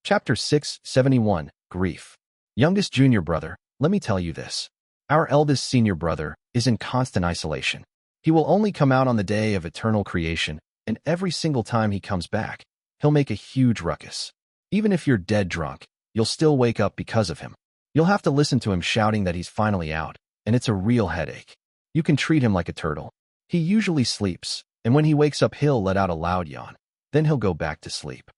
Chapter 671, Grief. Youngest junior brother, let me tell you this. Our eldest senior brother is in constant isolation. He will only come out on the day of eternal creation, and every single time he comes back, he'll make a huge ruckus. Even if you're dead drunk, you'll still wake up because of him. You'll have to listen to him shouting that he's finally out, and it's a real headache. You can treat him like a turtle. He usually sleeps, and when he wakes up he'll let out a loud yawn. Then he'll go back to sleep.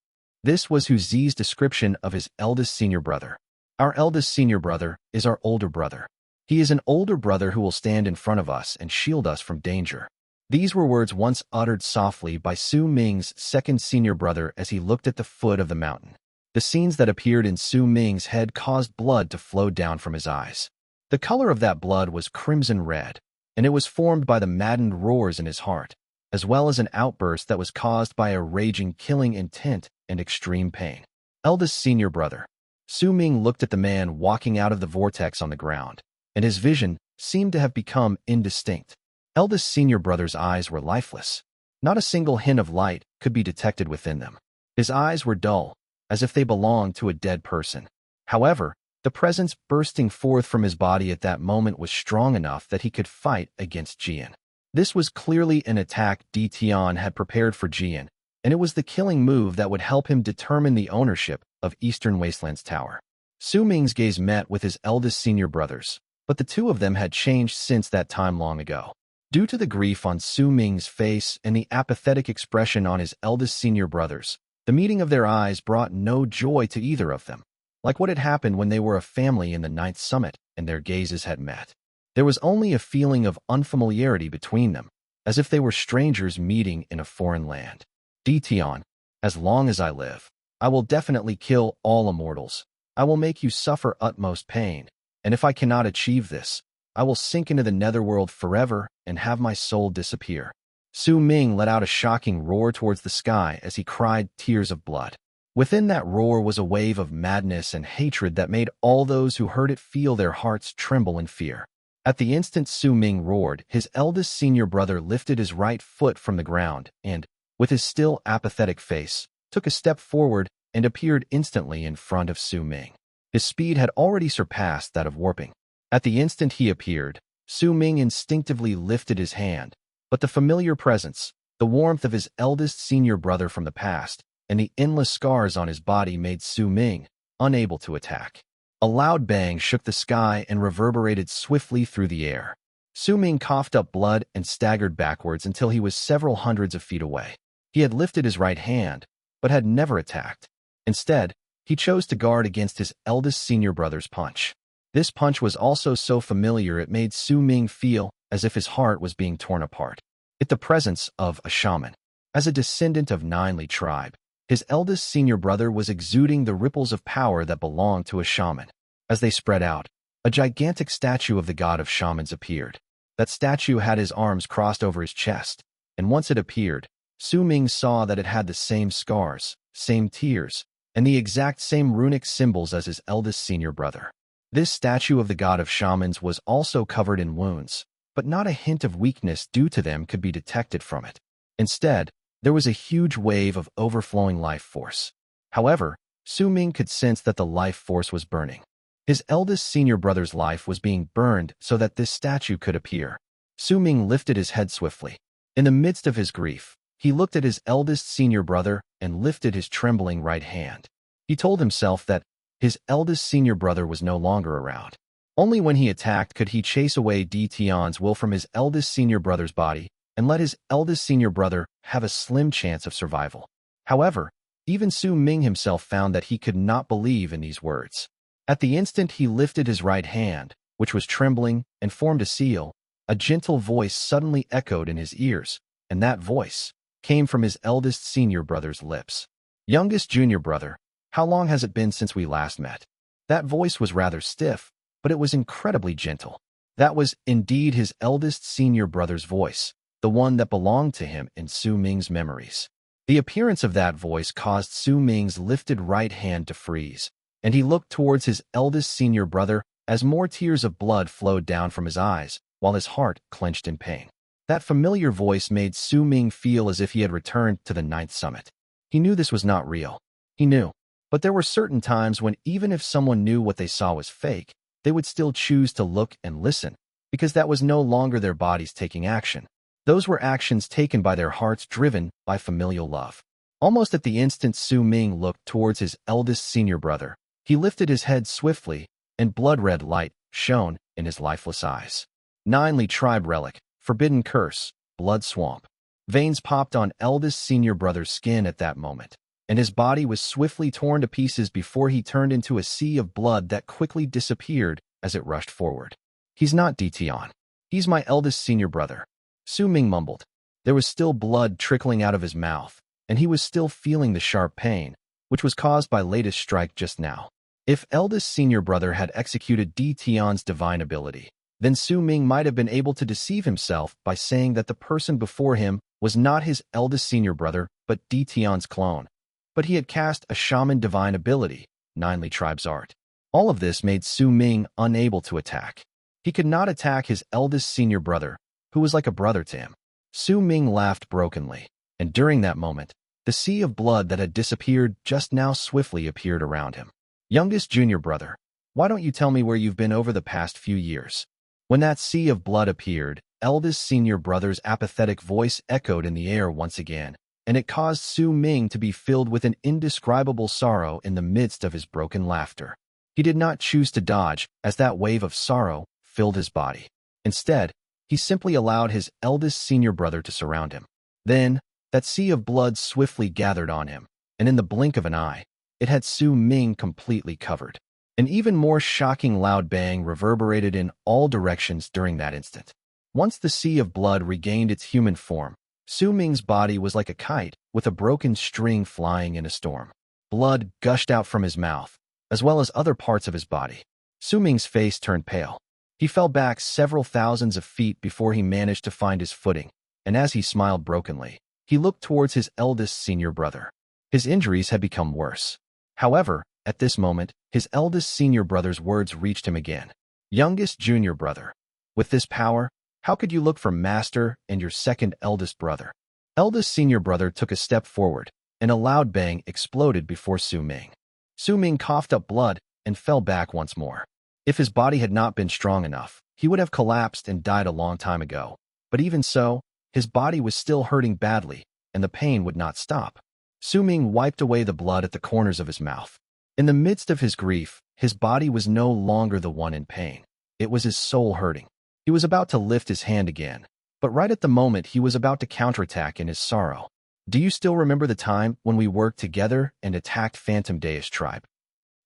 This was Xuan's description of his eldest senior brother. Our eldest senior brother is our older brother. He is an older brother who will stand in front of us and shield us from danger. These were words once uttered softly by Su Ming's second senior brother as he looked at the foot of the mountain. The scenes that appeared in Su Ming's head caused blood to flow down from his eyes. The color of that blood was crimson red, and it was formed by the maddened roars in his heart, as well as an outburst that was caused by a raging killing intent and extreme pain. Eldest senior brother. Su Ming looked at the man walking out of the vortex on the ground, and his vision seemed to have become indistinct. Eldest senior brother's eyes were lifeless. Not a single hint of light could be detected within them. His eyes were dull, as if they belonged to a dead person. However, the presence bursting forth from his body at that moment was strong enough that he could fight against Xuan. This was clearly an attack Tian had prepared for Xuan, and it was the killing move that would help him determine the ownership of Eastern Wastelands Tower. Su Ming's gaze met with his eldest senior brother's, but the two of them had changed since that time long ago. Due to the grief on Su Ming's face and the apathetic expression on his eldest senior brother's, the meeting of their eyes brought no joy to either of them, like what had happened when they were a family in the Ninth Summit and their gazes had met. There was only a feeling of unfamiliarity between them, as if they were strangers meeting in a foreign land. Tian, as long as I live, I will definitely kill all immortals. I will make you suffer utmost pain, and if I cannot achieve this, I will sink into the netherworld forever and have my soul disappear. Su Ming let out a shocking roar towards the sky as he cried tears of blood. Within that roar was a wave of madness and hatred that made all those who heard it feel their hearts tremble in fear. At the instant Su Ming roared, his eldest senior brother lifted his right foot from the ground and, with his still apathetic face, took a step forward and appeared instantly in front of Su Ming. His speed had already surpassed that of warping. At the instant he appeared, Su Ming instinctively lifted his hand, but the familiar presence, the warmth of his eldest senior brother from the past, and the endless scars on his body made Su Ming unable to attack. A loud bang shook the sky and reverberated swiftly through the air. Su Ming coughed up blood and staggered backwards until he was several hundreds of feet away. He had lifted his right hand, but had never attacked. Instead, he chose to guard against his eldest senior brother's punch. This punch was also so familiar it made Su Ming feel as if his heart was being torn apart. It the presence of a shaman. As a descendant of Ninely tribe, his eldest senior brother was exuding the ripples of power that belonged to a shaman. As they spread out, a gigantic statue of the god of shamans appeared. That statue had his arms crossed over his chest, and once it appeared, Su Ming saw that it had the same scars, same tears, and the exact same runic symbols as his eldest senior brother. This statue of the god of shamans was also covered in wounds, but not a hint of weakness due to them could be detected from it. Instead, there was a huge wave of overflowing life force. However, Su Ming could sense that the life force was burning. His eldest senior brother's life was being burned so that this statue could appear. Su Ming lifted his head swiftly. In the midst of his grief, he looked at his eldest senior brother and lifted his trembling right hand. He told himself that his eldest senior brother was no longer around. Only when he attacked could he chase away Tian's will from his eldest senior brother's body and let his eldest senior brother have a slim chance of survival. However, even Su Ming himself found that he could not believe in these words. At the instant he lifted his right hand, which was trembling and formed a seal, a gentle voice suddenly echoed in his ears, and that voice came from his eldest senior brother's lips. Youngest junior brother, how long has it been since we last met? That voice was rather stiff, but it was incredibly gentle. That was indeed his eldest senior brother's voice, the one that belonged to him in Su Ming's memories. The appearance of that voice caused Su Ming's lifted right hand to freeze, and he looked towards his eldest senior brother as more tears of blood flowed down from his eyes, while his heart clenched in pain. That familiar voice made Su Ming feel as if he had returned to the Ninth Summit. He knew this was not real. He knew, But there were certain times when even if someone knew what they saw was fake, they would still choose to look and listen, because that was no longer their bodies taking action. Those were actions taken by their hearts driven by familial love. Almost at the instant Su Ming looked towards his eldest senior brother, he lifted his head swiftly, and blood-red light shone in his lifeless eyes. 9 Tribe Relic, Forbidden Curse, Blood Swamp. Veins popped on eldest senior brother's skin at that moment, and his body was swiftly torn to pieces before he turned into a sea of blood that quickly disappeared as it rushed forward. He's not Dition. He's my eldest senior brother. Su Ming mumbled. There was still blood trickling out of his mouth, and he was still feeling the sharp pain, which was caused by latest strike just now. If eldest senior brother had executed Dition's divine ability, then Su Ming might have been able to deceive himself by saying that the person before him was not his eldest senior brother, but Dition's clone. But he had cast a shaman divine ability, 9 Tribe's art. All of this made Su Ming unable to attack. He could not attack his eldest senior brother, who was like a brother to him. Su Ming laughed brokenly, and during that moment, the sea of blood that had disappeared just now swiftly appeared around him. Youngest junior brother, why don't you tell me where you've been over the past few years? When that sea of blood appeared, eldest senior brother's apathetic voice echoed in the air once again, and it caused Su Ming to be filled with an indescribable sorrow in the midst of his broken laughter. He did not choose to dodge as that wave of sorrow filled his body. Instead, he simply allowed his eldest senior brother to surround him. Then, that sea of blood swiftly gathered on him, and in the blink of an eye, it had Su Ming completely covered. An even more shocking loud bang reverberated in all directions during that instant. Once the sea of blood regained its human form, Su Ming's body was like a kite with a broken string flying in a storm. Blood gushed out from his mouth, as well as other parts of his body. Su Ming's face turned pale. He fell back several thousands of feet before he managed to find his footing, and as he smiled brokenly, he looked towards his eldest senior brother. His injuries had become worse. However, at this moment, his eldest senior brother's words reached him again. Youngest junior brother, with this power, how could you look for master and your second eldest brother? Eldest senior brother took a step forward, and a loud bang exploded before Su Ming. Su Ming coughed up blood and fell back once more. If his body had not been strong enough, he would have collapsed and died a long time ago. But even so, his body was still hurting badly, and the pain would not stop. Su Ming wiped away the blood at the corners of his mouth. In the midst of his grief, his body was no longer the one in pain. It was his soul hurting. He was about to lift his hand again, but right at the moment he was about to counterattack in his sorrow. Do you still remember the time when we worked together and attacked Phantom Deus tribe?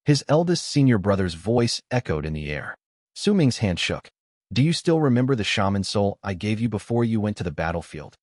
His eldest senior brother's voice echoed in the air. Su Ming's hand shook. Do you still remember the shaman soul I gave you before you went to the battlefield?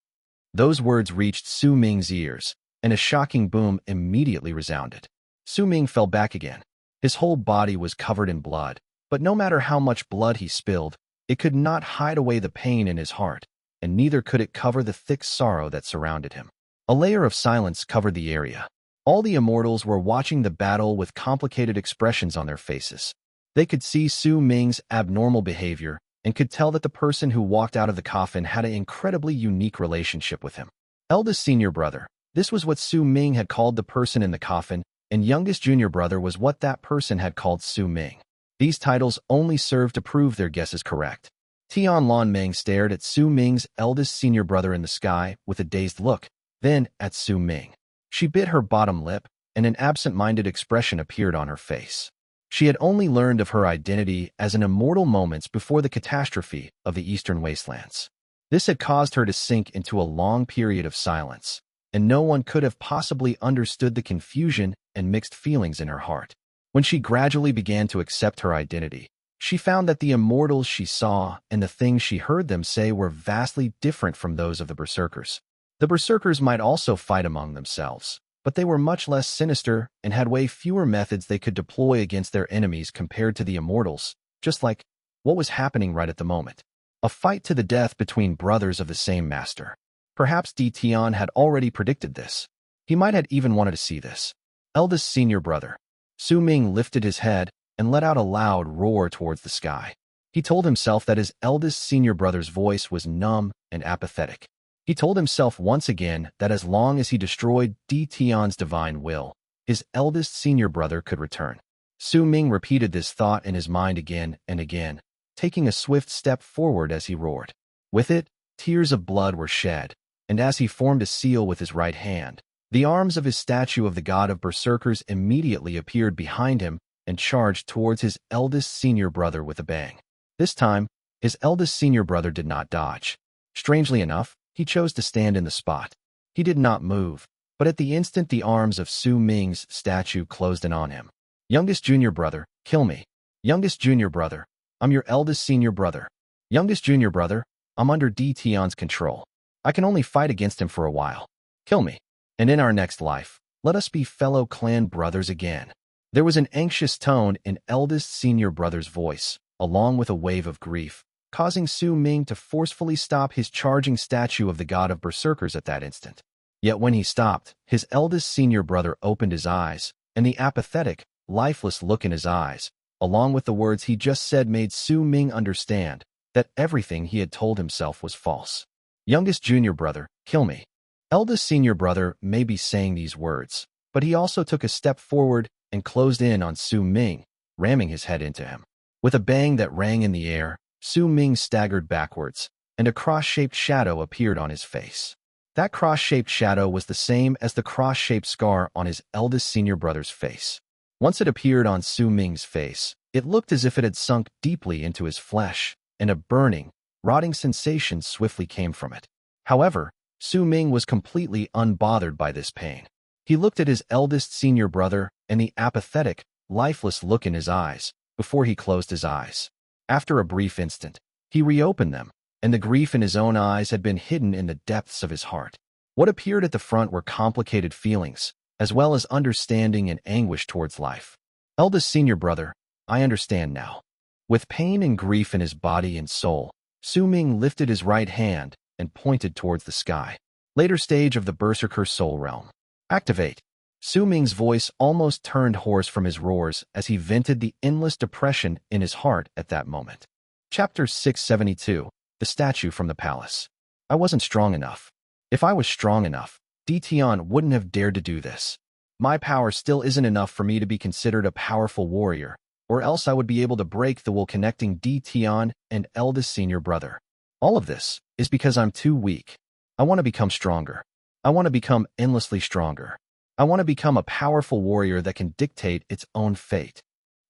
Those words reached Su Ming's ears, and a shocking boom immediately resounded. Su Ming fell back again. His whole body was covered in blood, but no matter how much blood he spilled, it could not hide away the pain in his heart, and neither could it cover the thick sorrow that surrounded him. A layer of silence covered the area. All the Immortals were watching the battle with complicated expressions on their faces. They could see Su Ming's abnormal behavior and could tell that the person who walked out of the coffin had an incredibly unique relationship with him. Eldest senior brother, this was what Su Ming had called the person in the coffin, and youngest junior brother was what that person had called Su Ming. These titles only served to prove their guesses correct. Tian Lan Meng stared at Su Ming's eldest senior brother in the sky with a dazed look, then at Su Ming. She bit her bottom lip, and an absent-minded expression appeared on her face. She had only learned of her identity as an immortal moments before the catastrophe of the Eastern Wastelands. This had caused her to sink into a long period of silence, and no one could have possibly understood the confusion and mixed feelings in her heart. When she gradually began to accept her identity, she found that the Immortals she saw and the things she heard them say were vastly different from those of the Berserkers. The Berserkers might also fight among themselves, but they were much less sinister and had way fewer methods they could deploy against their enemies compared to the Immortals, just like what was happening right at the moment. A fight to the death between brothers of the same master. Perhaps Dition had already predicted this. He might have even wanted to see this. Eldest senior brother. Su Ming lifted his head and let out a loud roar towards the sky. He told himself that his eldest senior brother's voice was numb and apathetic. He told himself once again that as long as he destroyed Dition's divine will, his eldest senior brother could return. Su Ming repeated this thought in his mind again and again, taking a swift step forward as he roared. With it, tears of blood were shed, and as he formed a seal with his right hand, the arms of his statue of the god of Berserkers immediately appeared behind him and charged towards his eldest senior brother with a bang. This time, his eldest senior brother did not dodge. Strangely enough, he chose to stand in the spot. He did not move, but at the instant the arms of Su Ming's statue closed in on him. Youngest junior brother, kill me. Youngest junior brother, I'm your eldest senior brother. Youngest junior brother, I'm under Tion's control. I can only fight against him for a while. Kill me. And in our next life, let us be fellow clan brothers again. There was an anxious tone in eldest senior brother's voice, along with a wave of grief, causing Su Ming to forcefully stop his charging statue of the god of Berserkers at that instant. Yet when he stopped, his eldest senior brother opened his eyes, and the apathetic, lifeless look in his eyes, along with the words he just said, made Su Ming understand that everything he had told himself was false. Youngest junior brother, kill me. Eldest senior brother may be saying these words, but he also took a step forward and closed in on Su Ming, ramming his head into him. With a bang that rang in the air, Su Ming staggered backwards, and a cross-shaped shadow appeared on his face. That cross-shaped shadow was the same as the cross-shaped scar on his eldest senior brother's face. Once it appeared on Su Ming's face, it looked as if it had sunk deeply into his flesh, and a burning, rotting sensation swiftly came from it. However, Su Ming was completely unbothered by this pain. He looked at his eldest senior brother and the apathetic, lifeless look in his eyes before he closed his eyes. After a brief instant, he reopened them, and the grief in his own eyes had been hidden in the depths of his heart. What appeared at the front were complicated feelings, as well as understanding and anguish towards life. Eldest senior brother, I understand now. With pain and grief in his body and soul, Su Ming lifted his right hand and pointed towards the sky. Later stage of the Berserker soul realm. Activate. Su Ming's voice almost turned hoarse from his roars as he vented the endless depression in his heart at that moment. Chapter 672, The Statue from the Palace. I wasn't strong enough. If I was strong enough, Tion wouldn't have dared to do this. My power still isn't enough for me to be considered a powerful warrior, or else I would be able to break the wall connecting Tion and eldest senior brother. All of this is because I'm too weak. I want to become stronger. I want to become endlessly stronger. I want to become a powerful warrior that can dictate its own fate.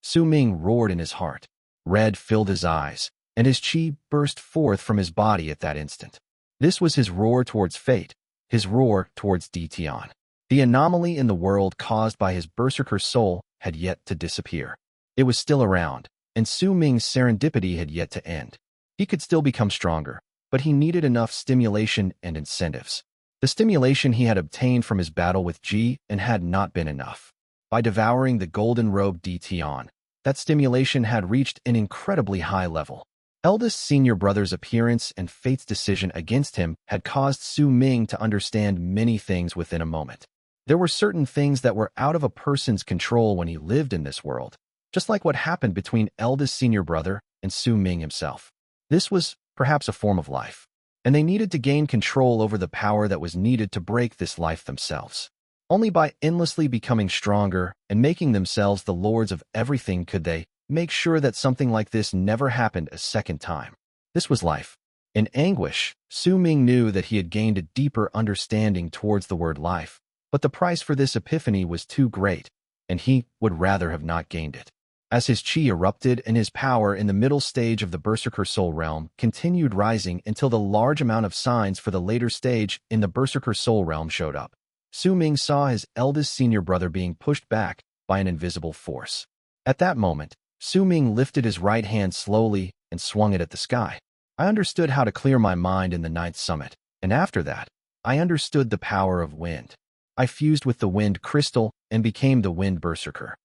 Su Ming roared in his heart. Red filled his eyes, and his chi burst forth from his body at that instant. This was his roar towards fate, his roar towards Tion. The anomaly in the world caused by his Berserker soul had yet to disappear. It was still around, and Su Ming's serendipity had yet to end. He could still become stronger, but he needed enough stimulation and incentives. The stimulation he had obtained from his battle with Ji and had not been enough. By devouring the golden robe Tion, that stimulation had reached an incredibly high level. Eldest senior brother's appearance and fate's decision against him had caused Su Ming to understand many things within a moment. There were certain things that were out of a person's control when he lived in this world, just like what happened between eldest senior brother and Su Ming himself. This was perhaps a form of life, and they needed to gain control over the power that was needed to break this life themselves. Only by endlessly becoming stronger and making themselves the lords of everything could they make sure that something like this never happened a second time. This was life. In anguish, Su Ming knew that he had gained a deeper understanding towards the word life, but the price for this epiphany was too great, and he would rather have not gained it. As his chi erupted and his power in the middle stage of the Berserker soul realm continued rising until the large amount of signs for the later stage in the Berserker soul realm showed up, Su Ming saw his eldest senior brother being pushed back by an invisible force. At that moment, Su Ming lifted his right hand slowly and swung it at the sky. I understood how to clear my mind in the ninth summit, and after that, I understood the power of wind. I fused with the wind crystal and became the wind berserker.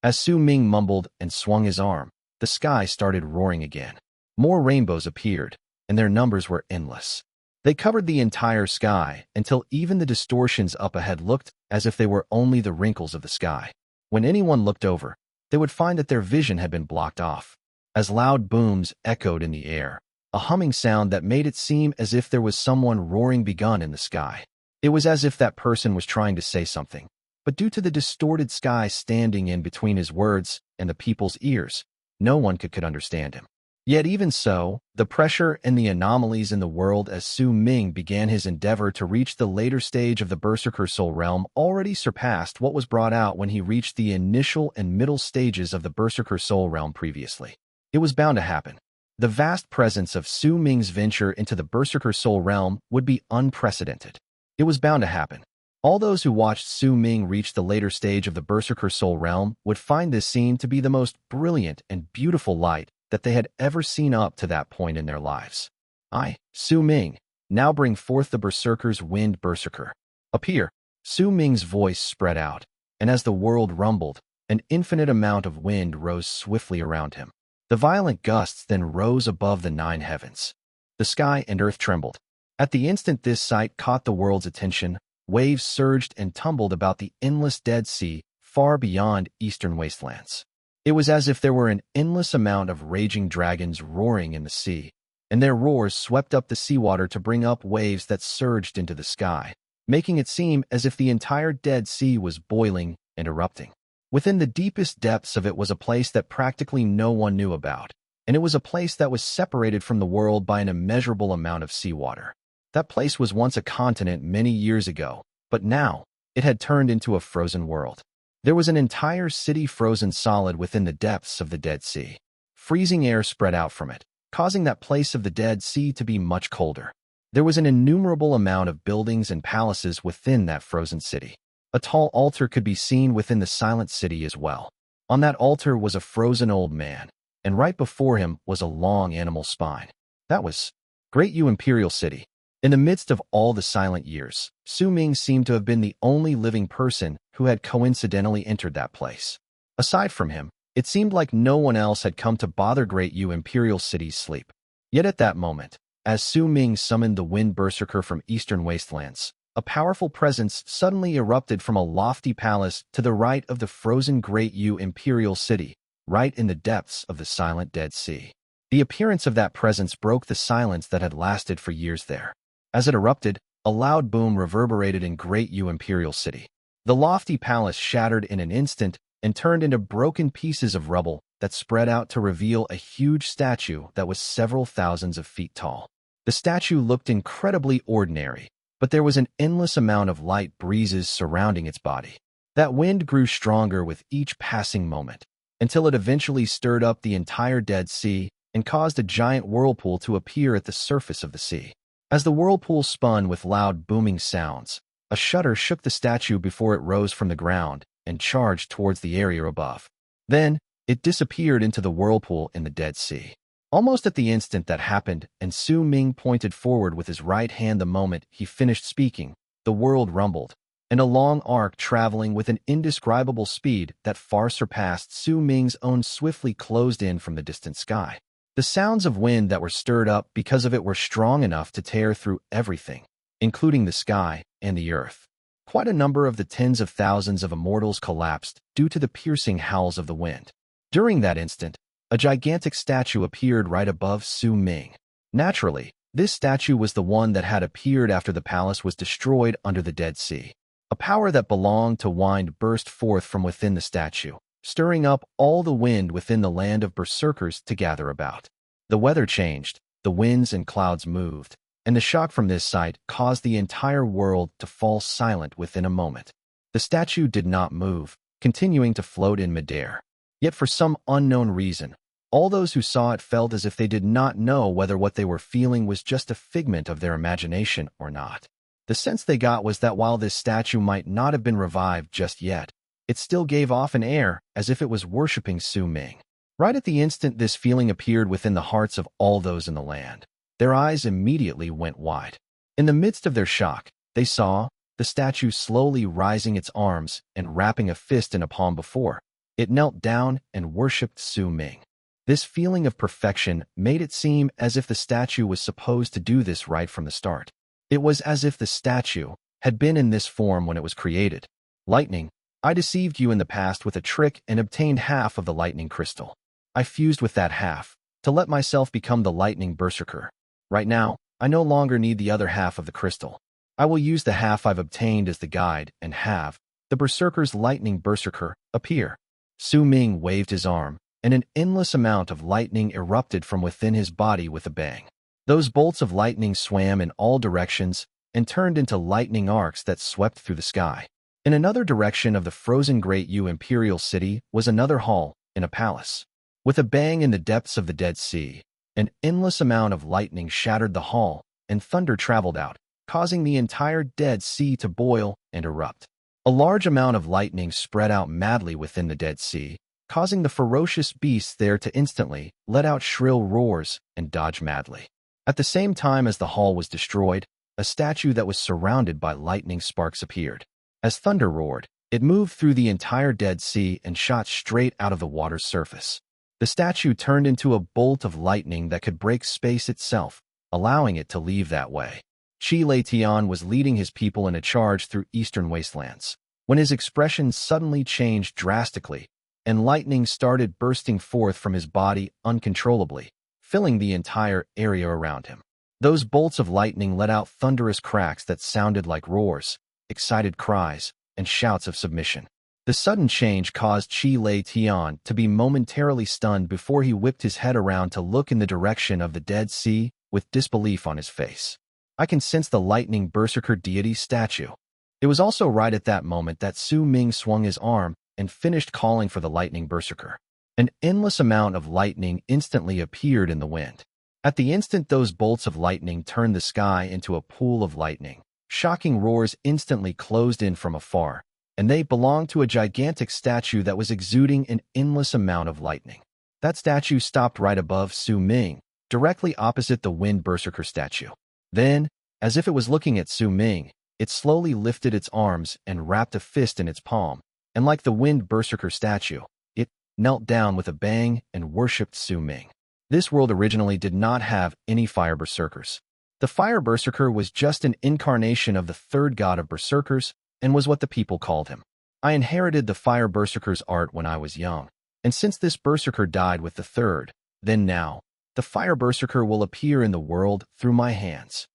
As Su Ming mumbled and swung his arm, the sky started roaring again. More rainbows appeared, and their numbers were endless. They covered the entire sky until even the distortions up ahead looked as if they were only the wrinkles of the sky. When anyone looked over, they would find that their vision had been blocked off. As loud booms echoed in the air, a humming sound that made it seem as if there was someone roaring begun in the sky. It was as if that person was trying to say something, But due to the distorted sky standing in between his words and the people's ears, no one could understand him. Yet even so, the pressure and the anomalies in the world as Su Ming began his endeavor to reach the later stage of the Berserker soul realm already surpassed what was brought out when he reached the initial and middle stages of the Berserker soul realm previously. It was bound to happen. The vast presence of Su Ming's venture into the Berserker soul realm would be unprecedented. It was bound to happen. All those who watched Su Ming reach the later stage of the Berserker soul realm would find this scene to be the most brilliant and beautiful light that they had ever seen up to that point in their lives. I, Su Ming, now bring forth the Berserker's Wind Berserker. Appear. Su Ming's voice spread out, and as the world rumbled, an infinite amount of wind rose swiftly around him. The violent gusts then rose above the 9 heavens. The sky and earth trembled. At the instant this sight caught the world's attention, waves surged and tumbled about the endless Dead Sea far beyond eastern Wastelands. It was as if there were an endless amount of raging dragons roaring in the sea, and their roars swept up the seawater to bring up waves that surged into the sky, making it seem as if the entire Dead Sea was boiling and erupting. Within the deepest depths of it was a place that practically no one knew about, and it was a place that was separated from the world by an immeasurable amount of seawater. That place was once a continent many years ago, but now it had turned into a frozen world. There was an entire city frozen solid within the depths of the Dead Sea. Freezing air spread out from it, causing that place of the Dead Sea to be much colder. There was an innumerable amount of buildings and palaces within that frozen city. A tall altar could be seen within the silent city as well. On that altar was a frozen old man, and right before him was a long animal spine. That was Great You Imperial City. In the midst of all the silent years, Su Ming seemed to have been the only living person who had coincidentally entered that place. Aside from him, it seemed like no one else had come to bother Great You Imperial City's sleep. Yet at that moment, as Su Ming summoned the Wind Berserker from eastern Wastelands, a powerful presence suddenly erupted from a lofty palace to the right of the frozen Great You Imperial City, right in the depths of the silent Dead Sea. The appearance of that presence broke the silence that had lasted for years there. As it erupted, a loud boom reverberated in Great You Imperial City. The lofty palace shattered in an instant and turned into broken pieces of rubble that spread out to reveal a huge statue that was several thousands of feet tall. The statue looked incredibly ordinary, but there was an endless amount of light breezes surrounding its body. That wind grew stronger with each passing moment, until it eventually stirred up the entire Dead Sea and caused a giant whirlpool to appear at the surface of the sea. As the whirlpool spun with loud booming sounds, a shudder shook the statue before it rose from the ground and charged towards the area above. Then, it disappeared into the whirlpool in the Dead Sea. Almost at the instant that happened, and Su Ming pointed forward with his right hand the moment he finished speaking, the world rumbled, and a long arc traveling with an indescribable speed that far surpassed Su Ming's own swiftly closed in from the distant sky. The sounds of wind that were stirred up because of it were strong enough to tear through everything, including the sky and the earth. Quite a number of the tens of thousands of Immortals collapsed due to the piercing howls of the wind. During that instant, a gigantic statue appeared right above Su Ming. Naturally, this statue was the one that had appeared after the palace was destroyed under the Dead Sea. A power that belonged to wind burst forth from within the statue, stirring up all the wind within the land of Berserkers to gather about. The weather changed, the winds and clouds moved, and the shock from this sight caused the entire world to fall silent within a moment. The statue did not move, continuing to float in midair. Yet for some unknown reason, all those who saw it felt as if they did not know whether what they were feeling was just a figment of their imagination or not. The sense they got was that while this statue might not have been revived just yet, it still gave off an air as if it was worshipping Su Ming. Right at the instant this feeling appeared within the hearts of all those in the land, their eyes immediately went wide. In the midst of their shock, they saw the statue slowly rising its arms and wrapping a fist in a palm before it knelt down and worshipped Su Ming. This feeling of perfection made it seem as if the statue was supposed to do this right from the start. It was as if the statue had been in this form when it was created. Lightning. I deceived you in the past with a trick and obtained half of the lightning crystal. I fused with that half to let myself become the lightning berserker. Right now, I no longer need the other half of the crystal. I will use the half I've obtained as the guide and have the Berserker's lightning Berserker, appear. Su Ming waved his arm, and an endless amount of lightning erupted from within his body with a bang. Those bolts of lightning swam in all directions and turned into lightning arcs that swept through the sky. In another direction of the frozen Great Yu Imperial City was another hall in a palace. With a bang in the depths of the Dead Sea, an endless amount of lightning shattered the hall, and thunder traveled out, causing the entire Dead Sea to boil and erupt. A large amount of lightning spread out madly within the Dead Sea, causing the ferocious beasts there to instantly let out shrill roars and dodge madly. At the same time as the hall was destroyed, a statue that was surrounded by lightning sparks appeared. As thunder roared, it moved through the entire Dead Sea and shot straight out of the water's surface. The statue turned into a bolt of lightning that could break space itself, allowing it to leave that way. Chi Lei Tian was leading his people in a charge through eastern wastelands, when his expression suddenly changed drastically, and lightning started bursting forth from his body uncontrollably, filling the entire area around him. Those bolts of lightning let out thunderous cracks that sounded like roars, excited cries, and shouts of submission. The sudden change caused Chi Lei Tian to be momentarily stunned before he whipped his head around to look in the direction of the Dead Sea with disbelief on his face. I can sense the lightning Berserker deity statue. It was also right at that moment that Su Ming swung his arm and finished calling for the lightning Berserker. An endless amount of lightning instantly appeared in the wind. At the instant those bolts of lightning turned the sky into a pool of lightning, shocking roars instantly closed in from afar, and they belonged to a gigantic statue that was exuding an endless amount of lightning. That statue stopped right above Su Ming, directly opposite the Wind Berserker statue. Then, as if it was looking at Su Ming, it slowly lifted its arms and wrapped a fist in its palm, and like the Wind Berserker statue, it knelt down with a bang and worshipped Su Ming. This world originally did not have any Fire Berserkers. The Fire Berserker was just an incarnation of the third god of Berserkers and was what the people called him. I inherited the Fire Berserker's art when I was young, and since this Berserker died with the third, then now, the Fire Berserker will appear in the world through my hands.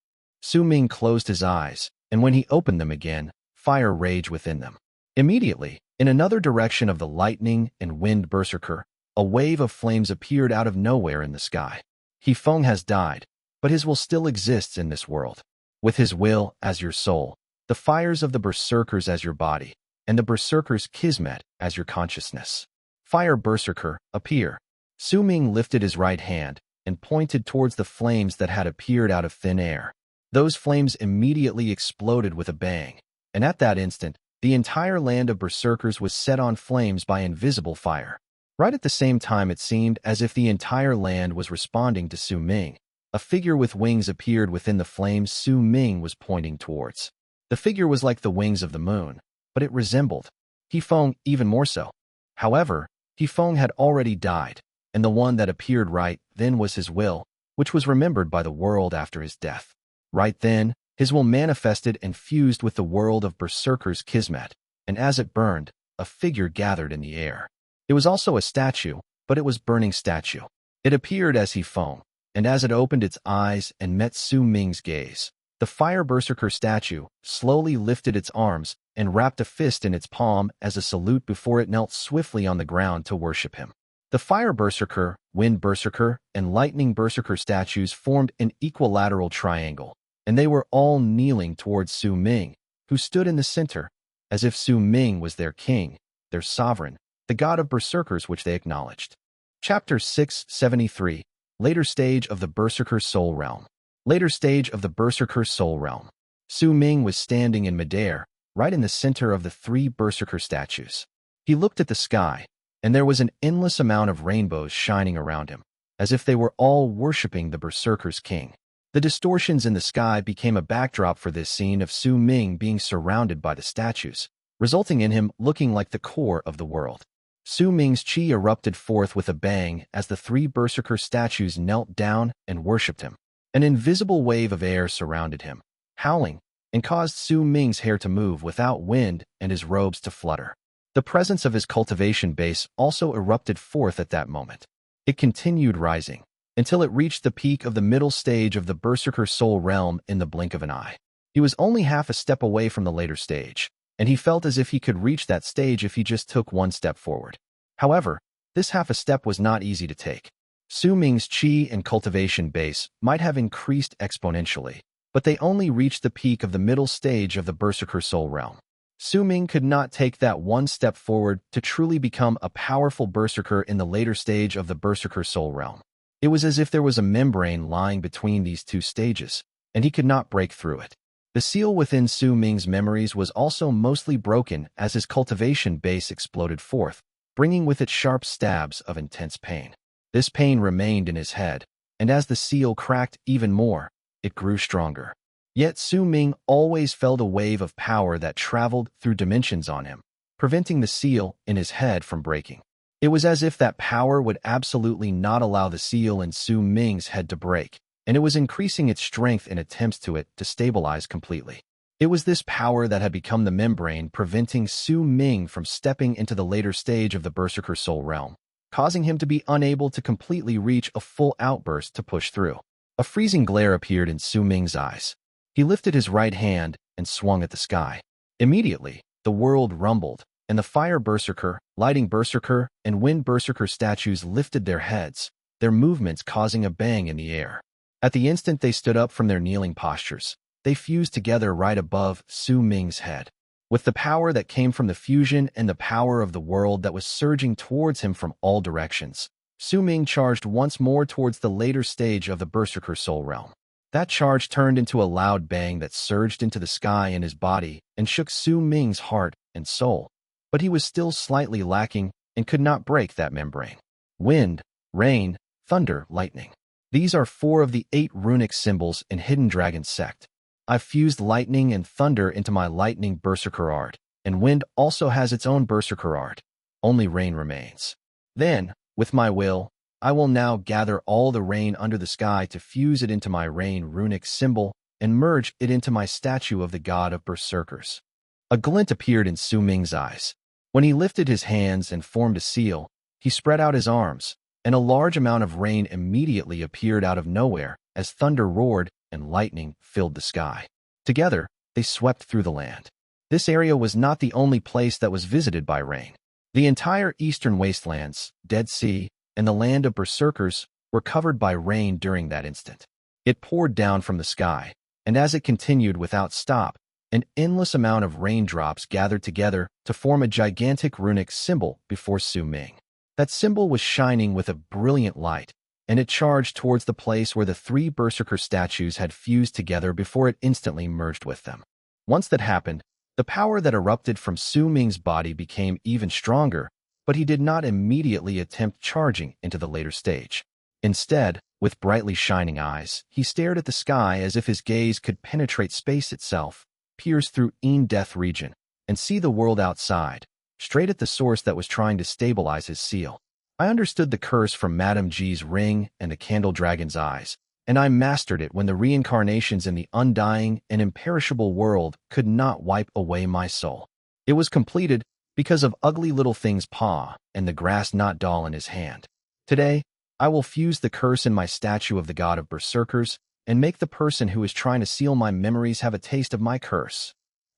Su Ming closed his eyes, and when he opened them again, fire raged within them. Immediately, in another direction of the lightning and wind Berserker, a wave of flames appeared out of nowhere in the sky. He Feng has died, but his will still exists in this world. With his will as your soul, the fires of the Berserkers as your body, and the Berserker's Kismet as your consciousness. Fire Berserker, appear. Su Ming lifted his right hand and pointed towards the flames that had appeared out of thin air. Those flames immediately exploded with a bang, and at that instant, the entire land of Berserkers was set on flames by invisible fire. Right at the same time, it seemed as if the entire land was responding to Su Ming. A figure with wings appeared within the flames Su Ming was pointing towards. The figure was like the wings of the moon, but it resembled He Feng even more so. However, He Feng had already died, and the one that appeared right then was his will, which was remembered by the world after his death. Right then, his will manifested and fused with the world of Berserker's Kismet, and as it burned, a figure gathered in the air. It was also a statue, but it was burning statue. It appeared as He Feng, and as it opened its eyes and met Su Ming's gaze, the Fire Berserker statue slowly lifted its arms and wrapped a fist in its palm as a salute before it knelt swiftly on the ground to worship him. The Fire Berserker, Wind Berserker, and Lightning Berserker statues formed an equilateral triangle, and they were all kneeling towards Su Ming, who stood in the center, as if Su Ming was their king, their sovereign, the god of Berserkers which they acknowledged. Chapter 673, Later Stage of the Berserker Soul Realm. Later Stage of the Berserker Soul Realm. Su Ming was standing in midair, right in the center of the three Berserker statues. He looked at the sky, and there was an endless amount of rainbows shining around him, as if they were all worshipping the Berserker's king. The distortions in the sky became a backdrop for this scene of Su Ming being surrounded by the statues, resulting in him looking like the core of the world. Su Ming's chi erupted forth with a bang as the three Berserker statues knelt down and worshipped him. An invisible wave of air surrounded him, howling, and caused Su Ming's hair to move without wind and his robes to flutter. The presence of his cultivation base also erupted forth at that moment. It continued rising, until it reached the peak of the middle stage of the Berserker Soul Realm in the blink of an eye. He was only half a step away from the later stage, and he felt as if he could reach that stage if he just took one step forward. However, this half a step was not easy to take. Su Ming's chi and cultivation base might have increased exponentially, but they only reached the peak of the middle stage of the Berserker soul realm. Su Ming could not take that one step forward to truly become a powerful Berserker in the later stage of the Berserker soul realm. It was as if there was a membrane lying between these two stages, and he could not break through it. The seal within Su Ming's memories was also mostly broken as his cultivation base exploded forth, bringing with it sharp stabs of intense pain. This pain remained in his head, and as the seal cracked even more, it grew stronger. Yet Su Ming always felt a wave of power that traveled through dimensions on him, preventing the seal in his head from breaking. It was as if that power would absolutely not allow the seal in Su Ming's head to break, and it was increasing its strength in attempts to stabilize completely. It was this power that had become the membrane preventing Su Ming from stepping into the later stage of the Berserker soul realm, causing him to be unable to completely reach a full outburst to push through. A freezing glare appeared in Su Ming's eyes. He lifted his right hand and swung at the sky. Immediately, the world rumbled, and the Fire Berserker, Lighting Berserker, and Wind Berserker statues lifted their heads, their movements causing a bang in the air. At the instant they stood up from their kneeling postures, they fused together right above Su Ming's head. With the power that came from the fusion and the power of the world that was surging towards him from all directions, Su Ming charged once more towards the later stage of the Berserker soul realm. That charge turned into a loud bang that surged into the sky in his body and shook Su Ming's heart and soul. But he was still slightly lacking and could not break that membrane. Wind, rain, thunder, lightning. These are 4 of the 8 runic symbols in Hidden Dragon's Sect. I've fused lightning and thunder into my lightning Berserker art, and wind also has its own Berserker art. Only rain remains. Then, with my will, I will now gather all the rain under the sky to fuse it into my rain runic symbol and merge it into my statue of the god of Berserkers. A glint appeared in Su Ming's eyes. When he lifted his hands and formed a seal, he spread out his arms, and a large amount of rain immediately appeared out of nowhere as thunder roared and lightning filled the sky. Together, they swept through the land. This area was not the only place that was visited by rain. The entire eastern wastelands, Dead Sea, and the land of Berserkers were covered by rain during that instant. It poured down from the sky, and as it continued without stop, an endless amount of raindrops gathered together to form a gigantic runic symbol before Su Ming. That symbol was shining with a brilliant light, and it charged towards the place where the 3 Berserker statues had fused together before it instantly merged with them. Once that happened, the power that erupted from Su Ming's body became even stronger, but he did not immediately attempt charging into the later stage. Instead, with brightly shining eyes, he stared at the sky as if his gaze could penetrate space itself, pierce through death region, and see the world outside, straight at the source that was trying to stabilize his seal. I understood the curse from Madame G's ring and the candle dragon's eyes, and I mastered it when the reincarnations in the undying and imperishable world could not wipe away my soul. It was completed because of Ugly Little Thing's paw and the grass knot doll in his hand. Today, I will fuse the curse in my statue of the god of Berserkers and make the person who is trying to seal my memories have a taste of my curse.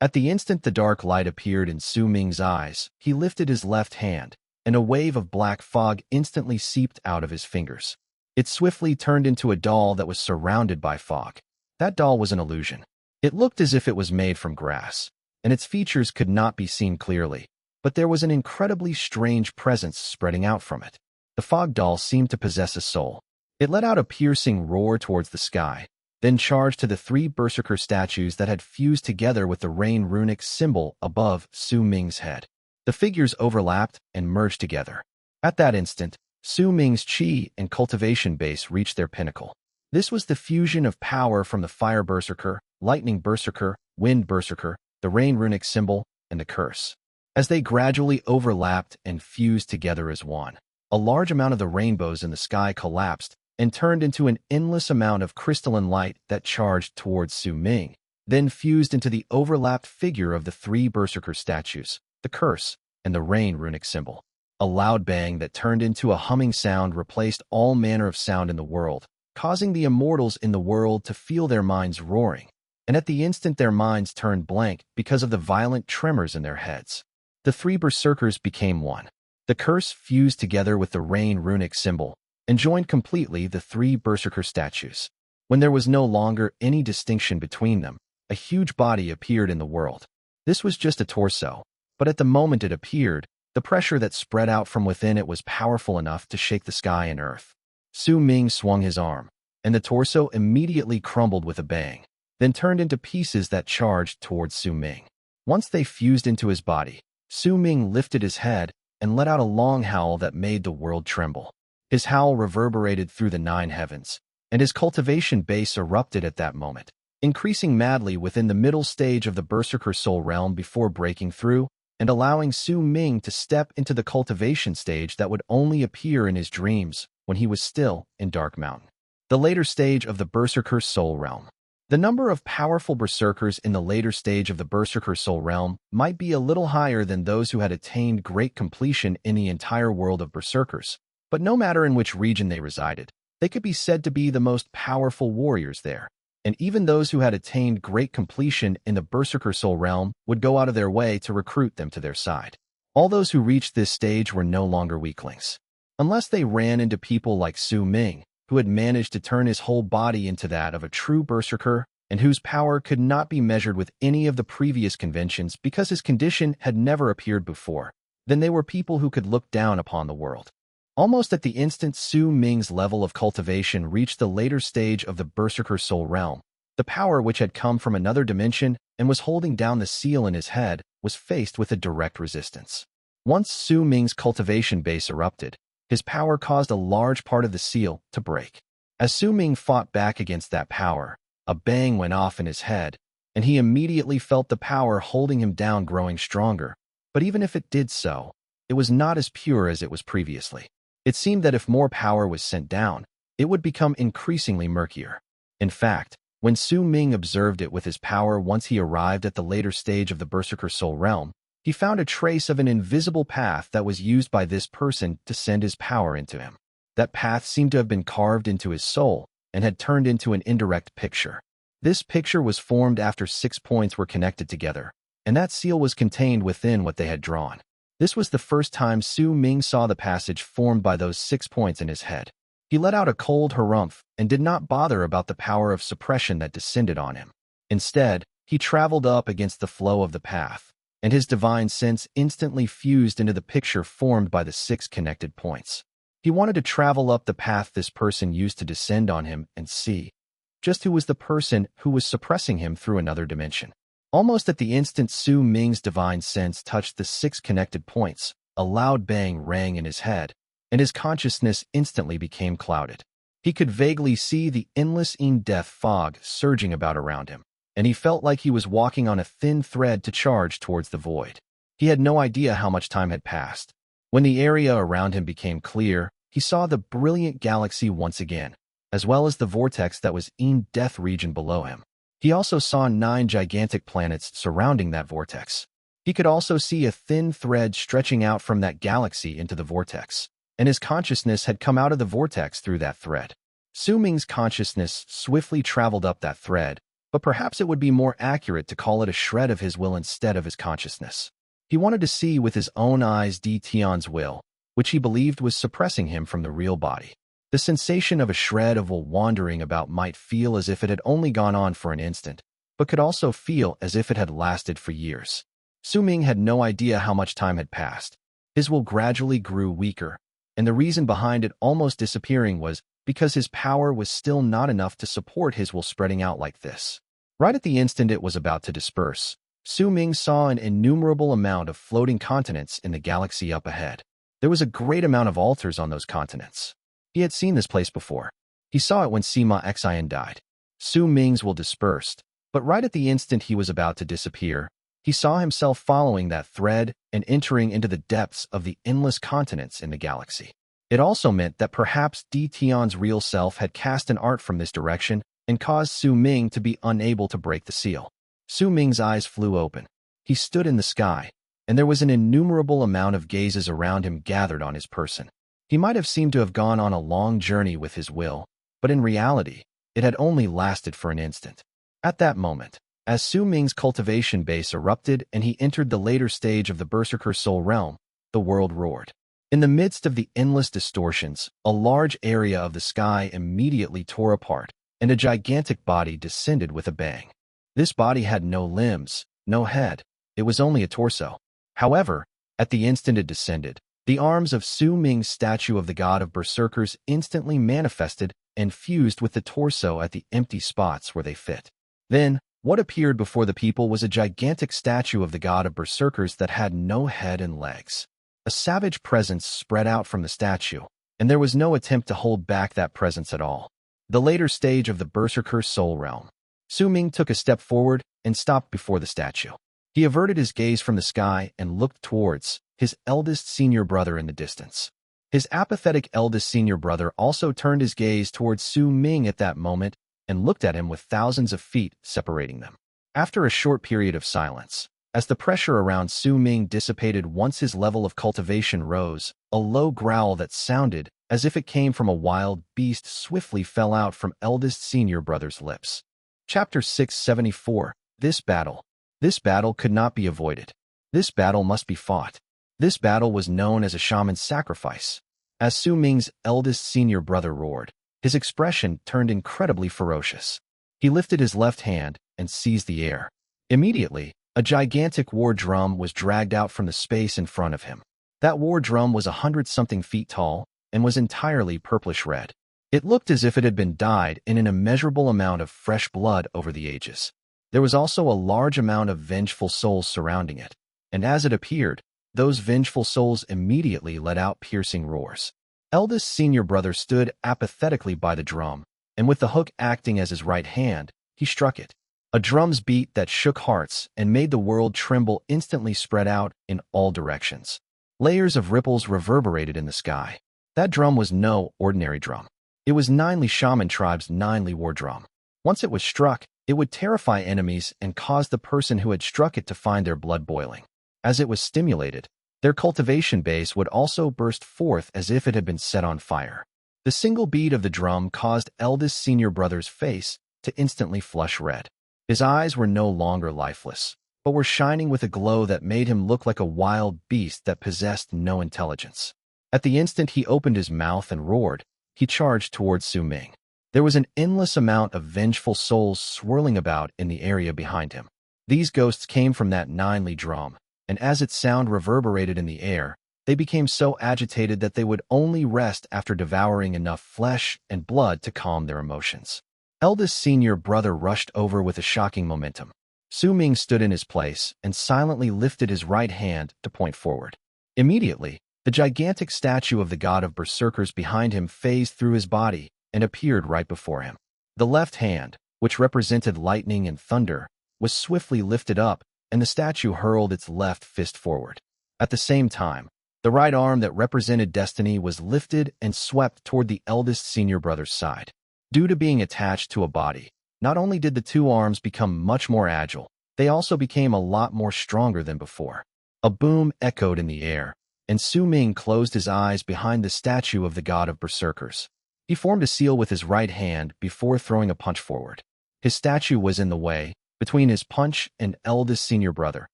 At the instant the dark light appeared in Su Ming's eyes, he lifted his left hand, and a wave of black fog instantly seeped out of his fingers. It swiftly turned into a doll that was surrounded by fog. That doll was an illusion. It looked as if it was made from grass, and its features could not be seen clearly, but there was an incredibly strange presence spreading out from it. The fog doll seemed to possess a soul. It let out a piercing roar towards the sky, then charged to the 3 Berserker statues that had fused together with the rain runic symbol above Su Ming's head. The figures overlapped and merged together. At that instant, Su Ming's chi and cultivation base reached their pinnacle. This was the fusion of power from the Fire Berserker, Lightning Berserker, Wind Berserker, the rain runic symbol, and the curse. As they gradually overlapped and fused together as one, a large amount of the rainbows in the sky collapsed and turned into an endless amount of crystalline light that charged towards Su Ming, then fused into the overlapped figure of the 3 Berserker statues, the curse, and the rain runic symbol. A loud bang that turned into a humming sound replaced all manner of sound in the world, causing the immortals in the world to feel their minds roaring. and at the instant their minds turned blank because of the violent tremors in their heads. The three Berserkers became one. The curse fused together with the rain runic symbol and joined completely the three Berserker statues. When there was no longer any distinction between them, a huge body appeared in the world. This was just a torso, but at the moment it appeared, the pressure that spread out from within it was powerful enough to shake the sky and earth. Su Ming swung his arm, and the torso immediately crumbled with a bang, then turned into pieces that charged towards Su Ming. Once they fused into his body, Su Ming lifted his head and let out a long howl that made the world tremble. His howl reverberated through the 9 heavens, and his cultivation base erupted at that moment, increasing madly within the middle stage of the Berserker soul realm before breaking through and allowing Su Ming to step into the cultivation stage that would only appear in his dreams when he was still in Dark Mountain. The later stage of the Berserker soul realm. The number of powerful Berserkers in the later stage of the Berserker soul realm might be a little higher than those who had attained great completion in the entire world of Berserkers, but no matter in which region they resided, they could be said to be the most powerful warriors there. And even those who had attained great completion in the Berserker soul realm would go out of their way to recruit them to their side. All those who reached this stage were no longer weaklings. Unless they ran into people like Su Ming, who had managed to turn his whole body into that of a true Berserker, and whose power could not be measured with any of the previous conventions because his condition had never appeared before, then they were people who could look down upon the world. Almost at the instant Su Ming's level of cultivation reached the later stage of the Berserker soul realm, the power which had come from another dimension and was holding down the seal in his head was faced with a direct resistance. Once Su Ming's cultivation base erupted, his power caused a large part of the seal to break. As Su Ming fought back against that power, a bang went off in his head, and he immediately felt the power holding him down growing stronger. But even if it did so, it was not as pure as it was previously. It seemed that if more power was sent down, it would become increasingly murkier. In fact, when Su Ming observed it with his power once he arrived at the later stage of the Berserker soul realm, he found a trace of an invisible path that was used by this person to send his power into him. That path seemed to have been carved into his soul and had turned into an indirect picture. This picture was formed after 6 points were connected together, and that seal was contained within what they had drawn. This was the first time Su Ming saw the passage formed by those 6 points in his head. He let out a cold harumph and did not bother about the power of suppression that descended on him. Instead, he traveled up against the flow of the path, and his divine sense instantly fused into the picture formed by the 6 connected points. He wanted to travel up the path this person used to descend on him and see just who was the person who was suppressing him through another dimension. Almost at the instant Su Ming's divine sense touched the 6 connected points, a loud bang rang in his head, and his consciousness instantly became clouded. He could vaguely see the endless in-death fog surging about around him, and he felt like he was walking on a thin thread to charge towards the void. He had no idea how much time had passed. When the area around him became clear, he saw the brilliant galaxy once again, as well as the vortex that was in death region below him. He also saw 9 gigantic planets surrounding that vortex. He could also see a thin thread stretching out from that galaxy into the vortex, and his consciousness had come out of the vortex through that thread. Su Ming's consciousness swiftly traveled up that thread, but perhaps it would be more accurate to call it a shred of his will instead of his consciousness. He wanted to see with his own eyes Tion's will, which he believed was suppressing him from the real body. The sensation of a shred of will wandering about might feel as if it had only gone on for an instant, but could also feel as if it had lasted for years. Su Ming had no idea how much time had passed. His will gradually grew weaker, and the reason behind it almost disappearing was because his power was still not enough to support his will spreading out like this. Right at the instant it was about to disperse, Su Ming saw an innumerable amount of floating continents in the galaxy up ahead. There was a great amount of altars on those continents. He had seen this place before. He saw it when Sima Xian died. Su Ming's will dispersed, but right at the instant he was about to disappear, he saw himself following that thread and entering into the depths of the endless continents in the galaxy. It also meant that perhaps Tion's real self had cast an art from this direction and caused Su Ming to be unable to break the seal. Su Ming's eyes flew open. He stood in the sky, and there was an innumerable amount of gazes around him gathered on his person. He might have seemed to have gone on a long journey with his will, but in reality, it had only lasted for an instant. At that moment, as Su Ming's cultivation base erupted and he entered the later stage of the Berserker soul realm, the world roared. In the midst of the endless distortions, a large area of the sky immediately tore apart, and a gigantic body descended with a bang. This body had no limbs, no head. It was only a torso. However, at the instant it descended, the arms of Su Ming's statue of the god of Berserkers instantly manifested and fused with the torso at the empty spots where they fit. Then, what appeared before the people was a gigantic statue of the god of Berserkers that had no head and legs. A savage presence spread out from the statue, and there was no attempt to hold back that presence at all. The later stage of the Berserker soul realm. Su Ming took a step forward and stopped before the statue. He averted his gaze from the sky and looked towards his eldest senior brother in the distance. His apathetic eldest senior brother also turned his gaze towards Su Ming at that moment and looked at him with thousands of feet separating them. After a short period of silence, as the pressure around Su Ming dissipated once his level of cultivation rose, a low growl that sounded as if it came from a wild beast swiftly fell out from eldest senior brother's lips. Chapter 674. This battle. This battle could not be avoided. This battle must be fought. This battle was known as a shaman's sacrifice. As Su Ming's eldest senior brother roared, his expression turned incredibly ferocious. He lifted his left hand and seized the air. Immediately, a gigantic war drum was dragged out from the space in front of him. That war drum was 100-something feet tall and was entirely purplish-red. It looked as if it had been dyed in an immeasurable amount of fresh blood over the ages. There was also a large amount of vengeful souls surrounding it, and as it appeared, those vengeful souls immediately let out piercing roars. Eldest senior brother stood apathetically by the drum, and with the hook acting as his right hand, he struck it. A drum's beat that shook hearts and made the world tremble instantly spread out in all directions. Layers of ripples reverberated in the sky. That drum was no ordinary drum. It was Ninely Shaman Tribe's Ninely war drum. Once it was struck, it would terrify enemies and cause the person who had struck it to find their blood boiling. As it was stimulated, their cultivation base would also burst forth as if it had been set on fire. The single beat of the drum caused eldest senior brother's face to instantly flush red. His eyes were no longer lifeless, but were shining with a glow that made him look like a wild beast that possessed no intelligence. At the instant he opened his mouth and roared, he charged towards Su Ming. There was an endless amount of vengeful souls swirling about in the area behind him. These ghosts came from that Ninely drum, and as its sound reverberated in the air, they became so agitated that they would only rest after devouring enough flesh and blood to calm their emotions. Eldest senior brother rushed over with a shocking momentum. Su Ming stood in his place and silently lifted his right hand to point forward. Immediately, the gigantic statue of the god of Berserkers behind him phased through his body and appeared right before him. The left hand, which represented lightning and thunder, was swiftly lifted up, and the statue hurled its left fist forward. At the same time, the right arm that represented destiny was lifted and swept toward the eldest senior brother's side. Due to being attached to a body, not only did the two arms become much more agile, they also became a lot more stronger than before. A boom echoed in the air, and Su Ming closed his eyes behind the statue of the god of Berserkers. He formed a seal with his right hand before throwing a punch forward. His statue was in the way, between his punch and eldest senior brother,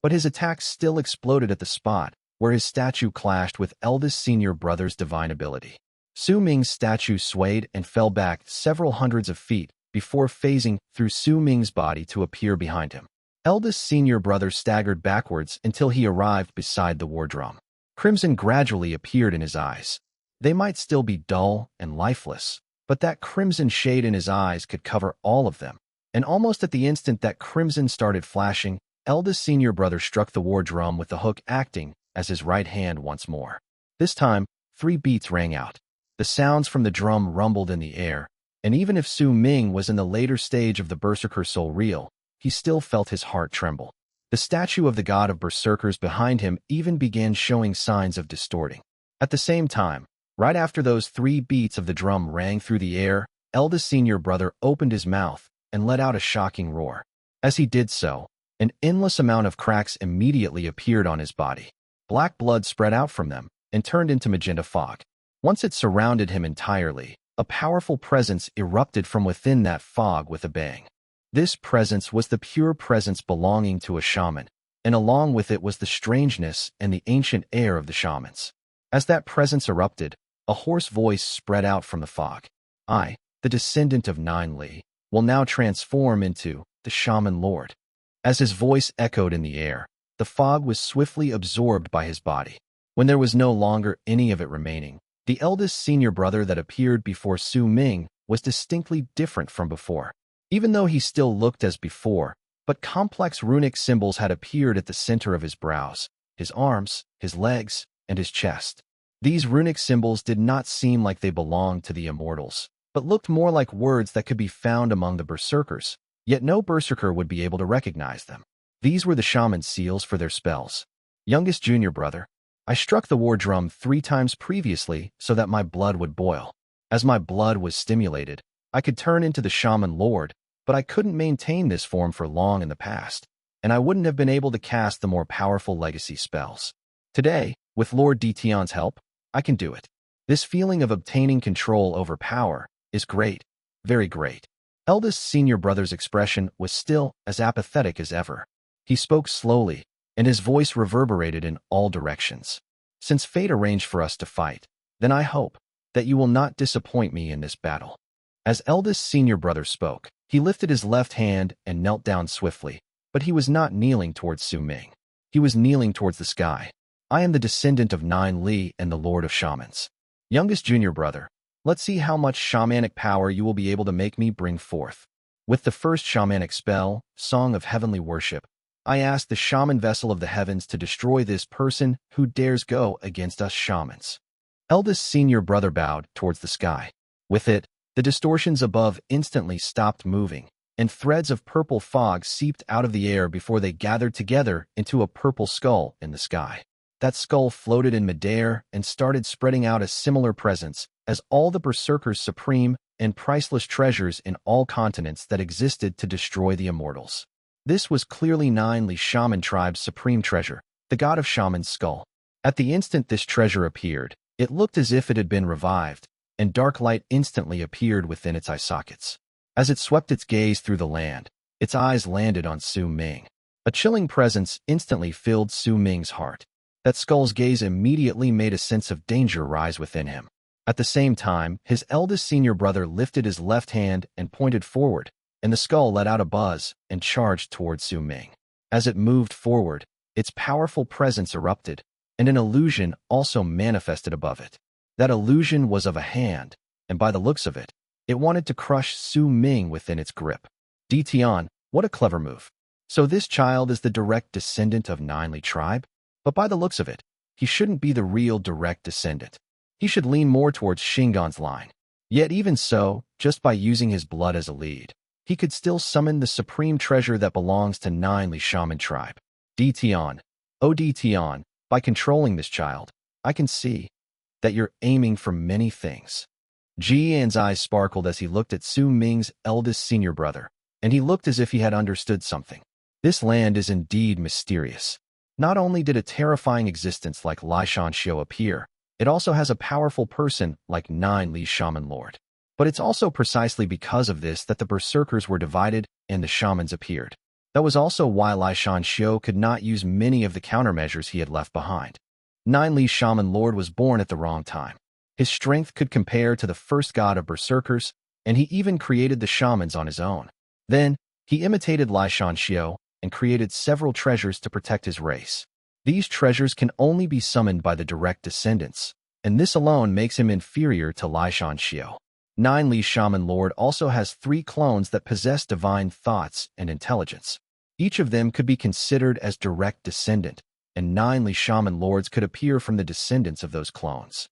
but his attack still exploded at the spot where his statue clashed with eldest senior brother's divine ability. Su Ming's statue swayed and fell back several hundreds of feet before phasing through Su Ming's body to appear behind him. Eldest senior brother staggered backwards until he arrived beside the war drum. Crimson gradually appeared in his eyes. They might still be dull and lifeless, but that crimson shade in his eyes could cover all of them. And almost at the instant that crimson started flashing, eldest senior brother struck the war drum with the hook acting as his right hand once more. This time, 3 beats rang out. The sounds from the drum rumbled in the air, and even if Su Ming was in the later stage of the Berserker soul reel, he still felt his heart tremble. The statue of the god of Berserkers behind him even began showing signs of distorting. At the same time, right after those 3 beats of the drum rang through the air, eldest senior brother opened his mouth and let out a shocking roar. As he did so, an endless amount of cracks immediately appeared on his body. Black blood spread out from them and turned into magenta fog. Once it surrounded him entirely, a powerful presence erupted from within that fog with a bang. This presence was the pure presence belonging to a shaman, and along with it was the strangeness and the ancient air of the shamans. As that presence erupted, a hoarse voice spread out from the fog. I, the descendant of Nine Li, will now transform into the Shaman Lord. As his voice echoed in the air, the fog was swiftly absorbed by his body. When there was no longer any of it remaining, the eldest senior brother that appeared before Su Ming was distinctly different from before. Even though he still looked as before, but complex runic symbols had appeared at the center of his brows, his arms, his legs, and his chest. These runic symbols did not seem like they belonged to the Immortals, but looked more like words that could be found among the Berserkers, yet no Berserker would be able to recognize them. These were the shaman's seals for their spells. Youngest junior brother, I struck the war drum 3 times previously so that my blood would boil. As my blood was stimulated, I could turn into the Shaman Lord, but I couldn't maintain this form for long in the past, and I wouldn't have been able to cast the more powerful legacy spells. Today, with Lord Detion's help, I can do it. This feeling of obtaining control over power is great, very great. Eldest senior brother's expression was still as apathetic as ever. He spoke slowly, and his voice reverberated in all directions. Since fate arranged for us to fight, then I hope that you will not disappoint me in this battle. As eldest senior brother spoke, he lifted his left hand and knelt down swiftly, but he was not kneeling towards Su Ming. He was kneeling towards the sky. I am the descendant of Nine Li and the Lord of Shamans. Youngest junior brother, let's see how much shamanic power you will be able to make me bring forth. With the first shamanic spell, Song of Heavenly Worship, I ask the shaman vessel of the heavens to destroy this person who dares go against us shamans. Eldest senior brother bowed towards the sky. With it, the distortions above instantly stopped moving, and threads of purple fog seeped out of the air before they gathered together into a purple skull in the sky. That skull floated in midair and started spreading out a similar presence as all the Berserkers' supreme and priceless treasures in all continents that existed to destroy the Immortals. This was clearly Nine Li Shaman tribe's supreme treasure, the god of Shaman's skull. At the instant this treasure appeared, it looked as if it had been revived, and dark light instantly appeared within its eye sockets. As it swept its gaze through the land, its eyes landed on Su Ming. A chilling presence instantly filled Su Ming's heart. That skull's gaze immediately made a sense of danger rise within him. At the same time, his eldest senior brother lifted his left hand and pointed forward, and the skull let out a buzz and charged towards Su Ming. As it moved forward, its powerful presence erupted, and an illusion also manifested above it. That illusion was of a hand, and by the looks of it, it wanted to crush Su Ming within its grip. Detion, what a clever move. So this child is the direct descendant of Nine Li tribe? But by the looks of it, he shouldn't be the real direct descendant. He should lean more towards Shingon's line. Yet even so, just by using his blood as a lead, he could still summon the supreme treasure that belongs to Nine Li Shaman tribe. Detion, oh Detion, by controlling this child, I can see that you're aiming for many things. Jian's eyes sparkled as he looked at Su Ming's eldest senior brother, and he looked as if he had understood something. This land is indeed mysterious. Not only did a terrifying existence like Lai Shanxiu appear, it also has a powerful person like Nine Li Shaman Lord. But it's also precisely because of this that the Berserkers were divided and the Shamans appeared. That was also why Lai Shanxiu could not use many of the countermeasures he had left behind. Nine Li Shaman Lord was born at the wrong time. His strength could compare to the first god of Berserkers, and he even created the Shamans on his own. Then, he imitated Lai Shanxiu and created several treasures to protect his race. These treasures can only be summoned by the direct descendants, and this alone makes him inferior to Lai Shanxiu. Nine Li Shaman Lord also has 3 clones that possess divine thoughts and intelligence. Each of them could be considered as direct descendant, and Nine Li Shaman Lords could appear from the descendants of those clones.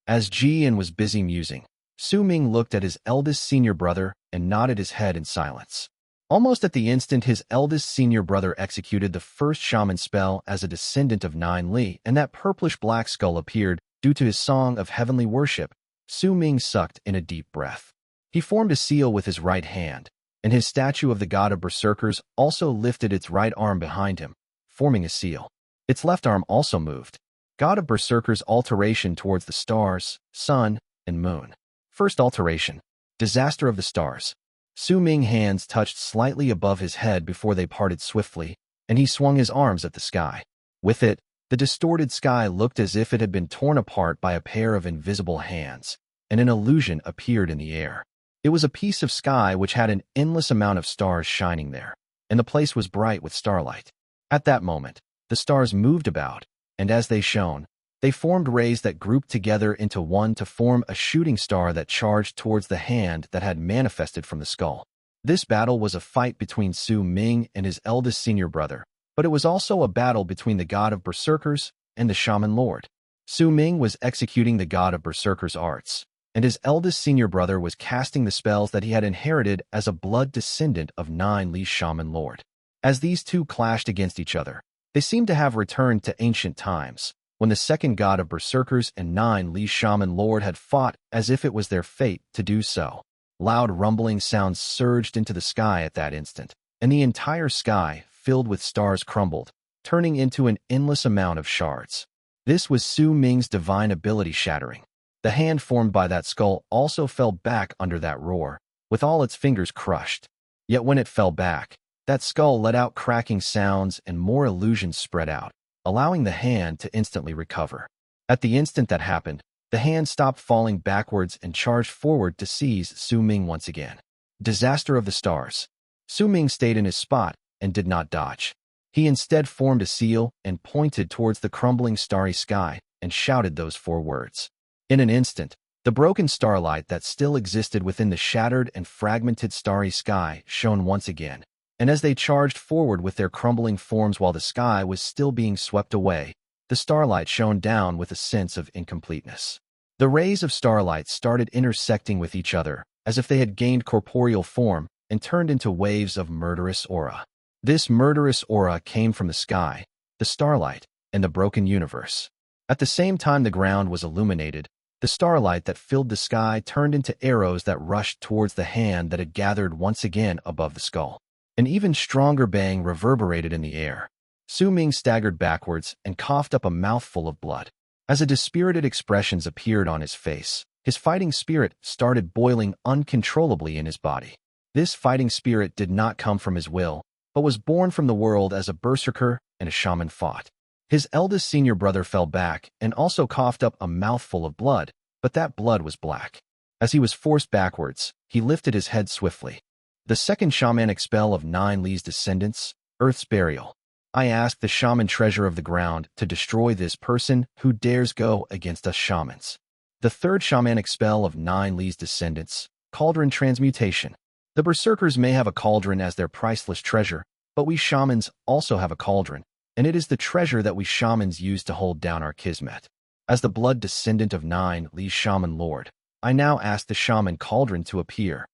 As Jian was busy musing, Su Ming looked at his eldest senior brother and nodded his head in silence. Almost at the instant his eldest senior brother executed the first shaman spell as a descendant of Nine Li, and that purplish-black skull appeared due to his Song of Heavenly Worship, Su Ming sucked in a deep breath. He formed a seal with his right hand, and his statue of the god of Berserkers also lifted its right arm behind him, forming a seal. Its left arm also moved. God of Berserkers' alteration towards the stars, sun, and moon. First alteration. Disaster of the stars. Su Ming's hands touched slightly above his head before they parted swiftly, and he swung his arms at the sky. With it, the distorted sky looked as if it had been torn apart by a pair of invisible hands, and an illusion appeared in the air. It was a piece of sky which had an endless amount of stars shining there, and the place was bright with starlight. At that moment, the stars moved about, and as they shone, they formed rays that grouped together into one to form a shooting star that charged towards the hand that had manifested from the skull. This battle was a fight between Su Ming and his eldest senior brother, but it was also a battle between the god of Berserkers and the Shaman Lord. Su Ming was executing the god of Berserkers' arts, and his eldest senior brother was casting the spells that he had inherited as a blood descendant of Nine Li's Shaman Lord. As these two clashed against each other, they seemed to have returned to ancient times, when the second god of Berserkers and Nine Li's Shaman Lord had fought as if it was their fate to do so. Loud rumbling sounds surged into the sky at that instant, and the entire sky, filled with stars, crumbled, turning into an endless amount of shards. This was Su Ming's divine ability shattering. The hand formed by that skull also fell back under that roar, with all its fingers crushed. Yet when it fell back, that skull let out cracking sounds and more illusions spread out, allowing the hand to instantly recover. At the instant that happened, the hand stopped falling backwards and charged forward to seize Su Ming once again. Disaster of the stars. Su Ming stayed in his spot and did not dodge. He instead formed a seal and pointed towards the crumbling starry sky and shouted those 4 words. In an instant, the broken starlight that still existed within the shattered and fragmented starry sky shone once again, and as they charged forward with their crumbling forms while the sky was still being swept away, the starlight shone down with a sense of incompleteness. The rays of starlight started intersecting with each other, as if they had gained corporeal form and turned into waves of murderous aura. This murderous aura came from the sky, the starlight, and the broken universe. At the same time the ground was illuminated, the starlight that filled the sky turned into arrows that rushed towards the hand that had gathered once again above the skull. An even stronger bang reverberated in the air. Su Ming staggered backwards and coughed up a mouthful of blood. As a dispirited expression appeared on his face, his fighting spirit started boiling uncontrollably in his body. This fighting spirit did not come from his will, but was born from the world as a berserker and a shaman fought. His eldest senior brother fell back and also coughed up a mouthful of blood, but that blood was black. As he was forced backwards, he lifted his head swiftly. The second shamanic spell of Nine Li's descendants, Earth's Burial. I ask the shaman treasure of the ground to destroy this person who dares go against us shamans. The third shamanic spell of Nine Li's descendants, Cauldron Transmutation. The Berserkers may have a cauldron as their priceless treasure, but we shamans also have a cauldron, and it is the treasure that we shamans use to hold down our kismet. As the blood descendant of Nine Li's Shaman Lord, I now ask the shaman cauldron to appear.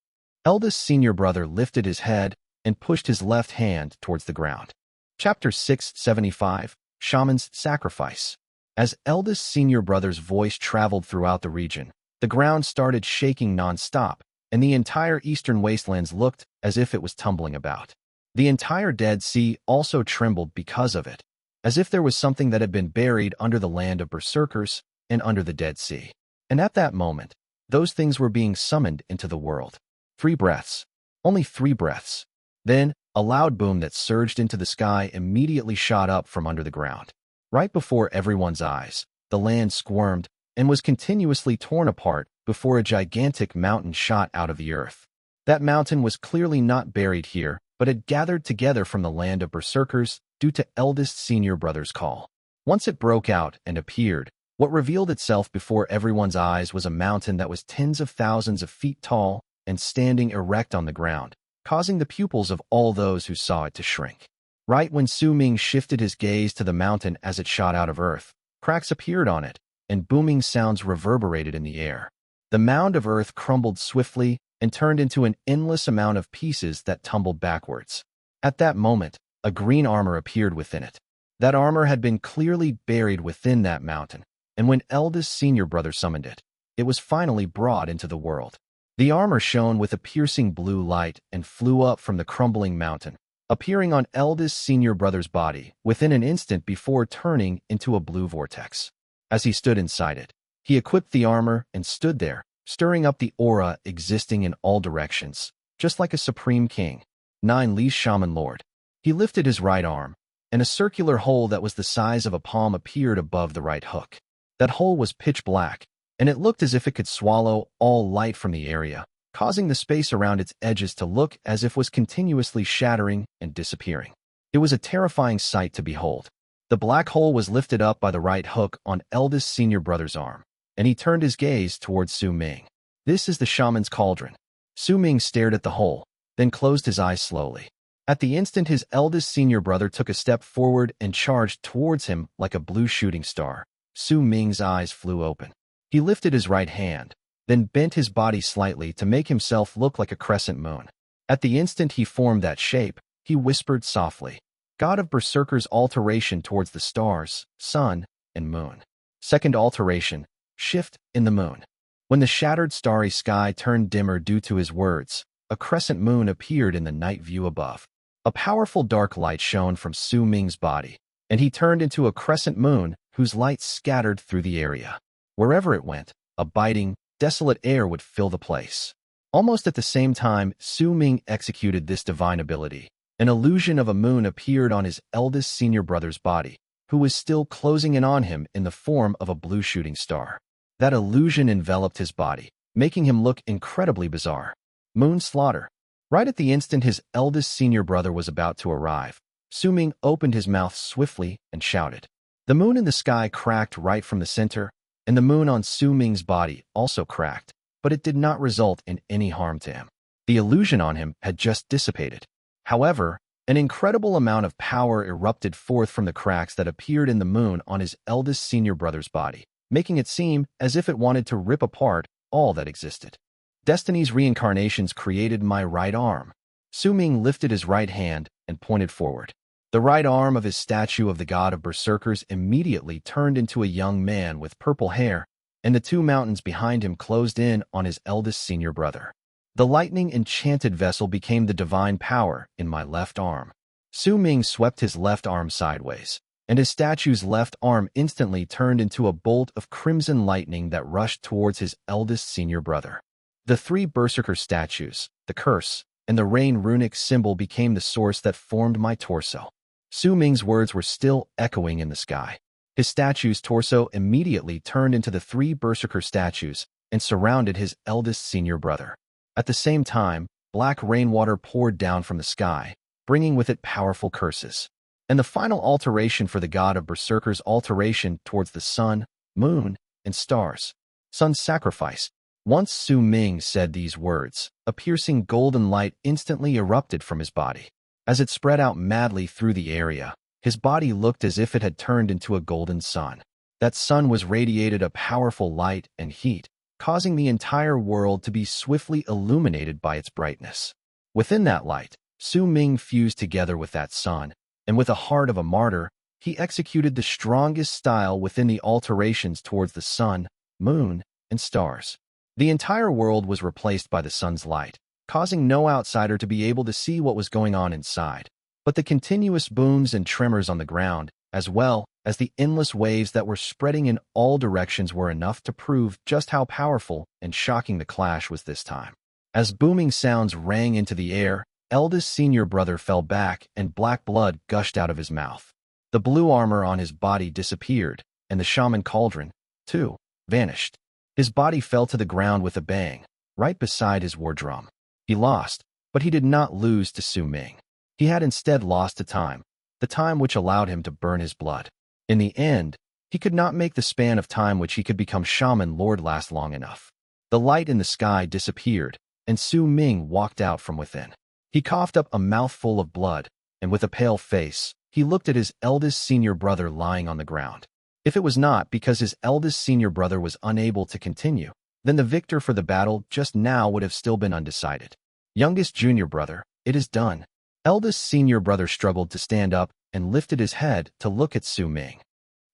Eldest senior brother lifted his head and pushed his left hand towards the ground. Chapter 675, Shaman's Sacrifice. As eldest senior brother's voice traveled throughout the region, the ground started shaking non-stop, and the entire eastern wastelands looked as if it was tumbling about. The entire Dead Sea also trembled because of it, as if there was something that had been buried under the land of Berserkers and under the Dead Sea. And at that moment, those things were being summoned into the world. 3 breaths. Only 3 breaths. Then, a loud boom that surged into the sky immediately shot up from under the ground. Right before everyone's eyes, the land squirmed and was continuously torn apart before a gigantic mountain shot out of the earth. That mountain was clearly not buried here, but had gathered together from the land of Berserkers due to eldest senior brother's call. Once it broke out and appeared, what revealed itself before everyone's eyes was a mountain that was tens of thousands of feet tall and standing erect on the ground, causing the pupils of all those who saw it to shrink. Right when Su Ming shifted his gaze to the mountain as it shot out of earth, cracks appeared on it, and booming sounds reverberated in the air. The mound of earth crumbled swiftly and turned into an endless amount of pieces that tumbled backwards. At that moment, a green armor appeared within it. That armor had been clearly buried within that mountain, and when eldest senior brother summoned it, it was finally brought into the world. The armor shone with a piercing blue light and flew up from the crumbling mountain, appearing on eldest senior brother's body within an instant before turning into a blue vortex. As he stood inside it, he equipped the armor and stood there, stirring up the aura existing in all directions, just like a supreme king. 9 Li's Shaman Lord. He lifted his right arm, and a circular hole that was the size of a palm appeared above the right hook. That hole was pitch black, and it looked as if it could swallow all light from the area, causing the space around its edges to look as if it was continuously shattering and disappearing. It was a terrifying sight to behold. The black hole was lifted up by the right hook on eldest senior brother's arm, and he turned his gaze towards Su Ming. This is the shaman's cauldron. Su Ming stared at the hole, then closed his eyes slowly. At the instant, his eldest senior brother took a step forward and charged towards him like a blue shooting star. Su Ming's eyes flew open. He lifted his right hand, then bent his body slightly to make himself look like a crescent moon. At the instant he formed that shape, he whispered softly, "God of Berserkers, alteration towards the stars, sun, and moon." Second alteration, shift in the moon. When the shattered starry sky turned dimmer due to his words, a crescent moon appeared in the night view above. A powerful dark light shone from Su Ming's body, and he turned into a crescent moon whose light scattered through the area. Wherever it went, a biting, desolate air would fill the place. Almost at the same time Su Ming executed this divine ability, an illusion of a moon appeared on his eldest senior brother's body, who was still closing in on him in the form of a blue shooting star. That illusion enveloped his body, making him look incredibly bizarre. Moon slaughter. Right at the instant his eldest senior brother was about to arrive, Su Ming opened his mouth swiftly and shouted. The moon in the sky cracked right from the center, and the moon on Su Ming's body also cracked, but it did not result in any harm to him. The illusion on him had just dissipated. However, an incredible amount of power erupted forth from the cracks that appeared in the moon on his eldest senior brother's body, making it seem as if it wanted to rip apart all that existed. Destiny's reincarnations created my right arm. Su Ming lifted his right hand and pointed forward. The right arm of his statue of the god of Berserkers immediately turned into a young man with purple hair, and the 2 mountains behind him closed in on his eldest senior brother. The lightning-enchanted vessel became the divine power in my left arm. Su Ming swept his left arm sideways, and his statue's left arm instantly turned into a bolt of crimson lightning that rushed towards his eldest senior brother. The 3 Berserker statues, the curse, and the rain runic symbol became the source that formed my torso. Su Ming's words were still echoing in the sky. His statue's torso immediately turned into the 3 Berserker statues and surrounded his eldest senior brother. At the same time, black rainwater poured down from the sky, bringing with it powerful curses. And the final alteration for the god of Berserkers, alteration towards the sun, moon, and stars. Sun's sacrifice. Once Su Ming said these words, a piercing golden light instantly erupted from his body. As it spread out madly through the area, his body looked as if it had turned into a golden sun. That sun was radiated a powerful light and heat, causing the entire world to be swiftly illuminated by its brightness. Within that light, Su Ming fused together with that sun, and with the heart of a martyr, he executed the strongest style within the alterations towards the sun, moon, and stars. The entire world was replaced by the sun's light, causing no outsider to be able to see what was going on inside. But the continuous booms and tremors on the ground, as well as the endless waves that were spreading in all directions, were enough to prove just how powerful and shocking the clash was this time. As booming sounds rang into the air, eldest senior brother fell back and black blood gushed out of his mouth. The blue armor on his body disappeared, and the shaman cauldron, too, vanished. His body fell to the ground with a bang, right beside his war drum. He lost, but he did not lose to Su Ming. He had instead lost to time, the time which allowed him to burn his blood. In the end, he could not make the span of time which he could become Shaman Lord last long enough. The light in the sky disappeared, and Su Ming walked out from within. He coughed up a mouthful of blood, and with a pale face, he looked at his eldest senior brother lying on the ground. If it was not because his eldest senior brother was unable to continue, then the victor for the battle just now would have still been undecided. Youngest junior brother, it is done. Eldest senior brother struggled to stand up and lifted his head to look at Su Ming.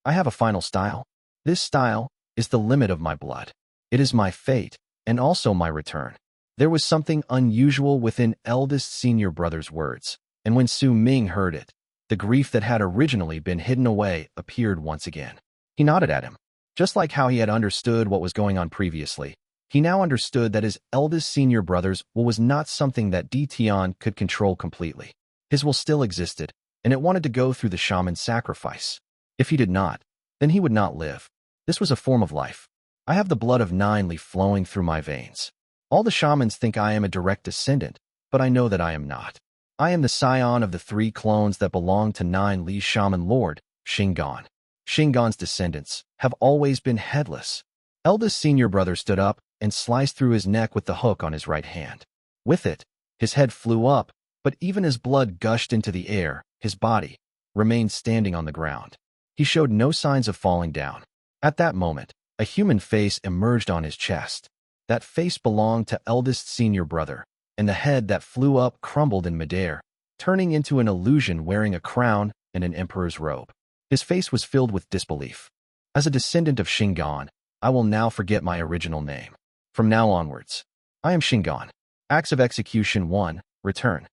I have a final style. This style is the limit of my blood. It is my fate, and also my return. There was something unusual within eldest senior brother's words, and when Su Ming heard it, the grief that had originally been hidden away appeared once again. He nodded at him. Just like how he had understood what was going on previously, He now understood that his eldest senior brother's will was not something that Tian could control completely. His will still existed, and it wanted to go through the shaman's sacrifice. If he did not, then he would not live. This was a form of life. I have the blood of 9 Li flowing through my veins. All the shamans think I am a direct descendant, but I know that I am not. I am the scion of the 3 clones that belong to 9 Li's shaman lord, Shingon. Shingon's descendants have always been headless. Eldest senior brother stood up and sliced through his neck with the hook on his right hand. With it, his head flew up, but even as blood gushed into the air, his body remained standing on the ground. He showed no signs of falling down. At that moment, a human face emerged on his chest. That face belonged to eldest senior brother, and the head that flew up crumbled in midair, turning into an illusion wearing a crown and an emperor's robe. His face was filled with disbelief. As a descendant of Shingon, I will now forget my original name. From now onwards, I am Shingon. Acts of Execution 1, Return.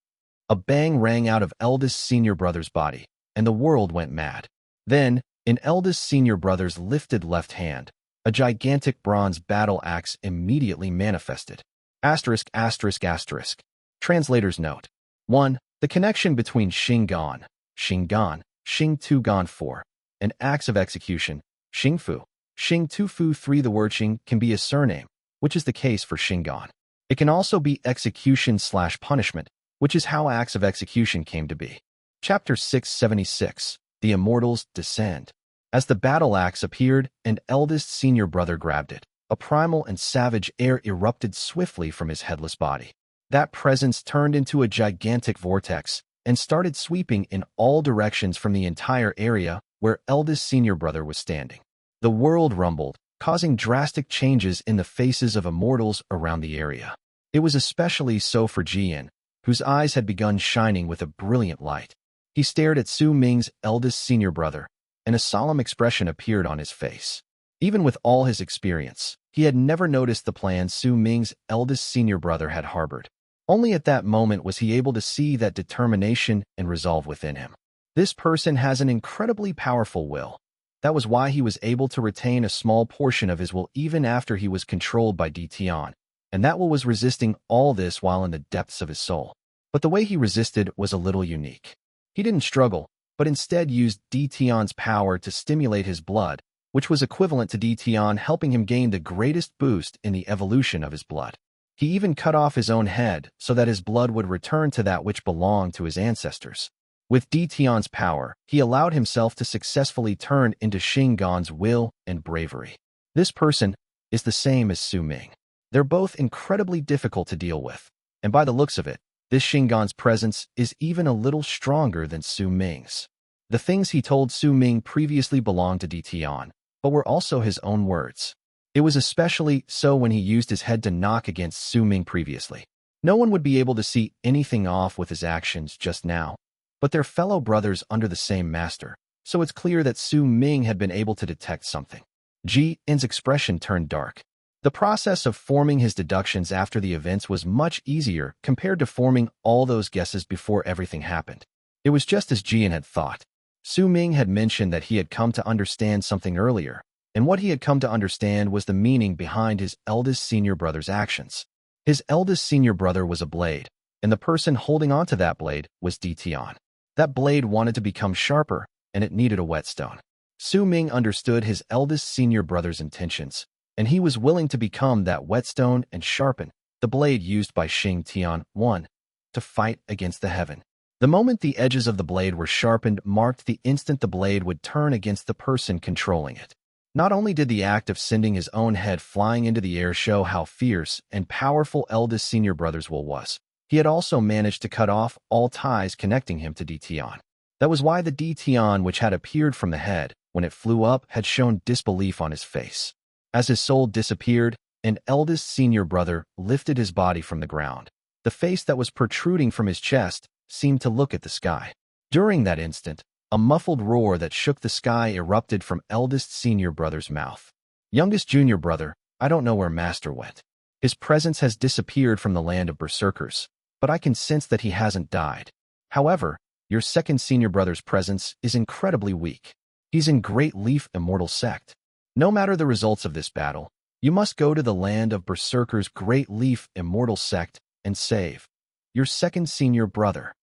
A bang rang out of eldest senior brother's body, and the world went mad. Then, in eldest senior brother's lifted left hand, a gigantic bronze battle axe immediately manifested. Asterisk, asterisk, asterisk. Translator's note. 1. The connection between Shingon, Xing Tugon 4, and acts of execution, Xingfu, Xing Tufu 3. The word Xing can be a surname, which is the case for Shingon. It can also be execution/punishment, which is how acts of execution came to be. Chapter 676. The Immortals Descend. As the battle axe appeared and eldest senior brother grabbed it, a primal and savage air erupted swiftly from his headless body. That presence turned into a gigantic vortex and started sweeping in all directions from the entire area where eldest senior brother was standing. The world rumbled, causing drastic changes in the faces of immortals around the area. It was especially so for Jian, whose eyes had begun shining with a brilliant light. He stared at Su Ming's eldest senior brother, and a solemn expression appeared on his face. Even with all his experience, he had never noticed the plan Su Ming's eldest senior brother had harbored. Only at that moment was he able to see that determination and resolve within him. This person has an incredibly powerful will. That was why he was able to retain a small portion of his will even after he was controlled by Tian, and that will was resisting all this while in the depths of his soul. But the way he resisted was a little unique. He didn't struggle, but instead used Tian's power to stimulate his blood, which was equivalent to Tian helping him gain the greatest boost in the evolution of his blood. He even cut off his own head so that his blood would return to that which belonged to his ancestors. With Tian's power, he allowed himself to successfully turn into Shingon's will and bravery. This person is the same as Su Ming. They're both incredibly difficult to deal with, and by the looks of it, this Shingon's presence is even a little stronger than Su Ming's. The things he told Su Ming previously belonged to Tian, but were also his own words. It was especially so when he used his head to knock against Su Ming previously. No one would be able to see anything off with his actions just now, but they're fellow brothers under the same master, so it's clear that Su Ming had been able to detect something. Jian's expression turned dark. The process of forming his deductions after the events was much easier compared to forming all those guesses before everything happened. It was just as Jian had thought. Su Ming had mentioned that he had come to understand something earlier, and what he had come to understand was the meaning behind his eldest senior brother's actions. His eldest senior brother was a blade, and the person holding onto that blade was Tian. That blade wanted to become sharper, and it needed a whetstone. Su Ming understood his eldest senior brother's intentions, and he was willing to become that whetstone and sharpen the blade used by Tian 1 to fight against the heaven. The moment the edges of the blade were sharpened marked the instant the blade would turn against the person controlling it. Not only did the act of sending his own head flying into the air show how fierce and powerful eldest senior brother's will was, he had also managed to cut off all ties connecting him to Tian. That was why the Tian which had appeared from the head, when it flew up, had shown disbelief on his face. As his soul disappeared, an eldest senior brother lifted his body from the ground. The face that was protruding from his chest seemed to look at the sky. During that instant, a muffled roar that shook the sky erupted from eldest senior brother's mouth. Youngest junior brother, I don't know where master went. His presence has disappeared from the land of Berserkers, but I can sense that he hasn't died. However, your second senior brother's presence is incredibly weak. He's in Great Leaf Immortal Sect. No matter the results of this battle, You must go to the land of Berserkers' Great Leaf Immortal Sect and save your second senior brother.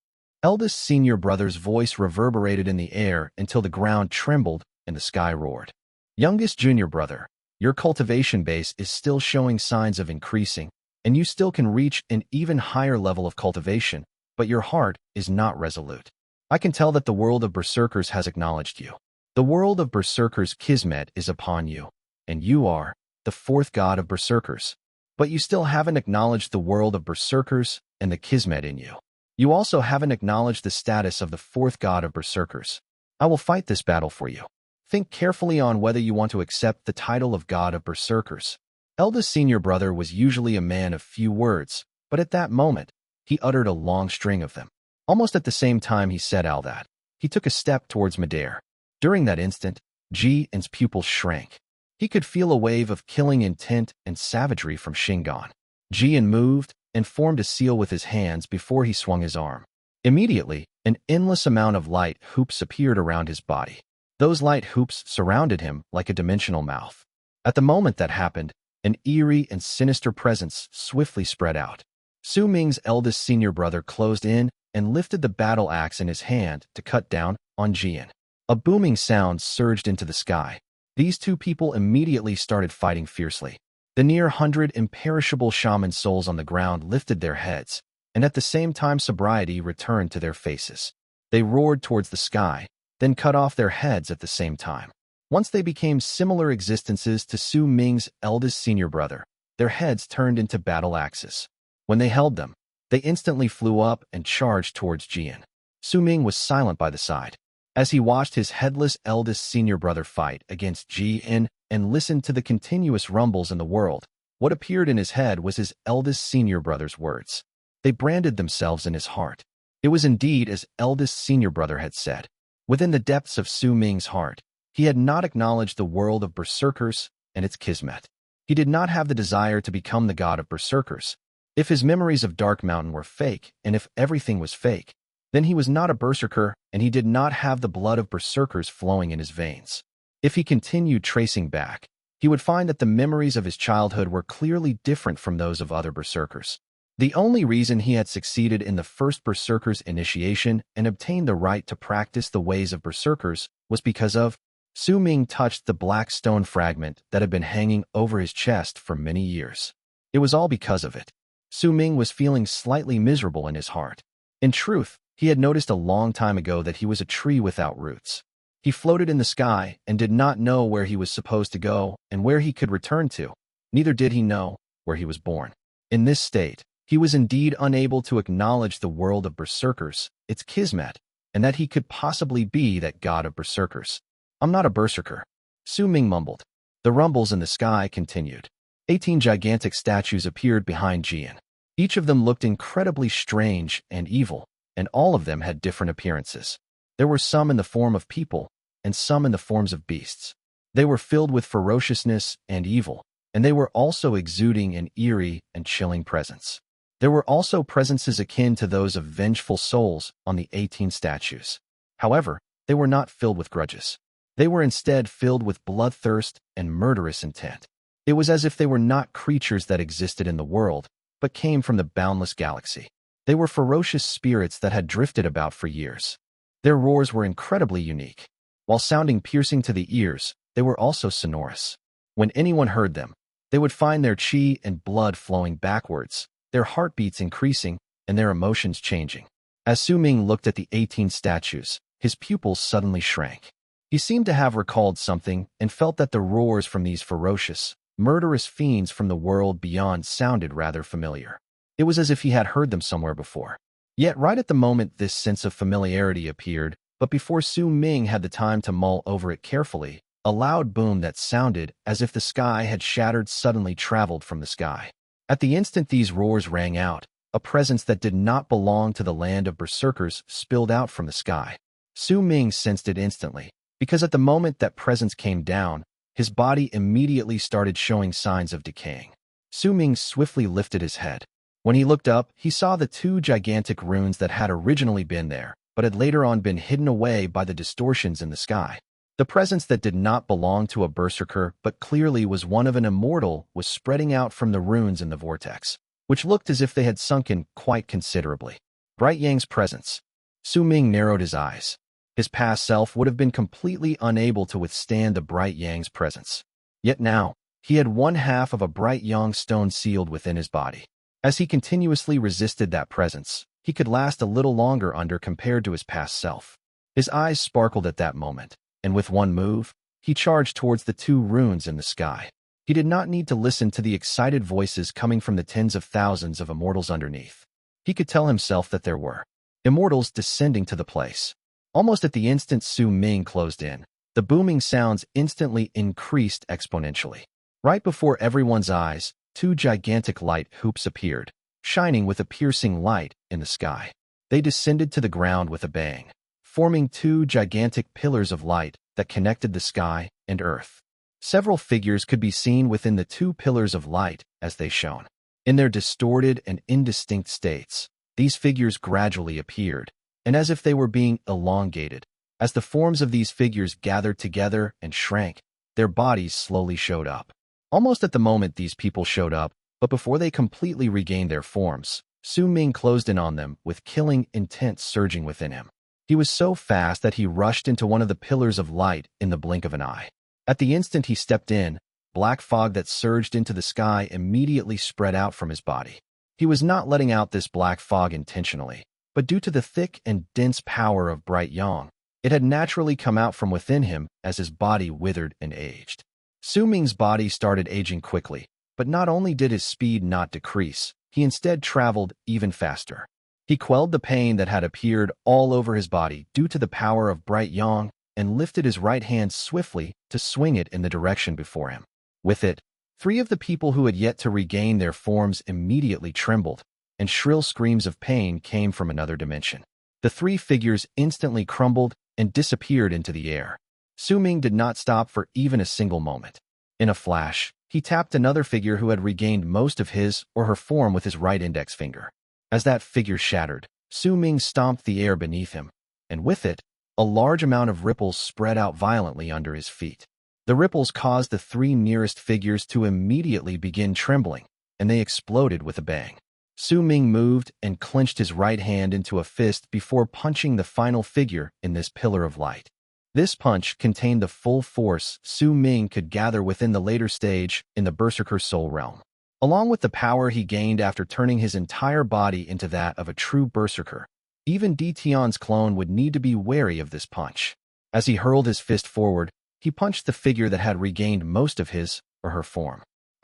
Eldest senior brother's voice reverberated in the air until the ground trembled and the sky roared. Youngest junior brother, your cultivation base is still showing signs of increasing, and you still can reach an even higher level of cultivation, but your heart is not resolute. I can tell that the world of Berserkers has acknowledged you. The world of Berserkers' Kismet is upon you, and you are the fourth god of Berserkers. But you still haven't acknowledged the world of Berserkers and the Kismet in you. You also haven't acknowledged the status of the fourth god of Berserkers. I will fight this battle for you. Think carefully on whether you want to accept the title of god of Berserkers. Eldest senior brother was usually a man of few words, but at that moment, he uttered a long string of them. Almost at the same time he said all that, he took a step towards Madair. During that instant, Jian's pupils shrank. He could feel a wave of killing intent and savagery from Shingon. Jian moved and formed a seal with his hands before he swung his arm. Immediately, an endless amount of light hoops appeared around his body. Those light hoops surrounded him like a dimensional mouth. At the moment that happened, an eerie and sinister presence swiftly spread out. Su Ming's eldest senior brother closed in and lifted the battle axe in his hand to cut down on Jian. A booming sound surged into the sky. These two people immediately started fighting fiercely. The near 100 imperishable shaman souls on the ground lifted their heads, and at the same time sobriety returned to their faces. They roared towards the sky, then cut off their heads at the same time. Once they became similar existences to Su Ming's eldest senior brother, their heads turned into battle axes. When they held them, they instantly flew up and charged towards Jian. Su Ming was silent by the side. As he watched his headless eldest senior brother fight against Jian and listened to the continuous rumbles in the world, what appeared in his head was his eldest senior brother's words. They branded themselves in his heart. It was indeed as eldest senior brother had said. Within the depths of Su Ming's heart, he had not acknowledged the world of Berserkers and its Kismet. He did not have the desire to become the god of Berserkers. If his memories of Dark Mountain were fake, and if everything was fake, then he was not a Berserker and he did not have the blood of Berserkers flowing in his veins. If he continued tracing back, he would find that the memories of his childhood were clearly different from those of other Berserkers. The only reason he had succeeded in the first Berserker's initiation and obtained the right to practice the ways of Berserkers was because of Su Ming touched the black stone fragment that had been hanging over his chest for many years. It was all because of it. Su Ming was feeling slightly miserable in his heart. In truth, he had noticed a long time ago that he was a tree without roots. He floated in the sky and did not know where he was supposed to go and where he could return to. Neither did he know where he was born. In this state, he was indeed unable to acknowledge the world of Berserkers, its Kismet, and that he could possibly be that god of Berserkers. I'm not a Berserker, Su Ming mumbled. The rumbles in the sky continued. 18 gigantic statues appeared behind Jian. Each of them looked incredibly strange and evil, and all of them had different appearances. There were some in the form of people, and some in the forms of beasts. They were filled with ferociousness and evil, and they were also exuding an eerie and chilling presence. There were also presences akin to those of vengeful souls on the 18 statues. However, they were not filled with grudges. They were instead filled with bloodthirst and murderous intent. It was as if they were not creatures that existed in the world, but came from the boundless galaxy. They were ferocious spirits that had drifted about for years. Their roars were incredibly unique. While sounding piercing to the ears, they were also sonorous. When anyone heard them, they would find their chi and blood flowing backwards, their heartbeats increasing, and their emotions changing. As Su Ming looked at the 18 statues, his pupils suddenly shrank. He seemed to have recalled something and felt that the roars from these ferocious, murderous fiends from the world beyond sounded rather familiar. It was as if he had heard them somewhere before. Yet right at the moment this sense of familiarity appeared, but before Su Ming had the time to mull over it carefully, a loud boom that sounded as if the sky had shattered suddenly traveled from the sky. At the instant these roars rang out, a presence that did not belong to the land of Berserkers spilled out from the sky. Su Ming sensed it instantly, because at the moment that presence came down, his body immediately started showing signs of decaying. Su Ming swiftly lifted his head. When he looked up, he saw the two gigantic runes that had originally been there, but had later on been hidden away by the distortions in the sky. The presence that did not belong to a Berserker but clearly was one of an immortal was spreading out from the runes in the vortex, which looked as if they had sunken quite considerably. Bright Yang's presence. Su Ming narrowed his eyes. His past self would have been completely unable to withstand the Bright Yang's presence. Yet now, he had one half of a Bright Yang stone sealed within his body. As he continuously resisted that presence, he could last a little longer under compared to his past self. His eyes sparkled at that moment, and with one move, he charged towards the two runes in the sky. He did not need to listen to the excited voices coming from the tens of thousands of immortals underneath. He could tell himself that there were immortals descending to the place. Almost at the instant Su Ming closed in, the booming sounds instantly increased exponentially. Right before everyone's eyes, two gigantic light hoops appeared, shining with a piercing light in the sky. They descended to the ground with a bang, forming two gigantic pillars of light that connected the sky and earth. Several figures could be seen within the two pillars of light as they shone. In their distorted and indistinct states, these figures gradually appeared, and as if they were being elongated. As the forms of these figures gathered together and shrank, their bodies slowly showed up. Almost at the moment these people showed up, but before they completely regained their forms, Su Ming closed in on them with killing intent surging within him. He was so fast that he rushed into one of the pillars of light in the blink of an eye. At the instant he stepped in, black fog that surged into the sky immediately spread out from his body. He was not letting out this black fog intentionally, but due to the thick and dense power of Bright Yang, it had naturally come out from within him as his body withered and aged. Su Ming's body started aging quickly, but not only did his speed not decrease, he instead traveled even faster. He quelled the pain that had appeared all over his body due to the power of Bright Yang and lifted his right hand swiftly to swing it in the direction before him. With it, three of the people who had yet to regain their forms immediately trembled, and shrill screams of pain came from another dimension. The three figures instantly crumbled and disappeared into the air. Su Ming did not stop for even a single moment. In a flash, he tapped another figure who had regained most of his or her form with his right index finger. As that figure shattered, Su Ming stomped the air beneath him, and with it, a large amount of ripples spread out violently under his feet. The ripples caused the three nearest figures to immediately begin trembling, and they exploded with a bang. Su Ming moved and clenched his right hand into a fist before punching the final figure in this pillar of light. This punch contained the full force Su Ming could gather within the later stage in the Berserker soul realm. Along with the power he gained after turning his entire body into that of a true Berserker, even Di Tian's clone would need to be wary of this punch. As he hurled his fist forward, he punched the figure that had regained most of his or her form. *****.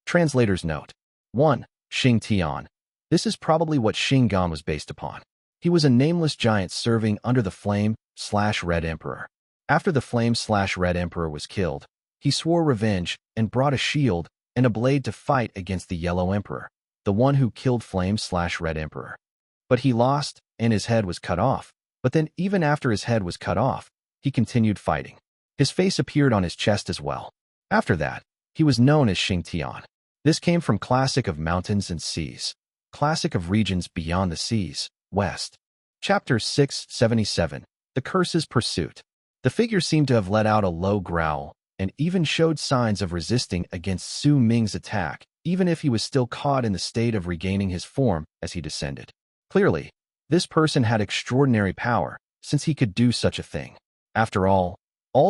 Translator's note. 1. Xing Tian. This is probably what Shingon was based upon. He was a nameless giant serving under the Flame/Red Emperor. After the Flame/Red Emperor was killed, he swore revenge and brought a shield and a blade to fight against the Yellow Emperor, the one who killed Flame/Red Emperor. But he lost, and his head was cut off. But then even after his head was cut off, he continued fighting. His face appeared on his chest as well. After that, he was known as Xing Tian. This came from Classic of Mountains and Seas, Classic of Regions Beyond the Seas, West. Chapter 677, The Curse's Pursuit. The figure seemed to have let out a low growl, and even showed signs of resisting against Su Ming's attack, even if he was still caught in the state of regaining his form as he descended. Clearly, this person had extraordinary power, since he could do such a thing. After all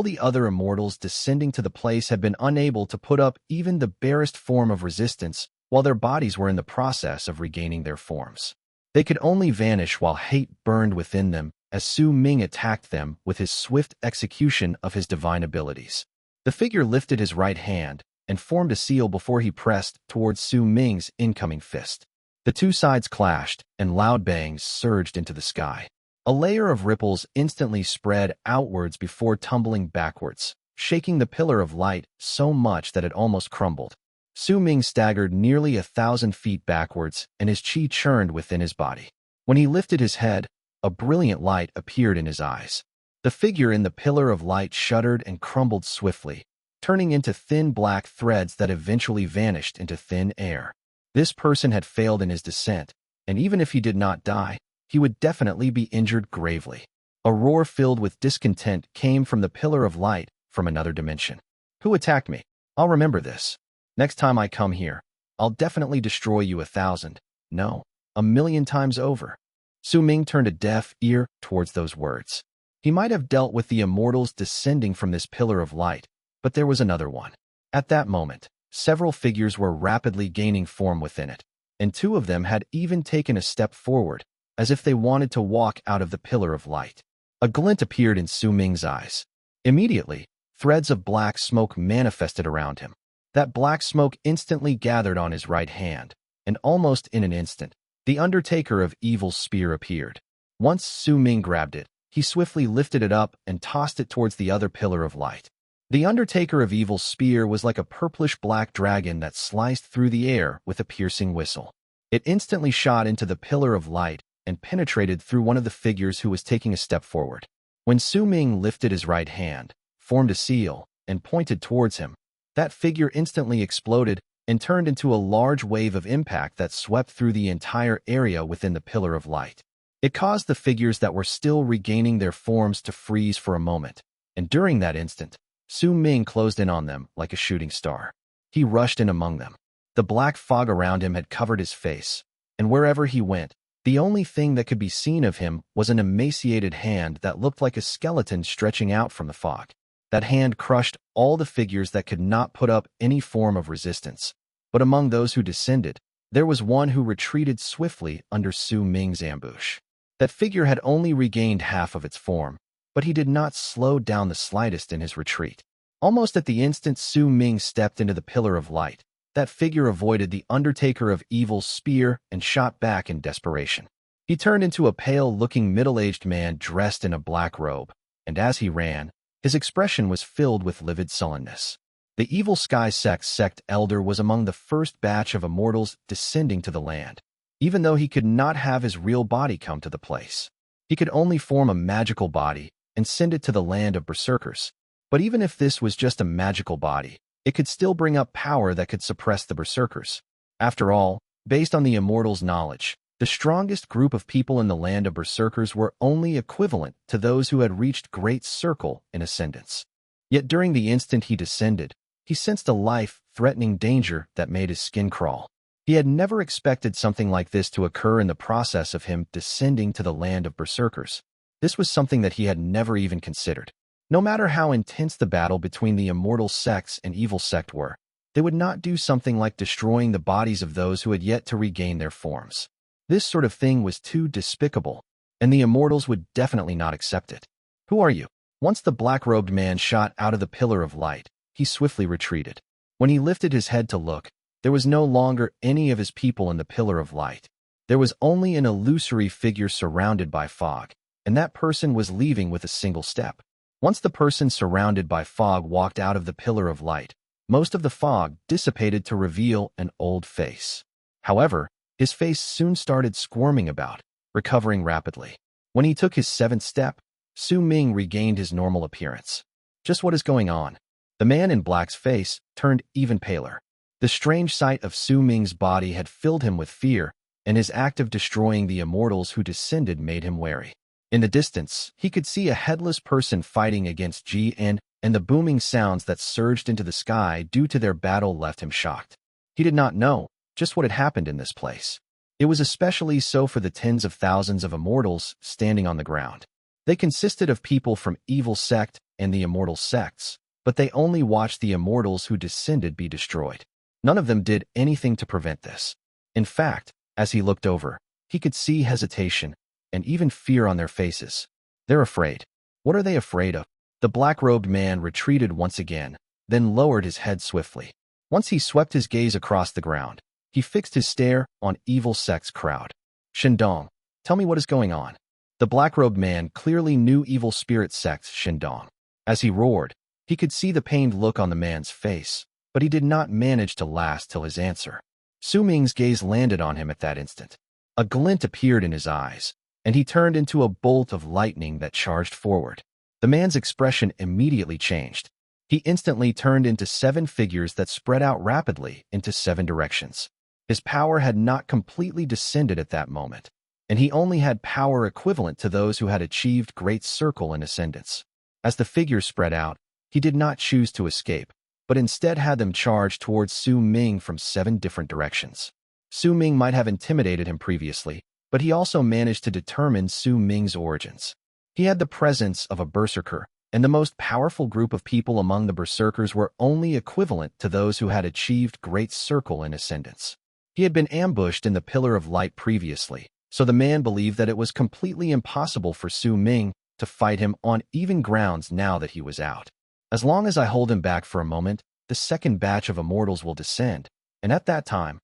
the other immortals descending to the place had been unable to put up even the barest form of resistance while their bodies were in the process of regaining their forms. They could only vanish while hate burned within them as Su Ming attacked them with his swift execution of his divine abilities. The figure lifted his right hand and formed a seal before he pressed towards Su Ming's incoming fist. The two sides clashed, and loud bangs surged into the sky. A layer of ripples instantly spread outwards before tumbling backwards, shaking the pillar of light so much that it almost crumbled. Su Ming staggered nearly 1,000 feet backwards, and his chi churned within his body. When he lifted his head, a brilliant light appeared in his eyes. The figure in the pillar of light shuddered and crumbled swiftly, turning into thin black threads that eventually vanished into thin air. This person had failed in his descent, and even if he did not die, he would definitely be injured gravely. A roar filled with discontent came from the pillar of light from another dimension. Who attacked me? I'll remember this. Next time I come here, I'll definitely destroy you 1,000, no, 1,000,000 times over. Su Ming turned a deaf ear towards those words. He might have dealt with the Immortals descending from this pillar of light, but there was another one. At that moment, several figures were rapidly gaining form within it, and 2 of them had even taken a step forward, as if they wanted to walk out of the pillar of light. A glint appeared in Su Ming's eyes. Immediately, threads of black smoke manifested around him. That black smoke instantly gathered on his right hand, and almost in an instant, the Undertaker of Evil's spear appeared. Once Su Ming grabbed it, he swiftly lifted it up and tossed it towards the other pillar of light. The Undertaker of Evil's spear was like a purplish-black dragon that sliced through the air with a piercing whistle. It instantly shot into the pillar of light and penetrated through one of the figures who was taking a step forward. When Su Ming lifted his right hand, formed a seal, and pointed towards him, that figure instantly exploded and turned into a large wave of impact that swept through the entire area within the pillar of light. It caused the figures that were still regaining their forms to freeze for a moment, and during that instant, Su Ming closed in on them like a shooting star. He rushed in among them. The black fog around him had covered his face, and wherever he went, the only thing that could be seen of him was an emaciated hand that looked like a skeleton stretching out from the fog. That hand crushed all the figures that could not put up any form of resistance. But among those who descended, there was one who retreated swiftly under Su Ming's ambush. That figure had only regained half of its form, but he did not slow down the slightest in his retreat. Almost at the instant Su Ming stepped into the pillar of light, that figure avoided the Undertaker of Evil's spear and shot back in desperation. He turned into a pale-looking middle-aged man dressed in a black robe, and as he ran, his expression was filled with livid sullenness. The Evil Sky Sect's Sect Elder was among the first batch of Immortals descending to the land, even though he could not have his real body come to the place. He could only form a magical body and send it to the land of Berserkers. But even if this was just a magical body, it could still bring up power that could suppress the Berserkers. After all, based on the Immortals' knowledge, the strongest group of people in the land of Berserkers were only equivalent to those who had reached Great Circle in ascendance. Yet during the instant he descended, he sensed a life-threatening danger that made his skin crawl. He had never expected something like this to occur in the process of him descending to the land of Berserkers. This was something that he had never even considered. No matter how intense the battle between the Immortal Sects and Evil Sect were, they would not do something like destroying the bodies of those who had yet to regain their forms. This sort of thing was too despicable, and the Immortals would definitely not accept it. Who are you? Once the black-robed man shot out of the pillar of light, he swiftly retreated. When he lifted his head to look, there was no longer any of his people in the pillar of light. There was only an illusory figure surrounded by fog, and that person was leaving with a single step. Once the person surrounded by fog walked out of the pillar of light, most of the fog dissipated to reveal an old face. However, his face soon started squirming about, recovering rapidly. When he took his 7th step, Su Ming regained his normal appearance. Just what is going on? The man in black's face turned even paler. The strange sight of Su Ming's body had filled him with fear, and his act of destroying the Immortals who descended made him wary. In the distance, he could see a headless person fighting against Xuan, and the booming sounds that surged into the sky due to their battle left him shocked. He did not know just what had happened in this place. It was especially so for the tens of thousands of Immortals standing on the ground. They consisted of people from Evil Sect and the Immortal Sects, but they only watched the Immortals who descended be destroyed. None of them did anything to prevent this. In fact, as he looked over, he could see hesitation and even fear on their faces. They're afraid. What are they afraid of? The black-robed man retreated once again, then lowered his head swiftly. Once he swept his gaze across the ground, he fixed his stare on Evil Sect's crowd. Shindong, tell me what is going on. The black-robed man clearly knew Evil Spirit Sect's Shindong. As he roared, he could see the pained look on the man's face, but he did not manage to last till his answer. Su Ming's gaze landed on him at that instant. A glint appeared in his eyes, and he turned into a bolt of lightning that charged forward. The man's expression immediately changed. He instantly turned into 7 figures that spread out rapidly into 7 directions. His power had not completely descended at that moment. and he only had power equivalent to those who had achieved great circle and ascendance. As the figures spread out, he did not choose to escape, but instead had them charge towards Su Ming from 7 different directions. Su Ming might have intimidated him previously, but he also managed to determine Su Ming's origins. He had the presence of a Berserker, and the most powerful group of people among the Berserkers were only equivalent to those who had achieved great circle and ascendance. He had been ambushed in the Pillar of Light previously, so the man believed that it was completely impossible for Su Ming to fight him on even grounds now that he was out. As long as I hold him back for a moment, the second batch of Immortals will descend, and at that time,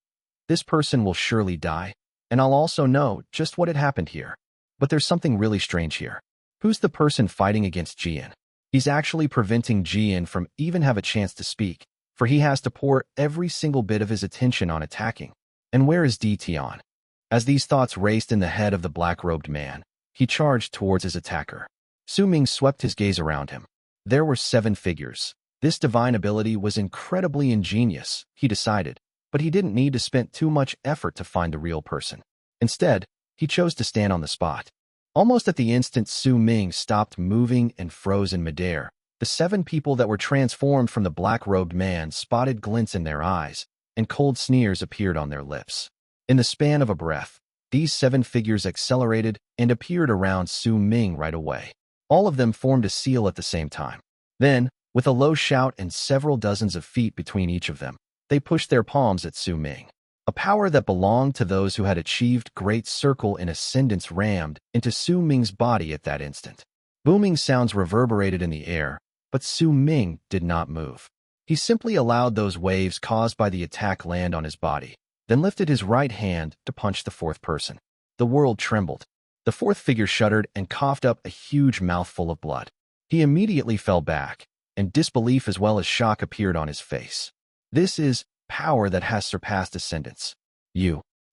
this person will surely die, and I'll also know just what had happened here. But there's something really strange here. Who's the person fighting against Xuan? He's actually preventing Xuan from even have a chance to speak, for he has to pour every single bit of his attention on attacking. And where is Tian? As these thoughts raced in the head of the black-robed man, he charged towards his attacker. Su Ming swept his gaze around him. There were 7 figures. This divine ability was incredibly ingenious, he decided, but he didn't need to spend too much effort to find the real person. Instead, he chose to stand on the spot. Almost at the instant Su Ming stopped moving and froze in midair, the 7 people that were transformed from the black-robed man spotted glints in their eyes, and cold sneers appeared on their lips. In the span of a breath, these 7 figures accelerated and appeared around Su Ming right away. All of them formed a seal at the same time. Then, with a low shout and several dozens of feet between each of them, they pushed their palms at Su Ming. A power that belonged to those who had achieved great circle and ascendance rammed into Su Ming's body at that instant. Booming sounds reverberated in the air, but Su Ming did not move. He simply allowed those waves caused by the attack land on his body, then lifted his right hand to punch the 4th person. The world trembled. The 4th figure shuddered and coughed up a huge mouthful of blood. He immediately fell back, and disbelief as well as shock appeared on his face. This is power that has surpassed ascendance.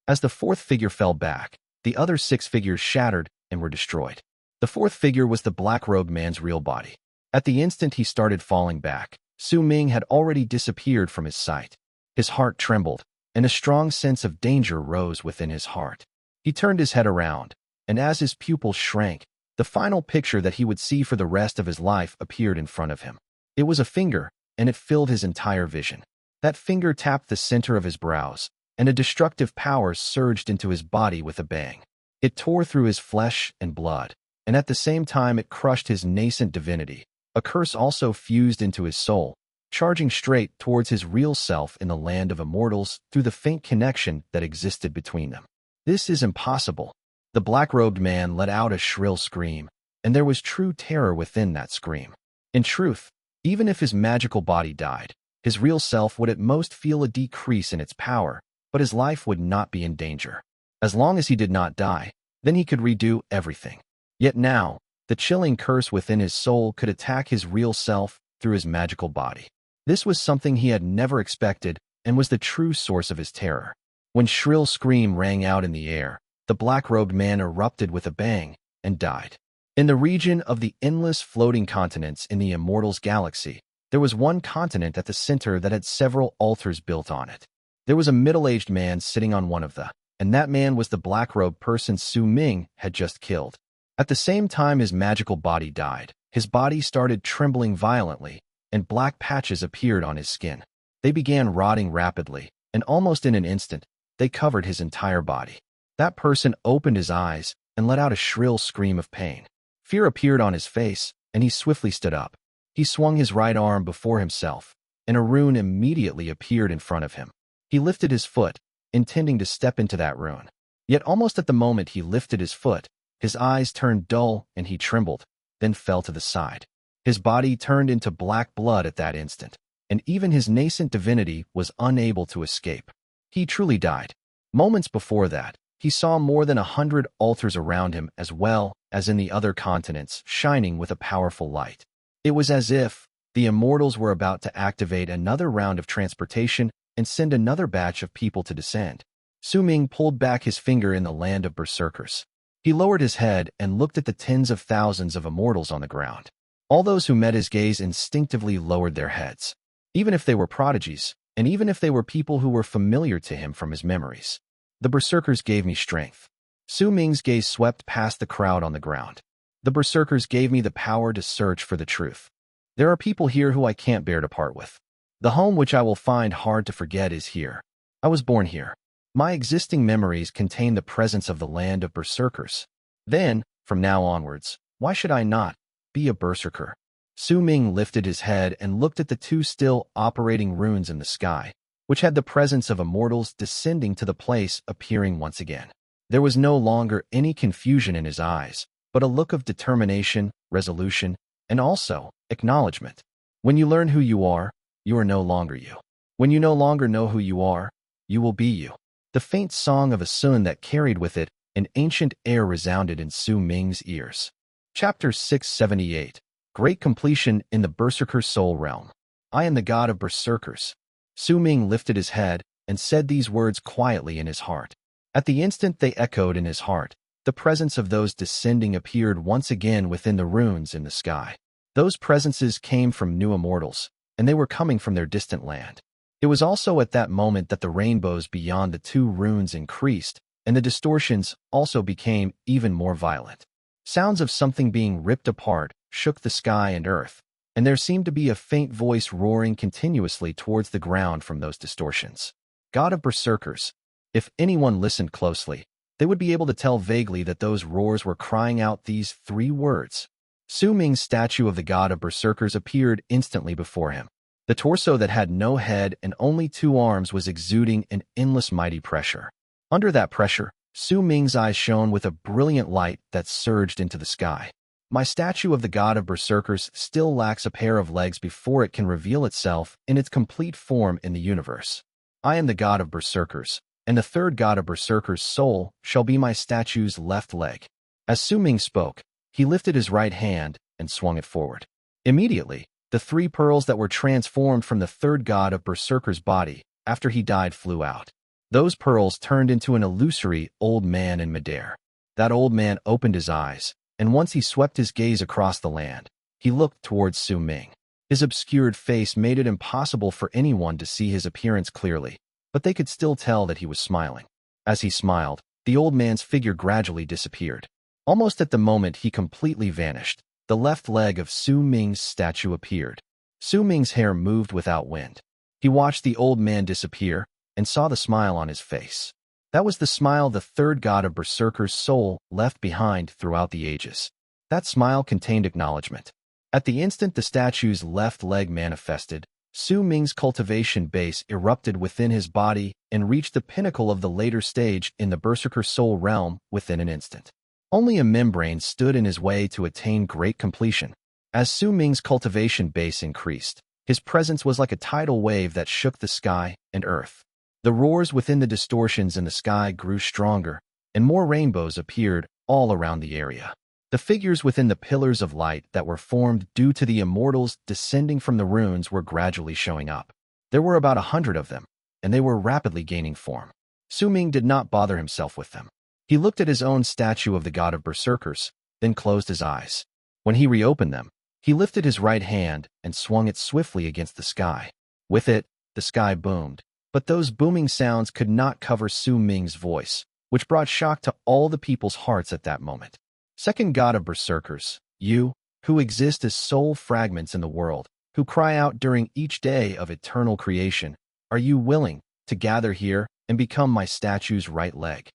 As the 4th figure fell back, the other 6 figures shattered and were destroyed. The 4th figure was the black-robed man's real body. At the instant he started falling back, Su Ming had already disappeared from his sight. His heart trembled, and a strong sense of danger rose within his heart. He turned his head around, and as his pupils shrank, the final picture that he would see for the rest of his life appeared in front of him. It was a finger, and it filled his entire vision. That finger tapped the center of his brows, and a destructive power surged into his body with a bang. It tore through his flesh and blood, and at the same time it crushed his nascent divinity. A curse also fused into his soul, charging straight towards his real self in the land of Immortals through the faint connection that existed between them. This is impossible. The black-robed man let out a shrill scream, and there was true terror within that scream. In truth, even if his magical body died, his real self would at most feel a decrease in its power, but his life would not be in danger. As long as he did not die, then he could redo everything. Yet now, the chilling curse within his soul could attack his real self through his magical body. This was something he had never expected and was the true source of his terror. When shrill scream rang out in the air, the black-robed man erupted with a bang and died. In the region of the endless floating continents in the Immortals galaxy, there was one continent at the center that had several altars built on it. There was a middle-aged man sitting on one of them, and that man was the black-robed person Su Ming had just killed. At the same time his magical body died, his body started trembling violently, and black patches appeared on his skin. They began rotting rapidly, and almost in an instant, they covered his entire body. That person opened his eyes and let out a shrill scream of pain. Fear appeared on his face, and he swiftly stood up. He swung his right arm before himself, and a rune immediately appeared in front of him. He lifted his foot, intending to step into that rune. Yet almost at the moment he lifted his foot, his eyes turned dull and he trembled, then fell to the side. His body turned into black blood at that instant, and even his nascent divinity was unable to escape. He truly died. Moments before that, he saw more than 100 altars around him as well as in the other continents shining with a powerful light. It was as if the Immortals were about to activate another round of transportation and send another batch of people to descend. Su Ming pulled back his finger in the land of Berserkers. He lowered his head and looked at the tens of thousands of Immortals on the ground. All those who met his gaze instinctively lowered their heads, even if they were prodigies, and even if they were people who were familiar to him from his memories. The Berserkers gave me strength. Su Ming's gaze swept past the crowd on the ground. The Berserkers gave me the power to search for the truth. There are people here who I can't bear to part with. The home which I will find hard to forget is here. I was born here. My existing memories contain the presence of the land of Berserkers. Then, from now onwards, why should I not be a Berserker? Su Ming lifted his head and looked at the two still operating runes in the sky, which had the presence of Immortals descending to the place appearing once again. There was no longer any confusion in his eyes, but a look of determination, resolution, and also acknowledgement. When you learn who you are no longer you. When you no longer know who you will be you. The faint song of a Xuan that carried with it an ancient air resounded in Su Ming's ears. Chapter 678. Great Completion in the Berserker Soul Realm. I am the god of Berserkers. Su Ming lifted his head and said these words quietly in his heart. At the instant they echoed in his heart, the presence of those descending appeared once again within the runes in the sky. Those presences came from new Immortals, and they were coming from their distant land. It was also at that moment that the rainbows beyond the two runes increased, and the distortions also became even more violent. Sounds of something being ripped apart shook the sky and earth, and there seemed to be a faint voice roaring continuously towards the ground from those distortions. God of Berserkers. If anyone listened closely, they would be able to tell vaguely that those roars were crying out these three words. Su Ming's statue of the god of Berserkers appeared instantly before him. The torso that had no head and only two arms was exuding an endless mighty pressure. Under that pressure, Su Ming's eyes shone with a brilliant light that surged into the sky. My statue of the god of Berserkers still lacks a pair of legs before it can reveal itself in its complete form in the universe. I am the god of Berserkers, and the third god of Berserkers' soul shall be my statue's left leg. As Su Ming spoke, he lifted his right hand and swung it forward. Immediately, the three pearls that were transformed from the third god of Berserker's body after he died flew out. Those pearls turned into an illusory old man in midair. That old man opened his eyes, and once he swept his gaze across the land, he looked towards Su Ming. His obscured face made it impossible for anyone to see his appearance clearly, but they could still tell that he was smiling. As he smiled, the old man's figure gradually disappeared. Almost at the moment he completely vanished, the left leg of Su Ming's statue appeared. Su Ming's hair moved without wind. He watched the old man disappear and saw the smile on his face. That was the smile the third god of Berserker's soul left behind throughout the ages. That smile contained acknowledgement. At the instant the statue's left leg manifested, Su Ming's cultivation base erupted within his body and reached the pinnacle of the later stage in the Berserker soul realm within an instant. Only a membrane stood in his way to attain great completion. As Su Ming's cultivation base increased, his presence was like a tidal wave that shook the sky and earth. The roars within the distortions in the sky grew stronger, and more rainbows appeared all around the area. The figures within the pillars of light that were formed due to the Immortals descending from the runes were gradually showing up. There were about 100 of them, and they were rapidly gaining form. Su Ming did not bother himself with them. He looked at his own statue of the god of Berserkers, then closed his eyes. When he reopened them, he lifted his right hand and swung it swiftly against the sky. With it, the sky boomed, but those booming sounds could not cover Su Ming's voice, which brought shock to all the people's hearts at that moment. Second god of Berserkers, you, who exist as soul fragments in the world, who cry out during each day of eternal creation, are you willing to gather here and become my statue's right leg?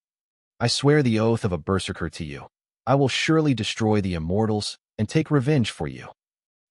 I swear the oath of a Berserker to you. I will surely destroy the Immortals and take revenge for you.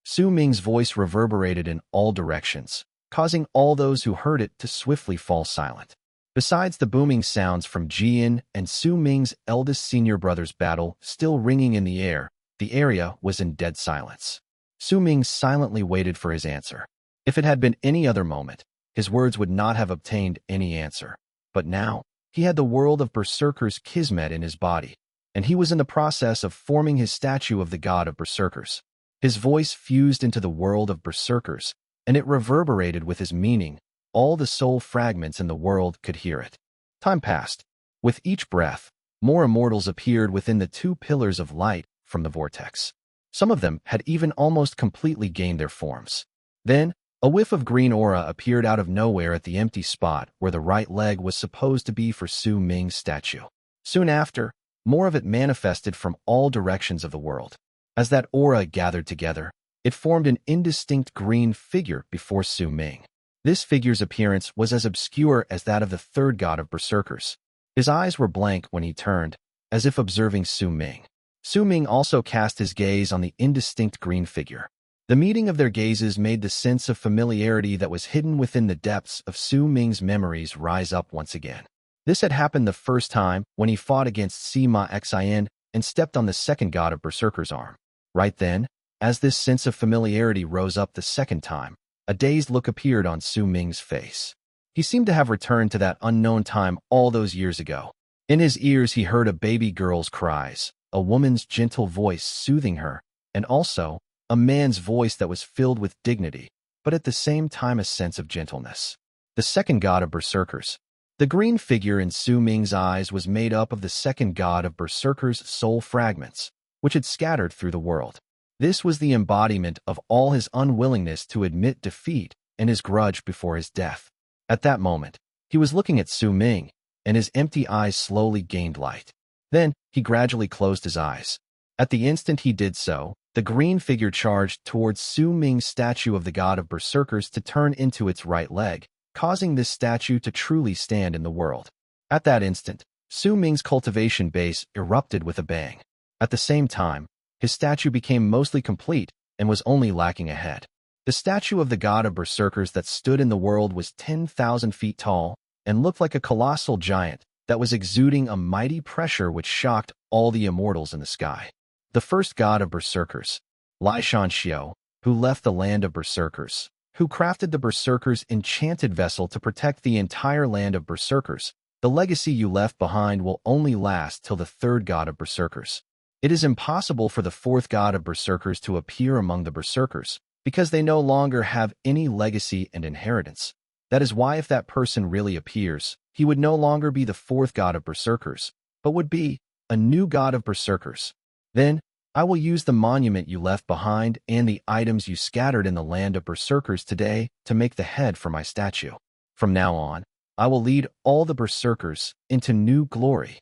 Su Ming's voice reverberated in all directions, causing all those who heard it to swiftly fall silent. Besides the booming sounds from Jian and Su Ming's eldest senior brother's battle still ringing in the air, the area was in dead silence. Su Ming silently waited for his answer. If it had been any other moment, his words would not have obtained any answer. But now, he had the world of Berserkers kismet in his body, and he was in the process of forming his statue of the god of Berserkers. His voice fused into the world of Berserkers, and it reverberated with his meaning. All the soul fragments in the world could hear it. Time passed. With each breath, more Immortals appeared within the two pillars of light from the vortex. Some of them had even almost completely gained their forms. Then, a whiff of green aura appeared out of nowhere at the empty spot where the right leg was supposed to be for Su Ming's statue. Soon after, more of it manifested from all directions of the world. As that aura gathered together, it formed an indistinct green figure before Su Ming. This figure's appearance was as obscure as that of the third god of Berserkers. His eyes were blank when he turned, as if observing Su Ming. Su Ming also cast his gaze on the indistinct green figure. The meeting of their gazes made the sense of familiarity that was hidden within the depths of Su Ming's memories rise up once again. This had happened the first time when he fought against Sima Xian and stepped on the second god of Berserker's arm. Right then, as this sense of familiarity rose up the second time, a dazed look appeared on Su Ming's face. He seemed to have returned to that unknown time all those years ago. In his ears he heard a baby girl's cries, a woman's gentle voice soothing her, and also a man's voice that was filled with dignity, but at the same time a sense of gentleness. The second god of Berserkers. The green figure in Su Ming's eyes was made up of the second god of Berserker's soul fragments, which had scattered through the world. This was the embodiment of all his unwillingness to admit defeat and his grudge before his death. At that moment, he was looking at Su Ming, and his empty eyes slowly gained light. Then, he gradually closed his eyes. At the instant he did so, the green figure charged towards Su Ming's statue of the god of Berserkers to turn into its right leg, causing this statue to truly stand in the world. At that instant, Su Ming's cultivation base erupted with a bang. At the same time, his statue became mostly complete and was only lacking a head. The statue of the god of Berserkers that stood in the world was 10,000 feet tall and looked like a colossal giant that was exuding a mighty pressure which shocked all the immortals in the sky. The first god of Berserkers, Lai Shanxiu, who left the land of Berserkers, who crafted the Berserkers' enchanted vessel to protect the entire land of Berserkers. The legacy you left behind will only last till the third god of Berserkers. It is impossible for the fourth god of Berserkers to appear among the Berserkers, because they no longer have any legacy and inheritance. That is why if that person really appears, he would no longer be the fourth god of Berserkers, but would be a new god of Berserkers. Then, I will use the monument you left behind and the items you scattered in the land of Berserkers today to make the head for my statue. From now on, I will lead all the Berserkers into new glory.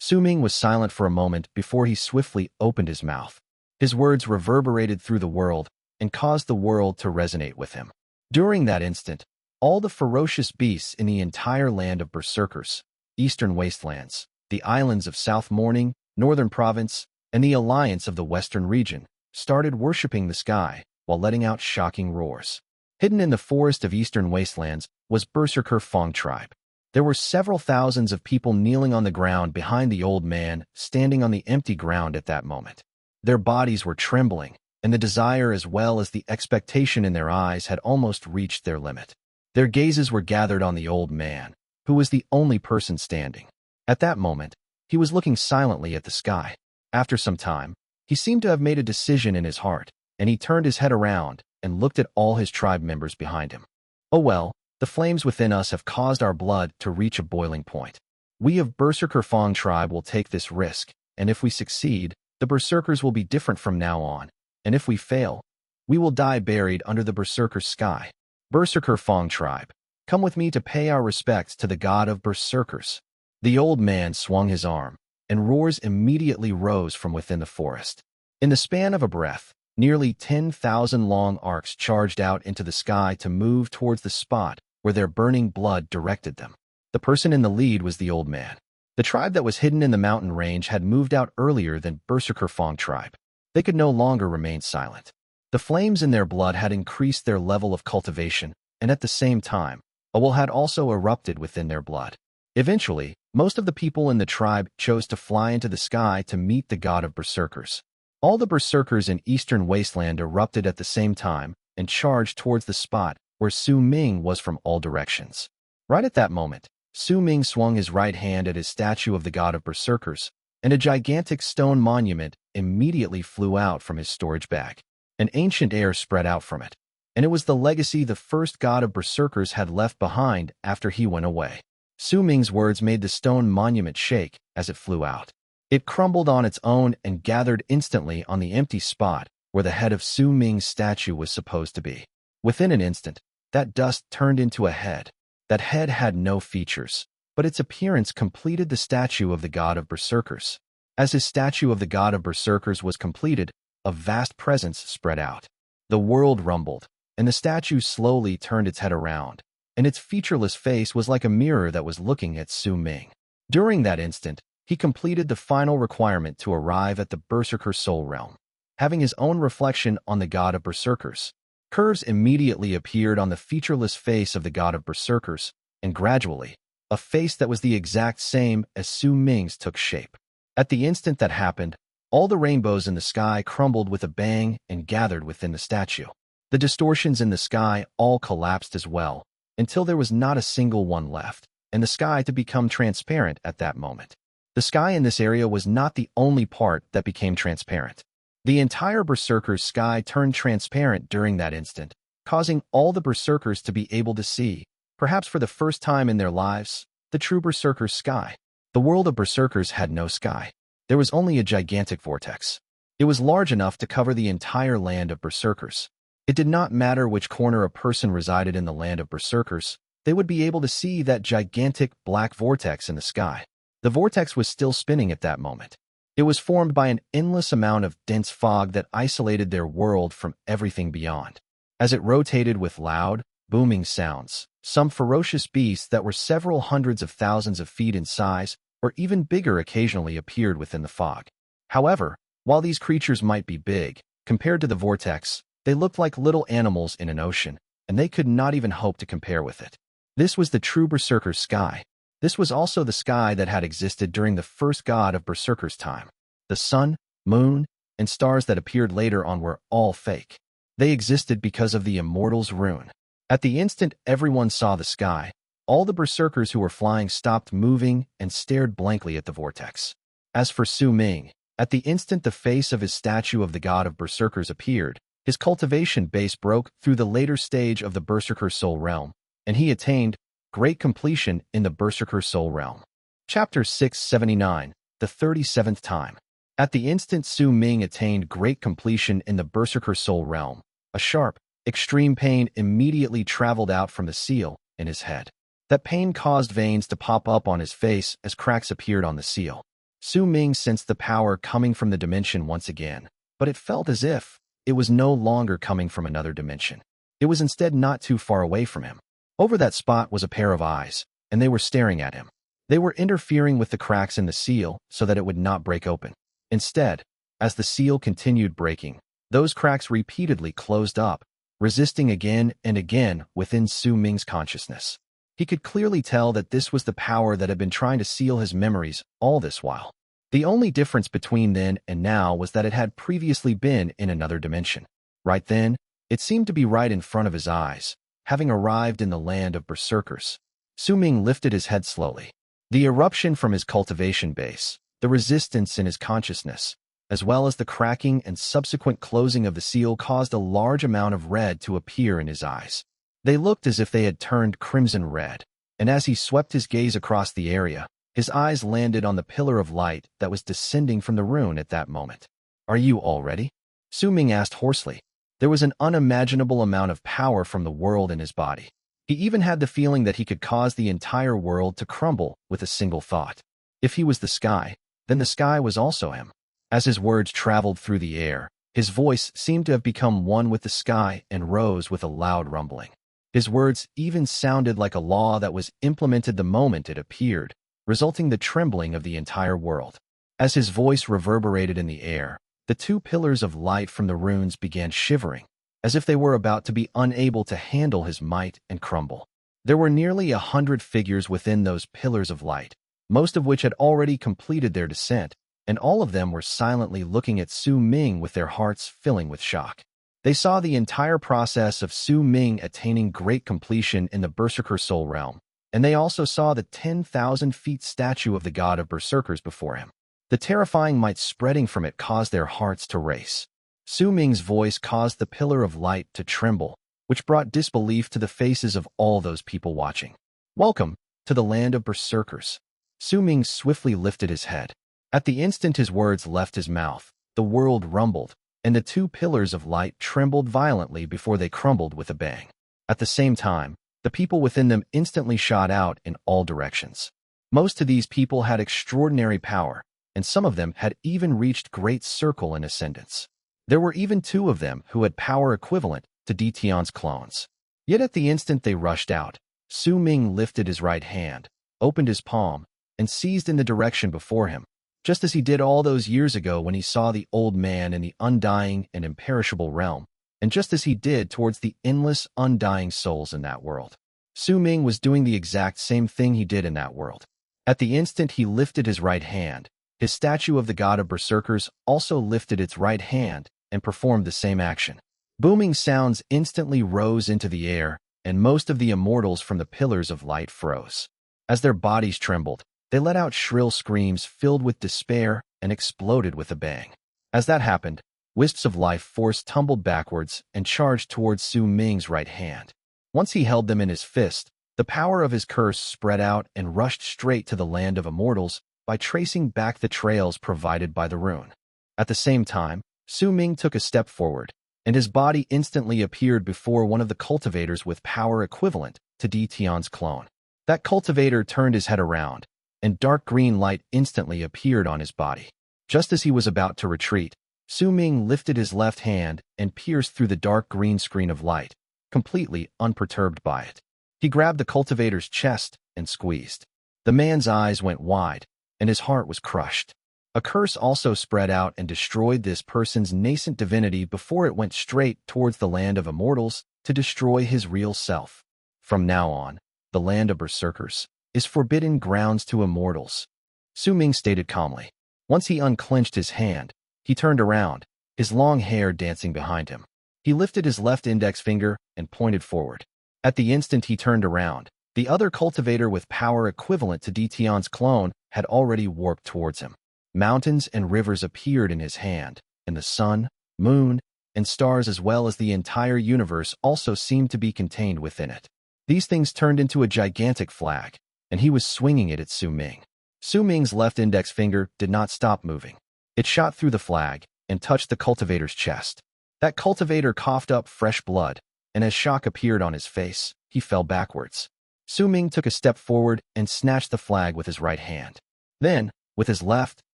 Su Ming was silent for a moment before he swiftly opened his mouth. His words reverberated through the world and caused the world to resonate with him. During that instant, all the ferocious beasts in the entire land of Berserkers, Eastern Wastelands, the islands of South Morning, Northern Province, and the alliance of the Western region, started worshipping the sky while letting out shocking roars. Hidden in the forest of Eastern Wastelands was Berserker Fong tribe. There were several thousands of people kneeling on the ground behind the old man, standing on the empty ground at that moment. Their bodies were trembling, and the desire as well as the expectation in their eyes had almost reached their limit. Their gazes were gathered on the old man, who was the only person standing. At that moment, he was looking silently at the sky. After some time, he seemed to have made a decision in his heart, and he turned his head around and looked at all his tribe members behind him. Oh well, the flames within us have caused our blood to reach a boiling point. We of Berserker Fong tribe will take this risk, and if we succeed, the Berserkers will be different from now on, and if we fail, we will die buried under the Berserker sky. Berserker Fong tribe, come with me to pay our respects to the god of Berserkers. The old man swung his arm, and roars immediately rose from within the forest. In the span of a breath, nearly 10,000 long arcs charged out into the sky to move towards the spot where their burning blood directed them. The person in the lead was the old man. The tribe that was hidden in the mountain range had moved out earlier than Berserker Fong tribe. They could no longer remain silent. The flames in their blood had increased their level of cultivation, and at the same time, a will had also erupted within their blood. Eventually, most of the people in the tribe chose to fly into the sky to meet the god of Berserkers. All the Berserkers in Eastern Wasteland erupted at the same time and charged towards the spot where Su Ming was from all directions. Right at that moment, Su Ming swung his right hand at his statue of the god of Berserkers, and a gigantic stone monument immediately flew out from his storage bag. An ancient air spread out from it, and it was the legacy the first god of Berserkers had left behind after he went away. Su Ming's words made the stone monument shake as it flew out. It crumbled on its own and gathered instantly on the empty spot where the head of Su Ming's statue was supposed to be. Within an instant, that dust turned into a head. That head had no features, but its appearance completed the statue of the god of Berserkers. As his statue of the god of Berserkers was completed, a vast presence spread out. The world rumbled, and the statue slowly turned its head around, and its featureless face was like a mirror that was looking at Su Ming. During that instant, he completed the final requirement to arrive at the Berserker soul realm. Having his own reflection on the god of Berserkers, curves immediately appeared on the featureless face of the god of Berserkers, and gradually, a face that was the exact same as Su Ming's took shape. At the instant that happened, all the rainbows in the sky crumbled with a bang and gathered within the statue. The distortions in the sky all collapsed as well, until there was not a single one left, and the sky to become transparent at that moment. The sky in this area was not the only part that became transparent. The entire Berserker's sky turned transparent during that instant, causing all the Berserkers to be able to see, perhaps for the first time in their lives, the true Berserker's sky. The world of Berserkers had no sky. There was only a gigantic vortex. It was large enough to cover the entire land of Berserkers. It did not matter which corner a person resided in the land of Berserkers, they would be able to see that gigantic black vortex in the sky. The vortex was still spinning at that moment. It was formed by an endless amount of dense fog that isolated their world from everything beyond. As it rotated with loud, booming sounds, some ferocious beasts that were several hundreds of thousands of feet in size or even bigger occasionally appeared within the fog. However, while these creatures might be big, compared to the vortex, they looked like little animals in an ocean, and they could not even hope to compare with it. This was the true Berserker's sky. This was also the sky that had existed during the first god of Berserker's time. The sun, moon, and stars that appeared later on were all fake. They existed because of the Immortals' Rune. At the instant everyone saw the sky, all the Berserkers who were flying stopped moving and stared blankly at the vortex. As for Su Ming, at the instant the face of his statue of the god of Berserkers appeared, his cultivation base broke through the later stage of the Berserker soul realm, and he attained great completion in the Berserker soul realm. Chapter 679, the 37th time. At the instant Su Ming attained great completion in the Berserker soul realm, a sharp, extreme pain immediately traveled out from the seal in his head. That pain caused veins to pop up on his face as cracks appeared on the seal. Su Ming sensed the power coming from the dimension once again, but it felt as if it was no longer coming from another dimension. It was instead not too far away from him. Over that spot was a pair of eyes, and they were staring at him. They were interfering with the cracks in the seal so that it would not break open. Instead, as the seal continued breaking, those cracks repeatedly closed up, resisting again and again within Su Ming's consciousness. He could clearly tell that this was the power that had been trying to seal his memories all this while. The only difference between then and now was that it had previously been in another dimension. Right then, it seemed to be right in front of his eyes, having arrived in the land of Berserkers. Su Ming lifted his head slowly. The eruption from his cultivation base, the resistance in his consciousness, as well as the cracking and subsequent closing of the seal caused a large amount of red to appear in his eyes. They looked as if they had turned crimson red, and as he swept his gaze across the area, his eyes landed on the pillar of light that was descending from the rune at that moment. "Are you all ready?" Su Ming asked hoarsely. There was an unimaginable amount of power from the world in his body. He even had the feeling that he could cause the entire world to crumble with a single thought. If he was the sky, then the sky was also him. As his words traveled through the air, his voice seemed to have become one with the sky and rose with a loud rumbling. His words even sounded like a law that was implemented the moment it appeared, resulting in the trembling of the entire world. As his voice reverberated in the air, the two pillars of light from the runes began shivering, as if they were about to be unable to handle his might and crumble. There were nearly 100 figures within those pillars of light, most of which had already completed their descent, and all of them were silently looking at Su Ming with their hearts filling with shock. They saw the entire process of Su Ming attaining great completion in the Berserker soul realm, and they also saw the 10,000 feet statue of the god of Berserkers before him. The terrifying might spreading from it caused their hearts to race. Su Ming's voice caused the pillar of light to tremble, which brought disbelief to the faces of all those people watching. "Welcome to the land of Berserkers." Su Ming swiftly lifted his head. At the instant his words left his mouth, the world rumbled, and the two pillars of light trembled violently before they crumbled with a bang. At the same time, the people within them instantly shot out in all directions. Most of these people had extraordinary power, and some of them had even reached great circle and ascendance. There were even 2 of them who had power equivalent to Detion's clones. Yet at the instant they rushed out, Su Ming lifted his right hand, opened his palm, and seized in the direction before him, just as he did all those years ago when he saw the old man in the undying and imperishable realm, and just as he did towards the endless, undying souls in that world. Su Ming was doing the exact same thing he did in that world. At the instant he lifted his right hand, his statue of the god of Berserkers also lifted its right hand and performed the same action. Booming sounds instantly rose into the air, and most of the Immortals from the pillars of light froze. As their bodies trembled, they let out shrill screams filled with despair and exploded with a bang. As that happened, wisps of life force tumbled backwards and charged towards Su Ming's right hand. Once he held them in his fist, the power of his curse spread out and rushed straight to the land of Immortals by tracing back the trails provided by the rune. At the same time, Su Ming took a step forward, and his body instantly appeared before one of the cultivators with power equivalent to Detion's clone. That cultivator turned his head around, and dark green light instantly appeared on his body. Just as he was about to retreat, Su Ming lifted his left hand and pierced through the dark green screen of light, completely unperturbed by it. He grabbed the cultivator's chest and squeezed. The man's eyes went wide, and his heart was crushed. A curse also spread out and destroyed this person's nascent divinity before it went straight towards the land of Immortals to destroy his real self. From now on, the land of Berserkers is forbidden grounds to Immortals, Su Ming stated calmly. Once he unclenched his hand, he turned around, his long hair dancing behind him. He lifted his left index finger and pointed forward. At the instant he turned around, the other cultivator with power equivalent to Detion's clone had already warped towards him. Mountains and rivers appeared in his hand, and the sun, moon, and stars as well as the entire universe also seemed to be contained within it. These things turned into a gigantic flag, and he was swinging it at Su Ming. Su Ming's left index finger did not stop moving. It shot through the flag and touched the cultivator's chest. That cultivator coughed up fresh blood, and as shock appeared on his face, he fell backwards. Su Ming took a step forward and snatched the flag with his right hand. Then, with his left,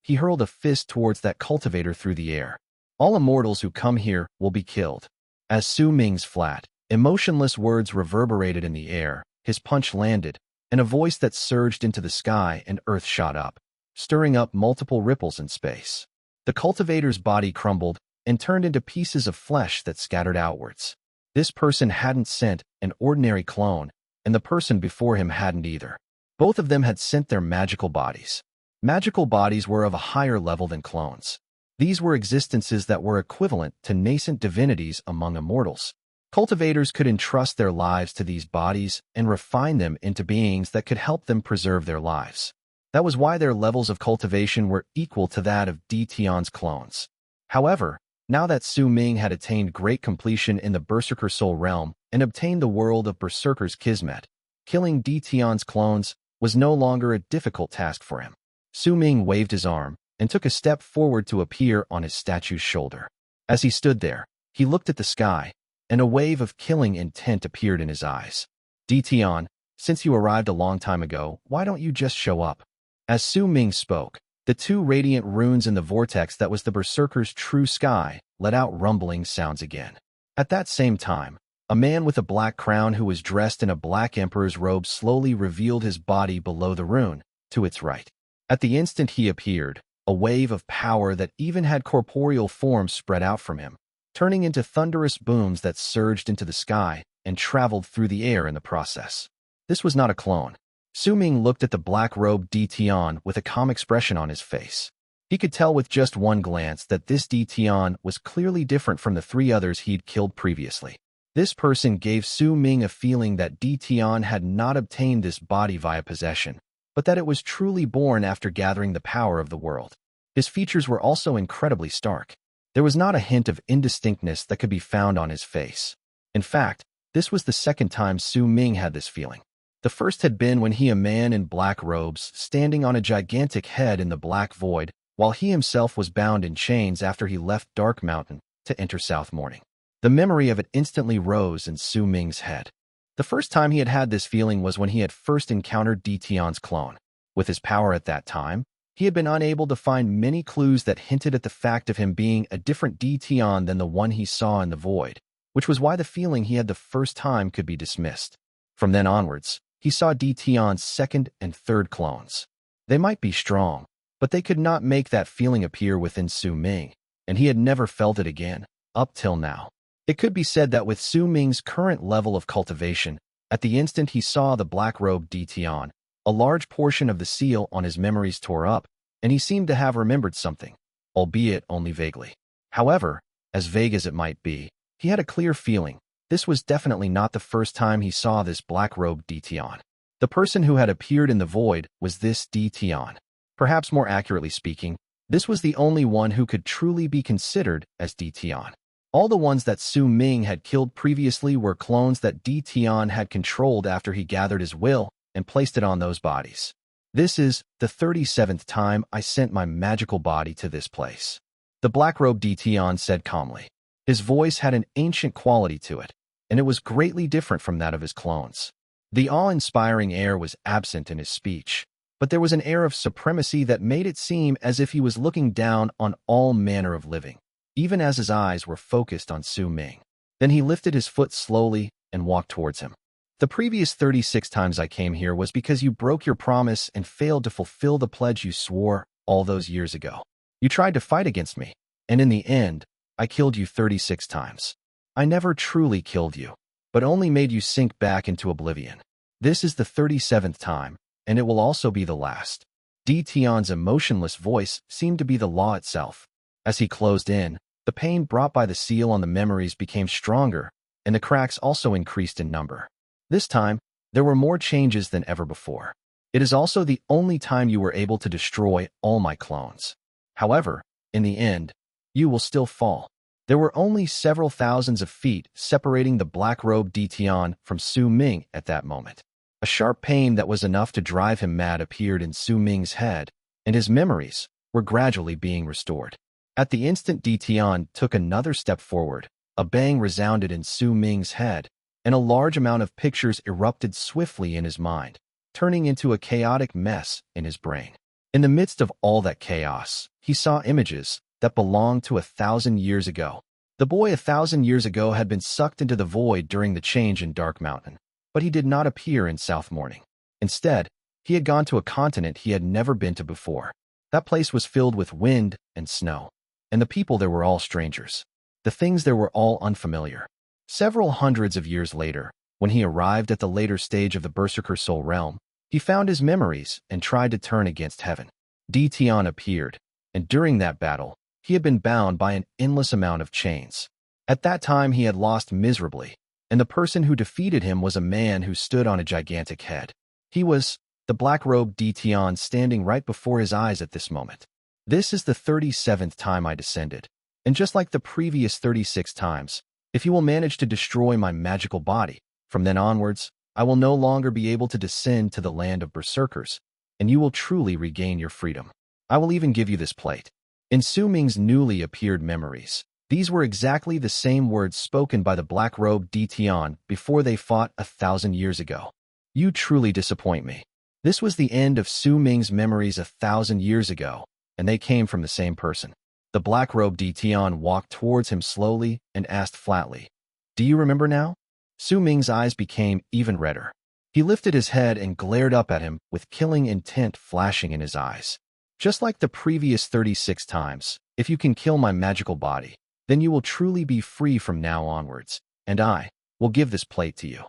he hurled a fist towards that cultivator through the air. All Immortals who come here will be killed. As Su Ming's flat, emotionless words reverberated in the air, his punch landed, and a voice that surged into the sky and earth shot up, stirring up multiple ripples in space. The cultivator's body crumbled and turned into pieces of flesh that scattered outwards. This person hadn't sent an ordinary clone, and the person before him hadn't either. Both of them had sent their magical bodies. Magical bodies were of a higher level than clones. These were existences that were equivalent to nascent divinities among Immortals. Cultivators could entrust their lives to these bodies and refine them into beings that could help them preserve their lives. That was why their levels of cultivation were equal to that of Detion's clones. However, now that Su Ming had attained great completion in the Berserker soul realm and obtained the world of Berserker's Kismet, killing Detion's clones was no longer a difficult task for him. Su Ming waved his arm and took a step forward to appear on his statue's shoulder. As he stood there, he looked at the sky, and a wave of killing intent appeared in his eyes. Detion, since you arrived a long time ago, why don't you just show up? As Su Ming spoke, the 2 radiant runes in the vortex that was the Berserker's true sky let out rumbling sounds again. At that same time, a man with a black crown who was dressed in a black emperor's robe slowly revealed his body below the rune, to its right. At the instant he appeared, a wave of power that even had corporeal form spread out from him, turning into thunderous booms that surged into the sky and traveled through the air in the process. This was not a clone. Su Ming looked at the black-robed Detion with a calm expression on his face. He could tell with just one glance that this Detion was clearly different from the 3 others he'd killed previously. This person gave Su Ming a feeling that Detion had not obtained this body via possession, but that it was truly born after gathering the power of the world. His features were also incredibly stark. There was not a hint of indistinctness that could be found on his face. In fact, this was the second time Su Ming had this feeling. The first had been when a man in black robes, standing on a gigantic head in the black void, while he himself was bound in chains after he left Dark Mountain to enter South Morning. The memory of it instantly rose in Su Ming's head. The first time he had had this feeling was when he had first encountered Detion's clone. With his power at that time, He had been unable to find many clues that hinted at the fact of him being a different Tion than the one he saw in the void, which was why the feeling he had the first time could be dismissed. From then onwards, he saw Tion's second and third clones. They might be strong, but they could not make that feeling appear within Su Ming, and he had never felt it again, up till now. It could be said that with Su Ming's current level of cultivation, at the instant he saw the black-robed Tion, a large portion of the seal on his memories tore up, and he seemed to have remembered something, albeit only vaguely. However, as vague as it might be, he had a clear feeling. This was definitely not the first time he saw this black-robed Tion. The person who had appeared in the void was this Tion. Perhaps more accurately speaking, this was the only one who could truly be considered as Tion. All the ones that Su Ming had killed previously were clones that Tion had controlled after he gathered his will and placed it on those bodies. This is the 37th time I sent my magical body to this place, the black-robed Tion said calmly. His voice had an ancient quality to it, and it was greatly different from that of his clones. The awe-inspiring air was absent in his speech, but there was an air of supremacy that made it seem as if he was looking down on all manner of living, even as his eyes were focused on Su Ming. Then he lifted his foot slowly and walked towards him. The previous 36 times I came here was because you broke your promise and failed to fulfill the pledge you swore all those years ago. You tried to fight against me, and in the end, I killed you 36 times. I never truly killed you, but only made you sink back into oblivion. This is the 37th time, and it will also be the last. Tion's emotionless voice seemed to be the law itself. As he closed in, the pain brought by the seal on the memories became stronger, and the cracks also increased in number. This time, there were more changes than ever before. It is also the only time you were able to destroy all my clones. However, in the end, you will still fall. There were only several thousands of feet separating the black-robed Tion from Su Ming at that moment. A sharp pain that was enough to drive him mad appeared in Su Ming's head, and his memories were gradually being restored. At the instant Tion took another step forward, a bang resounded in Su Ming's head, and a large amount of pictures erupted swiftly in his mind, turning into a chaotic mess in his brain. In the midst of all that chaos, he saw images that belonged to 1,000 years ago. The boy 1,000 years ago had been sucked into the void during the change in Dark Mountain, but he did not appear in South Morning. Instead, he had gone to a continent he had never been to before. That place was filled with wind and snow, and the people there were all strangers. The things there were all unfamiliar. Several hundreds of years later, when he arrived at the later stage of the Berserker Soul Realm, he found his memories and tried to turn against heaven. Tion appeared, and during that battle, he had been bound by an endless amount of chains. At that time he had lost miserably, and the person who defeated him was a man who stood on a gigantic head. He was the black-robed Tion standing right before his eyes at this moment. This is the 37th time I descended, and just like the previous 36 times, if you will manage to destroy my magical body, from then onwards, I will no longer be able to descend to the land of Berserkers, and you will truly regain your freedom. I will even give you this plate. In Su Ming's newly appeared memories, these were exactly the same words spoken by the black-robed Tion before they fought 1,000 years ago. You truly disappoint me. This was the end of Su Ming's memories 1,000 years ago, and they came from the same person. The black-robed Tion walked towards him slowly and asked flatly, "Do you remember now?" Su Ming's eyes became even redder. He lifted his head and glared up at him with killing intent flashing in his eyes. Just like the previous 36 times, if you can kill my magical body, then you will truly be free from now onwards, and I will give this plate to you.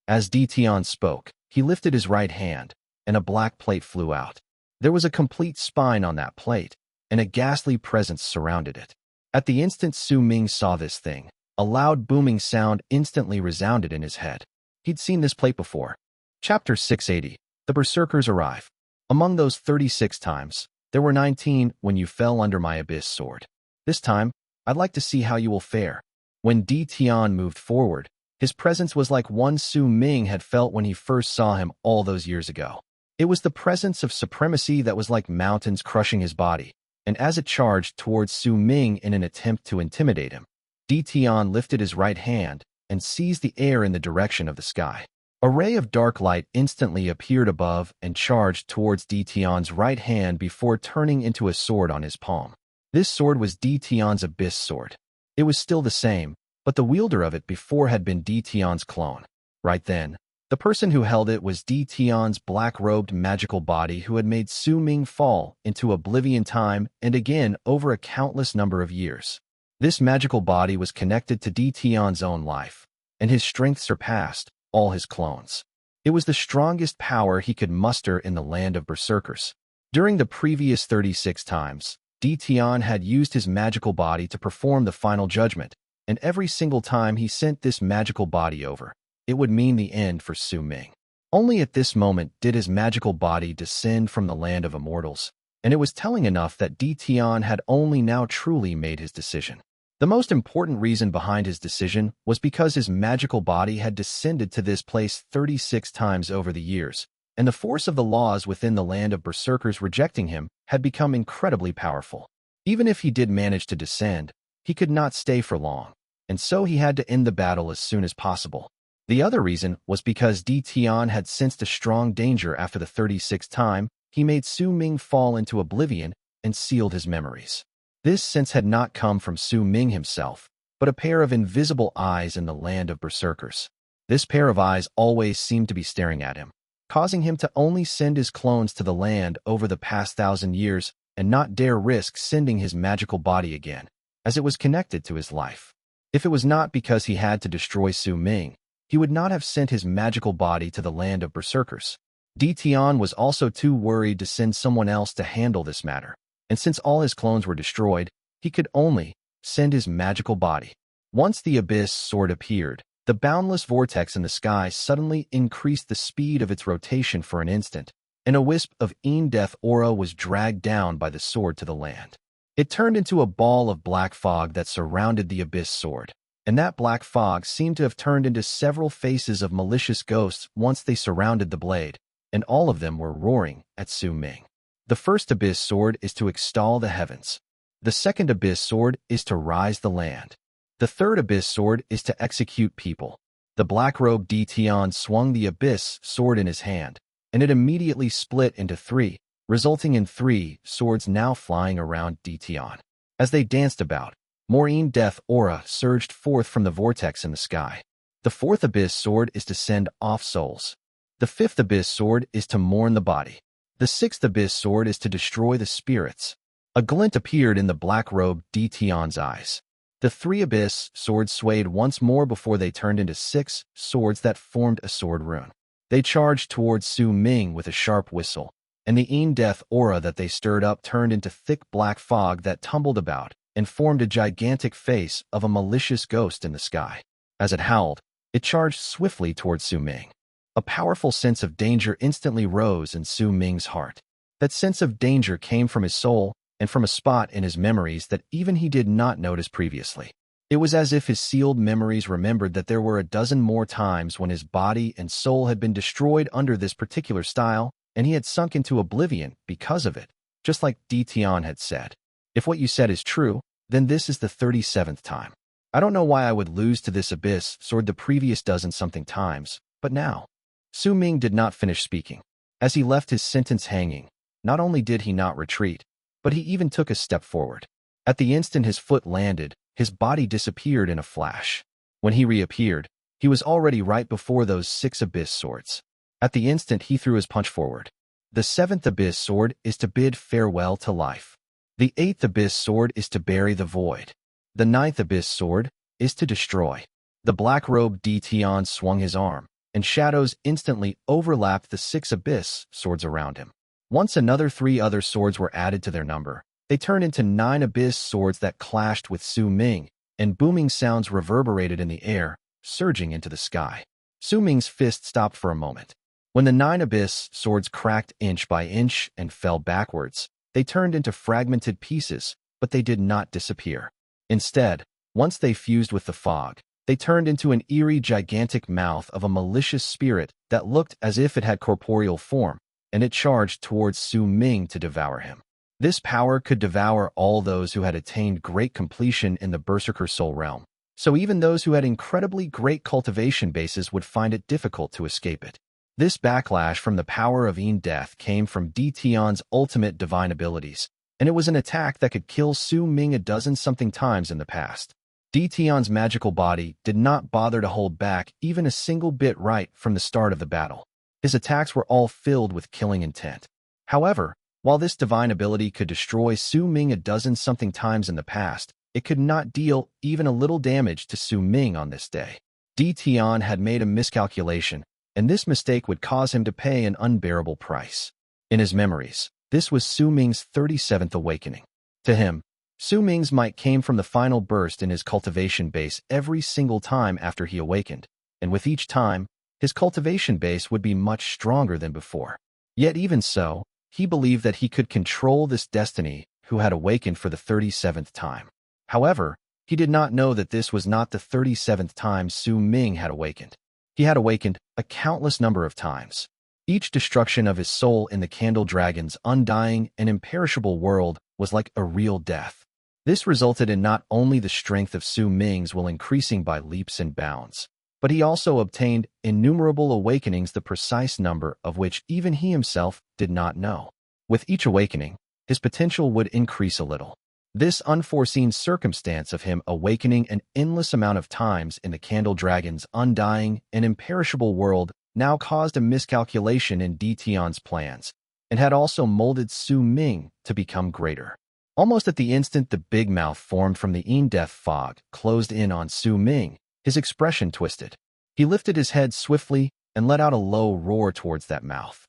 As Tion spoke, he lifted his right hand, and a black plate flew out. There was a complete spine on that plate, and a ghastly presence surrounded it. At the instant Su Ming saw this thing, a loud booming sound instantly resounded in his head. He'd seen this plate before. Chapter 680, The Berserkers Arrive. Among those 36 times, there were 19 when you fell under my abyss sword. This time, I'd like to see how you will fare. When Tion moved forward, his presence was like one Su Ming had felt when he first saw him all those years ago. It was the presence of supremacy that was like mountains crushing his body, and as it charged towards Su Ming in an attempt to intimidate him, Tion lifted his right hand and seized the air in the direction of the sky. A ray of dark light instantly appeared above and charged towards Tion's right hand before turning into a sword on his palm. This sword was Tion's Abyss sword. It was still the same, but the wielder of it before had been Tion's clone. Right then, the person who held it was Tion's black-robed magical body who had made Su Ming fall into oblivion time and again over a countless number of years. This magical body was connected to Tion's own life, and his strength surpassed all his clones. It was the strongest power he could muster in the land of Berserkers. During the previous 36 times, Tion had used his magical body to perform the final judgment, and every single time he sent this magical body over, it would mean the end for Su Ming. Only at this moment did his magical body descend from the land of Immortals, and it was telling enough that Tion had only now truly made his decision. The most important reason behind his decision was because his magical body had descended to this place 36 times over the years, and the force of the laws within the land of Berserkers rejecting him had become incredibly powerful. Even if he did manage to descend, he could not stay for long, and so he had to end the battle as soon as possible. The other reason was because Tion had sensed a strong danger after the 36th time he made Su Ming fall into oblivion and sealed his memories. This sense had not come from Su Ming himself, but a pair of invisible eyes in the land of Berserkers. This pair of eyes always seemed to be staring at him, causing him to only send his clones to the land over the past 1,000 years and not dare risk sending his magical body again, as it was connected to his life. If it was not because he had to destroy Su Ming, he would not have sent his magical body to the land of Berserkers. Tion was also too worried to send someone else to handle this matter, and since all his clones were destroyed, he could only send his magical body. Once the Abyss sword appeared, the boundless vortex in the sky suddenly increased the speed of its rotation for an instant, and a wisp of death aura was dragged down by the sword to the land. It turned into a ball of black fog that surrounded the Abyss sword, and that black fog seemed to have turned into several faces of malicious ghosts once they surrounded the blade, and all of them were roaring at Su Ming. The first Abyss sword is to extol the heavens. The second Abyss sword is to rise the land. The third Abyss sword is to execute people. The black-robed Tion swung the Abyss sword in his hand, and it immediately split into 3, resulting in 3 swords now flying around Tion. As they danced about, more death aura surged forth from the vortex in the sky. The fourth Abyss sword is to send off souls. The fifth Abyss sword is to mourn the body. The sixth Abyss sword is to destroy the spirits. A glint appeared in the black-robed Tion's eyes. The 3 Abyss swords swayed once more before they turned into 6 swords that formed a sword rune. They charged towards Su Ming with a sharp whistle, and the death aura that they stirred up turned into thick black fog that tumbled about and formed a gigantic face of a malicious ghost in the sky. As it howled, it charged swiftly towards Su Ming. A powerful sense of danger instantly rose in Su Ming's heart. That sense of danger came from his soul and from a spot in his memories that even he did not notice previously. It was as if his sealed memories remembered that there were a dozen more times when his body and soul had been destroyed under this particular style, and he had sunk into oblivion because of it, just like Tion had said. If what you said is true, then this is the 37th time. I don't know why I would lose to this Abyss sword the previous dozen-something times, but now. Su Ming did not finish speaking. As he left his sentence hanging, not only did he not retreat, but he even took a step forward. At the instant his foot landed, his body disappeared in a flash. When he reappeared, he was already right before those 6 Abyss swords. At the instant he threw his punch forward. The 7th Abyss sword is to bid farewell to life. The 8th Abyss sword is to bury the void. The 9th Abyss sword is to destroy. The black-robed Tion swung his arm, and shadows instantly overlapped the 6 Abyss swords around him. Once another 3 other swords were added to their number, they turned into 9 Abyss swords that clashed with Su Ming, and booming sounds reverberated in the air, surging into the sky. Su Ming's fist stopped for a moment. When the 9 Abyss swords cracked inch by inch and fell backwards, they turned into fragmented pieces, but they did not disappear. Instead, once they fused with the fog, they turned into an eerie, gigantic mouth of a malicious spirit that looked as if it had corporeal form, and it charged towards Su Ming to devour him. This power could devour all those who had attained great completion in the Berserker soul realm, so even those who had incredibly great cultivation bases would find it difficult to escape it. This backlash from the power of Death came from Tion's ultimate divine abilities, and it was an attack that could kill Su Ming a dozen-something times in the past. Tion's magical body did not bother to hold back even a single bit right from the start of the battle. His attacks were all filled with killing intent. However, while this divine ability could destroy Su Ming a dozen-something times in the past, it could not deal even a little damage to Su Ming on this day. Tion had made a miscalculation, and this mistake would cause him to pay an unbearable price. In his memories, this was Su Ming's 37th awakening. To him, Su Ming's might came from the final burst in his cultivation base every single time after he awakened, and with each time, his cultivation base would be much stronger than before. Yet even so, he believed that he could control this destiny who had awakened for the 37th time. However, he did not know that this was not the 37th time Su Ming had awakened. He had awakened a countless number of times. Each destruction of his soul in the Candle Dragon's undying and imperishable world was like a real death. This resulted in not only the strength of Su Ming's will increasing by leaps and bounds, but he also obtained innumerable awakenings, the precise number of which even he himself did not know. With each awakening, his potential would increase a little. This unforeseen circumstance of him awakening an endless amount of times in the Candle Dragon's undying and imperishable world now caused a miscalculation in Tion's plans, and had also molded Su Ming to become greater. Almost at the instant the big mouth formed from the Death fog closed in on Su Ming, his expression twisted. He lifted his head swiftly and let out a low roar towards that mouth.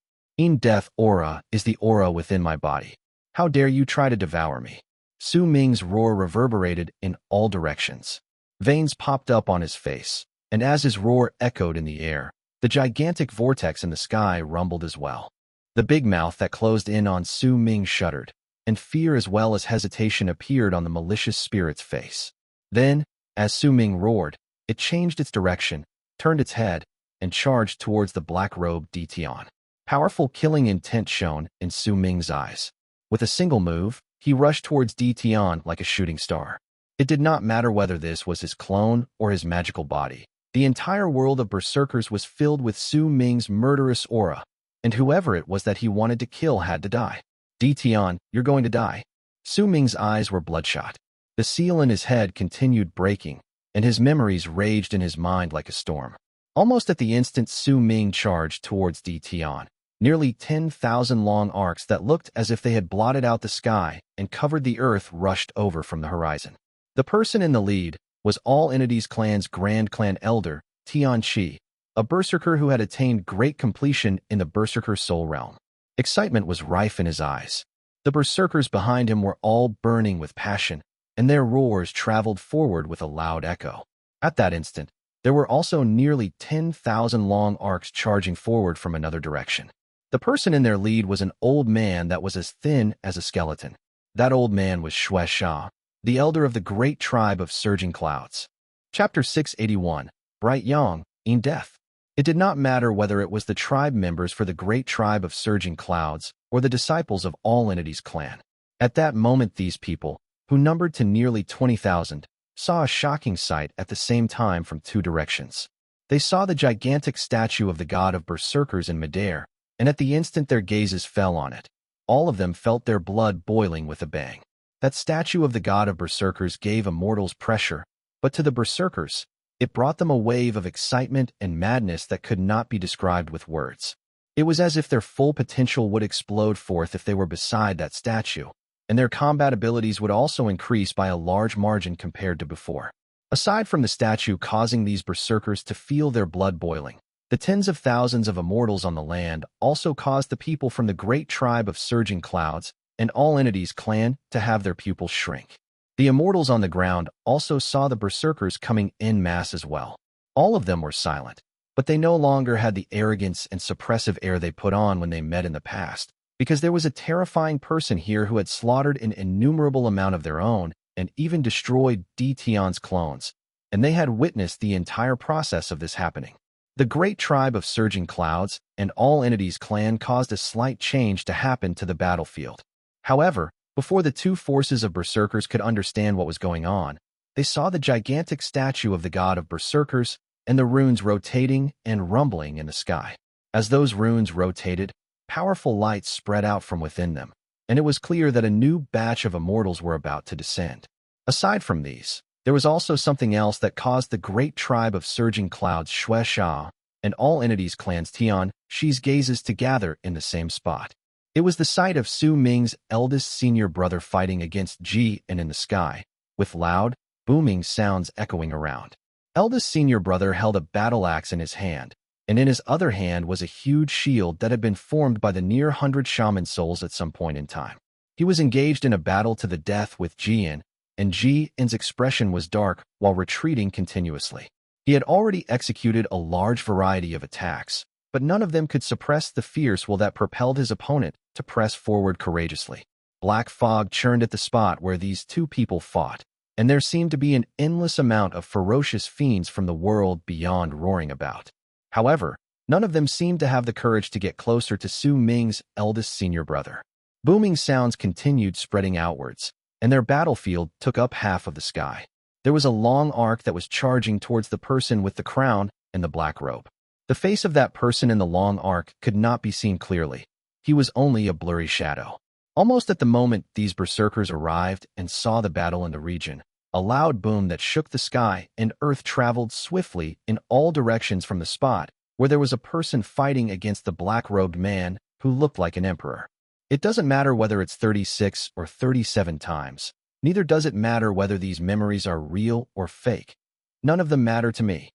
Death aura is the aura within my body. How dare you try to devour me? Su Ming's roar reverberated in all directions. Veins popped up on his face, and as his roar echoed in the air, the gigantic vortex in the sky rumbled as well. The big mouth that closed in on Su Ming shuddered, and fear as well as hesitation appeared on the malicious spirit's face. Then, as Su Ming roared, it changed its direction, turned its head, and charged towards the black-robed Tion. Powerful killing intent shone in Su Ming's eyes. With a single move, he rushed towards Tion like a shooting star. It did not matter whether this was his clone or his magical body. The entire world of Berserkers was filled with Su Ming's murderous aura, and whoever it was that he wanted to kill had to die. Tion, you're going to die. Su Ming's eyes were bloodshot. The seal in his head continued breaking, and his memories raged in his mind like a storm. Almost at the instant Su Ming charged towards Tion, nearly 10,000 long arcs that looked as if they had blotted out the sky and covered the earth rushed over from the horizon. The person in the lead was All Entities Clan's Grand Clan Elder, Tian Chi, a berserker who had attained great completion in the Berserker soul realm. Excitement was rife in his eyes. The berserkers behind him were all burning with passion, and their roars traveled forward with a loud echo. At that instant, there were also nearly 10,000 long arcs charging forward from another direction. The person in their lead was an old man that was as thin as a skeleton. That old man was Xuan, the elder of the great tribe of Surging Clouds. Chapter 681, Bright Yang, in Death. It did not matter whether it was the tribe members for the great tribe of Surging Clouds or the disciples of All Entities Clan. At that moment these people, who numbered to nearly 20,000, saw a shocking sight at the same time from two directions. They saw the gigantic statue of the god of Berserkers in midair, and at the instant their gazes fell on it, all of them felt their blood boiling with a bang. That statue of the god of Berserkers gave Immortals pressure, but to the Berserkers, it brought them a wave of excitement and madness that could not be described with words. It was as if their full potential would explode forth if they were beside that statue, and their combat abilities would also increase by a large margin compared to before. Aside from the statue causing these Berserkers to feel their blood boiling, the tens of thousands of Immortals on the land also caused the people from the great tribe of Surging Clouds and All Entities Clan to have their pupils shrink. The Immortals on the ground also saw the Berserkers coming en masse as well. All of them were silent, but they no longer had the arrogance and suppressive air they put on when they met in the past, because there was a terrifying person here who had slaughtered an innumerable amount of their own and even destroyed Tion's clones, and they had witnessed the entire process of this happening. The great tribe of Surging Clouds and All Entities Clan caused a slight change to happen to the battlefield. However, before the two forces of Berserkers could understand what was going on, they saw the gigantic statue of the god of Berserkers and the runes rotating and rumbling in the sky. As those runes rotated, powerful lights spread out from within them, and it was clear that a new batch of Immortals were about to descend. Aside from these, there was also something else that caused the great tribe of surging clouds Xuan and all entities clans Tian Shi's gazes to gather in the same spot. It was the sight of Su Ming's eldest senior brother fighting against Ji and in the sky, with loud, booming sounds echoing around. Eldest senior brother held a battle axe in his hand, and in his other hand was a huge shield that had been formed by the near 100 shaman souls at some point in time. He was engaged in a battle to the death with Jian, and Jian's expression was dark while retreating continuously. He had already executed a large variety of attacks, but none of them could suppress the fierce will that propelled his opponent to press forward courageously. Black fog churned at the spot where these two people fought, and there seemed to be an endless amount of ferocious fiends from the world beyond roaring about. However, none of them seemed to have the courage to get closer to Su Ming's eldest senior brother. Booming sounds continued spreading outwards, and their battlefield took up half of the sky. There was a long arc that was charging towards the person with the crown and the black robe. The face of that person in the long arc could not be seen clearly. He was only a blurry shadow. Almost at the moment these berserkers arrived and saw the battle in the region, a loud boom that shook the sky and earth traveled swiftly in all directions from the spot where there was a person fighting against the black-robed man who looked like an emperor. It doesn't matter whether it's 36 or 37 times. Neither does it matter whether these memories are real or fake. None of them matter to me.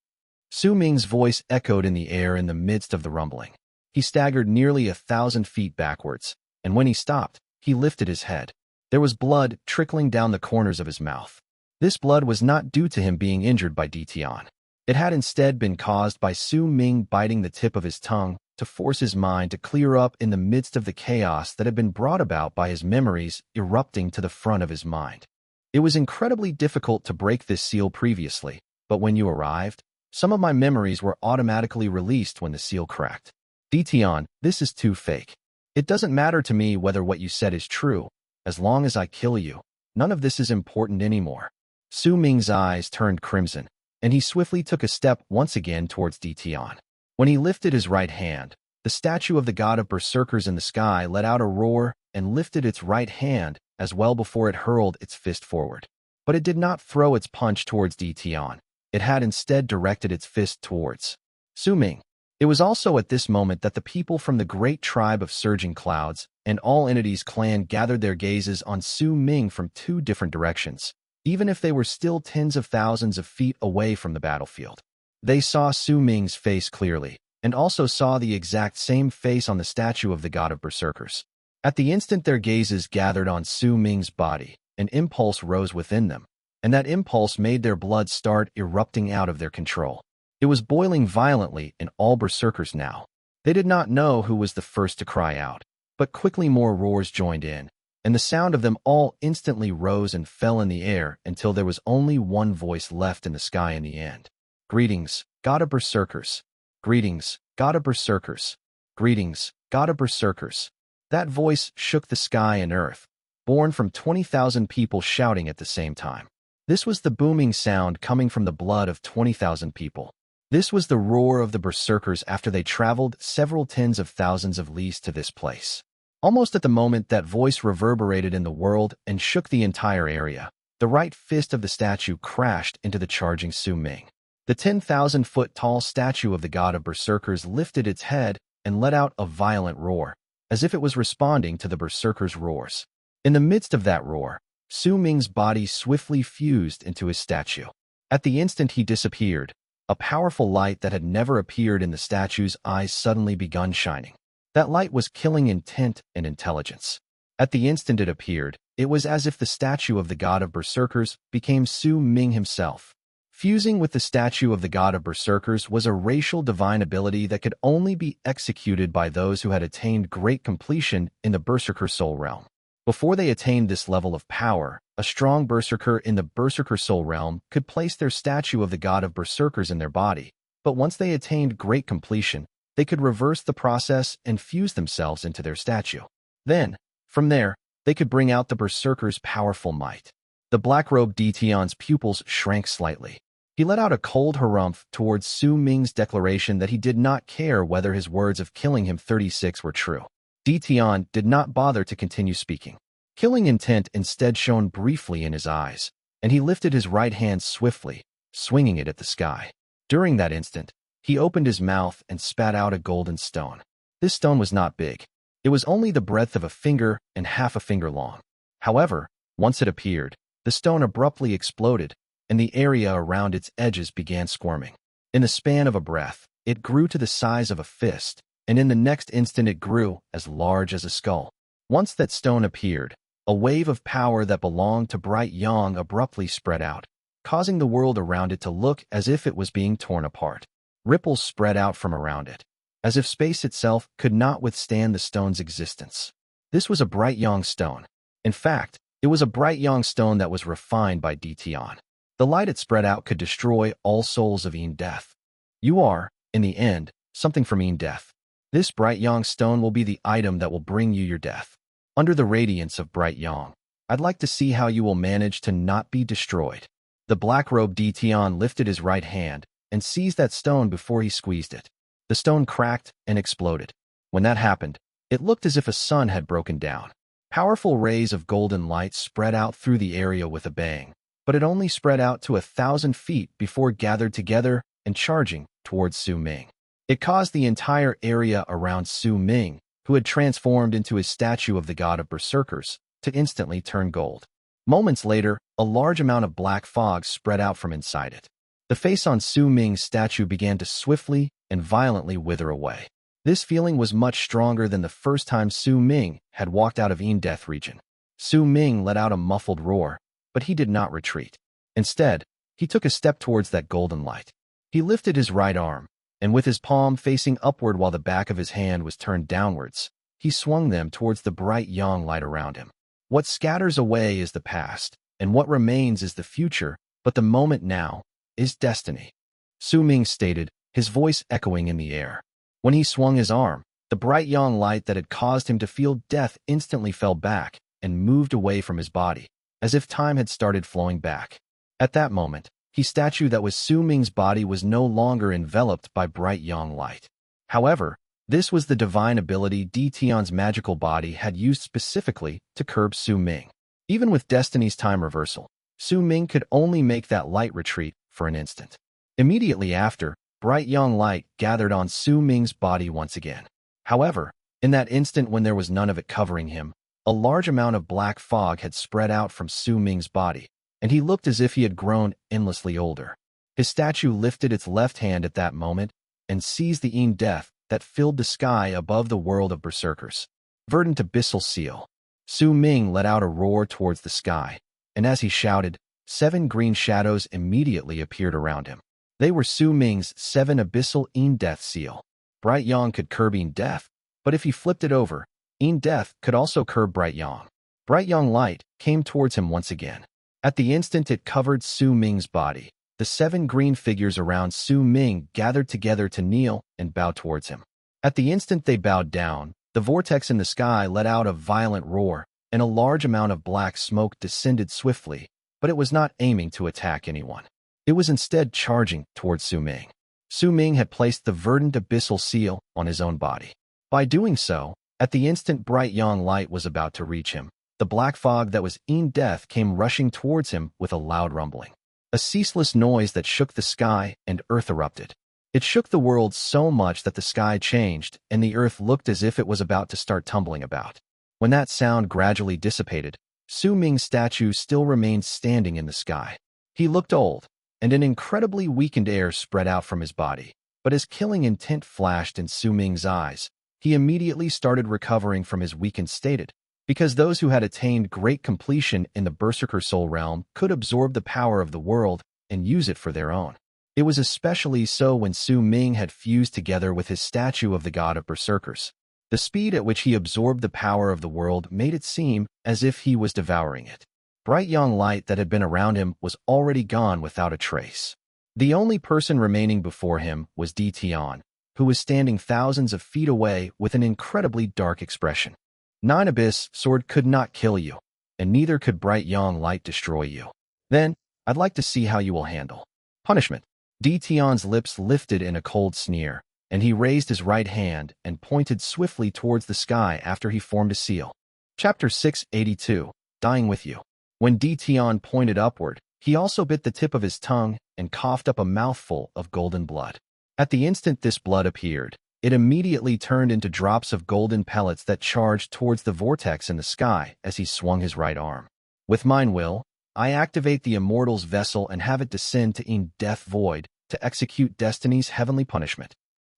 Su Ming's voice echoed in the air in the midst of the rumbling. He staggered nearly 1,000 feet backwards, and when he stopped, he lifted his head. There was blood trickling down the corners of his mouth. This blood was not due to him being injured by Tian. It had instead been caused by Su Ming biting the tip of his tongue to force his mind to clear up in the midst of the chaos that had been brought about by his memories erupting to the front of his mind. It was incredibly difficult to break this seal previously, but when you arrived, some of my memories were automatically released when the seal cracked. Tian, this is too fake. It doesn't matter to me whether what you said is true. As long as I kill you, none of this is important anymore. Su Ming's eyes turned crimson, and he swiftly took a step once again towards Tian. When he lifted his right hand, the statue of the god of Berserkers in the sky let out a roar and lifted its right hand as well before it hurled its fist forward. But it did not throw its punch towards Tian. It had instead directed its fist towards Su Ming. It was also at this moment that the people from the great tribe of Surging Clouds and all entities clan gathered their gazes on Su Ming from two different directions, even if they were still tens of thousands of feet away from the battlefield. They saw Su Ming's face clearly, and also saw the exact same face on the statue of the god of Berserkers. At the instant their gazes gathered on Su Ming's body, an impulse rose within them, and that impulse made their blood start erupting out of their control. It was boiling violently in all Berserkers now. They did not know who was the first to cry out, but quickly more roars joined in, and the sound of them all instantly rose and fell in the air until there was only one voice left in the sky in the end. Greetings, God of Berserkers. Greetings, God of Berserkers. Greetings, God of Berserkers. That voice shook the sky and earth, born from 20,000 people shouting at the same time. This was the booming sound coming from the blood of 20,000 people. This was the roar of the Berserkers after they traveled several tens of thousands of leagues to this place. Almost at the moment that voice reverberated in the world and shook the entire area, the right fist of the statue crashed into the charging Su Ming. The 10,000-foot-tall statue of the god of Berserkers lifted its head and let out a violent roar, as if it was responding to the Berserkers' roars. In the midst of that roar, Su Ming's body swiftly fused into his statue. At the instant he disappeared, a powerful light that had never appeared in the statue's eyes suddenly begun shining. That light was killing intent and intelligence. At the instant it appeared, it was as if the statue of the god of Berserkers became Su Ming himself. Fusing with the statue of the god of Berserkers was a racial divine ability that could only be executed by those who had attained great completion in the Berserker soul realm. Before they attained this level of power, a strong Berserker in the Berserker soul realm could place their statue of the god of Berserkers in their body, but once they attained great completion, they could reverse the process and fuse themselves into their statue. Then, from there, they could bring out the Berserker's powerful might. The black-robed Detion's pupils shrank slightly. He let out a cold harumph towards Su Ming's declaration that he did not care whether his words of killing him 36 were true. Detion did not bother to continue speaking. Killing intent instead shone briefly in his eyes, and he lifted his right hand swiftly, swinging it at the sky. During that instant, he opened his mouth and spat out a golden stone. This stone was not big. It was only the breadth of a finger and half a finger long. However, once it appeared, the stone abruptly exploded, and the area around its edges began squirming. In the span of a breath, it grew to the size of a fist, and in the next instant it grew as large as a skull. Once that stone appeared, a wave of power that belonged to Bright Yang abruptly spread out, causing the world around it to look as if it was being torn apart. Ripples spread out from around it, as if space itself could not withstand the stone's existence. This was a Bright Yang stone. In fact, it was a Bright Yang stone that was refined by Detion. The light it spread out could destroy all souls of Ean Death. You are, in the end, something from Ean Death. This Bright Yang stone will be the item that will bring you your death. Under the radiance of Bright Yang, I'd like to see how you will manage to not be destroyed. The black-robed Detion lifted his right hand and seized that stone before he squeezed it. The stone cracked and exploded. When that happened, it looked as if a sun had broken down. Powerful rays of golden light spread out through the area with a bang, but it only spread out to 1,000 feet before gathered together and charging towards Su Ming. It caused the entire area around Su Ming, who had transformed into his statue of the god of Berserkers, to instantly turn gold. Moments later, a large amount of black fog spread out from inside it. The face on Su Ming's statue began to swiftly and violently wither away. This feeling was much stronger than the first time Su Ming had walked out of Ean Death region. Su Ming let out a muffled roar, but he did not retreat. Instead, he took a step towards that golden light. He lifted his right arm, and with his palm facing upward while the back of his hand was turned downwards, he swung them towards the bright yang light around him. What scatters away is the past, and what remains is the future, but the moment now is destiny. Su Ming stated, his voice echoing in the air. When he swung his arm, the bright yang light that had caused him to feel death instantly fell back and moved away from his body, as if time had started flowing back. At that moment, his statue that was Su Ming's body was no longer enveloped by bright yang light. However, this was the divine ability Detion's magical body had used specifically to curb Su Ming. Even with Destiny's time reversal, Su Ming could only make that light retreat for an instant. Immediately after, bright yang light gathered on Su Ming's body once again. However, in that instant when there was none of it covering him, a large amount of black fog had spread out from Su Ming's body, and he looked as if he had grown endlessly older. His statue lifted its left hand at that moment and seized the Ean Death that filled the sky above the world of Berserkers. Verdant abyssal seal. Su Ming let out a roar towards the sky, and as he shouted, 7 green shadows immediately appeared around him. They were Su Ming's 7 abyssal Ean Death seal. Bright Yang could curb Ean Death, but if he flipped it over, Ean Death could also curb Bright Yang. Bright Yang light came towards him once again. At the instant it covered Su Ming's body, the 7 green figures around Su Ming gathered together to kneel and bow towards him. At the instant they bowed down, the vortex in the sky let out a violent roar, and a large amount of black smoke descended swiftly, but it was not aiming to attack anyone. It was instead charging towards Su Ming. Su Ming had placed the verdant abyssal seal on his own body. By doing so, at the instant bright yang light was about to reach him, the black fog that was Ean Death came rushing towards him with a loud rumbling. A ceaseless noise that shook the sky and earth erupted. It shook the world so much that the sky changed and the earth looked as if it was about to start tumbling about. When that sound gradually dissipated, Su Ming's statue still remained standing in the sky. He looked old, and an incredibly weakened air spread out from his body. But as killing intent flashed in Su Ming's eyes, he immediately started recovering from his weakened state, because those who had attained great completion in the Berserker soul realm could absorb the power of the world and use it for their own. It was especially so when Su Ming had fused together with his statue of the god of Berserkers. The speed at which he absorbed the power of the world made it seem as if he was devouring it. Bright young light that had been around him was already gone without a trace. The only person remaining before him was Detion, who was standing thousands of feet away with an incredibly dark expression. 9 Abyss sword could not kill you. and neither could bright young light destroy you. Then, I'd like to see how you will handle punishment. Tion's lips lifted in a cold sneer, and he raised his right hand and pointed swiftly towards the sky after he formed a seal. Chapter 682, Dying with You. When Tion pointed upward, he also bit the tip of his tongue and coughed up a mouthful of golden blood. At the instant this blood appeared, it immediately turned into drops of golden pellets that charged towards the vortex in the sky as he swung his right arm. With mine will, I activate the Immortals vessel and have it descend to Death Void to execute Destiny's heavenly punishment.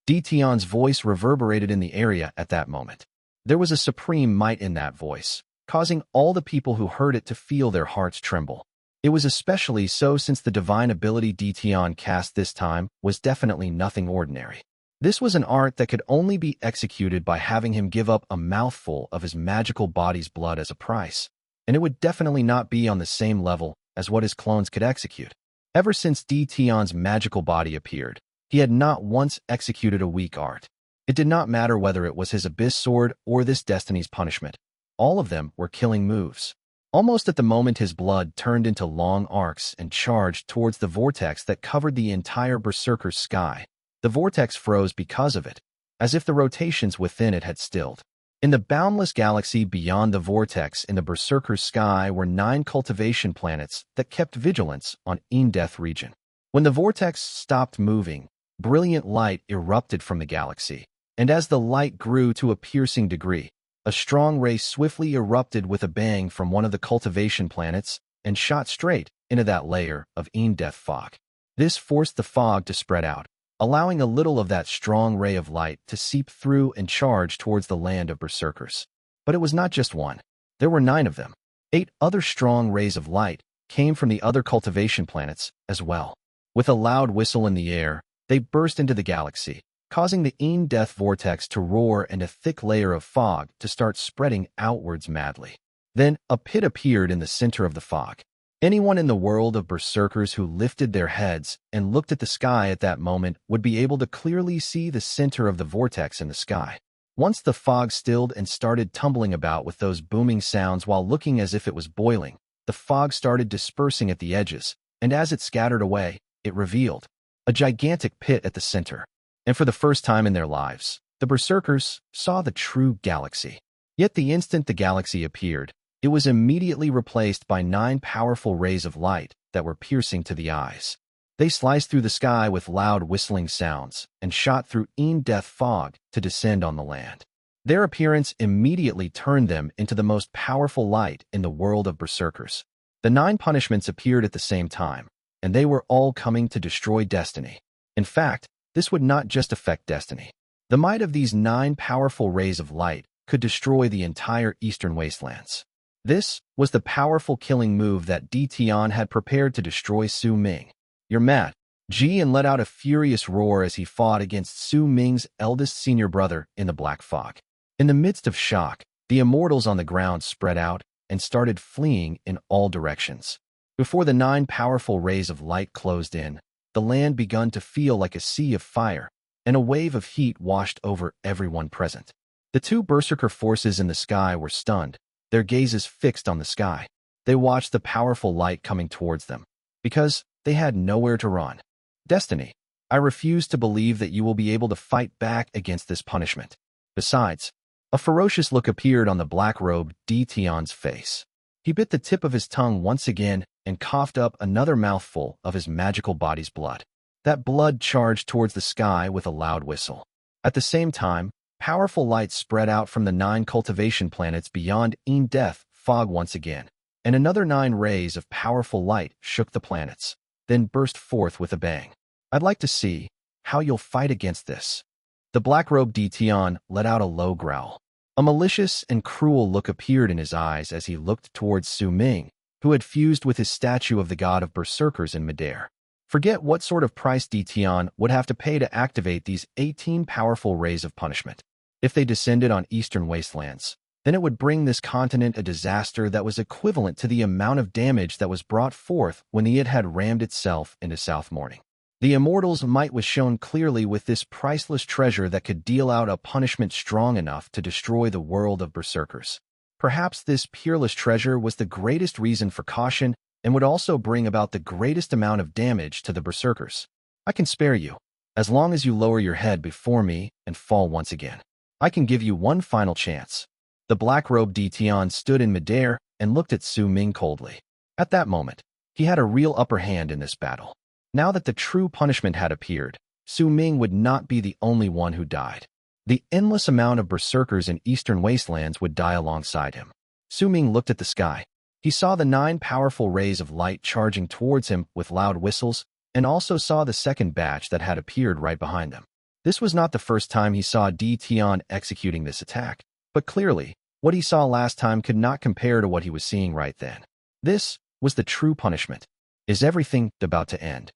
Tion's voice reverberated in the area at that moment. There was a supreme might in that voice, causing all the people who heard it to feel their hearts tremble. It was especially so since the divine ability Tion cast this time was definitely nothing ordinary. This was an art that could only be executed by having him give up a mouthful of his magical body's blood as a price, and it would definitely not be on the same level as what his clones could execute. Ever since Tion's magical body appeared, he had not once executed a weak art. It did not matter whether it was his Abyss Sword or this Destiny's punishment. All of them were killing moves. Almost at the moment his blood turned into long arcs and charged towards the vortex that covered the entire Berserker's sky. The vortex froze because of it, as if the rotations within it had stilled. In the boundless galaxy beyond the vortex in the Berserker's sky were 9 cultivation planets that kept vigilance on Death region. When the vortex stopped moving, brilliant light erupted from the galaxy, and as the light grew to a piercing degree, a strong ray swiftly erupted with a bang from one of the cultivation planets and shot straight into that layer of Death fog. This forced the fog to spread out, allowing a little of that strong ray of light to seep through and charge towards the land of Berserkers. But it was not just one. There were 9 of them. 8 other strong rays of light came from the other cultivation planets as well. With a loud whistle in the air, they burst into the galaxy, causing the Death vortex to roar and a thick layer of fog to start spreading outwards madly. Then a pit appeared in the center of the fog. Anyone in the world of Berserkers who lifted their heads and looked at the sky at that moment would be able to clearly see the center of the vortex in the sky. Once the fog stilled and started tumbling about with those booming sounds while looking as if it was boiling, the fog started dispersing at the edges, and as it scattered away, it revealed a gigantic pit at the center. And for the first time in their lives, the Berserkers saw the true galaxy. Yet the instant the galaxy appeared, it was immediately replaced by 9 powerful rays of light that were piercing to the eyes. They sliced through the sky with loud whistling sounds and shot through Death fog to descend on the land. Their appearance immediately turned them into the most powerful light in the world of Berserkers. The 9 punishments appeared at the same time, and they were all coming to destroy Destiny. In fact, this would not just affect Destiny. The might of these 9 powerful rays of light could destroy the entire eastern wastelands. This was the powerful killing move that Tion had prepared to destroy Su Ming. "You're mad." Jian let out a furious roar as he fought against Su Ming's eldest senior brother in the black fog. In the midst of shock, the Immortals on the ground spread out and started fleeing in all directions. Before the 9 powerful rays of light closed in, the land began to feel like a sea of fire, and a wave of heat washed over everyone present. The 2 Berserker forces in the sky were stunned, their gazes fixed on the sky. They watched the powerful light coming towards them, because they had nowhere to run. "Destiny, I refuse to believe that you will be able to fight back against this punishment." Besides, a ferocious look appeared on the black-robed Tion's face. He bit the tip of his tongue once again and coughed up another mouthful of his magical body's blood. That blood charged towards the sky with a loud whistle. At the same time, powerful light spread out from the 9 cultivation planets beyond Death fog once again, and another 9 rays of powerful light shook the planets, then burst forth with a bang. "I'd like to see how you'll fight against this." The black-robed Tion let out a low growl. A malicious and cruel look appeared in his eyes as he looked towards Su Ming, who had fused with his statue of the god of Berserkers in midair. Forget what sort of price Tion would have to pay to activate these 18 powerful rays of punishment. If they descended on eastern wastelands, then it would bring this continent a disaster that was equivalent to the amount of damage that was brought forth when the It had rammed itself into South Morning. The Immortals' might was shown clearly with this priceless treasure that could deal out a punishment strong enough to destroy the world of Berserkers. Perhaps this peerless treasure was the greatest reason for caution and would also bring about the greatest amount of damage to the Berserkers. I can spare you, as long as you lower your head before me and fall once again. I can give you one final chance. The black-robed Tian stood in midair and looked at Su Ming coldly. At that moment, he had a real upper hand in this battle. Now that the true punishment had appeared, Su Ming would not be the only one who died. The endless amount of berserkers in eastern wastelands would die alongside him. Su Ming looked at the sky. He saw the 9 powerful rays of light charging towards him with loud whistles, and also saw the second batch that had appeared right behind them. This was not the first time he saw Tian executing this attack, but clearly, what he saw last time could not compare to what he was seeing right then. This was the true punishment. Is everything about to end?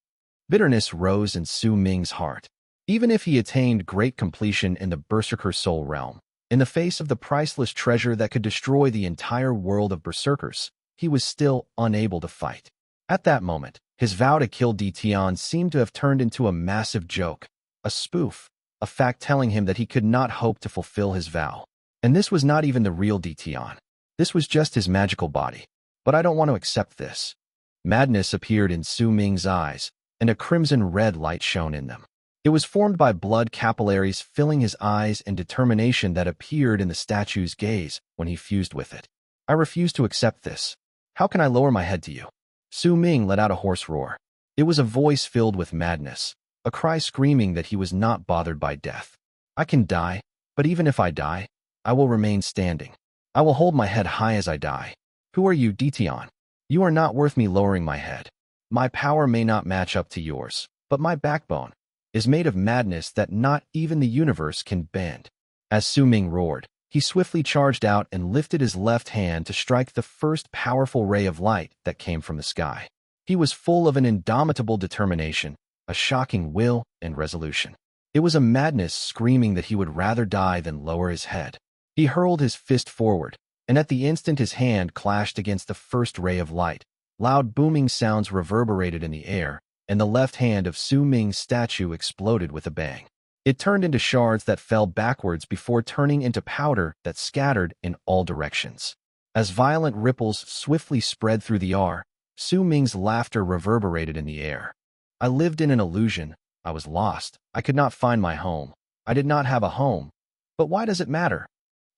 Bitterness rose in Su Ming's heart. Even if he attained great completion in the Berserker soul realm, in the face of the priceless treasure that could destroy the entire world of Berserkers, he was still unable to fight. At that moment, his vow to kill Tian seemed to have turned into a massive joke, a spoof, a fact telling him that he could not hope to fulfill his vow. And this was not even the real Tian. This was just his magical body. But I don't want to accept this. Madness appeared in Su Ming's eyes, and a crimson-red light shone in them. It was formed by blood capillaries filling his eyes and determination that appeared in the statue's gaze when he fused with it. I refuse to accept this. How can I lower my head to you? Su Ming let out a hoarse roar. It was a voice filled with madness, a cry screaming that he was not bothered by death. I can die, but even if I die, I will remain standing. I will hold my head high as I die. Who are you, Tian? You are not worth me lowering my head. My power may not match up to yours, but my backbone is made of madness that not even the universe can bend. As Su Ming roared, he swiftly charged out and lifted his left hand to strike the first powerful ray of light that came from the sky. He was full of an indomitable determination, a shocking will and resolution. It was a madness screaming that he would rather die than lower his head. He hurled his fist forward, and at the instant his hand clashed against the first ray of light. Loud booming sounds reverberated in the air, and the left hand of Su Ming's statue exploded with a bang. It turned into shards that fell backwards before turning into powder that scattered in all directions. As violent ripples swiftly spread through the air, Su Ming's laughter reverberated in the air. I lived in an illusion. I was lost. I could not find my home. I did not have a home. But why does it matter?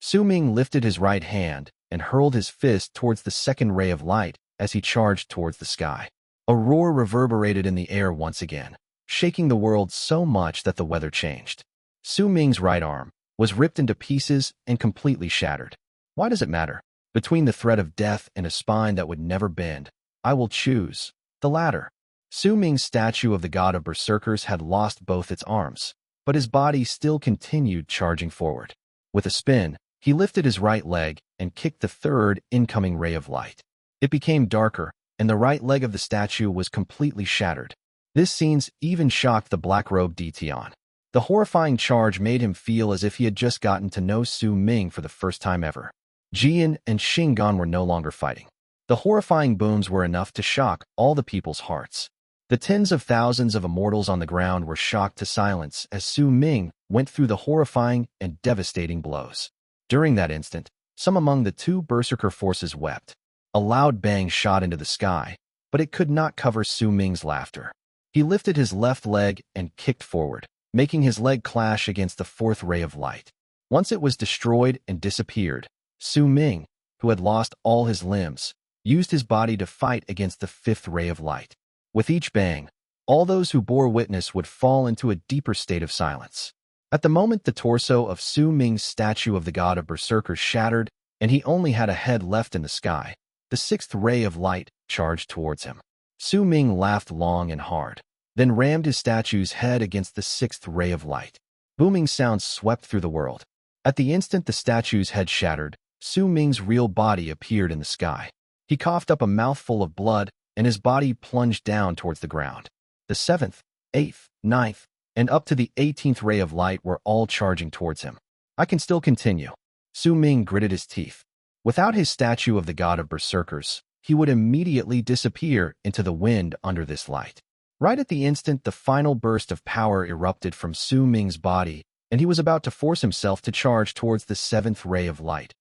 Su Ming lifted his right hand and hurled his fist towards the second ray of light as he charged towards the sky. A roar reverberated in the air once again, shaking the world so much that the weather changed. Su Ming's right arm was ripped into pieces and completely shattered. Why does it matter? Between the threat of death and a spine that would never bend, I will choose the latter. Su Ming's statue of the god of Berserkers had lost both its arms, but his body still continued charging forward. With a spin, he lifted his right leg and kicked the third incoming ray of light. It became darker, and the right leg of the statue was completely shattered. This scene even shocked the black-robed Tian. The horrifying charge made him feel as if he had just gotten to know Su Ming for the first time ever. Jian and Xinggan were no longer fighting. The horrifying booms were enough to shock all the people's hearts. The tens of thousands of immortals on the ground were shocked to silence as Su Ming went through the horrifying and devastating blows. During that instant, some among the 2 berserker forces wept. A loud bang shot into the sky, but it could not cover Su Ming's laughter. He lifted his left leg and kicked forward, making his leg clash against the 4th ray of light. Once it was destroyed and disappeared, Su Ming, who had lost all his limbs, used his body to fight against the 5th ray of light. With each bang, all those who bore witness would fall into a deeper state of silence. At the moment the torso of Su Ming's statue of the god of Berserkers shattered, and he only had a head left in the sky, the 6th ray of light charged towards him. Su Ming laughed long and hard, then rammed his statue's head against the 6th ray of light. Booming sounds swept through the world. At the instant the statue's head shattered, Su Ming's real body appeared in the sky. He coughed up a mouthful of blood, and his body plunged down towards the ground. The 7th, 8th, 9th, and up to the 18th ray of light were all charging towards him. I can still continue. Su Ming gritted his teeth. Without his statue of the god of Berserkers, he would immediately disappear into the wind under this light. Right at the instant the final burst of power erupted from Su Ming's body, and he was about to force himself to charge towards the 7th ray of light.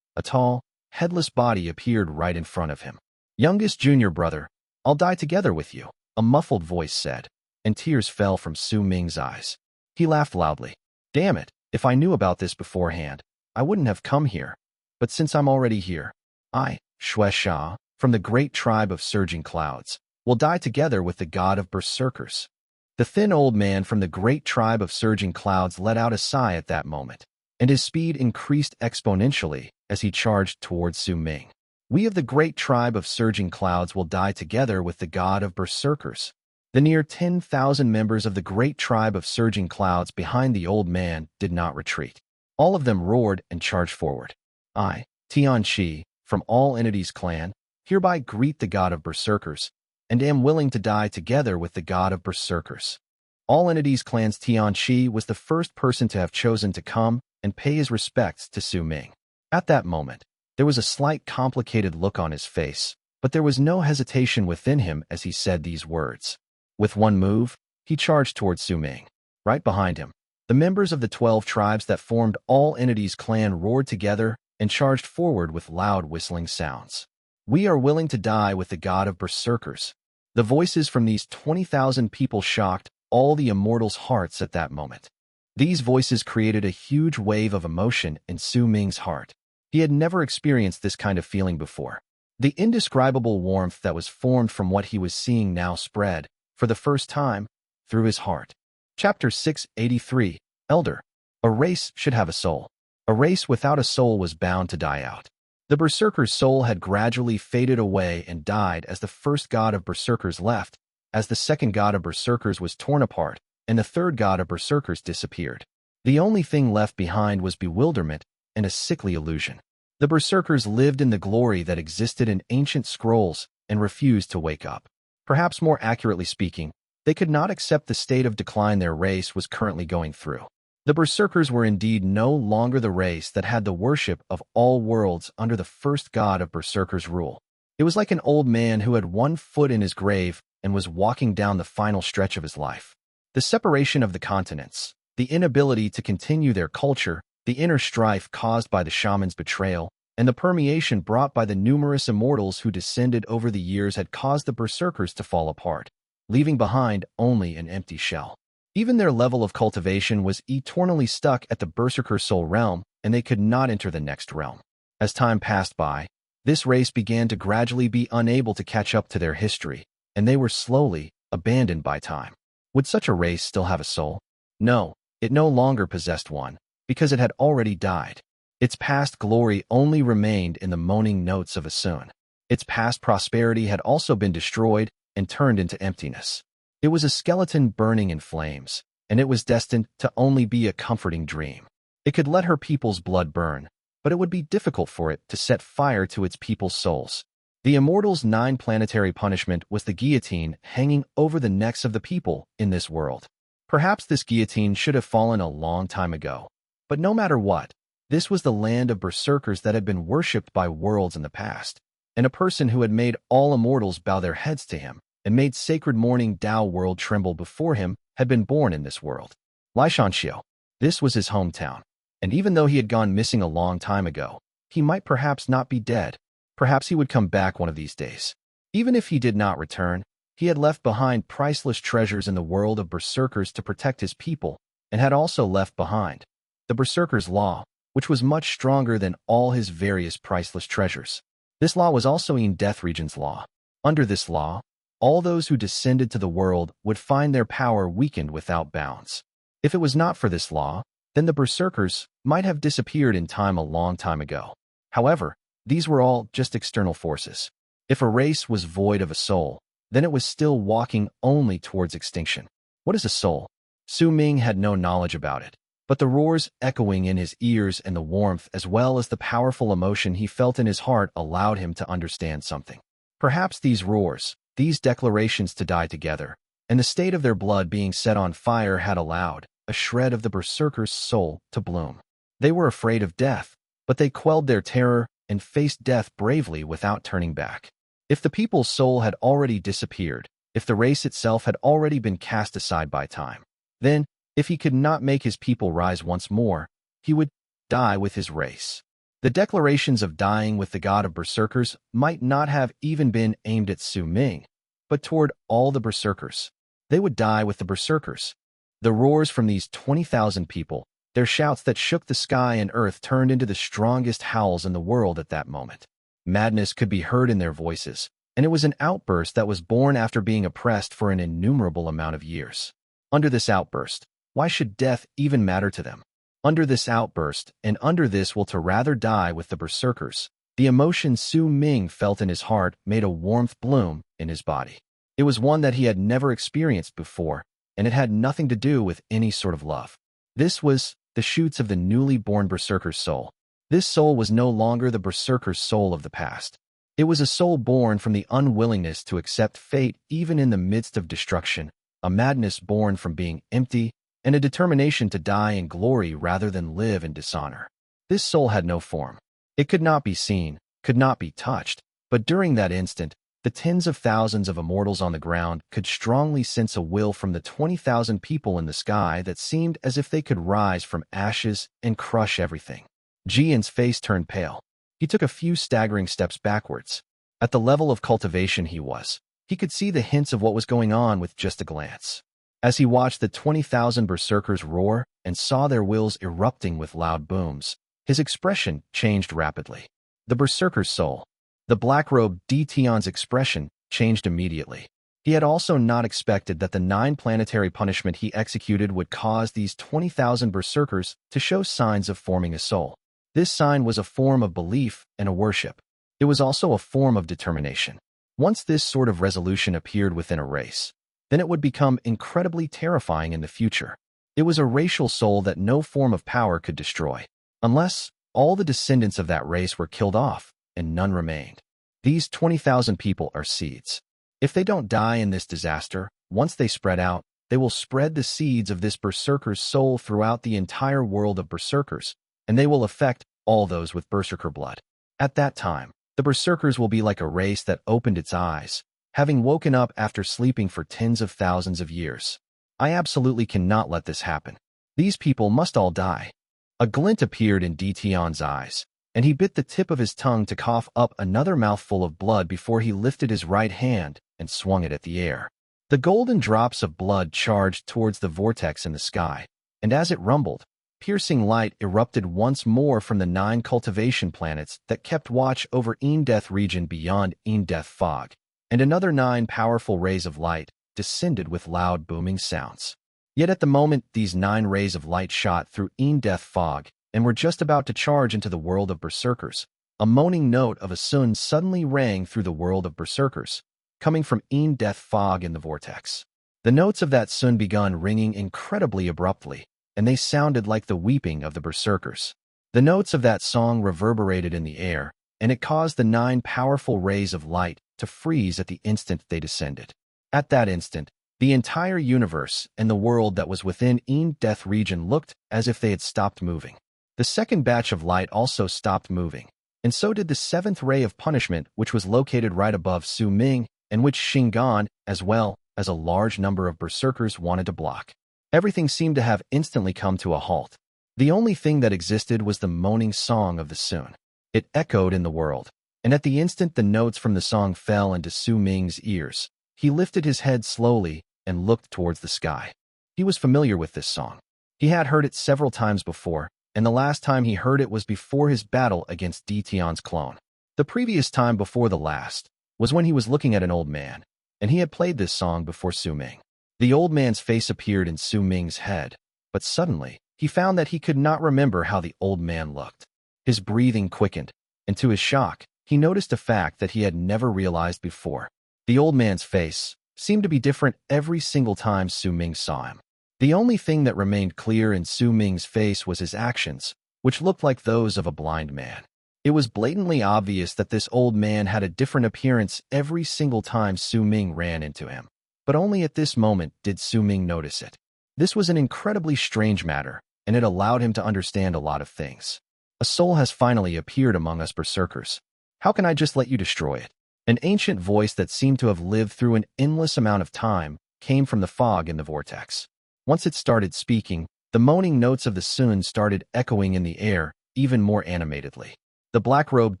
A tall, headless body appeared right in front of him. Youngest junior brother, I'll die together with you, a muffled voice said, and tears fell from Su Ming's eyes. He laughed loudly. Damn it, if I knew about this beforehand, I wouldn't have come here. But since I'm already here, I, Xuan, from the great tribe of surging clouds, will die together with the god of Berserkers. The thin old man from the great tribe of surging clouds let out a sigh at that moment, and his speed increased exponentially as he charged towards Su Ming. We of the great tribe of surging clouds will die together with the god of Berserkers. The near 10,000 members of the great tribe of surging clouds behind the old man did not retreat. All of them roared and charged forward. I, Tianqi, from All Entities clan, hereby greet the god of Berserkers, and am willing to die together with the god of Berserkers. All Entities clan's Tianqi was the first person to have chosen to come and pay his respects to Su Ming. At that moment, there was a slight complicated look on his face, but there was no hesitation within him as he said these words. With one move, he charged towards Su Ming. Right behind him, the members of the 12 tribes that formed All Entities clan roared together and charged forward with loud whistling sounds. We are willing to die with the god of Berserkers. The voices from these 20,000 people shocked all the Immortals' hearts at that moment. These voices created a huge wave of emotion in Su Ming's heart. He had never experienced this kind of feeling before. The indescribable warmth that was formed from what he was seeing now spread, for the first time, through his heart. Chapter 683, Elder. A race should have a soul. A race without a soul was bound to die out. The Berserker's soul had gradually faded away and died as the first god of Berserkers left, as the second god of Berserkers was torn apart, and the third god of Berserkers disappeared. The only thing left behind was bewilderment and a sickly illusion. The Berserkers lived in the glory that existed in ancient scrolls and refused to wake up. Perhaps more accurately speaking, they could not accept the state of decline their race was currently going through. The Berserkers were indeed no longer the race that had the worship of all worlds under the first god of Berserkers' rule. It was like an old man who had one foot in his grave and was walking down the final stretch of his life. The separation of the continents, the inability to continue their culture, the inner strife caused by the Shamans' betrayal, and the permeation brought by the numerous Immortals who descended over the years had caused the Berserkers to fall apart, leaving behind only an empty shell. Even their level of cultivation was eternally stuck at the Berserker soul realm, and they could not enter the next realm. As time passed by, this race began to gradually be unable to catch up to their history, and they were slowly abandoned by time. Would such a race still have a soul? No, it no longer possessed one, because it had already died. Its past glory only remained in the moaning notes of a Xuan. Its past prosperity had also been destroyed and turned into emptiness. It was a skeleton burning in flames, and it was destined to only be a comforting dream. It could let her people's blood burn, but it would be difficult for it to set fire to its people's souls. The Immortals' 9 planetary punishment was the guillotine hanging over the necks of the people in this world. Perhaps this guillotine should have fallen a long time ago. But no matter what, this was the land of Berserkers that had been worshipped by worlds in the past, and a person who had made all Immortals bow their heads to him and made sacred morning Tao world tremble before him had been born in this world. Lishanxiu. This was his hometown, and even though he had gone missing a long time ago, he might perhaps not be dead. Perhaps he would come back one of these days. Even if he did not return, he had left behind priceless treasures in the world of Berserkers to protect his people, and had also left behind the Berserkers' law, which was much stronger than all his various priceless treasures. This law was also in Death Region's law. Under this law, all those who descended to the world would find their power weakened without bounds. If it was not for this law, then the Berserkers might have disappeared in time a long time ago. However, these were all just external forces. If a race was void of a soul, then it was still walking only towards extinction. What is a soul? Su Ming had no knowledge about it, but the roars echoing in his ears and the warmth as well as the powerful emotion he felt in his heart allowed him to understand something. Perhaps these roars, these declarations to die together, and the state of their blood being set on fire had allowed a shred of the Berserker's soul to bloom. They were afraid of death, but they quelled their terror and faced death bravely without turning back. If the people's soul had already disappeared, if the race itself had already been cast aside by time, then, if he could not make his people rise once more, he would die with his race. The declarations of dying with the god of Berserkers might not have even been aimed at Su Ming, but toward all the Berserkers. They would die with the Berserkers. The roars from these 20,000 people, their shouts that shook the sky and earth, turned into the strongest howls in the world at that moment. Madness could be heard in their voices, and it was an outburst that was born after being oppressed for an innumerable amount of years. Under this outburst, why should death even matter to them? Under this outburst, and under this will to rather die with the Berserkers, the emotion Su Ming felt in his heart made a warmth bloom in his body. It was one that he had never experienced before, and it had nothing to do with any sort of love. This was the shoots of the newly born Berserker's soul. This soul was no longer the Berserker's soul of the past. It was a soul born from the unwillingness to accept fate even in the midst of destruction, a madness born from being empty, and a determination to die in glory rather than live in dishonor. This soul had no form. It could not be seen, could not be touched, but during that instant, the tens of thousands of immortals on the ground could strongly sense a will from the 20,000 people in the sky that seemed as if they could rise from ashes and crush everything. Jian's face turned pale. He took a few staggering steps backwards. At the level of cultivation he could see the hints of what was going on with just a glance. As he watched the 20,000 Berserkers roar and saw their wills erupting with loud booms, his expression changed rapidly. The Berserker's soul. The black-robed Tion's expression changed immediately. He had also not expected that the 9 planetary punishment he executed would cause these 20,000 Berserkers to show signs of forming a soul. This sign was a form of belief and a worship. It was also a form of determination. Once this sort of resolution appeared within a race, then it would become incredibly terrifying in the future. It was a racial soul that no form of power could destroy, unless all the descendants of that race were killed off and none remained. These 20,000 people are seeds. If they don't die in this disaster, once they spread out, they will spread the seeds of this Berserker's soul throughout the entire world of Berserkers, and they will affect all those with Berserker blood. At that time, the Berserkers will be like a race that opened its eyes, having woken up after sleeping for tens of thousands of years. I absolutely cannot let this happen. These people must all die. A glint appeared in Tion's eyes, and he bit the tip of his tongue to cough up another mouthful of blood before he lifted his right hand and swung it at the air. The golden drops of blood charged towards the vortex in the sky, and as it rumbled, piercing light erupted once more from the 9 cultivation planets that kept watch over Death region beyond Death fog, and another 9 powerful rays of light descended with loud booming sounds. Yet at the moment these 9 rays of light shot through Death fog and were just about to charge into the world of Berserkers, a moaning note of a Xuan suddenly rang through the world of Berserkers, coming from Death fog in the vortex. The notes of that Xuan began ringing incredibly abruptly, and they sounded like the weeping of the Berserkers. The notes of that song reverberated in the air, and it caused the 9 powerful rays of light to freeze at the instant they descended. At that instant, the entire universe and the world that was within Death region looked as if they had stopped moving. The second batch of light also stopped moving, and so did the 7th ray of punishment, which was located right above Su Ming, and which Shingan, as well as a large number of Berserkers, wanted to block. Everything seemed to have instantly come to a halt. The only thing that existed was the moaning song of the Xuan. It echoed in the world, and at the instant the notes from the song fell into Su Ming's ears, he lifted his head slowly and looked towards the sky. He was familiar with this song. He had heard it several times before, and the last time he heard it was before his battle against Tion's clone. The previous time before the last was when he was looking at an old man, and he had played this song before Su Ming. The old man's face appeared in Su Ming's head, but suddenly he found that he could not remember how the old man looked. His breathing quickened, and to his shock, he noticed a fact that he had never realized before. The old man's face seemed to be different every single time Su Ming saw him. The only thing that remained clear in Su Ming's face was his actions, which looked like those of a blind man. It was blatantly obvious that this old man had a different appearance every single time Su Ming ran into him. But only at this moment did Su Ming notice it. This was an incredibly strange matter, and it allowed him to understand a lot of things. A soul has finally appeared among us Berserkers. How can I just let you destroy it? An ancient voice that seemed to have lived through an endless amount of time came from the fog in the vortex. Once it started speaking, the moaning notes of the Xuan started echoing in the air even more animatedly. The black-robed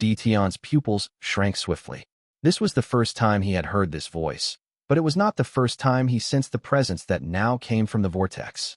Detion's pupils shrank swiftly. This was the first time he had heard this voice, but it was not the first time he sensed the presence that now came from the vortex.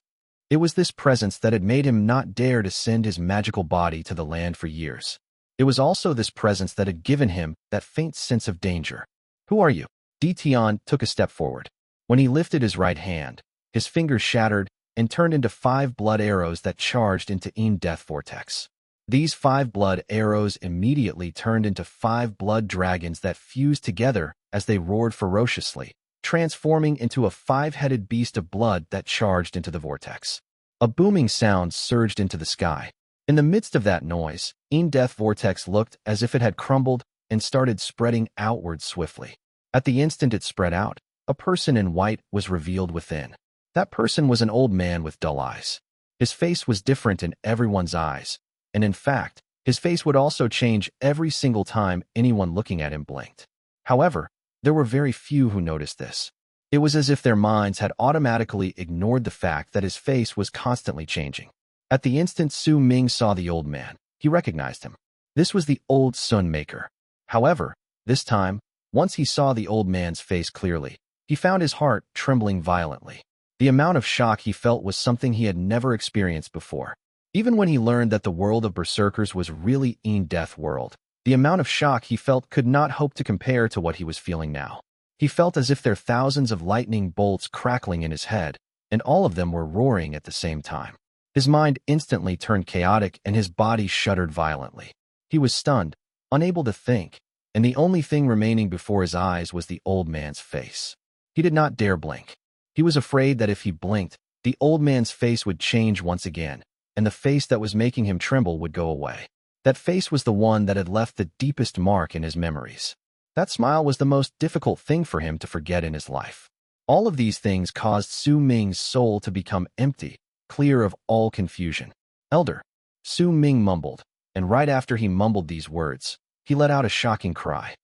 It was this presence that had made him not dare to send his magical body to the land for years. It was also this presence that had given him that faint sense of danger. "Who are you?" Detion took a step forward. When he lifted his right hand, his fingers shattered and turned into 5 blood arrows that charged into Death Vortex. These 5 blood arrows immediately turned into 5 blood dragons that fused together as they roared ferociously, transforming into a 5-headed beast of blood that charged into the vortex. A booming sound surged into the sky. In the midst of that noise, Death Vortex looked as if it had crumbled and started spreading outward swiftly. At the instant it spread out, a person in white was revealed within. That person was an old man with dull eyes. His face was different in everyone's eyes, and in fact, his face would also change every single time anyone looking at him blinked. However, there were very few who noticed this. It was as if their minds had automatically ignored the fact that his face was constantly changing. At the instant Su Ming saw the old man, he recognized him. This was the old Sun Maker. However, this time, once he saw the old man's face clearly, he found his heart trembling violently. The amount of shock he felt was something he had never experienced before. Even when he learned that the world of Berserkers was really Death world, the amount of shock he felt could not hope to compare to what he was feeling now. He felt as if there were thousands of lightning bolts crackling in his head, and all of them were roaring at the same time. His mind instantly turned chaotic and his body shuddered violently. He was stunned, unable to think, and the only thing remaining before his eyes was the old man's face. He did not dare blink. He was afraid that if he blinked, the old man's face would change once again, and the face that was making him tremble would go away. That face was the one that had left the deepest mark in his memories. That smile was the most difficult thing for him to forget in his life. All of these things caused Su Ming's soul to become empty, clear of all confusion. "Elder," Su Ming mumbled, and right after he mumbled these words, he let out a shocking cry.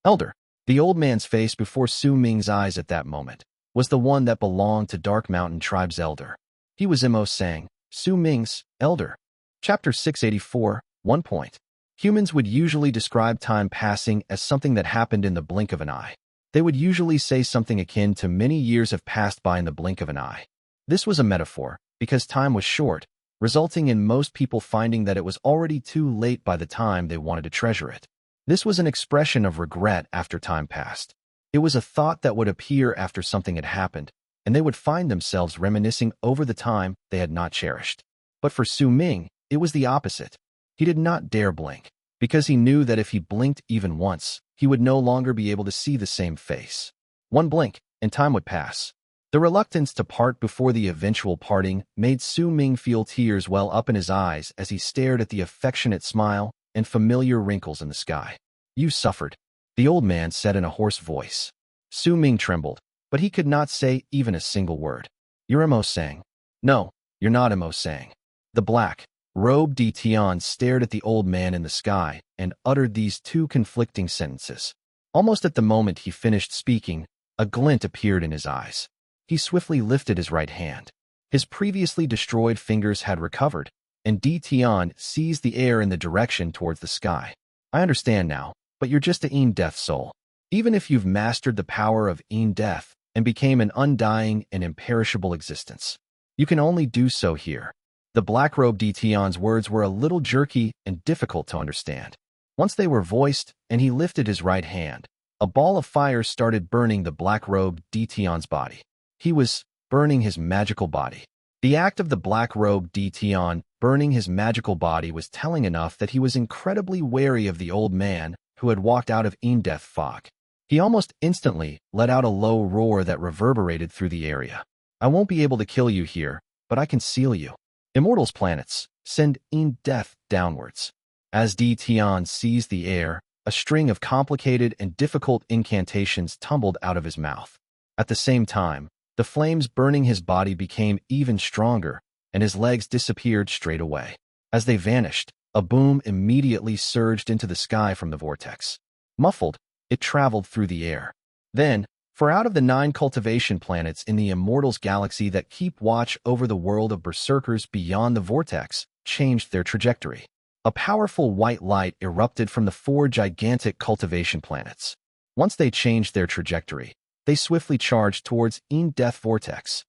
"Elder!" The old man's face before Su Ming's eyes at that moment was the one that belonged to Dark Mountain Tribe's elder. He was Imo Sang, Su Ming's elder. Chapter 684, 1 point. Humans would usually describe time passing as something that happened in the blink of an eye. They would usually say something akin to many years have passed by in the blink of an eye. This was a metaphor, because time was short, resulting in most people finding that it was already too late by the time they wanted to treasure it. This was an expression of regret after time passed. It was a thought that would appear after something had happened, and they would find themselves reminiscing over the time they had not cherished. But for Su Ming, it was the opposite. He did not dare blink, because he knew that if he blinked even once, he would no longer be able to see the same face. One blink, and time would pass. The reluctance to part before the eventual parting made Su Ming feel tears well up in his eyes as he stared at the affectionate smile and familiar wrinkles in the sky. "You suffered," the old man said in a hoarse voice. Su Ming trembled, but he could not say even a single word. "You're Imo Sang." "No, you're not Imo Sang." The black-robed Detion stared at the old man in the sky and uttered these two conflicting sentences. Almost at the moment he finished speaking, a glint appeared in his eyes. He swiftly lifted his right hand. His previously destroyed fingers had recovered, and Detion seized the air in the direction towards the sky. "I understand now, but you're just a Death soul. Even if you've mastered the power of Death and became an undying and imperishable existence, you can only do so here." The black-robed Detion's words were a little jerky and difficult to understand. Once they were voiced, and he lifted his right hand, a ball of fire started burning the black-robed Detion's body. He was burning his magical body. The act of the black-robed Detion burning his magical body was telling enough that he was incredibly wary of the old man who had walked out of Death fog. He almost instantly let out a low roar that reverberated through the area. "I won't be able to kill you here, but I can seal you. Immortals planets, send Death downwards." As Detion seized the air, a string of complicated and difficult incantations tumbled out of his mouth. At the same time, the flames burning his body became even stronger, and his legs disappeared straight away. As they vanished, a boom immediately surged into the sky from the vortex. Muffled, it traveled through the air. Then, for out of the 9 cultivation planets in the Immortals galaxy that keep watch over the world of Berserkers beyond the vortex, changed their trajectory. A powerful white light erupted from the 4 gigantic cultivation planets. Once they changed their trajectory, they swiftly charged towards Death Vortex.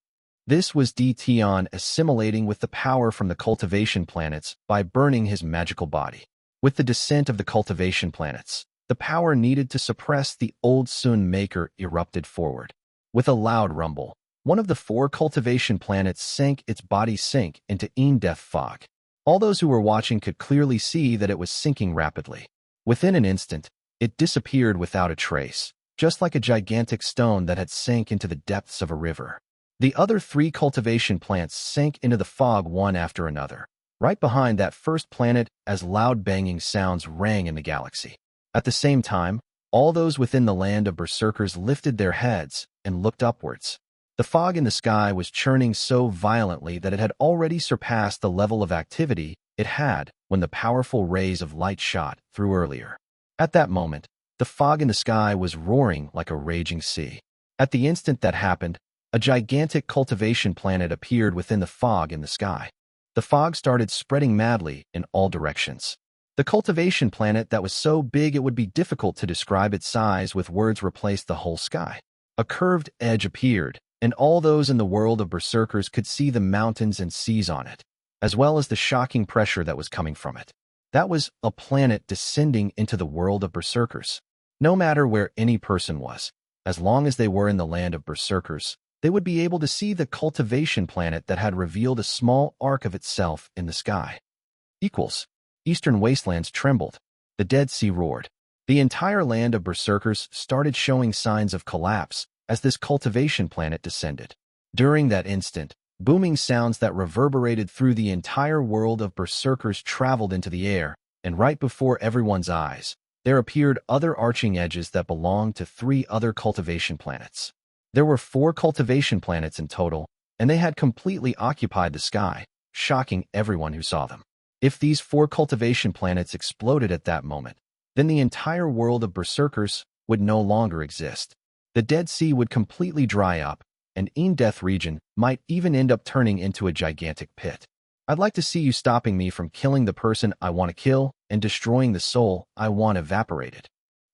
This was Tion assimilating with the power from the cultivation planets by burning his magical body. With the descent of the cultivation planets, the power needed to suppress the old Sun Maker erupted forward. With a loud rumble, one of the 4 cultivation planets sank its body sink into Death Fog. All those who were watching could clearly see that it was sinking rapidly. Within an instant, it disappeared without a trace, just like a gigantic stone that had sank into the depths of a river. The other 3 cultivation plants sank into the fog one after another, right behind that first planet as loud banging sounds rang in the galaxy. At the same time, all those within the land of Berserkers lifted their heads and looked upwards. The fog in the sky was churning so violently that it had already surpassed the level of activity it had when the powerful rays of light shot through earlier. At that moment, the fog in the sky was roaring like a raging sea. At the instant that happened, a gigantic cultivation planet appeared within the fog in the sky. The fog started spreading madly in all directions. The cultivation planet that was so big it would be difficult to describe its size with words replaced the whole sky. A curved edge appeared, and all those in the world of Berserkers could see the mountains and seas on it, as well as the shocking pressure that was coming from it. That was a planet descending into the world of Berserkers. No matter where any person was, as long as they were in the land of Berserkers, they would be able to see the cultivation planet that had revealed a small arc of itself in the sky. Eastern Wastelands trembled. The Dead Sea roared. The entire land of Berserkers started showing signs of collapse as this cultivation planet descended. During that instant, booming sounds that reverberated through the entire world of Berserkers traveled into the air, and right before everyone's eyes, there appeared other arching edges that belonged to 3 other cultivation planets. There were 4 cultivation planets in total, and they had completely occupied the sky, shocking everyone who saw them. If these 4 cultivation planets exploded at that moment, then the entire world of Berserkers would no longer exist. The Dead Sea would completely dry up, and Death region might even end up turning into a gigantic pit. I'd like to see you stopping me from killing the person I want to kill and destroying the soul I want evaporated.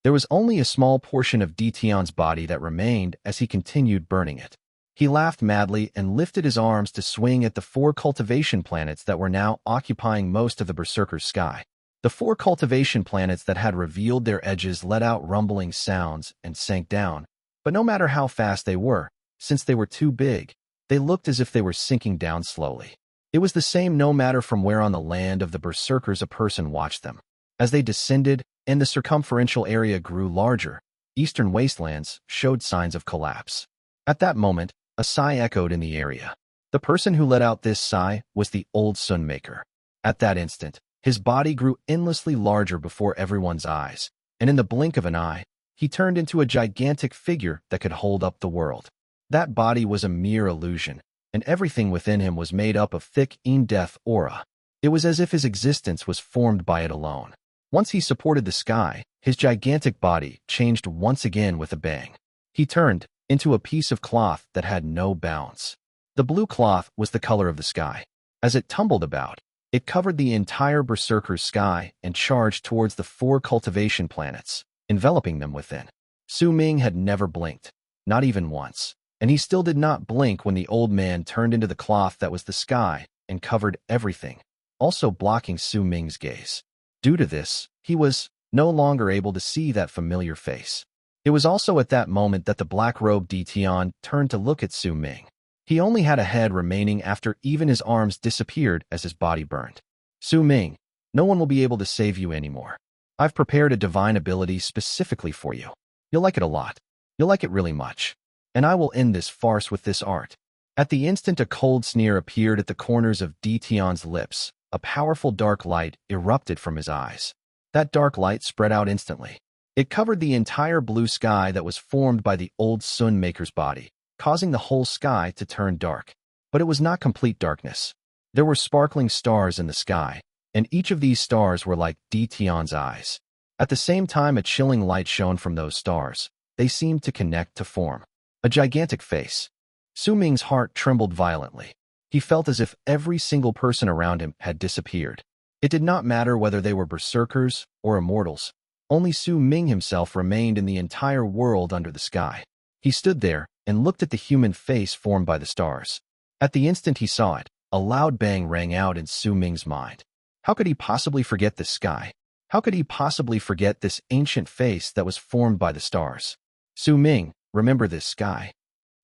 There was only a small portion of Tion's body that remained as he continued burning it. He laughed madly and lifted his arms to swing at the 4 cultivation planets that were now occupying most of the Berserker's sky. The 4 cultivation planets that had revealed their edges let out rumbling sounds and sank down, but no matter how fast they were, since they were too big, they looked as if they were sinking down slowly. It was the same no matter from where on the land of the Berserkers a person watched them. As they descended and the circumferential area grew larger, Eastern Wastelands showed signs of collapse. At that moment, a sigh echoed in the area. The person who let out this sigh was the old Sun Maker. At that instant, his body grew endlessly larger before everyone's eyes, and in the blink of an eye, he turned into a gigantic figure that could hold up the world. That body was a mere illusion, and everything within him was made up of thick death aura. It was as if his existence was formed by it alone. Once he supported the sky, his gigantic body changed once again with a bang. He turned into a piece of cloth that had no bounds. The blue cloth was the color of the sky. As it tumbled about, it covered the entire Berserker's sky and charged towards the 4 cultivation planets, enveloping them within. Su Ming had never blinked, not even once, and he still did not blink when the old man turned into the cloth that was the sky and covered everything, also blocking Su Ming's gaze. Due to this, he was no longer able to see that familiar face. It was also at that moment that the black-robed Tion turned to look at Su Ming. He only had a head remaining after even his arms disappeared as his body burned. Su Ming, no one will be able to save you anymore. I've prepared a divine ability specifically for you. You'll like it a lot. You'll like it really much. And I will end this farce with this art. At the instant a cold sneer appeared at the corners of Tion's lips, a powerful dark light erupted from his eyes. That dark light spread out instantly. It covered the entire blue sky that was formed by the old Sun Maker's body, causing the whole sky to turn dark. But it was not complete darkness. There were sparkling stars in the sky, and each of these stars were like Tion's eyes. At the same time a chilling light shone from those stars. They seemed to connect to form a gigantic face. Su Ming's heart trembled violently. He felt as if every single person around him had disappeared. It did not matter whether they were Berserkers or Immortals. Only Su Ming himself remained in the entire world under the sky. He stood there and looked at the human face formed by the stars. At the instant he saw it, a loud bang rang out in Su Ming's mind. How could he possibly forget this sky? How could he possibly forget this ancient face that was formed by the stars? Su Ming, remember this sky.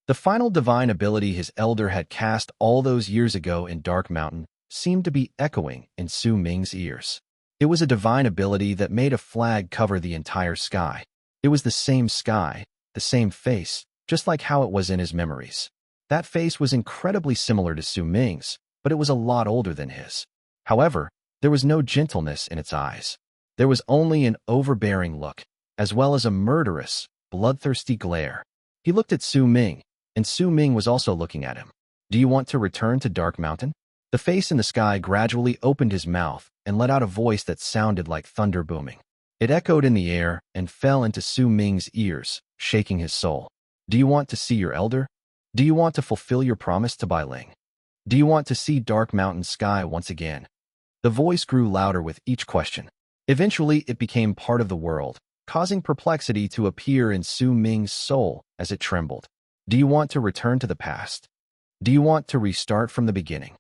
The final divine ability his elder had cast all those years ago in Dark Mountain seemed to be echoing in Su Ming's ears. It was a divine ability that made a flag cover the entire sky. It was the same sky, the same face, just like how it was in his memories. That face was incredibly similar to Su Ming's, but it was a lot older than his. However, there was no gentleness in its eyes. There was only an overbearing look, as well as a murderous, bloodthirsty glare. He looked at Su Ming, and Su Ming was also looking at him. Do you want to return to Dark Mountain? The face in the sky gradually opened his mouth and let out a voice that sounded like thunder booming. It echoed in the air and fell into Su Ming's ears, shaking his soul. Do you want to see your elder? Do you want to fulfill your promise to Bai Ling? Do you want to see Dark Mountain sky once again? The voice grew louder with each question. Eventually, it became part of the world, causing perplexity to appear in Su Ming's soul as it trembled. Do you want to return to the past? Do you want to restart from the beginning?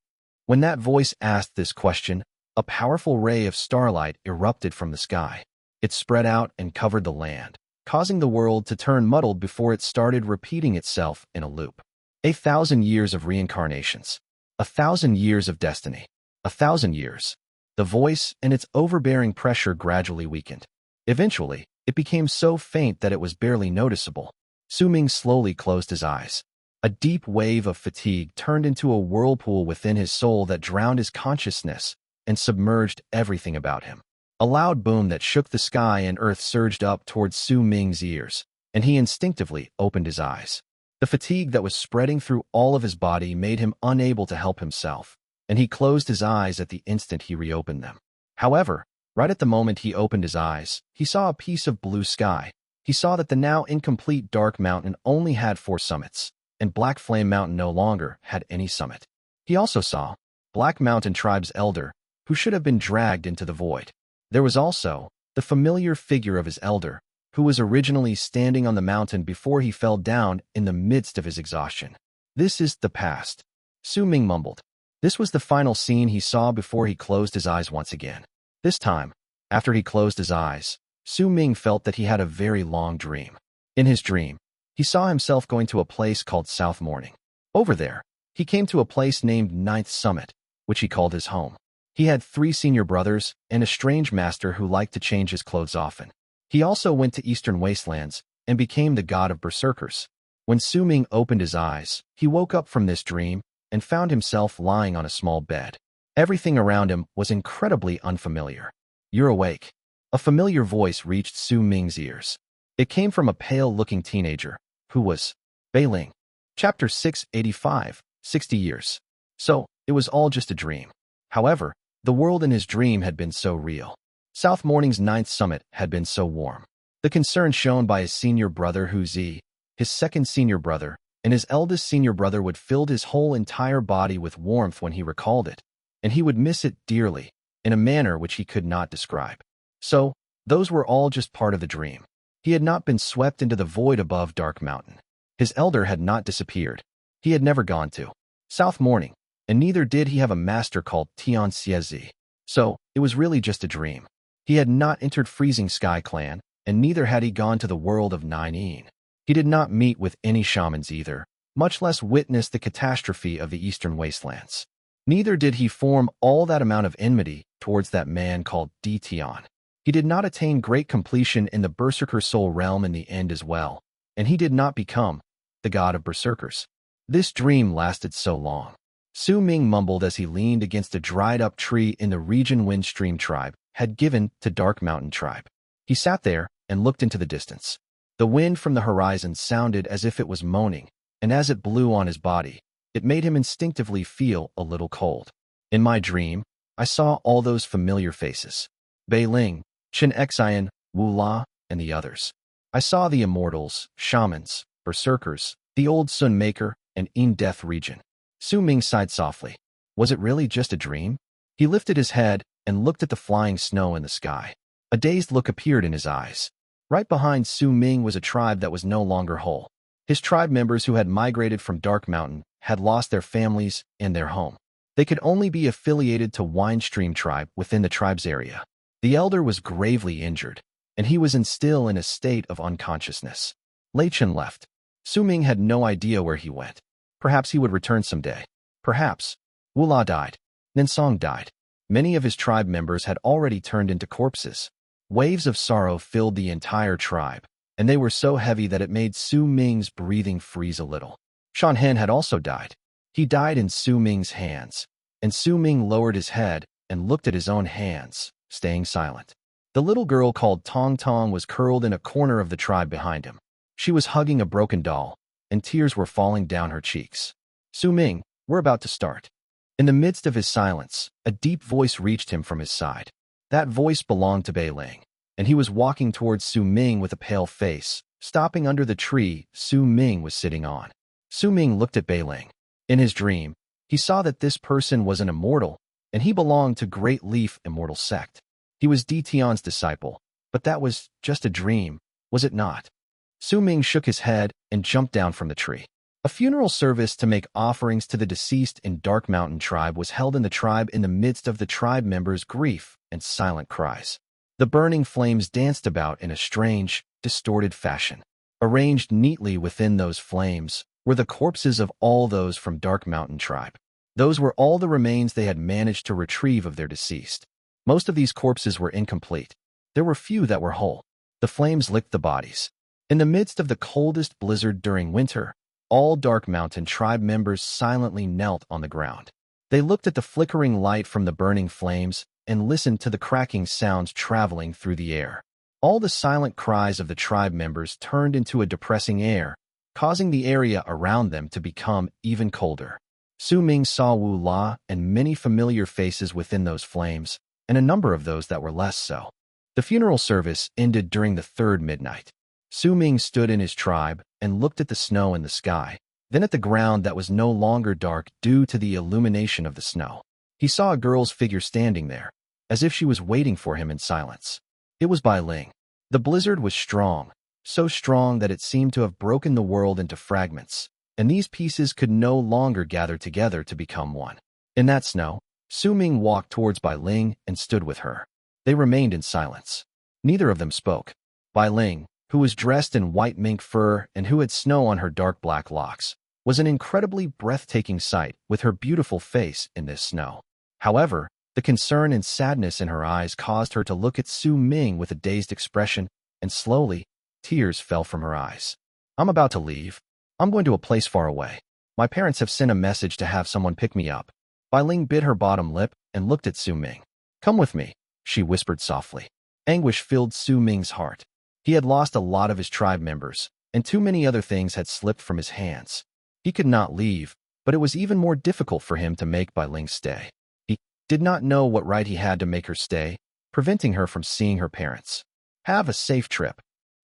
When that voice asked this question, a powerful ray of starlight erupted from the sky. It spread out and covered the land, causing the world to turn muddled before it started repeating itself in a loop. 1,000 years of reincarnations. 1,000 years of destiny. 1,000 years. The voice and its overbearing pressure gradually weakened. Eventually, it became so faint that it was barely noticeable. Su Ming slowly closed his eyes. A deep wave of fatigue turned into a whirlpool within his soul that drowned his consciousness and submerged everything about him. A loud boom that shook the sky and earth surged up towards Su Ming's ears, and he instinctively opened his eyes. The fatigue that was spreading through all of his body made him unable to help himself, and he closed his eyes at the instant he reopened them. However, right at the moment he opened his eyes, he saw a piece of blue sky. He saw that the now incomplete Dark Mountain only had 4 summits, and Black Flame Mountain no longer had any summit. He also saw Black Mountain Tribe's elder, who should have been dragged into the void. There was also the familiar figure of his elder, who was originally standing on the mountain before he fell down in the midst of his exhaustion. This is the past, Su Ming mumbled. This was the final scene he saw before he closed his eyes once again. This time, after he closed his eyes, Su Ming felt that he had a very long dream. In his dream, he saw himself going to a place called South Morning. Over there, he came to a place named Ninth Summit, which he called his home. He had 3 senior brothers and a strange master who liked to change his clothes often. He also went to Eastern Wastelands and became the god of Berserkers. When Su Ming opened his eyes, he woke up from this dream and found himself lying on a small bed. Everything around him was incredibly unfamiliar. You're awake. A familiar voice reached Su Ming's ears. It came from a pale-looking teenager, who was Bai Ling. Chapter 685, 60 years. So, it was all just a dream. However, the world in his dream had been so real. South Morning's 9th summit had been so warm. The concern shown by his senior brother Hu Zi, his second senior brother, and his eldest senior brother would fill his whole entire body with warmth when he recalled it, and he would miss it dearly, in a manner which he could not describe. So, those were all just part of the dream. He had not been swept into the void above Dark Mountain. His elder had not disappeared. He had never gone to South Morning, and neither did he have a master called Tian Xiezi. So, it was really just a dream. He had not entered Freezing Sky Clan, and neither had he gone to the world of Nine Een. He did not meet with any shamans either, much less witness the catastrophe of the Eastern Wastelands. Neither did he form all that amount of enmity towards that man called Di Tian. He did not attain great completion in the Berserker soul realm in the end as well, and he did not become the god of Berserkers. This dream lasted so long. Su Ming mumbled as he leaned against a dried-up tree in the region Windstream tribe had given to Dark Mountain tribe. He sat there and looked into the distance. The wind from the horizon sounded as if it was moaning, and as it blew on his body, it made him instinctively feel a little cold. In my dream, I saw all those familiar faces. Bai Ling, Chen Xian, Wu La, and the others. I saw the Immortals, Shamans, Berserkers, the old Sun Maker, and In Death region. Su Ming sighed softly. Was it really just a dream? He lifted his head and looked at the flying snow in the sky. A dazed look appeared in his eyes. Right behind Su Ming was a tribe that was no longer whole. His tribe members who had migrated from Dark Mountain had lost their families and their home. They could only be affiliated to Windstream tribe within the tribe's area. The elder was gravely injured, and he was still in a state of unconsciousness. Lei Chen left. Su Ming had no idea where he went. Perhaps he would return someday. Perhaps. Wu La died. Ninsong died. Many of his tribe members had already turned into corpses. Waves of sorrow filled the entire tribe, and they were so heavy that it made Su Ming's breathing freeze a little. Shan Hen had also died. He died in Su Ming's hands, and Su Ming lowered his head and looked at his own hands, staying silent. The little girl called Tong Tong was curled in a corner of the tribe behind him. She was hugging a broken doll, and tears were falling down her cheeks. Su Ming, we're about to start. In the midst of his silence, a deep voice reached him from his side. That voice belonged to Bei Ling, and he was walking towards Su Ming with a pale face, stopping under the tree Su Ming was sitting on. Su Ming looked at Bei Ling. In his dream, he saw that this person was an immortal, and he belonged to Great Leaf Immortal Sect. He was Tion's disciple, but that was just a dream, was it not? Su Ming shook his head and jumped down from the tree. A funeral service to make offerings to the deceased in Dark Mountain tribe was held in the tribe in the midst of the tribe members' grief and silent cries. The burning flames danced about in a strange, distorted fashion. Arranged neatly within those flames were the corpses of all those from Dark Mountain tribe. Those were all the remains they had managed to retrieve of their deceased. Most of these corpses were incomplete. There were few that were whole. The flames licked the bodies. In the midst of the coldest blizzard during winter, all Dark Mountain tribe members silently knelt on the ground. They looked at the flickering light from the burning flames and listened to the cracking sounds traveling through the air. All the silent cries of the tribe members turned into a depressing air, causing the area around them to become even colder. Su Ming saw Wu La and many familiar faces within those flames, and a number of those that were less so. The funeral service ended during the third midnight. Su Ming stood in his tribe and looked at the snow in the sky, then at the ground that was no longer dark due to the illumination of the snow. He saw a girl's figure standing there, as if she was waiting for him in silence. It was Bai Ling. The blizzard was strong, so strong that it seemed to have broken the world into fragments, and these pieces could no longer gather together to become one. In that snow, Su Ming walked towards Bai Ling and stood with her. They remained in silence. Neither of them spoke. Bai Ling, who was dressed in white mink fur and who had snow on her dark black locks, was an incredibly breathtaking sight with her beautiful face in this snow. However, the concern and sadness in her eyes caused her to look at Su Ming with a dazed expression, and slowly, tears fell from her eyes. I'm about to leave. I'm going to a place far away. My parents have sent a message to have someone pick me up. Bai Ling bit her bottom lip and looked at Su Ming. Come with me, she whispered softly. Anguish filled Su Ming's heart. He had lost a lot of his tribe members, and too many other things had slipped from his hands. He could not leave, but it was even more difficult for him to make Bai Ling stay. He did not know what right he had to make her stay, preventing her from seeing her parents. Have a safe trip.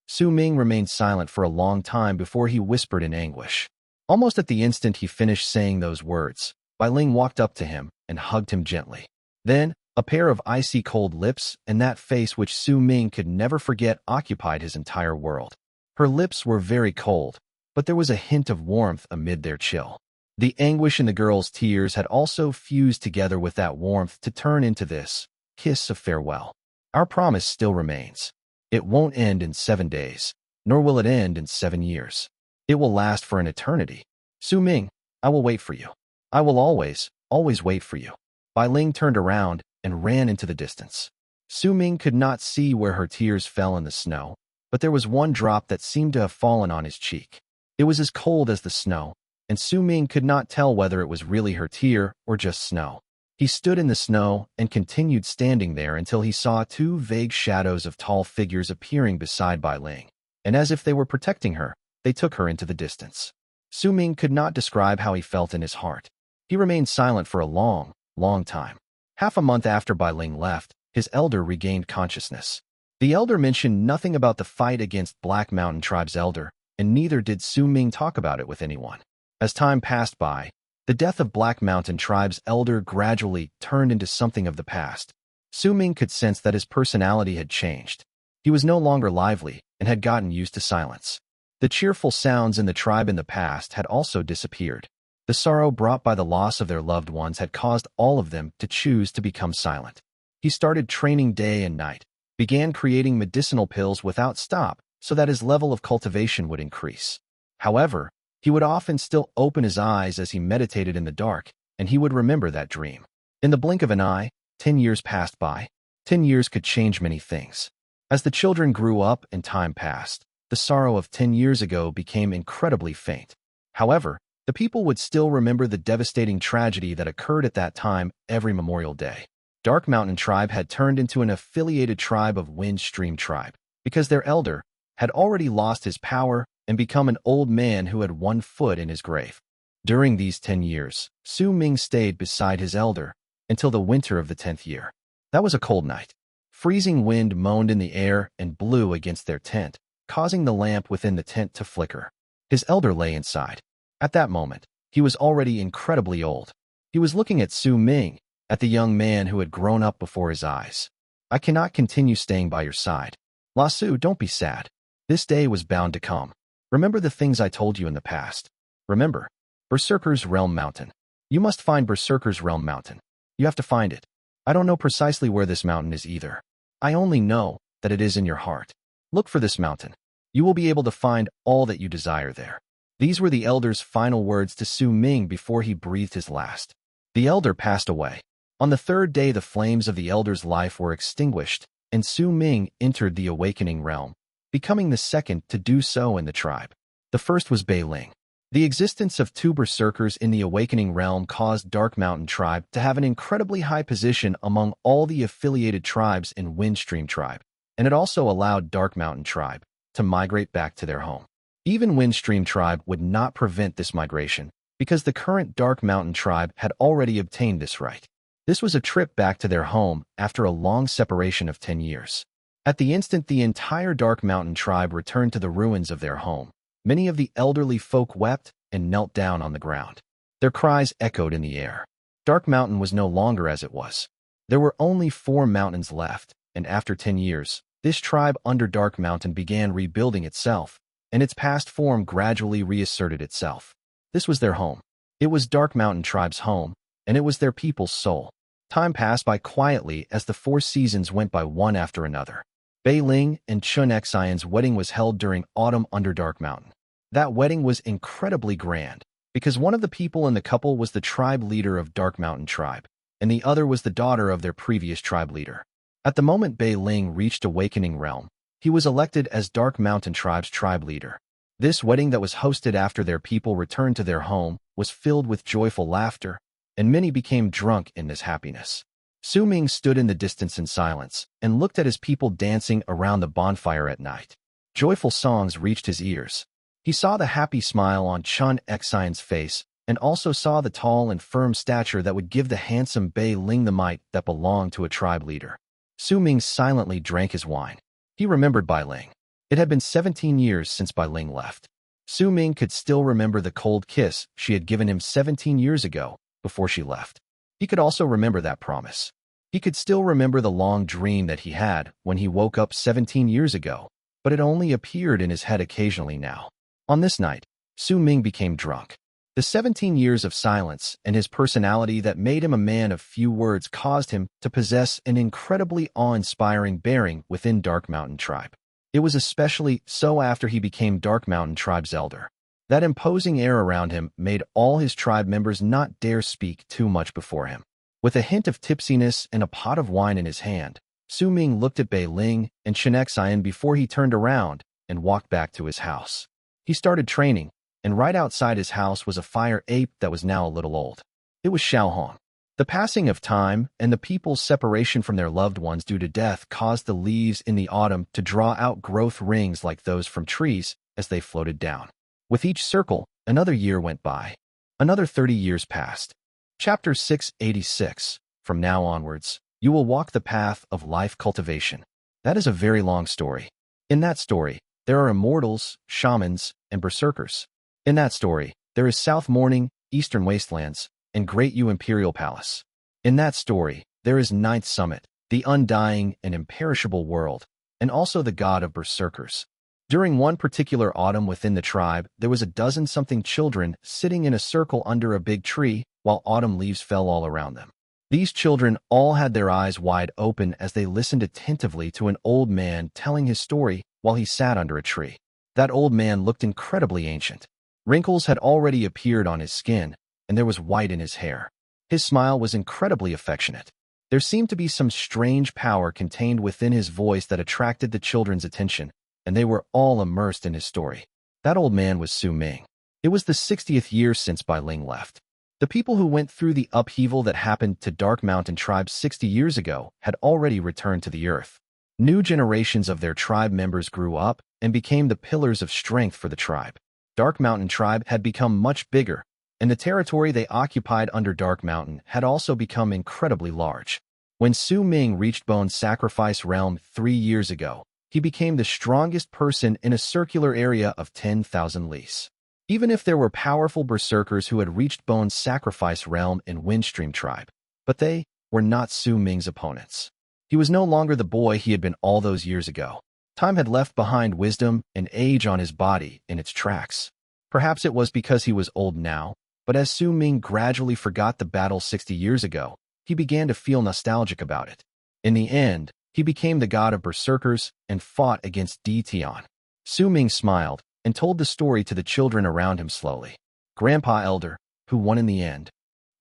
Su Ming remained silent for a long time before he whispered in anguish. Almost at the instant he finished saying those words, Bai Ling walked up to him and hugged him gently. Then, a pair of icy cold lips and that face which Su Ming could never forget occupied his entire world. Her lips were very cold, but there was a hint of warmth amid their chill. The anguish in the girl's tears had also fused together with that warmth to turn into this kiss of farewell. Our promise still remains. It won't end in 7 days, nor will it end in 7 years. It will last for an eternity. Su Ming, I will wait for you. I will always, always wait for you. Bai Ling turned around and ran into the distance. Su Ming could not see where her tears fell in the snow, but there was one drop that seemed to have fallen on his cheek. It was as cold as the snow, and Su Ming could not tell whether it was really her tear or just snow. He stood in the snow and continued standing there until he saw 2 vague shadows of tall figures appearing beside Bai Ling, and as if they were protecting her, they took her into the distance. Su Ming could not describe how he felt in his heart. He remained silent for a long, long time. Half a month after Bai Ling left, his elder regained consciousness. The elder mentioned nothing about the fight against Black Mountain Tribe's elder, and neither did Su Ming talk about it with anyone. As time passed by, the death of Black Mountain Tribe's elder gradually turned into something of the past. Su Ming could sense that his personality had changed. He was no longer lively and had gotten used to silence. The cheerful sounds in the tribe in the past had also disappeared. The sorrow brought by the loss of their loved ones had caused all of them to choose to become silent. He started training day and night, began creating medicinal pills without stop so that his level of cultivation would increase. However, he would often still open his eyes as he meditated in the dark, and he would remember that dream. In the blink of an eye, 10 years passed by. 10 years could change many things. As the children grew up and time passed, the sorrow of 10 years ago became incredibly faint. However, the people would still remember the devastating tragedy that occurred at that time every Memorial Day. Dark Mountain Tribe had turned into an affiliated tribe of Wind Stream Tribe because their elder had already lost his power and become an old man who had one foot in his grave. During these 10 years, Su Ming stayed beside his elder until the winter of the 10th year. That was a cold night. Freezing wind moaned in the air and blew against their tent, causing the lamp within the tent to flicker. His elder lay inside. At that moment, he was already incredibly old. He was looking at Su Ming, at the young man who had grown up before his eyes. I cannot continue staying by your side. La Su, don't be sad. This day was bound to come. Remember the things I told you in the past. Remember, Berserker's Realm Mountain. You must find Berserker's Realm Mountain. You have to find it. I don't know precisely where this mountain is either. I only know that it is in your heart. Look for this mountain. You will be able to find all that you desire there. These were the elder's final words to Su Ming before he breathed his last. The elder passed away. On the third day, the flames of the elder's life were extinguished, and Su Ming entered the awakening realm, becoming the second to do so in the tribe. The first was Bei Ling. The existence of two berserkers in the awakening realm caused Dark Mountain Tribe to have an incredibly high position among all the affiliated tribes in Windstream Tribe, and it also allowed Dark Mountain Tribe to migrate back to their home. Even Windstream Tribe would not prevent this migration because the current Dark Mountain Tribe had already obtained this right. This was a trip back to their home after a long separation of 10 years. At the instant the entire Dark Mountain Tribe returned to the ruins of their home, many of the elderly folk wept and knelt down on the ground. Their cries echoed in the air. Dark Mountain was no longer as it was. There were only 4 mountains left, and after 10 years, this tribe under Dark Mountain began rebuilding itself, and its past form gradually reasserted itself. This was their home. It was Dark Mountain Tribe's home, and it was their people's soul. Time passed by quietly as the 4 seasons went by one after another. Bei Ling and Xuan's wedding was held during autumn under Dark Mountain. That wedding was incredibly grand, because one of the people in the couple was the tribe leader of Dark Mountain Tribe, and the other was the daughter of their previous tribe leader. At the moment Bei Ling reached Awakening Realm, he was elected as Dark Mountain Tribe's tribe leader. This wedding that was hosted after their people returned to their home was filled with joyful laughter, and many became drunk in this happiness. Su Ming stood in the distance in silence and looked at his people dancing around the bonfire at night. Joyful songs reached his ears. He saw the happy smile on Xuan's face and also saw the tall and firm stature that would give the handsome Bei Ling the might that belonged to a tribe leader. Su Ming silently drank his wine. He remembered Bei Ling. It had been 17 years since Bei Ling left. Su Ming could still remember the cold kiss she had given him 17 years ago before she left. He could also remember that promise. He could still remember the long dream that he had when he woke up 17 years ago, but it only appeared in his head occasionally now. On this night, Su Ming became drunk. The 17 years of silence and his personality that made him a man of few words caused him to possess an incredibly awe-inspiring bearing within Dark Mountain Tribe. It was especially so after he became Dark Mountain Tribe's elder. That imposing air around him made all his tribe members not dare speak too much before him. With a hint of tipsiness and a pot of wine in his hand, Su Ming looked at Bei Ling and Xuan before he turned around and walked back to his house. He started training, and right outside his house was a fire ape that was now a little old. It was Xiaohong. The passing of time and the people's separation from their loved ones due to death caused the leaves in the autumn to draw out growth rings like those from trees as they floated down. With each circle, another year went by. Another 30 years passed. Chapter 686. From now onwards, you will walk the path of life cultivation. That is a very long story. In that story, there are Immortals, Shamans, and Berserkers. In that story, there is South Morning, Eastern Wastelands, and Great U Imperial Palace. In that story, there is Ninth Summit, the undying and imperishable world, and also the god of Berserkers. During one particular autumn within the tribe, there was a dozen-something children sitting in a circle under a big tree while autumn leaves fell all around them. These children all had their eyes wide open as they listened attentively to an old man telling his story while he sat under a tree. That old man looked incredibly ancient. Wrinkles had already appeared on his skin, and there was white in his hair. His smile was incredibly affectionate. There seemed to be some strange power contained within his voice that attracted the children's attention, and they were all immersed in his story. That old man was Su Ming. It was the 60th year since Bai Ling left. The people who went through the upheaval that happened to Dark Mountain Tribe 60 years ago had already returned to the earth. New generations of their tribe members grew up and became the pillars of strength for the tribe. Dark Mountain Tribe had become much bigger, and the territory they occupied under Dark Mountain had also become incredibly large. When Su Ming reached Bone's Sacrifice Realm 3 years ago, he became the strongest person in a circular area of 10,000 lis. Even if there were powerful berserkers who had reached Bone's Sacrifice Realm in Windstream Tribe, but they were not Su Ming's opponents. He was no longer the boy he had been all those years ago. Time had left behind wisdom and age on his body in its tracks. Perhaps it was because he was old now, but as Su Ming gradually forgot the battle 60 years ago, he began to feel nostalgic about it. In the end, he became the god of Berserkers and fought against Tian. Su Ming smiled and told the story to the children around him slowly. Grandpa Elder, who won in the end?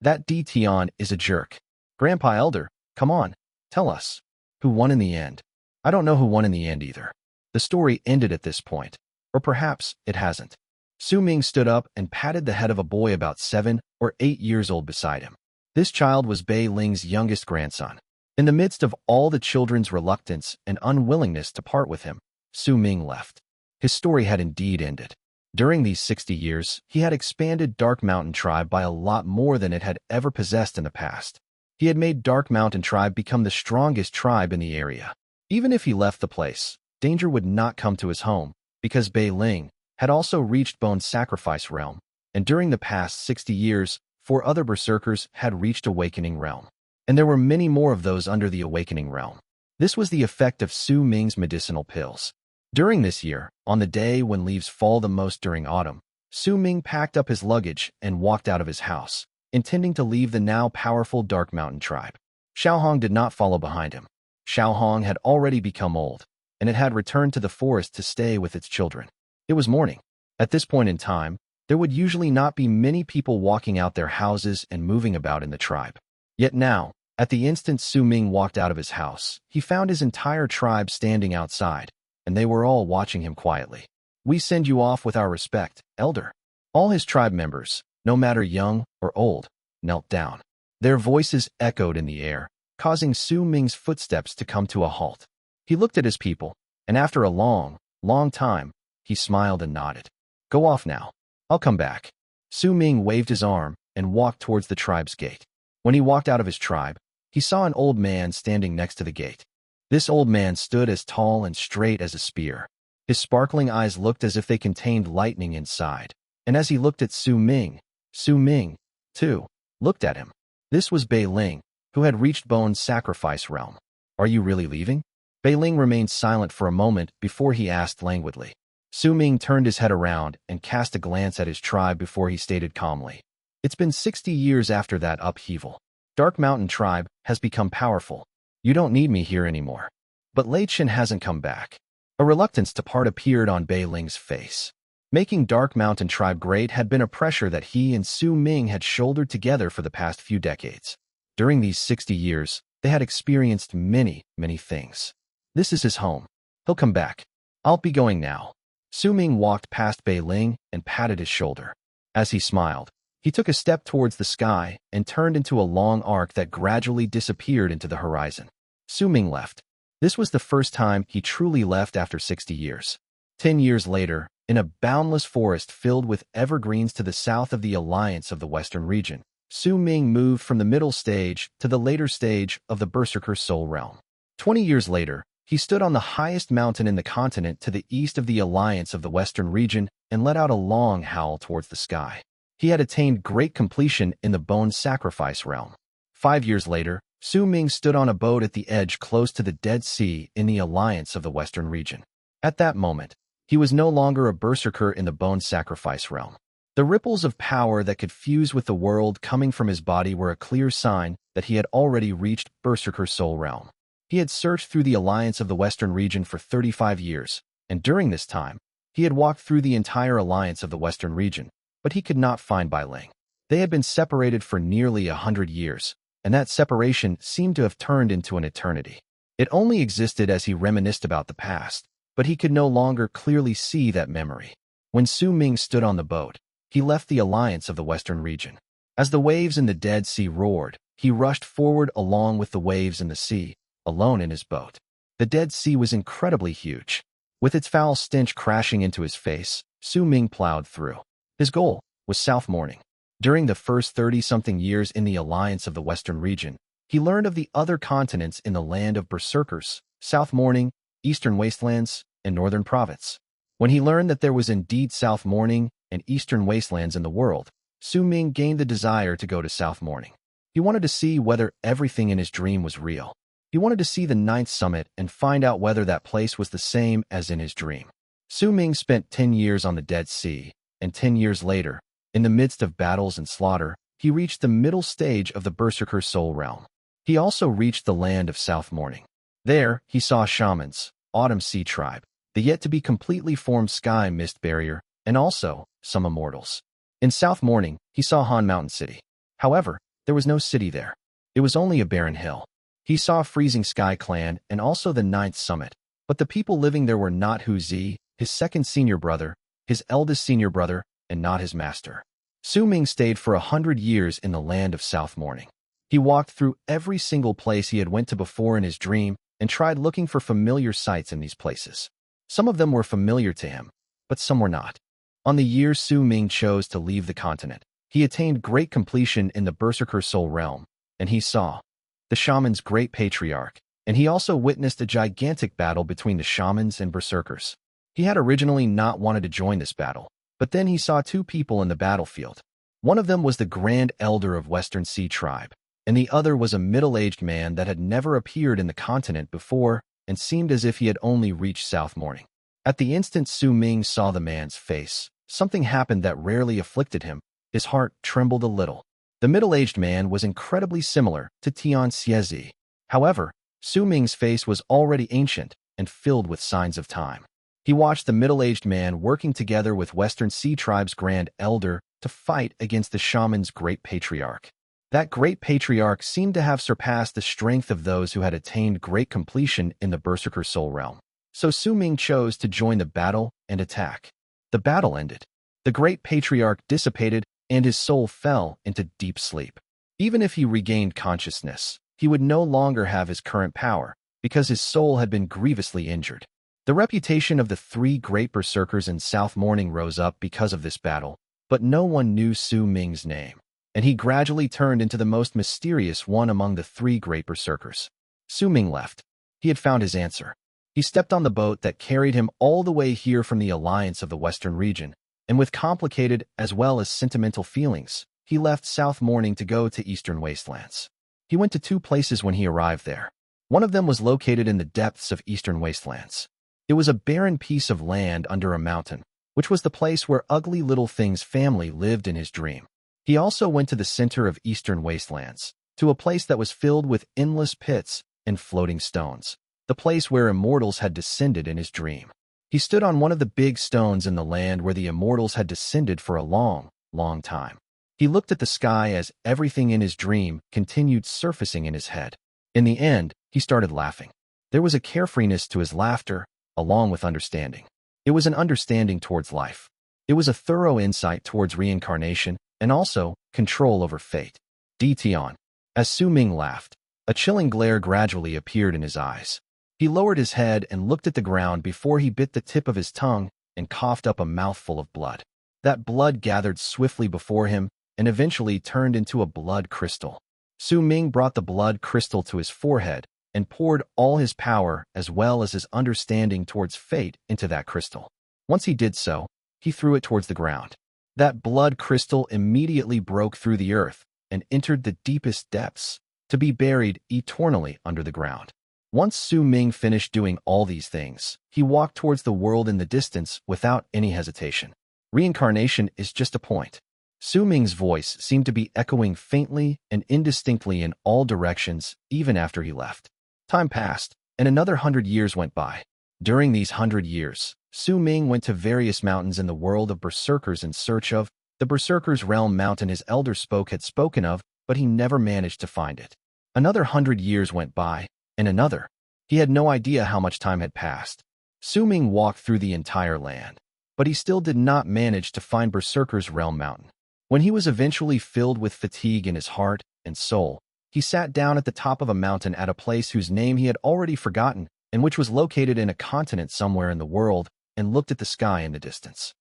That Tian is a jerk. Grandpa Elder, come on, tell us. Who won in the end? I don't know who won in the end either. The story ended at this point. Or perhaps it hasn't. Su Ming stood up and patted the head of a boy about 7 or 8 years old beside him. This child was Bai Ling's youngest grandson. In the midst of all the children's reluctance and unwillingness to part with him, Su Ming left. His story had indeed ended. During these 60 years, he had expanded Dark Mountain Tribe by a lot more than it had ever possessed in the past. He had made Dark Mountain Tribe become the strongest tribe in the area. Even if he left the place, danger would not come to his home, because Bai Ling had also reached Bone's Sacrifice Realm, and during the past 60 years, 4 other Berserkers had reached Awakening Realm. And there were many more of those under the Awakening Realm. This was the effect of Su Ming's medicinal pills. During this year, on the day when leaves fall the most during autumn, Su Ming packed up his luggage and walked out of his house, intending to leave the now powerful Dark Mountain Tribe. Xiaohong did not follow behind him. Xiaohong had already become old, and it had returned to the forest to stay with its children. It was morning. At this point in time, there would usually not be many people walking out their houses and moving about in the tribe. Yet now, at the instant Su Ming walked out of his house, he found his entire tribe standing outside, and they were all watching him quietly. We send you off with our respect, Elder. All his tribe members, no matter young or old, knelt down. Their voices echoed in the air, causing Su Ming's footsteps to come to a halt. He looked at his people, and after a long, long time, he smiled and nodded. Go off now. I'll come back. Su Ming waved his arm and walked towards the tribe's gate. When he walked out of his tribe, he saw an old man standing next to the gate. This old man stood as tall and straight as a spear. His sparkling eyes looked as if they contained lightning inside. And as he looked at Su Ming, too, looked at him. This was Bai Ling, who had reached Bone's Sacrifice Realm. Are you really leaving? Bai Ling remained silent for a moment before he asked languidly. Su Ming turned his head around and cast a glance at his tribe before he stated calmly. It's been 60 years after that upheaval. Dark Mountain Tribe has become powerful. You don't need me here anymore. But Lei Chen hasn't come back. A reluctance to part appeared on Bai Ling's face. Making Dark Mountain Tribe great had been a pressure that he and Su Ming had shouldered together for the past few decades. During these 60 years, they had experienced many, many things. This is his home. He'll come back. I'll be going now. Su Ming walked past Bai Ling and patted his shoulder. As he smiled, he took a step towards the sky and turned into a long arc that gradually disappeared into the horizon. Su Ming left. This was the first time he truly left after 60 years. 10 years later, in a boundless forest filled with evergreens to the south of the Alliance of the Western region, Su Ming moved from the middle stage to the later stage of the Berserker Soul Realm. 20 years later, he stood on the highest mountain in the continent to the east of the Alliance of the Western region and let out a long howl towards the sky. He had attained great completion in the Bone Sacrifice Realm. 5 years later, Su Ming stood on a boat at the edge close to the Dead Sea in the Alliance of the Western region. At that moment, he was no longer a berserker in the bone sacrifice realm. The ripples of power that could fuse with the world coming from his body were a clear sign that he had already reached Berserker Soul Realm. He had searched through the Alliance of the Western region for 35 years, and during this time, he had walked through the entire Alliance of the Western region, but he could not find Bai Ling. They had been separated for nearly 100 years, and that separation seemed to have turned into an eternity. It only existed as he reminisced about the past, but he could no longer clearly see that memory. When Su Ming stood on the boat, he left the Alliance of the Western region. As the waves in the Dead Sea roared, he rushed forward along with the waves in the sea, alone in his boat. The Dead Sea was incredibly huge. With its foul stench crashing into his face, Su Ming plowed through. His goal was South Morning. During the first 30-something years in the Alliance of the Western region, he learned of the other continents in the land of Berserkers, South Morning, Eastern Wastelands, and Northern Province. When he learned that there was indeed South Morning and Eastern Wastelands in the world, Su Ming gained the desire to go to South Morning. He wanted to see whether everything in his dream was real. He wanted to see the Ninth Summit and find out whether that place was the same as in his dream. Su Ming spent 10 years on the Dead Sea, and 10 years later, in the midst of battles and slaughter, he reached the middle stage of the Berserker Soul Realm. He also reached the land of South Morning. There, he saw Shamans, Autumn Sea Tribe, the yet-to-be completely formed Sky Mist Barrier, and also some Immortals. In South Morning, he saw Han Mountain City. However, there was no city there. It was only a barren hill. He saw Freezing Sky Clan and also the Ninth Summit, but the people living there were not Hu Zi, his second senior brother, his eldest senior brother, and not his master. Su Ming stayed for 100 years in the land of South Morning. He walked through every single place he had went to before in his dream and tried looking for familiar sights in these places. Some of them were familiar to him, but some were not. On the year Su Ming chose to leave the continent, he attained great completion in the Berserker Soul Realm, and he saw the Shaman's Great Patriarch, and he also witnessed a gigantic battle between the Shamans and Berserkers. He had originally not wanted to join this battle, but then he saw two people in the battlefield. One of them was the Grand Elder of Western Sea Tribe, and the other was a middle-aged man that had never appeared in the continent before and seemed as if he had only reached South Morning. At the instant Su Ming saw the man's face, something happened that rarely afflicted him. His heart trembled a little. The middle-aged man was incredibly similar to Tian Xiezi. However, Su Ming's face was already ancient and filled with signs of time. He watched the middle-aged man working together with Western Sea Tribe's Grand Elder to fight against the Shaman's Great Patriarch. That Great Patriarch seemed to have surpassed the strength of those who had attained great completion in the Berserker Soul Realm. So Su Ming chose to join the battle and attack. The battle ended. The Great Patriarch dissipated and his soul fell into deep sleep. Even if he regained consciousness, he would no longer have his current power because his soul had been grievously injured. The reputation of the three great berserkers in South Morning rose up because of this battle, but no one knew Su Ming's name, and he gradually turned into the most mysterious one among the three great berserkers. Su Ming left. He had found his answer. He stepped on the boat that carried him all the way here from the Alliance of the Western region, and with complicated as well as sentimental feelings, he left South Morning to go to Eastern Wastelands. He went to two places when he arrived there. One of them was located in the depths of Eastern Wastelands. It was a barren piece of land under a mountain, which was the place where Ugly Little Thing's family lived in his dream. He also went to the center of Eastern Wastelands, to a place that was filled with endless pits and floating stones, the place where Immortals had descended in his dream. He stood on one of the big stones in the land where the Immortals had descended for a long, long time. He looked at the sky as everything in his dream continued surfacing in his head. In the end, he started laughing. There was a carefreeness to his laughter, along with understanding. It was an understanding towards life. It was a thorough insight towards reincarnation and also control over fate. Tian. As Su Ming laughed, a chilling glare gradually appeared in his eyes. He lowered his head and looked at the ground before he bit the tip of his tongue and coughed up a mouthful of blood. That blood gathered swiftly before him and eventually turned into a blood crystal. Su Ming brought the blood crystal to his forehead and poured all his power as well as his understanding towards fate into that crystal. Once he did so, he threw it towards the ground. That blood crystal immediately broke through the earth and entered the deepest depths, to be buried eternally under the ground. Once Su Ming finished doing all these things, he walked towards the world in the distance without any hesitation. Reincarnation is just a point. Su Ming's voice seemed to be echoing faintly and indistinctly in all directions even after he left. Time passed, and another 100 years went by. During these 100 years, Su Ming went to various mountains in the world of Berserkers in search of the Berserkers' realm mountain his elder had spoken of, but he never managed to find it. Another 100 years went by, and another. He had no idea how much time had passed. Su Ming walked through the entire land, but he still did not manage to find Berserker's realm mountain. When he was eventually filled with fatigue in his heart and soul, he sat down at the top of a mountain at a place whose name he had already forgotten and which was located in a continent somewhere in the world, and looked at the sky in the distance.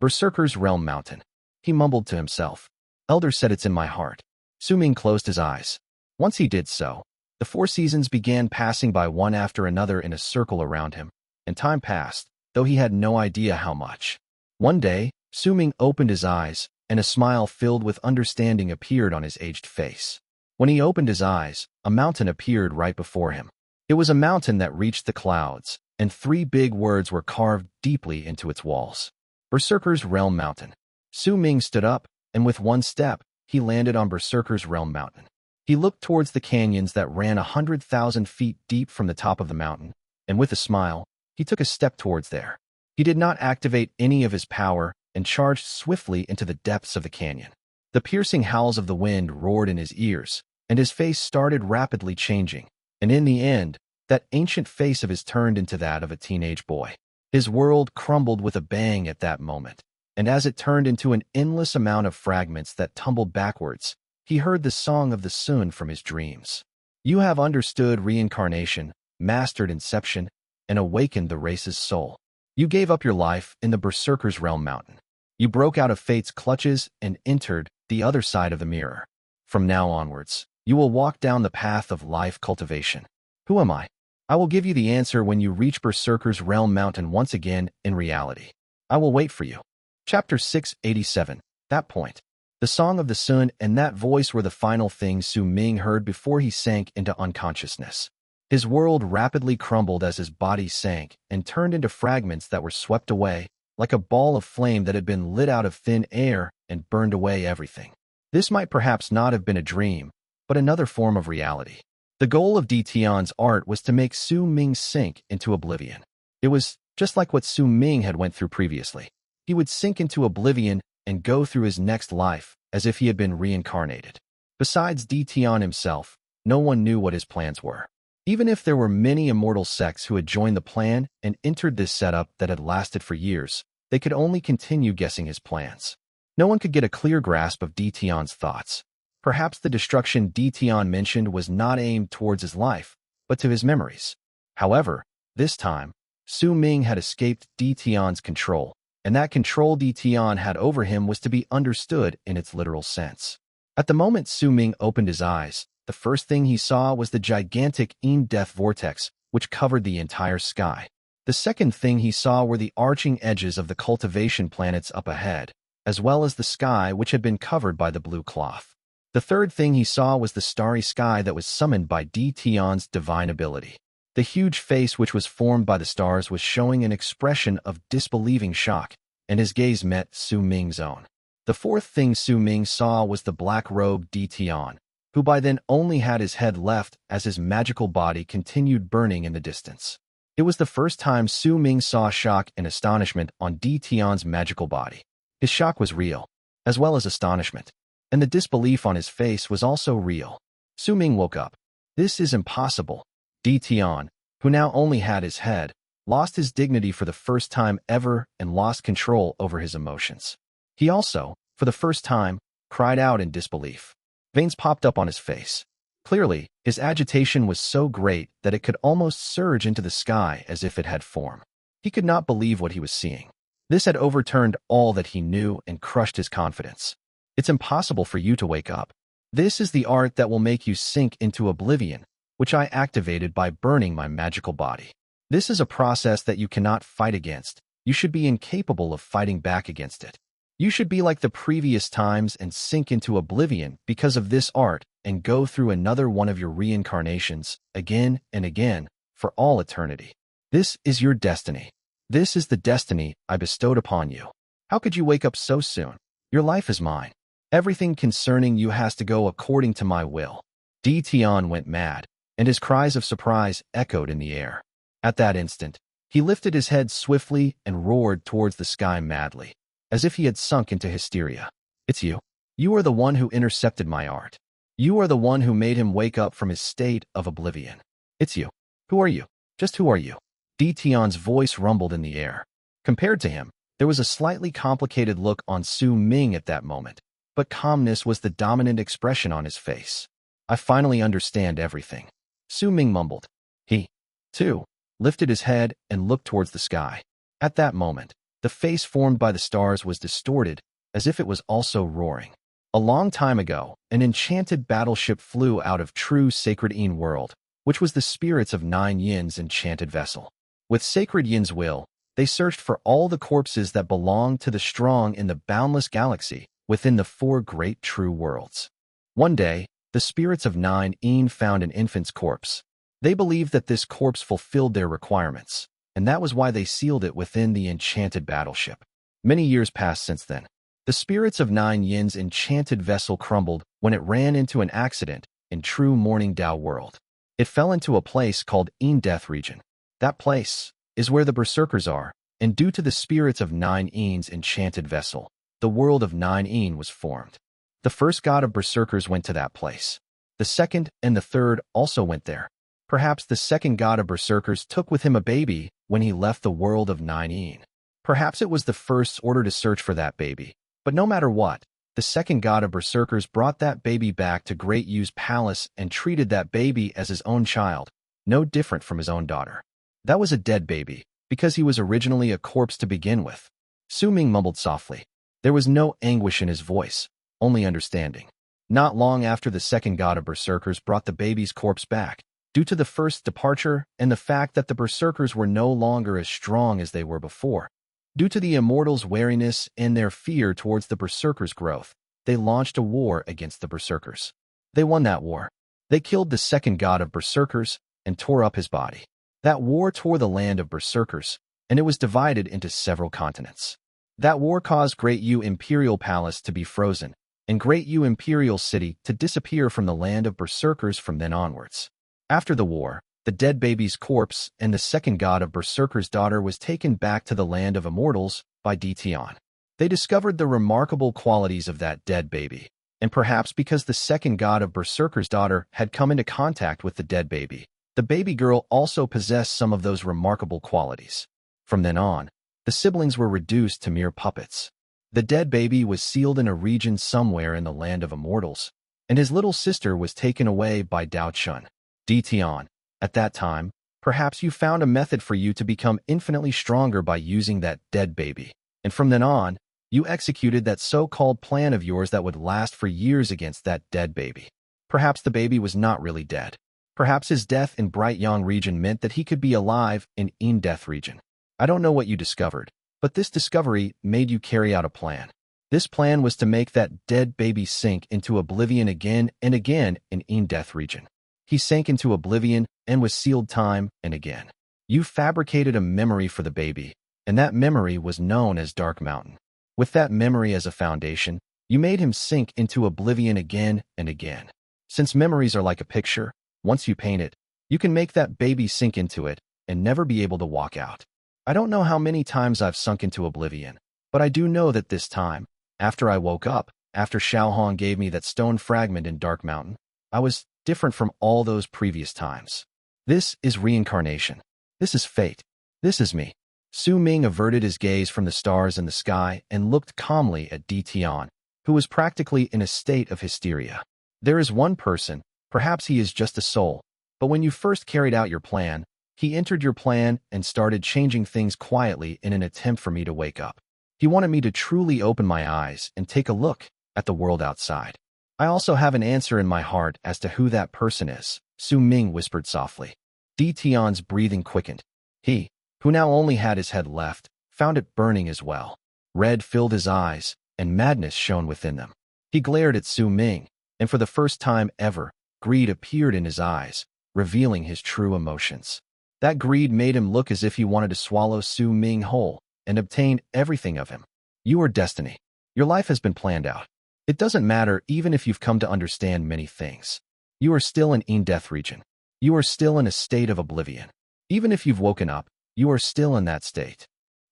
Berserker's realm mountain. He mumbled to himself. Elder said it's in my heart. Su Ming closed his eyes. Once he did so, the 4 seasons began passing by one after another in a circle around him, and time passed, though he had no idea how much. One day, Su Ming opened his eyes, and a smile filled with understanding appeared on his aged face. When he opened his eyes, a mountain appeared right before him. It was a mountain that reached the clouds, and 3 big words were carved deeply into its walls. Berserker's Realm Mountain. Su Ming stood up, and with one step, he landed on Berserker's Realm Mountain. He looked towards the canyons that ran 100,000 feet deep from the top of the mountain, and with a smile, he took a step towards there. He did not activate any of his power and charged swiftly into the depths of the canyon. The piercing howls of the wind roared in his ears, and his face started rapidly changing, and in the end, that ancient face of his turned into that of a teenage boy. His world crumbled with a bang at that moment, and as it turned into an endless amount of fragments that tumbled backwards, he heard the song of the sun from his dreams. You have understood reincarnation, mastered inception, and awakened the race's soul. You gave up your life in the Berserker's Realm Mountain. You broke out of fate's clutches and entered the other side of the mirror. From now onwards, you will walk down the path of life cultivation. Who am I? I will give you the answer when you reach Berserker's Realm Mountain once again in reality. I will wait for you. Chapter 687. That point. The song of the sun and that voice were the final things Su Ming heard before he sank into unconsciousness. His world rapidly crumbled as his body sank and turned into fragments that were swept away, like a ball of flame that had been lit out of thin air and burned away everything. This might perhaps not have been a dream, but another form of reality. The goal of Tian's art was to make Su Ming sink into oblivion. It was just like what Su Ming had went through previously. He would sink into oblivion and go through his next life as if he had been reincarnated. Besides Tian himself, no one knew what his plans were. Even if there were many immortal sects who had joined the plan and entered this setup that had lasted for years, they could only continue guessing his plans. No one could get a clear grasp of Tian's thoughts. Perhaps the destruction Tian mentioned was not aimed towards his life, but to his memories. However, this time, Su Ming had escaped Tian's control, and that control Tian had over him was to be understood in its literal sense. At the moment Su Ming opened his eyes, the first thing he saw was the gigantic death vortex, which covered the entire sky. The second thing he saw were the arching edges of the cultivation planets up ahead, as well as the sky which had been covered by the blue cloth. The third thing he saw was the starry sky that was summoned by Tian's divine ability. The huge face which was formed by the stars was showing an expression of disbelieving shock, and his gaze met Su Ming's own. The fourth thing Su Ming saw was the black-robed Tian, who by then only had his head left as his magical body continued burning in the distance. It was the first time Su Ming saw shock and astonishment on Tian's magical body. His shock was real, as well as astonishment, and the disbelief on his face was also real. Su Ming woke up. This is impossible. Tian, who now only had his head, lost his dignity for the first time ever and lost control over his emotions. He also, for the first time, cried out in disbelief. Veins popped up on his face. Clearly, his agitation was so great that it could almost surge into the sky as if it had form. He could not believe what he was seeing. This had overturned all that he knew and crushed his confidence. It's impossible for you to wake up. This is the art that will make you sink into oblivion, which I activated by burning my magical body. This is a process that you cannot fight against. You should be incapable of fighting back against it. You should be like the previous times and sink into oblivion because of this art and go through another one of your reincarnations, again and again, for all eternity. This is your destiny. This is the destiny I bestowed upon you. How could you wake up so soon? Your life is mine. Everything concerning you has to go according to my will. Tian went mad, and his cries of surprise echoed in the air. At that instant, he lifted his head swiftly and roared towards the sky madly, as if he had sunk into hysteria. It's you. You are the one who intercepted my art. You are the one who made him wake up from his state of oblivion. It's you. Who are you? Just who are you? Tian's voice rumbled in the air. Compared to him, there was a slightly complicated look on Su Ming at that moment, but calmness was the dominant expression on his face. I finally understand everything. Su Ming mumbled. He, too, lifted his head and looked towards the sky. At that moment, the face formed by the stars was distorted, as if it was also roaring. A long time ago, an enchanted battleship flew out of true Sacred Yin world, which was the spirits of 9 Yin's enchanted vessel. With Sacred Yin's will, they searched for all the corpses that belonged to the strong in the boundless galaxy within the 4 great true worlds. One day, the spirits of 9 Yin found an infant's corpse. They believed that this corpse fulfilled their requirements, and that was why they sealed it within the enchanted battleship. Many years passed since then. The spirits of 9 Yin's enchanted vessel crumbled when it ran into an accident in true Morning Dao world. It fell into a place called Yin Death region. That place is where the Berserkers are, and due to the spirits of 9 Yin's enchanted vessel, the world of 9 Yin was formed. The first god of Berserkers went to that place. The second and the third also went there. Perhaps the second god of Berserkers took with him a baby when he left the world of 9 Yin. Perhaps it was the first's order to search for that baby. But no matter what, the second god of Berserkers brought that baby back to Great Yu's palace and treated that baby as his own child, no different from his own daughter. That was a dead baby, because he was originally a corpse to begin with. Su Ming mumbled softly. There was no anguish in his voice, only understanding. Not long after the second god of Berserkers brought the baby's corpse back, due to the first's departure and the fact that the Berserkers were no longer as strong as they were before. Due to the Immortals' wariness and their fear towards the Berserkers' growth, they launched a war against the Berserkers. They won that war. They killed the second god of Berserkers and tore up his body. That war tore the land of Berserkers, and it was divided into several continents. That war caused Great Yu Imperial Palace to be frozen, and Great Yu Imperial City to disappear from the land of Berserkers from then onwards. After the war, the dead baby's corpse and the second god of Berserker's daughter was taken back to the land of Immortals by Tian. They discovered the remarkable qualities of that dead baby, and perhaps because the second god of Berserker's daughter had come into contact with the dead baby, the baby girl also possessed some of those remarkable qualities. From then on, the siblings were reduced to mere puppets. The dead baby was sealed in a region somewhere in the land of Immortals, and his little sister was taken away by Xuan. Tian. At that time, perhaps you found a method for you to become infinitely stronger by using that dead baby, and from then on, you executed that so-called plan of yours that would last for years against that dead baby. Perhaps the baby was not really dead. Perhaps his death in Bright Yang region meant that he could be alive in Yin Death region. I don't know what you discovered, but this discovery made you carry out a plan. This plan was to make that dead baby sink into oblivion again and again in Yin Death region. He sank into oblivion and was sealed time and again. You fabricated a memory for the baby, and that memory was known as Dark Mountain. With that memory as a foundation, you made him sink into oblivion again and again. Since memories are like a picture, once you paint it, you can make that baby sink into it and never be able to walk out. I don't know how many times I've sunk into oblivion, but I do know that this time, after I woke up, after Xiaohong gave me that stone fragment in Dark Mountain, I was different from all those previous times. This is reincarnation. This is fate. This is me. Su Ming averted his gaze from the stars in the sky and looked calmly at Tian, who was practically in a state of hysteria. There is one person, perhaps he is just a soul, but when you first carried out your plan, he entered your plan and started changing things quietly in an attempt for me to wake up. He wanted me to truly open my eyes and take a look at the world outside. I also have an answer in my heart as to who that person is, Su Ming whispered softly. Tian's breathing quickened. He, who now only had his head left, found it burning as well. Red filled his eyes, and madness shone within them. He glared at Su Ming, and for the first time ever, greed appeared in his eyes, revealing his true emotions. That greed made him look as if he wanted to swallow Su Ming whole and obtain everything of him. You are destiny. Your life has been planned out. It doesn't matter even if you've come to understand many things. You are still in death region. You are still in a state of oblivion. Even if you've woken up, you are still in that state.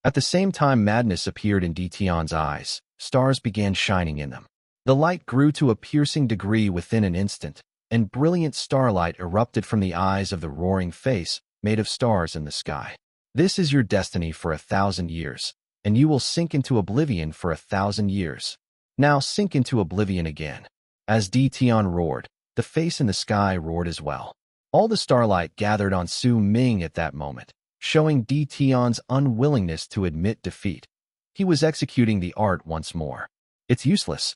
At the same time madness appeared in Tion's eyes, stars began shining in them. The light grew to a piercing degree within an instant, and brilliant starlight erupted from the eyes of the roaring face made of stars in the sky. This is your destiny for 1,000 years, and you will sink into oblivion for 1,000 years. Now sink into oblivion again. As Tion roared, the face in the sky roared as well. All the starlight gathered on Su Ming at that moment, showing Tion's unwillingness to admit defeat. He was executing the art once more. It's useless.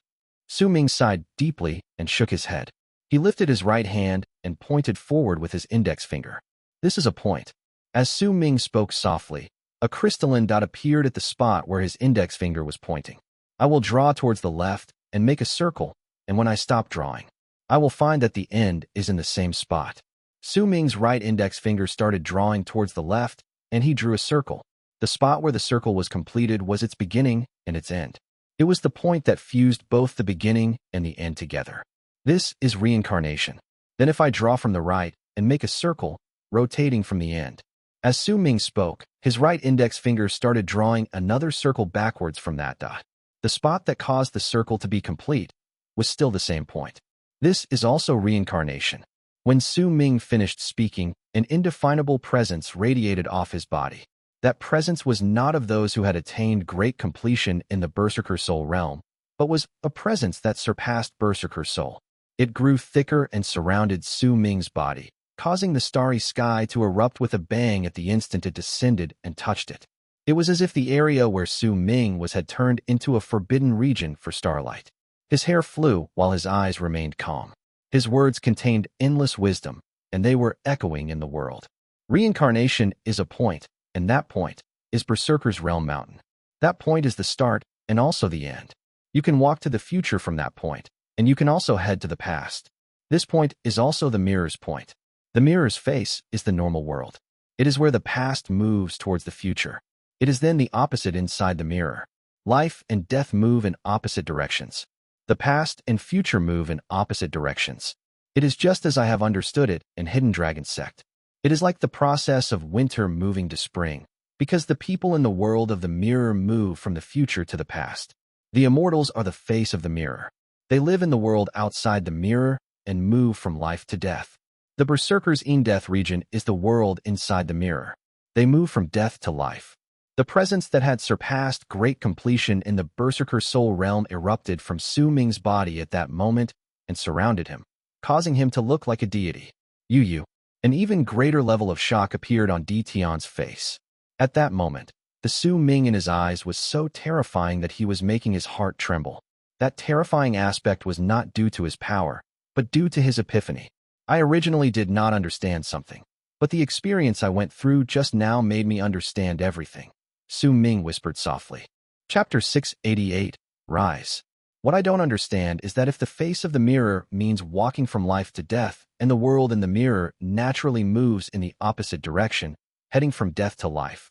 Su Ming sighed deeply and shook his head. He lifted his right hand and pointed forward with his index finger. This is a point. As Su Ming spoke softly, a crystalline dot appeared at the spot where his index finger was pointing. I will draw towards the left and make a circle, and when I stop drawing, I will find that the end is in the same spot. Su Ming's right index finger started drawing towards the left, and he drew a circle. The spot where the circle was completed was its beginning and its end. It was the point that fused both the beginning and the end together. This is reincarnation. Then if I draw from the right and make a circle, rotating from the end. As Su Ming spoke, his right index finger started drawing another circle backwards from that dot. The spot that caused the circle to be complete was still the same point. This is also reincarnation. When Su Ming finished speaking, an indefinable presence radiated off his body. That presence was not of those who had attained great completion in the Berserker soul realm, but was a presence that surpassed Berserker soul. It grew thicker and surrounded Su Ming's body, causing the starry sky to erupt with a bang at the instant it descended and touched it. It was as if the area where Su Ming was had turned into a forbidden region for starlight. His hair flew while his eyes remained calm. His words contained endless wisdom, and they were echoing in the world. Reincarnation is a point, and that point is Berserker's Realm Mountain. That point is the start and also the end. You can walk to the future from that point, and you can also head to the past. This point is also the mirror's point. The mirror's face is the normal world. It is where the past moves towards the future. It is then the opposite inside the mirror. Life and death move in opposite directions. The past and future move in opposite directions. It is just as I have understood it in Hidden Dragon Sect. It is like the process of winter moving to spring, because the people in the world of the mirror move from the future to the past. The Immortals are the face of the mirror. They live in the world outside the mirror and move from life to death. The Berserkers' in-death region is the world inside the mirror. They move from death to life. The presence that had surpassed great completion in the Berserker soul realm erupted from Su Ming's body at that moment and surrounded him, causing him to look like a deity. You. An even greater level of shock appeared on Tion's face. At that moment, the Su Ming in his eyes was so terrifying that he was making his heart tremble. That terrifying aspect was not due to his power, but due to his epiphany. I originally did not understand something, but the experience I went through just now made me understand everything. Su Ming whispered softly. Chapter 688, Rise. What I don't understand is that if the face of the mirror means walking from life to death, and the world in the mirror naturally moves in the opposite direction, heading from death to life,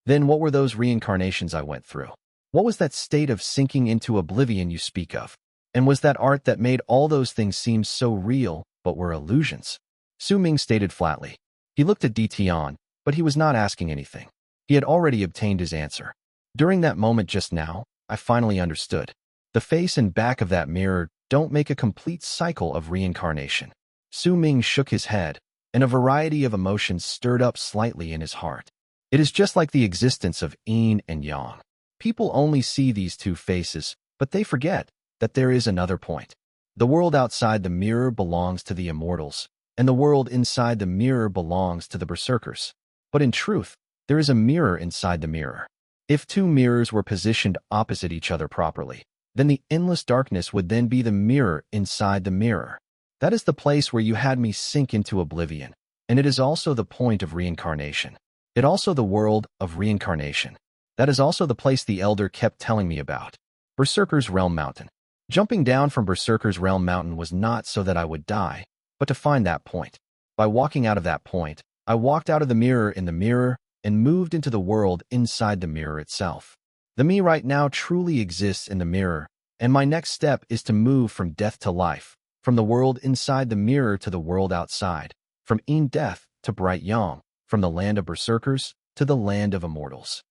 then what were those reincarnations I went through? What was that state of sinking into oblivion you speak of? And was that art that made all those things seem so real, but were illusions? Su Ming stated flatly. He looked at Tion, but he was not asking anything. He had already obtained his answer. During that moment just now, I finally understood. The face and back of that mirror don't make a complete cycle of reincarnation. Su Ming shook his head, and a variety of emotions stirred up slightly in his heart. It is just like the existence of yin and yang. People only see these two faces, but they forget that there is another point. The world outside the mirror belongs to the Immortals, and the world inside the mirror belongs to the Berserkers. But in truth, there is a mirror inside the mirror. If two mirrors were positioned opposite each other properly, then the endless darkness would then be the mirror inside the mirror. That is the place where you had me sink into oblivion, and it is also the point of reincarnation. It also the world of reincarnation. That is also the place the Elder kept telling me about. Berserker's Realm Mountain. Jumping down from Berserker's Realm Mountain was not so that I would die, but to find that point. By walking out of that point, I walked out of the mirror in the mirror and moved into the world inside the mirror itself. The me right now truly exists in the mirror, and my next step is to move from death to life, from the world inside the mirror to the world outside, from death to bright yang, from the land of Berserkers to the land of Immortals.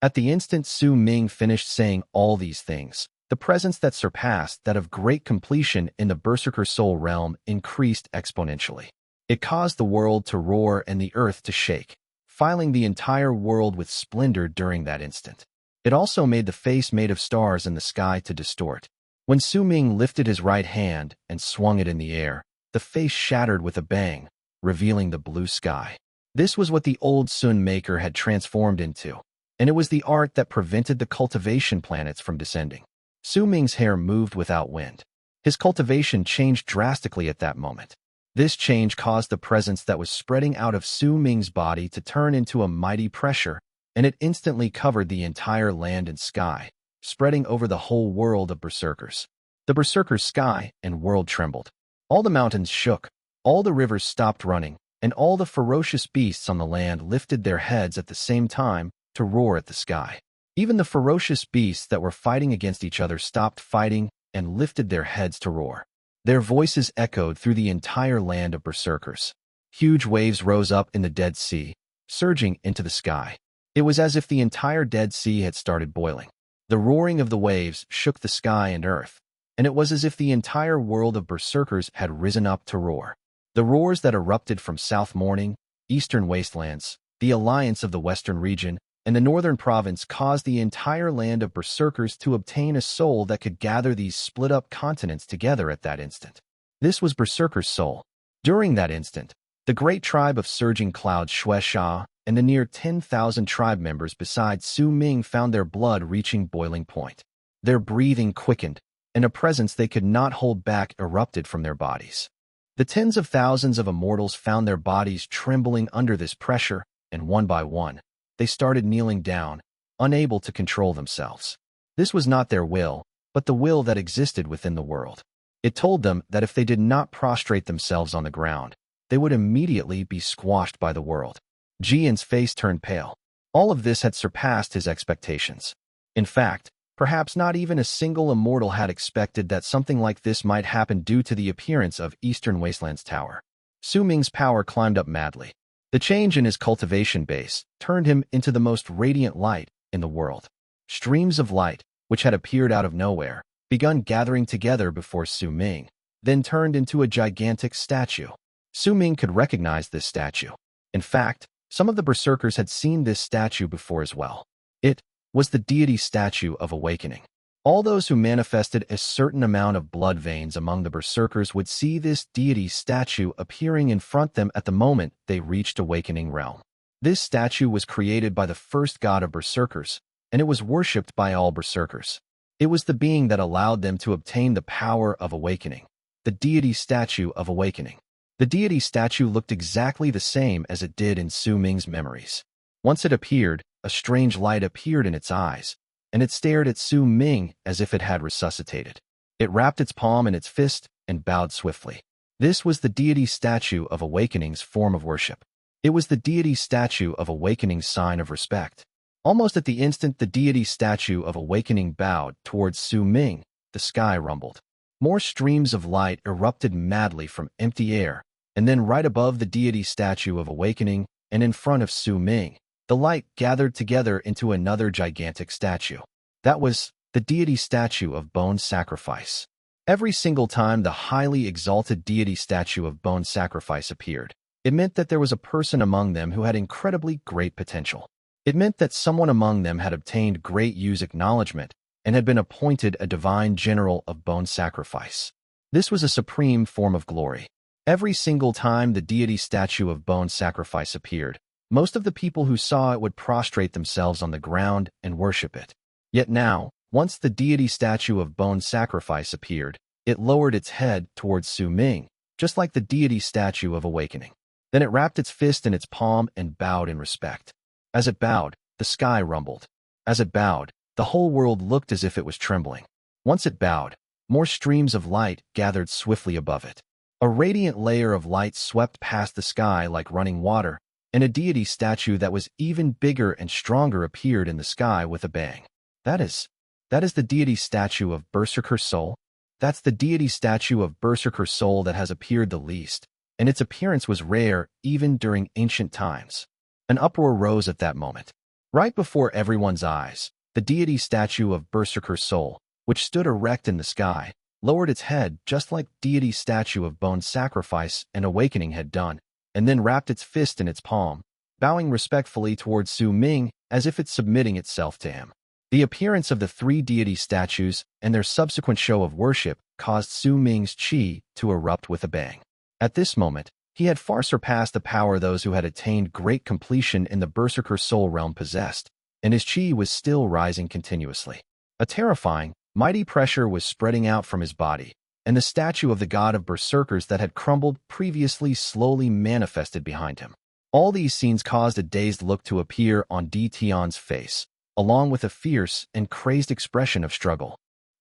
At the instant Su Ming finished saying all these things, the presence that surpassed that of great completion in the Berserker soul realm increased exponentially. It caused the world to roar and the earth to shake, filling the entire world with splendor during that instant. It also made the face made of stars in the sky to distort. When Su Ming lifted his right hand and swung it in the air, the face shattered with a bang, revealing the blue sky. This was what the old Sun Maker had transformed into, and it was the art that prevented the cultivation planets from descending. Su Ming's hair moved without wind. His cultivation changed drastically at that moment. This change caused the presence that was spreading out of Su Ming's body to turn into a mighty pressure, and it instantly covered the entire land and sky, spreading over the whole world of Berserkers. The Berserkers' sky and world trembled. All the mountains shook, all the rivers stopped running, and all the ferocious beasts on the land lifted their heads at the same time to roar at the sky. Even the ferocious beasts that were fighting against each other stopped fighting and lifted their heads to roar. Their voices echoed through the entire land of Berserkers. Huge waves rose up in the Dead Sea, surging into the sky. It was as if the entire Dead Sea had started boiling. The roaring of the waves shook the sky and earth, and it was as if the entire world of Berserkers had risen up to roar. The roars that erupted from South Morning, Eastern Wastelands, the Alliance of the Western Region, and the Northern Province caused the entire land of Berserkers to obtain a soul that could gather these split-up continents together at that instant. This was Berserker's soul. During that instant, the great tribe of Surging Clouds Shueisha and the near 10,000 tribe members besides Su Ming found their blood reaching boiling point. Their breathing quickened, and a presence they could not hold back erupted from their bodies. The tens of thousands of Immortals found their bodies trembling under this pressure, and one by one, they started kneeling down, unable to control themselves. This was not their will, but the will that existed within the world. It told them that if they did not prostrate themselves on the ground, they would immediately be squashed by the world. Jian's face turned pale. All of this had surpassed his expectations. In fact, perhaps not even a single Immortal had expected that something like this might happen due to the appearance of Eastern Wastelands Tower. Su Ming's power climbed up madly. The change in his cultivation base turned him into the most radiant light in the world. Streams of light, which had appeared out of nowhere, begun gathering together before Su Ming, then turned into a gigantic statue. Su Ming could recognize this statue. In fact, some of the Berserkers had seen this statue before as well. It was the deity statue of awakening. All those who manifested a certain amount of blood veins among the Berserkers would see this deity statue appearing in front of them at the moment they reached awakening realm. This statue was created by the first god of Berserkers, and it was worshipped by all Berserkers. It was the being that allowed them to obtain the power of awakening, the deity statue of awakening. The deity statue looked exactly the same as it did in Su Ming's memories. Once it appeared, a strange light appeared in its eyes, and it stared at Su Ming as if it had resuscitated. It wrapped its palm in its fist and bowed swiftly. This was the deity statue of awakening's form of worship. It was the deity statue of awakening's sign of respect. Almost at the instant the deity statue of awakening bowed towards Su Ming, the sky rumbled. More streams of light erupted madly from empty air, and then right above the deity statue of awakening and in front of Su Ming, the light gathered together into another gigantic statue. That was the deity statue of bone sacrifice. Every single time the highly exalted deity statue of bone sacrifice appeared, it meant that there was a person among them who had incredibly great potential. It meant that someone among them had obtained great use acknowledgement and had been appointed a divine general of bone sacrifice. This was a supreme form of glory. Every single time the deity statue of bone sacrifice appeared, most of the people who saw it would prostrate themselves on the ground and worship it. Yet now, once the deity statue of bone sacrifice appeared, it lowered its head towards Su Ming, just like the deity statue of awakening. Then it wrapped its fist in its palm and bowed in respect. As it bowed, the sky rumbled. As it bowed, the whole world looked as if it was trembling. Once it bowed, more streams of light gathered swiftly above it. A radiant layer of light swept past the sky like running water, and a deity statue that was even bigger and stronger appeared in the sky with a bang. That is the deity statue of Berserker Soul? That's the deity statue of Berserker Soul that has appeared the least, and its appearance was rare even during ancient times. An uproar rose at that moment. Right before everyone's eyes, the deity statue of Berserker Soul, which stood erect in the sky, lowered its head just like deity statue of Bone Sacrifice and Awakening had done, and then wrapped its fist in its palm, bowing respectfully towards Su Ming as if it's submitting itself to him. The appearance of the three deity statues and their subsequent show of worship caused Su Ming's chi to erupt with a bang. At this moment, he had far surpassed the power those who had attained great completion in the Berserker Soul realm possessed, and his chi was still rising continuously. A terrifying, mighty pressure was spreading out from his body, and the statue of the god of Berserkers that had crumbled previously slowly manifested behind him. All these scenes caused a dazed look to appear on Di Tian's face, along with a fierce and crazed expression of struggle.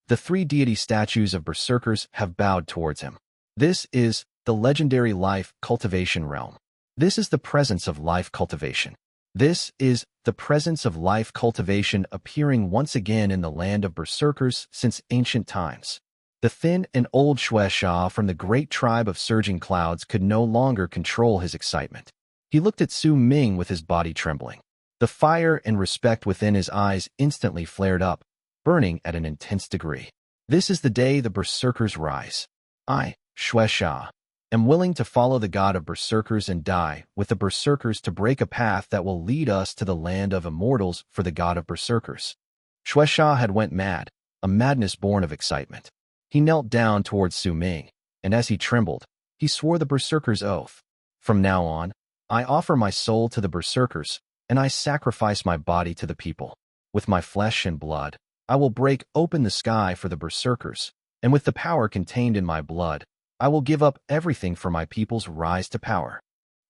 The three deity statues of Berserkers have bowed towards him. This is the legendary life cultivation realm. This is the presence of life cultivation. This is the presence of life cultivation appearing once again in the land of Berserkers since ancient times. The thin and old Xuan from the great tribe of surging clouds could no longer control his excitement. He looked at Su Ming with his body trembling. The fire and respect within his eyes instantly flared up, burning at an intense degree. This is the day the Berserkers rise. I, Xuan, am willing to follow the god of Berserkers and die with the Berserkers to break a path that will lead us to the land of Immortals for the god of Berserkers. Xuan had went mad, a madness born of excitement. He knelt down towards Su Ming, and as he trembled, he swore the Berserker's oath. From now on, I offer my soul to the Berserkers, and I sacrifice my body to the people. With my flesh and blood, I will break open the sky for the Berserkers, and with the power contained in my blood, I will give up everything for my people's rise to power.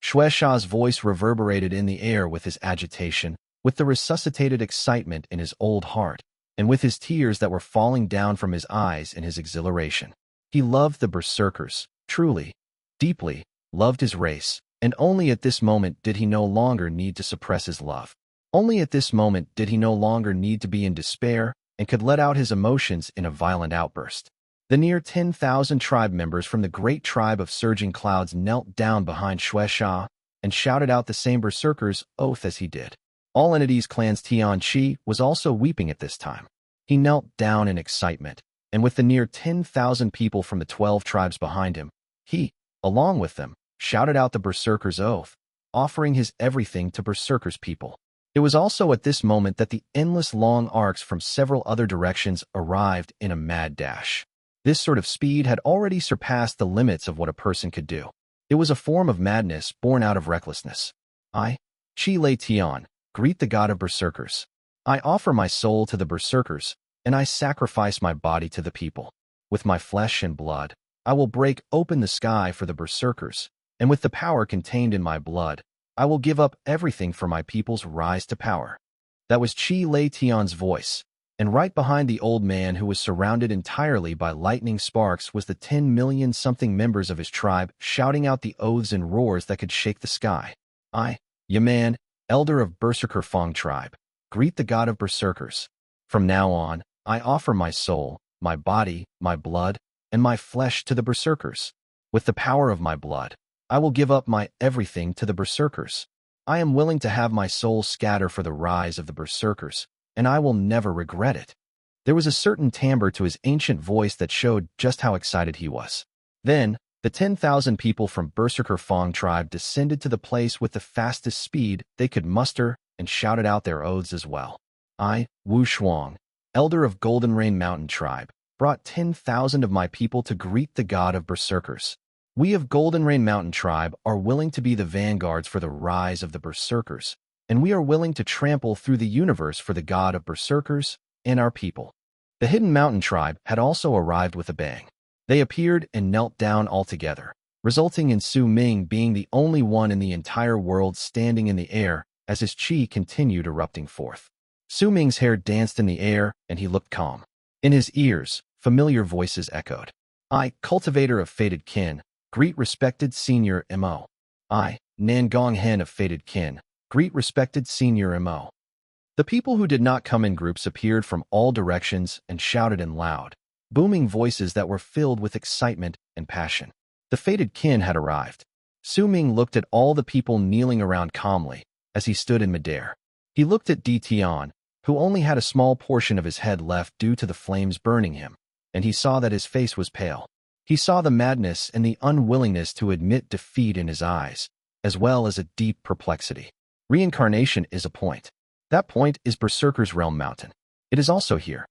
Xuan's voice reverberated in the air with his agitation, with the resuscitated excitement in his old heart, and with his tears that were falling down from his eyes in his exhilaration. He loved the Berserkers, truly, deeply, loved his race, and only at this moment did he no longer need to suppress his love. Only at this moment did he no longer need to be in despair and could let out his emotions in a violent outburst. The near 10,000 tribe members from the great tribe of surging clouds knelt down behind Xuan and shouted out the same Berserker's oath as he did. All entities clan's Tian Chi was also weeping at this time. He knelt down in excitement, and with the near 10,000 people from the 12 tribes behind him, he, along with them, shouted out the Berserker's oath, offering his everything to Berserker's people. It was also at this moment that the endless long arcs from several other directions arrived in a mad dash. This sort of speed had already surpassed the limits of what a person could do. It was a form of madness born out of recklessness. I, Chi Lei Tian, greet the god of Berserkers. I offer my soul to the Berserkers, and I sacrifice my body to the people. With my flesh and blood, I will break open the sky for the Berserkers, and with the power contained in my blood, I will give up everything for my people's rise to power. That was Chi Lei Tian's voice, and right behind the old man who was surrounded entirely by lightning sparks was the 10 million-something members of his tribe shouting out the oaths and roars that could shake the sky. I, Yaman, elder of Berserker Fong tribe, greet the god of Berserkers. From now on, I offer my soul, my body, my blood, and my flesh to the Berserkers. With the power of my blood, I will give up my everything to the Berserkers. I am willing to have my soul scatter for the rise of the Berserkers, and I will never regret it. There was a certain timbre to his ancient voice that showed just how excited he was. Then, the 10,000 people from Berserker Fong tribe descended to the place with the fastest speed they could muster and shouted out their oaths as well. I, Wu Shuang, elder of Golden Rain Mountain tribe, brought 10,000 of my people to greet the god of Berserkers. We of Golden Rain Mountain tribe are willing to be the vanguards for the rise of the Berserkers, and we are willing to trample through the universe for the god of Berserkers and our people. The Hidden Mountain tribe had also arrived with a bang. They appeared and knelt down altogether, resulting in Su Ming being the only one in the entire world standing in the air as his chi continued erupting forth. Su Ming's hair danced in the air, and he looked calm. In his ears, familiar voices echoed. I, cultivator of fated kin, greet respected senior Mo. I, Nangong Hen of fated kin, greet respected senior Mo. The people who did not come in groups appeared from all directions and shouted in loud, booming voices that were filled with excitement and passion. The fated kin had arrived. Su Ming looked at all the people kneeling around calmly as he stood in midair. He looked at Di Tian, who only had a small portion of his head left due to the flames burning him, and he saw that his face was pale. He saw the madness and the unwillingness to admit defeat in his eyes, as well as a deep perplexity. Reincarnation is a point. That point is Berserker's Realm Mountain. It is also here.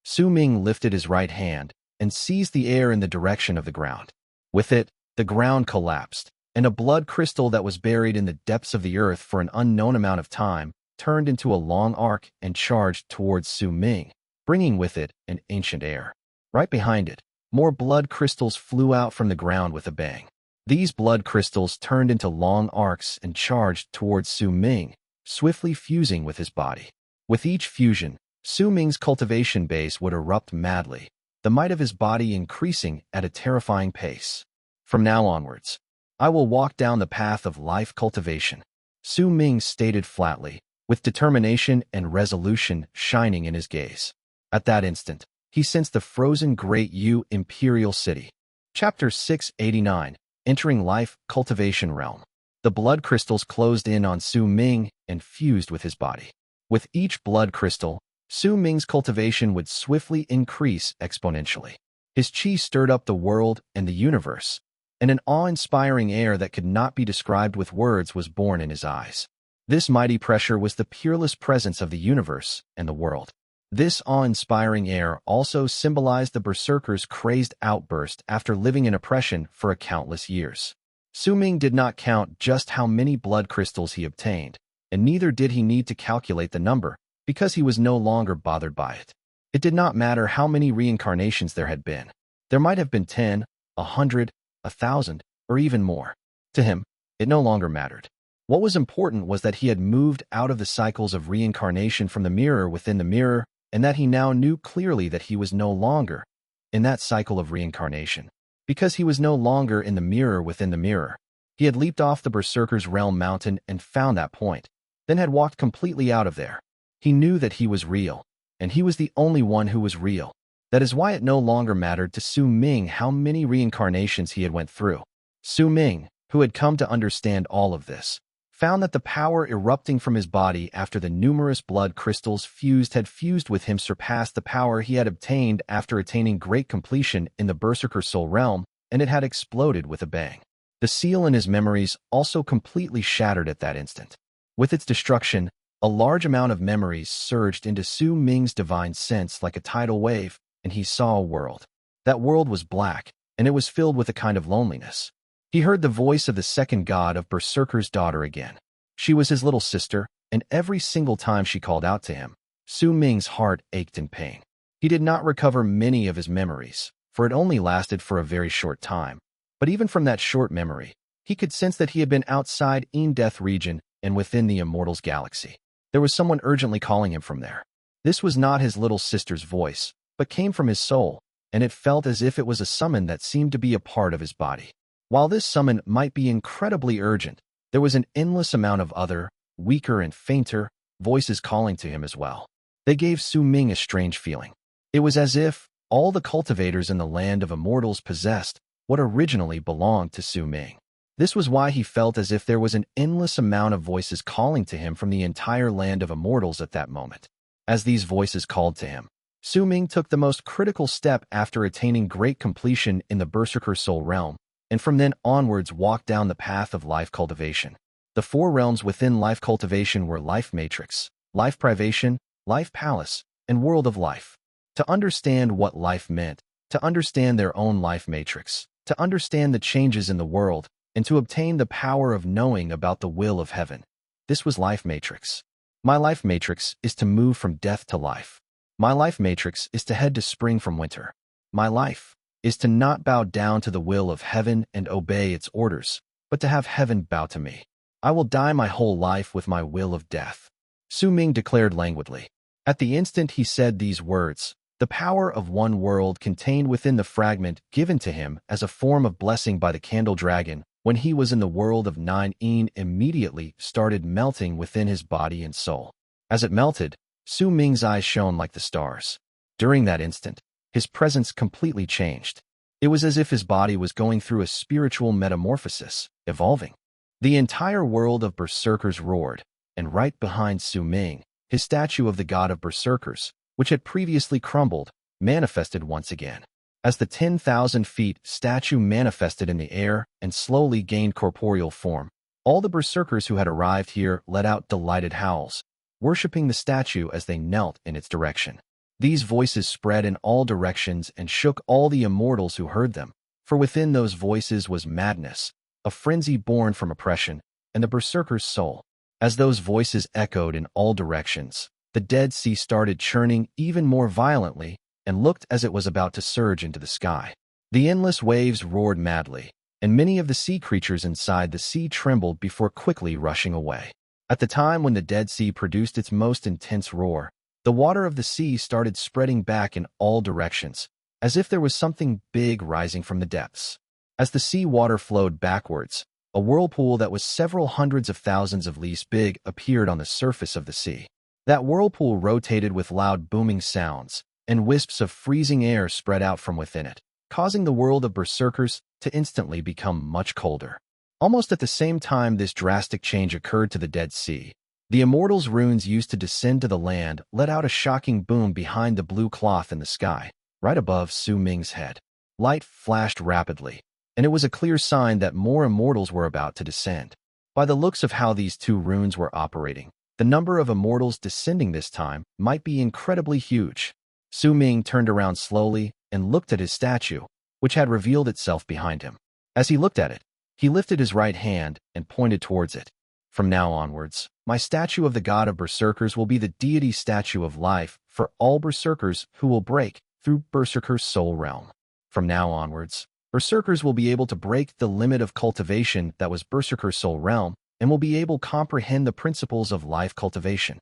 Su Ming lifted his right hand and seized the air in the direction of the ground. With it, the ground collapsed, and a blood crystal that was buried in the depths of the earth for an unknown amount of time turned into a long arc and charged towards Su Ming, bringing with it an ancient air. Right behind it, more blood crystals flew out from the ground with a bang. These blood crystals turned into long arcs and charged towards Su Ming, swiftly fusing with his body. With each fusion, Su Ming's cultivation base would erupt madly, the might of his body increasing at a terrifying pace. From now onwards, I will walk down the path of life cultivation, Su Ming stated flatly, with determination and resolution shining in his gaze. At that instant, he sensed the frozen Great Yu Imperial City. Chapter 689, Entering Life Cultivation Realm. The blood crystals closed in on Su Ming and fused with his body. With each blood crystal, Su Ming's cultivation would swiftly increase exponentially. His chi stirred up the world and the universe, and an awe-inspiring air that could not be described with words was born in his eyes. This mighty pressure was the peerless presence of the universe and the world. This awe-inspiring air also symbolized the Berserker's crazed outburst after living in oppression for countless years. Su Ming did not count just how many blood crystals he obtained, and neither did he need to calculate the number, because he was no longer bothered by it. It did not matter how many reincarnations there had been. There might have been 10, 100, 1,000, or even more. To him, it no longer mattered. What was important was that he had moved out of the cycles of reincarnation from the mirror within the mirror, and that he now knew clearly that he was no longer in that cycle of reincarnation. Because he was no longer in the mirror within the mirror, he had leaped off the Berserker's Realm Mountain and found that point, then had walked completely out of there. He knew that he was real, and he was the only one who was real. That is why it no longer mattered to Su Ming how many reincarnations he had went through. Su Ming, who had come to understand all of this, found that the power erupting from his body after the numerous blood crystals had fused with him surpassed the power he had obtained after attaining great completion in the Berserker Soul Realm, and it had exploded with a bang. The seal in his memories also completely shattered at that instant. With its destruction, a large amount of memories surged into Su Ming's divine sense like a tidal wave, and he saw a world. That world was black, and it was filled with a kind of loneliness. He heard the voice of the second god of Berserker's daughter again. She was his little sister, and every single time she called out to him, Su Ming's heart ached in pain. He did not recover many of his memories, for it only lasted for a very short time. But even from that short memory, he could sense that he had been outside Death region and within the Immortals galaxy. There was someone urgently calling him from there. This was not his little sister's voice, but came from his soul, and it felt as if it was a summon that seemed to be a part of his body. While this summon might be incredibly urgent, there was an endless amount of other, weaker and fainter, voices calling to him as well. They gave Su Ming a strange feeling. It was as if all the cultivators in the land of Immortals possessed what originally belonged to Su Ming. This was why he felt as if there was an endless amount of voices calling to him from the entire land of Immortals at that moment. As these voices called to him, Su Ming took the most critical step after attaining great completion in the Berserker Soul Realm, and from then onwards walked down the path of life cultivation. The four realms within life cultivation were Life Matrix, Life Privation, Life Palace, and World of Life. To understand what life meant, to understand their own life matrix, to understand the changes in the world, and to obtain the power of knowing about the will of heaven. This was Life Matrix. My life matrix is to move from death to life. My life matrix is to head to spring from winter. My life is to not bow down to the will of heaven and obey its orders, but to have heaven bow to me. I will die my whole life with my will of death. Su Ming declared languidly. At the instant he said these words, The power of one world contained within the fragment given to him as a form of blessing by the Candle Dragon when he was in the world of 9 immediately started melting within his body and soul. As it melted, Su Ming's eyes shone like the stars. During that instant, his presence completely changed. It was as if his body was going through a spiritual metamorphosis, evolving. The entire world of Berserkers roared, and right behind Su Ming, his statue of the god of Berserkers, which had previously crumbled, manifested once again. As the 10,000 feet statue manifested in the air and slowly gained corporeal form, all the Berserkers who had arrived here let out delighted howls, worshipping the statue as they knelt in its direction. These voices spread in all directions and shook all the Immortals who heard them, for within those voices was madness, a frenzy born from oppression, and the Berserker's soul. As those voices echoed in all directions, the Dead Sea started churning even more violently and looked as it was about to surge into the sky. The endless waves roared madly, and many of the sea creatures inside the sea trembled before quickly rushing away. At the time when the Dead Sea produced its most intense roar, the water of the sea started spreading back in all directions, as if there was something big rising from the depths. As the sea water flowed backwards, a whirlpool that was several hundreds of thousands of leagues big appeared on the surface of the sea. That whirlpool rotated with loud booming sounds, and wisps of freezing air spread out from within it, causing the world of Berserkers to instantly become much colder. Almost at the same time this drastic change occurred to the Dead Sea, the Immortals' runes used to descend to the land let out a shocking boom behind the blue cloth in the sky, right above Su Ming's head. Light flashed rapidly, and it was a clear sign that more Immortals were about to descend. By the looks of how these two runes were operating, the number of Immortals descending this time might be incredibly huge. Su Ming turned around slowly and looked at his statue, which had revealed itself behind him. As he looked at it, he lifted his right hand and pointed towards it. From now onwards, my statue of the god of Berserkers will be the deity statue of life for all Berserkers who will break through Berserker's soul realm. From now onwards, Berserkers will be able to break the limit of cultivation that was Berserker's soul realm and will be able to comprehend the principles of life cultivation.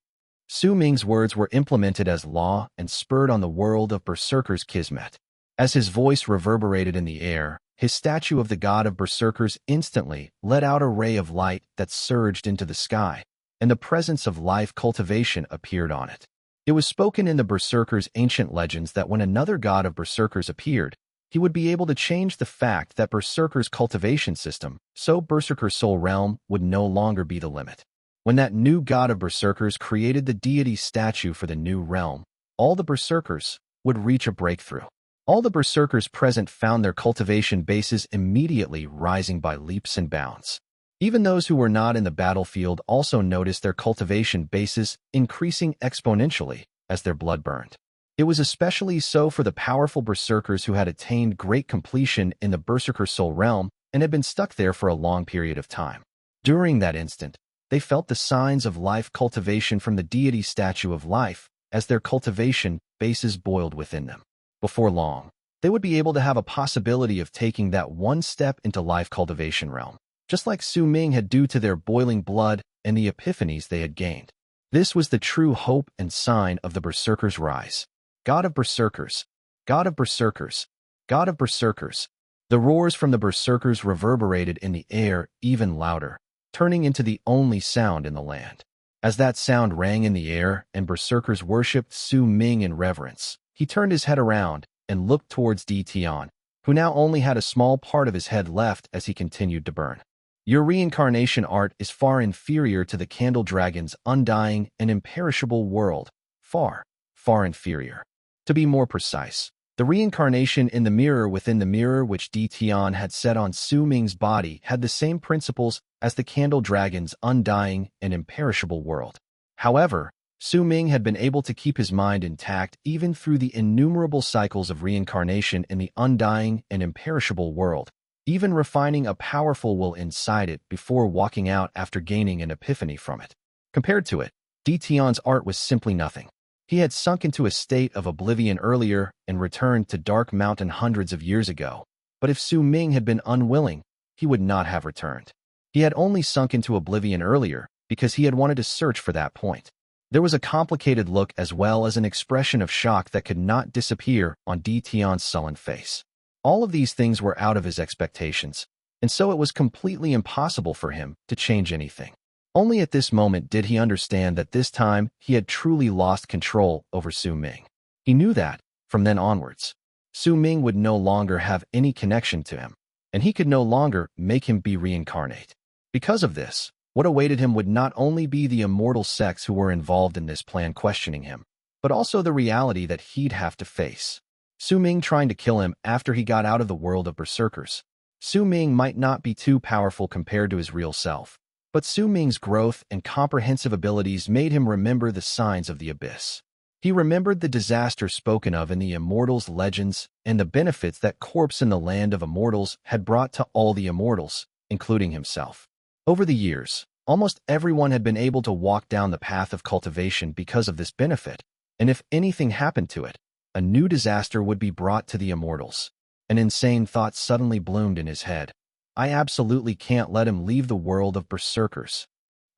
Su Ming's words were implemented as law and spurred on the world of Berserkers' kismet. As his voice reverberated in the air, his statue of the god of Berserkers instantly let out a ray of light that surged into the sky, and the presence of life cultivation appeared on it. It was spoken in the Berserkers' ancient legends that when another god of Berserkers appeared, he would be able to change the fact that Berserker's cultivation system, so Berserker's soul realm would no longer be the limit. When that new god of Berserkers created the deity statue for the new realm, all the Berserkers would reach a breakthrough. All the Berserkers present found their cultivation bases immediately rising by leaps and bounds. Even those who were not in the battlefield also noticed their cultivation bases increasing exponentially as their blood burned. It was especially so for the powerful Berserkers who had attained great completion in the Berserker soul realm and had been stuck there for a long period of time. During that instant, they felt the signs of life cultivation from the deity statue of life as their cultivation bases boiled within them. Before long, they would be able to have a possibility of taking that one step into life cultivation realm, just like Su Ming had due to their boiling blood and the epiphanies they had gained. This was the true hope and sign of the Berserkers' rise. God of Berserkers, God of Berserkers, God of Berserkers. The roars from the Berserkers reverberated in the air even louder, turning into the only sound in the land. As that sound rang in the air and Berserkers worshipped Su Ming in reverence, he turned his head around and looked towards Tian, who now only had a small part of his head left as he continued to burn. Your reincarnation art is far inferior to the Candle Dragon's undying and imperishable world. Far, far inferior. To be more precise, the reincarnation in the mirror within the mirror which Tian had set on Su Ming's body had the same principles as the Candle Dragon's undying and imperishable world. However, Su Ming had been able to keep his mind intact even through the innumerable cycles of reincarnation in the undying and imperishable world, even refining a powerful will inside it before walking out after gaining an epiphany from it. Compared to it, Tian's art was simply nothing. He had sunk into a state of oblivion earlier and returned to Dark Mountain hundreds of years ago, but if Su Ming had been unwilling, he would not have returned. He had only sunk into oblivion earlier because he had wanted to search for that point. There was a complicated look as well as an expression of shock that could not disappear on Tion's sullen face. All of these things were out of his expectations, and so it was completely impossible for him to change anything. Only at this moment did he understand that this time he had truly lost control over Su Ming. He knew that, from then onwards, Su Ming would no longer have any connection to him, and he could no longer make him be reincarnate. Because of this, what awaited him would not only be the immortal sects who were involved in this plan questioning him, but also the reality that he'd have to face. Su Ming trying to kill him after he got out of the world of Berserkers. Su Ming might not be too powerful compared to his real self, but Su Ming's growth and comprehensive abilities made him remember the signs of the abyss. He remembered the disaster spoken of in the Immortals legends and the benefits that corpse in the land of Immortals had brought to all the Immortals, including himself. Over the years, almost everyone had been able to walk down the path of cultivation because of this benefit, and if anything happened to it, a new disaster would be brought to the Immortals. An insane thought suddenly bloomed in his head. I absolutely can't let him leave the world of Berserkers.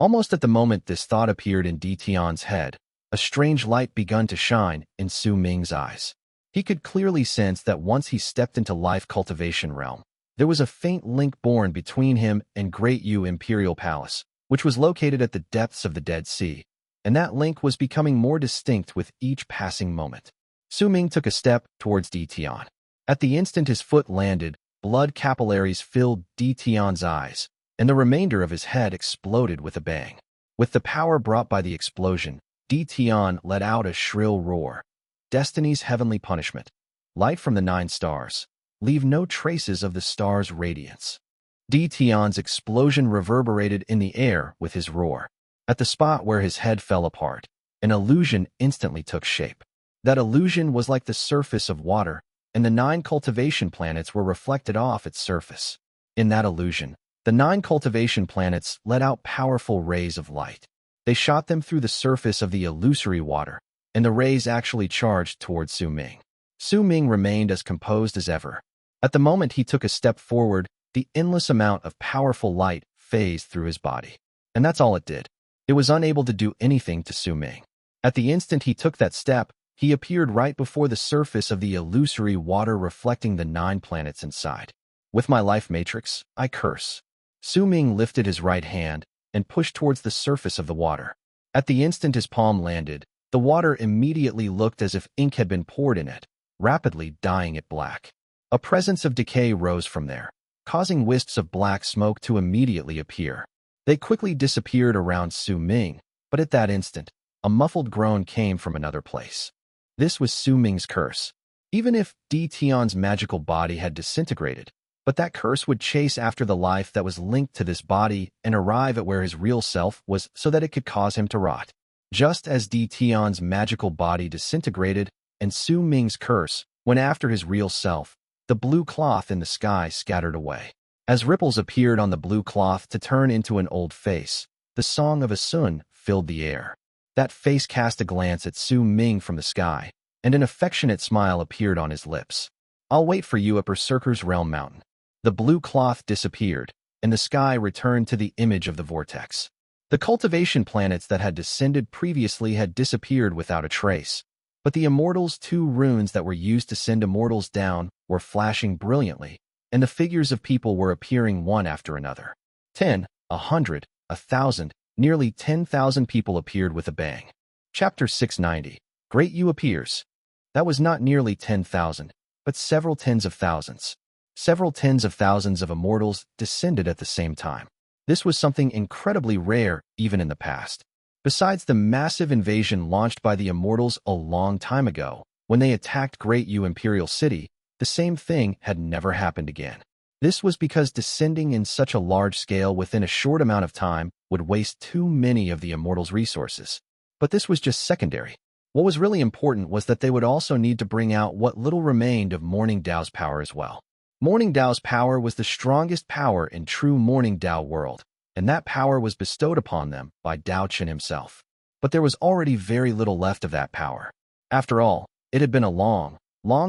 Almost at the moment this thought appeared in Tion's head, a strange light begun to shine in Su Ming's eyes. He could clearly sense that once he stepped into life cultivation realm, there was a faint link born between him and Great Yu Imperial Palace, which was located at the depths of the Dead Sea, and that link was becoming more distinct with each passing moment. Su Ming took a step towards Tion. At the instant his foot landed, blood capillaries filled Tion's eyes, and the remainder of his head exploded with a bang. With the power brought by the explosion, Tion let out a shrill roar. Destiny's heavenly punishment. Light from the 9 stars. Leave no traces of the star's radiance. Tion's explosion reverberated in the air with his roar. At the spot where his head fell apart, an illusion instantly took shape. That illusion was like the surface of water, and the 9 cultivation planets were reflected off its surface. In that illusion, the 9 cultivation planets let out powerful rays of light. They shot them through the surface of the illusory water, and the rays actually charged towards Su Ming. Su Ming remained as composed as ever. At the moment he took a step forward, the endless amount of powerful light phased through his body. And that's all it did. It was unable to do anything to Su Ming. At the instant he took that step, he appeared right before the surface of the illusory water reflecting the 9 planets inside. With my life matrix, I curse. Su Ming lifted his right hand and pushed towards the surface of the water. At the instant his palm landed, the water immediately looked as if ink had been poured in it, rapidly dyeing it black. A presence of decay rose from there, causing wisps of black smoke to immediately appear. They quickly disappeared around Su Ming, but at that instant, a muffled groan came from another place. This was Su Ming's curse. Even if Tion's magical body had disintegrated, but that curse would chase after the life that was linked to this body and arrive at where his real self was so that it could cause him to rot. Just as Tion's magical body disintegrated and Su Ming's curse went after his real self, the blue cloth in the sky scattered away. As ripples appeared on the blue cloth to turn into an old face, the song of a Xuan filled the air. That face cast a glance at Su Ming from the sky, and an affectionate smile appeared on his lips. I'll wait for you at Berserker's Realm Mountain. The blue cloth disappeared, and the sky returned to the image of the vortex. The cultivation planets that had descended previously had disappeared without a trace, but the Immortals' 2 runes that were used to send Immortals down were flashing brilliantly, and the figures of people were appearing one after another. 10, 100, 1,000, nearly 10,000 people appeared with a bang. Chapter 690. Great Yu appears. That was not nearly 10,000, but several tens of thousands. Several tens of thousands of Immortals descended at the same time. This was something incredibly rare even in the past. Besides the massive invasion launched by the Immortals a long time ago, when they attacked Great Yu Imperial City, the same thing had never happened again. This was because descending in such a large scale within a short amount of time would waste too many of the Immortals' resources. But this was just secondary. What was really important was that they would also need to bring out what little remained of Morning Dao's power as well. Morning Dao's power was the strongest power in true Morning Dao world, and that power was bestowed upon them by Dao Chen himself. But there was already very little left of that power. After all, it had been a long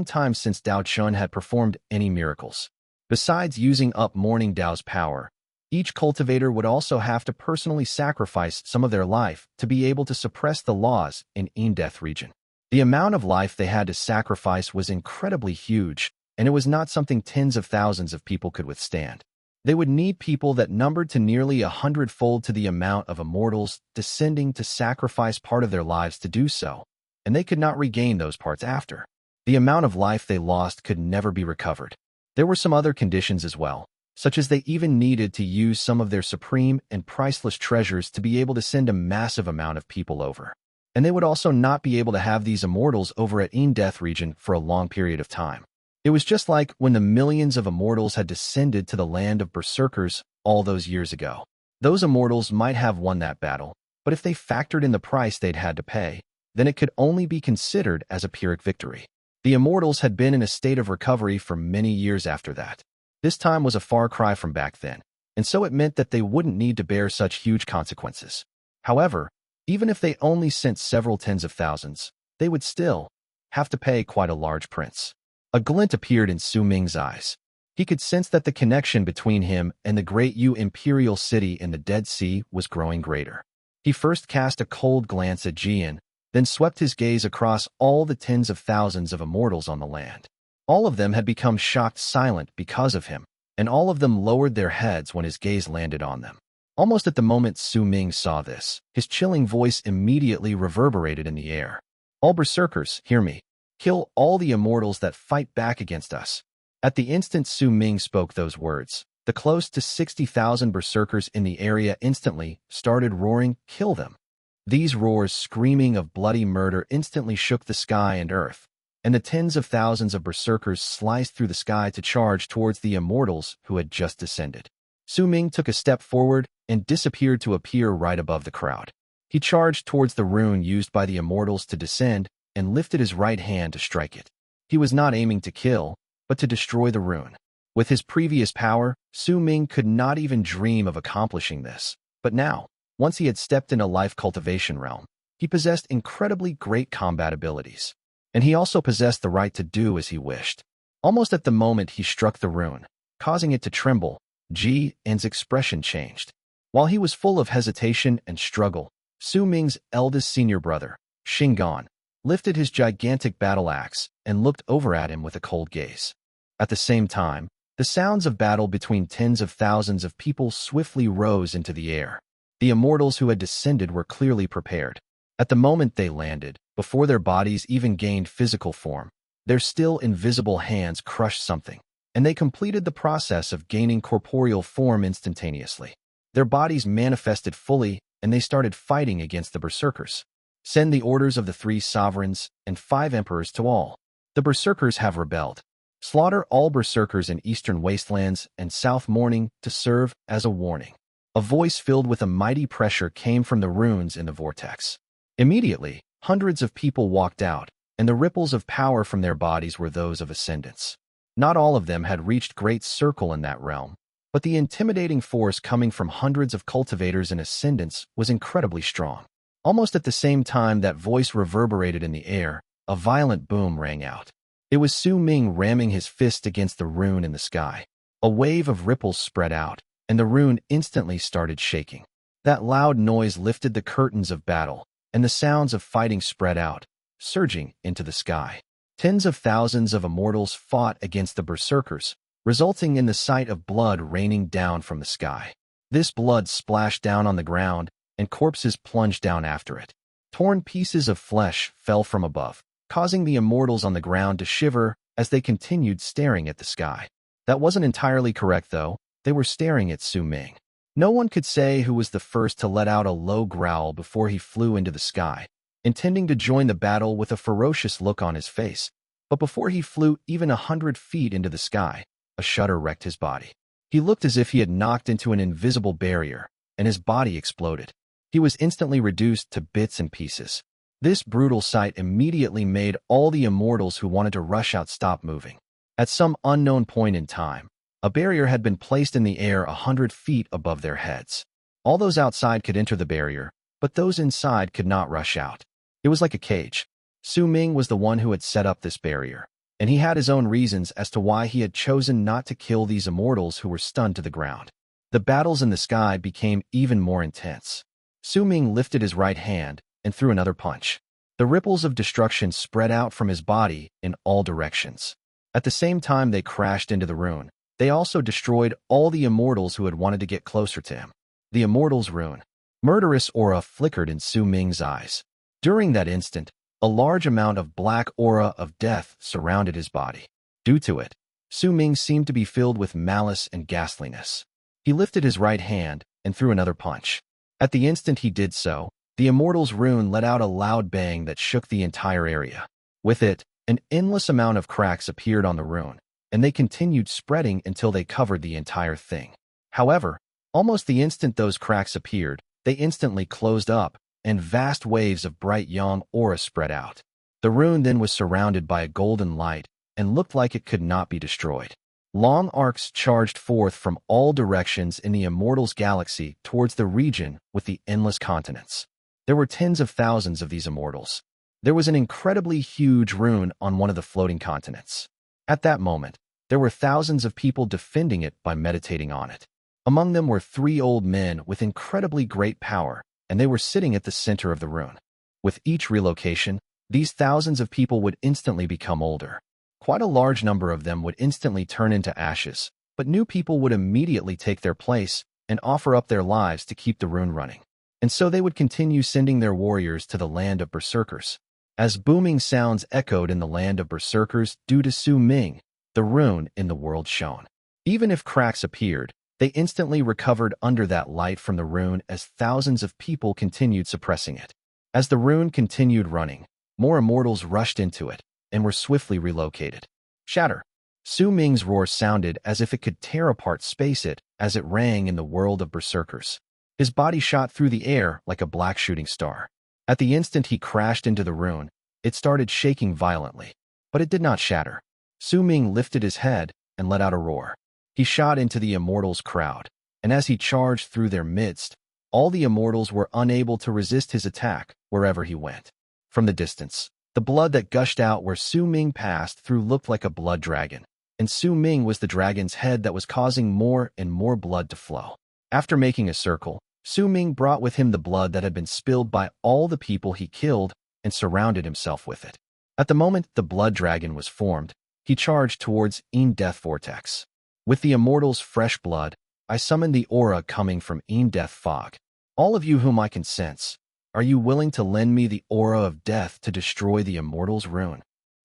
time since Dao Chen had performed any miracles. Besides using up Morning Dao's power, Each cultivator would also have to personally sacrifice some of their life to be able to suppress the laws in Death region. The amount of life they had to sacrifice was incredibly huge, and it was not something tens of thousands of people could withstand. They would need people that numbered to nearly 100-fold to the amount of immortals descending to sacrifice part of their lives to do so, and they could not regain those parts after. The amount of life they lost could never be recovered. There were some other conditions as well, such as they even needed to use some of their supreme and priceless treasures to be able to send a massive amount of people over. And they would also not be able to have these immortals over at Death region for a long period of time. It was just like when the millions of immortals had descended to the land of Berserkers all those years ago. Those immortals might have won that battle, but if they factored in the price they'd had to pay, then it could only be considered as a Pyrrhic victory. The immortals had been in a state of recovery for many years after that. This time was a far cry from back then, and so it meant that they wouldn't need to bear such huge consequences. However, even if they only sent several tens of thousands, they would still have to pay quite a large price. A glint appeared in Su Ming's eyes. He could sense that the connection between him and the Great Yu Imperial City in the Dead Sea was growing greater. He first cast a cold glance at Xuan, then swept his gaze across all the tens of thousands of immortals on the land. All of them had become shocked silent because of him, and all of them lowered their heads when his gaze landed on them. Almost at the moment Su Ming saw this, his chilling voice immediately reverberated in the air. "All Berserkers, hear me. Kill all the immortals that fight back against us." At the instant Su Ming spoke those words, the close to 60,000 Berserkers in the area instantly started roaring, "Kill them!" These roars, screaming of bloody murder, instantly shook the sky and earth, and the tens of thousands of Berserkers sliced through the sky to charge towards the immortals who had just descended. Su Ming took a step forward and disappeared to appear right above the crowd. He charged towards the rune used by the immortals to descend and lifted his right hand to strike it. He was not aiming to kill, but to destroy the rune. With his previous power, Su Ming could not even dream of accomplishing this. But now, once he had stepped into life cultivation realm, he possessed incredibly great combat abilities. And he also possessed the right to do as he wished. Almost at the moment he struck the rune, causing it to tremble, Xuan's expression changed. While he was full of hesitation and struggle, Su Ming's eldest senior brother, Shingon, lifted his gigantic battle axe and looked over at him with a cold gaze. At the same time, the sounds of battle between tens of thousands of people swiftly rose into the air. The immortals who had descended were clearly prepared. At the moment they landed, before their bodies even gained physical form, their still invisible hands crushed something, and they completed the process of gaining corporeal form instantaneously. Their bodies manifested fully, and they started fighting against the Berserkers. Send the orders of the 3 sovereigns and 5 emperors to all. The Berserkers have rebelled. Slaughter all Berserkers in eastern Wastelands and South Morning to serve as a warning. A voice filled with a mighty pressure came from the runes in the vortex. Immediately, hundreds of people walked out, and the ripples of power from their bodies were those of ascendants. Not all of them had reached Great Circle in that realm, but the intimidating force coming from hundreds of cultivators and ascendants was incredibly strong. Almost at the same time that voice reverberated in the air, a violent boom rang out. It was Su Ming ramming his fist against the rune in the sky. A wave of ripples spread out, and the rune instantly started shaking. That loud noise lifted the curtains of battle, and the sounds of fighting spread out, surging into the sky. Tens of thousands of immortals fought against the Berserkers, resulting in the sight of blood raining down from the sky. This blood splashed down on the ground, and corpses plunged down after it. Torn pieces of flesh fell from above, causing the immortals on the ground to shiver as they continued staring at the sky. That wasn't entirely correct, though. They were staring at Su Ming. No one could say who was the first to let out a low growl before he flew into the sky, intending to join the battle with a ferocious look on his face. But before he flew even 100 feet into the sky, a shudder wrecked his body. He looked as if he had knocked into an invisible barrier, and his body exploded. He was instantly reduced to bits and pieces. This brutal sight immediately made all the immortals who wanted to rush out stop moving. At some unknown point in time, a barrier had been placed in the air 100 feet above their heads. All those outside could enter the barrier, but those inside could not rush out. It was like a cage. Su Ming was the one who had set up this barrier, and he had his own reasons as to why he had chosen not to kill these immortals who were stunned to the ground. The battles in the sky became even more intense. Su Ming lifted his right hand and threw another punch. The ripples of destruction spread out from his body in all directions. At the same time they crashed into the rune, they also destroyed all the immortals who had wanted to get closer to him. The immortals' rune. Murderous aura flickered in Su Ming's eyes. During that instant, a large amount of black aura of death surrounded his body. Due to it, Su Ming seemed to be filled with malice and ghastliness. He lifted his right hand and threw another punch. At the instant he did so, the immortal's rune let out a loud bang that shook the entire area. With it, an endless amount of cracks appeared on the rune, and they continued spreading until they covered the entire thing. However, almost the instant those cracks appeared, they instantly closed up, and vast waves of bright yang aura spread out. The rune then was surrounded by a golden light and looked like it could not be destroyed. Long arcs charged forth from all directions in the Immortals galaxy towards the region with the endless continents. There were tens of thousands of these immortals. There was an incredibly huge rune on one of the floating continents. At that moment, there were thousands of people defending it by meditating on it. Among them were 3 old men with incredibly great power, and they were sitting at the center of the rune. With each relocation, these thousands of people would instantly become older. Quite a large number of them would instantly turn into ashes, but new people would immediately take their place and offer up their lives to keep the rune running. And so they would continue sending their warriors to the land of Berserkers. As booming sounds echoed in the land of Berserkers due to Su Ming, the rune in the world shone. Even if cracks appeared, they instantly recovered under that light from the rune as thousands of people continued suppressing it. As the rune continued running, more immortals rushed into it and were swiftly relocated. Shatter! Su Ming's roar sounded as if it could tear apart space as it rang in the world of Berserkers. His body shot through the air like a black shooting star. At the instant he crashed into the rune, it started shaking violently, but it did not shatter. Su Ming lifted his head and let out a roar. He shot into the immortals' crowd, and as he charged through their midst, all the immortals were unable to resist his attack wherever he went. From the distance, the blood that gushed out where Su Ming passed through looked like a blood dragon, and Su Ming was the dragon's head that was causing more and more blood to flow. After making a circle, Su Ming brought with him the blood that had been spilled by all the people he killed and surrounded himself with it. At the moment the blood dragon was formed, he charged towards Death Vortex. With the immortal's fresh blood, I summoned the aura coming from Death Fog. All of you whom I can sense, are you willing to lend me the aura of death to destroy the immortal's rune?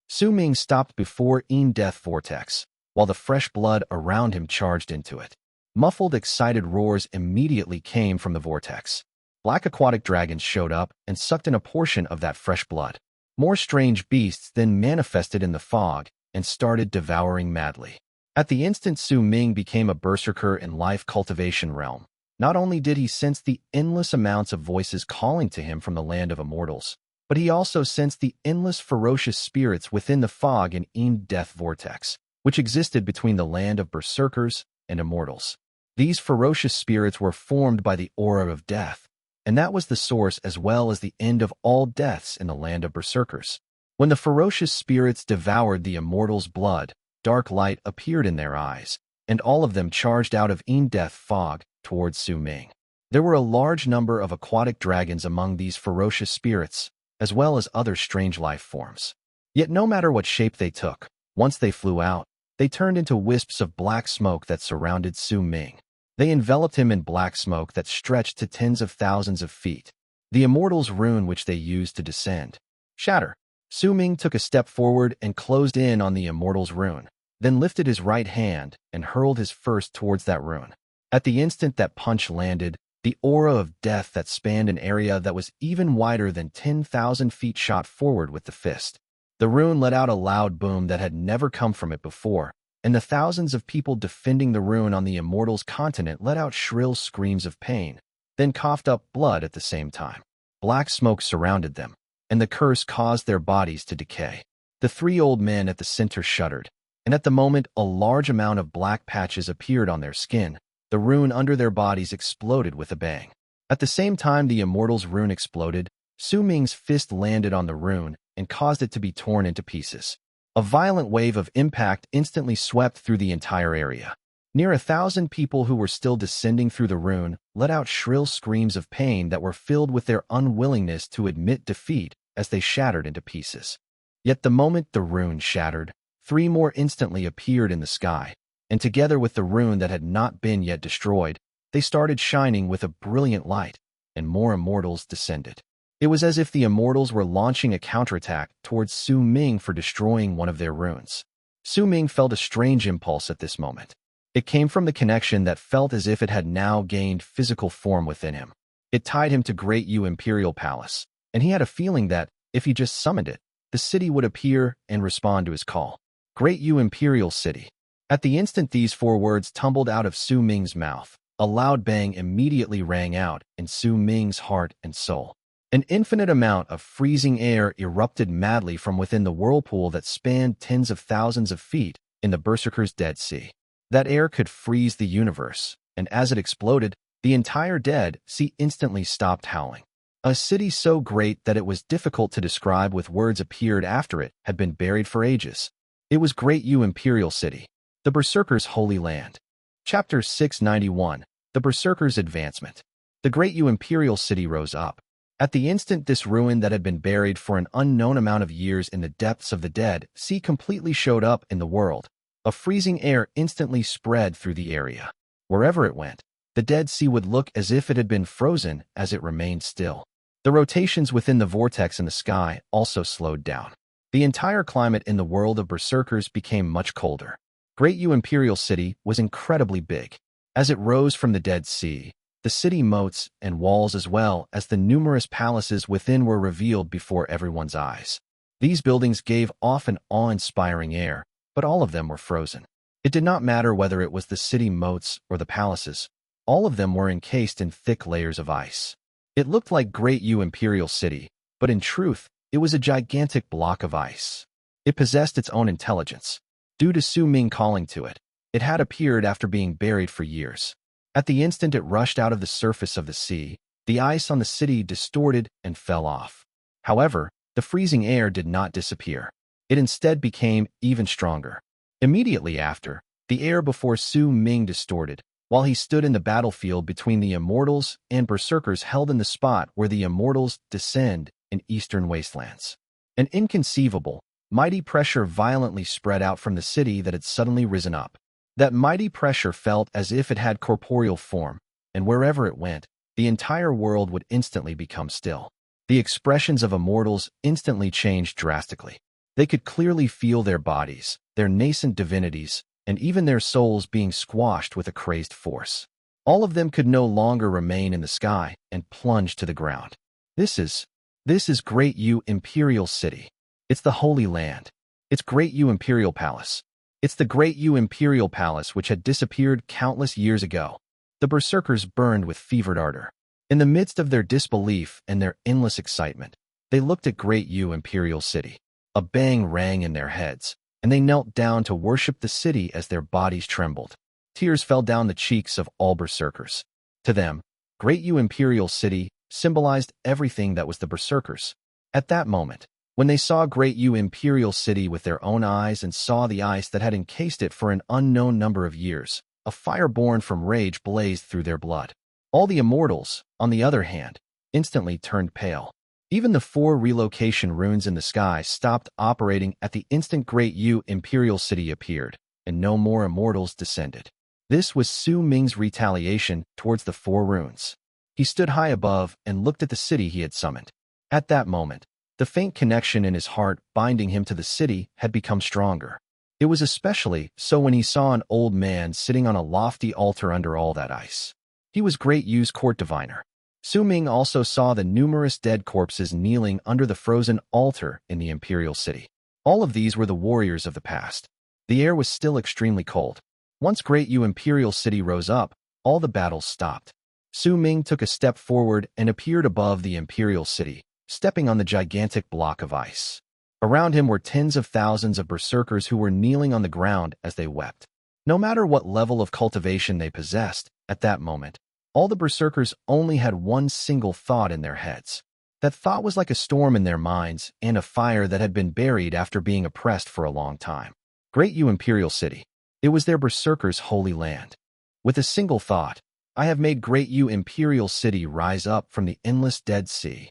Su Ming stopped before Death Vortex, while the fresh blood around him charged into it. Muffled, excited roars immediately came from the vortex. Black aquatic dragons showed up and sucked in a portion of that fresh blood. More strange beasts then manifested in the fog and started devouring madly. At the instant Su Ming became a berserker in life cultivation realm. Not only did he sense the endless amounts of voices calling to him from the land of immortals, but he also sensed the endless ferocious spirits within the fog in Death Vortex, which existed between the land of berserkers and immortals. These ferocious spirits were formed by the aura of death, and that was the source as well as the end of all deaths in the land of berserkers. When the ferocious spirits devoured the immortals' blood, dark light appeared in their eyes, and all of them charged out of Death Fog towards Su Ming. There were a large number of aquatic dragons among these ferocious spirits, as well as other strange life forms. Yet no matter what shape they took, once they flew out, they turned into wisps of black smoke that surrounded Su Ming. They enveloped him in black smoke that stretched to tens of thousands of feet. The immortal's rune which they used to descend. Shatter! Su Ming took a step forward and closed in on the immortal's rune, then lifted his right hand and hurled his first towards that rune. At the instant that punch landed, the aura of death that spanned an area that was even wider than 10,000 feet shot forward with the fist. The rune let out a loud boom that had never come from it before, and the thousands of people defending the rune on the immortals' continent let out shrill screams of pain, then coughed up blood at the same time. Black smoke surrounded them, and the curse caused their bodies to decay. The 3 old men at the center shuddered, and at the moment a large amount of black patches appeared on their skin. The rune under their bodies exploded with a bang. At the same time the immortal's rune exploded, Su Ming's fist landed on the rune and caused it to be torn into pieces. A violent wave of impact instantly swept through the entire area. Near 1,000 people who were still descending through the rune let out shrill screams of pain that were filled with their unwillingness to admit defeat as they shattered into pieces. Yet the moment the rune shattered, 3 more instantly appeared in the sky, and together with the rune that had not been yet destroyed, they started shining with a brilliant light, and more immortals descended. It was as if the immortals were launching a counterattack towards Su Ming for destroying one of their runes. Su Ming felt a strange impulse at this moment. It came from the connection that felt as if it had now gained physical form within him. It tied him to Great Yu Imperial Palace, and he had a feeling that, if he just summoned it, the city would appear and respond to his call. Great Yu Imperial City. At the instant these 4 words tumbled out of Su Ming's mouth, a loud bang immediately rang out in Su Ming's heart and soul. An infinite amount of freezing air erupted madly from within the whirlpool that spanned tens of thousands of feet in the Berserker's Dead Sea. That air could freeze the universe, and as it exploded, the entire Dead Sea instantly stopped howling. A city so great that it was difficult to describe with words appeared after it had been buried for ages. It was Great Yu Imperial City, the Berserkers' holy land. Chapter 691, The Berserkers' Advancement. The Great Yu Imperial City rose up. At the instant this ruin that had been buried for an unknown amount of years in the depths of the Dead Sea completely showed up in the world, a freezing air instantly spread through the area. Wherever it went, the Dead Sea would look as if it had been frozen as it remained still. The rotations within the vortex in the sky also slowed down. The entire climate in the world of Berserkers became much colder. Great Yu Imperial City was incredibly big. As it rose from the Dead Sea, the city moats and walls as well as the numerous palaces within were revealed before everyone's eyes. These buildings gave off an awe-inspiring air, but all of them were frozen. It did not matter whether it was the city moats or the palaces. All of them were encased in thick layers of ice. It looked like Great Yu Imperial City, but in truth, it was a gigantic block of ice. It possessed its own intelligence. Due to Su Ming calling to it, it had appeared after being buried for years. At the instant it rushed out of the surface of the sea, the ice on the city distorted and fell off. However, the freezing air did not disappear. It instead became even stronger. Immediately after, the air before Su Ming distorted, while he stood in the battlefield between the Immortals and Berserkers held in the spot where the Immortals descend in eastern Wastelands. An inconceivable, mighty pressure violently spread out from the city that had suddenly risen up. That mighty pressure felt as if it had corporeal form, and wherever it went, the entire world would instantly become still. The expressions of Immortals instantly changed drastically. They could clearly feel their bodies, their nascent divinities, and even their souls being squashed with a crazed force. All of them could no longer remain in the sky and plunge to the ground. This is Great Yu Imperial City. It's the Holy Land. It's Great Yu Imperial Palace. It's the Great Yu Imperial Palace which had disappeared countless years ago. The Berserkers burned with fevered ardor. In the midst of their disbelief and their endless excitement, they looked at Great Yu Imperial City. A bang rang in their heads, and they knelt down to worship the city as their bodies trembled. Tears fell down the cheeks of all Berserkers. To them, Great Yu Imperial City symbolized everything that was the Berserkers. At that moment, when they saw Great Yu Imperial City with their own eyes and saw the ice that had encased it for an unknown number of years, a fire born from rage blazed through their blood. All the Immortals, on the other hand, instantly turned pale. Even the 4 relocation runes in the sky stopped operating at the instant Great Yu Imperial City appeared, and no more Immortals descended. This was Su Ming's retaliation towards the 4 runes. He stood high above and looked at the city he had summoned. At that moment, the faint connection in his heart binding him to the city had become stronger. It was especially so when he saw an old man sitting on a lofty altar under all that ice. He was Great Yu's court diviner. Su Ming also saw the numerous dead corpses kneeling under the frozen altar in the Imperial City. All of these were the warriors of the past. The air was still extremely cold. Once Great Yu Imperial City rose up, all the battles stopped. Su Ming took a step forward and appeared above the Imperial City, stepping on the gigantic block of ice. Around him were tens of thousands of Berserkers who were kneeling on the ground as they wept. No matter what level of cultivation they possessed, at that moment, all the Berserkers only had one single thought in their heads. That thought was like a storm in their minds and a fire that had been buried after being oppressed for a long time. Great Yu Imperial City. It was their Berserkers' holy land. With a single thought, I have made Great Yu Imperial City rise up from the endless Dead Sea,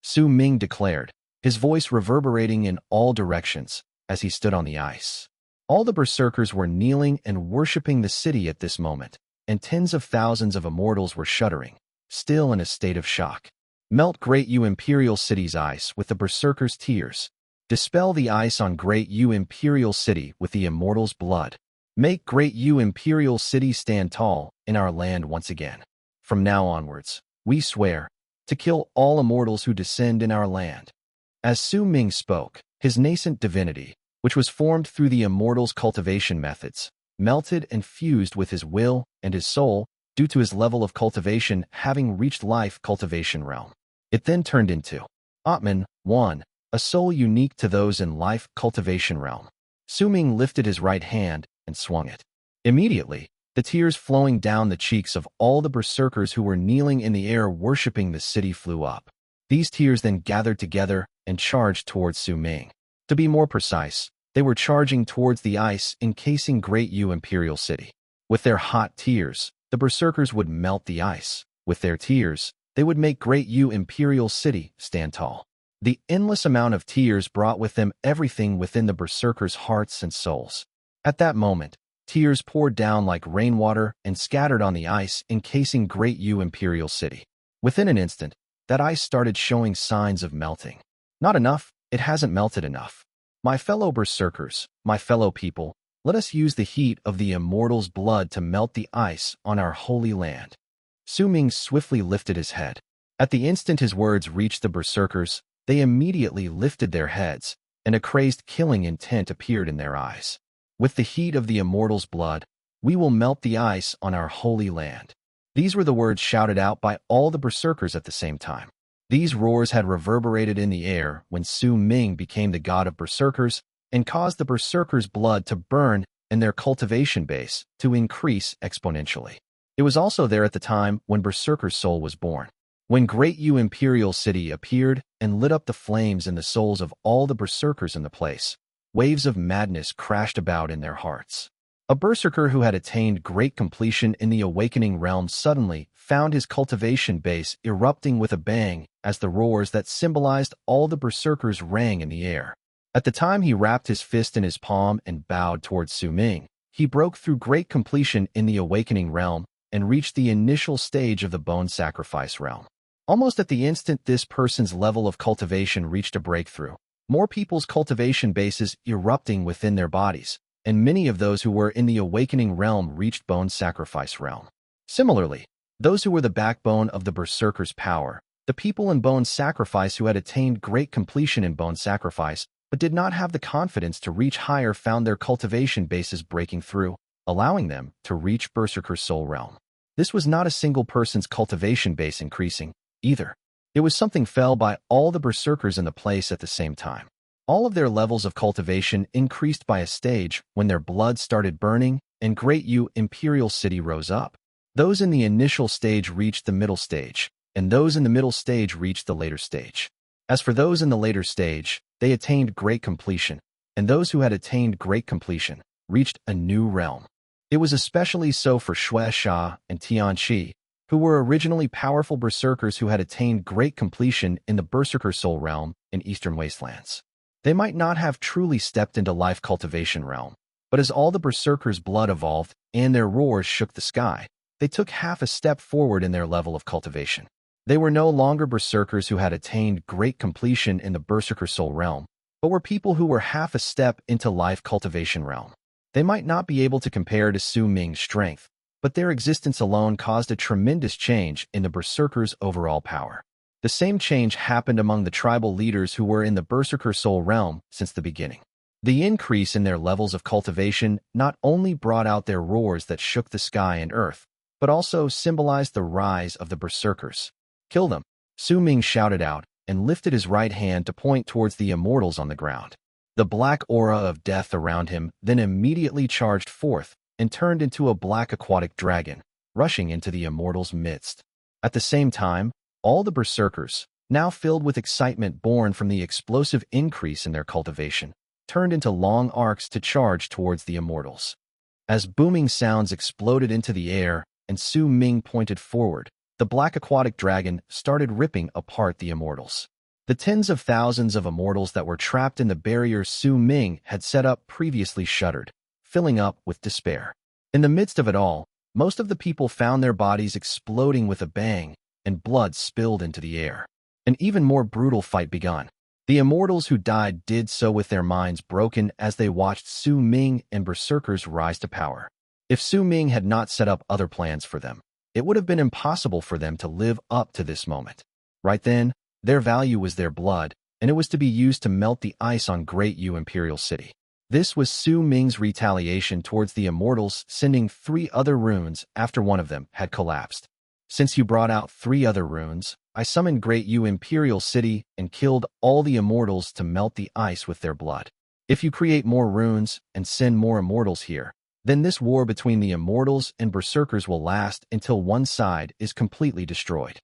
Su Ming declared, his voice reverberating in all directions as he stood on the ice. All the Berserkers were kneeling and worshipping the city at this moment, and tens of thousands of Immortals were shuddering, still in a state of shock. Melt Great Yu Imperial City's ice with the Berserkers' tears. Dispel the ice on Great Yu Imperial City with the Immortals' blood. Make Great Yu Imperial City stand tall in our land once again. From now onwards, we swear to kill all Immortals who descend in our land. As Su Ming spoke, his nascent divinity, which was formed through the Immortals' cultivation methods, melted and fused with his will and his soul due to his level of cultivation having reached life cultivation realm. It then turned into Atman, one, a soul unique to those in life cultivation realm. Su Ming lifted his right hand and swung it. Immediately, the tears flowing down the cheeks of all the Berserkers who were kneeling in the air worshipping the city flew up. These tears then gathered together and charged towards Su Ming. To be more precise, they were charging towards the ice encasing Great Yu Imperial City. With their hot tears, the Berserkers would melt the ice. With their tears, they would make Great Yu Imperial City stand tall. The endless amount of tears brought with them everything within the Berserkers' hearts and souls. At that moment, tears poured down like rainwater and scattered on the ice encasing Great Yu Imperial City. Within an instant, that ice started showing signs of melting. Not enough, it hasn't melted enough. My fellow Berserkers, my fellow people, let us use the heat of the Immortals' blood to melt the ice on our holy land. Su Ming swiftly lifted his head. At the instant his words reached the Berserkers, they immediately lifted their heads, and a crazed killing intent appeared in their eyes. With the heat of the Immortals' blood, we will melt the ice on our holy land. These were the words shouted out by all the Berserkers at the same time. These roars had reverberated in the air when Su Ming became the god of Berserkers and caused the Berserkers' blood to burn and their cultivation base to increase exponentially. It was also there at the time when Berserker's soul was born. When Great Yu Imperial City appeared and lit up the flames in the souls of all the Berserkers in the place, waves of madness crashed about in their hearts. A Berserker who had attained great completion in the awakening realm suddenly found his cultivation base erupting with a bang as the roars that symbolized all the Berserkers rang in the air. At the time he wrapped his fist in his palm and bowed towards Su Ming, he broke through great completion in the awakening realm and reached the initial stage of the bone sacrifice realm. Almost at the instant this person's level of cultivation reached a breakthrough, more people's cultivation bases erupting within their bodies, and many of those who were in the awakening realm reached bone sacrifice realm. Similarly, those who were the backbone of the Berserker's power, the people in bone sacrifice who had attained great completion in bone sacrifice but did not have the confidence to reach higher found their cultivation bases breaking through, allowing them to reach Berserker's soul realm. This was not a single person's cultivation base increasing, either. It was something fell by all the Berserkers in the place at the same time. All of their levels of cultivation increased by a stage when their blood started burning and Great Yu Imperial City rose up. Those in the initial stage reached the middle stage, and those in the middle stage reached the later stage. As for those in the later stage, they attained great completion, and those who had attained great completion reached a new realm. It was especially so for Shui Sha and Tian Shi, who were originally powerful Berserkers who had attained great completion in the Berserker soul realm in Eastern Wastelands. They might not have truly stepped into life cultivation realm, but as all the Berserkers' blood evolved and their roars shook the sky, they took half a step forward in their level of cultivation. They were no longer Berserkers who had attained great completion in the Berserker soul realm, but were people who were half a step into life cultivation realm. They might not be able to compare to Su Ming's strength, but their existence alone caused a tremendous change in the Berserkers' overall power. The same change happened among the tribal leaders who were in the Berserker soul realm since the beginning. The increase in their levels of cultivation not only brought out their roars that shook the sky and earth, but also symbolized the rise of the Berserkers. Kill them, Su Ming shouted out and lifted his right hand to point towards the Immortals on the ground. The black aura of death around him then immediately charged forth and turned into a black aquatic dragon, rushing into the Immortals' midst. At the same time, all the Berserkers, now filled with excitement born from the explosive increase in their cultivation, turned into long arcs to charge towards the Immortals. As booming sounds exploded into the air and Su Ming pointed forward, the black aquatic dragon started ripping apart the Immortals. The tens of thousands of Immortals that were trapped in the barrier Su Ming had set up previously shuddered, filling up with despair. In the midst of it all, most of the people found their bodies exploding with a bang, and blood spilled into the air. An even more brutal fight began. The Immortals who died did so with their minds broken as they watched Su Ming and Berserkers rise to power. If Su Ming had not set up other plans for them, it would have been impossible for them to live up to this moment. Right then, their value was their blood, and it was to be used to melt the ice on Great Yu Imperial City. This was Su Ming's retaliation towards the Immortals, sending 3 other runes after one of them had collapsed. Since you brought out 3 other runes, I summoned Great Yu Imperial City and killed all the Immortals to melt the ice with their blood. If you create more runes and send more Immortals here, then this war between the Immortals and Berserkers will last until one side is completely destroyed.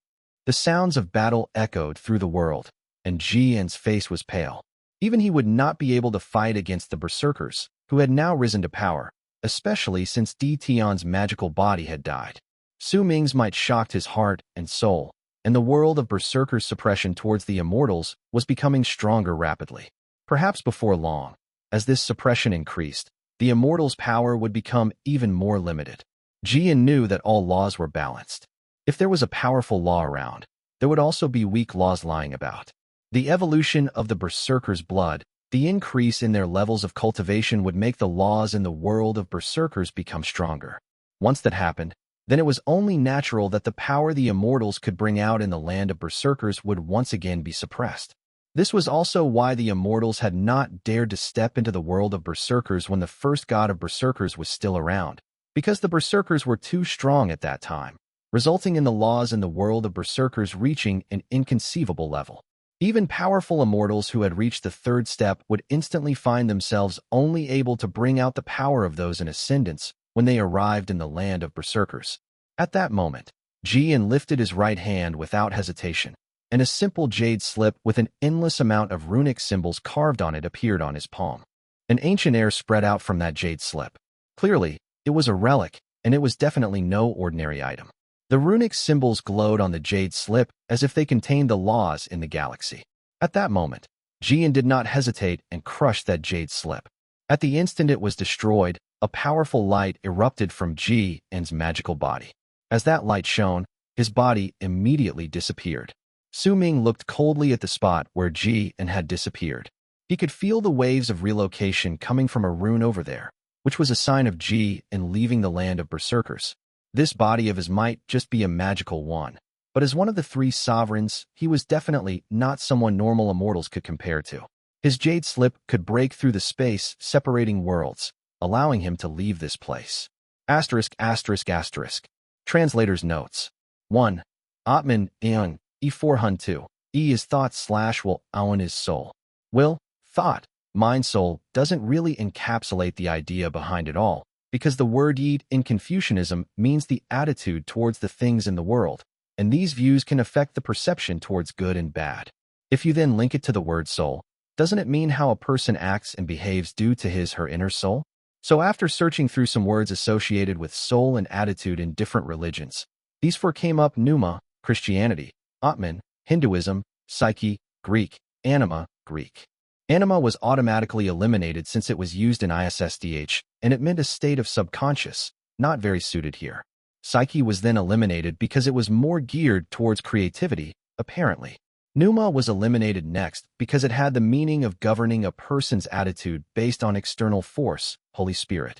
The sounds of battle echoed through the world, and Jian's face was pale. Even he would not be able to fight against the Berserkers, who had now risen to power, especially since Di Tian's magical body had died. Su Ming's might shocked his heart and soul, and the world of Berserkers' suppression towards the Immortals was becoming stronger rapidly. Perhaps before long, as this suppression increased, the Immortals' power would become even more limited. Jian knew that all laws were balanced. If there was a powerful law around, there would also be weak laws lying about. The evolution of the Berserkers' blood, the increase in their levels of cultivation would make the laws in the world of Berserkers become stronger. Once that happened, then it was only natural that the power the Immortals could bring out in the land of Berserkers would once again be suppressed. This was also why the Immortals had not dared to step into the world of Berserkers when the first god of Berserkers was still around, because the Berserkers were too strong at that time, resulting in the laws in the world of Berserkers reaching an inconceivable level. Even powerful Immortals who had reached the 3rd step would instantly find themselves only able to bring out the power of those in ascendance when they arrived in the land of Berserkers. At that moment, Jian lifted his right hand without hesitation, and a simple jade slip with an endless amount of runic symbols carved on it appeared on his palm. An ancient air spread out from that jade slip. Clearly, it was a relic, and it was definitely no ordinary item. The runic symbols glowed on the jade slip as if they contained the laws in the galaxy. At that moment, Jian did not hesitate and crushed that jade slip. At the instant it was destroyed, a powerful light erupted from Jian's magical body. As that light shone, his body immediately disappeared. Su Ming looked coldly at the spot where Jian had disappeared. He could feel the waves of relocation coming from a rune over there, which was a sign of Jian leaving the land of Berserkers. This body of his might just be a magical one, but as one of the 3 sovereigns, he was definitely not someone normal Immortals could compare to. His jade slip could break through the space separating worlds, allowing him to leave this place. ******. Translator's notes. 1. Atman, Eung, E402. E is thought / will, Auen is soul. Will, thought, mind soul doesn't really encapsulate the idea behind it all, because the word Yid in Confucianism means the attitude towards the things in the world, and these views can affect the perception towards good and bad. If you then link it to the word soul, doesn't it mean how a person acts and behaves due to his/her inner soul? So after searching through some words associated with soul and attitude in different religions, these 4 came up: Pneuma, Christianity; Atman, Hinduism; Psyche, Greek; Anima, Greek. Anima was automatically eliminated since it was used in ISSDH, and it meant a state of subconscious, not very suited here. Psyche was then eliminated because it was more geared towards creativity, apparently. Pneuma was eliminated next because it had the meaning of governing a person's attitude based on external force, Holy Spirit.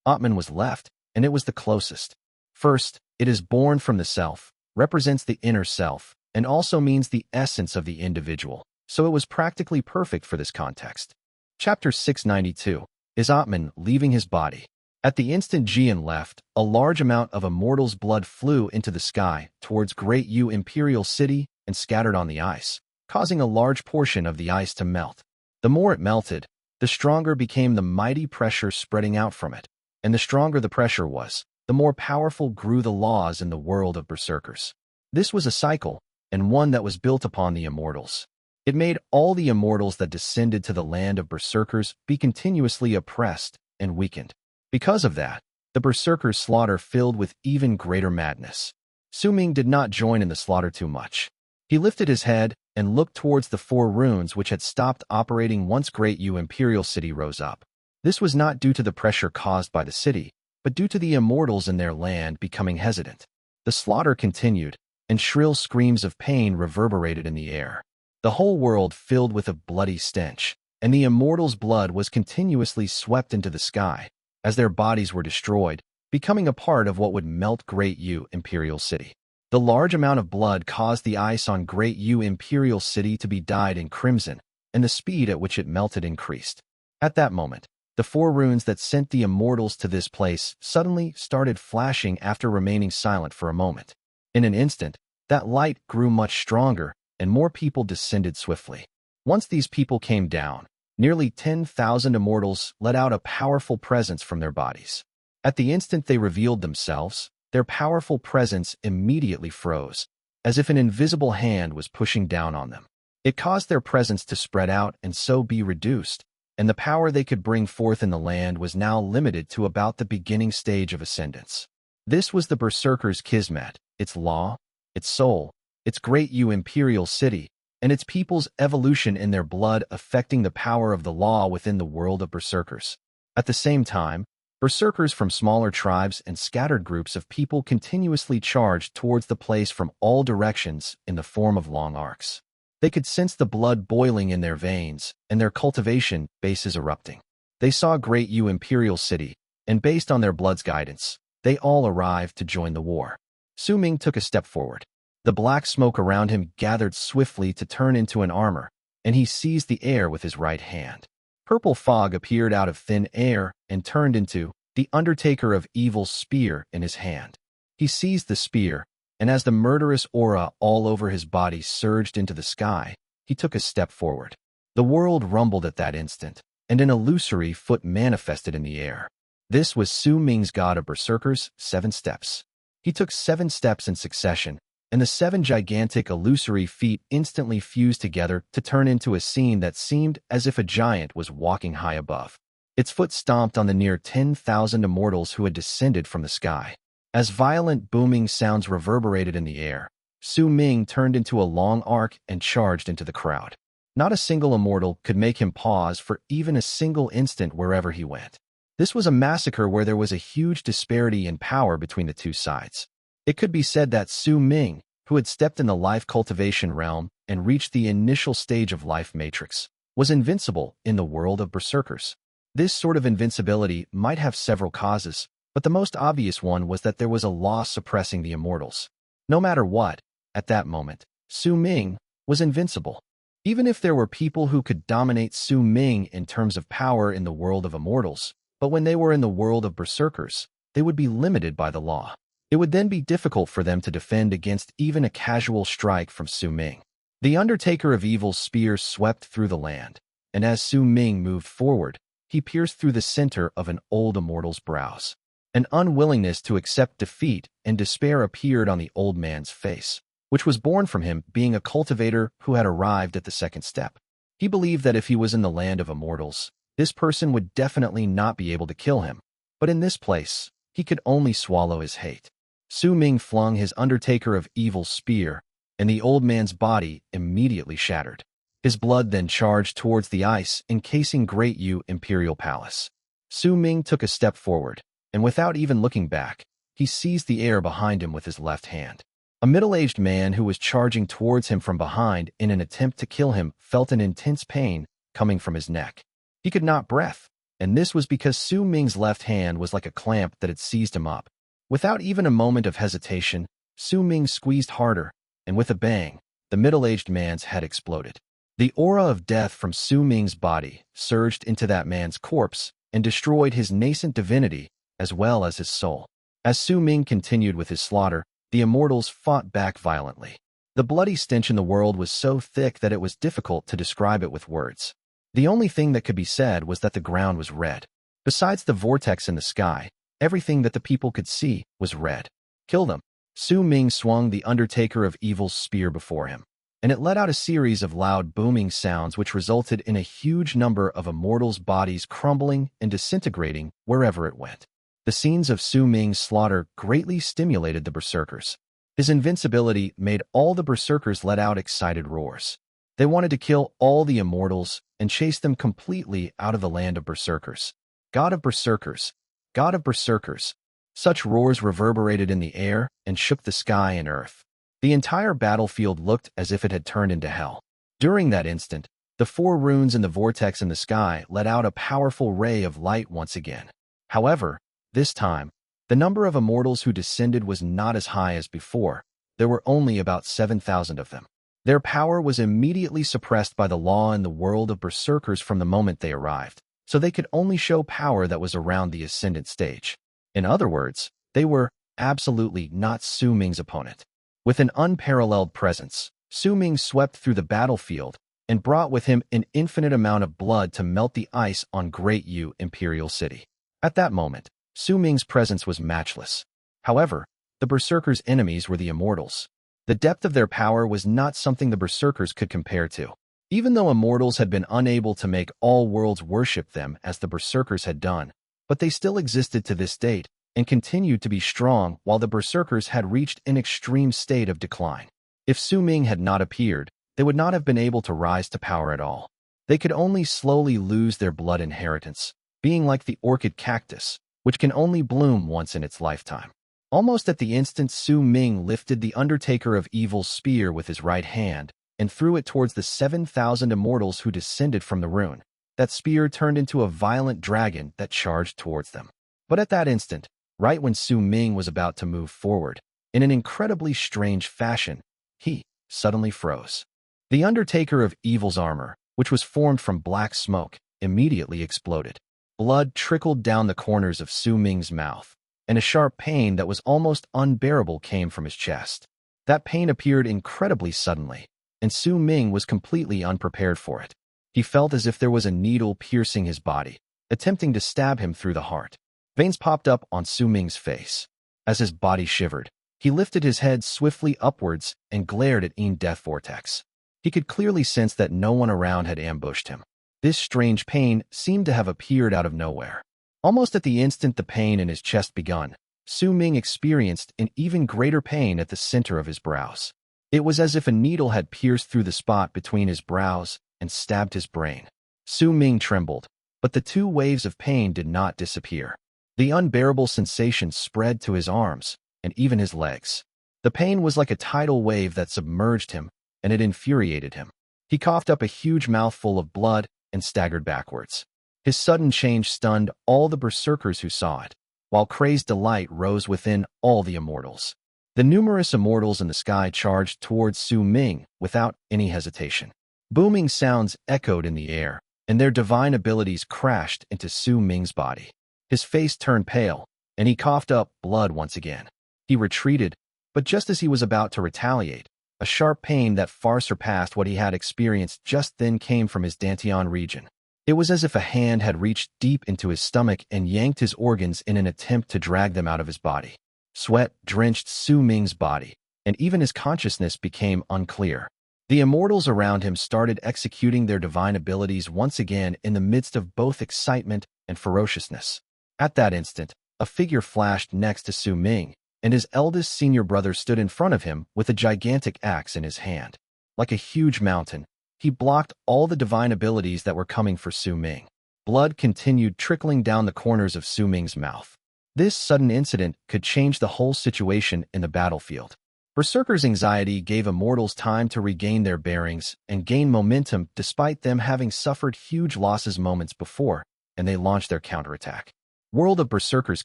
Atman was left, and it was the closest. First, it is born from the self, represents the inner self, and also means the essence of the individual, so it was practically perfect for this context. Chapter 692 is Atman leaving his body. At the instant Jian left, a large amount of Immortals' blood flew into the sky towards Great Yu Imperial City and scattered on the ice, causing a large portion of the ice to melt. The more it melted, the stronger became the mighty pressure spreading out from it, and the stronger the pressure was, the more powerful grew the laws in the world of Berserkers. This was a cycle, and one that was built upon the Immortals. It made all the Immortals that descended to the land of Berserkers be continuously oppressed and weakened. Because of that, the Berserker's slaughter filled with even greater madness. Su Ming did not join in the slaughter too much. He lifted his head and looked towards the 4 runes which had stopped operating once Great Yu Imperial City rose up. This was not due to the pressure caused by the city, but due to the Immortals in their land becoming hesitant. The slaughter continued, and shrill screams of pain reverberated in the air. The whole world filled with a bloody stench, and the Immortals' blood was continuously swept into the sky, as their bodies were destroyed, becoming a part of what would melt Great Yu Imperial City. The large amount of blood caused the ice on Great Yu Imperial City to be dyed in crimson, and the speed at which it melted increased. At that moment, the 4 runes that sent the Immortals to this place suddenly started flashing after remaining silent for a moment. In an instant, that light grew much stronger, and more people descended swiftly. Once these people came down, nearly 10,000 Immortals let out a powerful presence from their bodies. At the instant they revealed themselves, their powerful presence immediately froze, as if an invisible hand was pushing down on them. It caused their presence to spread out and so be reduced, and the power they could bring forth in the land was now limited to about the beginning stage of ascendance. This was the Berserker's kismet, its law, its soul, its Great Yu Imperial City, and its people's evolution in their blood affecting the power of the law within the world of Berserkers. At the same time, Berserkers from smaller tribes and scattered groups of people continuously charged towards the place from all directions in the form of long arcs. They could sense the blood boiling in their veins and their cultivation bases erupting. They saw Great Yu Imperial City, and based on their blood's guidance, they all arrived to join the war. Su Ming took a step forward. The black smoke around him gathered swiftly to turn into an armor, and he seized the air with his right hand. Purple fog appeared out of thin air and turned into the Undertaker of Evil's spear in his hand. He seized the spear, and as the murderous aura all over his body surged into the sky, he took a step forward. The world rumbled at that instant, and an illusory foot manifested in the air. This was Su Ming's god of Berserkers' 7 steps. He took 7 steps in succession, and the 7 gigantic illusory feet instantly fused together to turn into a scene that seemed as if a giant was walking high above. Its foot stomped on the near 10,000 Immortals who had descended from the sky. As violent booming sounds reverberated in the air, Su Ming turned into a long arc and charged into the crowd. Not a single Immortal could make him pause for even a single instant wherever he went. This was a massacre where there was a huge disparity in power between the two sides. It could be said that Su Ming, who had stepped in the life cultivation realm and reached the initial stage of life matrix, was invincible in the world of Berserkers. This sort of invincibility might have several causes, but the most obvious one was that there was a law suppressing the Immortals. No matter what, at that moment, Su Ming was invincible. Even if there were people who could dominate Su Ming in terms of power in the world of Immortals, but when they were in the world of Berserkers, they would be limited by the law. It would then be difficult for them to defend against even a casual strike from Su Ming. The Undertaker of Evil's spear swept through the land, and as Su Ming moved forward, he pierced through the center of an old Immortal's brows. An unwillingness to accept defeat and despair appeared on the old man's face, which was born from him being a cultivator who had arrived at the 2nd step. He believed that if he was in the land of Immortals, this person would definitely not be able to kill him, but in this place, he could only swallow his hate. Su Ming flung his Undertaker of Evil's spear, and the old man's body immediately shattered. His blood then charged towards the ice encasing Great Yu Imperial Palace. Su Ming took a step forward, and without even looking back, he seized the air behind him with his left hand. A middle-aged man who was charging towards him from behind in an attempt to kill him felt an intense pain coming from his neck. He could not breathe, and this was because Su Ming's left hand was like a clamp that had seized him up. Without even a moment of hesitation, Su Ming squeezed harder, and with a bang, the middle-aged man's head exploded. The aura of death from Su Ming's body surged into that man's corpse and destroyed his nascent divinity as well as his soul. As Su Ming continued with his slaughter, the Immortals fought back violently. The bloody stench in the world was so thick that it was difficult to describe it with words. The only thing that could be said was that the ground was red. Besides the vortex in the sky, everything that the people could see was red. Kill them. Su Ming swung the Undertaker of Evil's spear before him, and it let out a series of loud booming sounds which resulted in a huge number of Immortals' bodies crumbling and disintegrating wherever it went. The scenes of Su Ming's slaughter greatly stimulated the Berserkers. His invincibility made all the Berserkers let out excited roars. They wanted to kill all the Immortals and chase them completely out of the land of Berserkers. God of Berserkers! God of Berserkers! Such roars reverberated in the air and shook the sky and earth. The entire battlefield looked as if it had turned into hell. During that instant, the 4 runes in the vortex in the sky let out a powerful ray of light once again. However, this time, the number of Immortals who descended was not as high as before. There were only about 7,000 of them. Their power was immediately suppressed by the law in the world of Berserkers from the moment they arrived, so they could only show power that was around the ascendant stage. In other words, they were absolutely not Su Ming's opponent. With an unparalleled presence, Su Ming swept through the battlefield and brought with him an infinite amount of blood to melt the ice on Great Yu Imperial City. At that moment, Su Ming's presence was matchless. However, the Berserkers' enemies were the Immortals. The depth of their power was not something the Berserkers could compare to. Even though Immortals had been unable to make all worlds worship them as the Berserkers had done, but they still existed to this date and continued to be strong while the Berserkers had reached an extreme state of decline. If Su Ming had not appeared, they would not have been able to rise to power at all. They could only slowly lose their blood inheritance, being like the orchid cactus, which can only bloom once in its lifetime. Almost at the instant, Su Ming lifted the Undertaker of Evil's spear with his right hand and threw it towards the 7,000 Immortals who descended from the rune. That spear turned into a violent dragon that charged towards them. But at that instant, right when Su Ming was about to move forward, in an incredibly strange fashion, he suddenly froze. The Undertaker of Evil's armor, which was formed from black smoke, immediately exploded. Blood trickled down the corners of Su Ming's mouth, and a sharp pain that was almost unbearable came from his chest. That pain appeared incredibly suddenly, and Su Ming was completely unprepared for it. He felt as if there was a needle piercing his body, attempting to stab him through the heart. Veins popped up on Su Ming's face. As his body shivered, he lifted his head swiftly upwards and glared at Death Vortex. He could clearly sense that no one around had ambushed him. This strange pain seemed to have appeared out of nowhere. Almost at the instant the pain in his chest begun, Su Ming experienced an even greater pain at the center of his brows. It was as if a needle had pierced through the spot between his brows and stabbed his brain. Su Ming trembled, but the 2 waves of pain did not disappear. The unbearable sensation spread to his arms and even his legs. The pain was like a tidal wave that submerged him, and it infuriated him. He coughed up a huge mouthful of blood and staggered backwards. His sudden change stunned all the Berserkers who saw it, while crazed delight rose within all the Immortals. The numerous Immortals in the sky charged towards Su Ming without any hesitation. Booming sounds echoed in the air, and their divine abilities crashed into Su Ming's body. His face turned pale, and he coughed up blood once again. He retreated, but just as he was about to retaliate, a sharp pain that far surpassed what he had experienced just then came from his dantian region. It was as if a hand had reached deep into his stomach and yanked his organs in an attempt to drag them out of his body. Sweat drenched Su Ming's body, and even his consciousness became unclear. The Immortals around him started executing their divine abilities once again in the midst of both excitement and ferociousness. At that instant, a figure flashed next to Su Ming, and his eldest senior brother stood in front of him with a gigantic axe in his hand. Like a huge mountain, he blocked all the divine abilities that were coming for Su Ming. Blood continued trickling down the corners of Su Ming's mouth. This sudden incident could change the whole situation in the battlefield. Berserker's anxiety gave Immortals time to regain their bearings and gain momentum despite them having suffered huge losses moments before, and they launched their counterattack. World of Berserkers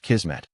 Kismet,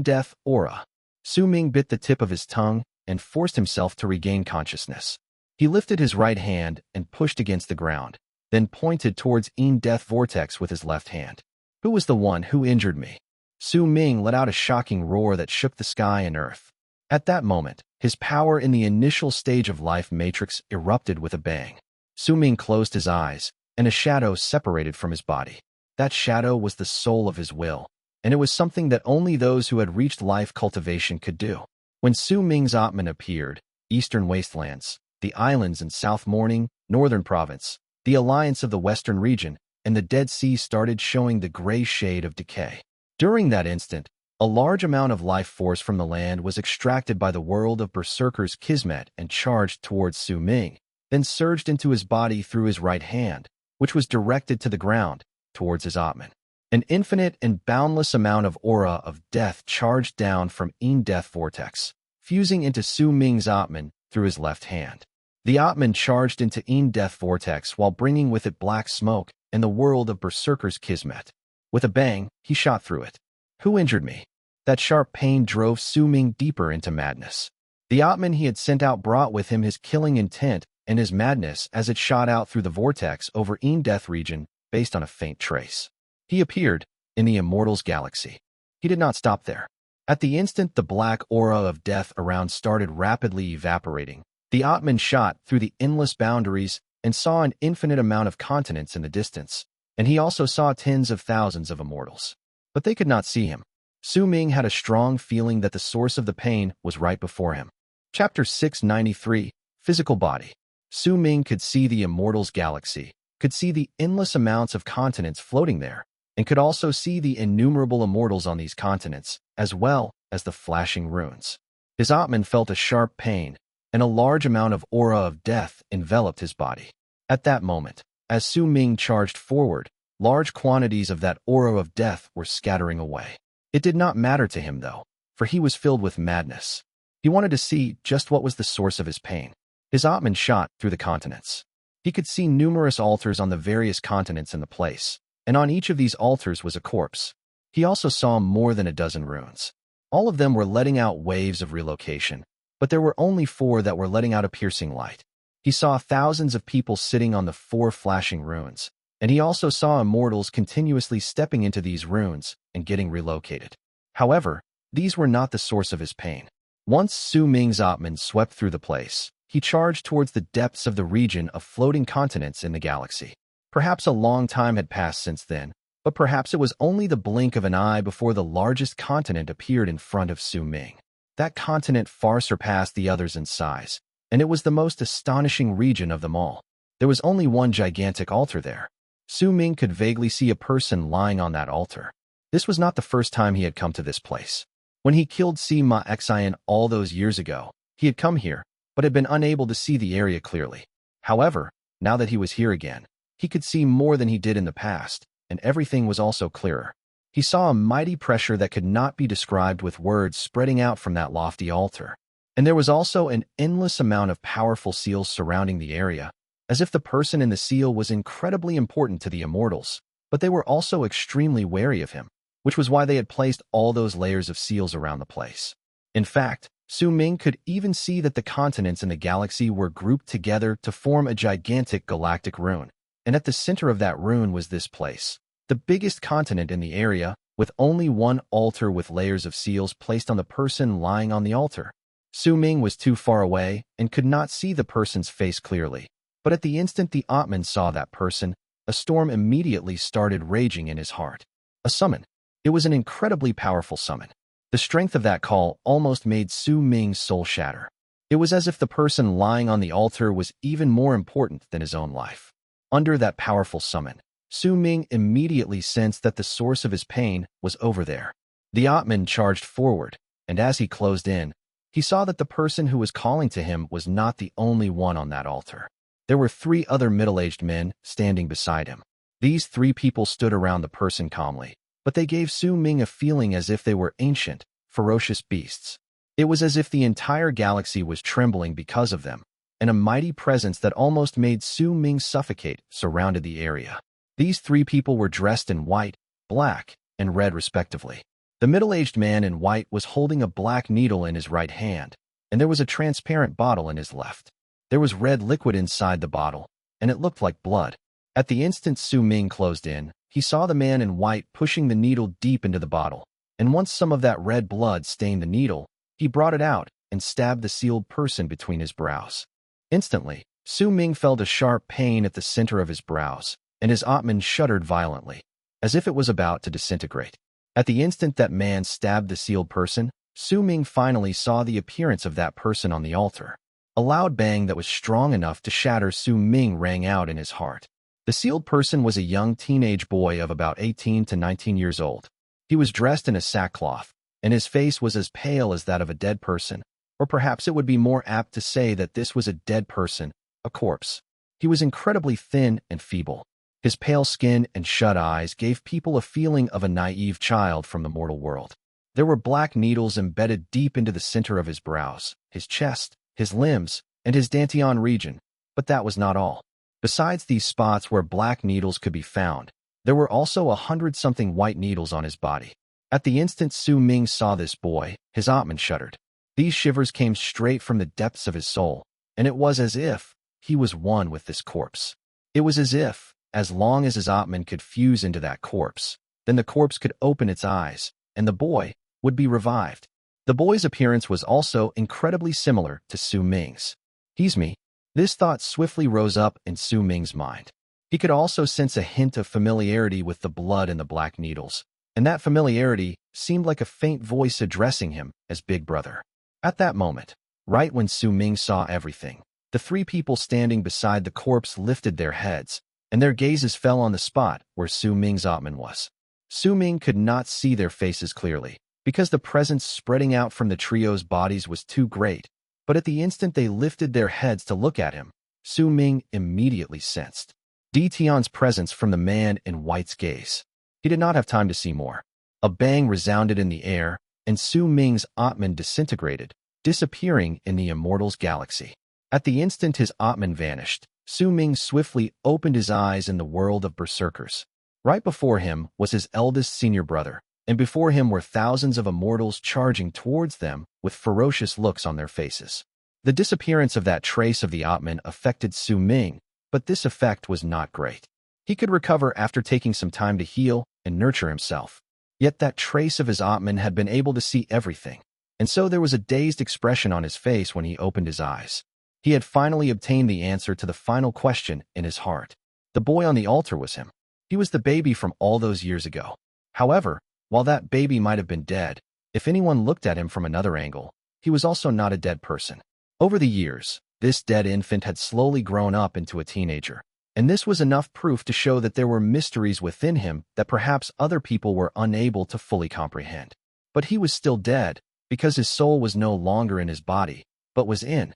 Death Aura. Su Ming bit the tip of his tongue and forced himself to regain consciousness. He lifted his right hand and pushed against the ground, then pointed towards Death Vortex with his left hand. Who was the one who injured me? Su Ming let out a shocking roar that shook the sky and earth. At that moment, his power in the initial stage of life matrix erupted with a bang. Su Ming closed his eyes, and a shadow separated from his body. That shadow was the soul of his will, and it was something that only those who had reached life cultivation could do. When Su Ming's Atman appeared, Eastern Wastelands, the islands in South Morning, Northern Province, the alliance of the Western region, and the Dead Sea started showing the gray shade of decay. During that instant, A large amount of life force from the land was extracted by the world of Berserkers Kismet and charged towards Su Ming, then surged into his body through his right hand, which was directed to the ground, towards his Atman. An infinite and boundless amount of aura of death charged down from Ein Death Vortex, fusing into Su Ming's Atman through his left hand. The Atman charged into Ein Death Vortex while bringing with it black smoke and the world of Berserkers Kismet. With a bang, he shot through it. Who injured me? That sharp pain drove Su Ming deeper into madness. The Atman he had sent out brought with him his killing intent and his madness as it shot out through the vortex over Ein Death region based on a faint trace. He appeared in the Immortals galaxy. He did not stop there. At the instant the black aura of death around started rapidly evaporating, the Atman shot through the endless boundaries and saw an infinite amount of continents in the distance, and he also saw tens of thousands of immortals. But they could not see him. Su Ming had a strong feeling that the source of the pain was right before him. Chapter 693, Physical Body. Su Ming could see the Immortals galaxy, could see the endless amounts of continents floating there, and could also see the innumerable immortals on these continents, as well as the flashing runes. His Atman felt a sharp pain, and a large amount of aura of death enveloped his body. At that moment, as Su Ming charged forward, large quantities of that aura of death were scattering away. It did not matter to him, though, for he was filled with madness. He wanted to see just what was the source of his pain. His Atman shot through the continents. He could see numerous altars on the various continents in the place, and on each of these altars was a corpse. He also saw more than a dozen runes. All of them were letting out waves of relocation, but there were only 4 that were letting out a piercing light. He saw thousands of people sitting on the 4 flashing runes, and he also saw immortals continuously stepping into these runes and getting relocated. However, these were not the source of his pain. Once Su Ming's Atman swept through the place, he charged towards the depths of the region of floating continents in the galaxy. Perhaps a long time had passed since then, but perhaps it was only the blink of an eye before the largest continent appeared in front of Su Ming. That continent far surpassed the others in size, and it was the most astonishing region of them all. There was only one gigantic altar there. Su Ming could vaguely see a person lying on that altar. This was not the first time he had come to this place. When he killed Sima Xian all those years ago, he had come here, but had been unable to see the area clearly. However, now that he was here again, he could see more than he did in the past, and everything was also clearer. He saw a mighty pressure that could not be described with words spreading out from that lofty altar. And there was also an endless amount of powerful seals surrounding the area, as if the person in the seal was incredibly important to the immortals, but they were also extremely wary of him, which was why they had placed all those layers of seals around the place. In fact, Su Ming could even see that the continents in the galaxy were grouped together to form a gigantic galactic rune, and at the center of that rune was this place, the biggest continent in the area, with only one altar with layers of seals placed on the person lying on the altar. Su Ming was too far away and could not see the person's face clearly, but at the instant the Atman saw that person, a storm immediately started raging in his heart. A summon. It was an incredibly powerful summon. The strength of that call almost made Su Ming's soul shatter. It was as if the person lying on the altar was even more important than his own life. Under that powerful summon, Su Ming immediately sensed that the source of his pain was over there. The Atman charged forward, and as he closed in, he saw that the person who was calling to him was not the only one on that altar. There were 3 other middle-aged men standing beside him. These 3 people stood around the person calmly, but they gave Su Ming a feeling as if they were ancient, ferocious beasts. It was as if the entire galaxy was trembling because of them, and a mighty presence that almost made Su Ming suffocate surrounded the area. These 3 people were dressed in white, black, and red respectively. The middle-aged man in white was holding a black needle in his right hand, and there was a transparent bottle in his left. There was red liquid inside the bottle, and it looked like blood. At the instant Su Ming closed in, he saw the man in white pushing the needle deep into the bottle, and once some of that red blood stained the needle, he brought it out and stabbed the sealed person between his brows. Instantly, Su Ming felt a sharp pain at the center of his brows, and his Atman shuddered violently, as if it was about to disintegrate. At the instant that man stabbed the sealed person, Su Ming finally saw the appearance of that person on the altar. A loud bang that was strong enough to shatter Su Ming rang out in his heart. The sealed person was a young teenage boy of about 18 to 19 years old. He was dressed in a sackcloth, and his face was as pale as that of a dead person, or perhaps it would be more apt to say that this was a dead person, a corpse. He was incredibly thin and feeble. His pale skin and shut eyes gave people a feeling of a naive child from the mortal world. There were black needles embedded deep into the center of his brows, his chest, his limbs, and his dantian region, but that was not all. Besides these spots where black needles could be found, there were also 100-something white needles on his body. At the instant Su Ming saw this boy, his Atman shuddered. These shivers came straight from the depths of his soul, and it was as if he was one with this corpse. It was as if, as long as his Atman could fuse into that corpse, then the corpse could open its eyes, and the boy would be revived. The boy's appearance was also incredibly similar to Su Ming's. He's me. This thought swiftly rose up in Su Ming's mind. He could also sense a hint of familiarity with the blood and the black needles, and that familiarity seemed like a faint voice addressing him as Big Brother. At that moment, right when Su Ming saw everything, the three people standing beside the corpse lifted their heads, and their gazes fell on the spot where Su Ming's Atman was. Su Ming could not see their faces clearly, because the presence spreading out from the trio's bodies was too great, but at the instant they lifted their heads to look at him, Su Ming immediately sensed Tian's presence from the man in white's gaze. He did not have time to see more. A bang resounded in the air, and Su Ming's Atman disintegrated, disappearing in the Immortals galaxy. At the instant his Atman vanished, Su Ming swiftly opened his eyes in the world of Berserkers. Right before him was his eldest senior brother, and before him were thousands of Immortals charging towards them with ferocious looks on their faces. The disappearance of that trace of the Atman affected Su Ming, but this effect was not great. He could recover after taking some time to heal and nurture himself. Yet that trace of his Atman had been able to see everything, and so there was a dazed expression on his face when he opened his eyes. He had finally obtained the answer to the final question in his heart. The boy on the altar was him. He was the baby from all those years ago. However, while that baby might have been dead, if anyone looked at him from another angle, he was also not a dead person. Over the years, this dead infant had slowly grown up into a teenager, and this was enough proof to show that there were mysteries within him that perhaps other people were unable to fully comprehend. But he was still dead, because his soul was no longer in his body, but was in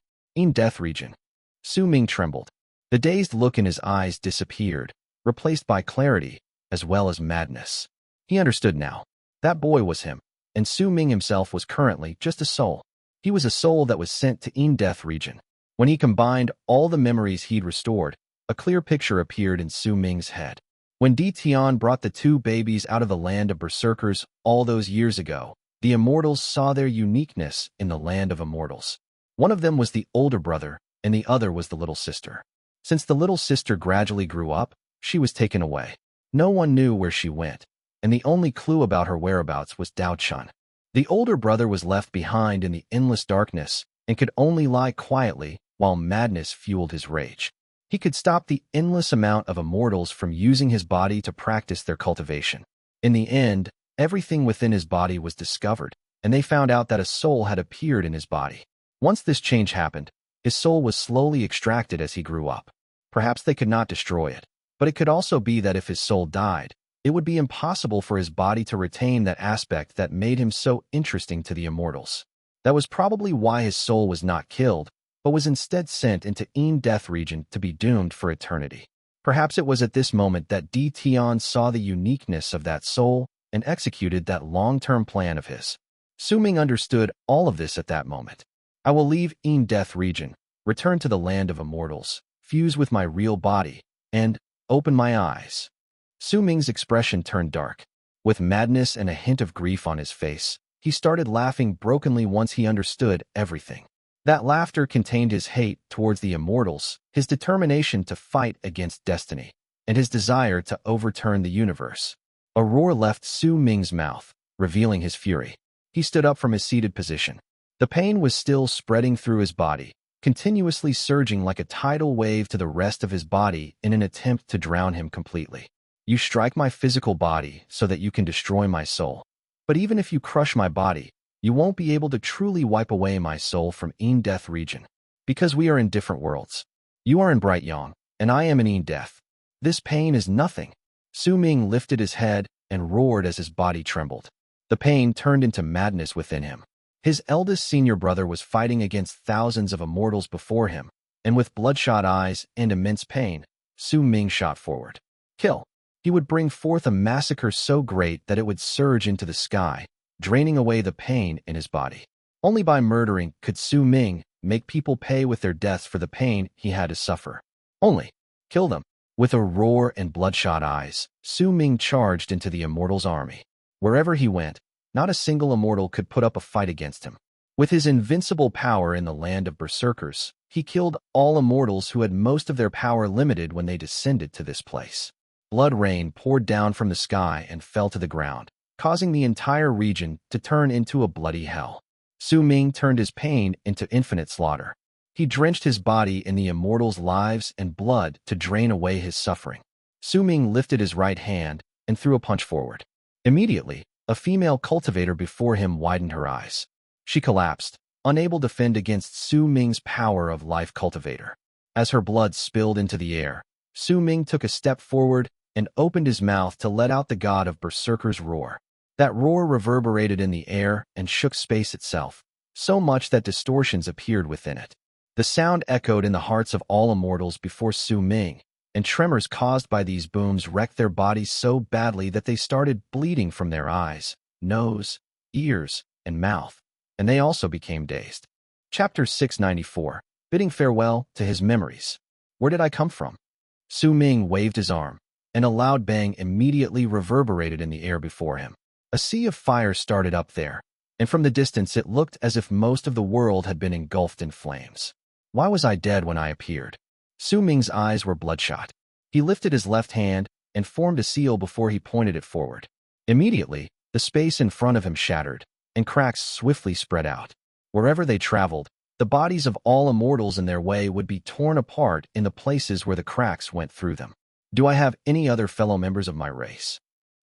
death region. Su Ming trembled. The dazed look in his eyes disappeared, replaced by clarity, as well as madness. He understood now. That boy was him, and Su Ming himself was currently just a soul. He was a soul that was sent to death region. When he combined all the memories he'd restored, a clear picture appeared in Su Ming's head. When Tian brought the two babies out of the land of Berserkers all those years ago, the Immortals saw their uniqueness in the land of Immortals. One of them was the older brother, and the other was the little sister. Since the little sister gradually grew up, she was taken away. No one knew where she went, and the only clue about her whereabouts was Xuan. The older brother was left behind in the endless darkness and could only lie quietly while madness fueled his rage. He could stop the endless amount of Immortals from using his body to practice their cultivation. In the end, everything within his body was discovered, and they found out that a soul had appeared in his body. Once this change happened, his soul was slowly extracted as he grew up. Perhaps they could not destroy it, but it could also be that if his soul died, it would be impossible for his body to retain that aspect that made him so interesting to the Immortals. That was probably why his soul was not killed, but was instead sent into death region to be doomed for eternity. Perhaps it was at this moment that Tian saw the uniqueness of that soul and executed that long-term plan of his. Su Ming understood all of this at that moment. I will leave death region, return to the land of Immortals, fuse with my real body, and open my eyes. Su Ming's expression turned dark. With madness and a hint of grief on his face, he started laughing brokenly once he understood everything. That laughter contained his hate towards the Immortals, his determination to fight against destiny, and his desire to overturn the universe. A roar left Su Ming's mouth, revealing his fury. He stood up from his seated position. The pain was still spreading through his body, continuously surging like a tidal wave to the rest of his body in an attempt to drown him completely. You strike my physical body so that you can destroy my soul. But even if you crush my body, you won't be able to truly wipe away my soul from death region, because we are in different worlds. You are in Bright Yang, and I am in death. This pain is nothing. Su Ming lifted his head and roared as his body trembled. The pain turned into madness within him. His eldest senior brother was fighting against thousands of immortals before him, and with bloodshot eyes and immense pain, Su Ming shot forward. Kill. He would bring forth a massacre so great that it would surge into the sky, draining away the pain in his body. Only by murdering could Su Ming make people pay with their deaths for the pain he had to suffer. Only. Kill them. With a roar and bloodshot eyes, Su Ming charged into the Immortals' army. Wherever he went, not a single immortal could put up a fight against him. With his invincible power in the land of Berserkers, he killed all immortals who had most of their power limited when they descended to this place. Blood rain poured down from the sky and fell to the ground, causing the entire region to turn into a bloody hell. Su Ming turned his pain into infinite slaughter. He drenched his body in the immortals' lives and blood to drain away his suffering. Su Ming lifted his right hand and threw a punch forward. Immediately, a female cultivator before him widened her eyes. She collapsed, unable to fend against Su Ming's power of life cultivator. As her blood spilled into the air, Su Ming took a step forward and opened his mouth to let out the god of Berserkers' roar. That roar reverberated in the air and shook space itself, so much that distortions appeared within it. The sound echoed in the hearts of all immortals before Su Ming, and tremors caused by these booms wrecked their bodies so badly that they started bleeding from their eyes, nose, ears, and mouth, and they also became dazed. Chapter 694, bidding farewell to his memories. Where did I come from? Su Ming waved his arm, and a loud bang immediately reverberated in the air before him. A sea of fire started up there, and from the distance it looked as if most of the world had been engulfed in flames. Why was I dead when I appeared? Su Ming's eyes were bloodshot. He lifted his left hand and formed a seal before he pointed it forward. Immediately, the space in front of him shattered, and cracks swiftly spread out. Wherever they traveled, the bodies of all immortals in their way would be torn apart in the places where the cracks went through them. Do I have any other fellow members of my race?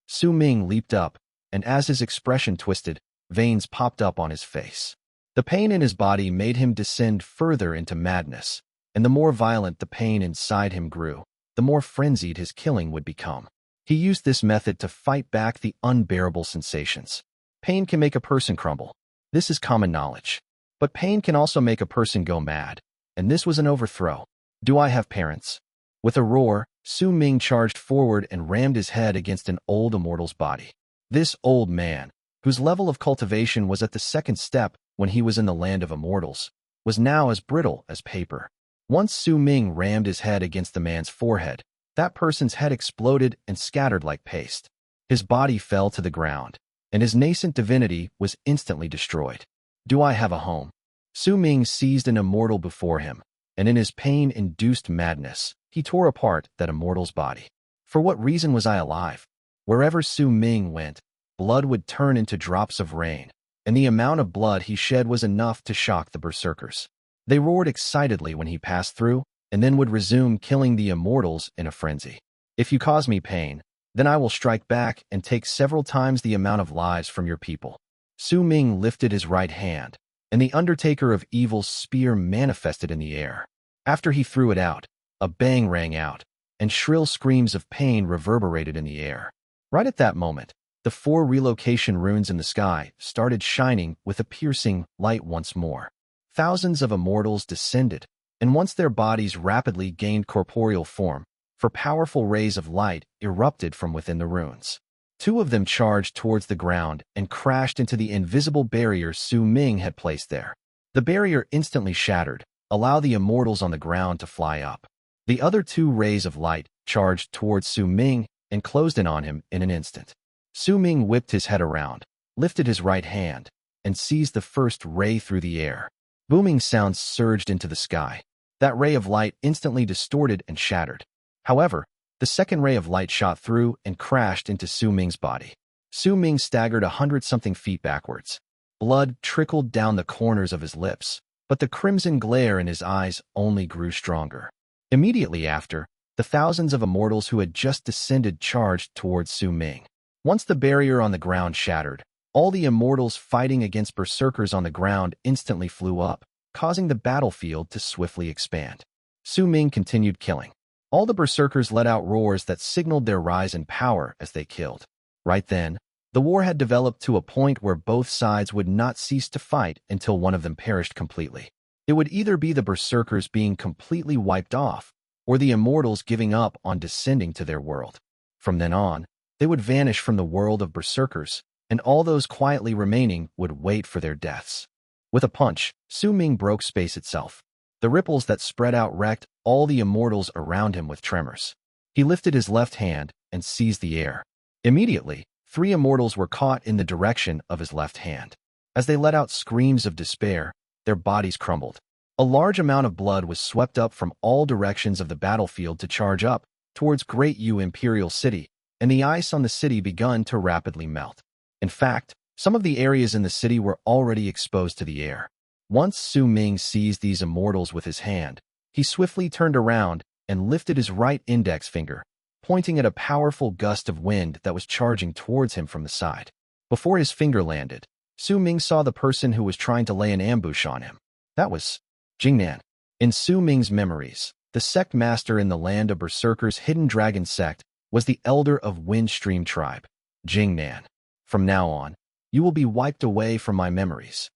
Su Ming leaped up, and as his expression twisted, veins popped up on his face. The pain in his body made him descend further into madness, and the more violent the pain inside him grew, the more frenzied his killing would become. He used this method to fight back the unbearable sensations. Pain can make a person crumble. This is common knowledge. But pain can also make a person go mad, and this was an overthrow. Do I have parents? With a roar, Su Ming charged forward and rammed his head against an old immortal's body. This old man, whose level of cultivation was at the second step when he was in the land of immortals, was now as brittle as paper. Once Su Ming rammed his head against the man's forehead, that person's head exploded and scattered like paste. His body fell to the ground, and his nascent divinity was instantly destroyed. Do I have a home? Su Ming seized an immortal before him, and in his pain-induced madness, he tore apart that immortal's body. For what reason was I alive? Wherever Su Ming went, blood would turn into drops of rain, and the amount of blood he shed was enough to shock the Berserkers. They roared excitedly when he passed through, and then would resume killing the immortals in a frenzy. If you cause me pain, then I will strike back and take several times the amount of lives from your people. Su Ming lifted his right hand, and the Undertaker of Evil's spear manifested in the air. After he threw it out, a bang rang out, and shrill screams of pain reverberated in the air. Right at that moment, the 4 relocation runes in the sky started shining with a piercing light once more. Thousands of immortals descended, and once their bodies rapidly gained corporeal form, for powerful rays of light erupted from within the runes. 2 of them charged towards the ground and crashed into the invisible barrier Su Ming had placed there. The barrier instantly shattered, allowing the immortals on the ground to fly up. The other 2 rays of light charged towards Su Ming and closed in on him in an instant. Su Ming whipped his head around, lifted his right hand, and seized the first ray through the air. Booming sounds surged into the sky. That ray of light instantly distorted and shattered. However, the second ray of light shot through and crashed into Su Ming's body. Su Ming staggered 100-something feet backwards. Blood trickled down the corners of his lips, but the crimson glare in his eyes only grew stronger. Immediately after, the thousands of immortals who had just descended charged towards Su Ming. Once the barrier on the ground shattered, all the immortals fighting against Berserkers on the ground instantly flew up, causing the battlefield to swiftly expand. Su Ming continued killing. All the Berserkers let out roars that signaled their rise in power as they killed. Right then, The war had developed to a point where both sides would not cease to fight until one of them perished completely. It would either be the Berserkers being completely wiped off, or the Immortals giving up on descending to their world. From then on, they would vanish from the world of Berserkers, and all those quietly remaining would wait for their deaths. With a punch, Su Ming broke space itself. The ripples that spread out wrecked all the Immortals around him with tremors. He lifted his left hand and seized the air. Immediately, 3 Immortals were caught in the direction of his left hand. As they let out screams of despair, their bodies crumbled. A large amount of blood was swept up from all directions of the battlefield to charge up towards Great Yu Imperial City, and the ice on the city begun to rapidly melt. In fact, some of the areas in the city were already exposed to the air. Once Su Ming seized these Immortals with his hand, he swiftly turned around and lifted his right index finger, pointing at a powerful gust of wind that was charging towards him from the side. Before his finger landed, Su Ming saw the person who was trying to lay an ambush on him. That was Jingnan. In Su Ming's memories, the Sect master in the land of Berserkers' hidden dragon sect was the elder of Windstream tribe, Jingnan. From now on, you will be wiped away from my memories.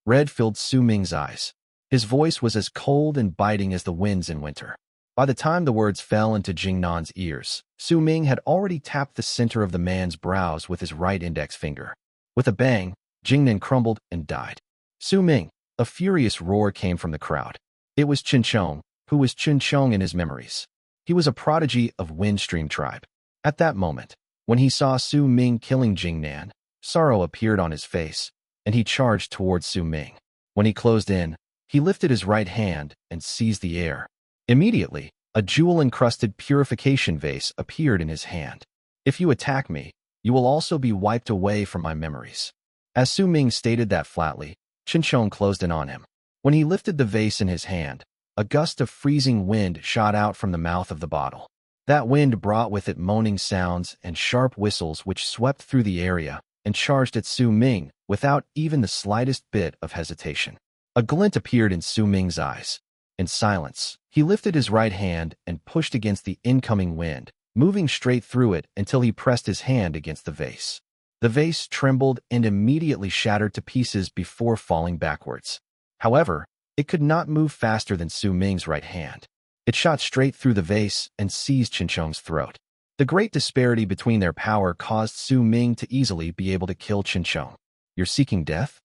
Red filled Su Ming's eyes. His voice was as cold and biting as the winds in winter. By the time the words fell into Jingnan's ears, Su Ming had already tapped the center of the man's brows with his right index finger. With a bang, Jingnan crumbled and died. Su Ming, a furious roar came from the crowd. It was Qinchong, who was Qinchong in his memories. He was a prodigy of Windstream tribe. At that moment, when he saw Su Ming killing Jingnan, sorrow appeared on his face, and he charged towards Su Ming. When he closed in, he lifted his right hand and seized the air. Immediately, a jewel-encrusted purification vase appeared in his hand. If you attack me, you will also be wiped away from my memories. As Su Ming stated that flatly, Qinchong closed in on him. When he lifted the vase in his hand, a gust of freezing wind shot out from the mouth of the bottle. That wind brought with it moaning sounds and sharp whistles which swept through the area and charged at Su Ming without even the slightest bit of hesitation. A glint appeared in Su Ming's eyes. In silence, he lifted his right hand and pushed against the incoming wind, moving straight through it until he pressed his hand against the vase. The vase trembled and immediately shattered to pieces before falling backwards. However, it could not move faster than Su Ming's right hand. It shot straight through the vase and seized Qinchong's throat. The great disparity between their power caused Su Ming to easily be able to kill Qinchong. You're seeking death?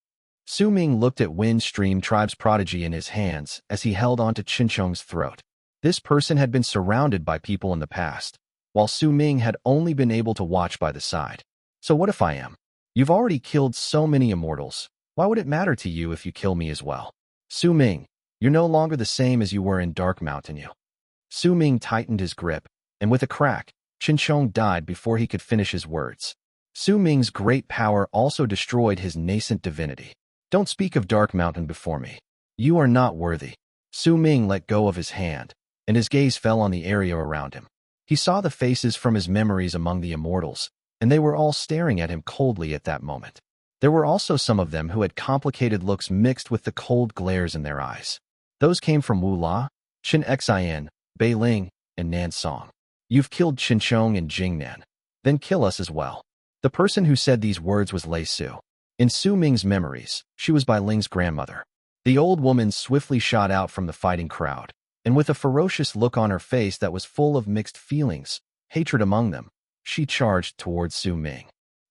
Su Ming looked at Windstream tribe's prodigy in his hands as he held onto Qinchong's throat. This person had been surrounded by people in the past, while Su Ming had only been able to watch by the side. So what if I am? You've already killed so many Immortals. Why would it matter to you if you kill me as well? Su Ming, you're no longer the same as you were in Dark Mountain. Su Ming tightened his grip, and with a crack, Qinchong died before he could finish his words. Su Ming's great power also destroyed his nascent divinity. Don't speak of Dark Mountain before me. You are not worthy. Su Ming let go of his hand, and his gaze fell on the area around him. He saw the faces from his memories among the Immortals, and they were all staring at him coldly at that moment. There were also some of them who had complicated looks mixed with the cold glares in their eyes. Those came from Wu La, Qin Xian, Bei Ling, and Nan Song. You've killed Qinchong and Jingnan. Then kill us as well. The person who said these words was Lei Su. In Su Ming's memories, she was Bai Ling's grandmother. The old woman swiftly shot out from the fighting crowd, and with a ferocious look on her face that was full of mixed feelings, hatred among them, she charged towards Su Ming.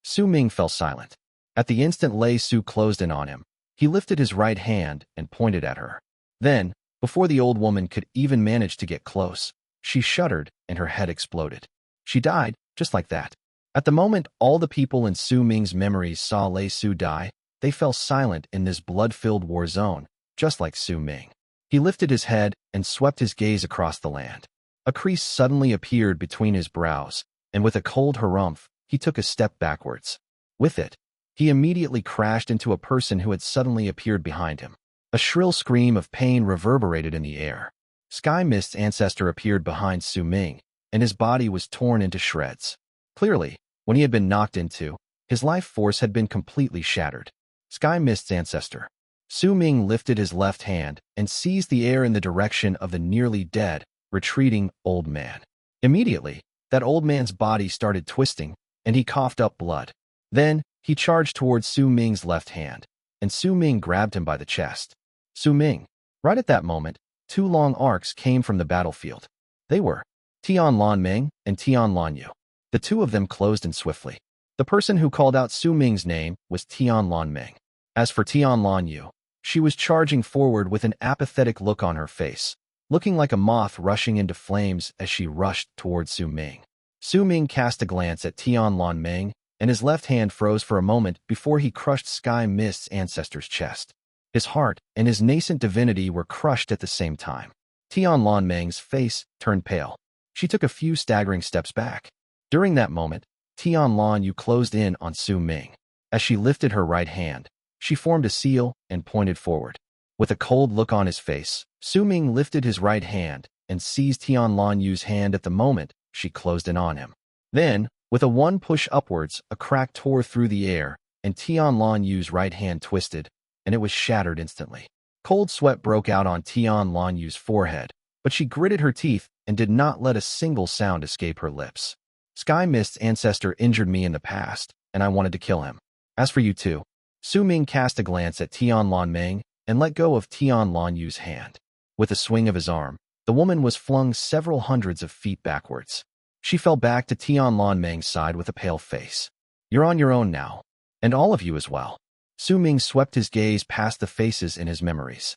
Su Ming fell silent. At the instant Lei Su closed in on him, he lifted his right hand and pointed at her. Then, before the old woman could even manage to get close, she shuddered and her head exploded. She died, just like that. At the moment all the people in Su Ming's memories saw Lei Su die, they fell silent in this blood-filled war zone, just like Su Ming. He lifted his head and swept his gaze across the land. A crease suddenly appeared between his brows, and with a cold harumph, he took a step backwards. With it, he immediately crashed into a person who had suddenly appeared behind him. A shrill scream of pain reverberated in the air. Sky Mist's ancestor appeared behind Su Ming, and his body was torn into shreds. Clearly, when he had been knocked into, his life force had been completely shattered. Sky Mist's ancestor. Su Ming lifted his left hand and seized the air in the direction of the nearly dead, retreating old man. Immediately, that old man's body started twisting, and he coughed up blood. Then, he charged towards Su Ming's left hand, and Su Ming grabbed him by the chest. Su Ming. Right at that moment, two long arcs came from the battlefield. They were Tian Lan Ming and Tian Lan Yu. The two of them closed in swiftly. The person who called out Su Ming's name was Tian Lan Ming. As for Tian Lan Yu, she was charging forward with an apathetic look on her face, looking like a moth rushing into flames as she rushed towards Su Ming. Su Ming cast a glance at Tian Lan Ming, and his left hand froze for a moment before he crushed Sky Mist's ancestor's chest. His heart and his nascent divinity were crushed at the same time. Tian Lan Ming's face turned pale. She took a few staggering steps back. During that moment, Tian Lan Yu closed in on Su Ming. As she lifted her right hand, she formed a seal and pointed forward. With a cold look on his face, Su Ming lifted his right hand and seized Tian Lan Yu's hand at the moment she closed in on him. Then, with a one push upwards, a crack tore through the air, and Tian Lan Yu's right hand twisted, and it was shattered instantly. Cold sweat broke out on Tian Lan Yu's forehead, but she gritted her teeth and did not let a single sound escape her lips. Sky Mist's ancestor injured me in the past, and I wanted to kill him. As for you two, Su Ming cast a glance at Tian Lan Ming and let go of Tian Lan Yu's hand. With a swing of his arm, the woman was flung several hundreds of feet backwards. She fell back to Tian Lan Ming's side with a pale face. You're on your own now, and all of you as well. Su Ming swept his gaze past the faces in his memories.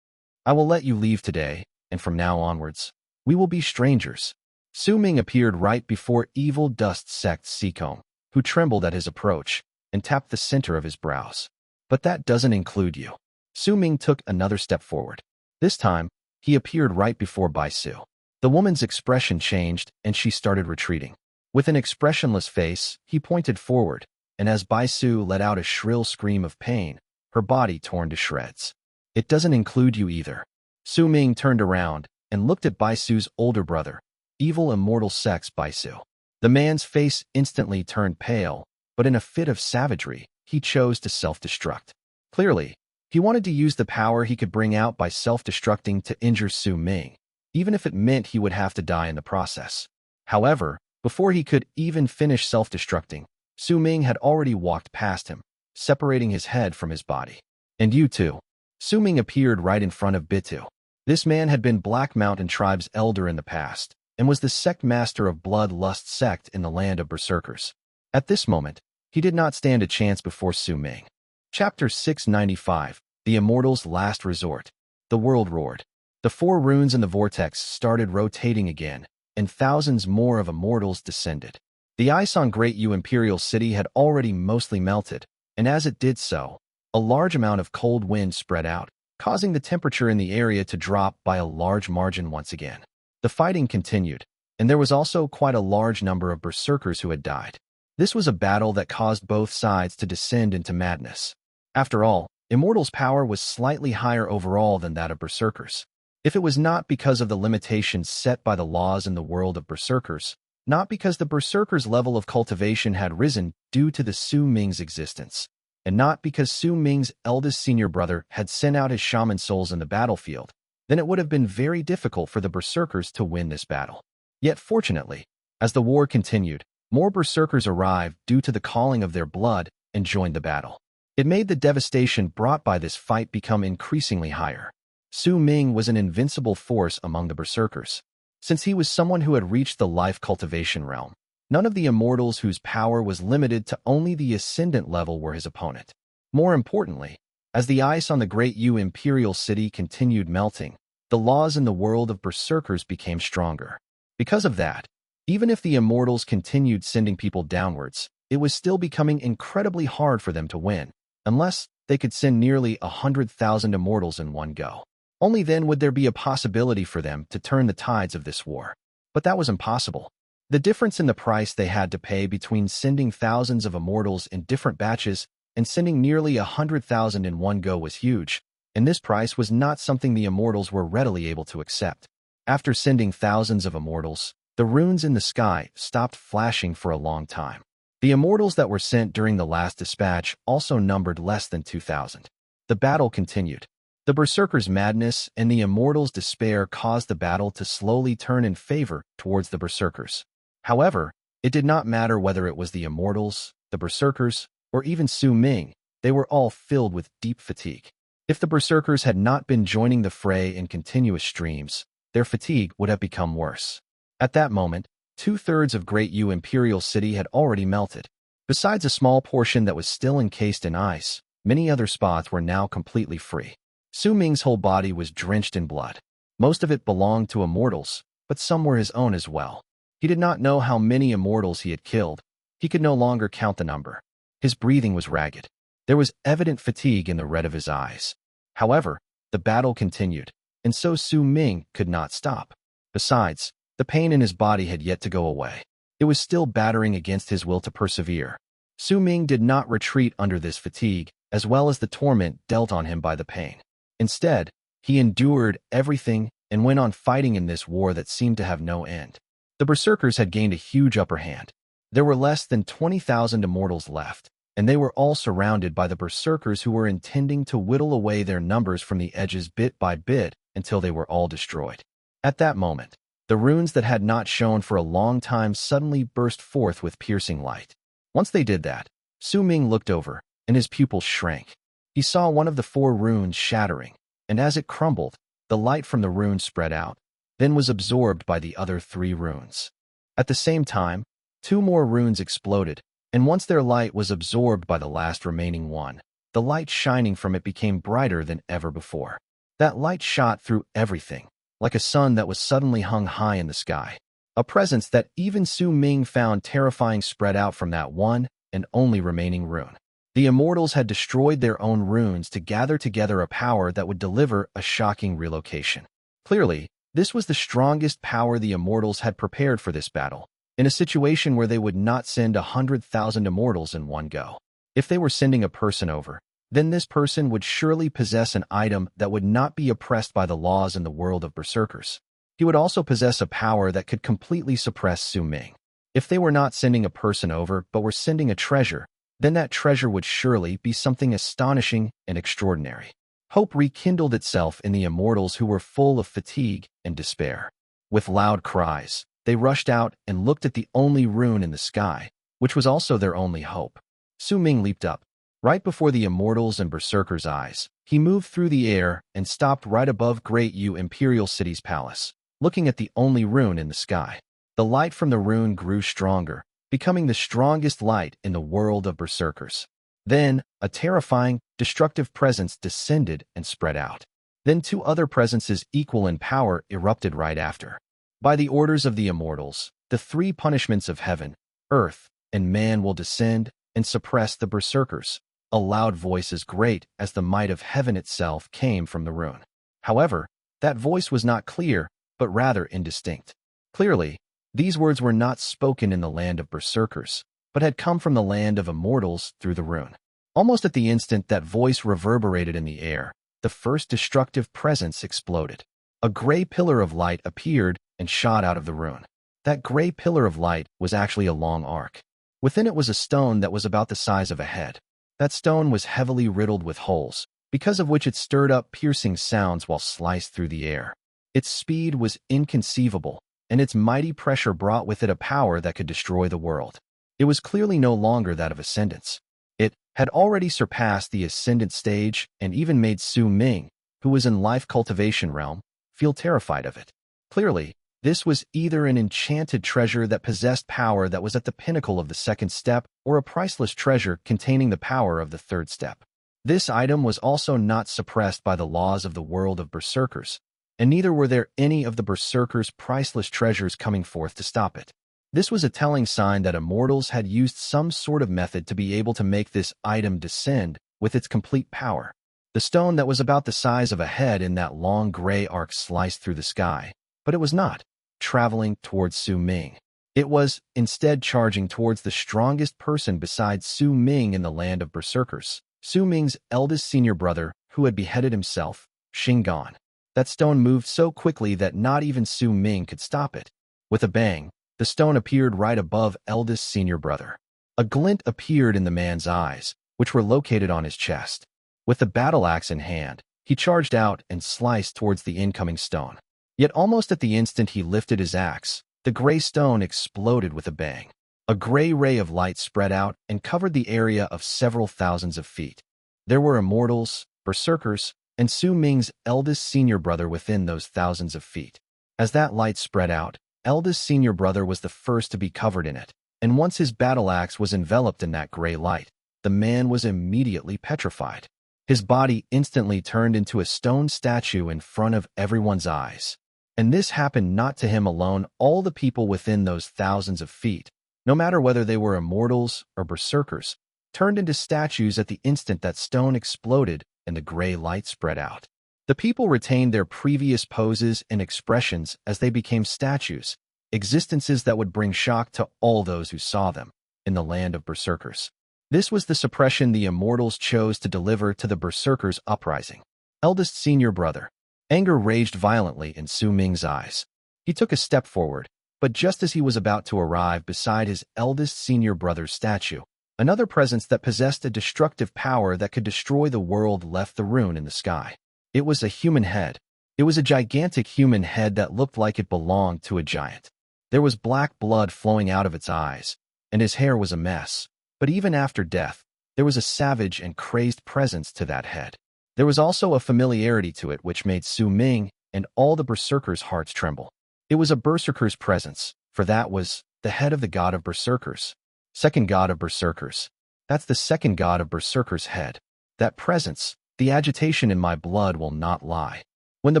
I will let you leave today, and from now onwards, we will be strangers. Su Ming appeared right before Evil Dust Sect Seacombe, who trembled at his approach and tapped the center of his brows. But that doesn't include you. Su Ming took another step forward. This time, he appeared right before Bai Su. The woman's expression changed, and she started retreating. With an expressionless face, he pointed forward, and as Bai Su let out a shrill scream of pain, her body torn to shreds. It doesn't include you either. Su Ming turned around and looked at Bai Su's older brother, Evil Immortal Sect's Bai Su. The man's face instantly turned pale, but in a fit of savagery, he chose to self-destruct. Clearly, he wanted to use the power he could bring out by self-destructing to injure Su Ming, even if it meant he would have to die in the process. However, before he could even finish self-destructing, Su Ming had already walked past him, separating his head from his body. And you too. Su Ming appeared right in front of Bitu. This man had been Black Mountain Tribe's elder in the past, and was the sect master of Bloodlust Sect in the land of Berserkers. At this moment, he did not stand a chance before Su Ming. Chapter 695, The Immortals' Last Resort. The world roared. The four runes in the vortex started rotating again, and thousands more of immortals descended. The ice on Great U Imperial City had already mostly melted, and as it did so, a large amount of cold wind spread out, causing the temperature in the area to drop by a large margin once again. The fighting continued, and there was also quite a large number of berserkers who had died. This was a battle that caused both sides to descend into madness. After all, Immortals' power was slightly higher overall than that of berserkers. If it was not because of the limitations set by the laws in the world of berserkers, not because the berserkers' level of cultivation had risen due to the Su Ming's existence, and not because Su Ming's eldest senior brother had sent out his shaman souls in the battlefield, then it would have been very difficult for the berserkers to win this battle. Yet fortunately, as the war continued, more berserkers arrived due to the calling of their blood and joined the battle. It made the devastation brought by this fight become increasingly higher. Su Ming was an invincible force among the berserkers. Since he was someone who had reached the life cultivation realm, none of the immortals whose power was limited to only the ascendant level were his opponent. More importantly, as the ice on the Great U Imperial City continued melting, the laws in the world of berserkers became stronger. Because of that, even if the immortals continued sending people downwards, it was still becoming incredibly hard for them to win, unless they could send nearly 100,000 immortals in one go. Only then would there be a possibility for them to turn the tides of this war. But that was impossible. The difference in the price they had to pay between sending thousands of immortals in different batches and sending nearly 100,000 in one go was huge, and this price was not something the immortals were readily able to accept. After sending thousands of immortals, the runes in the sky stopped flashing for a long time. The immortals that were sent during the last dispatch also numbered less than 2,000. The battle continued. The berserkers' madness and the immortals' despair caused the battle to slowly turn in favor towards the berserkers. However, it did not matter whether it was the immortals, the berserkers, or even Su Ming, they were all filled with deep fatigue. If the Berserkers had not been joining the fray in continuous streams, their fatigue would have become worse. At that moment, 2/3 of Great Yu Imperial City had already melted. Besides a small portion that was still encased in ice, many other spots were now completely free. Su Ming's whole body was drenched in blood. Most of it belonged to Immortals, but some were his own as well. He did not know how many Immortals he had killed. He could no longer count the number. His breathing was ragged. There was evident fatigue in the red of his eyes. However, the battle continued, and so Su Ming could not stop. Besides, the pain in his body had yet to go away. It was still battering against his will to persevere. Su Ming did not retreat under this fatigue, as well as the torment dealt on him by the pain. Instead, he endured everything and went on fighting in this war that seemed to have no end. The Berserkers had gained a huge upper hand. There were less than 20,000 Immortals left, and they were all surrounded by the Berserkers who were intending to whittle away their numbers from the edges bit by bit until they were all destroyed. At that moment, the runes that had not shone for a long time suddenly burst forth with piercing light. Once they did that, Su Ming looked over, and his pupils shrank. He saw one of the 4 runes shattering, and as it crumbled, the light from the rune spread out, then was absorbed by the other 3 runes. At the same time, 2 more runes exploded, and once their light was absorbed by the last remaining one, the light shining from it became brighter than ever before. That light shot through everything, like a sun that was suddenly hung high in the sky. A presence that even Su Ming found terrifying spread out from that one and only remaining rune. The Immortals had destroyed their own runes to gather together a power that would deliver a shocking relocation. Clearly, this was the strongest power the Immortals had prepared for this battle, in a situation where they would not send 100,000 Immortals in one go. If they were sending a person over, then this person would surely possess an item that would not be oppressed by the laws in the world of Berserkers. He would also possess a power that could completely suppress Su Ming. If they were not sending a person over but were sending a treasure, then that treasure would surely be something astonishing and extraordinary. Hope rekindled itself in the Immortals who were full of fatigue and despair. With loud cries, they rushed out and looked at the only rune in the sky, which was also their only hope. Su Ming leaped up. Right before the Immortals and Berserkers' eyes, he moved through the air and stopped right above Great Yu Imperial City's palace, looking at the only rune in the sky. The light from the rune grew stronger, becoming the strongest light in the world of Berserkers. Then, a terrifying, destructive presence descended and spread out. Then 2 other presences equal in power erupted right after. By the orders of the Immortals, the 3 punishments of heaven, earth, and man will descend and suppress the Berserkers. A loud voice as great as the might of heaven itself came from the rune. However, that voice was not clear, but rather indistinct. Clearly, these words were not spoken in the land of Berserkers, but had come from the land of Immortals through the rune. Almost at the instant that voice reverberated in the air, the first destructive presence exploded. A gray pillar of light appeared and shot out of the rune. That gray pillar of light was actually a long arc. Within it was a stone that was about the size of a head. That stone was heavily riddled with holes, because of which it stirred up piercing sounds while sliced through the air. Its speed was inconceivable, and its mighty pressure brought with it a power that could destroy the world. It was clearly no longer that of ascendance. It had already surpassed the ascendant stage and even made Su Ming, who was in life cultivation realm, feel terrified of it. Clearly, this was either an enchanted treasure that possessed power that was at the pinnacle of the 2nd step, or a priceless treasure containing the power of the 3rd step. This item was also not suppressed by the laws of the world of Berserkers, and neither were there any of the Berserkers' priceless treasures coming forth to stop it. This was a telling sign that Immortals had used some sort of method to be able to make this item descend with its complete power. The stone that was about the size of a head in that long gray arc sliced through the sky, but it was not traveling towards Su Ming. It was instead charging towards the strongest person besides Su Ming in the land of Berserkers, Su Ming's eldest senior brother, who had beheaded himself, Shingon. That stone moved so quickly that not even Su Ming could stop it. With a bang, the stone appeared right above eldest senior brother. A glint appeared in the man's eyes, which were located on his chest. With the battle axe in hand, he charged out and sliced towards the incoming stone. Yet almost at the instant he lifted his axe, the gray stone exploded with a bang. A gray ray of light spread out and covered the area of several thousands of feet. There were Immortals, Berserkers, and Su Ming's eldest senior brother within those thousands of feet. As that light spread out, eldest senior brother was the first to be covered in it, and once his battle axe was enveloped in that gray light, the man was immediately petrified. His body instantly turned into a stone statue in front of everyone's eyes. And this happened not to him alone. All the people within those thousands of feet, no matter whether they were Immortals or Berserkers, turned into statues at the instant that stone exploded and the gray light spread out. The people retained their previous poses and expressions as they became statues, existences that would bring shock to all those who saw them in the land of Berserkers. This was the suppression the Immortals chose to deliver to the Berserkers' uprising. Eldest senior brother. Anger raged violently in Su Ming's eyes. He took a step forward, but just as he was about to arrive beside his eldest senior brother's statue, another presence that possessed a destructive power that could destroy the world left the rune in the sky. It was a human head. It was a gigantic human head that looked like it belonged to a giant. There was black blood flowing out of its eyes, and his hair was a mess. But even after death, there was a savage and crazed presence to that head. There was also a familiarity to it which made Su Ming and all the Berserkers' hearts tremble. It was a Berserker's presence, for that was the head of the god of Berserkers. Second god of Berserkers. That's the second god of Berserkers' head. That presence, the agitation in my blood will not lie. When the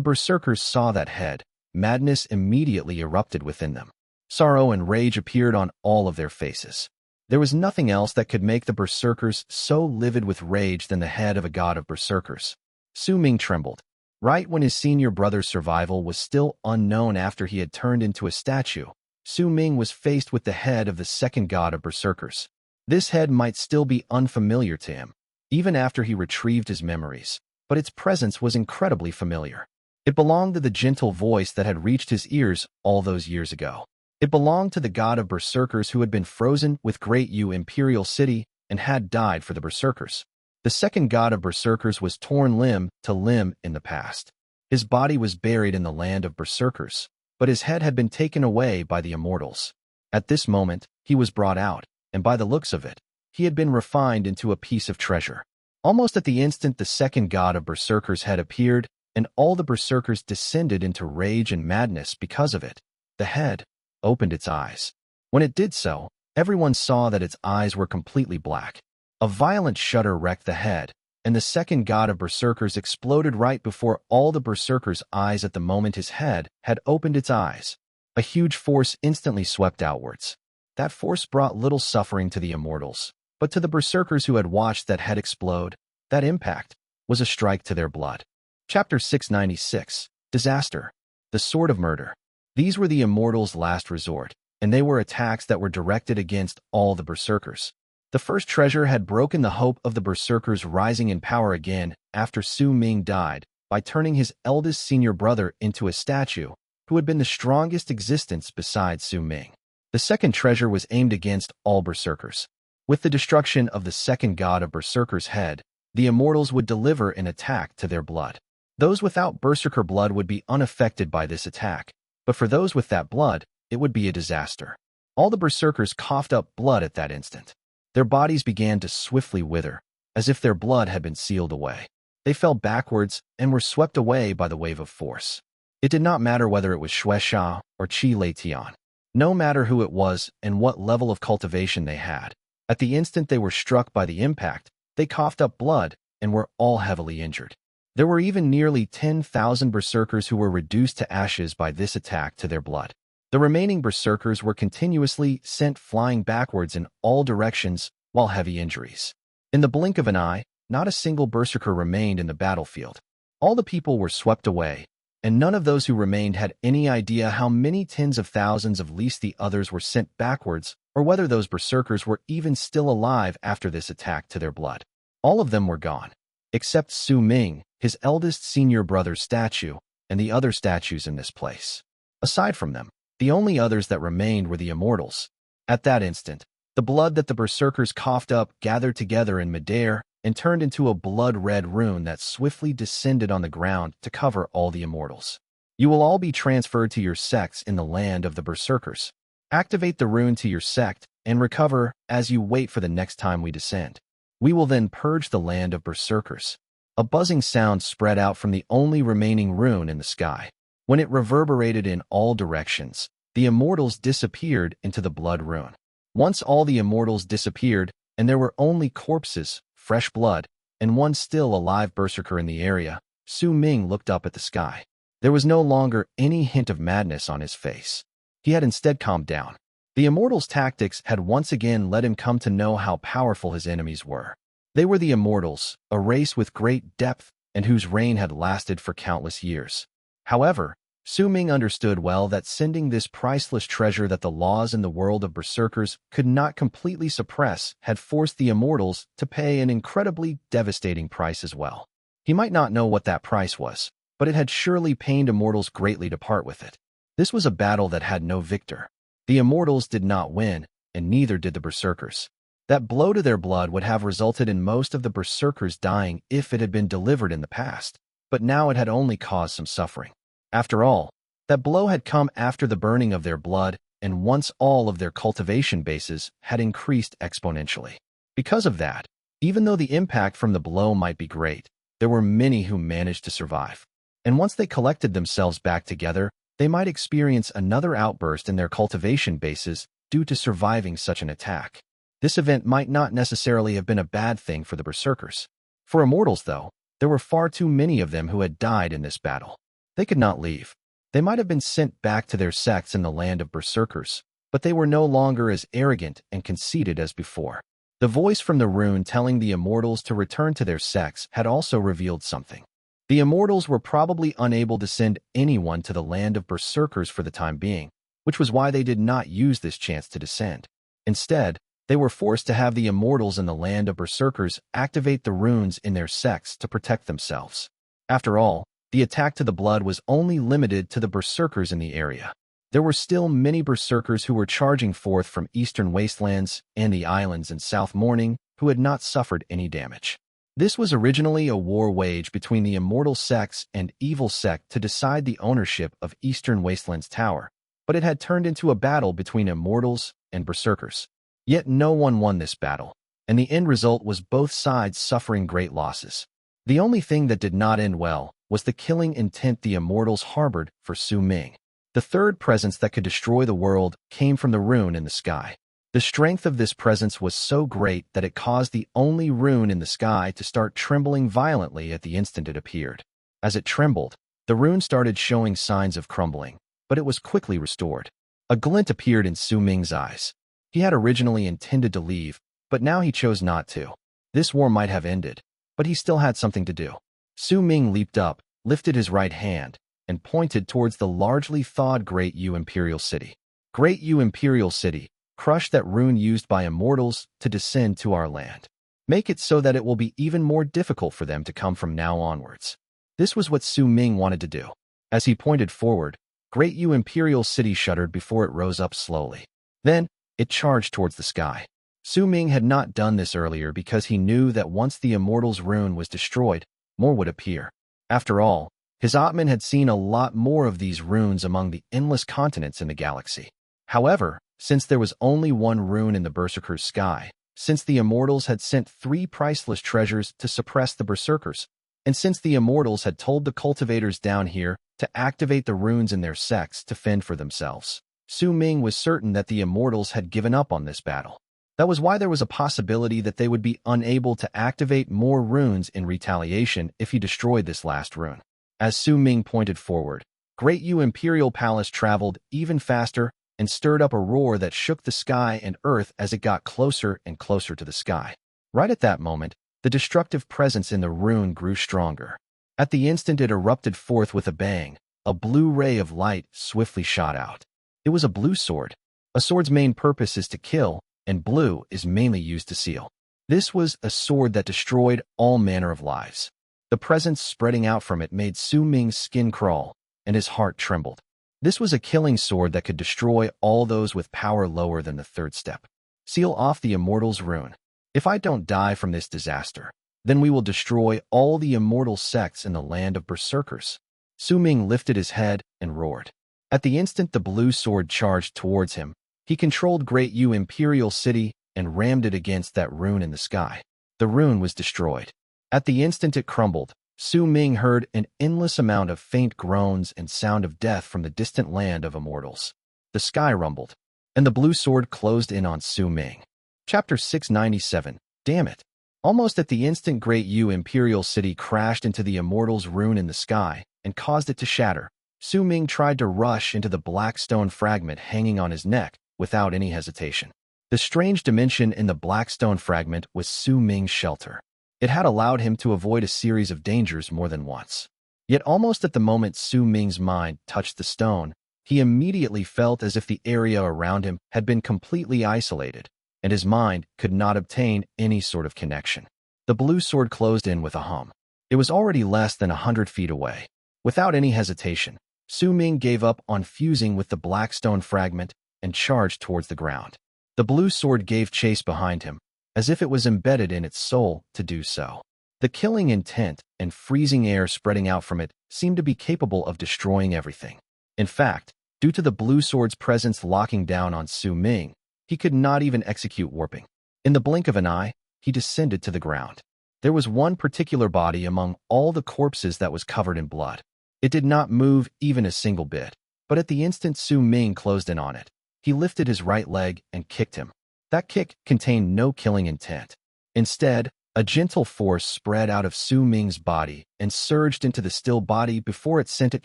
Berserkers saw that head, madness immediately erupted within them. Sorrow and rage appeared on all of their faces. There was nothing else that could make the Berserkers so livid with rage than the head of a god of Berserkers. Su Ming trembled. Right when his senior brother's survival was still unknown after he had turned into a statue, Su Ming was faced with the head of the second god of Berserkers. This head might still be unfamiliar to him, even after he retrieved his memories, but its presence was incredibly familiar. It belonged to the gentle voice that had reached his ears all those years ago. It belonged to the god of Berserkers who had been frozen with Great Yu Imperial City and had died for the Berserkers. The second god of Berserkers was torn limb to limb in the past. His body was buried in the land of Berserkers, but his head had been taken away by the Immortals. At this moment, he was brought out, and by the looks of it, he had been refined into a piece of treasure. Almost at the instant the second god of Berserkers had appeared, and all the Berserkers descended into rage and madness because of it. The head opened its eyes. When it did so, everyone saw that its eyes were completely black. A violent shudder wrecked the head, and the second god of Berserkers exploded right before all the Berserkers' eyes at the moment his head had opened its eyes. A huge force instantly swept outwards. That force brought little suffering to the Immortals, but to the Berserkers who had watched that head explode, that impact was a strike to their blood. Chapter 696. Disaster. The Sword of Murder. These were the Immortals' last resort, and they were attacks that were directed against all the Berserkers. The first treasure had broken the hope of the Berserkers rising in power again after Su Ming died by turning his eldest senior brother into a statue, who had been the strongest existence besides Su Ming. The second treasure was aimed against all Berserkers. With the destruction of the second god of Berserkers' head, the Immortals would deliver an attack to their blood. Those without Berserker blood would be unaffected by this attack, but for those with that blood, it would be a disaster. All the Berserkers coughed up blood at that instant. Their bodies began to swiftly wither, as if their blood had been sealed away. They fell backwards and were swept away by the wave of force. It did not matter whether it was Xuan or Qi Lei Tian. No matter who it was and what level of cultivation they had. At the instant they were struck by the impact, they coughed up blood and were all heavily injured. There were even nearly 10,000 Berserkers who were reduced to ashes by this attack to their blood. The remaining Berserkers were continuously sent flying backwards in all directions while heavy injuries. In the blink of an eye, not a single Berserker remained in the battlefield. All the people were swept away, and none of those who remained had any idea how many tens of thousands of least the others were sent backwards, or whether those Berserkers were even still alive after this attack to their blood. All of them were gone, except Su Ming, his eldest senior brother's statue, and the other statues in this place. Aside from them, the only others that remained were the Immortals. At that instant, the blood that the Berserkers coughed up gathered together in midair and turned into a blood-red rune that swiftly descended on the ground to cover all the Immortals. You will all be transferred to your sects in the land of the Berserkers. Activate the rune to your sect and recover as you wait for the next time we descend. We will then purge the land of Berserkers." A buzzing sound spread out from the only remaining rune in the sky. When it reverberated in all directions, the Immortals disappeared into the blood rune. Once all the Immortals disappeared, and there were only corpses, fresh blood, and one still alive Berserker in the area, Su Ming looked up at the sky. There was no longer any hint of madness on his face. He had instead calmed down. The Immortals' tactics had once again let him come to know how powerful his enemies were. They were the Immortals, a race with great depth and whose reign had lasted for countless years. However, Su Ming understood well that sending this priceless treasure that the laws in the world of Berserkers could not completely suppress had forced the Immortals to pay an incredibly devastating price as well. He might not know what that price was, but it had surely pained Immortals greatly to part with it. This was a battle that had no victor. The Immortals did not win, and neither did the Berserkers. That blow to their blood would have resulted in most of the Berserkers dying if it had been delivered in the past, but now it had only caused some suffering. After all, that blow had come after the burning of their blood, and once all of their cultivation bases had increased exponentially. Because of that, even though the impact from the blow might be great, there were many who managed to survive. And once they collected themselves back together, they might experience another outburst in their cultivation bases due to surviving such an attack. This event might not necessarily have been a bad thing for the Berserkers. For Immortals, though, there were far too many of them who had died in this battle. They could not leave. They might have been sent back to their sects in the land of Berserkers, but they were no longer as arrogant and conceited as before. The voice from the rune telling the Immortals to return to their sects had also revealed something. The Immortals were probably unable to send anyone to the land of Berserkers for the time being, which was why they did not use this chance to descend. Instead, they were forced to have the Immortals in the land of Berserkers activate the runes in their sects to protect themselves. After all, the attack to the blood was only limited to the Berserkers in the area. There were still many Berserkers who were charging forth from eastern Wastelands and the islands in South Morning who had not suffered any damage. This was originally a war waged between the Immortal sects and Evil Sect to decide the ownership of Eastern Wastelands Tower, but it had turned into a battle between Immortals and Berserkers. Yet no one won this battle, and the end result was both sides suffering great losses. The only thing that did not end well was the killing intent the Immortals harbored for Su Ming. The third presence that could destroy the world came from the rune in the sky. The strength of this presence was so great that it caused the only rune in the sky to start trembling violently at the instant it appeared. As it trembled, the rune started showing signs of crumbling, but it was quickly restored. A glint appeared in Su Ming's eyes. He had originally intended to leave, but now he chose not to. This war might have ended, but he still had something to do. Su Ming leaped up, lifted his right hand, and pointed towards the largely thawed Great Yu Imperial City. Great Yu Imperial City, crush that rune used by Immortals to descend to our land. Make it so that it will be even more difficult for them to come from now onwards. This was what Su Ming wanted to do. As he pointed forward, Great Yu Imperial City shuddered before it rose up slowly. Then, it charged towards the sky. Su Ming had not done this earlier because he knew that once the Immortals' rune was destroyed, more would appear. After all, his Atman had seen a lot more of these runes among the endless continents in the galaxy. However, since there was only one rune in the Berserker's sky, since the Immortals had sent 3 priceless treasures to suppress the Berserkers, and since the Immortals had told the cultivators down here to activate the runes in their sects to fend for themselves, Su Ming was certain that the Immortals had given up on this battle. That was why there was a possibility that they would be unable to activate more runes in retaliation if he destroyed this last rune. As Su Ming pointed forward, Great Yu Imperial Palace traveled even faster and stirred up a roar that shook the sky and earth as it got closer and closer to the sky. Right at that moment, the destructive presence in the rune grew stronger. At the instant it erupted forth with a bang, a blue ray of light swiftly shot out. It was a blue sword. A sword's main purpose is to kill, and blue is mainly used to seal. This was a sword that destroyed all manner of lives. The presence spreading out from it made Su Ming's skin crawl, and his heart trembled. This was a killing sword that could destroy all those with power lower than the 3rd step. Seal off the Immortals' rune. If I don't die from this disaster, then we will destroy all the Immortal sects in the land of Berserkers. Su Ming lifted his head and roared. At the instant the blue sword charged towards him, He controlled Great Yu Imperial City and rammed it against that rune in the sky. The rune was destroyed. At the instant it crumbled, Su Ming heard an endless amount of faint groans and sound of death from the distant land of Immortals. The sky rumbled, and the blue sword closed in on Su Ming. Chapter 697. Damn it. Almost at the instant Great Yu Imperial City crashed into the Immortals' rune in the sky and caused it to shatter. Su Ming tried to rush into the black stone fragment hanging on his neck without any hesitation. The strange dimension in the black stone fragment was Su Ming's shelter. It had allowed him to avoid a series of dangers more than once. Yet almost at the moment Su Ming's mind touched the stone, he immediately felt as if the area around him had been completely isolated, and his mind could not obtain any sort of connection. The blue sword closed in with a hum. It was already less than 100 feet away. Without any hesitation, Su Ming gave up on fusing with the black stone fragment and charged towards the ground. The blue sword gave chase behind him, as if it was embedded in its soul to do so. The killing intent and freezing air spreading out from it seemed to be capable of destroying everything. In fact, due to the blue sword's presence locking down on Su Ming, he could not even execute warping. In the blink of an eye, he descended to the ground. There was one particular body among all the corpses that was covered in blood. It did not move even a single bit, but at the instant Su Ming closed in on it, he lifted his right leg and kicked him. That kick contained no killing intent. Instead, a gentle force spread out of Su Ming's body and surged into the still body before it sent it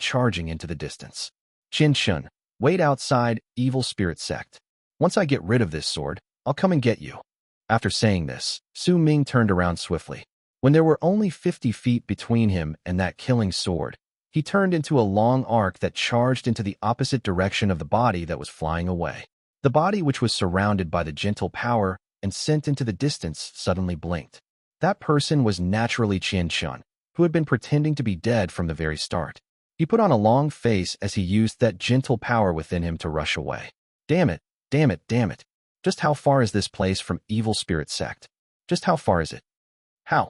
charging into the distance. Shun, wait outside, evil spirit sect. Once I get rid of this sword, I'll come and get you. After saying this, Su Ming turned around swiftly. When there were only 50 feet between him and that killing sword, he turned into a long arc that charged into the opposite direction of the body that was flying away. The body, which was surrounded by the gentle power and sent into the distance, suddenly blinked. That person was naturally Shun, who had been pretending to be dead from the very start. He put on a long face as he used that gentle power within him to rush away. Damn it, damn it, damn it. Just how far is this place from Evil Spirit Sect? Just how far is it? How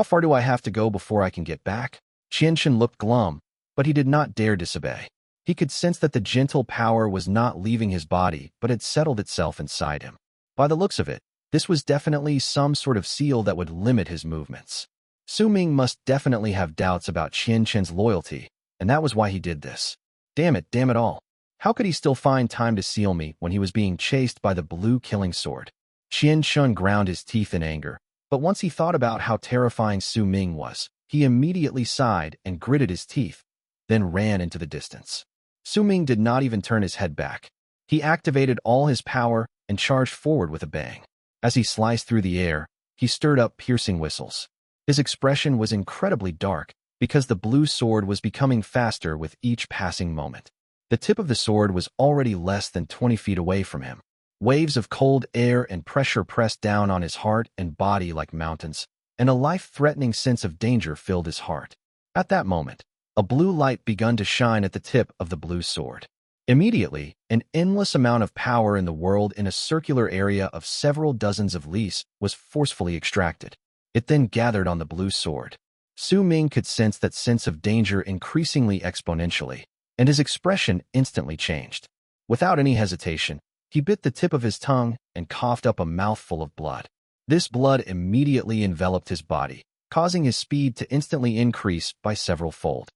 far do I have to go before I can get back? Shun looked glum, but he did not dare disobey. He could sense that the gentle power was not leaving his body, but had settled itself inside him. By the looks of it, this was definitely some sort of seal that would limit his movements. Su Ming must definitely have doubts about Shun's loyalty, and that was why he did this. Damn it all. How could he still find time to seal me when he was being chased by the blue killing sword? Shun ground his teeth in anger, but once he thought about how terrifying Su Ming was, he immediately sighed and gritted his teeth, then ran into the distance. Su Ming did not even turn his head back. He activated all his power and charged forward with a bang. As he sliced through the air, he stirred up piercing whistles. His expression was incredibly dark because the blue sword was becoming faster with each passing moment. The tip of the sword was already less than 20 feet away from him. Waves of cold air and pressure pressed down on his heart and body like mountains, and a life-threatening sense of danger filled his heart. At that moment, a blue light began to shine at the tip of the blue sword. Immediately, an endless amount of power in the world in a circular area of several dozens of lis was forcefully extracted. It then gathered on the blue sword. Su Ming could sense that sense of danger increasingly exponentially, and his expression instantly changed. Without any hesitation, he bit the tip of his tongue and coughed up a mouthful of blood. This blood immediately enveloped his body, causing his speed to instantly increase by several fold.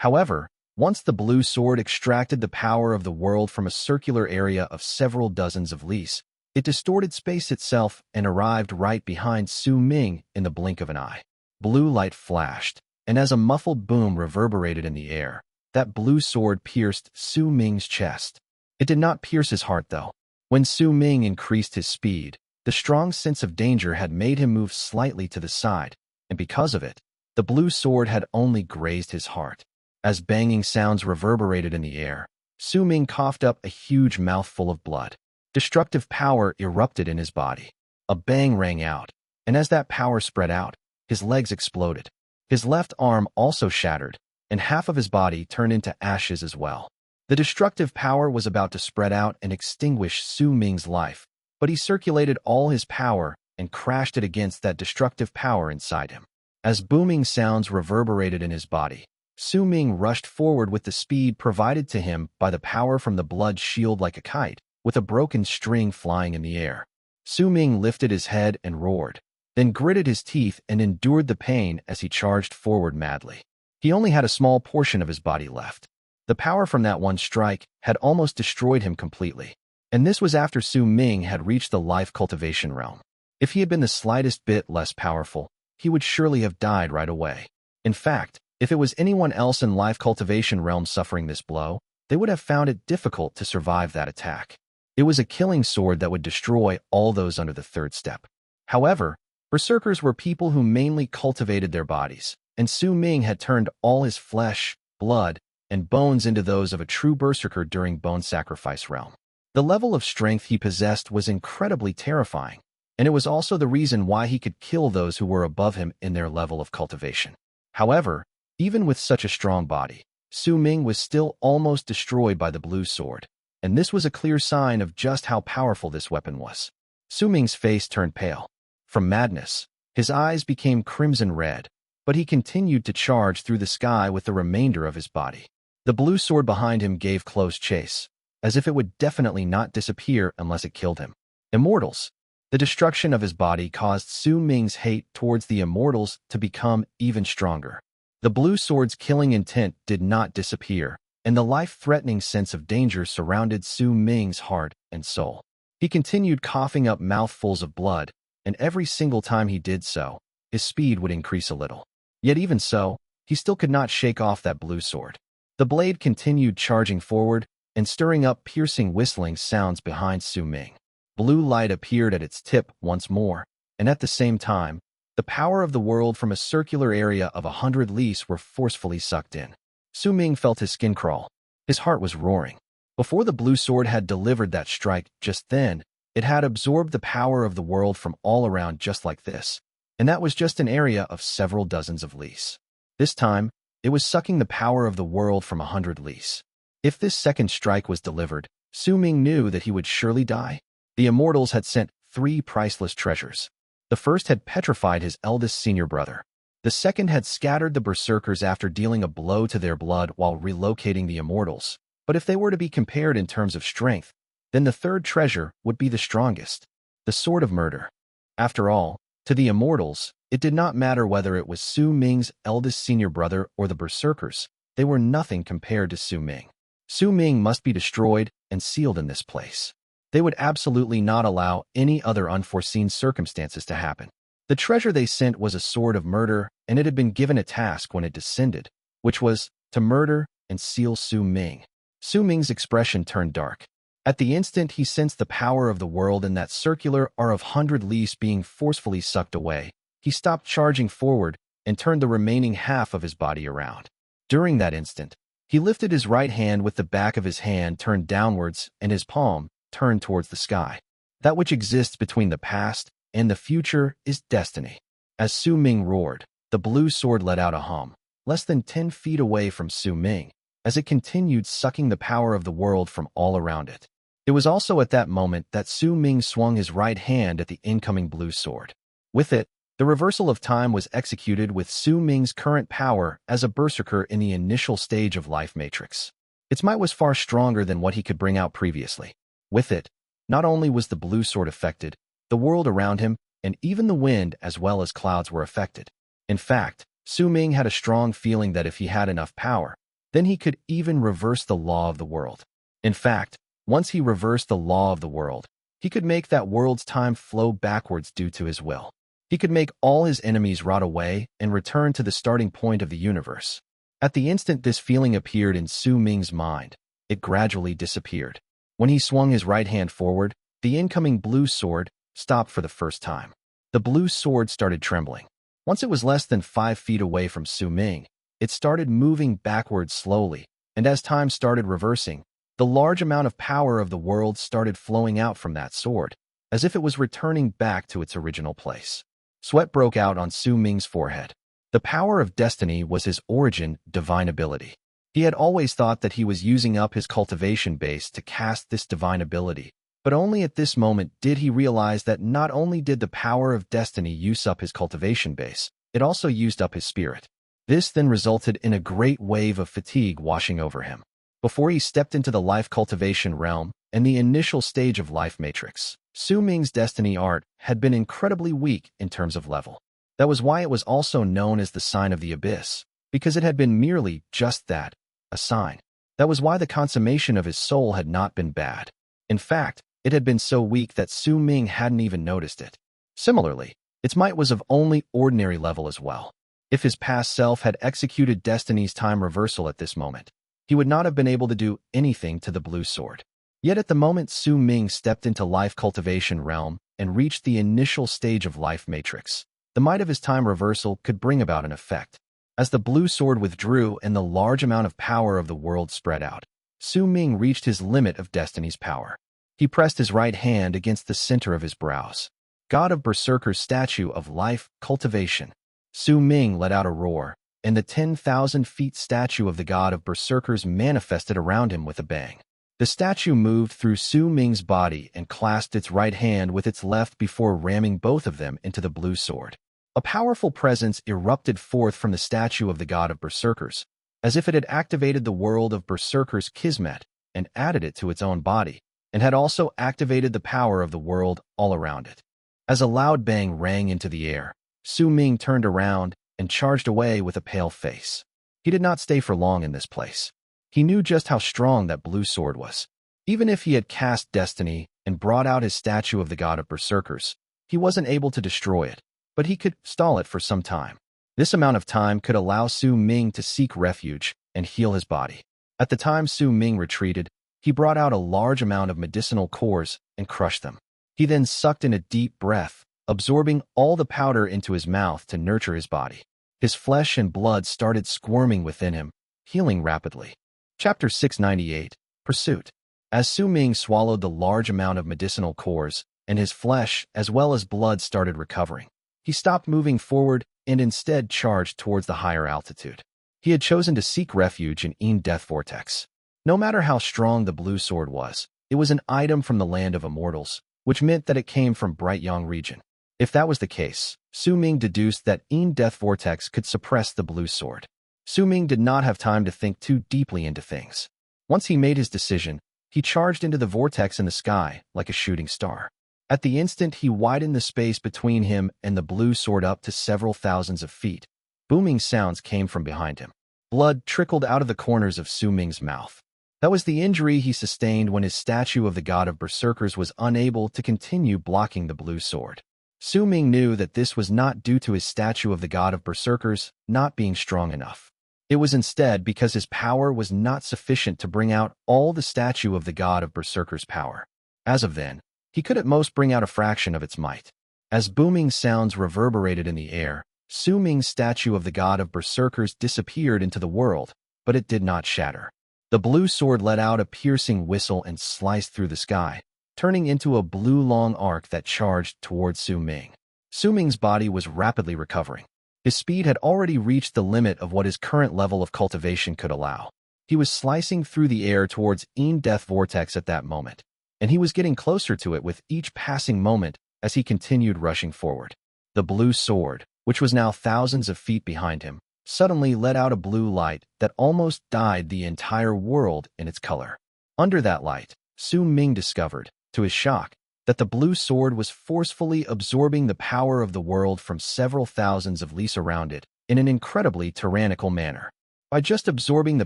However, once the blue sword extracted the power of the world from a circular area of several dozens of lis, it distorted space itself and arrived right behind Su Ming in the blink of an eye. Blue light flashed, and as a muffled boom reverberated in the air, that blue sword pierced Su Ming's chest. It did not pierce his heart, though. When Su Ming increased his speed, the strong sense of danger had made him move slightly to the side, and because of it, the blue sword had only grazed his heart. As banging sounds reverberated in the air, Su Ming coughed up a huge mouthful of blood. Destructive power erupted in his body. A bang rang out, and as that power spread out, his legs exploded. His left arm also shattered, and half of his body turned into ashes as well. The destructive power was about to spread out and extinguish Su Ming's life, but he circulated all his power and crashed it against that destructive power inside him. As booming sounds reverberated in his body, Su Ming rushed forward with the speed provided to him by the power from the blood shield like a kite, with a broken string flying in the air. Su Ming lifted his head and roared, then gritted his teeth and endured the pain as he charged forward madly. He only had a small portion of his body left. The power from that one strike had almost destroyed him completely. And this was after Su Ming had reached the life cultivation realm. If he had been the slightest bit less powerful, he would surely have died right away. In fact, if it was anyone else in life cultivation realm suffering this blow, they would have found it difficult to survive that attack. It was a killing sword that would destroy all those under the third step. However, Berserkers were people who mainly cultivated their bodies, and Su Ming had turned all his flesh, blood, and bones into those of a true Berserker during Bone Sacrifice realm. The level of strength he possessed was incredibly terrifying, and it was also the reason why he could kill those who were above him in their level of cultivation. However, even with such a strong body, Su Ming was still almost destroyed by the blue sword, and this was a clear sign of just how powerful this weapon was. Su Ming's face turned pale. From madness, his eyes became crimson red, but he continued to charge through the sky with the remainder of his body. The blue sword behind him gave close chase, as if it would definitely not disappear unless it killed him. Immortals. The destruction of his body caused Su Ming's hate towards the Immortals to become even stronger. The blue sword's killing intent did not disappear, and the life-threatening sense of danger surrounded Su Ming's heart and soul. He continued coughing up mouthfuls of blood, and every single time he did so, his speed would increase a little. Yet even so, he still could not shake off that blue sword. The blade continued charging forward and stirring up piercing whistling sounds behind Su Ming. Blue light appeared at its tip once more, and at the same time, the power of the world from a circular area of 100 lis were forcefully sucked in. Su Ming felt his skin crawl. His heart was roaring. Before the blue sword had delivered that strike just then, it had absorbed the power of the world from all around just like this, and that was just an area of several dozens of lis. This time, it was sucking the power of the world from 100 lis. If this second strike was delivered, Su Ming knew that he would surely die. The Immortals had sent 3 priceless treasures. The first had petrified his eldest senior brother. The second had scattered the Berserkers after dealing a blow to their blood while relocating the Immortals. But if they were to be compared in terms of strength, then the third treasure would be the strongest, the Sword of Murder. After all, to the Immortals, it did not matter whether it was Su Ming's eldest senior brother or the Berserkers. They were nothing compared to Su Ming. Su Ming must be destroyed and sealed in this place. They would absolutely not allow any other unforeseen circumstances to happen. The treasure they sent was a Sword of Murder, and it had been given a task when it descended, which was to murder and seal Su Ming. Su Ming's expression turned dark. At the instant he sensed the power of the world in that circular R of 100 lis being forcefully sucked away, he stopped charging forward and turned the remaining half of his body around. During that instant, he lifted his right hand with the back of his hand turned downwards and his palm turned towards the sky. That which exists between the past and the future is destiny. As Su Ming roared, the blue sword let out a hum, less than 10 feet away from Su Ming, as it continued sucking the power of the world from all around it. It was also at that moment that Su Ming swung his right hand at the incoming blue sword. With it, the reversal of time was executed with Su Ming's current power as a Berserker in the initial stage of Life Matrix. Its might was far stronger than what he could bring out previously. With it, not only was the blue sword affected, the world around him, and even the wind as well as clouds were affected. In fact, Su Ming had a strong feeling that if he had enough power, then he could even reverse the law of the world. In fact, once he reversed the law of the world, he could make that world's time flow backwards due to his will. He could make all his enemies rot away and return to the starting point of the universe. At the instant this feeling appeared in Su Ming's mind, it gradually disappeared. When he swung his right hand forward, the incoming blue sword stopped for the first time. The blue sword started trembling. Once it was less than 5 feet away from Su Ming, it started moving backwards slowly, and as time started reversing, the large amount of power of the world started flowing out from that sword, as if it was returning back to its original place. Sweat broke out on Su Ming's forehead. The power of destiny was his origin, divine ability. He had always thought that he was using up his cultivation base to cast this divine ability, but only at this moment did he realize that not only did the power of destiny use up his cultivation base, it also used up his spirit. This then resulted in a great wave of fatigue washing over him. Before he stepped into the life cultivation realm, and the initial stage of life matrix. Su Ming's destiny art had been incredibly weak in terms of level. That was why it was also known as the Sign of the Abyss, because it had been merely just that, a sign. That was why the consummation of his soul had not been bad. In fact, it had been so weak that Su Ming hadn't even noticed it. Similarly, its might was of only ordinary level as well. If his past self had executed Destiny's time reversal at this moment, he would not have been able to do anything to the blue sword. Yet at the moment Su Ming stepped into life cultivation realm and reached the initial stage of life matrix, the might of his time reversal could bring about an effect. As the blue sword withdrew and the large amount of power of the world spread out, Su Ming reached his limit of Destiny's power. He pressed his right hand against the center of his brows. God of Berserker's statue of life cultivation. Su Ming let out a roar, and the 10,000 feet statue of the God of Berserkers manifested around him with a bang. The statue moved through Su Ming's body and clasped its right hand with its left before ramming both of them into the blue sword. A powerful presence erupted forth from the statue of the God of Berserkers, as if it had activated the world of Berserkers' Kismet and added it to its own body, and had also activated the power of the world all around it. As a loud bang rang into the air, Su Ming turned around and charged away with a pale face. He did not stay for long in this place. He knew just how strong that blue sword was. Even if he had cast Destiny and brought out his statue of the God of Berserkers, he wasn't able to destroy it, but he could stall it for some time. This amount of time could allow Su Ming to seek refuge and heal his body. At the time Su Ming retreated, he brought out a large amount of medicinal cores and crushed them. He then sucked in a deep breath, absorbing all the powder into his mouth to nurture his body. His flesh and blood started squirming within him, healing rapidly. Chapter 698, Pursuit. As Su Ming swallowed the large amount of medicinal cores, and his flesh as well as blood started recovering, he stopped moving forward and instead charged towards the higher altitude. He had chosen to seek refuge in Een Death Vortex. No matter how strong the blue sword was, it was an item from the land of Immortals, which meant that it came from Bright Yang region. If that was the case, Su Ming deduced that Een Death Vortex could suppress the blue sword. Su Ming did not have time to think too deeply into things. Once he made his decision, he charged into the vortex in the sky like a shooting star. At the instant he widened the space between him and the blue sword up to several thousands of feet. Booming sounds came from behind him. Blood trickled out of the corners of Su Ming's mouth. That was the injury he sustained when his statue of the God of Berserkers was unable to continue blocking the blue sword. Su Ming knew that this was not due to his statue of the God of Berserkers not being strong enough. It was instead because his power was not sufficient to bring out all the statue of the God of Berserkers' power. As of then, he could at most bring out a fraction of its might. As booming sounds reverberated in the air, Su Ming's statue of the God of Berserkers disappeared into the world, but it did not shatter. The blue sword let out a piercing whistle and sliced through the sky, turning into a blue long arc that charged towards Su Ming. Su Ming's body was rapidly recovering. His speed had already reached the limit of what his current level of cultivation could allow. He was slicing through the air towards Een Death Vortex at that moment, and he was getting closer to it with each passing moment as he continued rushing forward. The blue sword, which was now thousands of feet behind him, suddenly let out a blue light that almost dyed the entire world in its color. Under that light, Su Ming discovered, to his shock, that the blue sword was forcefully absorbing the power of the world from several thousands of leagues around it in an incredibly tyrannical manner. By just absorbing the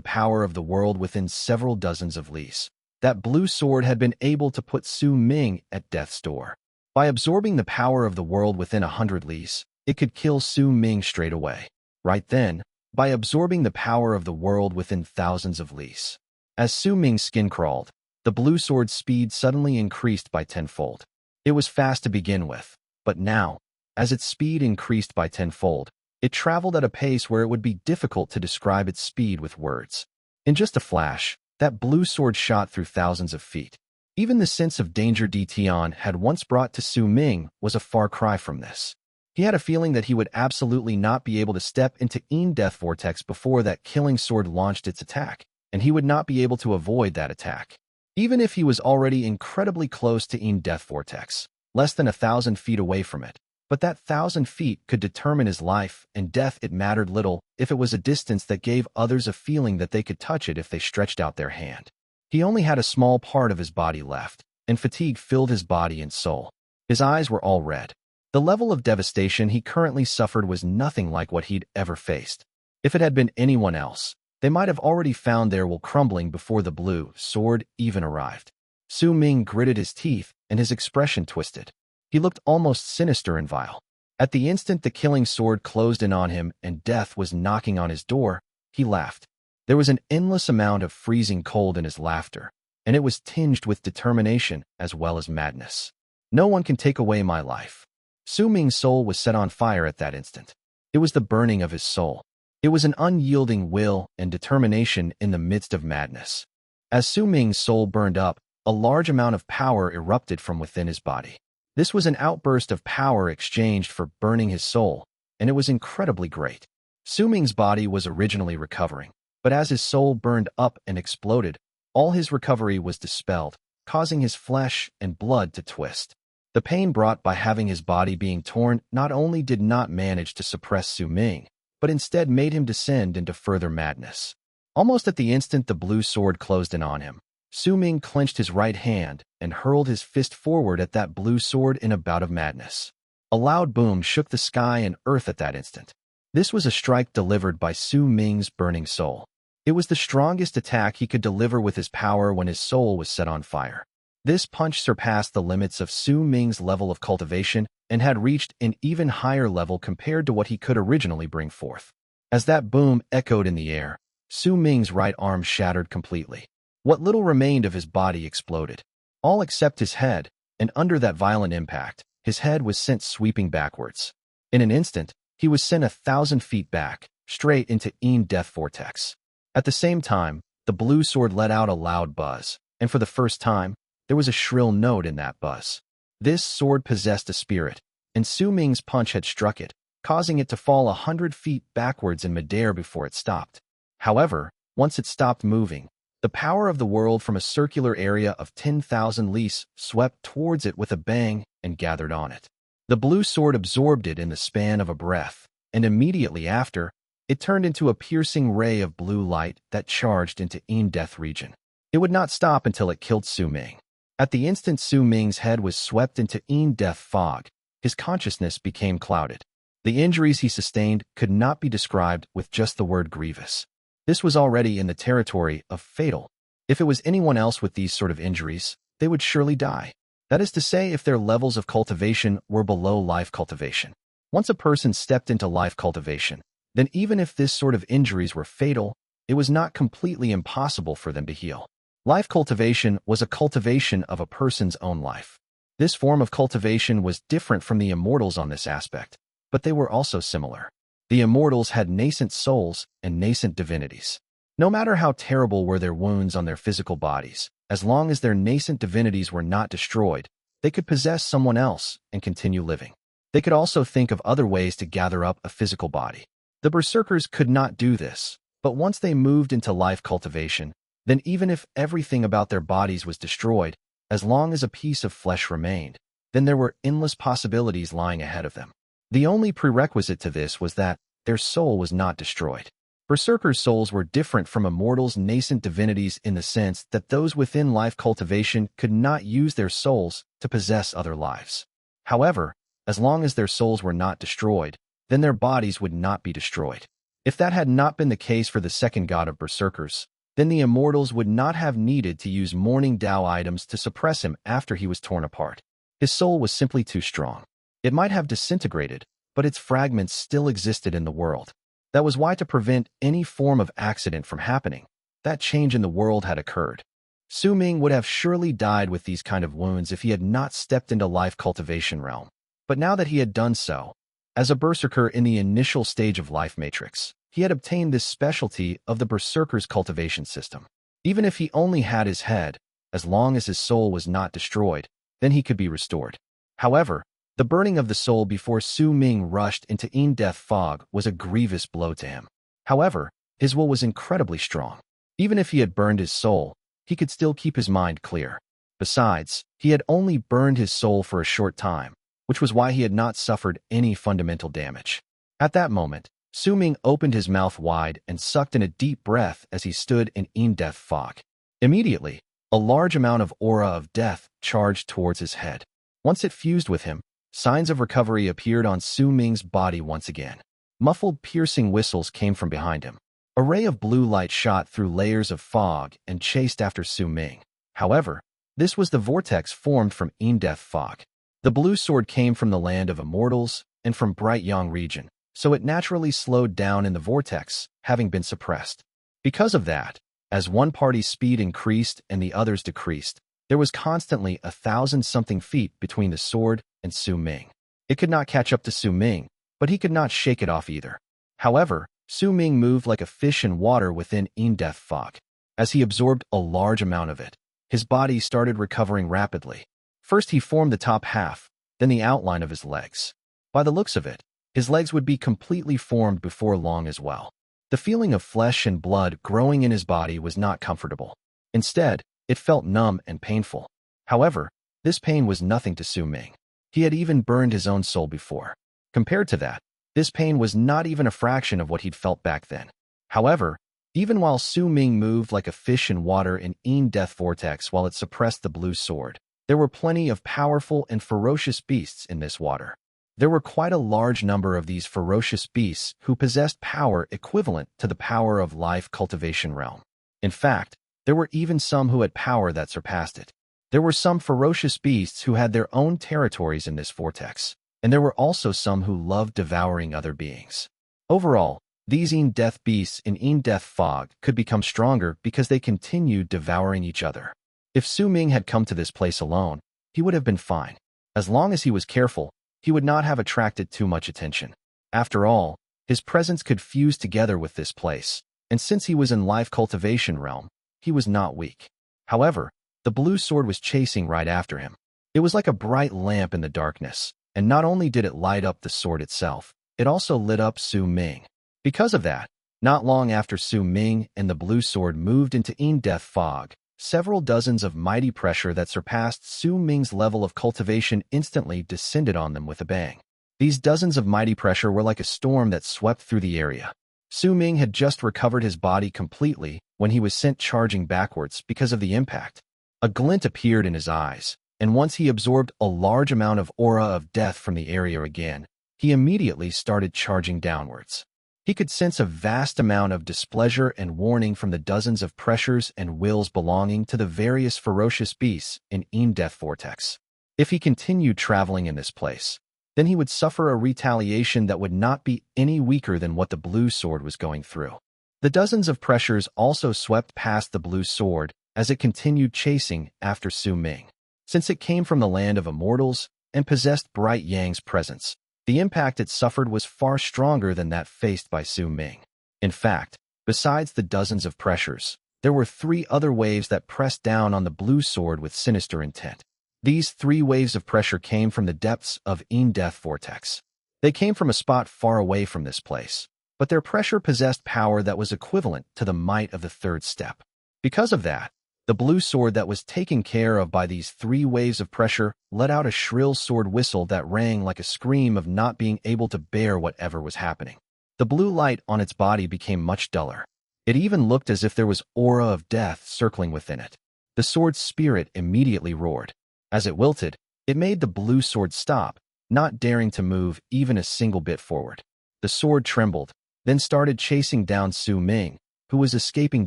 power of the world within several dozens of leagues, that blue sword had been able to put Su Ming at death's door. By absorbing the power of the world within 100 leagues, it could kill Su Ming straight away. Right then, by absorbing the power of the world within thousands of leagues. As Su Ming's skin crawled, the blue sword's speed suddenly increased by tenfold. It was fast to begin with, but now, as its speed increased by tenfold, it traveled at a pace where it would be difficult to describe its speed with words. In just a flash, that blue sword shot through thousands of feet. Even the sense of danger Tion had once brought to Su Ming was a far cry from this. He had a feeling that he would absolutely not be able to step into Een Death Vortex before that killing sword launched its attack, and he would not be able to avoid that attack. Even if he was already incredibly close to Een Death Vortex, less than 1,000 feet away from it, but that 1,000 feet could determine his life and death. It mattered little if it was a distance that gave others a feeling that they could touch it if they stretched out their hand. He only had a small part of his body left, and fatigue filled his body and soul. His eyes were all red. The level of devastation he currently suffered was nothing like what he'd ever faced. If it had been anyone else, they might have already found their will crumbling before the blue sword even arrived. Su Ming gritted his teeth, and his expression twisted. He looked almost sinister and vile. At the instant the killing sword closed in on him and death was knocking on his door, he laughed. There was an endless amount of freezing cold in his laughter, and it was tinged with determination as well as madness. No one can take away my life. Su Ming's soul was set on fire at that instant. It was the burning of his soul. It was an unyielding will and determination in the midst of madness. As Su Ming's soul burned up, a large amount of power erupted from within his body. This was an outburst of power exchanged for burning his soul, and it was incredibly great. Su Ming's body was originally recovering, but as his soul burned up and exploded, all his recovery was dispelled, causing his flesh and blood to twist. The pain brought by having his body being torn not only did not manage to suppress Su Ming, but instead made him descend into further madness. Almost at the instant the blue sword closed in on him, Su Ming clenched his right hand and hurled his fist forward at that blue sword in a bout of madness. A loud boom shook the sky and earth at that instant. This was a strike delivered by Su Ming's burning soul. It was the strongest attack he could deliver with his power when his soul was set on fire. This punch surpassed the limits of Su Ming's level of cultivation and had reached an even higher level compared to what he could originally bring forth. As that boom echoed in the air, Su Ming's right arm shattered completely. What little remained of his body exploded, all except his head, and under that violent impact, his head was sent sweeping backwards. In an instant, he was sent 1,000 feet back, straight into Death Vortex. At the same time, the blue sword let out a loud buzz, and for the first time, there was a shrill note in that buzz. This sword possessed a spirit, and Su Ming's punch had struck it, causing it to fall 100 feet backwards in midair before it stopped. However, once it stopped moving, the power of the world from a circular area of 10,000 lis swept towards it with a bang and gathered on it. The blue sword absorbed it in the span of a breath, and immediately after, it turned into a piercing ray of blue light that charged into Death region. It would not stop until it killed Su Ming. At the instant Su Ming's head was swept into Death fog, his consciousness became clouded. The injuries he sustained could not be described with just the word grievous. This was already in the territory of fatal. If it was anyone else with these sort of injuries, they would surely die. That is to say, if their levels of cultivation were below life cultivation. Once a person stepped into life cultivation, then even if this sort of injuries were fatal, it was not completely impossible for them to heal. Life cultivation was a cultivation of a person's own life. This form of cultivation was different from the Immortals on this aspect, but they were also similar. The Immortals had nascent souls and nascent divinities. No matter how terrible were their wounds on their physical bodies, as long as their nascent divinities were not destroyed, they could possess someone else and continue living. They could also think of other ways to gather up a physical body. The Berserkers could not do this, but once they moved into life cultivation, then even if everything about their bodies was destroyed, as long as a piece of flesh remained, then there were endless possibilities lying ahead of them. The only prerequisite to this was that their soul was not destroyed. Berserkers' souls were different from Immortals' nascent divinities in the sense that those within life cultivation could not use their souls to possess other lives. However, as long as their souls were not destroyed, then their bodies would not be destroyed. If that had not been the case for the second god of Berserkers, then the Immortals would not have needed to use Morning Dao items to suppress him after he was torn apart. His soul was simply too strong. It might have disintegrated, but its fragments still existed in the world. That was why, to prevent any form of accident from happening, that change in the world had occurred. Su Ming would have surely died with these kind of wounds if he had not stepped into life cultivation realm. But now that he had done so, as a Berserker in the initial stage of life matrix, he had obtained this specialty of the Berserker's cultivation system. Even if he only had his head, as long as his soul was not destroyed, then he could be restored. However, the burning of the soul before Su Ming rushed into Death fog was a grievous blow to him. However, his will was incredibly strong. Even if he had burned his soul, he could still keep his mind clear. Besides, he had only burned his soul for a short time, which was why he had not suffered any fundamental damage. At that moment, Su Ming opened his mouth wide and sucked in a deep breath as he stood in Death fog. Immediately, a large amount of aura of death charged towards his head. Once it fused with him, signs of recovery appeared on Su Ming's body once again. Muffled, piercing whistles came from behind him. A ray of blue light shot through layers of fog and chased after Su Ming. However, this was the vortex formed from Death fog. The blue sword came from the land of Immortals and from Bright Yang region, so it naturally slowed down in the vortex, having been suppressed. Because of that, as one party's speed increased and the other's decreased, there was constantly 1,000-something feet between the sword and Su Ming. It could not catch up to Su Ming, but he could not shake it off either. However, Su Ming moved like a fish in water within Death fog. As he absorbed a large amount of it, his body started recovering rapidly. First he formed the top half, then the outline of his legs. By the looks of it, his legs would be completely formed before long as well. The feeling of flesh and blood growing in his body was not comfortable. Instead, it felt numb and painful. However, this pain was nothing to Su Ming. He had even burned his own soul before. Compared to that, this pain was not even a fraction of what he'd felt back then. However, even while Su Ming moved like a fish in water in Death vortex while it suppressed the blue sword, there were plenty of powerful and ferocious beasts in this water. There were quite a large number of these ferocious beasts who possessed power equivalent to the power of life cultivation realm. In fact, there were even some who had power that surpassed it. There were some ferocious beasts who had their own territories in this vortex, and there were also some who loved devouring other beings. Overall, these Death beasts in Death fog could become stronger because they continued devouring each other. If Su Ming had come to this place alone, he would have been fine. As long as he was careful, he would not have attracted too much attention. After all, his presence could fuse together with this place, and since he was in life cultivation realm, he was not weak. However, the blue sword was chasing right after him. It was like a bright lamp in the darkness, and not only did it light up the sword itself, it also lit up Su Ming. Because of that, not long after Su Ming and the blue sword moved into Death fog, several dozens of mighty pressure that surpassed Su Ming's level of cultivation instantly descended on them with a bang. These dozens of mighty pressure were like a storm that swept through the area. Su Ming had just recovered his body completely when he was sent charging backwards because of the impact. A glint appeared in his eyes, and once he absorbed a large amount of aura of death from the area again, he immediately started charging downwards. He could sense a vast amount of displeasure and warning from the dozens of pressures and wills belonging to the various ferocious beasts in Death vortex. If he continued traveling in this place, then he would suffer a retaliation that would not be any weaker than what the blue sword was going through. The dozens of pressures also swept past the blue sword as it continued chasing after Su Ming. Since it came from the land of Immortals and possessed Bright Yang's presence, the impact it suffered was far stronger than that faced by Su Ming. In fact, besides the dozens of pressures, there were 3 other waves that pressed down on the blue sword with sinister intent. These 3 waves of pressure came from the depths of Death vortex. They came from a spot far away from this place, but their pressure possessed power that was equivalent to the might of the 3rd step. Because of that, the blue sword that was taken care of by these 3 waves of pressure let out a shrill sword whistle that rang like a scream of not being able to bear whatever was happening. The blue light on its body became much duller. It even looked as if there was aura of death circling within it. The sword's spirit immediately roared. As it wilted, it made the blue sword stop, not daring to move even a single bit forward. The sword trembled, then started chasing down Su Ming, who was escaping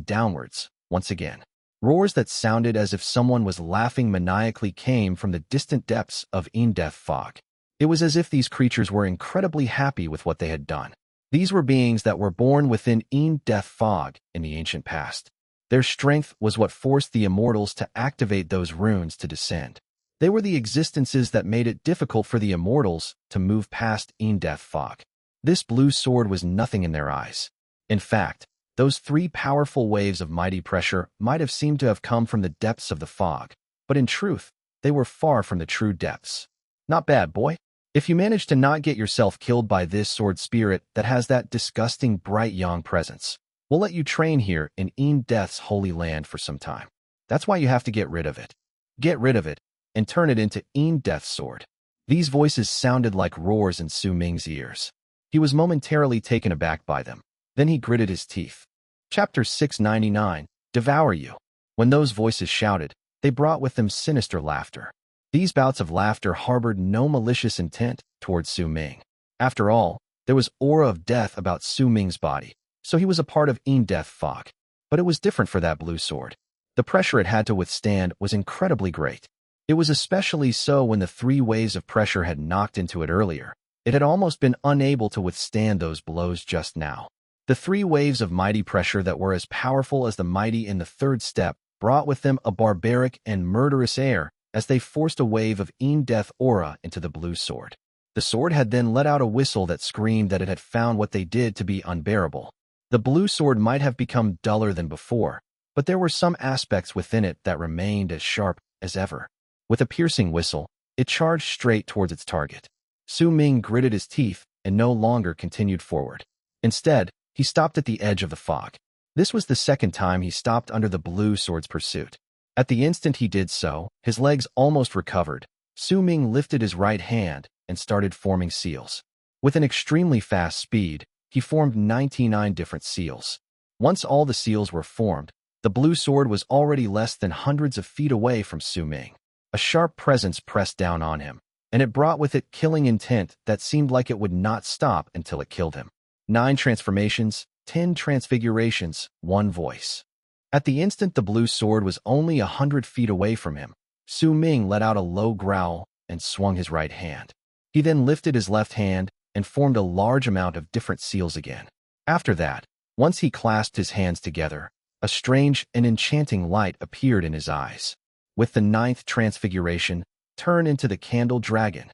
downwards, once again. Roars that sounded as if someone was laughing maniacally came from the distant depths of Death fog. It was as if these creatures were incredibly happy with what they had done. These were beings that were born within Death fog in the ancient past. Their strength was what forced the Immortals to activate those runes to descend. They were the existences that made it difficult for the Immortals to move past Death fog. This blue sword was nothing in their eyes. In fact, those 3 powerful waves of mighty pressure might have seemed to have come from the depths of the fog, but in truth, they were far from the true depths. Not bad, boy. If you manage to not get yourself killed by this sword spirit that has that disgusting Bright Yang presence, we'll let you train here in Death's holy land for some time. That's why you have to get rid of it. Get rid of it, and turn it into Death's sword. These voices sounded like roars in Su Ming's ears. He was momentarily taken aback by them. Then he gritted his teeth. Chapter 699, Devour You. When those voices shouted, they brought with them sinister laughter. These bouts of laughter harbored no malicious intent towards Su Ming. After all, there was aura of death about Su Ming's body, so he was a part of Death Fog. But it was different for that blue sword. The pressure it had to withstand was incredibly great. It was especially so when the 3 waves of pressure had knocked into it earlier. It had almost been unable to withstand those blows just now. The 3 waves of mighty pressure that were as powerful as the mighty in the 3rd step brought with them a barbaric and murderous air as they forced a wave of death aura into the blue sword. The sword had then let out a whistle that screamed that it had found what they did to be unbearable. The blue sword might have become duller than before, but there were some aspects within it that remained as sharp as ever. With a piercing whistle, it charged straight towards its target. Su Ming gritted his teeth and no longer continued forward. Instead, he stopped at the edge of the fog. This was the 2nd time he stopped under the blue sword's pursuit. At the instant he did so, his legs almost recovered. Su Ming lifted his right hand and started forming seals. With an extremely fast speed, he formed 99 different seals. Once all the seals were formed, the blue sword was already less than hundreds of feet away from Su Ming. A sharp presence pressed down on him, and it brought with it killing intent that seemed like it would not stop until it killed him. 9 transformations, 10 transfigurations, 1 voice. At the instant the blue sword was only 100 feet away from him, Su Ming let out a low growl and swung his right hand. He then lifted his left hand and formed a large amount of different seals again. After that, once he clasped his hands together, a strange and enchanting light appeared in his eyes. With the 9th transfiguration, turn into the candle dragon.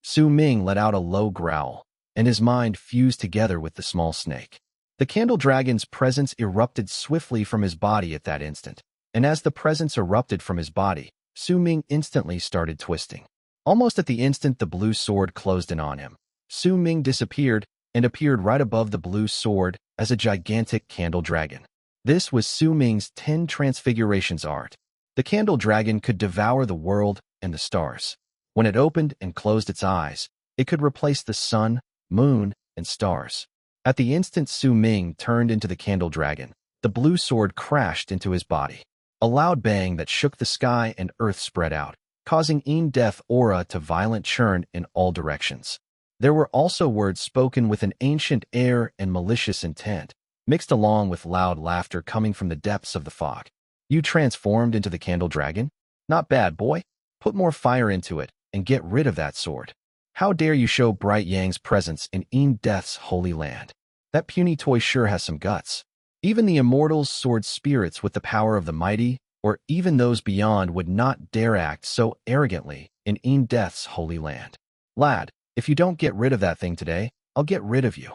Su Ming let out a low growl, and his mind fused together with the small snake. The candle dragon's presence erupted swiftly from his body at that instant, and as the presence erupted from his body, Su Ming instantly started twisting. Almost at the instant the blue sword closed in on him, Su Ming disappeared and appeared right above the blue sword as a gigantic candle dragon. This was Su Ming's 10 transfigurations art. The candle dragon could devour the world and the stars. When it opened and closed its eyes, it could replace the sun, moon, and stars. At the instant Su Ming turned into the candle dragon, the blue sword crashed into his body. A loud bang that shook the sky and earth spread out, causing death aura to violent churn in all directions. There were also words spoken with an ancient air and malicious intent, mixed along with loud laughter coming from the depths of the fog. You transformed into the candle dragon? Not bad, boy. Put more fire into it and get rid of that sword. How dare you show Bright Yang's presence in Death's holy land? That puny toy sure has some guts. Even the Immortals' sword spirits with the power of the mighty, or even those beyond, would not dare act so arrogantly in Death's holy land. Lad, if you don't get rid of that thing today, I'll get rid of you.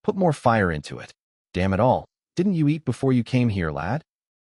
Put more fire into it. Damn it all, didn't you eat before you came here, lad?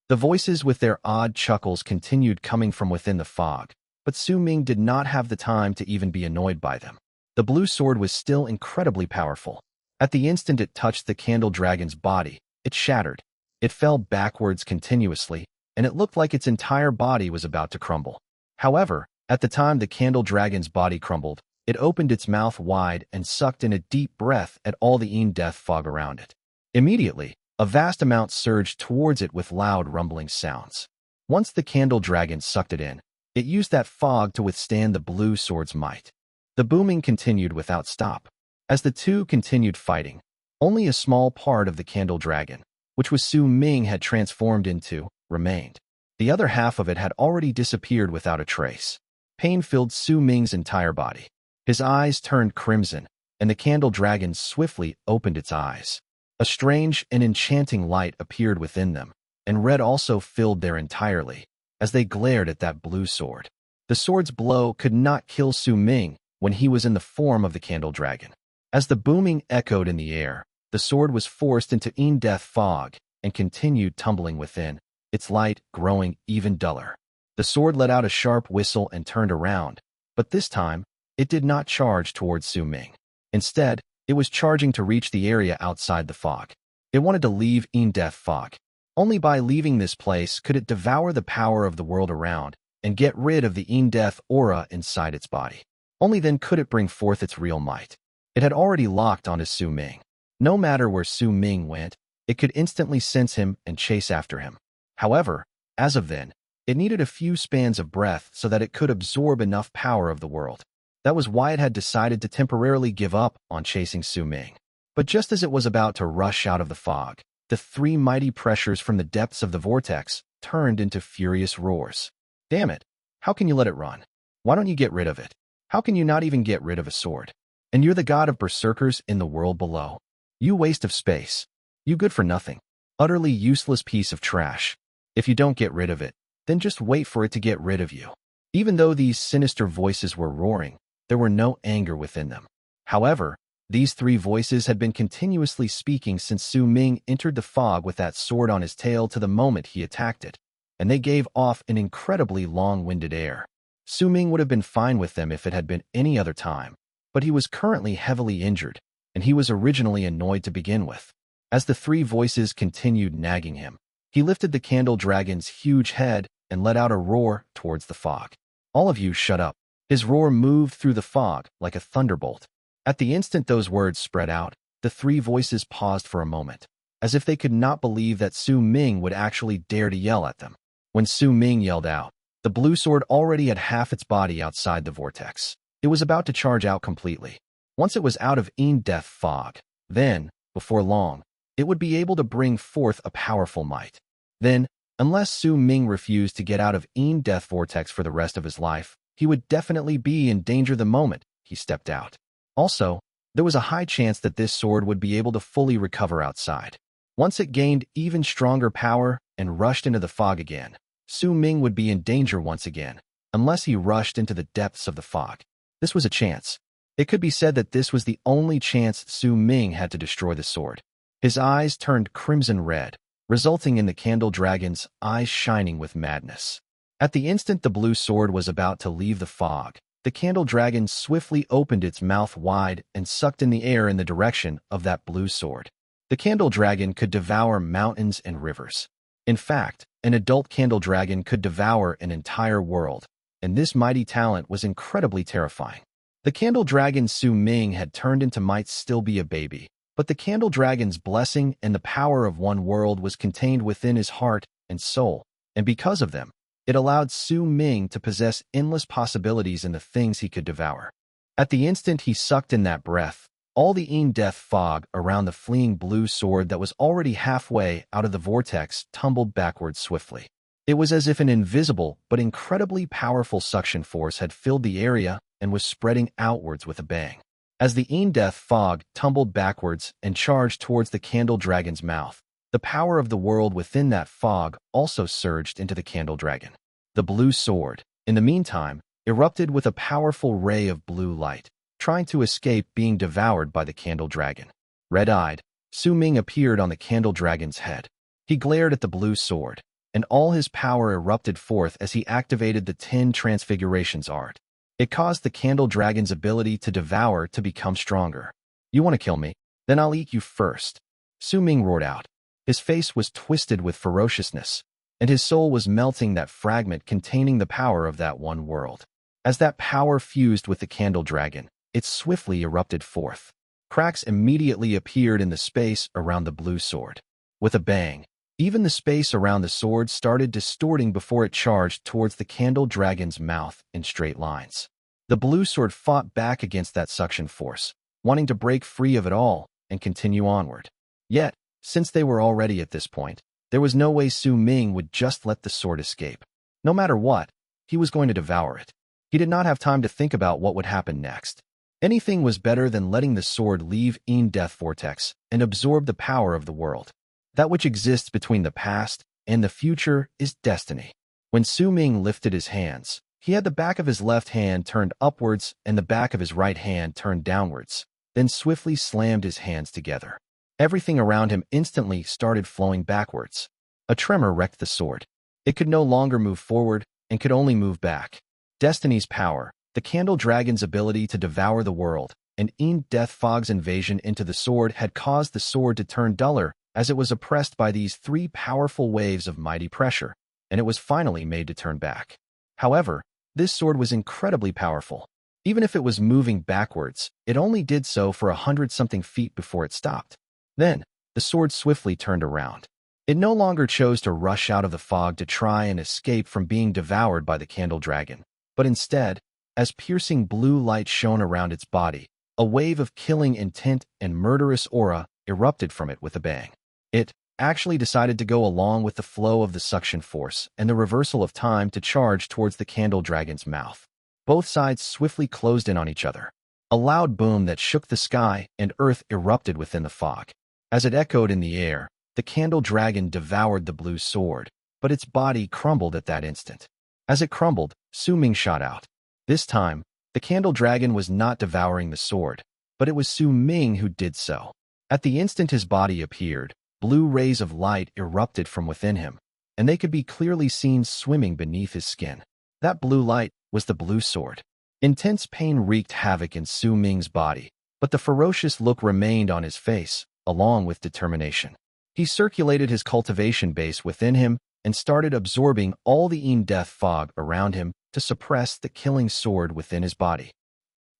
The voices with their odd chuckles continued coming from within the fog, but Su Ming did not have the time to even be annoyed by them. The blue sword was still incredibly powerful. At the instant it touched the candle dragon's body, it shattered. It fell backwards continuously, and it looked like its entire body was about to crumble. However, at the time the candle dragon's body crumbled, it opened its mouth wide and sucked in a deep breath at all the death fog around it. Immediately, a vast amount surged towards it with loud rumbling sounds. Once the candle dragon sucked it in, it used that fog to withstand the blue sword's might. The booming continued without stop. As the two continued fighting, only a small part of the candle dragon, which was Su Ming had transformed into, remained. The other half of it had already disappeared without a trace. Pain filled Su Ming's entire body. His eyes turned crimson, and the candle dragon swiftly opened its eyes. A strange and enchanting light appeared within them, and red also filled their entirely, as they glared at that blue sword. The sword's blow could not kill Su Ming when he was in the form of the candle dragon. As the booming echoed in the air, the sword was forced into death fog and continued tumbling within, its light growing even duller. The sword let out a sharp whistle and turned around, but this time, it did not charge towards Su Ming. Instead, it was charging to reach the area outside the fog. It wanted to leave death fog. Only by leaving this place could it devour the power of the world around and get rid of the death aura inside its body. Only then could it bring forth its real might. It had already locked onto Su Ming. No matter where Su Ming went, it could instantly sense him and chase after him. However, As of then, it needed a few spans of breath so that it could absorb enough power of the world. That was why it had decided to temporarily give up on chasing Su Ming. But just as it was about to rush out of the fog, the three mighty pressures from the depths of the vortex turned into furious roars. Damn it! How can you let it run? Why don't you get rid of it? How can you not even get rid of a sword? And you're the god of berserkers in the world below. You waste of space. You good for nothing. Utterly useless piece of trash. If you don't get rid of it, then just wait for it to get rid of you. Even though these sinister voices were roaring, there were no anger within them. However, these three voices had been continuously speaking since Su Ming entered the fog with that sword on his tail to the moment he attacked it, and they gave off an incredibly long-winded air. Su Ming would have been fine with them if it had been any other time, but he was currently heavily injured, and he was originally annoyed to begin with. As the three voices continued nagging him, he lifted the candle dragon's huge head and let out a roar towards the fog. All of you shut up. His roar moved through the fog like a thunderbolt. At the instant those words spread out, the three voices paused for a moment, as if they could not believe that Su Ming would actually dare to yell at them. When Su Ming yelled out, the blue sword already had half its body outside the vortex. It was about to charge out completely. Once it was out of death fog, then, before long, it would be able to bring forth a powerful might. Then, unless Su Ming refused to get out of death vortex for the rest of his life, he would definitely be in danger the moment he stepped out. Also, there was a high chance that this sword would be able to fully recover outside. Once it gained even stronger power and rushed into the fog again, Su Ming would be in danger once again, unless he rushed into the depths of the fog. This was a chance. It could be said that this was the only chance Su Ming had to destroy the sword. His eyes turned crimson red, resulting in the candle dragon's eyes shining with madness. At the instant the blue sword was about to leave the fog, the candle dragon swiftly opened its mouth wide and sucked in the air in the direction of that blue sword. The candle dragon could devour mountains and rivers. In fact, an adult candle dragon could devour an entire world, and this mighty talent was incredibly terrifying. The candle dragon Su Ming had turned into might still be a baby, but the candle dragon's blessing and the power of one world was contained within his heart and soul, and because of them, it allowed Su Ming to possess endless possibilities in the things he could devour. At the instant he sucked in that breath, all the death fog around the fleeing blue sword that was already halfway out of the vortex tumbled backwards swiftly. It was as if an invisible but incredibly powerful suction force had filled the area and was spreading outwards with a bang. As the death fog tumbled backwards and charged towards the candle dragon's mouth, the power of the world within that fog also surged into the candle dragon. The blue sword, in the meantime, erupted with a powerful ray of blue light, trying to escape being devoured by the candle dragon. Red-eyed, Su Ming appeared on the candle dragon's head. He glared at the blue sword, and all his power erupted forth as he activated the 10 Transfigurations art. It caused the candle dragon's ability to devour to become stronger. You want to kill me? Then I'll eat you first. Su Ming roared out. His face was twisted with ferociousness, and his soul was melting that fragment containing the power of that one world. As that power fused with the candle dragon, it swiftly erupted forth. Cracks immediately appeared in the space around the blue sword. With a bang, even the space around the sword started distorting before it charged towards the candle dragon's mouth in straight lines. The blue sword fought back against that suction force, wanting to break free of it all and continue onward. Yet, since they were already at this point, there was no way Su Ming would just let the sword escape. No matter what, he was going to devour it. He did not have time to think about what would happen next. Anything was better than letting the sword leave death vortex and absorb the power of the world. That which exists between the past and the future is destiny. When Su Ming lifted his hands, he had the back of his left hand turned upwards and the back of his right hand turned downwards, then swiftly slammed his hands together. Everything around him instantly started flowing backwards. A tremor wrecked the sword. It could no longer move forward and could only move back. Destiny's power, the candle dragon's ability to devour the world, and death fog's invasion into the sword had caused the sword to turn duller as it was oppressed by these 3 powerful waves of mighty pressure, and it was finally made to turn back. However, this sword was incredibly powerful. Even if it was moving backwards, it only did so for 100-something feet before it stopped. Then, the sword swiftly turned around. It no longer chose to rush out of the fog to try and escape from being devoured by the candle dragon, but instead, as piercing blue light shone around its body, a wave of killing intent and murderous aura erupted from it with a bang. It actually decided to go along with the flow of the suction force and the reversal of time to charge towards the candle dragon's mouth. Both sides swiftly closed in on each other. A loud boom that shook the sky and earth erupted within the fog. As it echoed in the air, the candle dragon devoured the blue sword, but its body crumbled at that instant. As it crumbled, Su Ming shot out. This time, the candle dragon was not devouring the sword, but it was Su Ming who did so. At the instant his body appeared, blue rays of light erupted from within him, and they could be clearly seen swimming beneath his skin. That blue light was the blue sword. Intense pain wreaked havoc in Su Ming's body, but the ferocious look remained on his face, along with determination. He circulated his cultivation base within him and started absorbing all the death fog around him to suppress the killing sword within his body.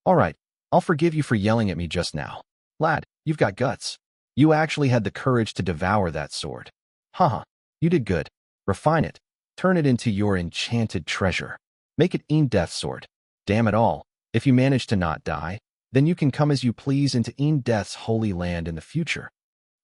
All right, I'll forgive you for yelling at me just now. Lad, you've got guts. You actually had the courage to devour that sword. Haha, you did good. Refine it. Turn it into your enchanted treasure. Make it death sword. Damn it all, if you manage to not die, then you can come as you please into Death's holy land in the future.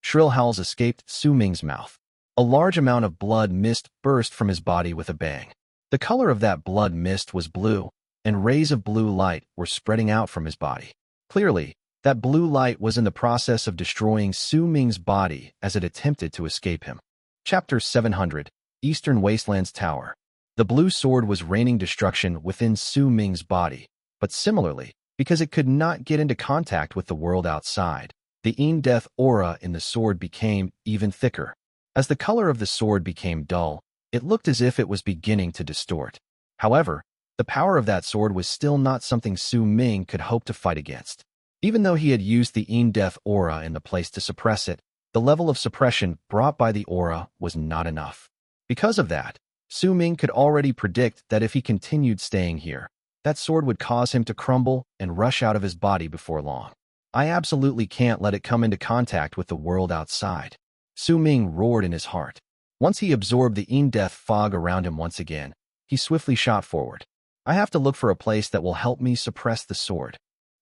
Shrill howls escaped Su Ming's mouth. A large amount of blood mist burst from his body with a bang. The color of that blood mist was blue, and rays of blue light were spreading out from his body. Clearly, that blue light was in the process of destroying Su Ming's body as it attempted to escape him. Chapter 700, Eastern Wastelands Tower. The blue sword was raining destruction within Su Ming's body, but similarly, because it could not get into contact with the world outside, the death aura in the sword became even thicker. As the color of the sword became dull, it looked as if it was beginning to distort. However, the power of that sword was still not something Su Ming could hope to fight against. Even though he had used the death aura in the place to suppress it, the level of suppression brought by the aura was not enough. Because of that, Su Ming could already predict that if he continued staying here, that sword would cause him to crumble and rush out of his body before long. I absolutely can't let it come into contact with the world outside. Su Ming roared in his heart. Once he absorbed the death fog around him once again, he swiftly shot forward. I have to look for a place that will help me suppress the sword.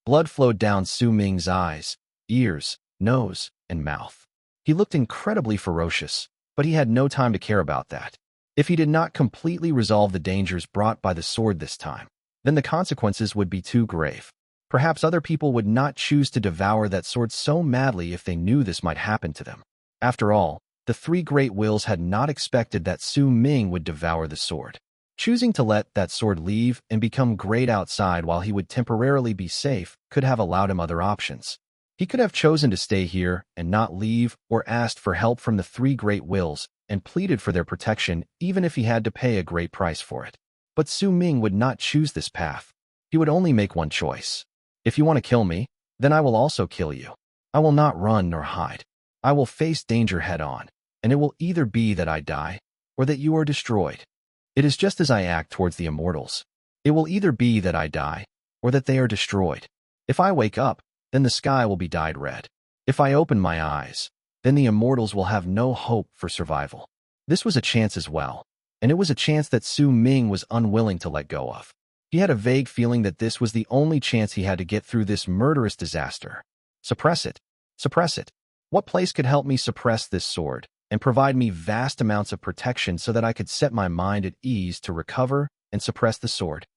Blood flowed down Su Ming's eyes, ears, nose, and mouth. He looked incredibly ferocious, but he had no time to care about that. If he did not completely resolve the dangers brought by the sword this time, then the consequences would be too grave. Perhaps other people would not choose to devour that sword so madly if they knew this might happen to them. After all, the three great wills had not expected that Su Ming would devour the sword. Choosing to let that sword leave and become great outside while he would temporarily be safe could have allowed him other options. He could have chosen to stay here and not leave, or asked for help from the three great wills and pleaded for their protection even if he had to pay a great price for it. But Su Ming would not choose this path. He would only make one choice. If you want to kill me, then I will also kill you. I will not run nor hide. I will face danger head-on, and it will either be that I die or that you are destroyed. It is just as I act towards the Immortals. It will either be that I die or that they are destroyed. If I wake up, then the sky will be dyed red. If I open my eyes, then the Immortals will have no hope for survival. This was a chance as well, and it was a chance that Su Ming was unwilling to let go of. He had a vague feeling that this was the only chance he had to get through this murderous disaster. Suppress it. Suppress it. What place could help me suppress this sword and provide me vast amounts of protection so that I could set my mind at ease to recover and suppress the sword?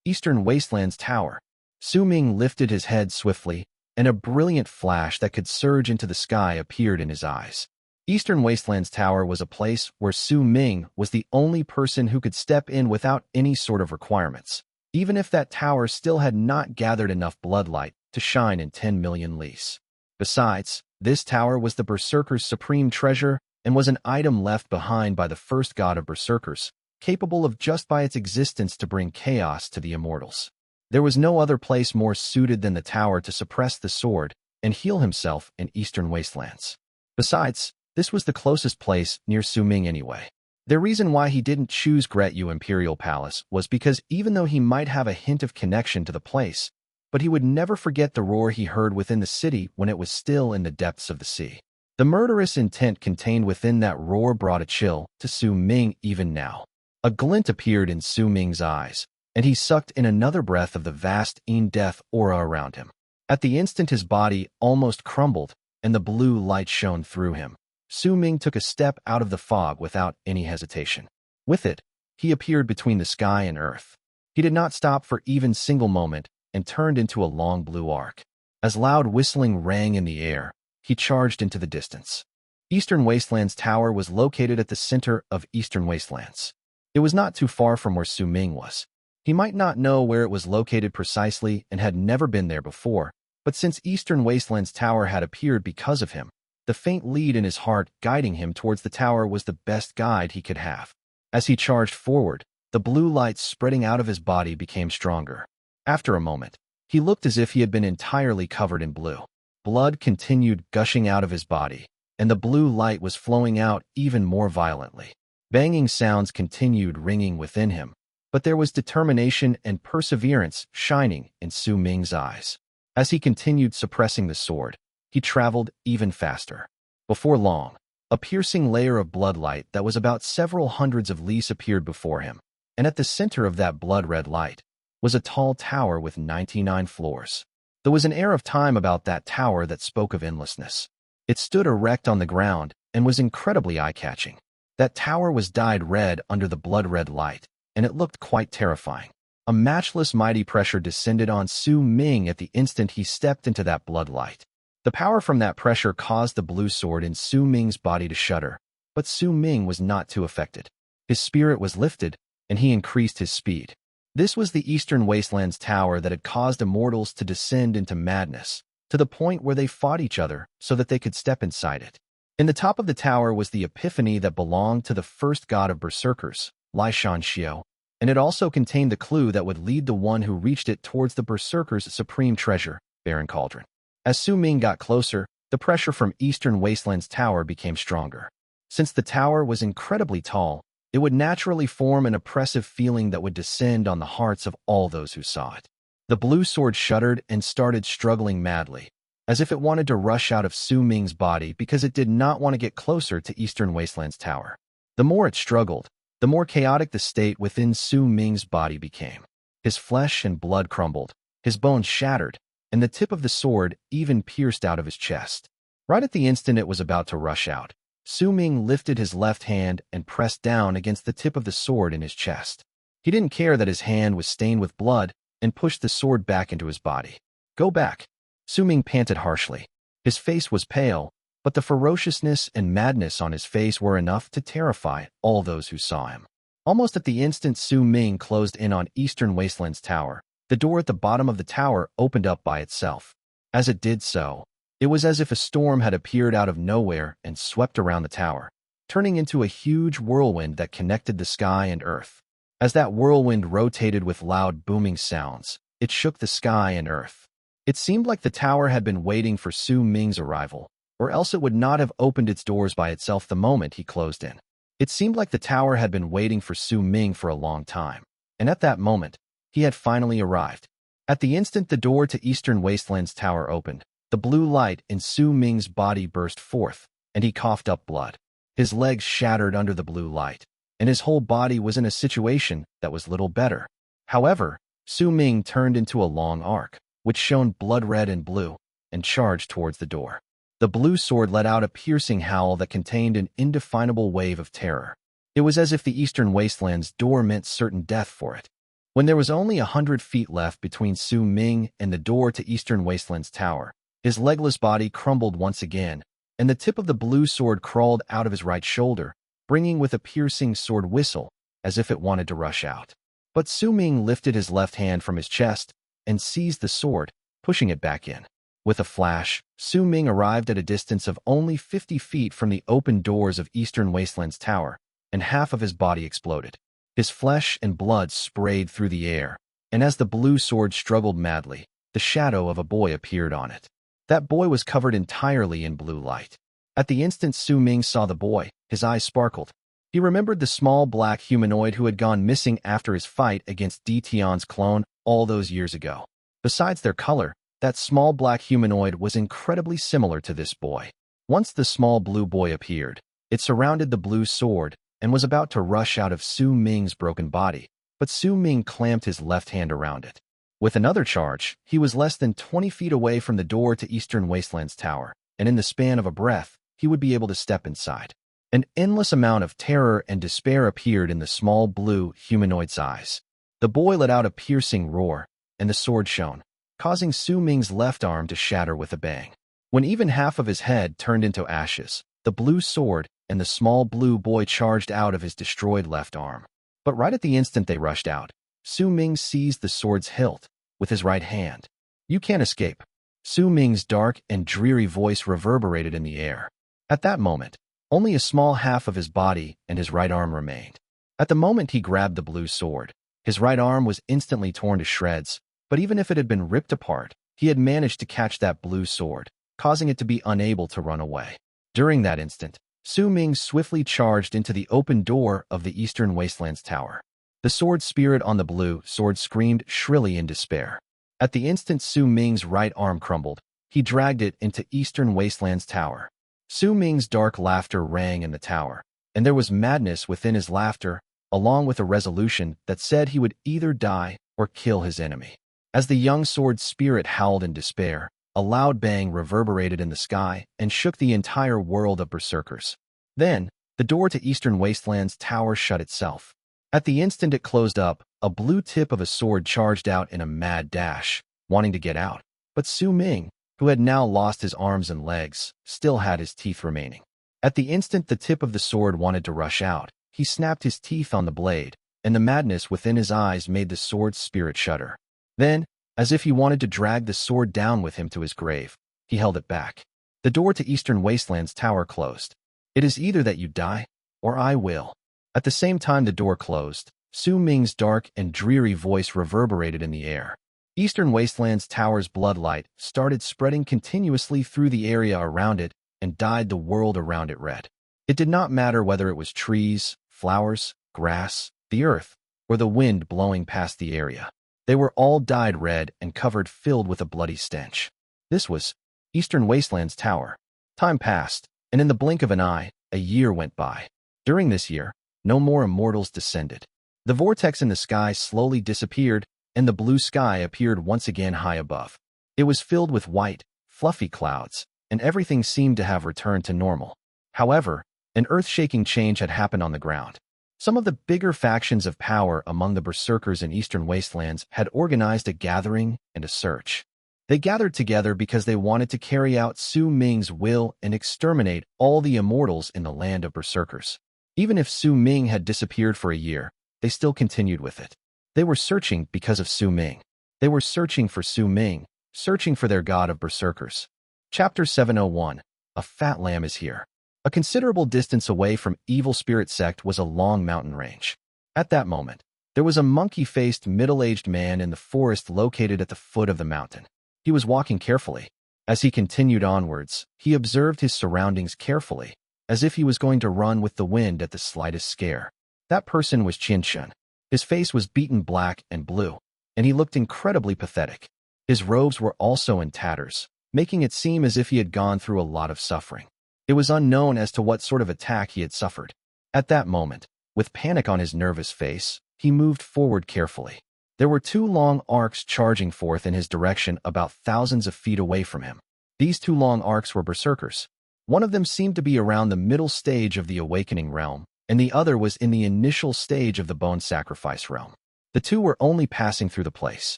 Eastern Wastelands Tower. Su Ming lifted his head swiftly, and a brilliant flash that could surge into the sky appeared in his eyes. Eastern Wastelands Tower was a place where Su Ming was the only person who could step in without any sort of requirements, even if that tower still had not gathered enough bloodlight to shine in 10 million lease. Besides, this tower was the Berserker's supreme treasure and was an item left behind by the first god of Berserkers, capable of just by its existence to bring chaos to the Immortals. There was no other place more suited than the tower to suppress the sword and heal himself in Eastern Wastelands. Besides, this was the closest place near Su Ming anyway. The reason why he didn't choose Gretu Imperial Palace was because even though he might have a hint of connection to the place, but he would never forget the roar he heard within the city when it was still in the depths of the sea. The murderous intent contained within that roar brought a chill to Su Ming even now. A glint appeared in Su Ming's eyes, and he sucked in another breath of the vast in-death aura around him. At the instant his body almost crumbled, and the blue light shone through him. Su Ming took a step out of the fog without any hesitation. With it, he appeared between the sky and earth. He did not stop for even single moment and turned into a long blue arc. As loud whistling rang in the air, he charged into the distance. Eastern Wastelands Tower was located at the center of Eastern Wastelands. It was not too far from where Su Ming was. He might not know where it was located precisely and had never been there before, but since Eastern Wastelands Tower had appeared because of him, the faint lead in his heart guiding him towards the tower was the best guide he could have. As he charged forward, the blue light spreading out of his body became stronger. After a moment, he looked as if he had been entirely covered in blue. Blood continued gushing out of his body, and the blue light was flowing out even more violently. Banging sounds continued ringing within him, but there was determination and perseverance shining in Su Ming's eyes. As he continued suppressing the sword, he traveled even faster. Before long, a piercing layer of bloodlight that was about several hundreds of leagues appeared before him, and at the center of that blood-red light was a tall tower with 99 floors. There was an air of time about that tower that spoke of endlessness. It stood erect on the ground and was incredibly eye-catching. That tower was dyed red under the blood-red light, and it looked quite terrifying. A matchless mighty pressure descended on Su Ming at the instant he stepped into that bloodlight. The power from that pressure caused the blue sword in Su Ming's body to shudder, but Su Ming was not too affected. His spirit was lifted, and he increased his speed. This was the Eastern Wastelands Tower that had caused Immortals to descend into madness, to the point where they fought each other so that they could step inside it. In the top of the tower was the epiphany that belonged to the first god of Berserkers, Lai Shan Xiao, and it also contained the clue that would lead the one who reached it towards the Berserkers' supreme treasure, Baron Cauldron. As Su Ming got closer, the pressure from Eastern Wastelands Tower became stronger. Since the tower was incredibly tall, it would naturally form an oppressive feeling that would descend on the hearts of all those who saw it. The blue sword shuddered and started struggling madly, as if it wanted to rush out of Su Ming's body because it did not want to get closer to Eastern Wastelands Tower. The more it struggled, the more chaotic the state within Su Ming's body became. His flesh and blood crumbled, his bones shattered, and the tip of the sword even pierced out of his chest. Right at the instant it was about to rush out, Su Ming lifted his left hand and pressed down against the tip of the sword in his chest. He didn't care that his hand was stained with blood and pushed the sword back into his body. "Go back," Su Ming panted harshly. His face was pale, but the ferociousness and madness on his face were enough to terrify all those who saw him. Almost at the instant Su Ming closed in on Eastern Wastelands Tower, the door at the bottom of the tower opened up by itself. As it did so, it was as if a storm had appeared out of nowhere and swept around the tower, turning into a huge whirlwind that connected the sky and earth. As that whirlwind rotated with loud booming sounds, it shook the sky and earth. It seemed like the tower had been waiting for Su Ming's arrival, or else it would not have opened its doors by itself the moment he closed in. It seemed like the tower had been waiting for Su Ming for a long time, and at that moment, he had finally arrived. At the instant the door to Eastern Wastelands Tower opened, the blue light in Su Ming's body burst forth, and he coughed up blood. His legs shattered under the blue light, and his whole body was in a situation that was little better. However, Su Ming turned into a long arc, which shone blood red and blue, and charged towards the door. The blue sword let out a piercing howl that contained an indefinable wave of terror. It was as if the Eastern Wastelands door meant certain death for it. When there was only 100 feet left between Su Ming and the door to Eastern Wastelands Tower, his legless body crumbled once again, and the tip of the blue sword crawled out of his right shoulder, bringing with a piercing sword whistle, as if it wanted to rush out. But Su Ming lifted his left hand from his chest and seized the sword, pushing it back in. With a flash, Su Ming arrived at a distance of only 50 feet from the open doors of Eastern Wastelands Tower, and half of his body exploded. His flesh and blood sprayed through the air, and as the blue sword struggled madly, the shadow of a boy appeared on it. That boy was covered entirely in blue light. At the instant Su Ming saw the boy, his eyes sparkled. He remembered the small black humanoid who had gone missing after his fight against Tion's clone all those years ago. Besides their color, that small black humanoid was incredibly similar to this boy. Once the small blue boy appeared, it surrounded the blue sword and was about to rush out of Su Ming's broken body, but Su Ming clamped his left hand around it. With another charge, he was less than 20 feet away from the door to Eastern Wastelands Tower, and in the span of a breath, he would be able to step inside. An endless amount of terror and despair appeared in the small blue humanoid's eyes. The boy let out a piercing roar, and the sword shone, causing Su Ming's left arm to shatter with a bang. When even half of his head turned into ashes, the blue sword and the small blue boy charged out of his destroyed left arm. But right at the instant they rushed out, Su Ming seized the sword's hilt with his right hand. "You can't escape." Su Ming's dark and dreary voice reverberated in the air. At that moment, only a small half of his body and his right arm remained. At the moment he grabbed the blue sword, his right arm was instantly torn to shreds, but even if it had been ripped apart, he had managed to catch that blue sword, causing it to be unable to run away. During that instant, Su Ming swiftly charged into the open door of the Eastern Wastelands Tower. The sword spirit on the blue sword screamed shrilly in despair. At the instant Su Ming's right arm crumbled, he dragged it into Eastern Wastelands Tower. Su Ming's dark laughter rang in the tower, and there was madness within his laughter, along with a resolution that said he would either die or kill his enemy. As the young sword spirit howled in despair, a loud bang reverberated in the sky and shook the entire world of Berserkers. Then, the door to Eastern Wastelands Tower shut itself. At the instant it closed up, a blue tip of a sword charged out in a mad dash, wanting to get out. But Su Ming, who had now lost his arms and legs, still had his teeth remaining. At the instant the tip of the sword wanted to rush out, he snapped his teeth on the blade, and the madness within his eyes made the sword's spirit shudder. Then, as if he wanted to drag the sword down with him to his grave, he held it back. The door to Eastern Wastelands Tower closed. "It is either that you die, or I will." At the same time the door closed, Su Ming's dark and dreary voice reverberated in the air. Eastern Wastelands Tower's bloodlight started spreading continuously through the area around it and dyed the world around it red. It did not matter whether it was trees, flowers, grass, the earth, or the wind blowing past the area. They were all dyed red and covered filled with a bloody stench. This was Eastern Wastelands Tower. Time passed, and in the blink of an eye, a year went by. During this year, no more Immortals descended. The vortex in the sky slowly disappeared, and the blue sky appeared once again high above. It was filled with white, fluffy clouds, and everything seemed to have returned to normal. However, an earth-shaking change had happened on the ground. Some of the bigger factions of power among the Berserkers in Eastern Wastelands had organized a gathering and a search. They gathered together because they wanted to carry out Su Ming's will and exterminate all the Immortals in the land of Berserkers. Even if Su Ming had disappeared for a year, they still continued with it. They were searching because of Su Ming. They were searching for Su Ming, searching for their god of Berserkers. Chapter 701. A Fat Lamb is Here. A considerable distance away from Evil Spirit Sect was a long mountain range. At that moment, there was a monkey-faced middle-aged man in the forest located at the foot of the mountain. He was walking carefully. As he continued onwards, he observed his surroundings carefully, as if he was going to run with the wind at the slightest scare. That person was Xuan. His face was beaten black and blue, and he looked incredibly pathetic. His robes were also in tatters, making it seem as if he had gone through a lot of suffering. It was unknown as to what sort of attack he had suffered. At that moment, with panic on his nervous face, he moved forward carefully. There were two long arcs charging forth in his direction about thousands of feet away from him. These two long arcs were Berserkers. One of them seemed to be around the middle stage of the Awakening realm, and the other was in the initial stage of the Bone Sacrifice realm. The two were only passing through the place.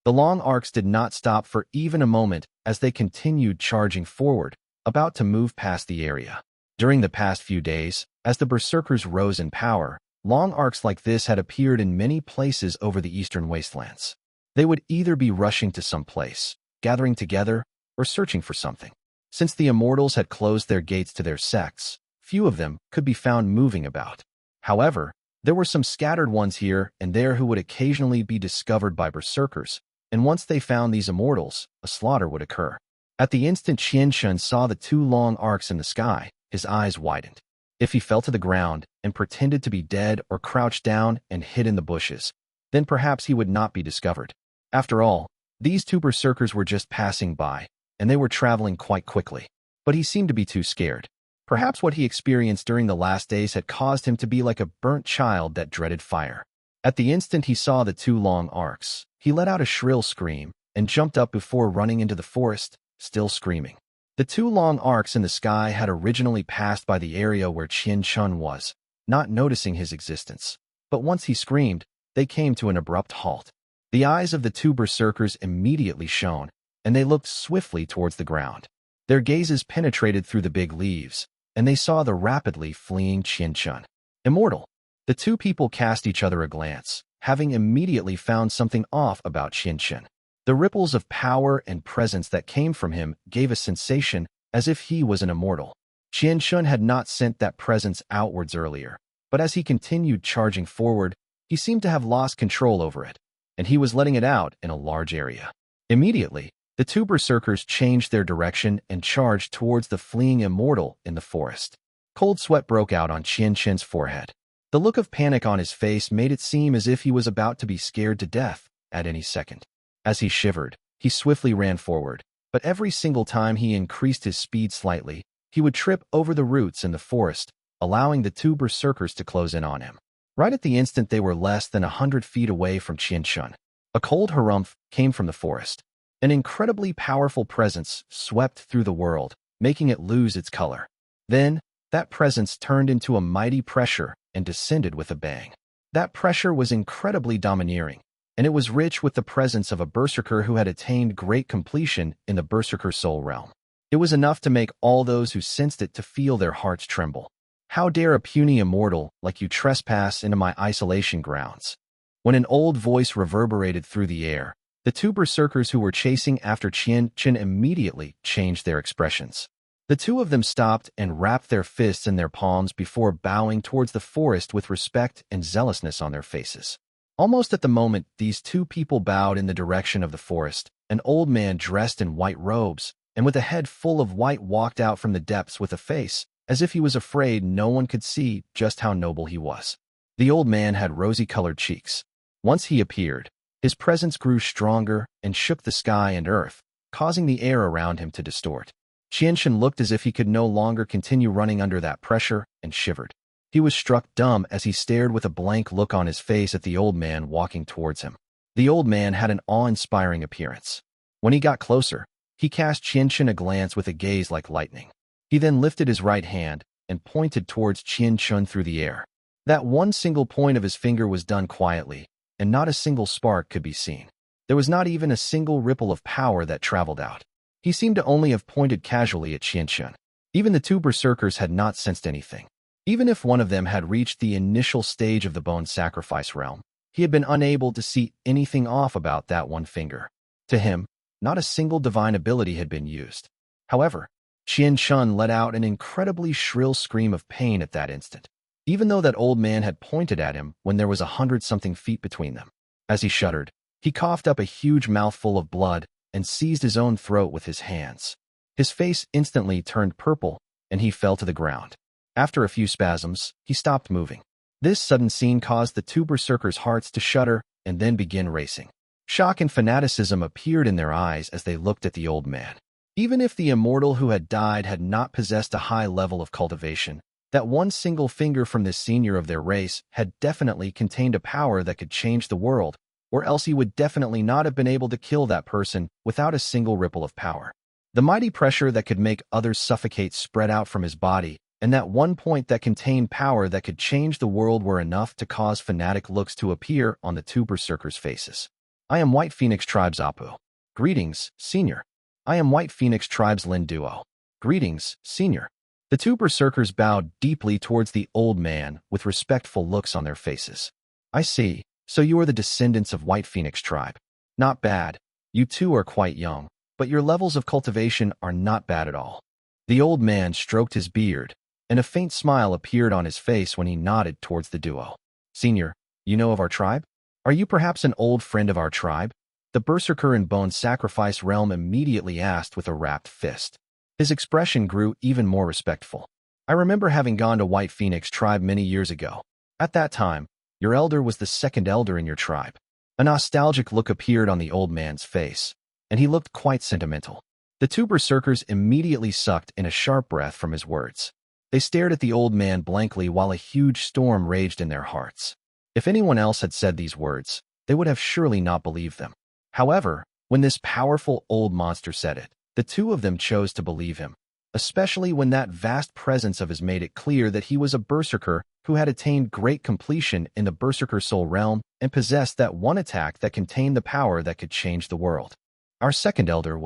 The long arcs did not stop for even a moment as they continued charging forward, about to move past the area. During the past few days, as the Berserkers rose in power, long arcs like this had appeared in many places over the Eastern Wastelands. They would either be rushing to some place, gathering together, or searching for something. Since the Immortals had closed their gates to their sects, few of them could be found moving about. However, there were some scattered ones here and there who would occasionally be discovered by Berserkers, and once they found these Immortals, a slaughter would occur. At the instant Xuan saw the two long arcs in the sky, his eyes widened. If he fell to the ground and pretended to be dead or crouched down and hid in the bushes, then perhaps he would not be discovered. After all, these two Berserkers were just passing by, and they were traveling quite quickly. but he seemed to be too scared. Perhaps what he experienced during the last days had caused him to be like a burnt child that dreaded fire. At the instant he saw the two long arcs, he let out a shrill scream and jumped up before running into the forest, still screaming. The two long arcs in the sky had originally passed by the area where Qian was, not noticing his existence. But once he screamed, they came to an abrupt halt. The eyes of the two berserkers immediately shone, and they looked swiftly towards the ground. Their gazes penetrated through the big leaves, and they saw the rapidly fleeing Qian. Immortal. The two people cast each other a glance, having immediately found something off about Qian. The ripples of power and presence that came from him gave a sensation as if he was an immortal. Qian had not sent that presence outwards earlier, but as he continued charging forward, he seemed to have lost control over it, and he was letting it out in a large area. Immediately, the two berserkers changed their direction and charged towards the fleeing immortal in the forest. Cold sweat broke out on Qian's forehead. The look of panic on his face made it seem as if he was about to be scared to death at any second. As he shivered, he swiftly ran forward, but every single time he increased his speed slightly, he would trip over the roots in the forest, allowing the two berserkers to close in on him. Right at the instant they were less than 100 feet away from Qian. A cold harumph came from the forest. An incredibly powerful presence swept through the world, making it lose its color. Then, that presence turned into a mighty pressure and descended with a bang. That pressure was incredibly domineering, and it was rich with the presence of a berserker who had attained great completion in the berserker soul realm. It was enough to make all those who sensed it to feel their hearts tremble. How dare a puny immortal like you trespass into my isolation grounds? When an old voice reverberated through the air, the two berserkers who were chasing after Qian immediately changed their expressions. The two of them stopped and wrapped their fists in their palms before bowing towards the forest with respect and zealousness on their faces. Almost at the moment these two people bowed in the direction of the forest, an old man dressed in white robes and with a head full of white walked out from the depths with a face as if he was afraid no one could see just how noble he was. The old man had rosy-colored cheeks. Once he appeared, his presence grew stronger and shook the sky and earth, causing the air around him to distort. Qian looked as if he could no longer continue running under that pressure and shivered. He was struck dumb as he stared with a blank look on his face at the old man walking towards him. The old man had an awe-inspiring appearance. When he got closer, he cast Qian a glance with a gaze like lightning. He then lifted his right hand and pointed towards Qian through the air. That one single point of his finger was done quietly, and not a single spark could be seen. There was not even a single ripple of power that traveled out. He seemed to only have pointed casually at Qian. Even the two berserkers had not sensed anything. Even if one of them had reached the initial stage of the bone sacrifice realm, he had been unable to see anything off about that one finger. To him, not a single divine ability had been used. However, Qian let out an incredibly shrill scream of pain at that instant, even though that old man had pointed at him when there was 100-something feet between them. As he shuddered, he coughed up a huge mouthful of blood and seized his own throat with his hands. His face instantly turned purple, and he fell to the ground. After a few spasms, he stopped moving. This sudden scene caused the two berserkers' hearts to shudder and then begin racing. Shock and fanaticism appeared in their eyes as they looked at the old man. Even if the immortal who had died had not possessed a high level of cultivation, that one single finger from this senior of their race had definitely contained a power that could change the world, or else he would definitely not have been able to kill that person without a single ripple of power. The mighty pressure that could make others suffocate spread out from his body, and that one point that contained power that could change the world were enough to cause fanatic looks to appear on the two berserkers' faces. I am White Phoenix Tribe's Apu. Greetings, Senior. I am White Phoenix Tribe's Lin Duo. Greetings, Senior. The two berserkers bowed deeply towards the old man with respectful looks on their faces. I see, so you are the descendants of White Phoenix Tribe. Not bad. You two are quite young, but your levels of cultivation are not bad at all. The old man stroked his beard, and a faint smile appeared on his face when he nodded towards the duo. Senior, you know of our tribe? Are you perhaps an old friend of our tribe? The berserker in bone sacrifice realm immediately asked with a wrapped fist. His expression grew even more respectful. I remember having gone to White Phoenix Tribe many years ago. At that time, your elder was the second elder in your tribe. A nostalgic look appeared on the old man's face, and he looked quite sentimental. The two berserkers immediately sucked in a sharp breath from his words. They stared at the old man blankly while a huge storm raged in their hearts. If anyone else had said these words, they would have surely not believed them. However, when this powerful old monster said it, the two of them chose to believe him, especially when that vast presence of his made it clear that he was a berserker who had attained great completion in the berserker soul realm and possessed that one attack that contained the power that could change the world. Our second elder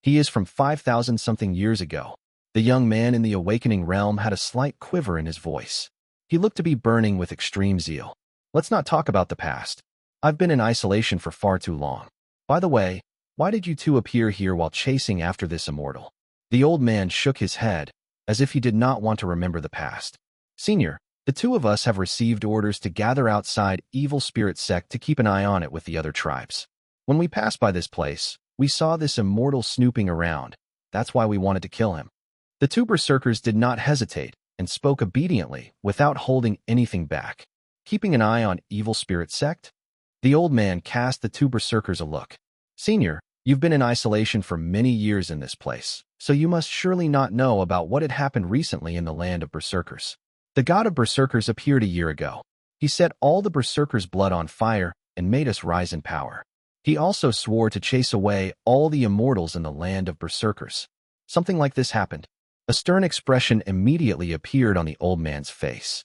he is from 5,000-something years ago. The young man in the awakening realm had a slight quiver in his voice. He looked to be burning with extreme zeal. Let's not talk about the past. I've been in isolation for far too long. By the way, why did you two appear here while chasing after this immortal? The old man shook his head, as if he did not want to remember the past. Senior, the two of us have received orders to gather outside Evil Spirit Sect to keep an eye on it with the other tribes. When we passed by this place, we saw this immortal snooping around. That's why we wanted to kill him. The two berserkers did not hesitate and spoke obediently without holding anything back. Keeping an eye on Evil Spirit Sect? The old man cast the two berserkers a look. Senior, you've been in isolation for many years in this place, so you must surely not know about what had happened recently in the land of berserkers. The god of berserkers appeared a year ago. He set all the berserkers' blood on fire and made us rise in power. He also swore to chase away all the immortals in the land of berserkers. Something like this happened. A stern expression immediately appeared on the old man's face.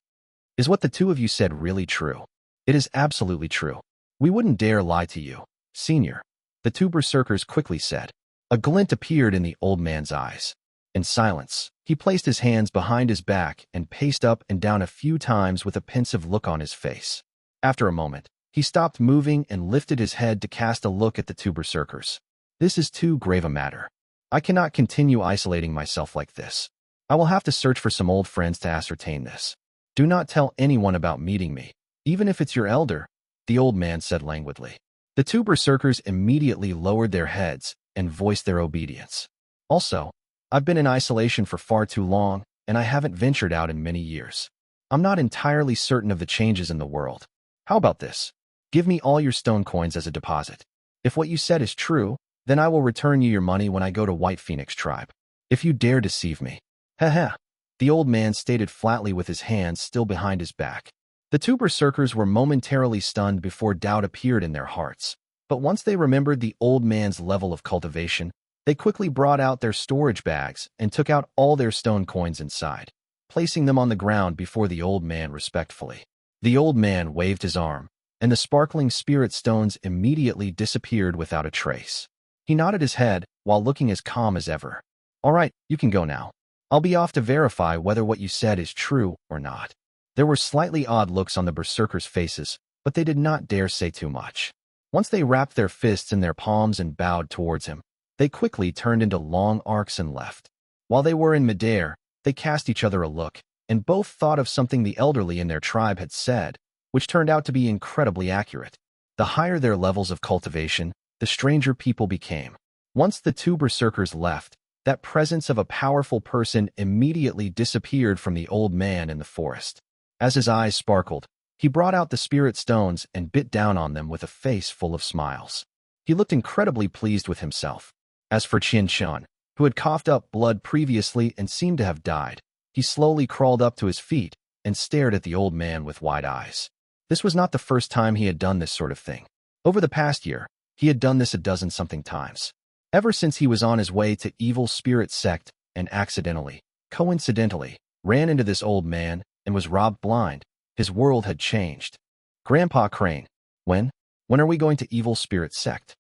Is what the two of you said really true? It is absolutely true. We wouldn't dare lie to you, Senior. The two berserkers quickly said. A glint appeared in the old man's eyes. In silence, he placed his hands behind his back and paced up and down a few times with a pensive look on his face. After a moment, he stopped moving and lifted his head to cast a look at the two berserkers. This is too grave a matter. I cannot continue isolating myself like this. I will have to search for some old friends to ascertain this. Do not tell anyone about meeting me, even if it's your elder, the old man said languidly. The two berserkers immediately lowered their heads and voiced their obedience. Also, I've been in isolation for far too long, and I haven't ventured out in many years. I'm not entirely certain of the changes in the world. How about this? Give me all your stone coins as a deposit. If what you said is true, then I will return you your money when I go to White Phoenix tribe. If you dare deceive me. Heh. The old man stated flatly with his hands still behind his back. The two berserkers were momentarily stunned before doubt appeared in their hearts. But once they remembered the old man's level of cultivation, they quickly brought out their storage bags and took out all their stone coins inside, placing them on the ground before the old man respectfully. The old man waved his arm, and the sparkling spirit stones immediately disappeared without a trace. He nodded his head while looking as calm as ever. All right, you can go now. I'll be off to verify whether what you said is true or not. There were slightly odd looks on the berserkers' faces, but they did not dare say too much. Once they wrapped their fists in their palms and bowed towards him, they quickly turned into long arcs and left. While they were in midair, they cast each other a look, and both thought of something the elderly in their tribe had said, which turned out to be incredibly accurate. The higher their levels of cultivation, the stranger people became. Once the two berserkers left, that presence of a powerful person immediately disappeared from the old man in the forest. As his eyes sparkled, he brought out the spirit stones and bit down on them with a face full of smiles. He looked incredibly pleased with himself. As for Xuan, who had coughed up blood previously and seemed to have died, he slowly crawled up to his feet and stared at the old man with wide eyes. This was not the first time he had done this sort of thing. Over the past year, he had done this a dozen-something times. Ever since he was on his way to Evil Spirit Sect and coincidentally, ran into this old man and was robbed blind, his world had changed. Grandpa Crane, when are we going to Evil Spirit Sect?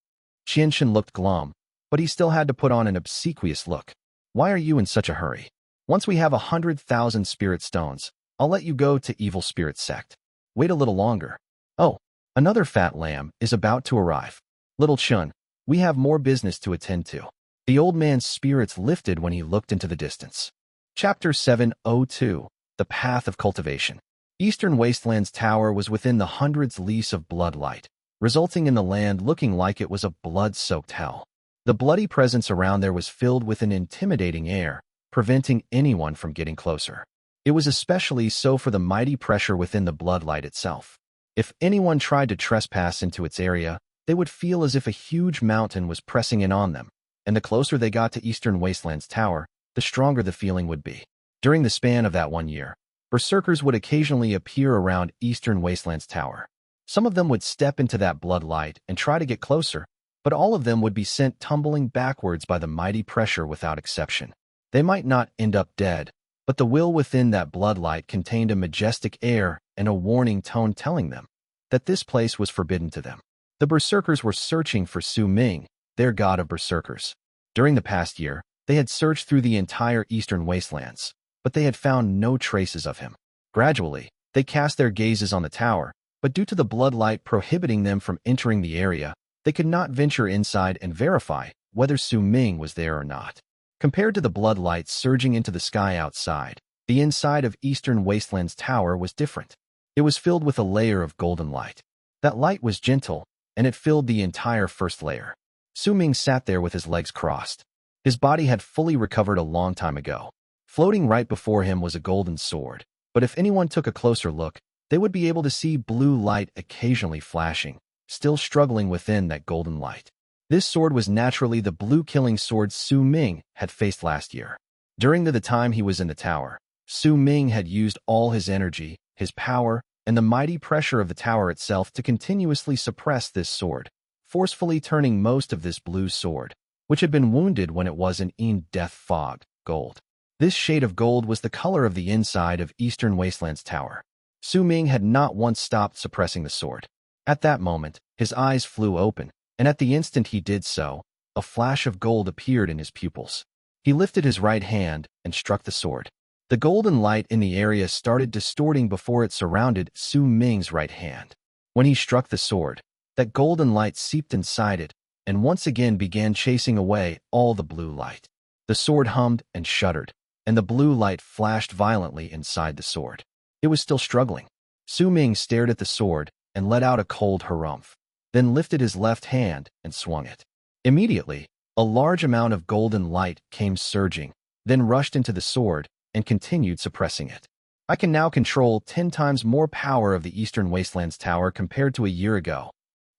Xuan looked glum, but he still had to put on an obsequious look. Why are you in such a hurry? Once we have 100,000 spirit stones, I'll let you go to Evil Spirit Sect. Wait a little longer. Oh, another fat lamb is about to arrive. Little Xuan, we have more business to attend to. The old man's spirits lifted when he looked into the distance. Chapter 702, The Path of Cultivation. Eastern Wastelands Tower was within the hundreds lease of bloodlight, resulting in the land looking like it was a blood-soaked hell. The bloody presence around there was filled with an intimidating air, preventing anyone from getting closer. It was especially so for the mighty pressure within the bloodlight itself. If anyone tried to trespass into its area, they would feel as if a huge mountain was pressing in on them, and the closer they got to Eastern Wastelands Tower, the stronger the feeling would be. During the span of that 1 year, Berserkers would occasionally appear around Eastern Wastelands Tower. Some of them would step into that blood light and try to get closer, but all of them would be sent tumbling backwards by the mighty pressure without exception. They might not end up dead, but the will within that blood light contained a majestic air and a warning tone telling them that this place was forbidden to them. The Berserkers were searching for Su Ming, their god of Berserkers. During the past year, they had searched through the entire Eastern Wastelands, but they had found no traces of him. Gradually, they cast their gazes on the tower, but due to the blood light prohibiting them from entering the area, they could not venture inside and verify whether Su Ming was there or not. Compared to the blood light surging into the sky outside, the inside of Eastern Wastelands Tower was different. It was filled with a layer of golden light. That light was gentle, and it filled the entire first layer. Su Ming sat there with his legs crossed. His body had fully recovered a long time ago. Floating right before him was a golden sword, but if anyone took a closer look, they would be able to see blue light occasionally flashing, still struggling within that golden light. This sword was naturally the blue killing sword Su Ming had faced last year. During the time he was in the tower, Su Ming had used all his energy, his power, and the mighty pressure of the tower itself to continuously suppress this sword, forcefully turning most of this blue sword, which had been wounded when it was in death fog, gold. This shade of gold was the color of the inside of Eastern Wastelands Tower. Su Ming had not once stopped suppressing the sword. At that moment, his eyes flew open, and at the instant he did so, a flash of gold appeared in his pupils. He lifted his right hand and struck the sword. The golden light in the area started distorting before it surrounded Su Ming's right hand. When he struck the sword, that golden light seeped inside it and once again began chasing away all the blue light. The sword hummed and shuddered, and the blue light flashed violently inside the sword. It was still struggling. Su Ming stared at the sword and let out a cold harumph, then lifted his left hand and swung it. Immediately, a large amount of golden light came surging, then rushed into the sword and continued suppressing it. I can now control 10 times more power of the Eastern Wastelands Tower compared to a year ago.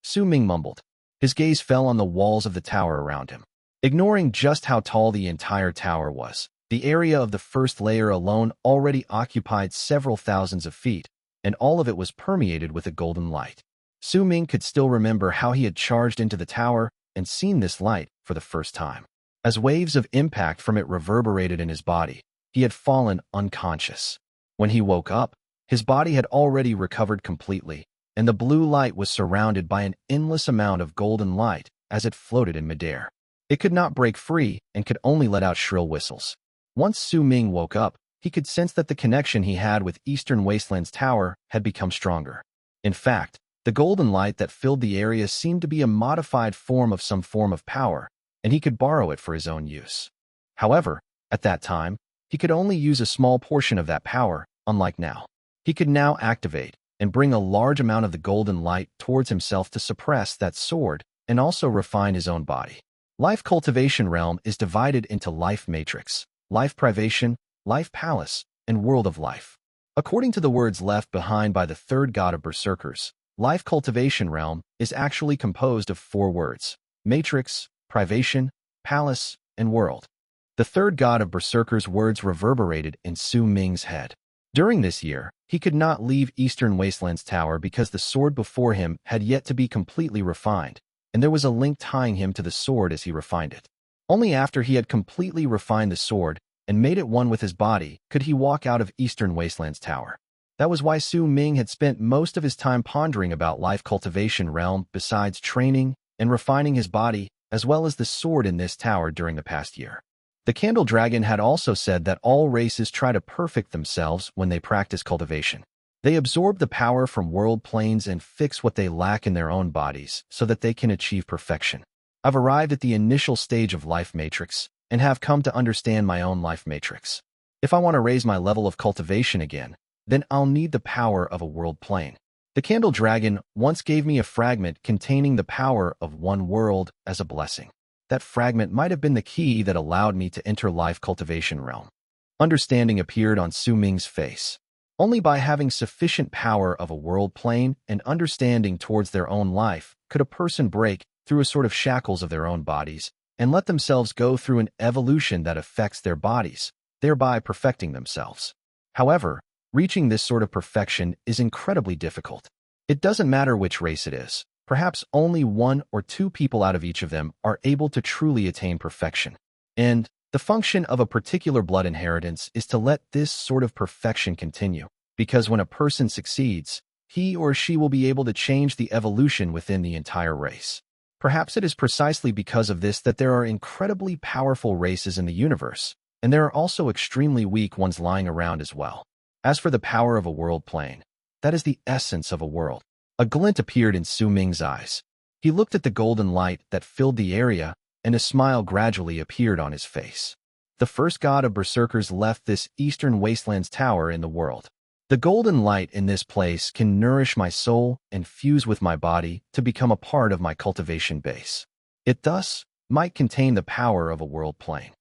Su Ming mumbled. His gaze fell on the walls of the tower around him. Ignoring just how tall the entire tower was, the area of the first layer alone already occupied several thousands of feet, and all of it was permeated with a golden light. Su Ming could still remember how he had charged into the tower and seen this light for the first time. As waves of impact from it reverberated in his body, he had fallen unconscious. When he woke up, his body had already recovered completely, and the blue light was surrounded by an endless amount of golden light as it floated in midair. It could not break free and could only let out shrill whistles. Once Su Ming woke up, he could sense that the connection he had with Eastern Wastelands Tower had become stronger. In fact, the golden light that filled the area seemed to be a modified form of some form of power, and he could borrow it for his own use. However, at that time, he could only use a small portion of that power, unlike now. He could now activate and bring a large amount of the golden light towards himself to suppress that sword and also refine his own body. Life Cultivation Realm is divided into Life Matrix, Life Privation, Life Palace, and World of Life. According to the words left behind by the third god of Berserkers, Life Cultivation Realm is actually composed of 4 words: Matrix, Privation, Palace, and World. The third god of Berserkers' words reverberated in Su Ming's head. During this year, he could not leave Eastern Wastelands Tower because the sword before him had yet to be completely refined, and there was a link tying him to the sword as he refined it. Only after he had completely refined the sword and made it one with his body could he walk out of Eastern Wastelands Tower. That was why Su Ming had spent most of his time pondering about Life Cultivation Realm besides training and refining his body, as well as the sword in this tower during the past year. The Candle Dragon had also said that all races try to perfect themselves when they practice cultivation. They absorb the power from world planes and fix what they lack in their own bodies so that they can achieve perfection. I've arrived at the initial stage of Life Matrix and have come to understand my own Life Matrix. If I want to raise my level of cultivation again, then I'll need the power of a world plane. The Candle Dragon once gave me a fragment containing the power of one world as a blessing. That fragment might have been the key that allowed me to enter Life Cultivation Realm. Understanding appeared on Su Ming's face. Only by having sufficient power of a world plane and understanding towards their own life could a person break through a sort of shackles of their own bodies and let themselves go through an evolution that affects their bodies, thereby perfecting themselves. However, reaching this sort of perfection is incredibly difficult. It doesn't matter which race it is. Perhaps only 1 or 2 people out of each of them are able to truly attain perfection. And the function of a particular blood inheritance is to let this sort of perfection continue, because when a person succeeds, he or she will be able to change the evolution within the entire race. Perhaps it is precisely because of this that there are incredibly powerful races in the universe, and there are also extremely weak ones lying around as well. As for the power of a world plane, that is the essence of a world. A glint appeared in Su Ming's eyes. He looked at the golden light that filled the area, and a smile gradually appeared on his face. The first god of Berserkers left this eastern Wastelands tower in the world. The golden light in this place can nourish my soul and fuse with my body to become a part of my cultivation base. It thus might contain the power of a world plane.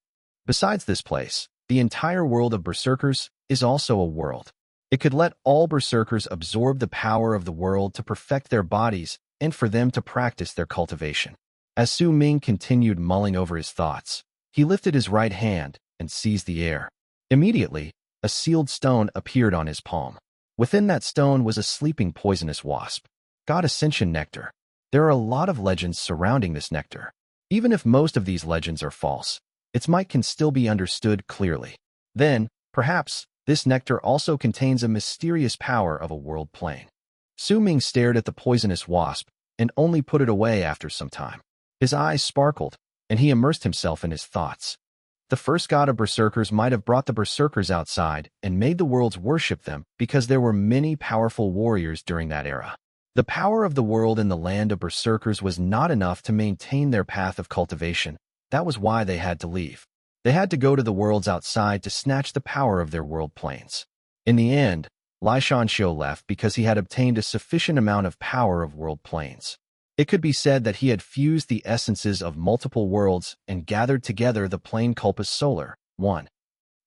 Besides this place, the entire world of Berserkers is also a world. It could let all Berserkers absorb the power of the world to perfect their bodies and for them to practice their cultivation. As Su Ming continued mulling over his thoughts, he lifted his right hand and seized the air. Immediately, a sealed stone appeared on his palm. Within that stone was a sleeping poisonous wasp. God Ascension Nectar. There are a lot of legends surrounding this nectar. Even if most of these legends are false, its might can still be understood clearly. Then, perhaps, this nectar also contains a mysterious power of a world plane. Su Ming stared at the poisonous wasp and only put it away after some time. His eyes sparkled, and he immersed himself in his thoughts. The first god of Berserkers might have brought the Berserkers outside and made the worlds worship them because there were many powerful warriors during that era. The power of the world in the land of Berserkers was not enough to maintain their path of cultivation. That was why they had to leave. They had to go to the worlds outside to snatch the power of their world planes. In the end, Lai Shanxiu left because he had obtained a sufficient amount of power of world planes. It could be said that he had fused the essences of multiple worlds and gathered together the plane Culpus Solar 1.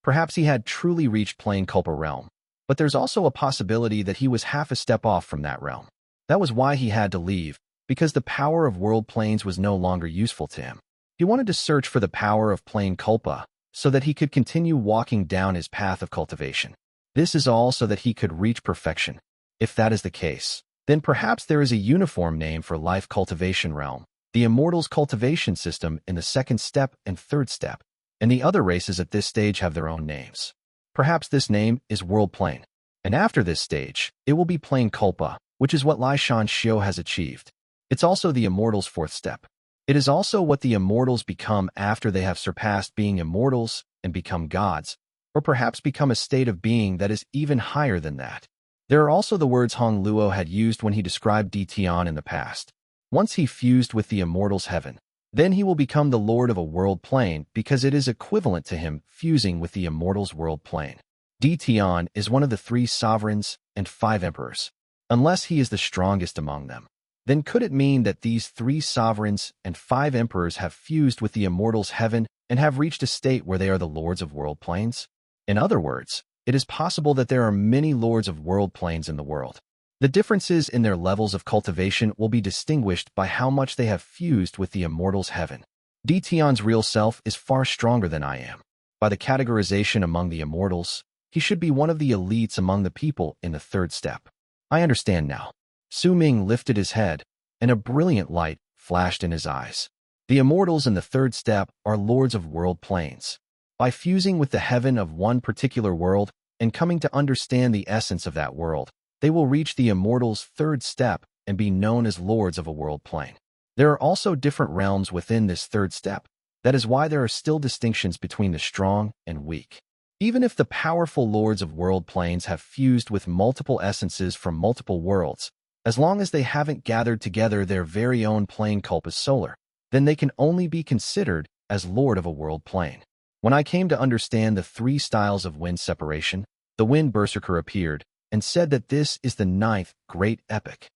Perhaps he had truly reached plane Culpa realm, but there's also a possibility that he was half a step off from that realm. That was why he had to leave, because the power of world planes was no longer useful to him. He wanted to search for the power of plane Culpa so that he could continue walking down his path of cultivation. This is all so that he could reach perfection. If that is the case, then perhaps there is a uniform name for life cultivation realm, the Immortals cultivation system in the 2nd step and 3rd step, and the other races at this stage have their own names. Perhaps this name is World Plane, and after this stage, it will be Plane Culpa, which is what Lai Shanxiu has achieved. It's also the Immortals' 4th step. It is also what the Immortals become after they have surpassed being immortals and become gods, or perhaps become a state of being that is even higher than that. There are also the words Hong Luo had used when he described Di Tian in the past. Once he fused with the Immortals' heaven, then he will become the Lord of a world plane because it is equivalent to him fusing with the Immortals' world plane. Di Tian is one of the 3 sovereigns and 5 emperors. Unless he is the strongest among them, then could it mean that these 3 sovereigns and 5 emperors have fused with the Immortals' heaven and have reached a state where they are the lords of world planes? In other words, it is possible that there are many lords of world planes in the world. The differences in their levels of cultivation will be distinguished by how much they have fused with the Immortals' heaven. Di Tian's real self is far stronger than I am. By the categorization among the Immortals, he should be one of the elites among the people in the 3rd step. I understand now. Su Ming lifted his head, and a brilliant light flashed in his eyes. The Immortals in the 3rd step are lords of world planes. By fusing with the heaven of one particular world and coming to understand the essence of that world, they will reach the Immortals' 3rd step and be known as lords of a world plane. There are also different realms within this 3rd step. That is why there are still distinctions between the strong and weak. Even if the powerful lords of world planes have fused with multiple essences from multiple worlds, as long as they haven't gathered together their very own plane Culpus Solar, then they can only be considered as lord of a world plane. When I came to understand the 3 styles of wind separation, the Wind Berserker appeared and said that this is the 9th great epic.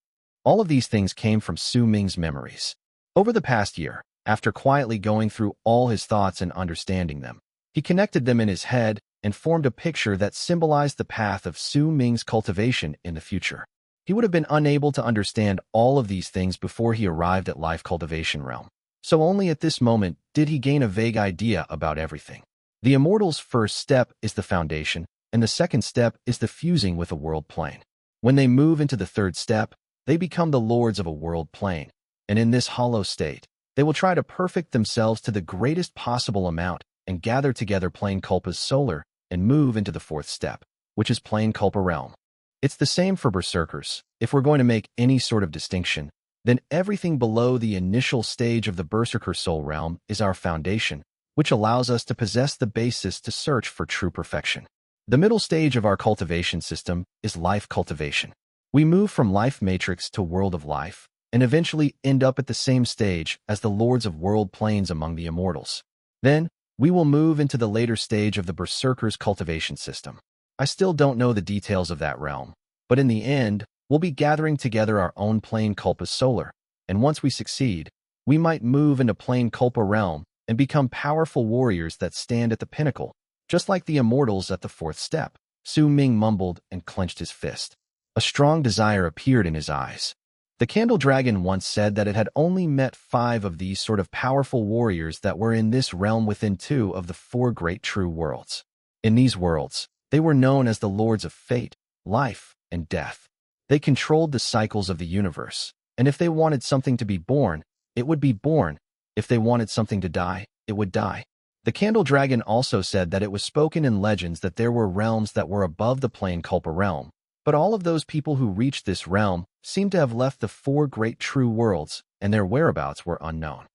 All of these things came from Su Ming's memories. Over the past year, after quietly going through all his thoughts and understanding them, he connected them in his head and formed a picture that symbolized the path of Su Ming's cultivation in the future. He would have been unable to understand all of these things before he arrived at life cultivation realm. So only at this moment did he gain a vague idea about everything. The Immortals' first step is the foundation, and the second step is the fusing with a world plane. When they move into the third step, they become the lords of a world plane, and in this hollow state, they will try to perfect themselves to the greatest possible amount and gather together Plane Culpa's solar and move into the fourth step, which is Plane Culpa realm. It's the same for Berserkers. If we're going to make any sort of distinction, then everything below the initial stage of the Berserker soul realm is our foundation, which allows us to possess the basis to search for true perfection. The middle stage of our cultivation system is life cultivation. We move from life matrix to world of life, and eventually end up at the same stage as the lords of world planes among the immortals. Then, we will move into the later stage of the Berserker's cultivation system. I still don't know the details of that realm, but in the end, we'll be gathering together our own Plane Culpa solar, and once we succeed, we might move into Plane Culpa realm and become powerful warriors that stand at the pinnacle, just like the immortals at the fourth step. Su Ming mumbled and clenched his fist. A strong desire appeared in his eyes. The Candle Dragon once said that it had only met 5 of these sort of powerful warriors that were in this realm within 2 of the 4 great true worlds. In these worlds, they were known as the Lords of Fate, Life, and Death. They controlled the cycles of the universe, and if they wanted something to be born, it would be born. If they wanted something to die, it would die. The Candle Dragon also said that it was spoken in legends that there were realms that were above the Plane Culpa realm, but all of those people who reached this realm seemed to have left the 4 great true worlds, and their whereabouts were unknown.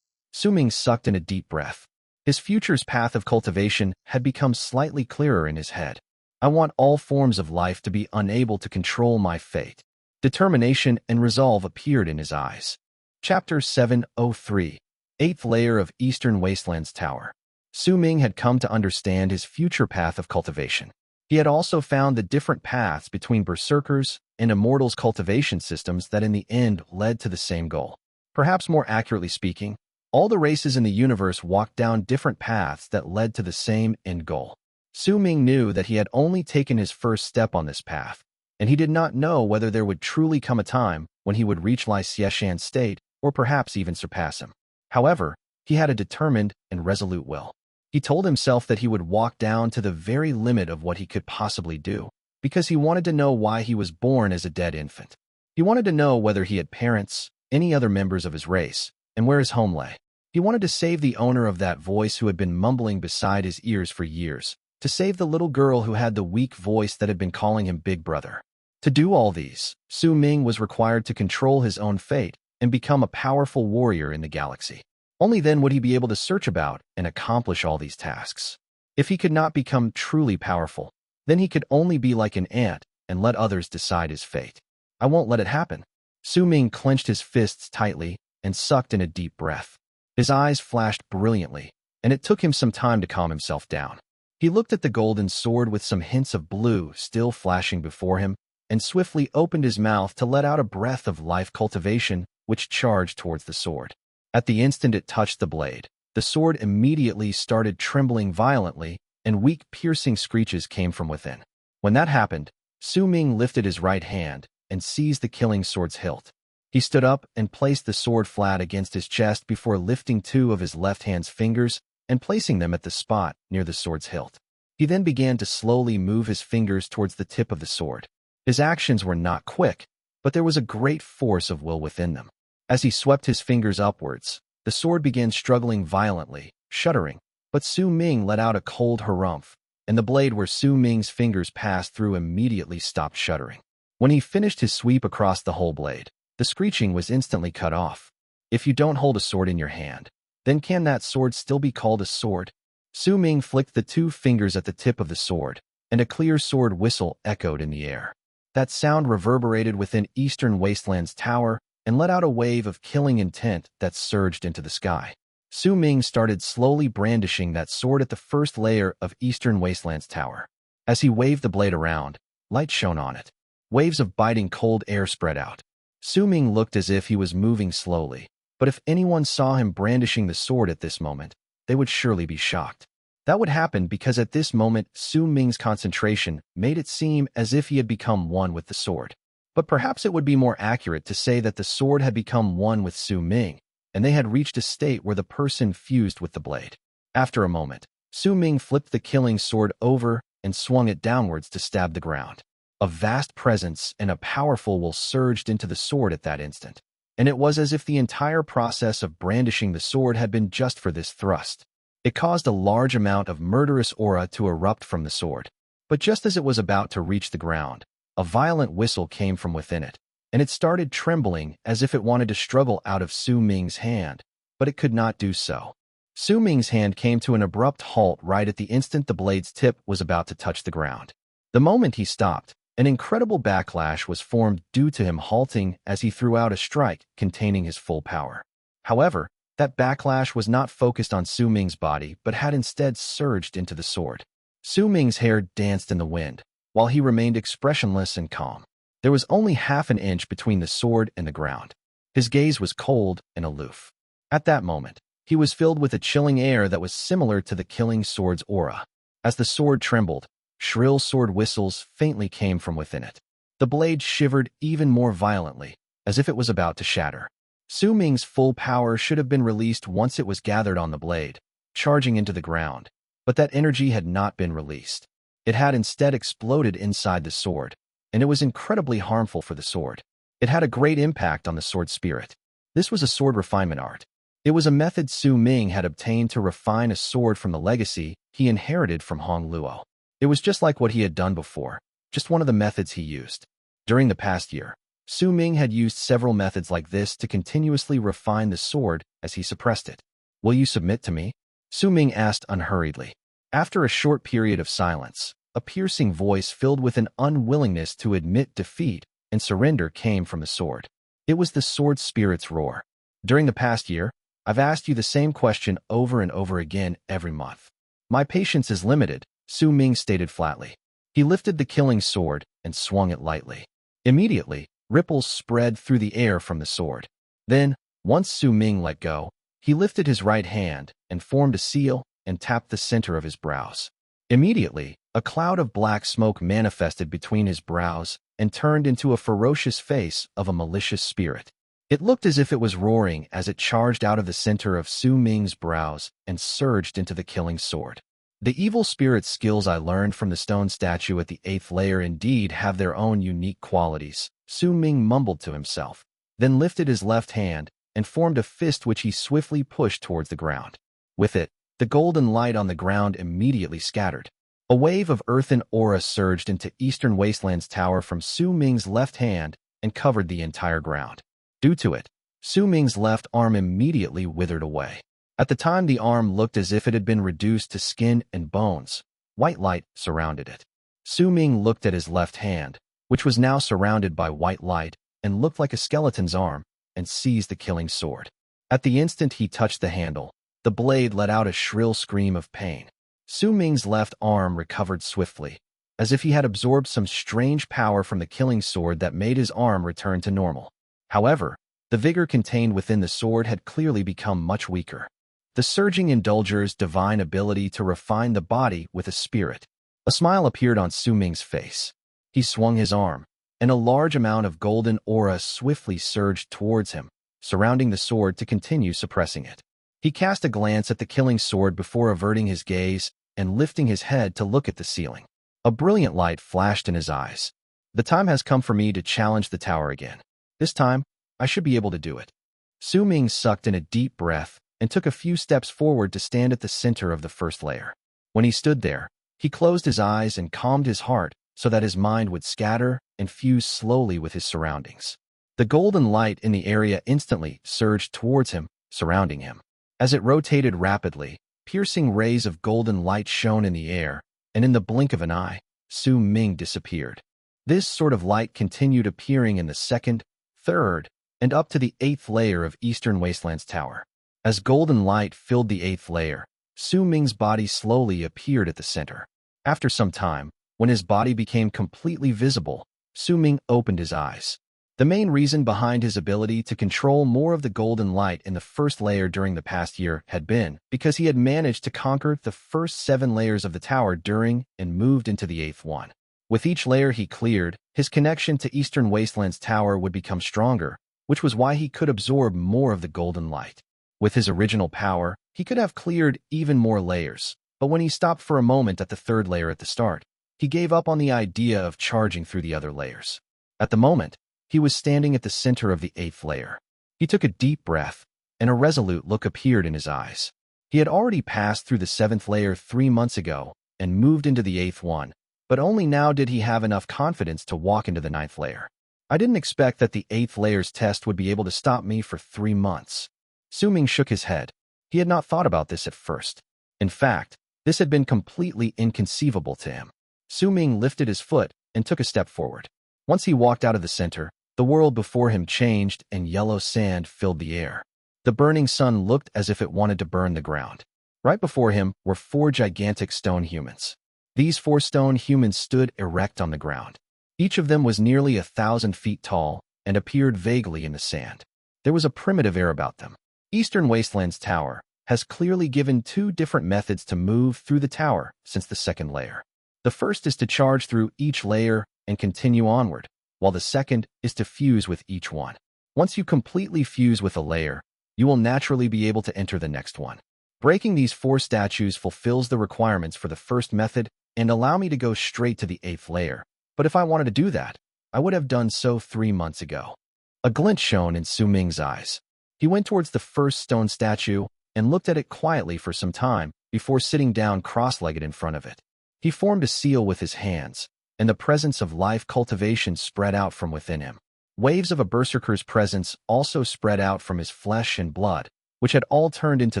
Su Ming sucked in a deep breath. His future's path of cultivation had become slightly clearer in his head. I want all forms of life to be unable to control my fate. Determination and resolve appeared in his eyes. Chapter 703. 8th Layer of Eastern Wastelands Tower. Su Ming had come to understand his future path of cultivation. He had also found the different paths between Berserkers and Immortals' cultivation systems that in the end led to the same goal. Perhaps more accurately speaking, all the races in the universe walked down different paths that led to the same end goal. Su Ming knew that he had only taken his first step on this path, and he did not know whether there would truly come a time when he would reach Lai Xieshan's state or perhaps even surpass him. However, he had a determined and resolute will. He told himself that he would walk down to the very limit of what he could possibly do, because he wanted to know why he was born as a dead infant. He wanted to know whether he had parents, any other members of his race, and where his home lay. He wanted to save the owner of that voice who had been mumbling beside his ears for years, to save the little girl who had the weak voice that had been calling him Big Brother. To do all these, Su Ming was required to control his own fate and become a powerful warrior in the galaxy. Only then would he be able to search about and accomplish all these tasks. If he could not become truly powerful, then he could only be like an ant and let others decide his fate. I won't let it happen. Su Ming clenched his fists tightly and sucked in a deep breath. His eyes flashed brilliantly, and it took him some time to calm himself down. He looked at the golden sword with some hints of blue still flashing before him, and swiftly opened his mouth to let out a breath of life cultivation, which charged towards the sword. At the instant it touched the blade, the sword immediately started trembling violently, and weak piercing screeches came from within. When that happened, Su Ming lifted his right hand and seized the killing sword's hilt. He stood up and placed the sword flat against his chest before lifting 2 of his left hand's fingers and placing them at the spot near the sword's hilt. He then began to slowly move his fingers towards the tip of the sword. His actions were not quick, but there was a great force of will within them. As he swept his fingers upwards, the sword began struggling violently, shuddering, but Su Ming let out a cold harumph, and the blade where Su Ming's fingers passed through immediately stopped shuddering. When he finished his sweep across the whole blade, the screeching was instantly cut off. If you don't hold a sword in your hand, then can that sword still be called a sword? Su Ming flicked the 2 fingers at the tip of the sword, and a clear sword whistle echoed in the air. That sound reverberated within Eastern Wastelands Tower and let out a wave of killing intent that surged into the sky. Su Ming started slowly brandishing that sword at the first layer of Eastern Wastelands Tower. As he waved the blade around, light shone on it. Waves of biting cold air spread out. Su Ming looked as if he was moving slowly, but if anyone saw him brandishing the sword at this moment, they would surely be shocked. That would happen because at this moment Su Ming's concentration made it seem as if he had become one with the sword. But perhaps it would be more accurate to say that the sword had become one with Su Ming, and they had reached a state where the person fused with the blade. After a moment, Su Ming flipped the killing sword over and swung it downwards to stab the ground. A vast presence and a powerful will surged into the sword at that instant, and it was as if the entire process of brandishing the sword had been just for this thrust. It caused a large amount of murderous aura to erupt from the sword. But just as it was about to reach the ground, a violent whistle came from within it, and it started trembling as if it wanted to struggle out of Su Ming's hand, but it could not do so. Su Ming's hand came to an abrupt halt right at the instant the blade's tip was about to touch the ground. The moment he stopped, an incredible backlash was formed due to him halting as he threw out a strike containing his full power. However, that backlash was not focused on Su Ming's body but had instead surged into the sword. Su Ming's hair danced in the wind, while he remained expressionless and calm. There was only half an inch between the sword and the ground. His gaze was cold and aloof. At that moment, he was filled with a chilling air that was similar to the killing sword's aura. As the sword trembled, shrill sword whistles faintly came from within it. The blade shivered even more violently, as if it was about to shatter. Su Ming's full power should have been released once it was gathered on the blade, charging into the ground, but that energy had not been released. It had instead exploded inside the sword, and it was incredibly harmful for the sword. It had a great impact on the sword spirit. This was a sword refinement art. It was a method Su Ming had obtained to refine a sword from the legacy he inherited from Hong Luo. It was just like what he had done before, just one of the methods he used. During the past year, Su Ming had used several methods like this to continuously refine the sword as he suppressed it. "Will you submit to me?" Su Ming asked unhurriedly. After a short period of silence, a piercing voice filled with an unwillingness to admit defeat and surrender came from the sword. It was the sword spirit's roar. "During the past year, I've asked you the same question over and over again every month. My patience is limited," Su Ming stated flatly. He lifted the killing sword and swung it lightly. Immediately, ripples spread through the air from the sword. Then, once Su Ming let go, he lifted his right hand and formed a seal and tapped the center of his brows. Immediately, a cloud of black smoke manifested between his brows and turned into a ferocious face of a malicious spirit. It looked as if it was roaring as it charged out of the center of Su Ming's brows and surged into the killing sword. "The evil spirit skills I learned from the stone statue at the 8th layer indeed have their own unique qualities," Su Ming mumbled to himself, then lifted his left hand and formed a fist which he swiftly pushed towards the ground. With it, the golden light on the ground immediately scattered. A wave of earthen aura surged into Eastern Wastelands Tower from Su Ming's left hand and covered the entire ground. Due to it, Su Ming's left arm immediately withered away. At the time, the arm looked as if it had been reduced to skin and bones. White light surrounded it. Su Ming looked at his left hand, which was now surrounded by white light and looked like a skeleton's arm, and seized the killing sword. At the instant he touched the handle, the blade let out a shrill scream of pain. Su Ming's left arm recovered swiftly, as if he had absorbed some strange power from the killing sword that made his arm return to normal. However, the vigor contained within the sword had clearly become much weaker. The surging indulger's divine ability to refine the body with a spirit. A smile appeared on Su Ming's face. He swung his arm, and a large amount of golden aura swiftly surged towards him, surrounding the sword to continue suppressing it. He cast a glance at the killing sword before averting his gaze and lifting his head to look at the ceiling. A brilliant light flashed in his eyes. "The time has come for me to challenge the tower again. This time, I should be able to do it." Su Ming sucked in a deep breath and took a few steps forward to stand at the center of the first layer. When he stood there, he closed his eyes and calmed his heart so that his mind would scatter and fuse slowly with his surroundings. The golden light in the area instantly surged towards him, surrounding him. As it rotated rapidly, piercing rays of golden light shone in the air, and in the blink of an eye, Su Ming disappeared. This sort of light continued appearing in the 2nd, 3rd, and up to the 8th layer of Eastern Wastelands Tower. As golden light filled the 8th layer, Su Ming's body slowly appeared at the center. After some time, when his body became completely visible, Su Ming opened his eyes. The main reason behind his ability to control more of the golden light in the 1st layer during the past year had been because he had managed to conquer the first 7 layers of the tower during and moved into the 8th one. With each layer he cleared, his connection to Eastern Wastelands Tower would become stronger, which was why he could absorb more of the golden light. With his original power, he could have cleared even more layers, but when he stopped for a moment at the third layer at the start, he gave up on the idea of charging through the other layers. At the moment, he was standing at the center of the 8th layer. He took a deep breath, and a resolute look appeared in his eyes. He had already passed through the 7th layer 3 months ago and moved into the 8th one, but only now did he have enough confidence to walk into the 9th layer. I didn't expect that the 8th layer's test would be able to stop me for 3 months. Su Ming shook his head. He had not thought about this at first. In fact, this had been completely inconceivable to him. Su Ming lifted his foot and took a step forward. Once he walked out of the center, the world before him changed and yellow sand filled the air. The burning sun looked as if it wanted to burn the ground. Right before him were 4 gigantic stone humans. These 4 stone humans stood erect on the ground. Each of them was nearly 1,000 feet tall and appeared vaguely in the sand. There was a primitive air about them. Eastern Wastelands Tower has clearly given 2 different methods to move through the tower since the 2nd layer. The first is to charge through each layer and continue onward, while the second is to fuse with each one. Once you completely fuse with a layer, you will naturally be able to enter the next one. Breaking these 4 statues fulfills the requirements for the first method and allow me to go straight to the 8th layer. But if I wanted to do that, I would have done so 3 months ago. A glint shone in Su Ming's eyes. He went towards the first stone statue and looked at it quietly for some time before sitting down cross-legged in front of it. He formed a seal with his hands, and the presence of life cultivation spread out from within him. Waves of a berserker's presence also spread out from his flesh and blood, which had all turned into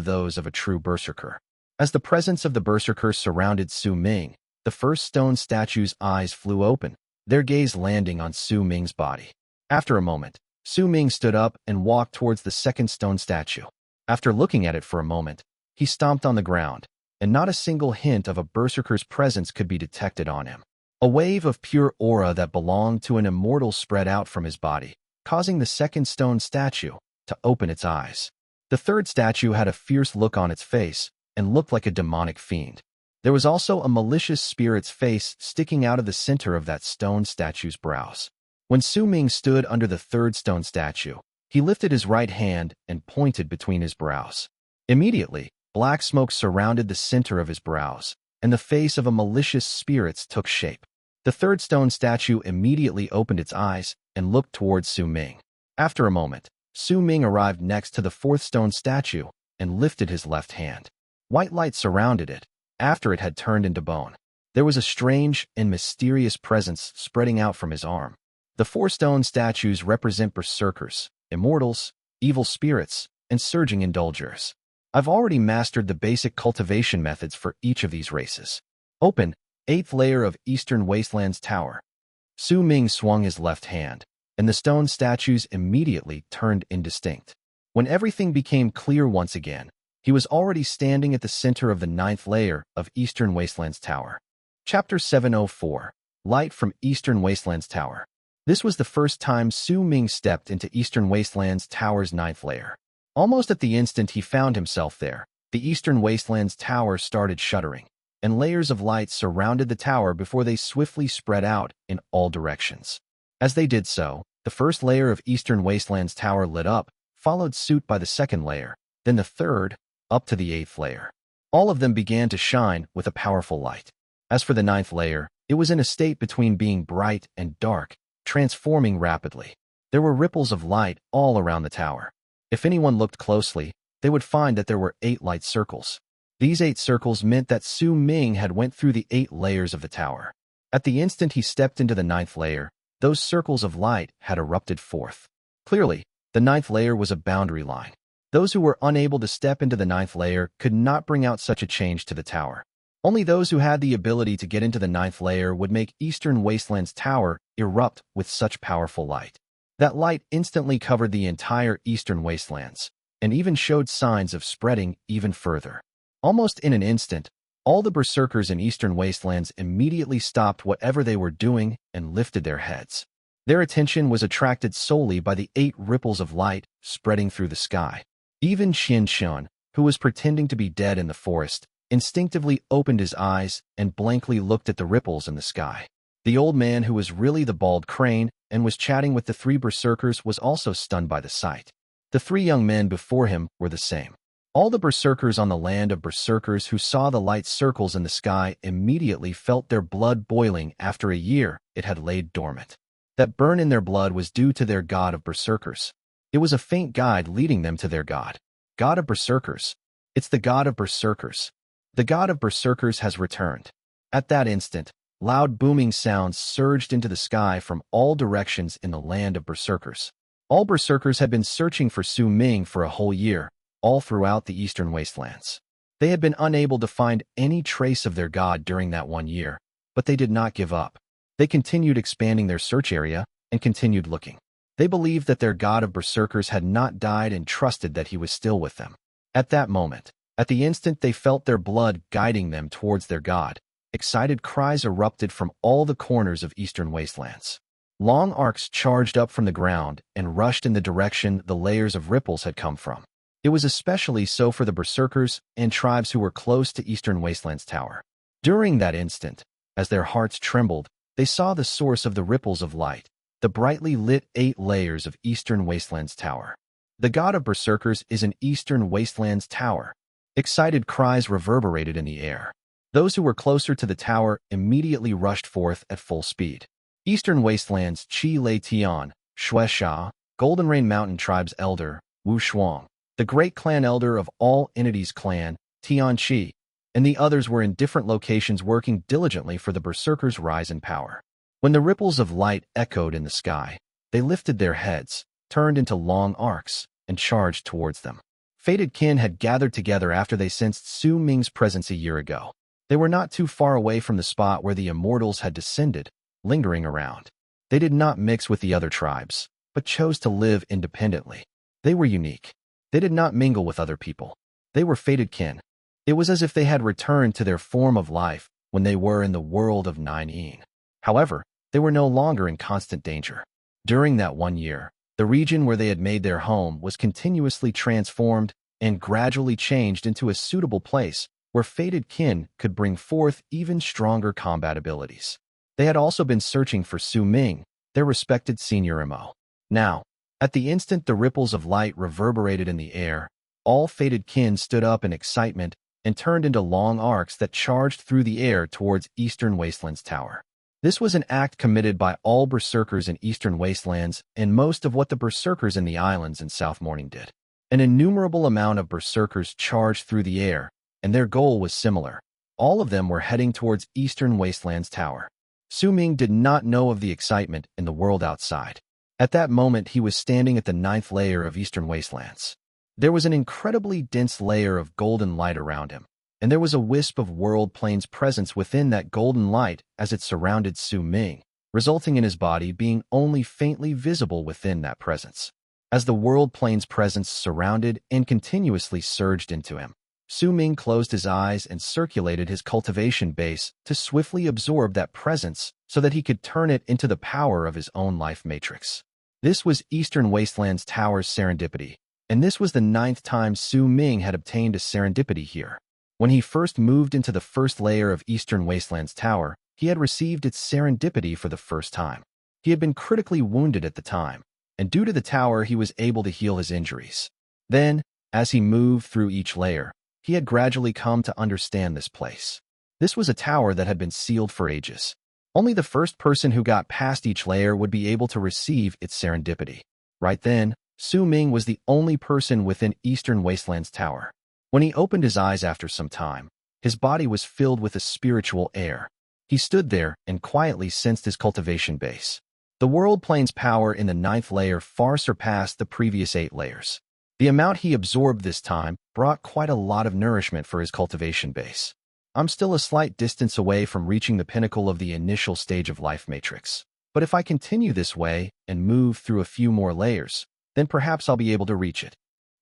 those of a true berserker. As the presence of the berserker surrounded Su Ming, the first stone statue's eyes flew open, their gaze landing on Su Ming's body. After a moment, Su Ming stood up and walked towards the second stone statue. After looking at it for a moment, he stomped on the ground, and not a single hint of a berserker's presence could be detected on him. A wave of pure aura that belonged to an immortal spread out from his body, causing the second stone statue to open its eyes. The third statue had a fierce look on its face and looked like a demonic fiend. There was also a malicious spirit's face sticking out of the center of that stone statue's brows. When Su Ming stood under the third stone statue, he lifted his right hand and pointed between his brows. Immediately, black smoke surrounded the center of his brows, and the face of a malicious spirit took shape. The third stone statue immediately opened its eyes and looked towards Su Ming. After a moment, Su Ming arrived next to the fourth stone statue and lifted his left hand. White light surrounded it, after it had turned into bone. There was a strange and mysterious presence spreading out from his arm. The 4 stone statues represent Berserkers, Immortals, evil spirits, and surging indulgers. I've already mastered the basic cultivation methods for each of these races. Open, 8th layer of Eastern Wastelands Tower. Su Ming swung his left hand, and the stone statues immediately turned indistinct. When everything became clear once again, he was already standing at the center of the 9th layer of Eastern Wastelands Tower. Chapter 704, Light from Eastern Wastelands Tower. This was the first time Su Ming stepped into Eastern Wastelands Tower's 9th layer. Almost at the instant he found himself there, the Eastern Wastelands Tower started shuddering, and layers of light surrounded the tower before they swiftly spread out in all directions. As they did so, the first layer of Eastern Wastelands Tower lit up, followed suit by the second layer, then the third, up to the 8th layer. All of them began to shine with a powerful light. As for the 9th layer, it was in a state between being bright and dark, transforming rapidly. There were ripples of light all around the tower. If anyone looked closely, they would find that there were 8 light circles. These 8 circles meant that Su Ming had went through the 8 layers of the tower. At the instant he stepped into the 9th layer, those circles of light had erupted forth. Clearly, the 9th layer was a boundary line. Those who were unable to step into the 9th layer could not bring out such a change to the tower. Only those who had the ability to get into the 9th layer would make Eastern Wastelands Tower erupt with such powerful light. That light instantly covered the entire Eastern Wastelands, and even showed signs of spreading even further. Almost in an instant, all the Berserkers in Eastern Wastelands immediately stopped whatever they were doing and lifted their heads. Their attention was attracted solely by the 8 ripples of light spreading through the sky. Even Xuan, who was pretending to be dead in the forest, instinctively opened his eyes and blankly looked at the ripples in the sky. The old man, who was really the bald crane and was chatting with the three berserkers was also stunned by the sight. The three young men before him were the same. All the berserkers on the land of berserkers who saw the light circles in the sky immediately felt their blood boiling after a year it had laid dormant. That burn in their blood was due to their god of berserkers. It was a faint guide leading them to their god. God of berserkers. It's the god of berserkers. The god of berserkers has returned. At that instant, loud booming sounds surged into the sky from all directions in the land of berserkers. All berserkers had been searching for Su Ming for a whole year, all throughout the eastern wastelands. They had been unable to find any trace of their god during that 1 year, but they did not give up. They continued expanding their search area and continued looking. They believed that their god of berserkers had not died and trusted that he was still with them. At that moment, at the instant they felt their blood guiding them towards their god, excited cries erupted from all the corners of eastern wastelands. Long arcs charged up from the ground and rushed in the direction the layers of ripples had come from. It was especially so for the berserkers and tribes who were close to Eastern Wastelands Tower. During that instant, as their hearts trembled, they saw the source of the ripples of light, the brightly lit 8 layers of Eastern Wastelands Tower. The god of berserkers is in Eastern Wastelands Tower. Excited cries reverberated in the air. Those who were closer to the tower immediately rushed forth at full speed. Eastern Wastelands Chi Lei Tian, Shui Sha, Golden Rain Mountain Tribe's elder, Wu Xuan, the great clan elder of all entities clan, Tian Chi, and the others were in different locations working diligently for the berserkers' rise in power. When the ripples of light echoed in the sky, they lifted their heads, turned into long arcs, and charged towards them. Fated kin had gathered together after they sensed Su Ming's presence a year ago. They were not too far away from the spot where the Immortals had descended, lingering around. They did not mix with the other tribes, but chose to live independently. They were unique. They did not mingle with other people. They were fated kin. It was as if they had returned to their form of life when they were in the world of Nine Een. However, they were no longer in constant danger. During that 1 year, the region where they had made their home was continuously transformed and gradually changed into a suitable place where fated kin could bring forth even stronger combat abilities. They had also been searching for Su Ming, their respected senior MO. Now, at the instant the ripples of light reverberated in the air, all fated kin stood up in excitement and turned into long arcs that charged through the air towards Eastern Wastelands Tower. This was an act committed by all berserkers in Eastern Wastelands and most of what the berserkers in the islands in South Morning did. An innumerable amount of berserkers charged through the air, and their goal was similar. All of them were heading towards Eastern Wastelands Tower. Su Ming did not know of the excitement in the world outside. At that moment, he was standing at the 9th layer of Eastern Wastelands. There was an incredibly dense layer of golden light around him, and there was a wisp of world plane's presence within that golden light as it surrounded Su Ming, resulting in his body being only faintly visible within that presence. As the world plane's presence surrounded and continuously surged into him, Su Ming closed his eyes and circulated his cultivation base to swiftly absorb that presence so that he could turn it into the power of his own life matrix. This was Eastern Wastelands Tower's serendipity, and this was the 9th time Su Ming had obtained a serendipity here. When he first moved into the first layer of Eastern Wastelands Tower, he had received its serendipity for the first time. He had been critically wounded at the time, and due to the tower he was able to heal his injuries. Then, as he moved through each layer, he had gradually come to understand this place. This was a tower that had been sealed for ages. Only the first person who got past each layer would be able to receive its serendipity. Right then, Su Ming was the only person within Eastern Wastelands Tower. When he opened his eyes after some time, his body was filled with a spiritual air. He stood there and quietly sensed his cultivation base. The world plane's power in the 9th layer far surpassed the previous 8 layers. The amount he absorbed this time brought quite a lot of nourishment for his cultivation base. I'm still a slight distance away from reaching the pinnacle of the initial stage of life matrix. But if I continue this way and move through a few more layers, then perhaps I'll be able to reach it.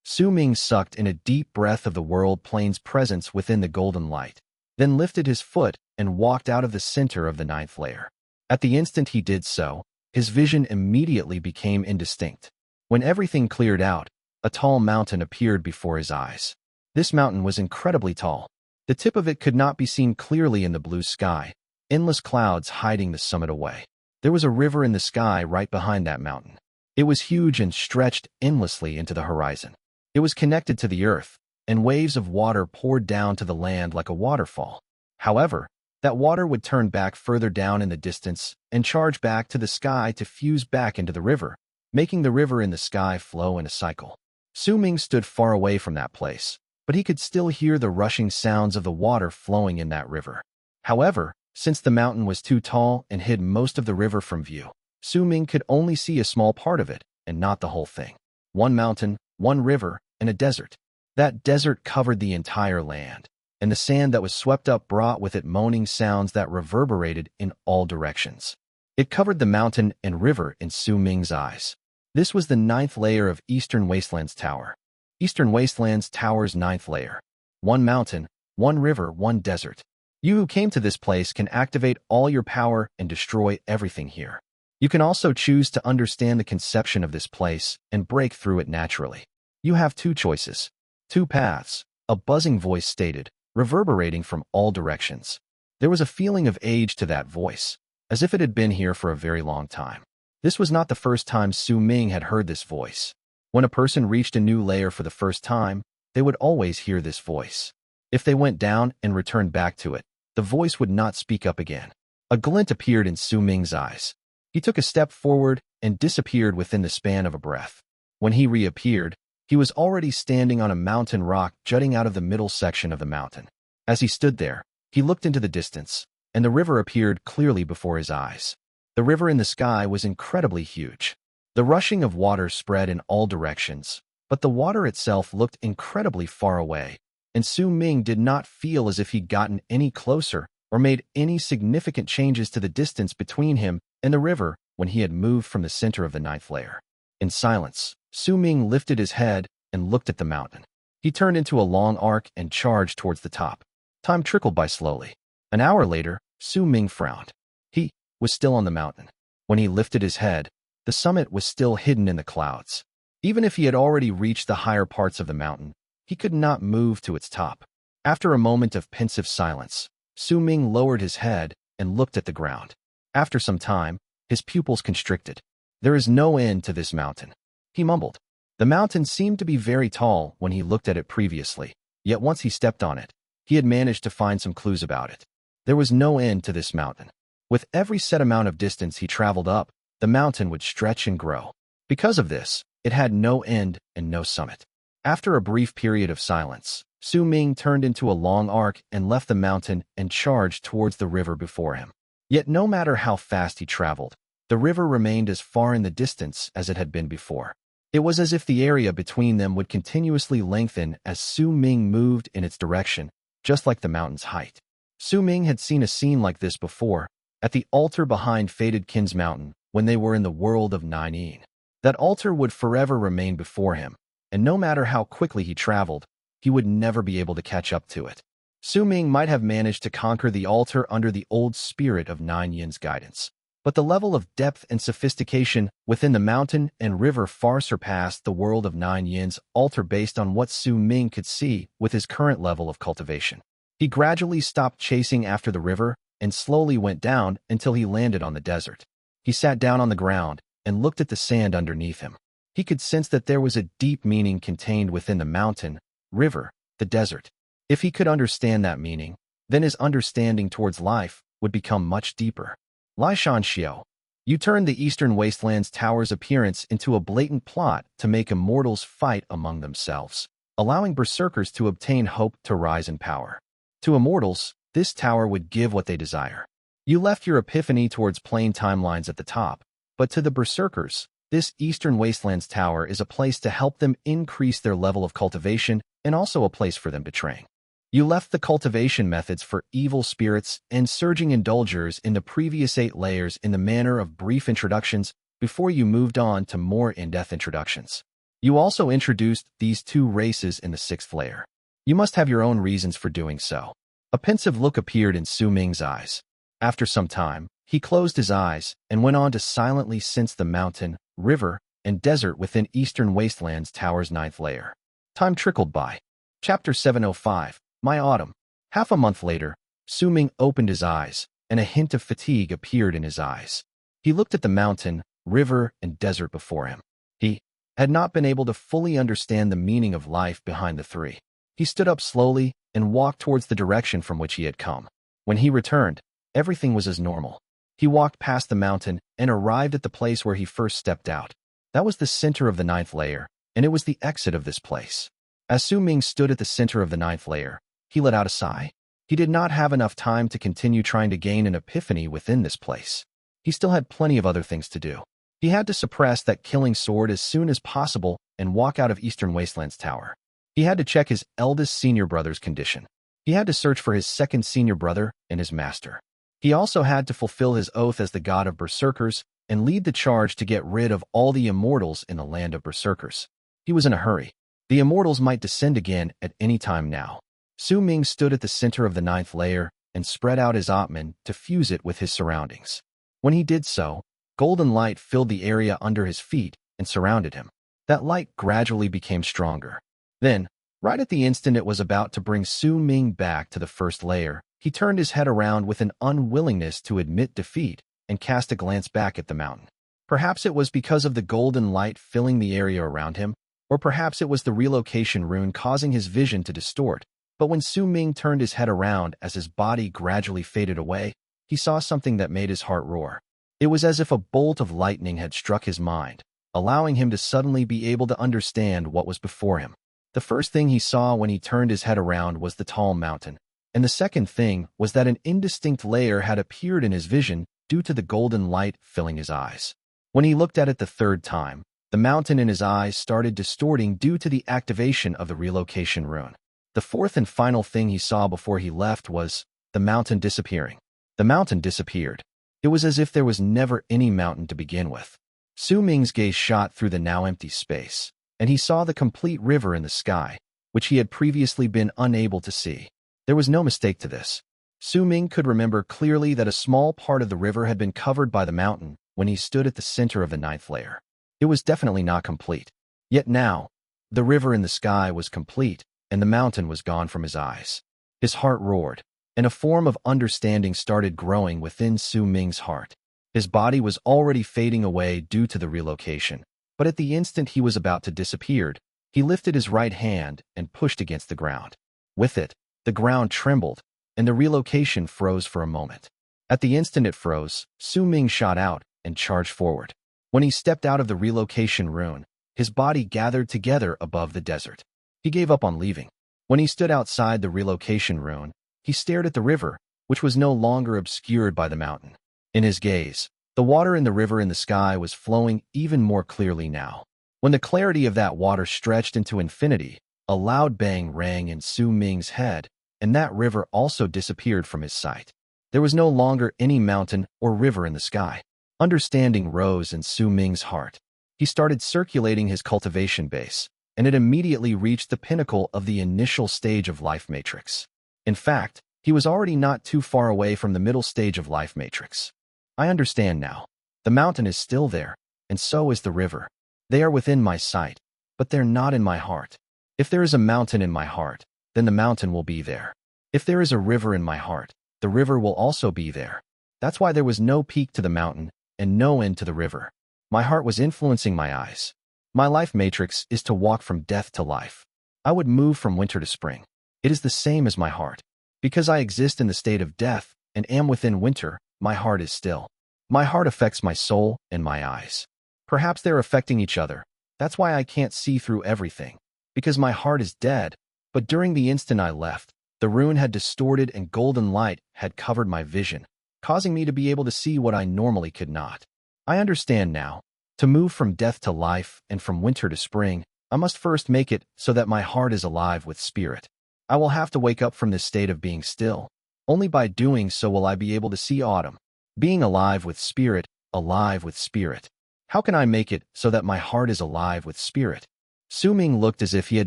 Su Ming sucked in a deep breath of the world plane's presence within the golden light, then lifted his foot and walked out of the center of the 9th layer. At the instant he did so, his vision immediately became indistinct. When everything cleared out, a tall mountain appeared before his eyes. This mountain was incredibly tall. The tip of it could not be seen clearly in the blue sky, endless clouds hiding the summit away. There was a river in the sky right behind that mountain. It was huge and stretched endlessly into the horizon. It was connected to the earth, and waves of water poured down to the land like a waterfall. However, that water would turn back further down in the distance and charge back to the sky to fuse back into the river, making the river in the sky flow in a cycle. Su Ming stood far away from that place, but he could still hear the rushing sounds of the water flowing in that river. However, since the mountain was too tall and hid most of the river from view, Su Ming could only see a small part of it and not the whole thing. One mountain, one river, and a desert. That desert covered the entire land, and the sand that was swept up brought with it moaning sounds that reverberated in all directions. It covered the mountain and river in Su Ming's eyes. This was the 9th layer of Eastern Wastelands Tower. Eastern Wastelands Tower's 9th layer. One mountain, one river, one desert. You who came to this place can activate all your power and destroy everything here. You can also choose to understand the conception of this place and break through it naturally. You have two choices, two paths, a buzzing voice stated, reverberating from all directions. There was a feeling of age to that voice, as if it had been here for a very long time. This was not the first time Su Ming had heard this voice. When a person reached a new layer for the first time, they would always hear this voice. If they went down and returned back to it, the voice would not speak up again. A glint appeared in Su Ming's eyes. He took a step forward and disappeared within the span of a breath. When he reappeared, he was already standing on a mountain rock jutting out of the middle section of the mountain. As he stood there, he looked into the distance, and the river appeared clearly before his eyes. The river in the sky was incredibly huge. The rushing of water spread in all directions, but the water itself looked incredibly far away, and Su Ming did not feel as if he'd gotten any closer or made any significant changes to the distance between him and the river when he had moved from the center of the 9th layer. In silence, Su Ming lifted his head and looked at the mountain. He turned into a long arc and charged towards the top. Time trickled by slowly. An hour later, Su Ming frowned. He was still on the mountain. When he lifted his head, the summit was still hidden in the clouds. Even if he had already reached the higher parts of the mountain, he could not move to its top. After a moment of pensive silence, Su Ming lowered his head and looked at the ground. After some time, his pupils constricted. There is no end to this mountain, he mumbled. The mountain seemed to be very tall when he looked at it previously, yet once he stepped on it, he had managed to find some clues about it. There was no end to this mountain. With every set amount of distance he traveled up, the mountain would stretch and grow. Because of this, it had no end and no summit. After a brief period of silence, Su Ming turned into a long arc and left the mountain and charged towards the river before him. Yet no matter how fast he traveled, the river remained as far in the distance as it had been before. It was as if the area between them would continuously lengthen as Su Ming moved in its direction, just like the mountain's height. Su Ming had seen a scene like this before, at the altar behind Fated Kin's Mountain, when they were in the world of Nine Yin. That altar would forever remain before him, and no matter how quickly he traveled, he would never be able to catch up to it. Su Ming might have managed to conquer the altar under the old spirit of Nine Yin's guidance, but the level of depth and sophistication within the mountain and river far surpassed the world of Nine Yin's altar based on what Su Ming could see with his current level of cultivation. He gradually stopped chasing after the river and slowly went down until he landed on the desert. He sat down on the ground and looked at the sand underneath him. He could sense that there was a deep meaning contained within the mountain, river, the desert. If he could understand that meaning, then his understanding towards life would become much deeper. Lai Shan Xiao, you turned the Eastern Wastelands Tower's appearance into a blatant plot to make Immortals fight among themselves, allowing Berserkers to obtain hope to rise in power. To Immortals, this tower would give what they desire. You left your epiphany towards plain timelines at the top, but to the Berserkers, this Eastern Wastelands Tower is a place to help them increase their level of cultivation and also a place for them to train. You left the cultivation methods for evil spirits and surging indulgers in the previous 8 layers in the manner of brief introductions before you moved on to more in-depth introductions. You also introduced these 2 races in the 6th layer. You must have your own reasons for doing so. A pensive look appeared in Su Ming's eyes. After some time, he closed his eyes and went on to silently sense the mountain, river, and desert within Eastern Wastelands Tower's 9th layer. Time trickled by. Chapter 705. My Autumn. Half a month later, Su Ming opened his eyes, and a hint of fatigue appeared in his eyes. He looked at the mountain, river, and desert before him. He had not been able to fully understand the meaning of life behind the three. He stood up slowly and walked towards the direction from which he had come. When he returned, everything was as normal. He walked past the mountain and arrived at the place where he first stepped out. That was the center of the 9th layer, and it was the exit of this place. As Su Ming stood at the center of the 9th layer, he let out a sigh. He did not have enough time to continue trying to gain an epiphany within this place. He still had plenty of other things to do. He had to suppress that killing sword as soon as possible and walk out of Eastern Wastelands Tower. He had to check his eldest senior brother's condition. He had to search for his second senior brother and his master. He also had to fulfill his oath as the god of Berserkers and lead the charge to get rid of all the Immortals in the land of Berserkers. He was in a hurry. The Immortals might descend again at any time now. Su Ming stood at the center of the 9th layer and spread out his Atman to fuse it with his surroundings. When he did so, golden light filled the area under his feet and surrounded him. That light gradually became stronger. Then, right at the instant it was about to bring Su Ming back to the first layer, he turned his head around with an unwillingness to admit defeat and cast a glance back at the mountain. Perhaps it was because of the golden light filling the area around him, or perhaps it was the relocation rune causing his vision to distort. But when Su Ming turned his head around as his body gradually faded away, he saw something that made his heart roar. It was as if a bolt of lightning had struck his mind, allowing him to suddenly be able to understand what was before him. The first thing he saw when he turned his head around was the tall mountain, and the second thing was that an indistinct layer had appeared in his vision due to the golden light filling his eyes. When he looked at it the third time, the mountain in his eyes started distorting due to the activation of the relocation rune. The fourth and final thing he saw before he left was the mountain disappearing. The mountain disappeared. It was as if there was never any mountain to begin with. Su Ming's gaze shot through the now empty space, and he saw the complete river in the sky, which he had previously been unable to see. There was no mistake to this. Su Ming could remember clearly that a small part of the river had been covered by the mountain when he stood at the center of the 9th layer. It was definitely not complete. Yet now, the river in the sky was complete, and the mountain was gone from his eyes. His heart roared, and a form of understanding started growing within Su Ming's heart. His body was already fading away due to the relocation, but at the instant he was about to disappear, he lifted his right hand and pushed against the ground. With it, the ground trembled, and the relocation froze for a moment. At the instant it froze, Su Ming shot out and charged forward. When he stepped out of the relocation rune, his body gathered together above the desert. He gave up on leaving. When he stood outside the relocation rune, he stared at the river, which was no longer obscured by the mountain. In his gaze, the water in the river in the sky was flowing even more clearly now. When the clarity of that water stretched into infinity, a loud bang rang in Su Ming's head, and that river also disappeared from his sight. There was no longer any mountain or river in the sky. Understanding rose in Su Ming's heart. He started circulating his cultivation base, and it immediately reached the pinnacle of the initial stage of Life Matrix. In fact, he was already not too far away from the middle stage of Life Matrix. I understand now. The mountain is still there, and so is the river. They are within my sight, but they're not in my heart. If there is a mountain in my heart, then the mountain will be there. If there is a river in my heart, the river will also be there. That's why there was no peak to the mountain and no end to the river. My heart was influencing my eyes. My life matrix is to walk from death to life. I would move from winter to spring. It is the same as my heart. Because I exist in the state of death and am within winter, my heart is still. My heart affects my soul and my eyes. Perhaps they're affecting each other. That's why I can't see through everything. Because my heart is dead. But during the instant I left, the rune had distorted and golden light had covered my vision, causing me to be able to see what I normally could not. I understand now. To move from death to life and from winter to spring, I must first make it so that my heart is alive with spirit. I will have to wake up from this state of being still. Only by doing so will I be able to see autumn. Being alive with spirit, alive with spirit. How can I make it so that my heart is alive with spirit? Su Ming looked as if he had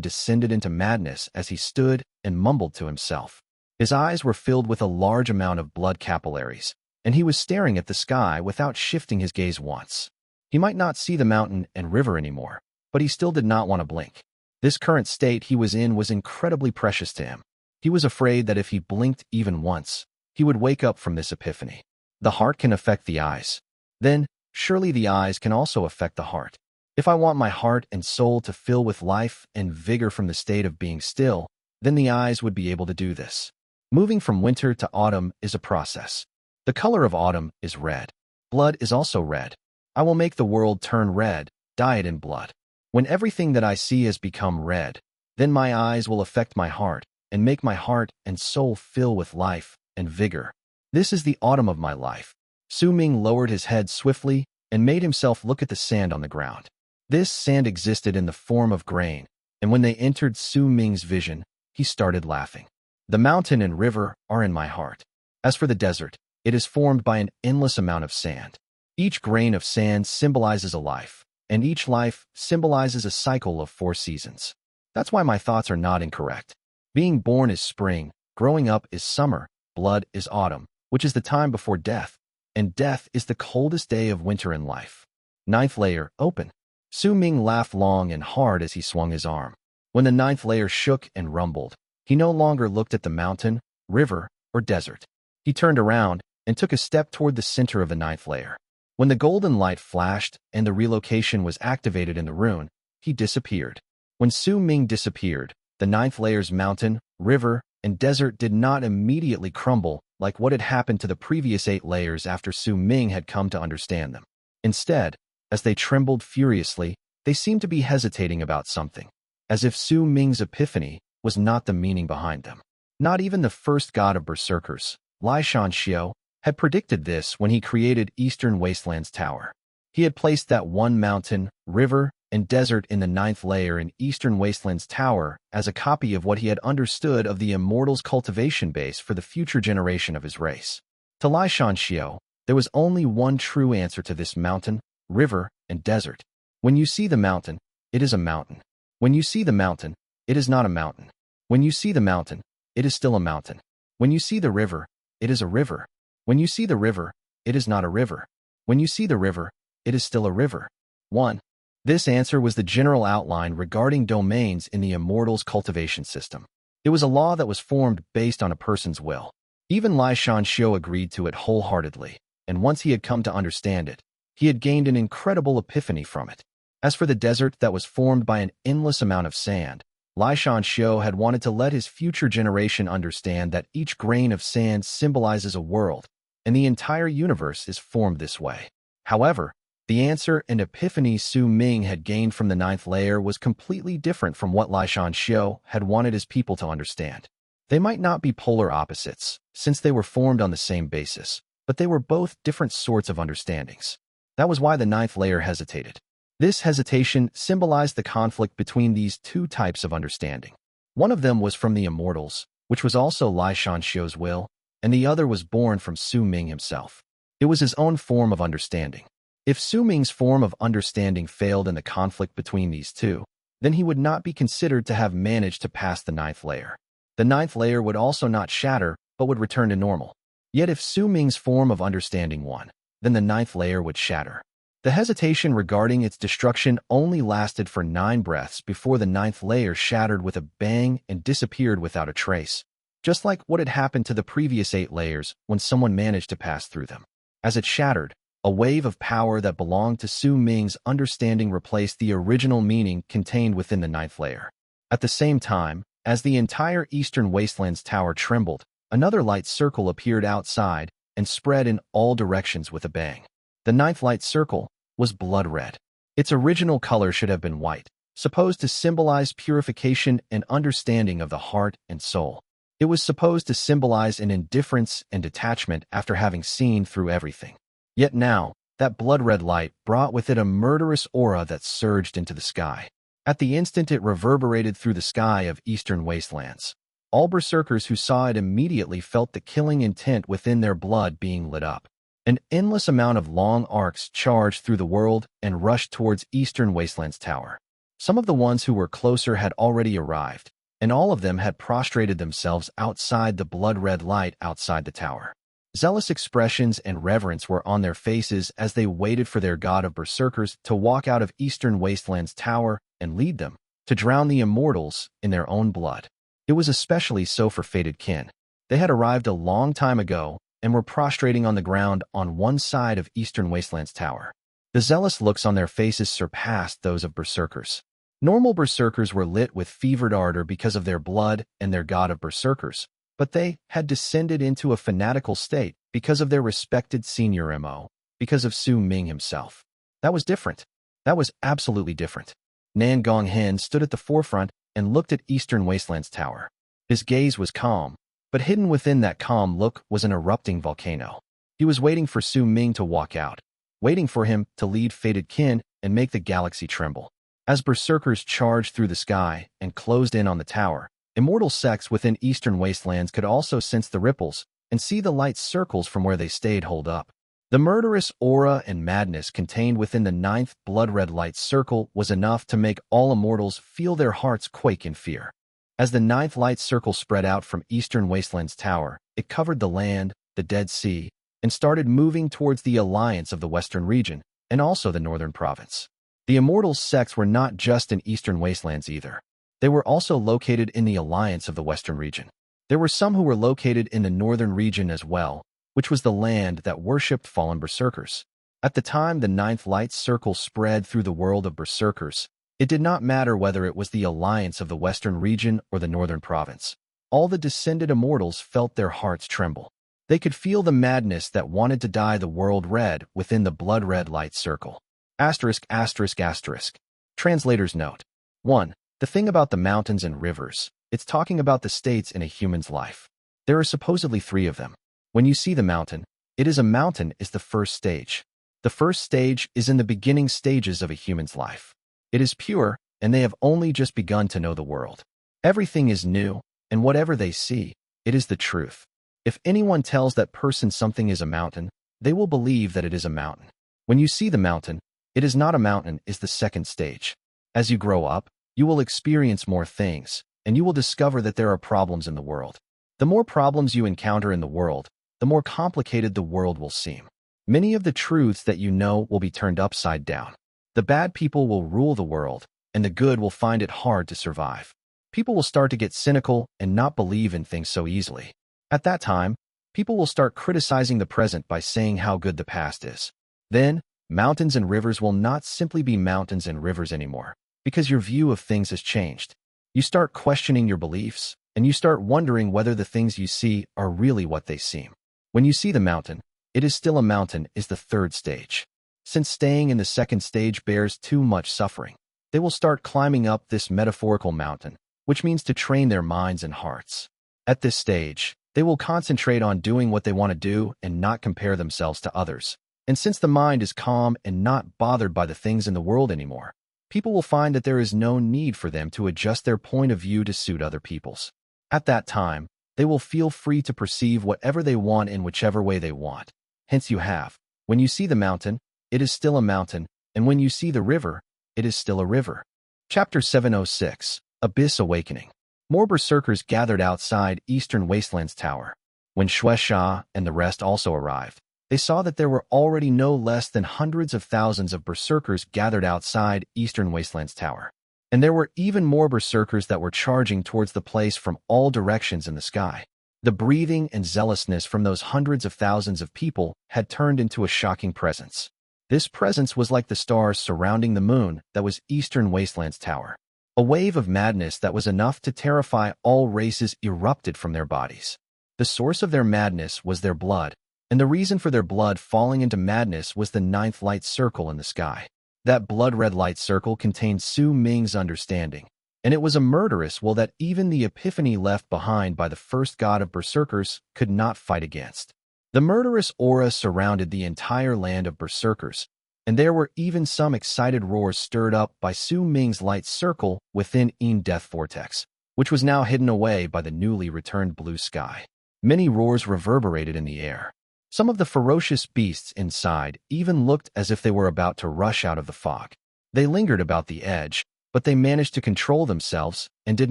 descended into madness as he stood and mumbled to himself. His eyes were filled with a large amount of blood capillaries, and he was staring at the sky without shifting his gaze once. He might not see the mountain and river anymore, but he still did not want to blink. This current state he was in was incredibly precious to him. He was afraid that if he blinked even once, he would wake up from this epiphany. The heart can affect the eyes. then surely the eyes can also affect the heart. If I want my heart and soul to fill with life and vigor from the state of being still, then the eyes would be able to do this. Moving from winter to autumn is a process. The color of autumn is red. Blood is also red. I will make the world turn red, dye it in blood. When everything that I see has become red, then my eyes will affect my heart and make my heart and soul fill with life and vigor. This is the autumn of my life. Su Ming lowered his head swiftly and made himself look at the sand on the ground. This sand existed in the form of grain, and when they entered Su Ming's vision, he started laughing. The mountain and river are in my heart. As for the desert, it is formed by an endless amount of sand. Each grain of sand symbolizes a life, and each life symbolizes a cycle of 4 seasons. That's why my thoughts are not incorrect. Being born is spring, growing up is summer, blood is autumn, which is the time before death, and death is the coldest day of winter in life. 9th layer, open. Su Ming laughed long and hard as he swung his arm. When the 9th layer shook and rumbled, he no longer looked at the mountain, river, or desert. He turned around and took a step toward the center of the 9th layer. When the golden light flashed and the relocation was activated in the rune, he disappeared. When Su Ming disappeared, the 9th layer's mountain, river, and desert did not immediately crumble like what had happened to the previous 8 layers after Su Ming had come to understand them. Instead, as they trembled furiously, they seemed to be hesitating about something, as if Su Ming's epiphany was not the meaning behind them. Not even the first god of Berserkers, Lai Shanxiu, had predicted this when he created Eastern Wastelands Tower. He had placed that one mountain, river, and desert in the 9th layer in Eastern Wastelands Tower as a copy of what he had understood of the Immortals' cultivation base for the future generation of his race. To Lai Shanxiu, there was only one true answer to this mountain, river, and desert. When you see the mountain, it is a mountain. When you see the mountain, it is not a mountain. When you see the mountain, it is still a mountain. When you see the river, it is a river. When you see the river, it is not a river. When you see the river, it is still a river. 1. This answer was the general outline regarding domains in the Immortals cultivation system. It was a law that was formed based on a person's will. Even Lai Shanxiu agreed to it wholeheartedly, and once he had come to understand it, he had gained an incredible epiphany from it. As for the desert that was formed by an endless amount of sand, Lai Shanxiu had wanted to let his future generation understand that each grain of sand symbolizes a world, and the entire universe is formed this way. However, the answer and epiphany Su Ming had gained from the 9th layer was completely different from what Lai Shanxiu had wanted his people to understand. They might not be polar opposites, since they were formed on the same basis, but they were both different sorts of understandings. That was why the 9th layer hesitated. This hesitation symbolized the conflict between these 2 types of understanding. One of them was from the Immortals, which was also Lai Shanxiu's will, and the other was born from Su Ming himself. It was his own form of understanding. If Su Ming's form of understanding failed in the conflict between these 2, then he would not be considered to have managed to pass the 9th layer. The 9th layer would also not shatter, but would return to normal. Yet if Su Ming's form of understanding won, then the 9th layer would shatter. The hesitation regarding its destruction only lasted for 9 breaths before the 9th layer shattered with a bang and disappeared without a trace, just like what had happened to the previous 8 layers when someone managed to pass through them. As it shattered, a wave of power that belonged to Su Ming's understanding replaced the original meaning contained within the 9th layer. At the same time, as the entire Eastern Wastelands Tower trembled, another light circle appeared outside and spread in all directions with a bang. The 9th light circle was blood red. Its original color should have been white, supposed to symbolize purification and understanding of the heart and soul. It was supposed to symbolize an indifference and detachment after having seen through everything. Yet now, that blood-red light brought with it a murderous aura that surged into the sky. At the instant it reverberated through the sky of Eastern Wastelands. All Berserkers who saw it immediately felt the killing intent within their blood being lit up. An endless amount of long arcs charged through the world and rushed towards Eastern Wastelands Tower. Some of the ones who were closer had already arrived, and all of them had prostrated themselves outside the blood-red light outside the tower. Zealous expressions and reverence were on their faces as they waited for their god of Berserkers to walk out of Eastern Wastelands Tower and lead them, to drown the Immortals in their own blood. It was especially so for fated kin. They had arrived a long time ago, and were prostrating on the ground on one side of Eastern Wastelands Tower. The zealous looks on their faces surpassed those of Berserkers. Normal Berserkers were lit with fevered ardor because of their blood and their god of Berserkers, but they had descended into a fanatical state because of their respected senior MO, because of Su Ming himself. That was different. That was absolutely different. Nan Gonghen stood at the forefront and looked at Eastern Wastelands Tower. His gaze was calm, but hidden within that calm look was an erupting volcano. He was waiting for Su Ming to walk out, waiting for him to lead fated kin and make the galaxy tremble. As Berserkers charged through the sky and closed in on the tower, immortal sects within Eastern Wastelands could also sense the ripples and see the light circles from where they stayed hold up. The murderous aura and madness contained within the 9th blood-red light circle was enough to make all immortals feel their hearts quake in fear. As the 9th light circle spread out from Eastern Wastelands Tower, it covered the land, the Dead Sea, and started moving towards the alliance of the Western region and also the Northern province. The Immortals sects were not just in Eastern Wastelands either. They were also located in the alliance of the Western region. There were some who were located in the Northern region as well, which was the land that worshipped fallen Berserkers. At the time the 9th light circle spread through the world of Berserkers, it did not matter whether it was the alliance of the Western region or the Northern province. All the descended immortals felt their hearts tremble. They could feel the madness that wanted to dye the world red within the blood-red light circle. ******. Translator's note. 1. The thing about the mountains and rivers, it's talking about the states in a human's life. There are supposedly 3 of them. When you see the mountain, it is a mountain is the first stage. The first stage is in the beginning stages of a human's life. It is pure, and they have only just begun to know the world. Everything is new, and whatever they see, it is the truth. If anyone tells that person something is a mountain, they will believe that it is a mountain. When you see the mountain, it is not a mountain is the second stage. As you grow up, you will experience more things, and you will discover that there are problems in the world. The more problems you encounter in the world, the more complicated the world will seem. Many of the truths that you know will be turned upside down. The bad people will rule the world, and the good will find it hard to survive. People will start to get cynical and not believe in things so easily. At that time, people will start criticizing the present by saying how good the past is. Then, mountains and rivers will not simply be mountains and rivers anymore, because your view of things has changed. You start questioning your beliefs, and you start wondering whether the things you see are really what they seem. When you see the mountain, it is still a mountain is the third stage. Since staying in the second stage bears too much suffering, they will start climbing up this metaphorical mountain, which means to train their minds and hearts. At this stage, they will concentrate on doing what they want to do and not compare themselves to others. And since the mind is calm and not bothered by the things in the world anymore, people will find that there is no need for them to adjust their point of view to suit other people's. At that time, they will feel free to perceive whatever they want in whichever way they want. Hence you have, when you see the mountain, it is still a mountain, and when you see the river, it is still a river. Chapter 706, Abyss Awakening. More Berserkers gathered outside Eastern Wastelands Tower. When Xuan and the rest also arrived, they saw that there were already no less than hundreds of thousands of Berserkers gathered outside Eastern Wastelands Tower. And there were even more Berserkers that were charging towards the place from all directions in the sky. The breathing and zealousness from those hundreds of thousands of people had turned into a shocking presence. This presence was like the stars surrounding the moon that was Eastern Wastelands Tower. A wave of madness that was enough to terrify all races erupted from their bodies. The source of their madness was their blood, and the reason for their blood falling into madness was the 9th light circle in the sky. That blood-red light circle contained Su Ming's understanding, and it was a murderous will that even the epiphany left behind by the first god of Berserkers could not fight against. The murderous aura surrounded the entire land of Berserkers, and there were even some excited roars stirred up by Su Ming's light circle within Een Death Vortex, which was now hidden away by the newly returned blue sky. Many roars reverberated in the air. Some of the ferocious beasts inside even looked as if they were about to rush out of the fog. They lingered about the edge, but they managed to control themselves and did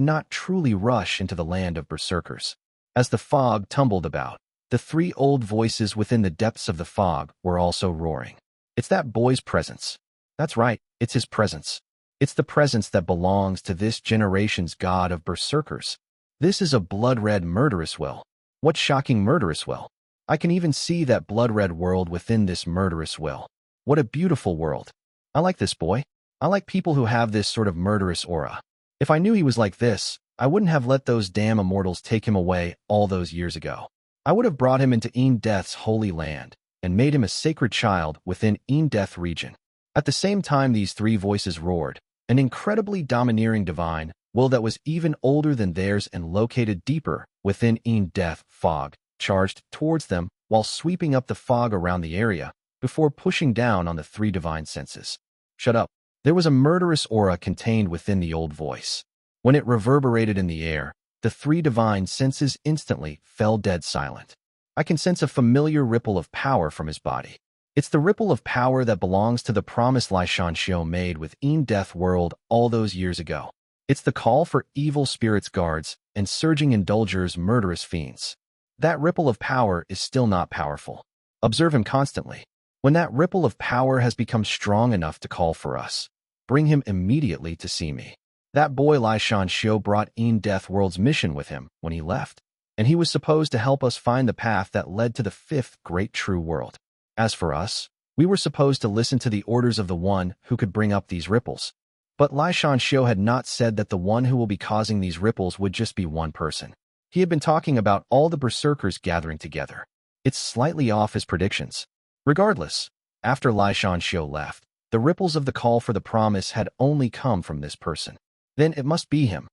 not truly rush into the land of Berserkers. As the fog tumbled about, the 3 old voices within the depths of the fog were also roaring. It's that boy's presence. That's right, it's his presence. It's the presence that belongs to this generation's god of Berserkers. This is a blood-red murderous will. What shocking murderous will! I can even see that blood-red world within this murderous will. What a beautiful world. I like this boy. I like people who have this sort of murderous aura. If I knew he was like this, I wouldn't have let those damn immortals take him away all those years ago. I would have brought him into Death's holy land and made him a sacred child within Death region. At the same time these three voices roared, an incredibly domineering divine will that was even older than theirs and located deeper within Death fog, charged towards them while sweeping up the fog around the area before pushing down on the three divine senses. Shut up. There was a murderous aura contained within the old voice. When it reverberated in the air, the three divine senses instantly fell dead silent. I can sense a familiar ripple of power from his body. It's the ripple of power that belongs to the promise Li Shanxiu made with Death World all those years ago. It's the call for evil spirits guards and surging indulgers murderous fiends. That ripple of power is still not powerful. Observe him constantly. When that ripple of power has become strong enough to call for us, bring him immediately to see me. That boy Li Shanxiu brought Death World's mission with him when he left, and he was supposed to help us find the path that led to the fifth great true world. As for us, we were supposed to listen to the orders of the one who could bring up these ripples. But Li Shanxiu had not said that the one who will be causing these ripples would just be one person. He had been talking about all the Berserkers gathering together. It's slightly off his predictions. Regardless, after Li Shanxiu left, the ripples of the call for the promise had only come from this person. Then it must be him.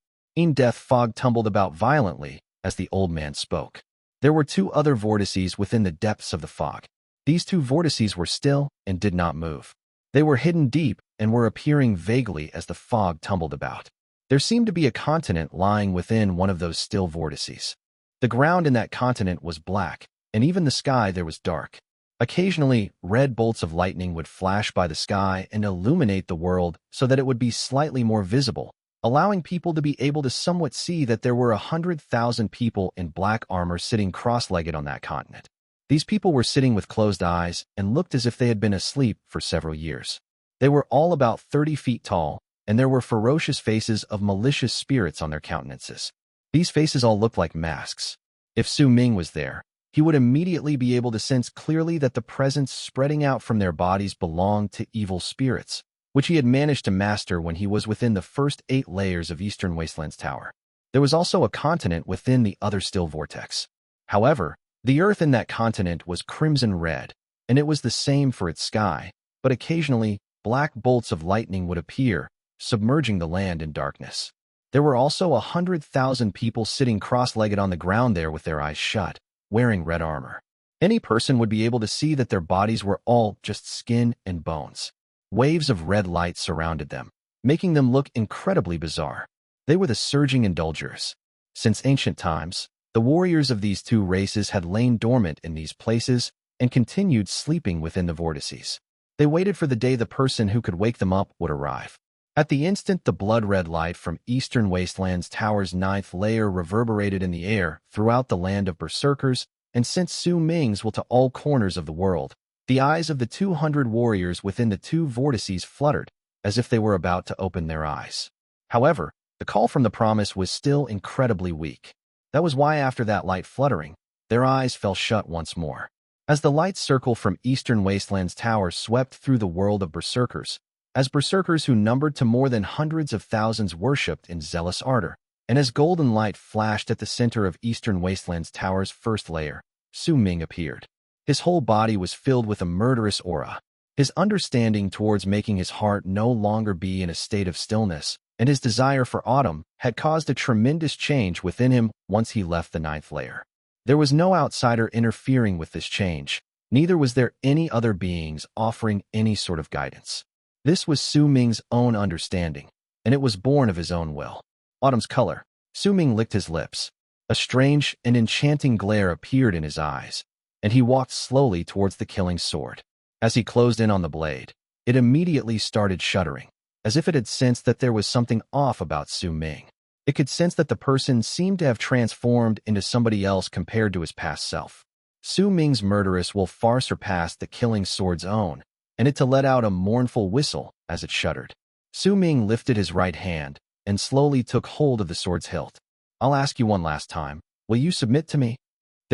Death fog tumbled about violently as the old man spoke. There were two other vortices within the depths of the fog. These two vortices were still and did not move. They were hidden deep and were appearing vaguely as the fog tumbled about. There seemed to be a continent lying within one of those still vortices. The ground in that continent was black, and even the sky there was dark. Occasionally, red bolts of lightning would flash by the sky and illuminate the world so that it would be slightly more visible, allowing people to be able to somewhat see that there were 100,000 people in black armor sitting cross-legged on that continent. These people were sitting with closed eyes and looked as if they had been asleep for several years. They were all about 30 feet tall, and there were ferocious faces of malicious spirits on their countenances. These faces all looked like masks. If Su Ming was there, he would immediately be able to sense clearly that the presence spreading out from their bodies belonged to evil spirits, which he had managed to master when he was within the first 8 layers of Eastern Wastelands Tower. There was also a continent within the other still vortex. However, the earth in that continent was crimson red, and it was the same for its sky, but occasionally black bolts of lightning would appear, submerging the land in darkness. There were also 100,000 people sitting cross-legged on the ground there with their eyes shut, wearing red armor. Any person would be able to see that their bodies were all just skin and bones. Waves of red light surrounded them, making them look incredibly bizarre. They were the surging indulgers. Since ancient times, the warriors of these two races had lain dormant in these places and continued sleeping within the vortices. They waited for the day the person who could wake them up would arrive. At the instant the blood-red light from Eastern Wastelands Tower's 9th layer reverberated in the air throughout the land of Berserkers and sent Su Ming's will to all corners of the world, the eyes of the 200 warriors within the two vortices fluttered, as if they were about to open their eyes. However, the call from the promise was still incredibly weak. That was why after that light fluttering, their eyes fell shut once more. As the light circle from Eastern Wastelands Tower swept through the world of Berserkers, as Berserkers who numbered to more than hundreds of thousands worshipped in zealous ardor, and as golden light flashed at the center of Eastern Wastelands Tower's 1st layer, Su Ming appeared. His whole body was filled with a murderous aura. His understanding towards making his heart no longer be in a state of stillness, and his desire for autumn had caused a tremendous change within him once he left the 9th layer. There was no outsider interfering with this change, neither was there any other beings offering any sort of guidance. This was Su Ming's own understanding, and it was born of his own will. Autumn's color. Su Ming licked his lips. A strange and enchanting glare appeared in his eyes, and he walked slowly towards the killing sword. As he closed in on the blade, it immediately started shuddering, as if it had sensed that there was something off about Su Ming. It could sense that the person seemed to have transformed into somebody else compared to his past self. Su Ming's murderous will far surpassed the killing sword's own, and it to let out a mournful whistle as it shuddered. Su Ming lifted his right hand and slowly took hold of the sword's hilt. "I'll ask you one last time. Will you submit to me?"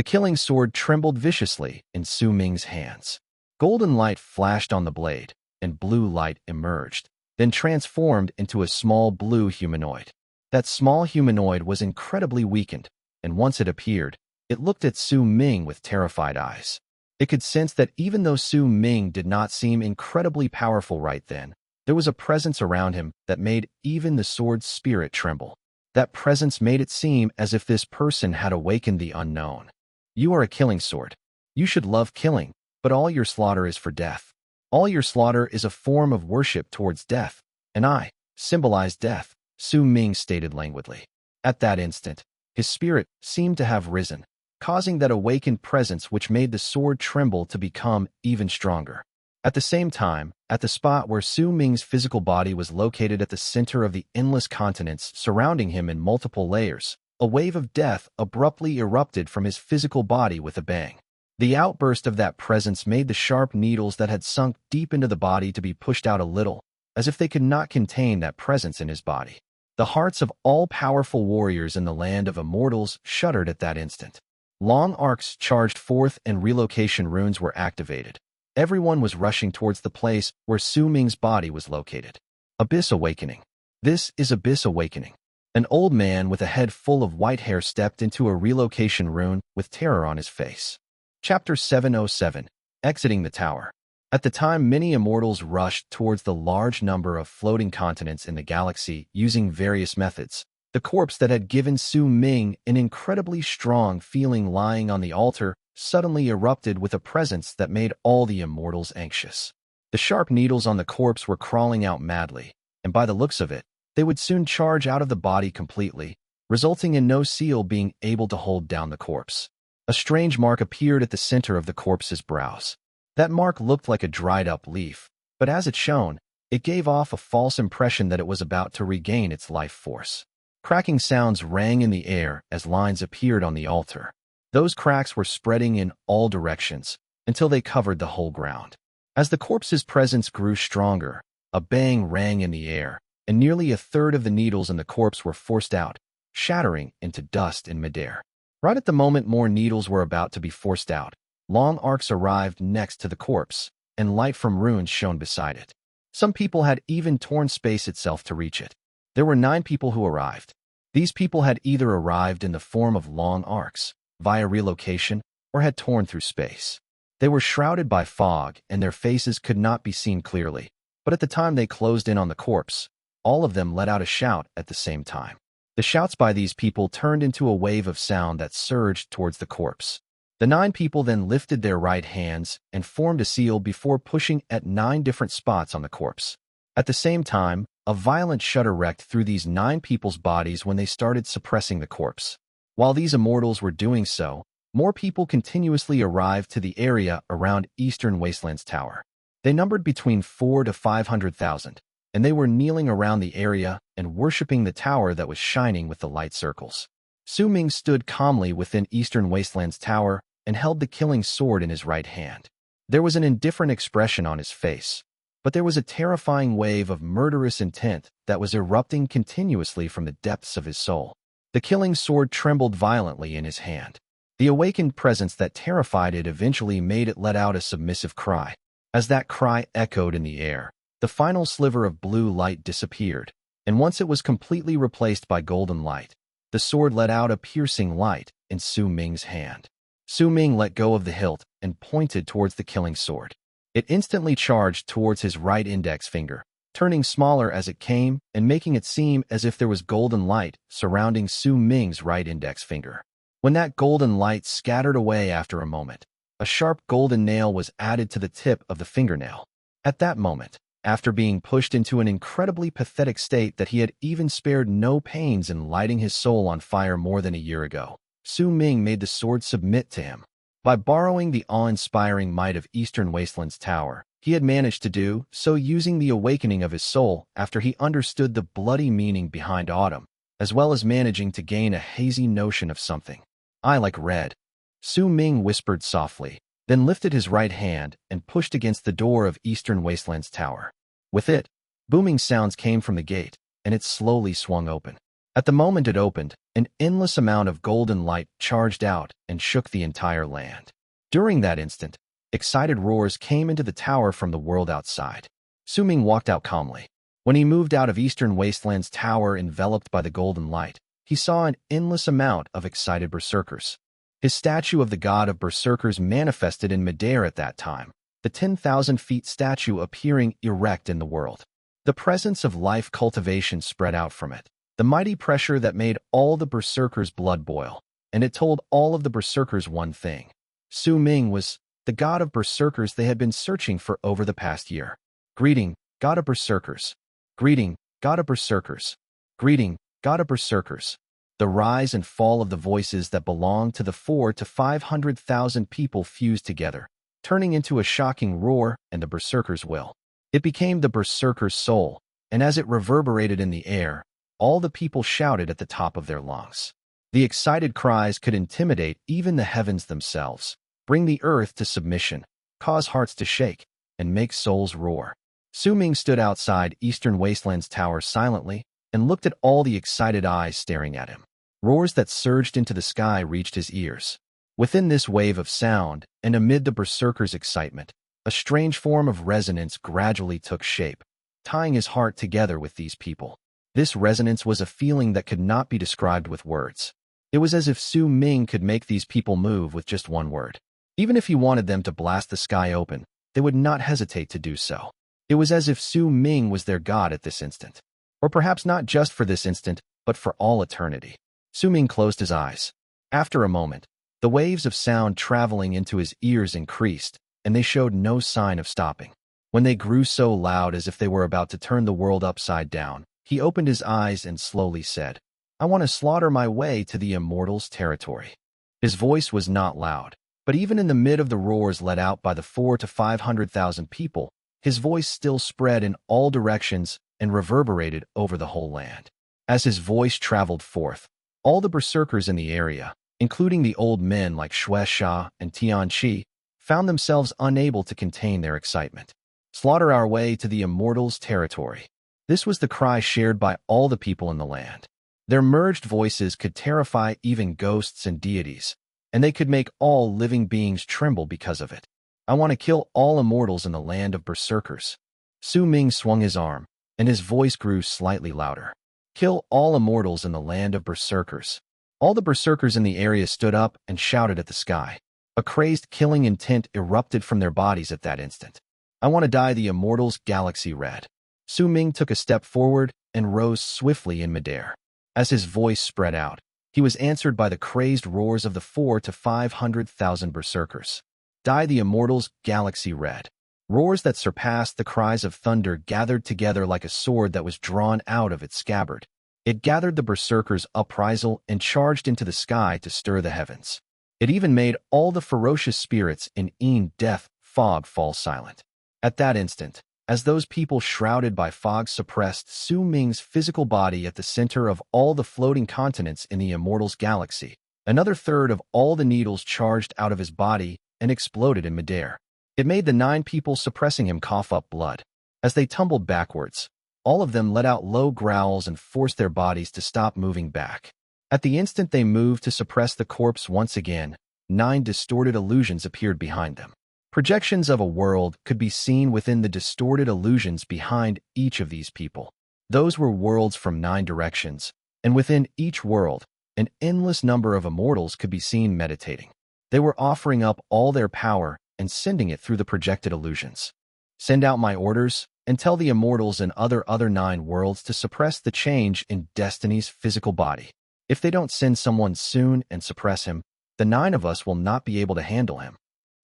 The killing sword trembled viciously in Su Ming's hands. Golden light flashed on the blade, and blue light emerged, then transformed into a small blue humanoid. That small humanoid was incredibly weakened, and once it appeared, it looked at Su Ming with terrified eyes. It could sense that even though Su Ming did not seem incredibly powerful right then, there was a presence around him that made even the sword's spirit tremble. That presence made it seem as if this person had awakened the unknown. You are a killing sword. You should love killing, but all your slaughter is for death. All your slaughter is a form of worship towards death, and I symbolize death, Su Ming stated languidly. At that instant, his spirit seemed to have risen, causing that awakened presence which made the sword tremble to become even stronger. At the same time, at the spot where Su Ming's physical body was located at the center of the endless continents surrounding him in multiple layers, a wave of death abruptly erupted from his physical body with a bang. The outburst of that presence made the sharp needles that had sunk deep into the body to be pushed out a little, as if they could not contain that presence in his body. The hearts of all powerful warriors in the land of Immortals shuddered at that instant. Long arcs charged forth and relocation runes were activated. Everyone was rushing towards the place where Su Ming's body was located. Abyss Awakening. This is Abyss Awakening. An old man with a head full of white hair stepped into a relocation rune with terror on his face. Chapter 707. Exiting the Tower. At the time, many Immortals rushed towards the large number of floating continents in the galaxy using various methods. The corpse that had given Su Ming an incredibly strong feeling lying on the altar suddenly erupted with a presence that made all the Immortals anxious. The sharp needles on the corpse were crawling out madly, and by the looks of it, they would soon charge out of the body completely, resulting in no seal being able to hold down the corpse. A strange mark appeared at the center of the corpse's brows. That mark looked like a dried-up leaf, but as it shone, it gave off a false impression that it was about to regain its life force. Cracking sounds rang in the air as lines appeared on the altar. Those cracks were spreading in all directions until they covered the whole ground. As the corpse's presence grew stronger, a bang rang in the air, and nearly a third of the needles in the corpse were forced out, shattering into dust in midair. Right at the moment more needles were about to be forced out, long arcs arrived next to the corpse, and light from runes shone beside it. Some people had even torn space itself to reach it. There were 9 people who arrived. These people had either arrived in the form of long arcs, via relocation, or had torn through space. They were shrouded by fog, and their faces could not be seen clearly, but at the time they closed in on the corpse, all of them let out a shout at the same time. The shouts by these people turned into a wave of sound that surged towards the corpse. The 9 people then lifted their right hands and formed a seal before pushing at 9 different spots on the corpse. At the same time, a violent shudder wrecked through these 9 people's bodies when they started suppressing the corpse. While these Immortals were doing so, more people continuously arrived to the area around Eastern Wastelands Tower. They numbered between 400,000 to 500,000. And they were kneeling around the area and worshipping the tower that was shining with the light circles. Su Ming stood calmly within Eastern Wastelands Tower and held the killing sword in his right hand. There was an indifferent expression on his face, but there was a terrifying wave of murderous intent that was erupting continuously from the depths of his soul. The killing sword trembled violently in his hand. The awakened presence that terrified it eventually made it let out a submissive cry. As that cry echoed in the air, the final sliver of blue light disappeared, and once it was completely replaced by golden light, the sword let out a piercing light in Su Ming's hand. Su Ming let go of the hilt and pointed towards the killing sword. It instantly charged towards his right index finger, turning smaller as it came and making it seem as if there was golden light surrounding Su Ming's right index finger. When that golden light scattered away after a moment, a sharp golden nail was added to the tip of the fingernail. At that moment, after being pushed into an incredibly pathetic state that he had even spared no pains in lighting his soul on fire more than a year ago, Su Ming made the sword submit to him. By borrowing the awe-inspiring might of Eastern Wastelands Tower, he had managed to do so using the awakening of his soul after he understood the bloody meaning behind autumn, as well as managing to gain a hazy notion of something. "I like red," Su Ming whispered softly, then lifted his right hand and pushed against the door of Eastern Wastelands Tower. With it, booming sounds came from the gate, and it slowly swung open. At the moment it opened, an endless amount of golden light charged out and shook the entire land. During that instant, excited roars came into the tower from the world outside. Su Ming walked out calmly. When he moved out of Eastern Wastelands tower enveloped by the golden light, he saw an endless amount of excited berserkers. His statue of the god of berserkers manifested in midair at that time, the 10,000 feet statue appearing erect in the world. The presence of life cultivation spread out from it, the mighty pressure that made all the berserkers' blood boil, and it told all of the berserkers one thing. Su Ming was the god of berserkers they had been searching for over the past year. Greeting, god of berserkers. Greeting, god of berserkers. Greeting, god of berserkers. The rise and fall of the voices that belonged to the 400,000 to 500,000 people fused together, turning into a shocking roar and the berserker's will. It became the berserker's soul, and as it reverberated in the air, all the people shouted at the top of their lungs. The excited cries could intimidate even the heavens themselves, bring the earth to submission, cause hearts to shake, and make souls roar. Su Ming stood outside Eastern Wastelands Tower silently and looked at all the excited eyes staring at him. Roars that surged into the sky reached his ears. Within this wave of sound, and amid the berserker's excitement, a strange form of resonance gradually took shape, tying his heart together with these people. This resonance was a feeling that could not be described with words. It was as if Su Ming could make these people move with just one word. Even if he wanted them to blast the sky open, they would not hesitate to do so. It was as if Su Ming was their god at this instant. Or perhaps not just for this instant, but for all eternity. Su Ming closed his eyes. After a moment, the waves of sound traveling into his ears increased, and they showed no sign of stopping. When they grew so loud as if they were about to turn the world upside down, he opened his eyes and slowly said, "I want to slaughter my way to the Immortals' territory." His voice was not loud, but even in the mid of the roars let out by the 400,000 to 500,000 people, his voice still spread in all directions and reverberated over the whole land. As his voice traveled forth, all the berserkers in the area, including the old men like Xuan and Tianqi, found themselves unable to contain their excitement. "Slaughter our way to the Immortals' territory." This was the cry shared by all the people in the land. Their merged voices could terrify even ghosts and deities, and they could make all living beings tremble because of it. "I want to kill all immortals in the land of berserkers." Su Ming swung his arm, and his voice grew slightly louder. "Kill all immortals in the land of berserkers." All the berserkers in the area stood up and shouted at the sky. A crazed killing intent erupted from their bodies at that instant. "I want to dye the immortals galaxy red." Su Ming took a step forward and rose swiftly in midair. As his voice spread out, he was answered by the crazed roars of the 400,000 to 500,000 berserkers. "Dye the immortals galaxy red." Roars that surpassed the cries of thunder gathered together like a sword that was drawn out of its scabbard. It gathered the berserkers' uprisal and charged into the sky to stir the heavens. It even made all the ferocious spirits in death fog fall silent. At that instant, as those people shrouded by fog suppressed Su Ming's physical body at the center of all the floating continents in the Immortals galaxy, another third of all the needles charged out of his body and exploded in midair. It made the 9 people suppressing him cough up blood. As they tumbled backwards, all of them let out low growls and forced their bodies to stop moving back. At the instant they moved to suppress the corpse once again, 9 distorted illusions appeared behind them. Projections of a world could be seen within the distorted illusions behind each of these people. Those were worlds from 9 directions, and within each world, an endless number of immortals could be seen meditating. They were offering up all their power and sending it through the projected illusions. "Send out my orders, and tell the immortals in other 9 worlds to suppress the change in Destiny's physical body. If they don't send someone soon and suppress him, the 9 of us will not be able to handle him."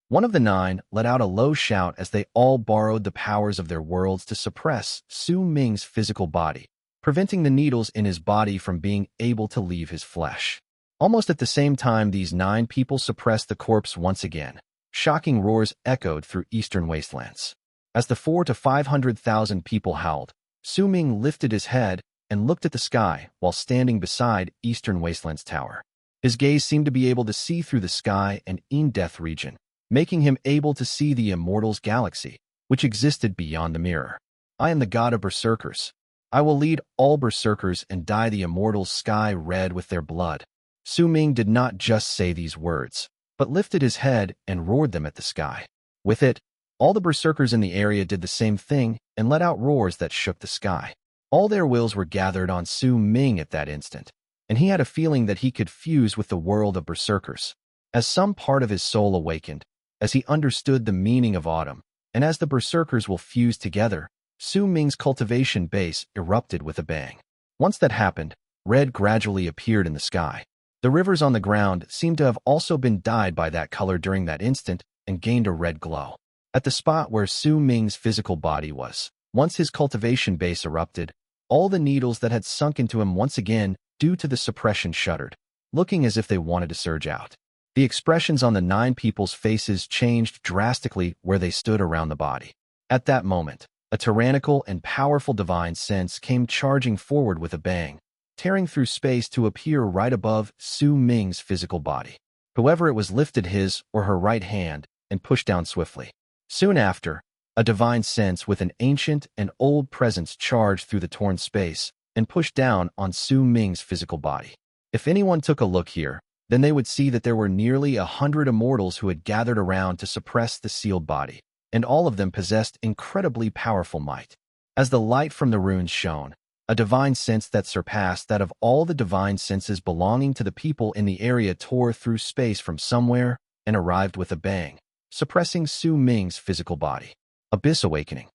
One of the 9 let out a low shout as they all borrowed the powers of their worlds to suppress Su Ming's physical body, preventing the needles in his body from being able to leave his flesh. Almost at the same time, these 9 people suppressed the corpse once again. Shocking roars echoed through Eastern Wastelands. As the 400,000 to 500,000 people howled, Su Ming lifted his head and looked at the sky while standing beside Eastern Wastelands Tower. His gaze seemed to be able to see through the sky and in-death region, making him able to see the Immortals galaxy, which existed beyond the mirror. "I am the god of berserkers." I will lead all Berserkers and dye the Immortals' sky red with their blood. Su Ming did not just say these words, but lifted his head and roared them at the sky. With it, all the Berserkers in the area did the same thing and let out roars that shook the sky. All their wills were gathered on Su Ming at that instant, and he had a feeling that he could fuse with the world of Berserkers. As some part of his soul awakened, as he understood the meaning of autumn, and as the Berserkers will fuse together, Su Ming's cultivation base erupted with a bang. Once that happened, red gradually appeared in the sky. The rivers on the ground seemed to have also been dyed by that color during that instant and gained a red glow. At the spot where Su Ming's physical body was, once his cultivation base erupted, all the needles that had sunk into him once again due to the suppression shuddered, looking as if they wanted to surge out. The expressions on the 9 people's faces changed drastically where they stood around the body. At that moment, a tyrannical and powerful divine sense came charging forward with a bang, tearing through space to appear right above Su Ming's physical body. Whoever it was lifted his or her right hand and pushed down swiftly. Soon after, a divine sense with an ancient and old presence charged through the torn space and pushed down on Su Ming's physical body. If anyone took a look here, then they would see that there were nearly 100 immortals who had gathered around to suppress the sealed body, and all of them possessed incredibly powerful might. As the light from the runes shone, a divine sense that surpassed that of all the divine senses belonging to the people in the area tore through space from somewhere and arrived with a bang, suppressing Su Ming's physical body. Abyss awakening.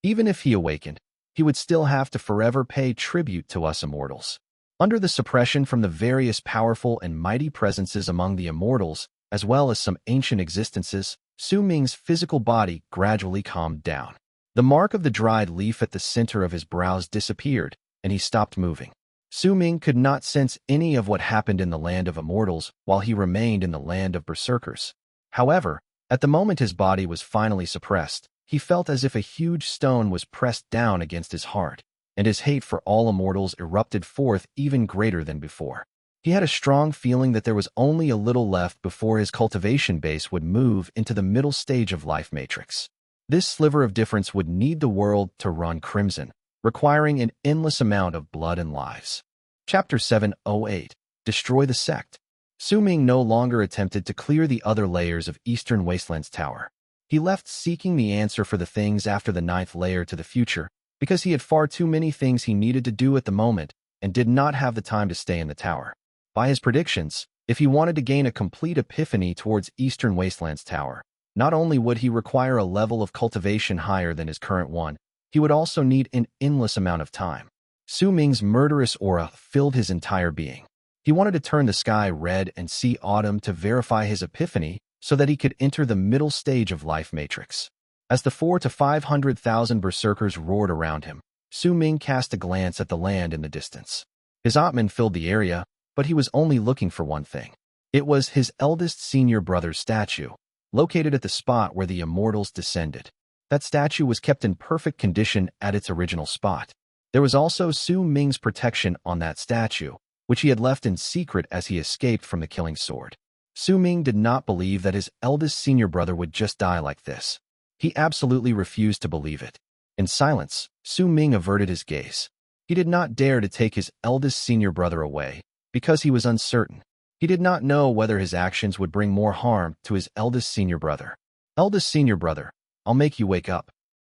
Even if he awakened, he would still have to forever pay tribute to us immortals. Under the suppression from the various powerful and mighty presences among the immortals, as well as some ancient existences, Su Ming's physical body gradually calmed down. The mark of the dried leaf at the center of his brows disappeared, and he stopped moving. Su Ming could not sense any of what happened in the land of immortals while he remained in the land of Berserkers. However, at the moment his body was finally suppressed, he felt as if a huge stone was pressed down against his heart, and his hate for all immortals erupted forth even greater than before. He had a strong feeling that there was only a little left before his cultivation base would move into the middle stage of life matrix. This sliver of difference would need the world to run crimson, requiring an endless amount of blood and lives. Chapter 708. Destroy the Sect. Su Ming no longer attempted to clear the other layers of Eastern Wastelands Tower. He left seeking the answer for the things after the 9th layer to the future, because he had far too many things he needed to do at the moment and did not have the time to stay in the tower. By his predictions, if he wanted to gain a complete epiphany towards Eastern Wastelands Tower, not only would he require a level of cultivation higher than his current one, he would also need an endless amount of time. Su Ming's murderous aura filled his entire being. He wanted to turn the sky red and see autumn to verify his epiphany so that he could enter the middle stage of life matrix. As the 400,000 to 500,000 berserkers roared around him, Su Ming cast a glance at the land in the distance. His Atman filled the area, but he was only looking for one thing. It was his eldest senior brother's statue, located at the spot where the Immortals descended. That statue was kept in perfect condition at its original spot. There was also Su Ming's protection on that statue, which he had left in secret as he escaped from the killing sword. Su Ming did not believe that his eldest senior brother would just die like this. He absolutely refused to believe it. In silence, Su Ming averted his gaze. He did not dare to take his eldest senior brother away, because he was uncertain. He did not know whether his actions would bring more harm to his eldest senior brother. Eldest senior brother, I'll make you wake up.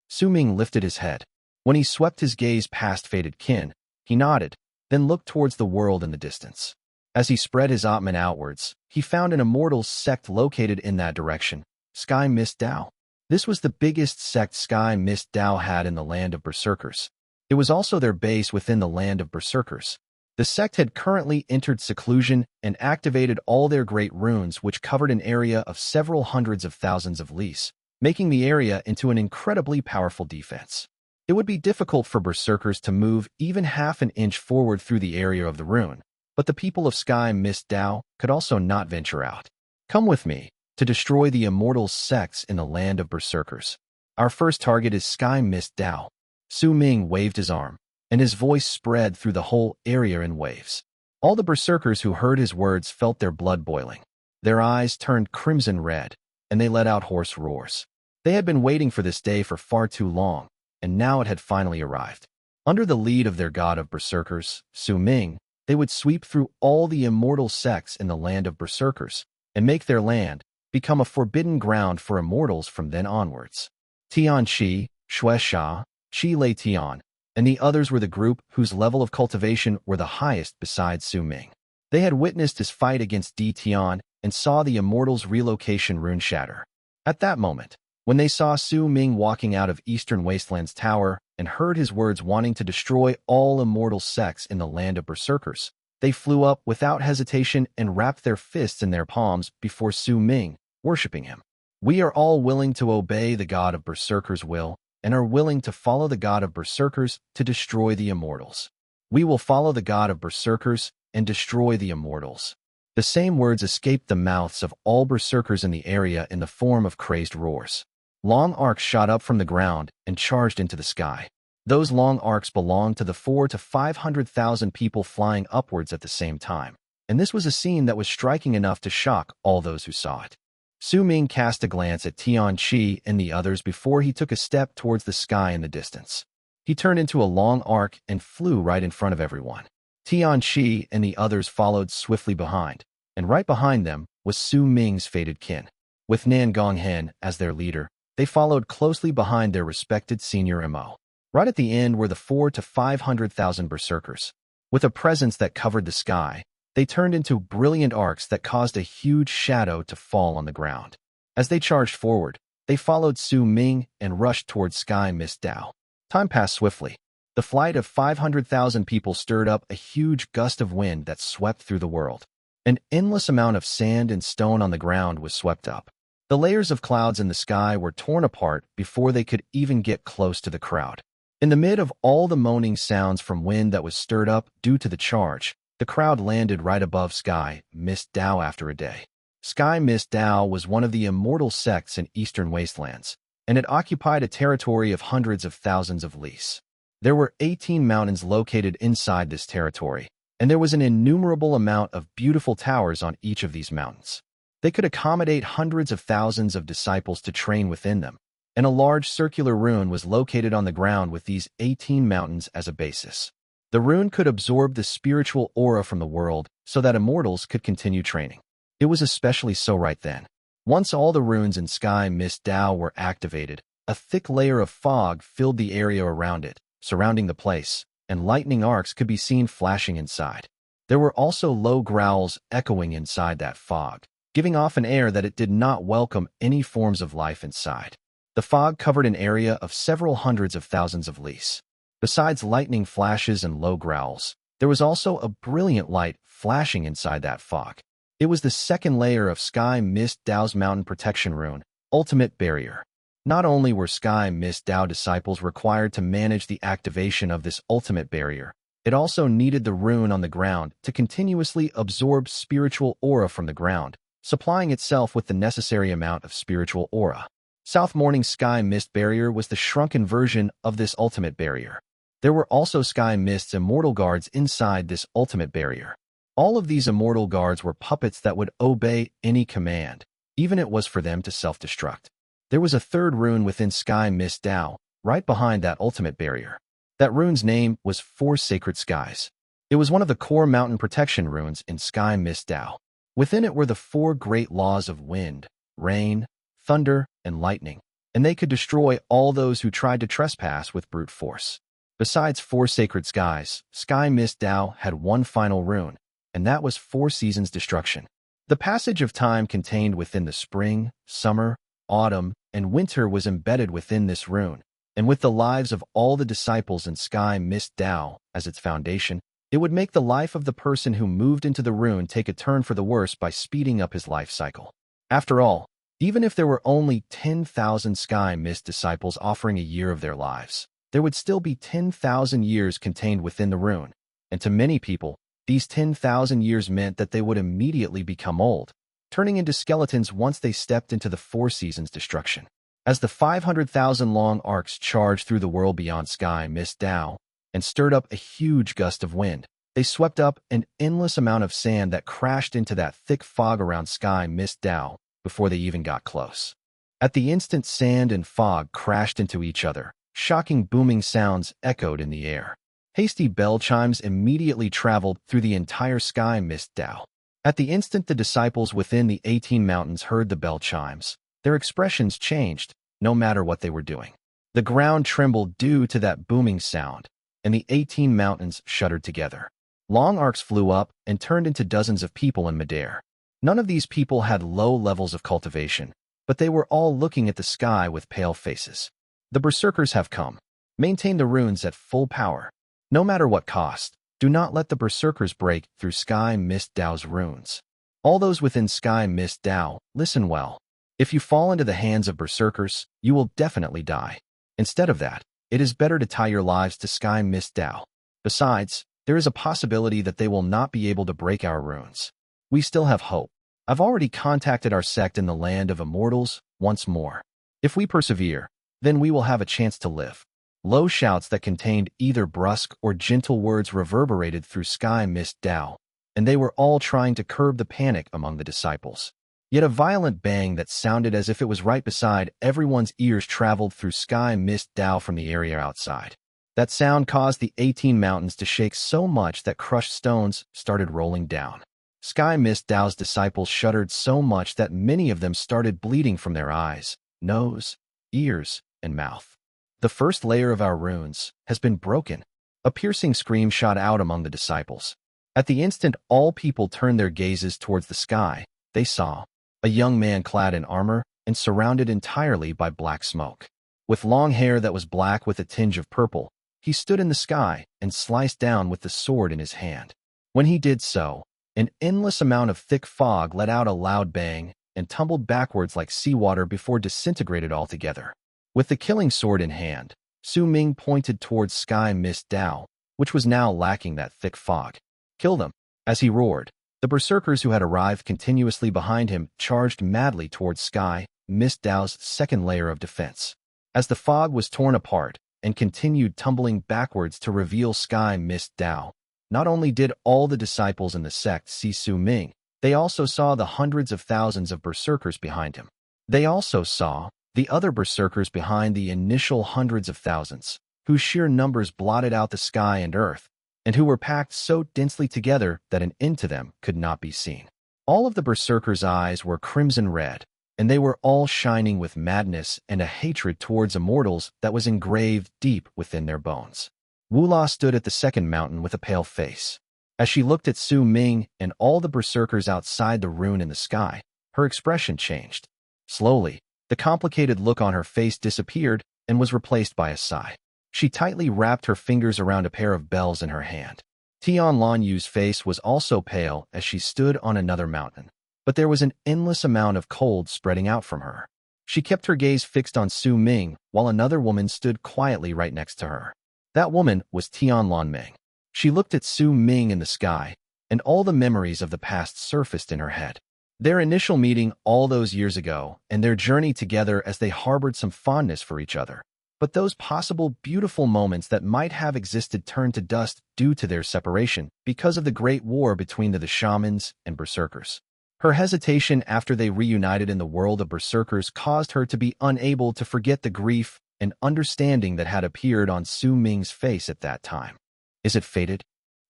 Su Ming lifted his head. When he swept his gaze past fated kin, he nodded, then looked towards the world in the distance. As he spread his Atman outwards, he found an Immortals sect located in that direction, Sky Mist Dao. This was the biggest sect Sky Mist Dao had in the land of Berserkers. It was also their base within the land of Berserkers. The sect had currently entered seclusion and activated all their great runes, which covered an area of several hundreds of thousands of lease, making the area into an incredibly powerful defense. It would be difficult for Berserkers to move even half an inch forward through the area of the rune, but the people of Sky Mist Dao could also not venture out. Come with me to destroy the Immortals sects in the land of Berserkers. Our first target is Sky Mist Dao. Su Ming waved his arm, and his voice spread through the whole area in waves. All the Berserkers who heard his words felt their blood boiling. Their eyes turned crimson red, and they let out hoarse roars. They had been waiting for this day for far too long, and now it had finally arrived. Under the lead of their god of Berserkers, Su Ming, they would sweep through all the immortal sects in the land of Berserkers and make their land become a forbidden ground for immortals from then onwards. Tian Shi, Shui Sha, Chi Lei Tian, and the others were the group whose level of cultivation were the highest besides Su Ming. They had witnessed his fight against Di Tian and saw the immortals' relocation rune shatter. At that moment, when they saw Su Ming walking out of Eastern Wastelands Tower and heard his words wanting to destroy all immortal sects in the land of Berserkers, they flew up without hesitation and wrapped their fists in their palms before Su Ming, worshipping him. We are all willing to obey the god of Berserkers' will and are willing to follow the god of Berserkers to destroy the immortals. We will follow the god of Berserkers and destroy the immortals. The same words escaped the mouths of all Berserkers in the area in the form of crazed roars. Long arcs shot up from the ground and charged into the sky. Those long arcs belonged to the 400,000 to 500,000 people flying upwards at the same time, and this was a scene that was striking enough to shock all those who saw it. Su Ming cast a glance at Tian Chi and the others before he took a step towards the sky in the distance. He turned into a long arc and flew right in front of everyone. Tian Chi and the others followed swiftly behind, and right behind them was Su Ming's fated kin. With Nan Gonghen as their leader, they followed closely behind their respected senior MO. Right at the end were the 400,000 to 500,000 Berserkers. With a presence that covered the sky, they turned into brilliant arcs that caused a huge shadow to fall on the ground. As they charged forward, they followed Su Ming and rushed towards Sky Mist Dao. Time passed swiftly. The flight of 500,000 people stirred up a huge gust of wind that swept through the world. An endless amount of sand and stone on the ground was swept up. The layers of clouds in the sky were torn apart before they could even get close to the crowd. In the mid of all the moaning sounds from wind that was stirred up due to the charge, the crowd landed right above Sky Mist Dao after a day. Sky Mist Dao was one of the immortal sects in Eastern Wastelands, and it occupied a territory of hundreds of thousands of lease. There were 18 mountains located inside this territory, and there was an innumerable amount of beautiful towers on each of these mountains. They could accommodate hundreds of thousands of disciples to train within them, and a large circular rune was located on the ground with these 18 mountains as a basis. The rune could absorb the spiritual aura from the world so that immortals could continue training. It was especially so right then. Once all the runes in Sky Mist Dao were activated, a thick layer of fog filled the area around it, surrounding the place, and lightning arcs could be seen flashing inside. There were also low growls echoing inside that fog, giving off an air that it did not welcome any forms of life inside. The fog covered an area of several hundreds of thousands of lease. Besides lightning flashes and low growls, there was also a brilliant light flashing inside that fog. It was the second layer of Sky Mist Dao's mountain protection rune, Ultimate Barrier. Not only were Sky Mist Dao disciples required to manage the activation of this ultimate barrier, it also needed the rune on the ground to continuously absorb spiritual aura from the ground, supplying itself with the necessary amount of spiritual aura. South Morning Sky Mist Barrier was the shrunken version of this ultimate barrier. There were also Sky Mist's immortal guards inside this ultimate barrier. All of these immortal guards were puppets that would obey any command, even it was for them to self-destruct. There was a third rune within Sky Mist Dao, right behind that ultimate barrier. That rune's name was Four Sacred Skies. It was one of the core mountain protection runes in Sky Mist Dao. Within it were the four great laws of wind, rain, thunder, and lightning, and they could destroy all those who tried to trespass with brute force. Besides Four Sacred Skies, Sky Mist Dao had one final rune, and that was Four Seasons Destruction. The passage of time contained within the spring, summer, autumn, and winter was embedded within this rune, and with the lives of all the disciples in Sky Mist Dao as its foundation, it would make the life of the person who moved into the rune take a turn for the worse by speeding up his life cycle. After all, even if there were only 10,000 Sky Mist disciples offering a year of their lives, there would still be 10,000 years contained within the rune, and to many people, these 10,000 years meant that they would immediately become old, turning into skeletons once they stepped into the Four Seasons Destruction. As the 500,000 long arcs charged through the world beyond Sky Mist Dao and stirred up a huge gust of wind, they swept up an endless amount of sand that crashed into that thick fog around Sky Mist Dao before they even got close. At the instant sand and fog crashed into each other, Shocking booming sounds echoed in the air. Hasty bell chimes immediately traveled through the entire sky mist Dao. At the instant the disciples within the 18 mountains heard the bell chimes, their expressions changed, no matter what they were doing. The ground trembled due to that booming sound, and the 18 mountains shuddered together. Long arcs flew up and turned into dozens of people in midair. None of these people had low levels of cultivation, but they were all looking at the sky with pale faces. The Berserkers have come. Maintain the runes at full power. No matter what cost, do not let the Berserkers break through Sky Mist Dao's runes. All those within Sky Mist Dao, listen well. If you fall into the hands of Berserkers, you will definitely die. Instead of that, it is better to tie your lives to Sky Mist Dao. Besides, there is a possibility that they will not be able to break our runes. We still have hope. I've already contacted our sect in the land of Immortals once more. If we persevere, then we will have a chance to live. Low shouts that contained either brusque or gentle words reverberated through Sky Mist Dao, and they were all trying to curb the panic among the disciples. Yet a violent bang that sounded as if it was right beside everyone's ears traveled through Sky Mist Dao from the area outside. That sound caused the 18 mountains to shake so much that crushed stones started rolling down. Sky Mist Dao's disciples shuddered so much that many of them started bleeding from their eyes, nose, ears, and mouth. The first layer of our runes has been broken. A piercing scream shot out among the disciples. At the instant all people turned their gazes towards the sky, they saw a young man clad in armor and surrounded entirely by black smoke. With long hair that was black with a tinge of purple, he stood in the sky and sliced down with the sword in his hand. When he did so, an endless amount of thick fog let out a loud bang and tumbled backwards like seawater before disintegrated altogether. With the killing sword in hand, Su Ming pointed towards Sky Mist Dao, which was now lacking that thick fog. Kill them! As he roared, the Berserkers who had arrived continuously behind him charged madly towards Sky Mist Dao's second layer of defense. As the fog was torn apart and continued tumbling backwards to reveal Sky Mist Dao, not only did all the disciples in the sect see Su Ming, they also saw the hundreds of thousands of Berserkers behind him. They also saw the other Berserkers behind the initial hundreds of thousands, whose sheer numbers blotted out the sky and earth, and who were packed so densely together that an end to them could not be seen. All of the Berserkers' eyes were crimson red, and they were all shining with madness and a hatred towards Immortals that was engraved deep within their bones. Wula stood at the second mountain with a pale face. As she looked at Su Ming and all the Berserkers outside the rune in the sky, her expression changed. Slowly, the complicated look on her face disappeared and was replaced by a sigh. She tightly wrapped her fingers around a pair of bells in her hand. Tian Lan Yu's face was also pale as she stood on another mountain, but there was an endless amount of cold spreading out from her. She kept her gaze fixed on Su Ming while another woman stood quietly right next to her. That woman was Tian Lan Ming. She looked at Su Ming in the sky, and all the memories of the past surfaced in her head. Their initial meeting all those years ago and their journey together as they harbored some fondness for each other. But those possible beautiful moments that might have existed turned to dust due to their separation because of the great war between the Shamans and Berserkers. Her hesitation after they reunited in the world of Berserkers caused her to be unable to forget the grief and understanding that had appeared on Su Ming's face at that time. Is it fated?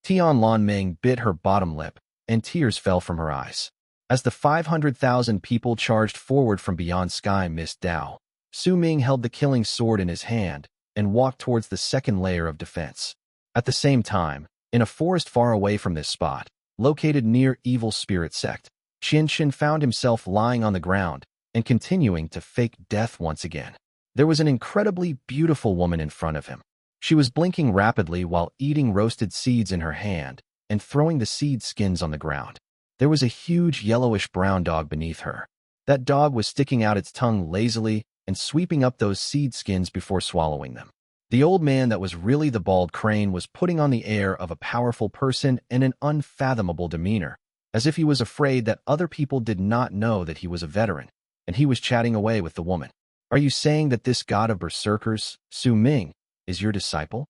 Tian Lan Ming bit her bottom lip, and tears fell from her eyes. As the 500,000 people charged forward from beyond Sky Mist Dao, Su Ming held the killing sword in his hand and walked towards the second layer of defense. At the same time, in a forest far away from this spot, located near Evil Spirit Sect, Qian found himself lying on the ground and continuing to fake death once again. There was an incredibly beautiful woman in front of him. She was blinking rapidly while eating roasted seeds in her hand and throwing the seed skins on the ground. There was a huge yellowish-brown dog beneath her. That dog was sticking out its tongue lazily and sweeping up those seed skins before swallowing them. The old man that was really the bald crane was putting on the air of a powerful person and an unfathomable demeanor, as if he was afraid that other people did not know that he was a veteran, and he was chatting away with the woman. Are you saying that this god of Berserkers, Su Ming, is your disciple?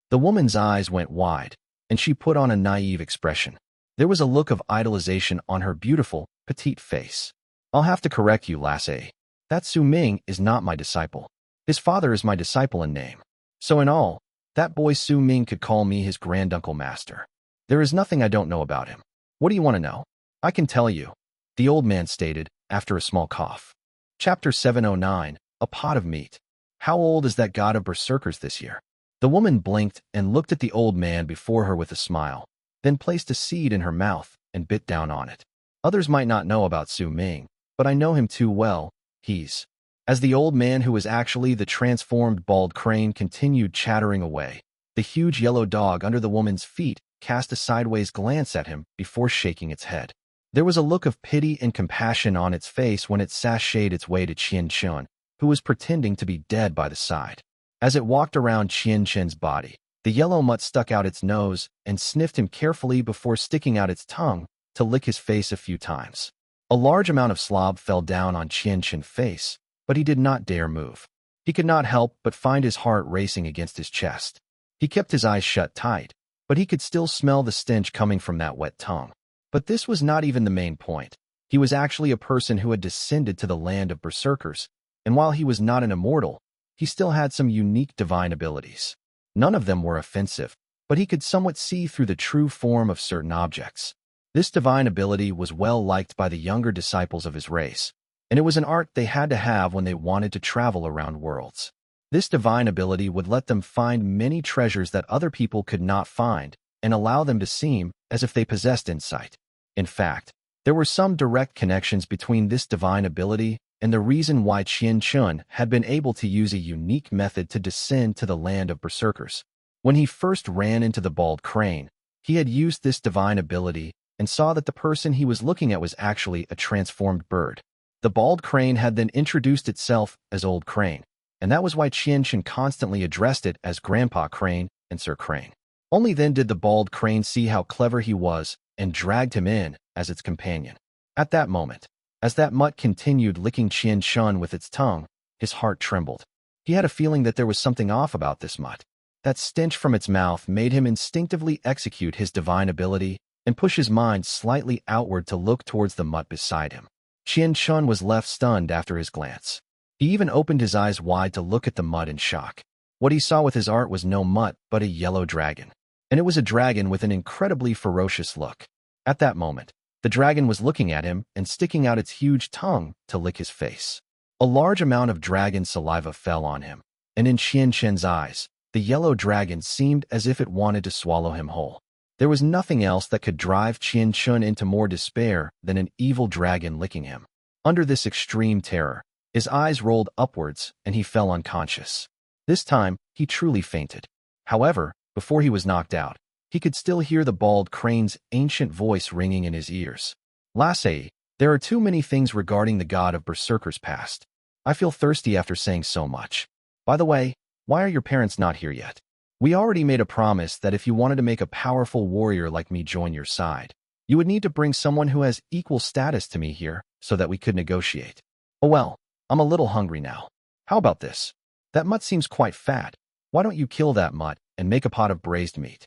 The woman's eyes went wide, and she put on a naive expression. There was a look of idolization on her beautiful, petite face. I'll have to correct you, lassie. That Su Ming is not my disciple. His father is my disciple in name. So in all, that boy Su Ming could call me his granduncle master. There is nothing I don't know about him. What do you want to know? I can tell you, the old man stated, after a small cough. Chapter 709, A Pot of Meat. How old is that god of Berserkers this year? The woman blinked and looked at the old man before her with a smile, then placed a seed in her mouth and bit down on it. Others might not know about Su Ming, but I know him too well. He's... As the old man, who was actually the transformed bald crane, continued chattering away, the huge yellow dog under the woman's feet cast a sideways glance at him before shaking its head. There was a look of pity and compassion on its face when it sashayed its way to Xuan, who was pretending to be dead by the side. As it walked around Xuan's body, the yellow mutt stuck out its nose and sniffed him carefully before sticking out its tongue to lick his face a few times. A large amount of slob fell down on Xuan's face, but he did not dare move. He could not help but find his heart racing against his chest. He kept his eyes shut tight, but he could still smell the stench coming from that wet tongue. But this was not even the main point. He was actually a person who had descended to the land of Berserkers, and while he was not an immortal, he still had some unique divine abilities. None of them were offensive, but he could somewhat see through the true form of certain objects. This divine ability was well liked by the younger disciples of his race, and it was an art they had to have when they wanted to travel around worlds. This divine ability would let them find many treasures that other people could not find, and allow them to seem as if they possessed insight. In fact, there were some direct connections between this divine ability and the reason why Xuan had been able to use a unique method to descend to the land of Berserkers. When he first ran into the bald crane, he had used this divine ability and saw that the person he was looking at was actually a transformed bird. The bald crane had then introduced itself as Old Crane, and that was why Xuan constantly addressed it as Grandpa Crane and Sir Crane. Only then did the bald crane see how clever he was and dragged him in as its companion. At that moment, as that mutt continued licking Xuan with its tongue, his heart trembled. He had a feeling that there was something off about this mutt. That stench from its mouth made him instinctively execute his divine ability and push his mind slightly outward to look towards the mutt beside him. Xuan was left stunned after his glance. He even opened his eyes wide to look at the mutt in shock. What he saw with his art was no mutt but a yellow dragon. And it was a dragon with an incredibly ferocious look. At that moment, the dragon was looking at him and sticking out its huge tongue to lick his face. A large amount of dragon saliva fell on him, and in Xuan's eyes, the yellow dragon seemed as if it wanted to swallow him whole. There was nothing else that could drive Xuan into more despair than an evil dragon licking him. Under this extreme terror, his eyes rolled upwards and he fell unconscious. This time, he truly fainted. However, before he was knocked out, he could still hear the bald crane's ancient voice ringing in his ears. Lassay, there are too many things regarding the god of Berserkers past. I feel thirsty after saying so much. By the way, why are your parents not here yet? We already made a promise that if you wanted to make a powerful warrior like me join your side, you would need to bring someone who has equal status to me here so that we could negotiate. Oh well, I'm a little hungry now. How about this? That mutt seems quite fat. Why don't you kill that mutt and make a pot of braised meat?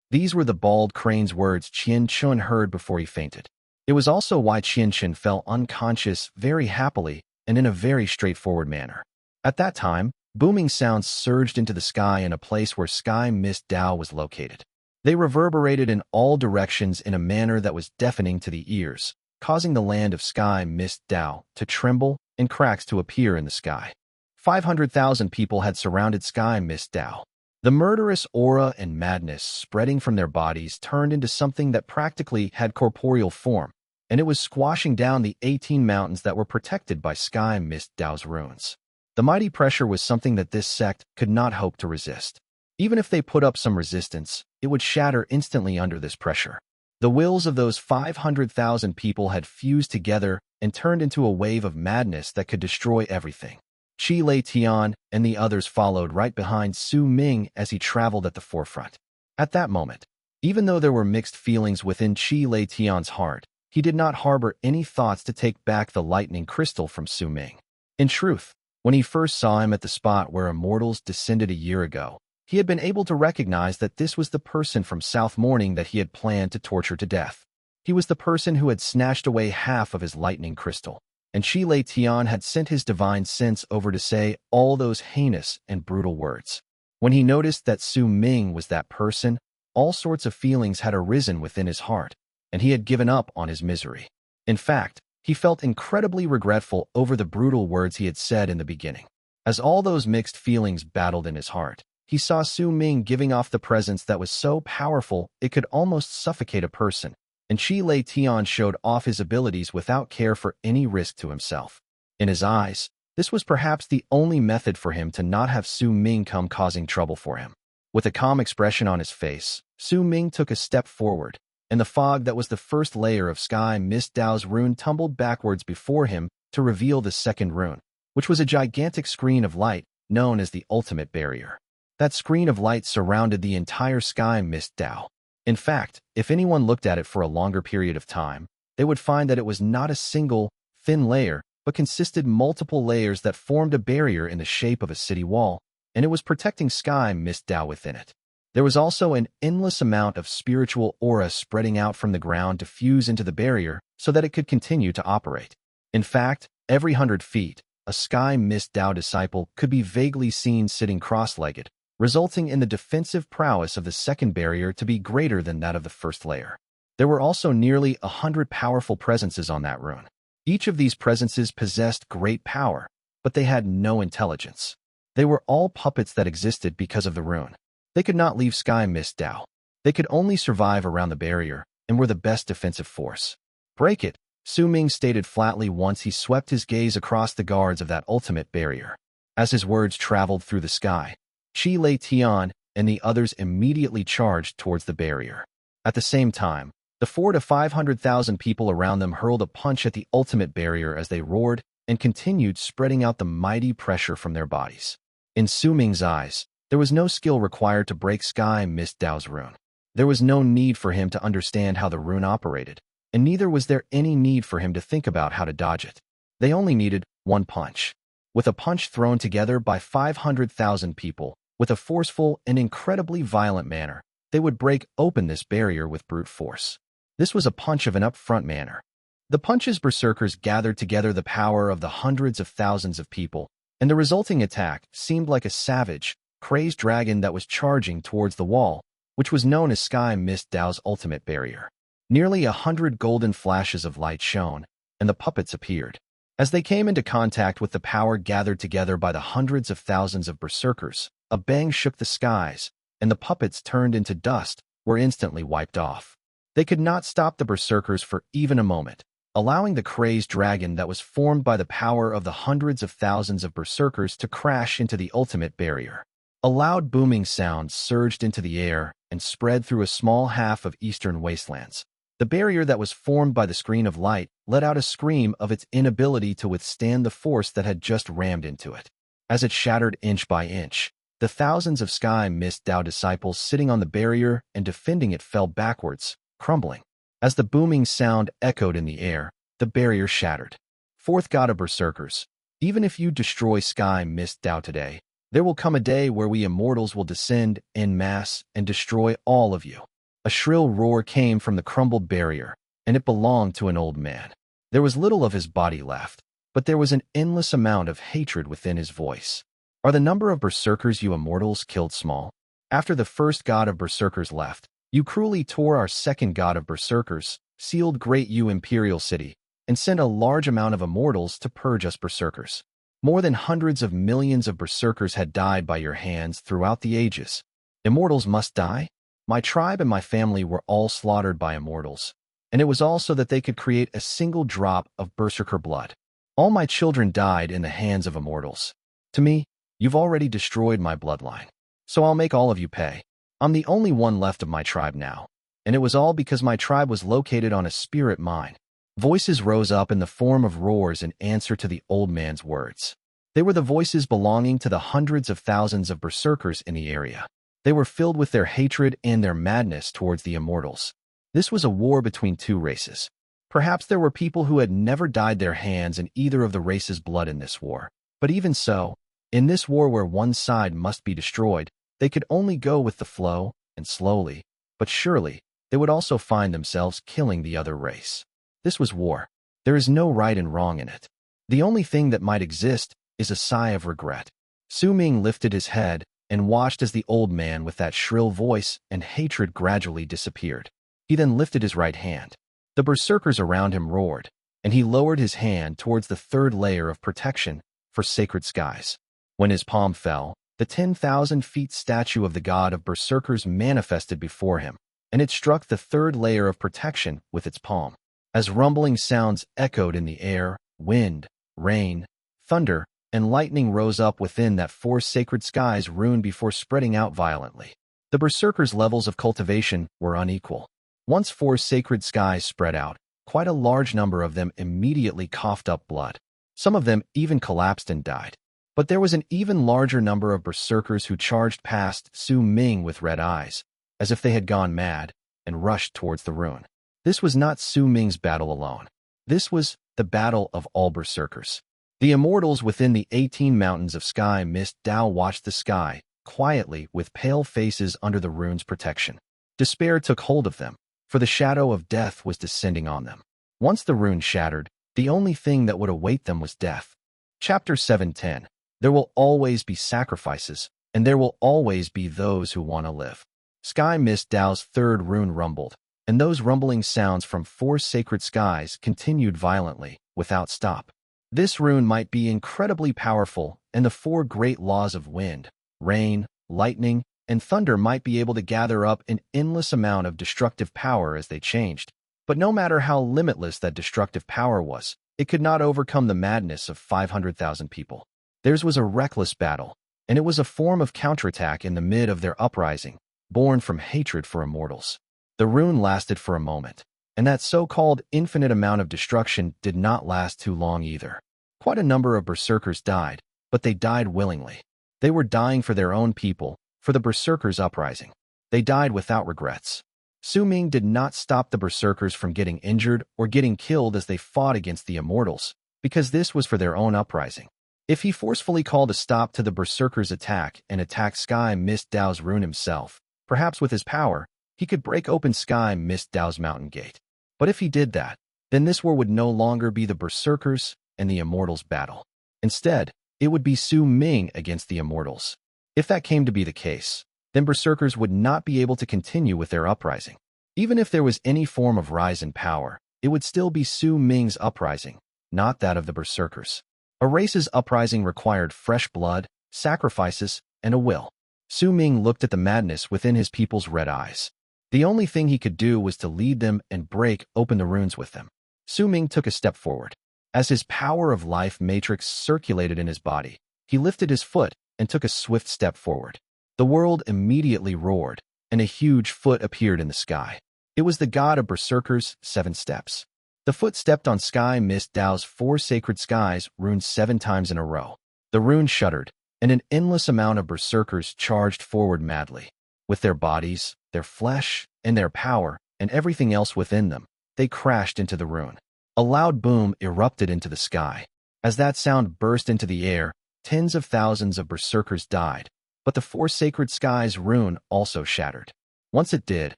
These were the bald crane's words Xuan heard before he fainted. It was also why Xuan fell unconscious very happily and in a very straightforward manner. At that time, booming sounds surged into the sky in a place where Sky Mist Dao was located. They reverberated in all directions in a manner that was deafening to the ears, causing the land of Sky Mist Dao to tremble and cracks to appear in the sky. 500,000 people had surrounded Sky Mist Dao. The murderous aura and madness spreading from their bodies turned into something that practically had corporeal form, and it was squashing down the 18 mountains that were protected by Sky Mist Dao's runes. The mighty pressure was something that this sect could not hope to resist. Even if they put up some resistance, it would shatter instantly under this pressure. The wills of those 500,000 people had fused together and turned into a wave of madness that could destroy everything. Chi Lei Tian and the others followed right behind Su Ming as he traveled at the forefront. At that moment, even though there were mixed feelings within Chi Lei Tian's heart, he did not harbor any thoughts to take back the lightning crystal from Su Ming. In truth, when he first saw him at the spot where Immortals descended a year ago, he had been able to recognize that this was the person from South Morning that he had planned to torture to death. He was the person who had snatched away half of his lightning crystal, and Chi Lei Tian had sent his divine sense over to say all those heinous and brutal words. When he noticed that Su Ming was that person, all sorts of feelings had arisen within his heart, and he had given up on his misery. In fact, he felt incredibly regretful over the brutal words he had said in the beginning. As all those mixed feelings battled in his heart, he saw Su Ming giving off the presence that was so powerful it could almost suffocate a person, and Chi Lei Tian showed off his abilities without care for any risk to himself. In his eyes, this was perhaps the only method for him to not have Su Ming come causing trouble for him. With a calm expression on his face, Su Ming took a step forward, and the fog that was the first layer of Sky Mist Dao's rune tumbled backwards before him to reveal the second rune, which was a gigantic screen of light known as the Ultimate Barrier. That screen of light surrounded the entire Sky Mist Dao. In fact, if anyone looked at it for a longer period of time, they would find that it was not a single, thin layer, but consisted multiple layers that formed a barrier in the shape of a city wall, and it was protecting Sky Mist Dao within it. There was also an endless amount of spiritual aura spreading out from the ground to fuse into the barrier so that it could continue to operate. In fact, every 100 feet, a Sky Mist Dao disciple could be vaguely seen sitting cross-legged, resulting in the defensive prowess of the second barrier to be greater than that of the first layer. There were also nearly 100 powerful presences on that rune. Each of these presences possessed great power, but they had no intelligence. They were all puppets that existed because of the rune. They could not leave Sky Mist Dao. They could only survive around the barrier and were the best defensive force. Break it, Su Ming stated flatly once he swept his gaze across the guards of that ultimate barrier. As his words traveled through the sky, Chi Lei Tian and the others immediately charged towards the barrier. At the same time, the 400,000 to 500,000 people around them hurled a punch at the ultimate barrier as they roared and continued spreading out the mighty pressure from their bodies. In Su Ming's eyes, there was no skill required to break Sky Mist Dao's rune. There was no need for him to understand how the rune operated, and neither was there any need for him to think about how to dodge it. They only needed one punch. With a punch thrown together by 500,000 people, with a forceful and incredibly violent manner, they would break open this barrier with brute force. This was a punch of an upfront manner. The punch's berserkers gathered together the power of the hundreds of thousands of people, and the resulting attack seemed like a savage, crazed dragon that was charging towards the wall, which was known as Sky Mist Dao's ultimate barrier. Nearly 100 golden flashes of light shone, and the puppets appeared. As they came into contact with the power gathered together by the hundreds of thousands of berserkers, a bang shook the skies, and the puppets turned into dust, were instantly wiped off. They could not stop the berserkers for even a moment, allowing the crazed dragon that was formed by the power of the hundreds of thousands of berserkers to crash into the ultimate barrier. A loud booming sound surged into the air and spread through a small half of eastern Wastelands. The barrier that was formed by the screen of light let out a scream of its inability to withstand the force that had just rammed into it. As it shattered inch by inch, the thousands of Sky Mist Dao disciples sitting on the barrier and defending it fell backwards, crumbling. As the booming sound echoed in the air, the barrier shattered. Fourth God of Berserkers, even if you destroy Sky Mist Dao today, there will come a day where we Immortals will descend en masse and destroy all of you. A shrill roar came from the crumbled barrier, and it belonged to an old man. There was little of his body left, but there was an endless amount of hatred within his voice. Are the number of berserkers you Immortals killed small? After the first God of Berserkers left, you cruelly tore our second God of Berserkers, sealed Great Yu Imperial City, and sent a large amount of Immortals to purge us Berserkers. More than hundreds of millions of Berserkers had died by your hands throughout the ages. Immortals must die? My tribe and my family were all slaughtered by Immortals, and it was all so that they could create a single drop of Berserker blood. All my children died in the hands of Immortals. To me, you've already destroyed my bloodline, so I'll make all of you pay. I'm the only one left of my tribe now, and it was all because my tribe was located on a spirit mine. Voices rose up in the form of roars in answer to the old man's words. They were the voices belonging to the hundreds of thousands of berserkers in the area. They were filled with their hatred and their madness towards the Immortals. This was a war between two races. Perhaps there were people who had never dyed their hands in either of the races' blood in this war, but even so, in this war where one side must be destroyed, they could only go with the flow, and slowly, but surely, they would also find themselves killing the other race. This was war. There is no right and wrong in it. The only thing that might exist is a sigh of regret. Su Ming lifted his head, and watched as the old man with that shrill voice and hatred gradually disappeared. He then lifted his right hand. The berserkers around him roared, and he lowered his hand towards the third layer of protection for sacred skies. When his palm fell, the 10,000 feet statue of the god of berserkers manifested before him, and it struck the third layer of protection with its palm. As rumbling sounds echoed in the air, wind, rain, thunder, and lightning rose up within that four sacred skies Rune before spreading out violently. The berserkers' levels of cultivation were unequal. Once four sacred skies spread out, quite a large number of them immediately coughed up blood. Some of them even collapsed and died. But there was an even larger number of berserkers who charged past Su Ming with red eyes, as if they had gone mad, and rushed towards the Rune. This was not Su Ming's battle alone. This was the battle of all berserkers. The Immortals within the 18 mountains of sky mist Dao watched the sky, quietly with pale faces under the Rune's protection. Despair took hold of them, for the shadow of death was descending on them. Once the Rune shattered, the only thing that would await them was death. Chapter 7:10. There will always be sacrifices, and there will always be those who want to live. Sky Mist Dao's third Rune rumbled, and those rumbling sounds from four sacred skies continued violently, without stop. This Rune might be incredibly powerful, and the four great laws of wind, rain, lightning, and thunder might be able to gather up an endless amount of destructive power as they changed. But no matter how limitless that destructive power was, it could not overcome the madness of 500,000 people. Theirs was a reckless battle, and it was a form of counterattack in the mid of their uprising, born from hatred for immortals. The Rune lasted for a moment, and that so-called infinite amount of destruction did not last too long either. Quite a number of berserkers died, but they died willingly. They were dying for their own people, for the berserkers' uprising. They died without regrets. Su Ming did not stop the berserkers from getting injured or getting killed as they fought against the immortals, because this was for their own uprising. If he forcefully called a stop to the berserkers' attack and attacked Sky Mist Dao's Rune himself, perhaps with his power, he could break open Sky Mist Dao's mountain gate. But if he did that, then this war would no longer be the berserkers and the immortals' battle. Instead, it would be Su Ming against the immortals. If that came to be the case, then berserkers would not be able to continue with their uprising. Even if there was any form of rise in power, it would still be Su Ming's uprising, not that of the berserkers. A race's uprising required fresh blood, sacrifices, and a will. Su Ming looked at the madness within his people's red eyes. The only thing he could do was to lead them and break open the runes with them. Su Ming took a step forward. As his power of life matrix circulated in his body, he lifted his foot and took a swift step forward. The world immediately roared, and a huge foot appeared in the sky. It was the god of berserkers' 7 steps. The foot stepped on Sky Mist Dao's 4 sacred skies Rune 7 times in a row. The Rune shuddered, and an endless amount of berserkers charged forward madly. With their bodies, their flesh, and their power, and everything else within them, they crashed into the Rune. A loud boom erupted into the sky. As that sound burst into the air, tens of thousands of berserkers died, but the 4 sacred skies Rune also shattered. Once it did,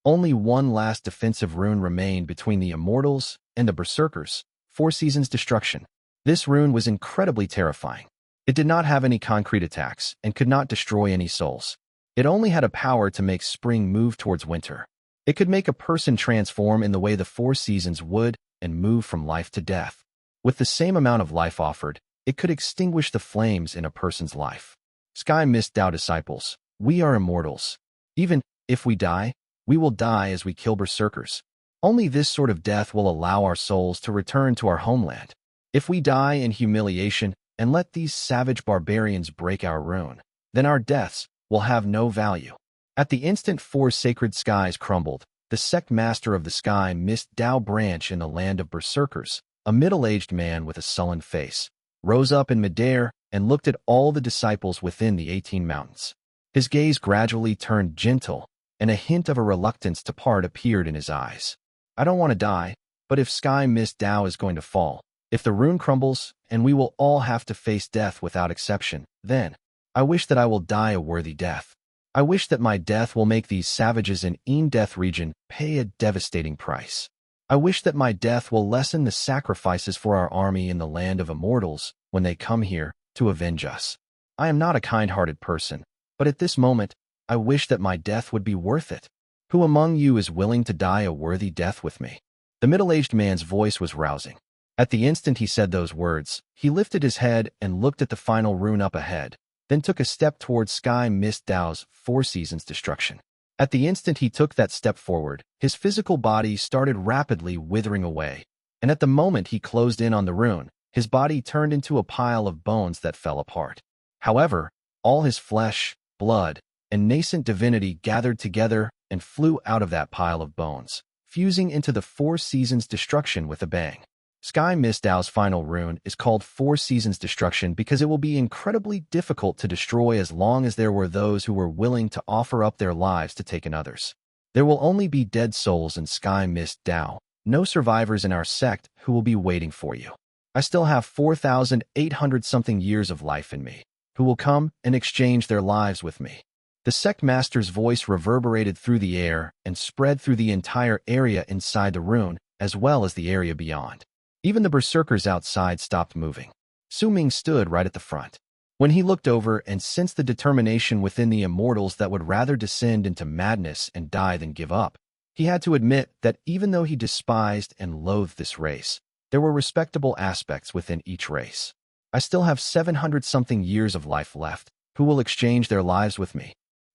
only one last defensive Rune remained between the immortals and the berserkers, 4 seasons destruction. This Rune was incredibly terrifying. It did not have any concrete attacks and could not destroy any souls. It only had a power to make spring move towards winter. It could make a person transform in the way the 4 seasons would and move from life to death. With the same amount of life offered, it could extinguish the flames in a person's life. Sky Mist Dao disciples, we are immortals. Even if we die, we will die as we kill berserkers. Only this sort of death will allow our souls to return to our homeland. If we die in humiliation and let these savage barbarians break our Rune, then our deaths will have no value. At the instant 4 sacred skies crumbled, the Sect master of the Sky Mist Dao branch in the land of berserkers, a middle-aged man with a sullen face, rose up in midair and looked at all the disciples within the 18 mountains. His gaze gradually turned gentle, and a hint of a reluctance to part appeared in his eyes. I don't want to die, but if Sky Mist Dao is going to fall, if the Rune crumbles, and we will all have to face death without exception, then I wish that I will die a worthy death. I wish that my death will make these savages in Death region pay a devastating price. I wish that my death will lessen the sacrifices for our army in the land of immortals when they come here to avenge us. I am not a kind-hearted person, but But at this moment, I wish that my death would be worth it. Who among you is willing to die a worthy death with me? The middle-aged man's voice was rousing. At the instant he said those words, he lifted his head and looked at the final rune up ahead, then took a step towards Sky Mist Dao's 4 Seasons destruction. At the instant he took that step forward, his physical body started rapidly withering away, and at the moment he closed in on the rune, his body turned into a pile of bones that fell apart. However, all his flesh, blood, and nascent divinity gathered together and flew out of that pile of bones, fusing into the 4 Seasons destruction with a bang. Sky Mist Dao's final rune is called 4 Seasons Destruction because it will be incredibly difficult to destroy as long as there were those who were willing to offer up their lives to take another's. There will only be dead souls in Sky Mist Dao, no survivors in our sect who will be waiting for you. I still have 4,800-something years of life in me, who will come and exchange their lives with me. The sect master's voice reverberated through the air and spread through the entire area inside the rune, as well as the area beyond. Even the berserkers outside stopped moving. Su Ming stood right at the front. When he looked over and sensed the determination within the immortals that would rather descend into madness and die than give up, he had to admit that even though he despised and loathed this race, there were respectable aspects within each race. I still have 700-something years of life left, who will exchange their lives with me.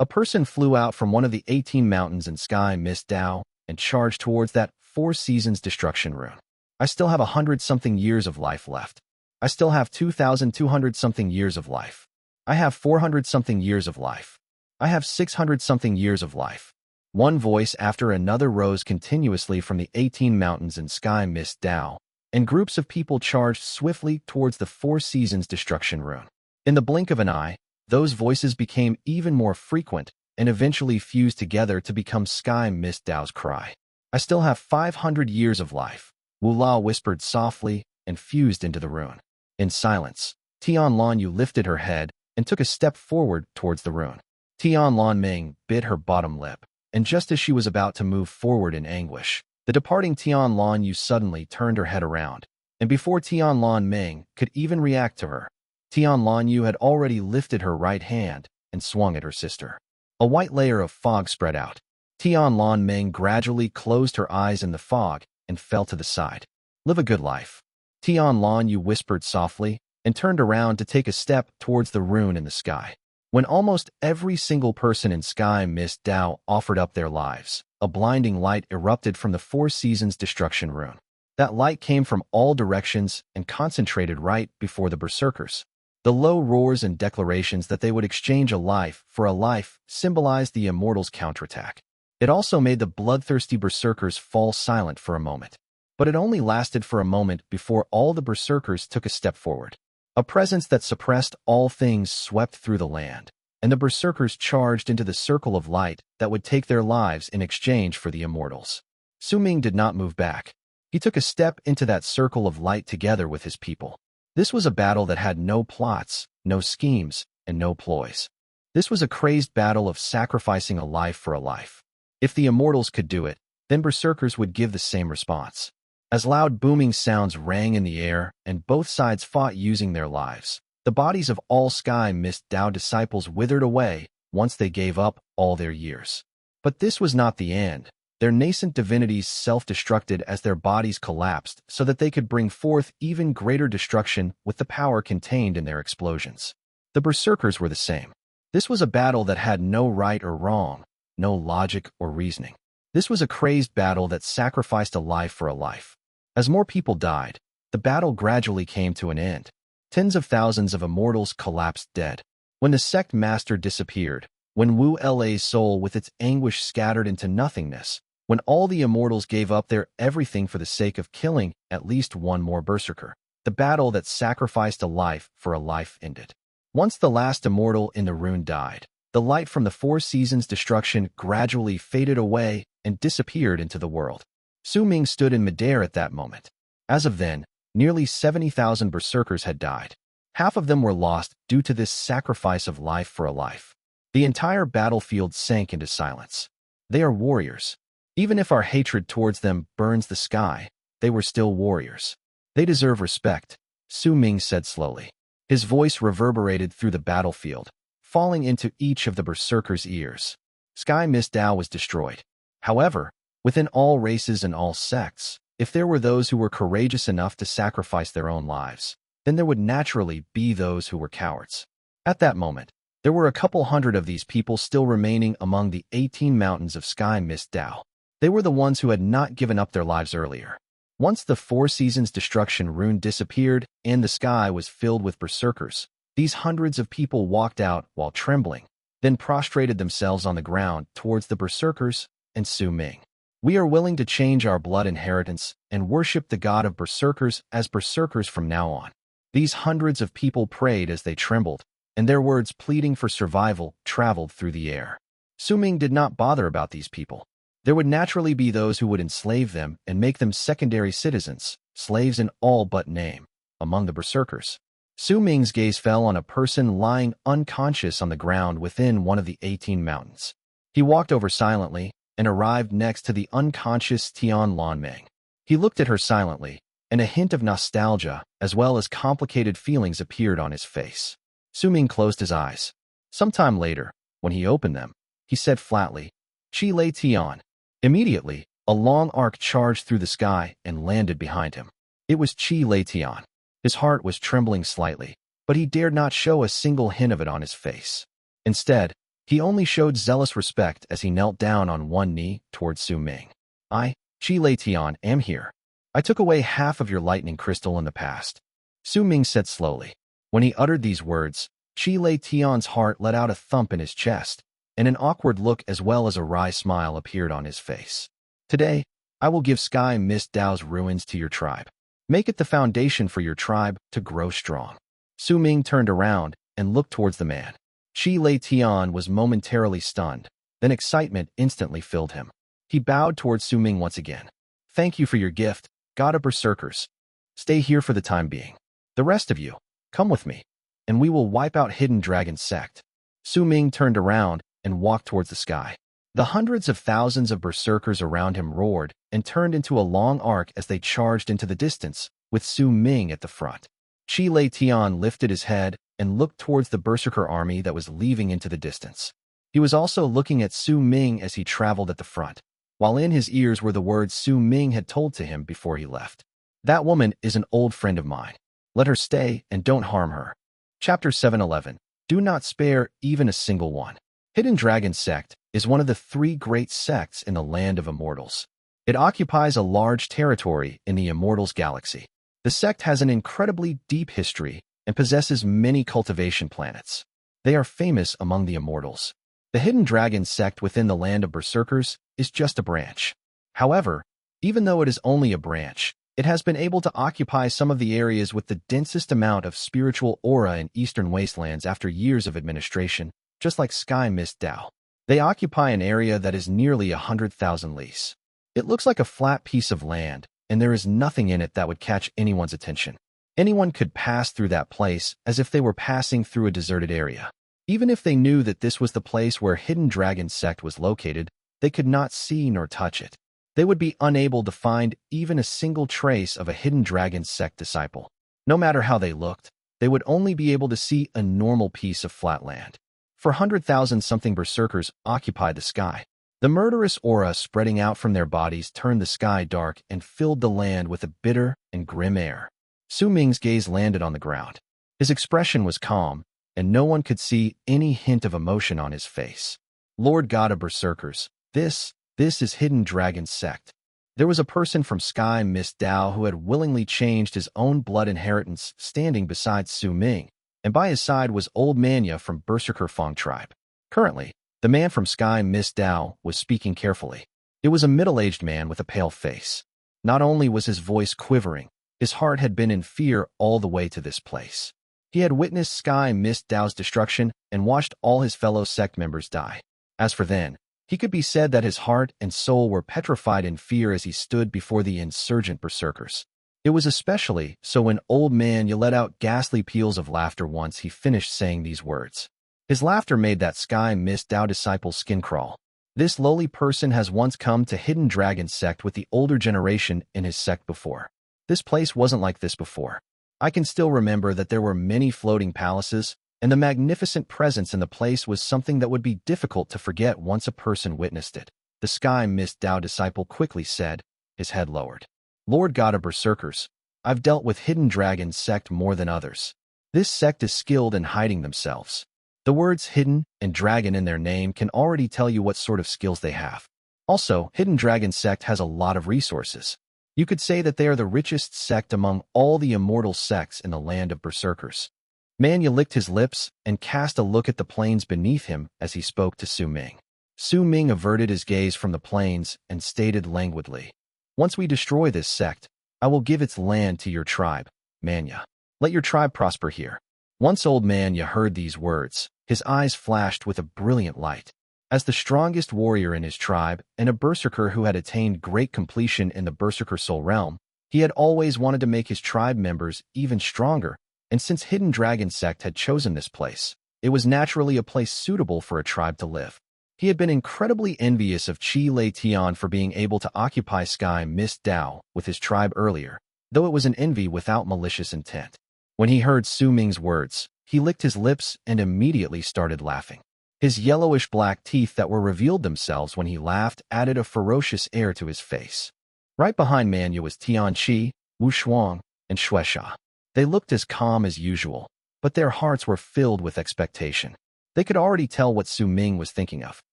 A person flew out from one of the 18 mountains in Sky Mist Dao and charged towards that 4 Seasons destruction rune. I still have 100-something years of life left. I still have 2,200-something years of life. I have 400-something years of life. I have 600-something years of life. One voice after another rose continuously from the 18 mountains in Sky Mist Dao, and groups of people charged swiftly towards the 4 Seasons destruction rune. In the blink of an eye, those voices became even more frequent and eventually fused together to become Sky Mist Dao's cry. I still have 500 years of life. Wu La whispered softly and fused into the rune. In silence, Tian Lan Yu lifted her head and took a step forward towards the rune. Tian Lan Ming bit her bottom lip, and just as she was about to move forward in anguish, the departing Tian Lan Yu suddenly turned her head around, and before Tian Lan Ming could even react to her, Tian Lan Yu had already lifted her right hand and swung at her sister. A white layer of fog spread out. Tian Lan Ming gradually closed her eyes in the fog and fell to the side. Live a good life. Tian Lan Yu whispered softly and turned around to take a step towards the rune in the sky. When almost every single person in Sky Mist Dao offered up their lives, a blinding light erupted from the 4 Seasons destruction rune. That light came from all directions and concentrated right before the berserkers. The low roars and declarations that they would exchange a life for a life symbolized the immortals' counterattack. It also made the bloodthirsty berserkers fall silent for a moment. But it only lasted for a moment before all the berserkers took a step forward. A presence that suppressed all things swept through the land, and the berserkers charged into the circle of light that would take their lives in exchange for the immortals. Su Ming did not move back. He took a step into that circle of light together with his people. This was a battle that had no plots, no schemes, and no ploys. This was a crazed battle of sacrificing a life for a life. If the immortals could do it, then berserkers would give the same response. As loud booming sounds rang in the air and both sides fought using their lives, the bodies of all Sky Mist Dao disciples withered away once they gave up all their years. But this was not the end. Their nascent divinities self-destructed as their bodies collapsed so that they could bring forth even greater destruction with the power contained in their explosions. The berserkers were the same. This was a battle that had no right or wrong, no logic or reasoning. This was a crazed battle that sacrificed a life for a life. As more people died, the battle gradually came to an end. Tens of thousands of immortals collapsed dead. When the sect master disappeared, when Wu La's soul with its anguish scattered into nothingness, when all the immortals gave up their everything for the sake of killing at least one more berserker, the battle that sacrificed a life for a life ended. Once the last immortal in the rune died, the light from the 4 Seasons destruction gradually faded away and disappeared into the world. Su Ming stood in midair at that moment. As of then, nearly 70,000 berserkers had died. Half of them were lost due to this sacrifice of life for a life. The entire battlefield sank into silence. They are warriors. Even if our hatred towards them burns the sky, they were still warriors. They deserve respect, Su Ming said slowly. His voice reverberated through the battlefield, falling into each of the Berserkers' ears. Sky Mist Dao was destroyed. However, within all races and all sects, if there were those who were courageous enough to sacrifice their own lives, then there would naturally be those who were cowards. At that moment, there were a couple hundred of these people still remaining among the 18 mountains of Sky Mist Dao. They were the ones who had not given up their lives earlier. Once the Four Seasons destruction rune disappeared and the sky was filled with Berserkers, these hundreds of people walked out while trembling, then prostrated themselves on the ground towards the Berserkers and Su Ming. We are willing to change our blood inheritance and worship the god of Berserkers as Berserkers from now on. These hundreds of people prayed as they trembled, and their words pleading for survival traveled through the air. Su Ming did not bother about these people. There would naturally be those who would enslave them and make them secondary citizens, slaves in all but name, among the Berserkers. Su Ming's gaze fell on a person lying unconscious on the ground within one of the 18 mountains. He walked over silently and arrived next to the unconscious Tian Lanmeng. He looked at her silently, and a hint of nostalgia as well as complicated feelings appeared on his face. Su Ming closed his eyes. Sometime later, when he opened them, he said flatly, "Chi Lei Tian." Immediately, a long arc charged through the sky and landed behind him. It was Chi Lei Tian. His heart was trembling slightly, but he dared not show a single hint of it on his face. Instead, he only showed zealous respect as he knelt down on one knee towards Su Ming. "I, Chi Lei Tian, am here. I took away half of your lightning crystal in the past," Su Ming said slowly. When he uttered these words, Chi Lei Tian's heart let out a thump in his chest, and an awkward look as well as a wry smile appeared on his face. "Today, I will give Sky Mist Dao's ruins to your tribe. Make it the foundation for your tribe to grow strong." Su Ming turned around and looked towards the man. Chi Lei Tian was momentarily stunned, then excitement instantly filled him. He bowed towards Su Ming once again. "Thank you for your gift, God of Berserkers. Stay here for the time being. The rest of you, come with me, and we will wipe out Hidden Dragon Sect." Su Ming turned around and walked towards the sky. The hundreds of thousands of Berserkers around him roared and turned into a long arc as they charged into the distance, with Su Ming at the front. Chi Lei Tian lifted his head and looked towards the Berserker army that was leaving into the distance. He was also looking at Su Ming as he traveled at the front, while in his ears were the words Su Ming had told to him before he left. "That woman is an old friend of mine. Let her stay and don't harm her." Chapter 711. Do not spare even a single one. Hidden Dragon Sect is one of the 3 great sects in the land of Immortals. It occupies a large territory in the Immortals galaxy. The sect has an incredibly deep history and possesses many cultivation planets. They are famous among the Immortals. The Hidden Dragon Sect within the land of Berserkers is just a branch. However, even though it is only a branch, it has been able to occupy some of the areas with the densest amount of spiritual aura in Eastern Wastelands after years of administration, just like Sky Mist Dao. They occupy an area that is nearly 100,000 lis. It looks like a flat piece of land, and there is nothing in it that would catch anyone's attention. Anyone could pass through that place as if they were passing through a deserted area. Even if they knew that this was the place where Hidden Dragon Sect was located, they could not see nor touch it. They would be unable to find even a single trace of a Hidden Dragon Sect disciple. No matter how they looked, they would only be able to see a normal piece of flat land. 400,000-something Berserkers occupied the sky. The murderous aura spreading out from their bodies turned the sky dark and filled the land with a bitter and grim air. Su Ming's gaze landed on the ground. His expression was calm, and no one could see any hint of emotion on his face. "Lord God of Berserkers, this is Hidden Dragon Sect." There was a person from Sky Mist Dao who had willingly changed his own blood inheritance standing beside Su Ming, and by his side was Old Manya from Berserker Fong tribe. Currently, the man from Sky Mist Dao was speaking carefully. It was a middle-aged man with a pale face. Not only was his voice quivering, his heart had been in fear all the way to this place. He had witnessed Sky Mist Dao's destruction and watched all his fellow sect members die. As for then, he could be said that his heart and soul were petrified in fear as he stood before the insurgent Berserkers. It was especially so when Old Manya let out ghastly peals of laughter once he finished saying these words. His laughter made that Sky Mist Dao disciple's skin crawl. This lowly person has once come to Hidden Dragon Sect with the older generation in his sect before. This place wasn't like this before. I can still remember that there were many floating palaces, and the magnificent presence in the place was something that would be difficult to forget once a person witnessed it. The Sky Mist Dao disciple quickly said, his head lowered. Lord God of Berserkers, I've dealt with Hidden Dragon Sect more than others. This sect is skilled in hiding themselves. The words hidden and dragon in their name can already tell you what sort of skills they have. Also, Hidden Dragon Sect has a lot of resources. You could say that they are the richest sect among all the immortal sects in the land of Berserkers. Manya licked his lips and cast a look at the plains beneath him as he spoke to Su Ming. Su Ming averted his gaze from the plains and stated languidly, once we destroy this sect, I will give its land to your tribe, Manya. Let your tribe prosper here. Once old Manya heard these words, his eyes flashed with a brilliant light. As the strongest warrior in his tribe and a berserker who had attained great completion in the Berserker soul realm, he had always wanted to make his tribe members even stronger, and since Hidden Dragon Sect had chosen this place, it was naturally a place suitable for a tribe to live. He had been incredibly envious of Chi Lei Tian for being able to occupy Sky Mist Dao with his tribe earlier, though it was an envy without malicious intent. When he heard Su Ming's words, he licked his lips and immediately started laughing. His yellowish-black teeth that were revealed themselves when he laughed added a ferocious air to his face. Right behind Manya was Tian Qi, Wu Xuan, and Xuesha. They looked as calm as usual, but their hearts were filled with expectation. They could already tell what Su Ming was thinking of.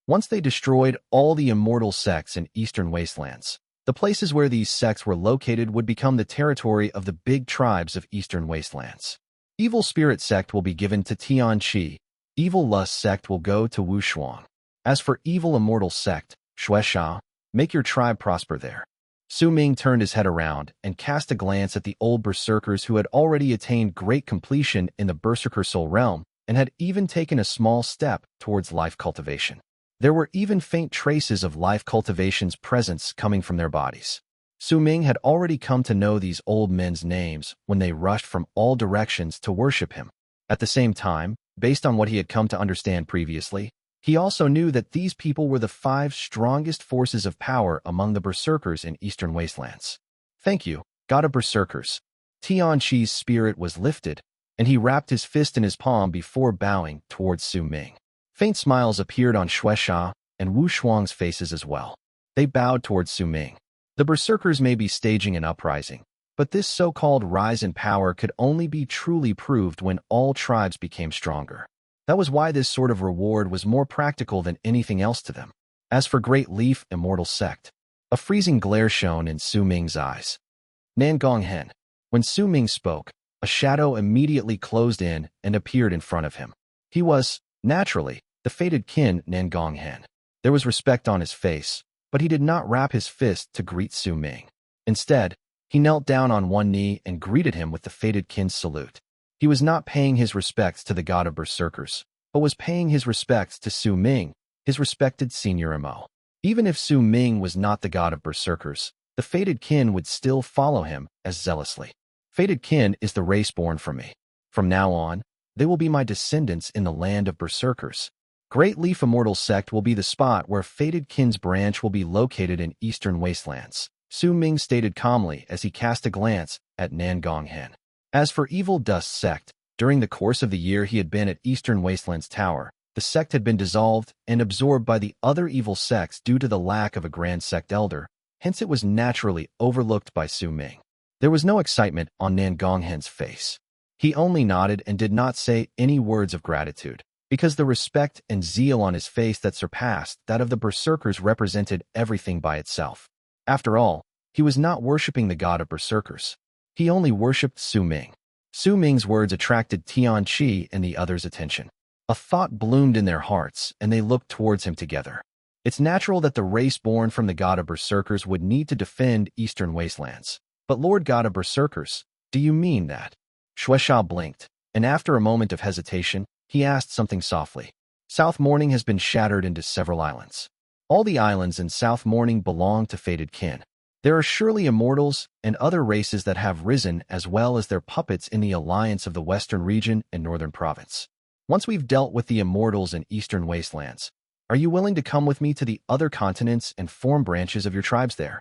Once they destroyed all the immortal sects in Eastern Wastelands, the places where these sects were located would become the territory of the big tribes of Eastern Wastelands. Evil Spirit Sect will be given to Tian Qi. Evil Lust Sect will go to Wu Xuan. As for Evil Immortal Sect, Xuesha, make your tribe prosper there. Su Ming turned his head around and cast a glance at the old berserkers who had already attained great completion in the Berserker soul realm and had even taken a small step towards life cultivation. There were even faint traces of life cultivation's presence coming from their bodies. Su Ming had already come to know these old men's names when they rushed from all directions to worship him. At the same time, based on what he had come to understand previously, he also knew that these people were the 5 strongest forces of power among the Berserkers in Eastern Wastelands. Thank you, God of Berserkers. Tian Qi's spirit was lifted, and he wrapped his fist in his palm before bowing towards Su Ming. Faint smiles appeared on Xuesha and Wu Xuan's faces as well. They bowed towards Su Ming. The Berserkers may be staging an uprising, but this so-called rise in power could only be truly proved when all tribes became stronger. That was why this sort of reward was more practical than anything else to them. As for Great Leaf Immortal Sect, a freezing glare shone in Su Ming's eyes. Nangong Hen. When Su Ming spoke, a shadow immediately closed in and appeared in front of him. He was, naturally, the fated kin Nangong Hen. There was respect on his face, but he did not wrap his fist to greet Su Ming. Instead, he knelt down on one knee and greeted him with the fated kin's salute. He was not paying his respects to the god of Berserkers, but was paying his respects to Su Ming, his respected senior MO. Even if Su Ming was not the god of Berserkers, the fated kin would still follow him as zealously. Fated kin is the race born from me. From now on, they will be my descendants in the land of Berserkers. Great Leaf Immortal Sect will be the spot where fated kin's branch will be located in Eastern Wastelands, Su Ming stated calmly as he cast a glance at Nangong Hen. As for Evil Dust Sect, during the course of the year he had been at Eastern Wastelands Tower, the sect had been dissolved and absorbed by the other evil sects due to the lack of a Grand Sect Elder, hence it was naturally overlooked by Su Ming. There was no excitement on Nangong Hen's face. He only nodded and did not say any words of gratitude, because the respect and zeal on his face that surpassed that of the Berserkers represented everything by itself. After all, he was not worshipping the god of Berserkers. He only worshipped Su Ming. Su Ming's words attracted Tian Qi and the others' attention. A thought bloomed in their hearts, and they looked towards him together. It's natural that the race born from the god of Berserkers would need to defend Eastern Wastelands. But Lord God of Berserkers, do you mean that? Xuesha blinked, and after a moment of hesitation, he asked something softly. South Morning has been shattered into several islands. All the islands in South Morning belong to fated kin. There are surely immortals and other races that have risen as well as their puppets in the alliance of the Western region and Northern Province. Once we've dealt with the immortals in Eastern Wastelands, are you willing to come with me to the other continents and form branches of your tribes there?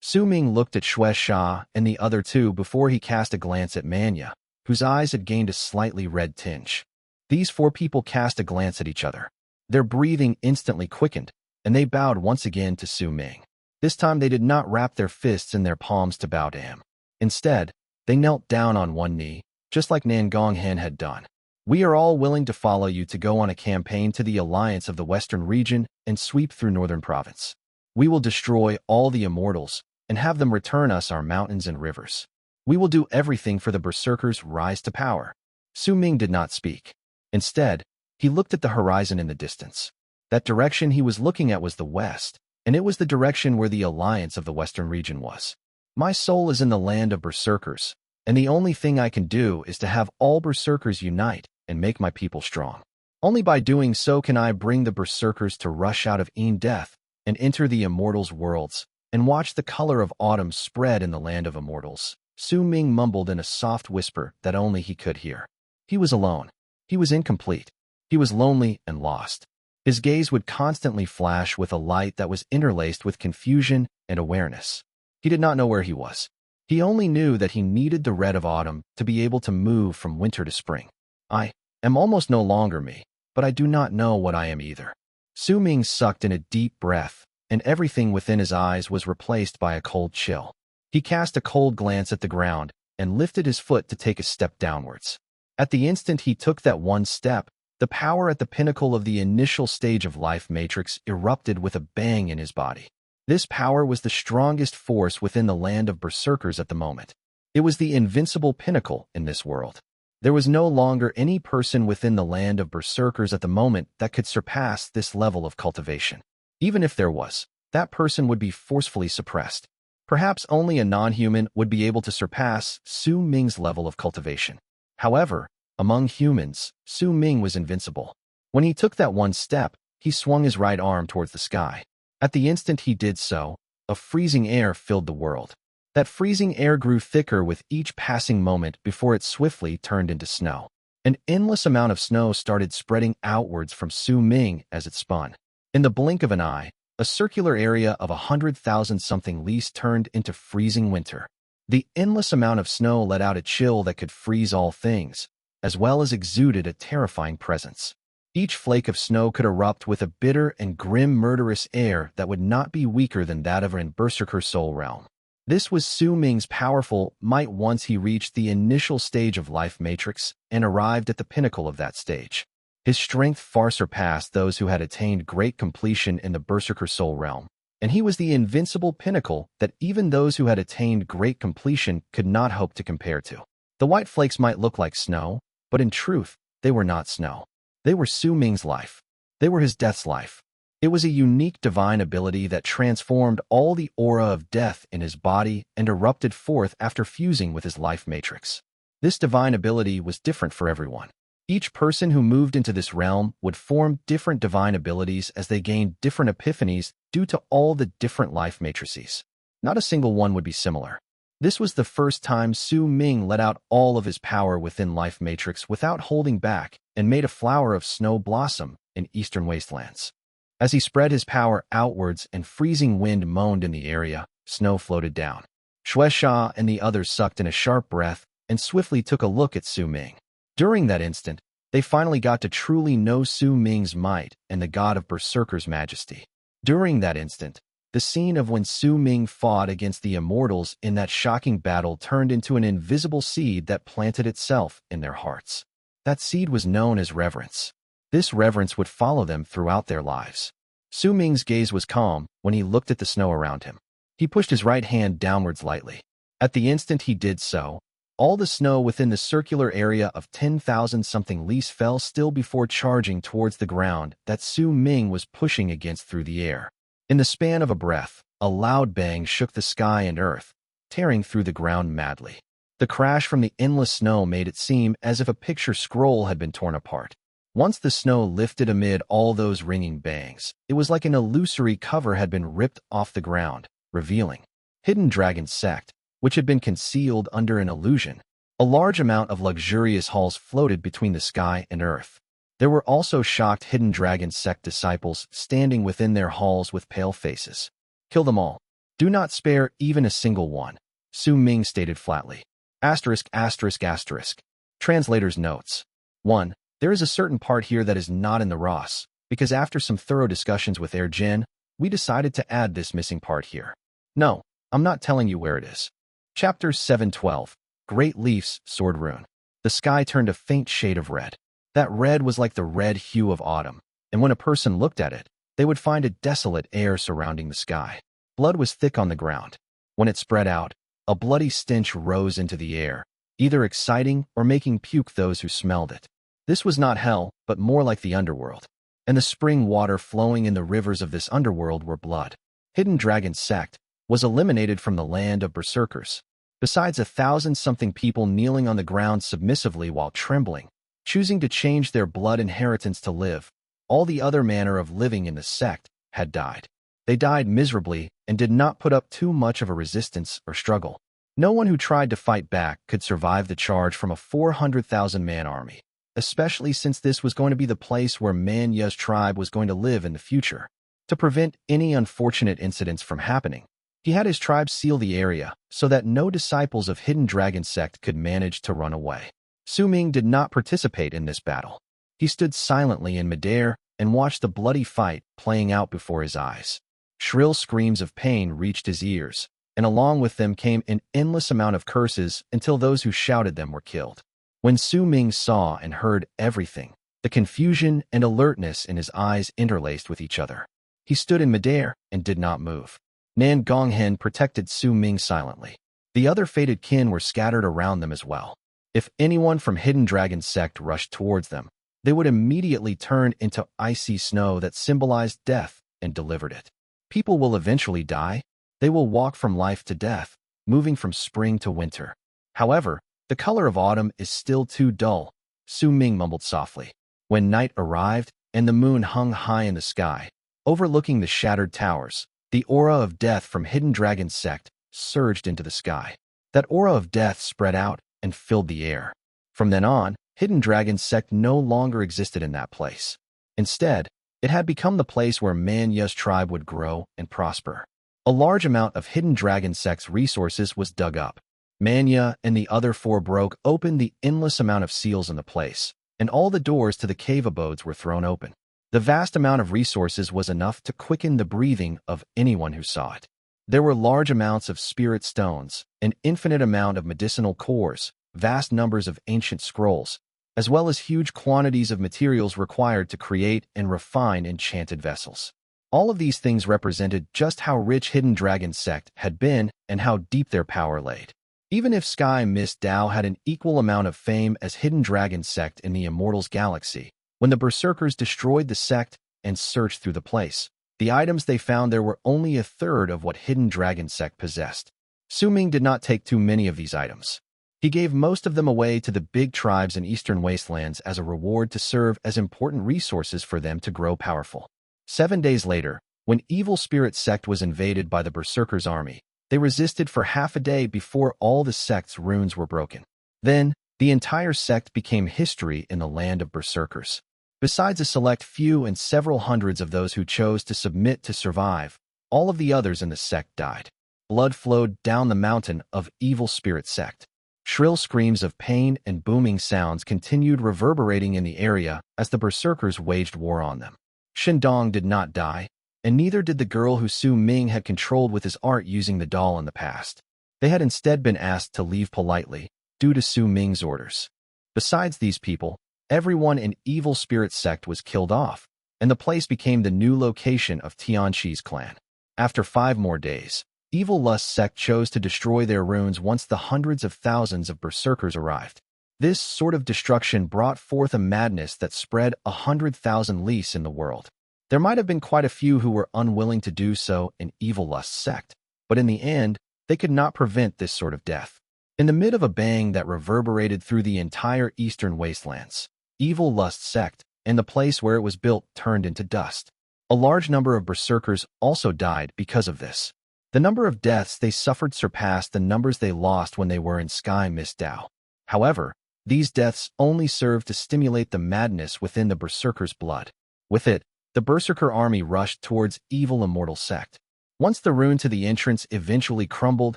Su Ming looked at Xuesha and the other two before he cast a glance at Manya, whose eyes had gained a slightly red tinge. These four people cast a glance at each other. Their breathing instantly quickened, and they bowed once again to Su Ming. This time they did not wrap their fists in their palms to bow to him. Instead, they knelt down on one knee, just like Nangong Hen had done. We are all willing to follow you to go on a campaign to the alliance of the Western region and sweep through Northern Province. We will destroy all the Immortals and have them return us our mountains and rivers. We will do everything for the Berserkers' rise to power. Su Ming did not speak. Instead, he looked at the horizon in the distance. That direction he was looking at was the west, and it was the direction where the alliance of the Western region was. My soul is in the land of Berserkers, and the only thing I can do is to have all Berserkers unite and make my people strong. Only by doing so can I bring the Berserkers to rush out of death and enter the Immortals' worlds and watch the color of autumn spread in the land of Immortals. Su Ming mumbled in a soft whisper that only he could hear. He was alone. He was incomplete. He was lonely and lost. His gaze would constantly flash with a light that was interlaced with confusion and awareness. He did not know where he was. He only knew that he needed the red of autumn to be able to move from winter to spring. I am almost no longer me, but I do not know what I am either. Su Ming sucked in a deep breath, and everything within his eyes was replaced by a cold chill. He cast a cold glance at the ground and lifted his foot to take a step downwards. At the instant he took that one step, the power at the pinnacle of the initial stage of life matrix erupted with a bang in his body. This power was the strongest force within the land of Berserkers at the moment. It was the invincible pinnacle in this world. There was no longer any person within the land of Berserkers at the moment that could surpass this level of cultivation. Even if there was, that person would be forcefully suppressed. Perhaps only a non-human would be able to surpass Su Ming's level of cultivation. However, among humans, Su Ming was invincible. When he took that one step, he swung his right arm towards the sky. At the instant he did so, a freezing air filled the world. That freezing air grew thicker with each passing moment before it swiftly turned into snow. An endless amount of snow started spreading outwards from Su Ming as it spun. In the blink of an eye, a circular area of 100,000-something lis turned into freezing winter. The endless amount of snow let out a chill that could freeze all things, as well as exuded a terrifying presence. Each flake of snow could erupt with a bitter and grim murderous air that would not be weaker than that of a Berserker soul realm. This was Su Ming's powerful might once he reached the initial stage of life matrix and arrived at the pinnacle of that stage. His strength far surpassed those who had attained great completion in the Berserker soul realm, and he was the invincible pinnacle that even those who had attained great completion could not hope to compare to. The white flakes might look like snow, but in truth, they were not snow. They were Su Ming's life. They were his death's life. It was a unique divine ability that transformed all the aura of death in his body and erupted forth after fusing with his life matrix. This divine ability was different for everyone. Each person who moved into this realm would form different divine abilities as they gained different epiphanies due to all the different life matrices. Not a single one would be similar. This was the first time Su Ming let out all of his power within life matrix without holding back and made a flower of snow blossom in eastern wastelands. As he spread his power outwards and freezing wind moaned in the area, snow floated down. Xuan and the others sucked in a sharp breath and swiftly took a look at Su Ming. During that instant, they finally got to truly know Su Ming's might and the god of Berserker's majesty. During that instant, the scene of when Su Ming fought against the Immortals in that shocking battle turned into an invisible seed that planted itself in their hearts. That seed was known as reverence. This reverence would follow them throughout their lives. Su Ming's gaze was calm when he looked at the snow around him. He pushed his right hand downwards lightly. At the instant he did so, all the snow within the circular area of 10,000-something lis fell still before charging towards the ground that Su Ming was pushing against through the air. In the span of a breath, a loud bang shook the sky and earth, tearing through the ground madly. The crash from the endless snow made it seem as if a picture scroll had been torn apart. Once the snow lifted amid all those ringing bangs, it was like an illusory cover had been ripped off the ground, revealing Hidden Dragon Sect, which had been concealed under an illusion. A large amount of luxurious halls floated between the sky and earth. There were also shocked Hidden Dragon Sect disciples standing within their halls with pale faces. Kill them all. Do not spare even a single one, Su Ming stated flatly. *****. Translator's notes. 1. There is a certain part here that is not in the Ross, because after some thorough discussions with Air Jin, we decided to add this missing part here. No, I'm not telling you where it is. Chapter 712. Great Leaf's Sword Rune. The sky turned a faint shade of red. That red was like the red hue of autumn, and when a person looked at it, they would find a desolate air surrounding the sky. Blood was thick on the ground. When it spread out, a bloody stench rose into the air, either exciting or making puke those who smelled it. This was not hell, but more like the underworld. And the spring water flowing in the rivers of this underworld were blood. Hidden Dragon's Sect was eliminated from the land of Berserkers. Besides 1,000-something people kneeling on the ground submissively while trembling, choosing to change their blood inheritance to live, all the other manner of living in the sect had died. They died miserably and did not put up too much of a resistance or struggle. No one who tried to fight back could survive the charge from a 400,000-man army, especially since this was going to be the place where Man Ya's tribe was going to live in the future. To prevent any unfortunate incidents from happening, he had his tribe seal the area so that no disciples of Hidden Dragon Sect could manage to run away. Su Ming did not participate in this battle. He stood silently in midair and watched the bloody fight playing out before his eyes. Shrill screams of pain reached his ears, and along with them came an endless amount of curses until those who shouted them were killed. When Su Ming saw and heard everything, the confusion and alertness in his eyes interlaced with each other. He stood in midair and did not move. Nan Gonghen protected Su Ming silently. The other fated kin were scattered around them as well. If anyone from Hidden Dragon Sect rushed towards them, they would immediately turn into icy snow that symbolized death and delivered it. People will eventually die. They will walk from life to death, moving from spring to winter. However, the color of autumn is still too dull, Su Ming mumbled softly. When night arrived and the moon hung high in the sky, overlooking the shattered towers, the aura of death from Hidden Dragon Sect surged into the sky. That aura of death spread out and filled the air. From then on, Hidden Dragon Sect no longer existed in that place. Instead, it had become the place where Man Ya's tribe would grow and prosper. A large amount of Hidden Dragon Sect's resources was dug up. Man Ya and the other four broke open the endless amount of seals in the place, and all the doors to the cave abodes were thrown open. The vast amount of resources was enough to quicken the breathing of anyone who saw it. There were large amounts of spirit stones, an infinite amount of medicinal cores, vast numbers of ancient scrolls, as well as huge quantities of materials required to create and refine enchanted vessels. All of these things represented just how rich Hidden Dragon Sect had been and how deep their power laid. Even if Sky Mist Dao had an equal amount of fame as Hidden Dragon Sect in the Immortals galaxy, when the Berserkers destroyed the sect and searched through the place, the items they found there were only a third of what Hidden Dragon Sect possessed. Su Ming did not take too many of these items. He gave most of them away to the big tribes in Eastern Wastelands as a reward to serve as important resources for them to grow powerful. 7 days later, when Evil Spirit Sect was invaded by the Berserkers' army, they resisted for half a day before all the sect's runes were broken. Then, the entire sect became history in the land of Berserkers. Besides a select few and several hundreds of those who chose to submit to survive, all of the others in the sect died. Blood flowed down the mountain of Evil Spirit Sect. Shrill screams of pain and booming sounds continued reverberating in the area as the Berserkers waged war on them. Shindong did not die, and neither did the girl who Su Ming had controlled with his art using the doll in the past. They had instead been asked to leave politely, due to Su Ming's orders. Besides these people, everyone in Evil Spirit Sect was killed off, and the place became the new location of Tianqi's clan. After 5 more days, Evil Lust Sect chose to destroy their runes once the hundreds of thousands of Berserkers arrived. This sort of destruction brought forth a madness that spread 100,000 lease in the world. There might have been quite a few who were unwilling to do so in Evil Lust Sect, but in the end, they could not prevent this sort of death. In the mid of a bang that reverberated through the entire Eastern Wastelands, Evil Lust Sect and the place where it was built turned into dust. A large number of Berserkers also died because of this. The number of deaths they suffered surpassed the numbers they lost when they were in Sky Mist Dao. However, these deaths only served to stimulate the madness within the Berserkers' blood. With it, the Berserker army rushed towards Evil Immortal Sect. Once the rune to the entrance eventually crumbled,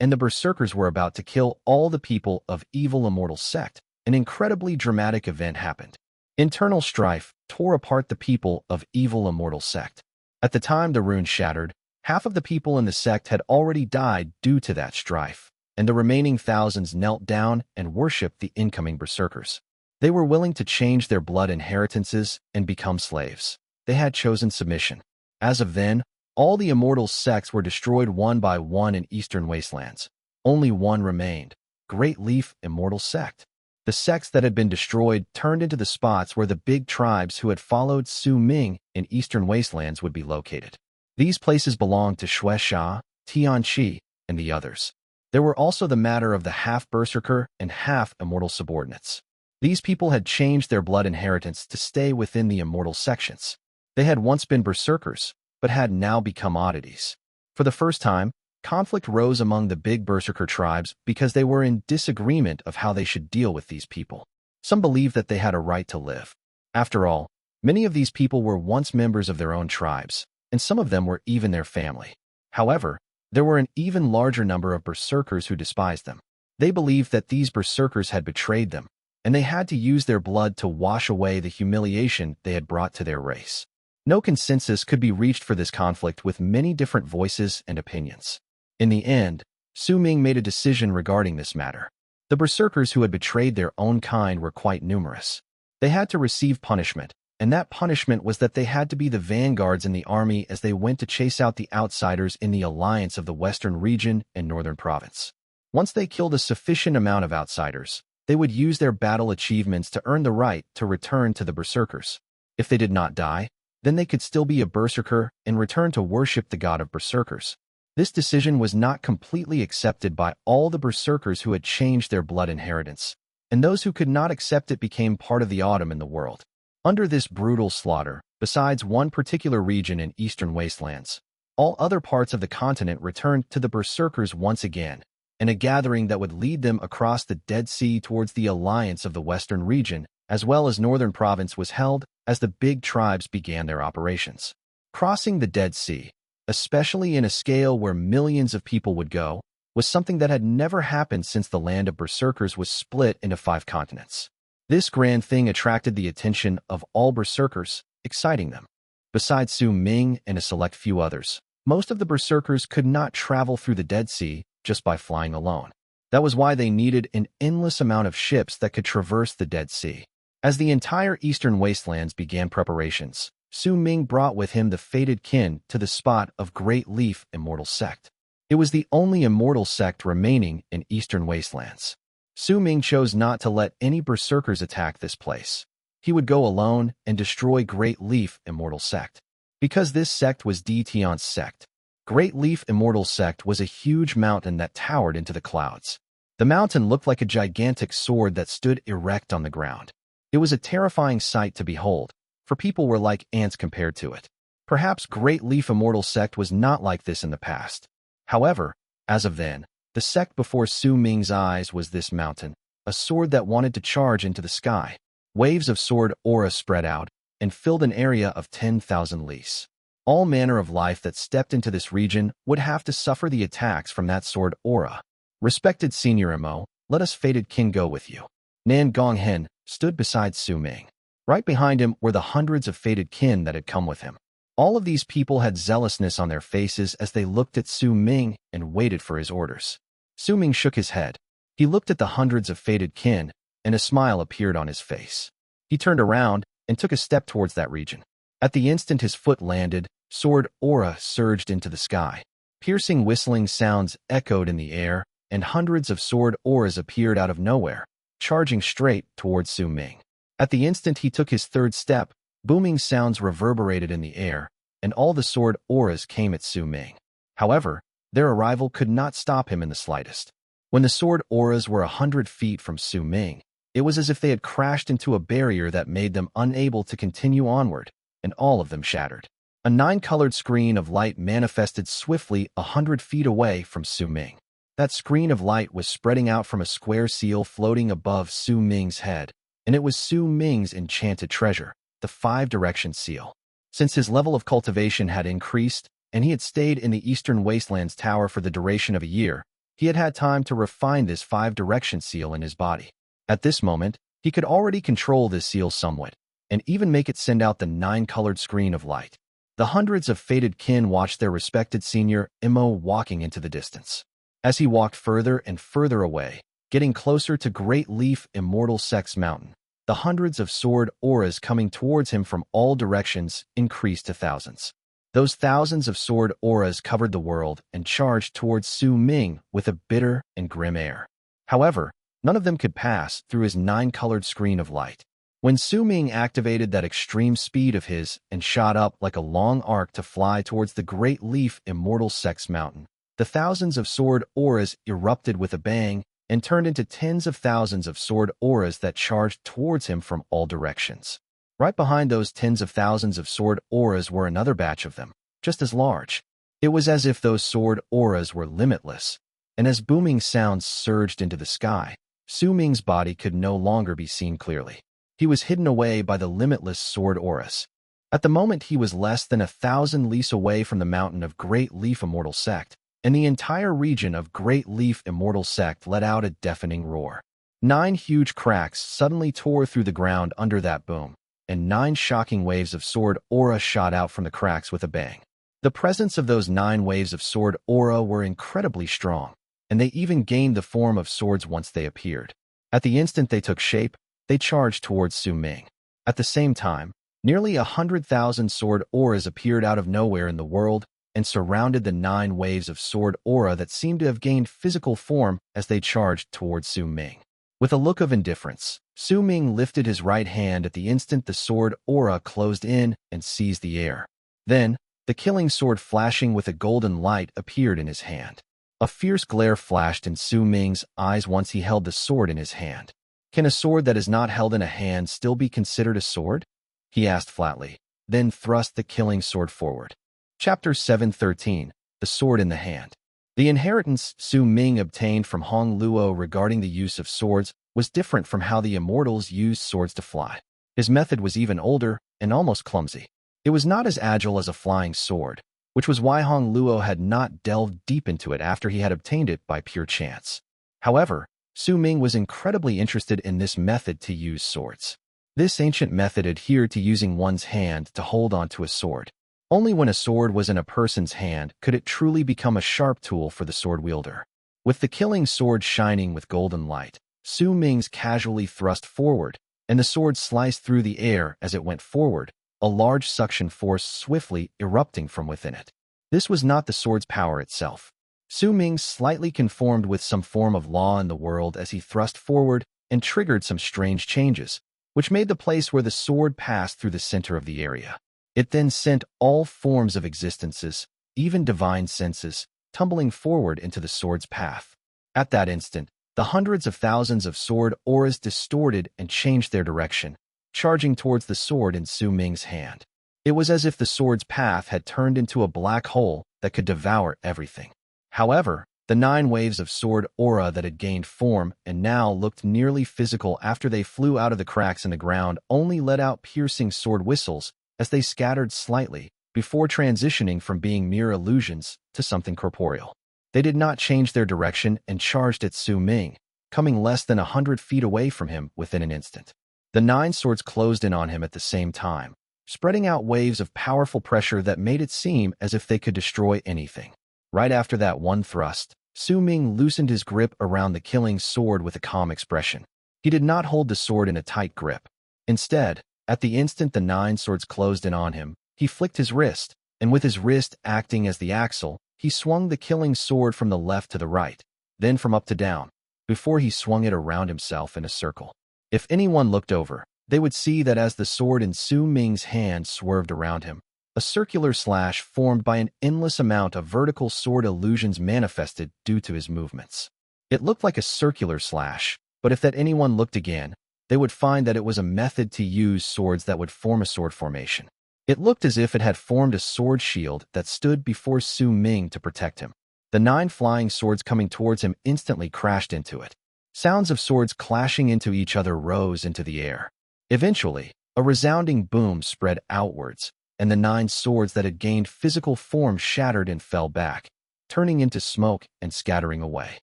and the Berserkers were about to kill all the people of Evil Immortal Sect, an incredibly dramatic event happened. Internal strife tore apart the people of evil Immortal Sect. At the time the Rune shattered, half of the people in the sect had already died due to that strife, and the remaining thousands knelt down and worshipped the incoming Berserkers. They were willing to change their blood inheritances and become slaves. They had chosen submission. As of then, all the Immortal sects were destroyed one by one in Eastern Wastelands. Only one remained, Great Leaf Immortal Sect. The sects that had been destroyed turned into the spots where the big tribes who had followed Su Ming in Eastern Wastelands would be located. These places belonged to Shui Sha, Tianqi, and the others. There were also the matter of the half-Berserker and half-Immortal subordinates. These people had changed their blood inheritance to stay within the Immortal sections. They had once been Berserkers, but had now become oddities. For the first time, conflict rose among the big Berserker tribes because they were in disagreement of how they should deal with these people. Some believed that they had a right to live. After all, many of these people were once members of their own tribes, and some of them were even their family. However, there were an even larger number of Berserkers who despised them. They believed that these Berserkers had betrayed them, and they had to use their blood to wash away the humiliation they had brought to their race. No consensus could be reached for this conflict with many different voices and opinions. In the end, Su Ming made a decision regarding this matter. The Berserkers who had betrayed their own kind were quite numerous. They had to receive punishment, and that punishment was that they had to be the vanguards in the army as they went to chase out the outsiders in the alliance of the Western region and Northern province. Once they killed a sufficient amount of outsiders, they would use their battle achievements to earn the right to return to the Berserkers. If they did not die, then they could still be a Berserker and return to worship the god of Berserkers. This decision was not completely accepted by all the Berserkers who had changed their blood inheritance, and those who could not accept it became part of the autumn in the world. Under this brutal slaughter, besides one particular region in Eastern Wastelands, all other parts of the continent returned to the Berserkers once again, and a gathering that would lead them across the Dead Sea towards the alliance of the Western region, as well as Northern province, was held as the big tribes began their operations. Crossing the Dead Sea, especially in a scale where millions of people would go, was something that had never happened since the land of Berserkers was split into 5 continents. This grand thing attracted the attention of all Berserkers, exciting them. Besides Su Ming and a select few others, most of the Berserkers could not travel through the Dead Sea just by flying alone. That was why they needed an endless amount of ships that could traverse the Dead Sea. As the entire Eastern Wastelands began preparations, Su Ming brought with him the fated kin to the spot of Great Leaf Immortal Sect. It was the only Immortal Sect remaining in Eastern Wastelands. Su Ming chose not to let any Berserkers attack this place. He would go alone and destroy Great Leaf Immortal Sect. Because this sect was Tian's sect, Great Leaf Immortal Sect was a huge mountain that towered into the clouds. The mountain looked like a gigantic sword that stood erect on the ground. It was a terrifying sight to behold, for people were like ants compared to it. Perhaps Great Leaf Immortal Sect was not like this in the past. However, as of then, the sect before Su Ming's eyes was this mountain, a sword that wanted to charge into the sky. Waves of sword aura spread out and filled an area of 10,000 lis. All manner of life that stepped into this region would have to suffer the attacks from that sword aura. Respected Senior Mo, let us fated kin go with you. Nan Gonghen stood beside Su Ming. Right behind him were the hundreds of fated kin that had come with him. All of these people had zealousness on their faces as they looked at Su Ming and waited for his orders. Su Ming shook his head. He looked at the hundreds of fated kin, and a smile appeared on his face. He turned around and took a step towards that region. At the instant his foot landed, sword aura surged into the sky. Piercing whistling sounds echoed in the air, and hundreds of sword auras appeared out of nowhere, charging straight towards Su Ming. At the instant he took his third step, booming sounds reverberated in the air, and all the sword auras came at Su Ming. However, their arrival could not stop him in the slightest. When the sword auras were 100 feet from Su Ming, it was as if they had crashed into a barrier that made them unable to continue onward, and all of them shattered. A 9-colored screen of light manifested swiftly 100 feet away from Su Ming. That screen of light was spreading out from a square seal floating above Su Ming's head, and it was Su Ming's enchanted treasure, the 5-direction seal. Since his level of cultivation had increased, and he had stayed in the Eastern Wastelands Tower for the duration of a year, he had had time to refine this 5-direction seal in his body. At this moment, he could already control this seal somewhat, and even make it send out the 9-colored screen of light. The hundreds of fated kin watched their respected senior, Immo, walking into the distance. As he walked further and further away, getting closer to Great Leaf Immortal Sect's mountain, the hundreds of sword auras coming towards him from all directions increased to thousands. Those thousands of sword auras covered the world and charged towards Su Ming with a bitter and grim air. However, none of them could pass through his 9-colored screen of light. When Su Ming activated that extreme speed of his and shot up like a long arc to fly towards the Great Leaf Immortal Sect's mountain, the thousands of sword auras erupted with a bang and turned into tens of thousands of sword auras that charged towards him from all directions. Right behind those tens of thousands of sword auras were another batch of them, just as large. It was as if those sword auras were limitless, and as booming sounds surged into the sky, Su Ming's body could no longer be seen clearly. He was hidden away by the limitless sword auras. At the moment, he was less than 1,000 leagues away from the mountain of Great Leaf Immortal Sect, and the entire region of Great Leaf Immortal Sect let out a deafening roar. 9 huge cracks suddenly tore through the ground under that boom, and 9 shocking waves of sword aura shot out from the cracks with a bang. The presence of those 9 waves of sword aura were incredibly strong, and they even gained the form of swords once they appeared. At the instant they took shape, they charged towards Su Ming. At the same time, nearly 100,000 sword auras appeared out of nowhere in the world and surrounded the 9 waves of sword aura that seemed to have gained physical form as they charged towards Su Ming. With a look of indifference, Su Ming lifted his right hand at the instant the sword aura closed in and seized the air. Then, the killing sword flashing with a golden light appeared in his hand. A fierce glare flashed in Su Ming's eyes once he held the sword in his hand. Can a sword that is not held in a hand still be considered a sword? He asked flatly, then thrust the killing sword forward. Chapter 713, The Sword in the Hand. The inheritance Su Ming obtained from Hong Luo regarding the use of swords was different from how the Immortals used swords to fly. His method was even older and almost clumsy. It was not as agile as a flying sword, which was why Hong Luo had not delved deep into it after he had obtained it by pure chance. However, Su Ming was incredibly interested in this method to use swords. This ancient method adhered to using one's hand to hold onto a sword. Only when a sword was in a person's hand could it truly become a sharp tool for the sword wielder. With the killing sword shining with golden light, Su Ming's casually thrust forward, and the sword sliced through the air as it went forward, a large suction force swiftly erupting from within it. This was not the sword's power itself. Su Ming slightly conformed with some form of law in the world as he thrust forward and triggered some strange changes, which made the place where the sword passed through the center of the area. It then sent all forms of existences, even divine senses, tumbling forward into the sword's path. At that instant, the hundreds of thousands of sword auras distorted and changed their direction, charging towards the sword in Su Ming's hand. It was as if the sword's path had turned into a black hole that could devour everything. However, the 9 waves of sword aura that had gained form and now looked nearly physical after they flew out of the cracks in the ground only let out piercing sword whistles as they scattered slightly before transitioning from being mere illusions to something corporeal. They did not change their direction and charged at Su Ming, coming less than 100 feet away from him within an instant. The 9 swords closed in on him at the same time, spreading out waves of powerful pressure that made it seem as if they could destroy anything. Right after that one thrust, Su Ming loosened his grip around the killing sword with a calm expression. He did not hold the sword in a tight grip. Instead, at the instant the 9 swords closed in on him, he flicked his wrist, and with his wrist acting as the axle, he swung the killing sword from the left to the right, then from up to down, before he swung it around himself in a circle. If anyone looked over, they would see that as the sword in Su Ming's hand swerved around him, a circular slash formed by an endless amount of vertical sword illusions manifested due to his movements. It looked like a circular slash, but if that anyone looked again, they would find that it was a method to use swords that would form a sword formation. It looked as if it had formed a sword shield that stood before Su Ming to protect him. The 9 flying swords coming towards him instantly crashed into it. Sounds of swords clashing into each other rose into the air. Eventually, a resounding boom spread outwards, and the 9 swords that had gained physical form shattered and fell back, turning into smoke and scattering away.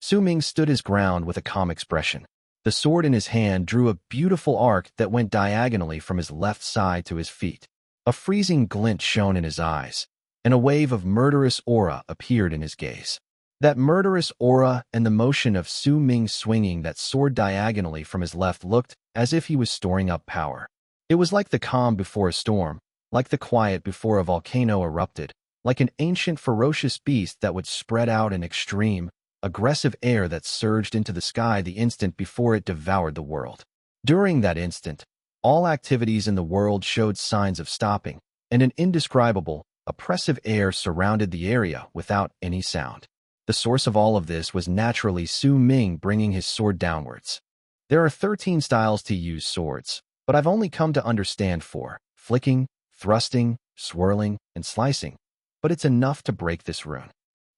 Su Ming stood his ground with a calm expression. The sword in his hand drew a beautiful arc that went diagonally from his left side to his feet. A freezing glint shone in his eyes, and a wave of murderous aura appeared in his gaze. That murderous aura and the motion of Su Ming swinging that sword diagonally from his left looked as if he was storing up power. It was like the calm before a storm, like the quiet before a volcano erupted, like an ancient ferocious beast that would spread out an extreme, aggressive air that surged into the sky the instant before it devoured the world. During that instant, all activities in the world showed signs of stopping, and an indescribable, oppressive air surrounded the area without any sound. The source of all of this was naturally Su Ming bringing his sword downwards. There are 13 styles to use swords, but I've only come to understand 4: flicking, thrusting, swirling, and slicing. But it's enough to break this rune.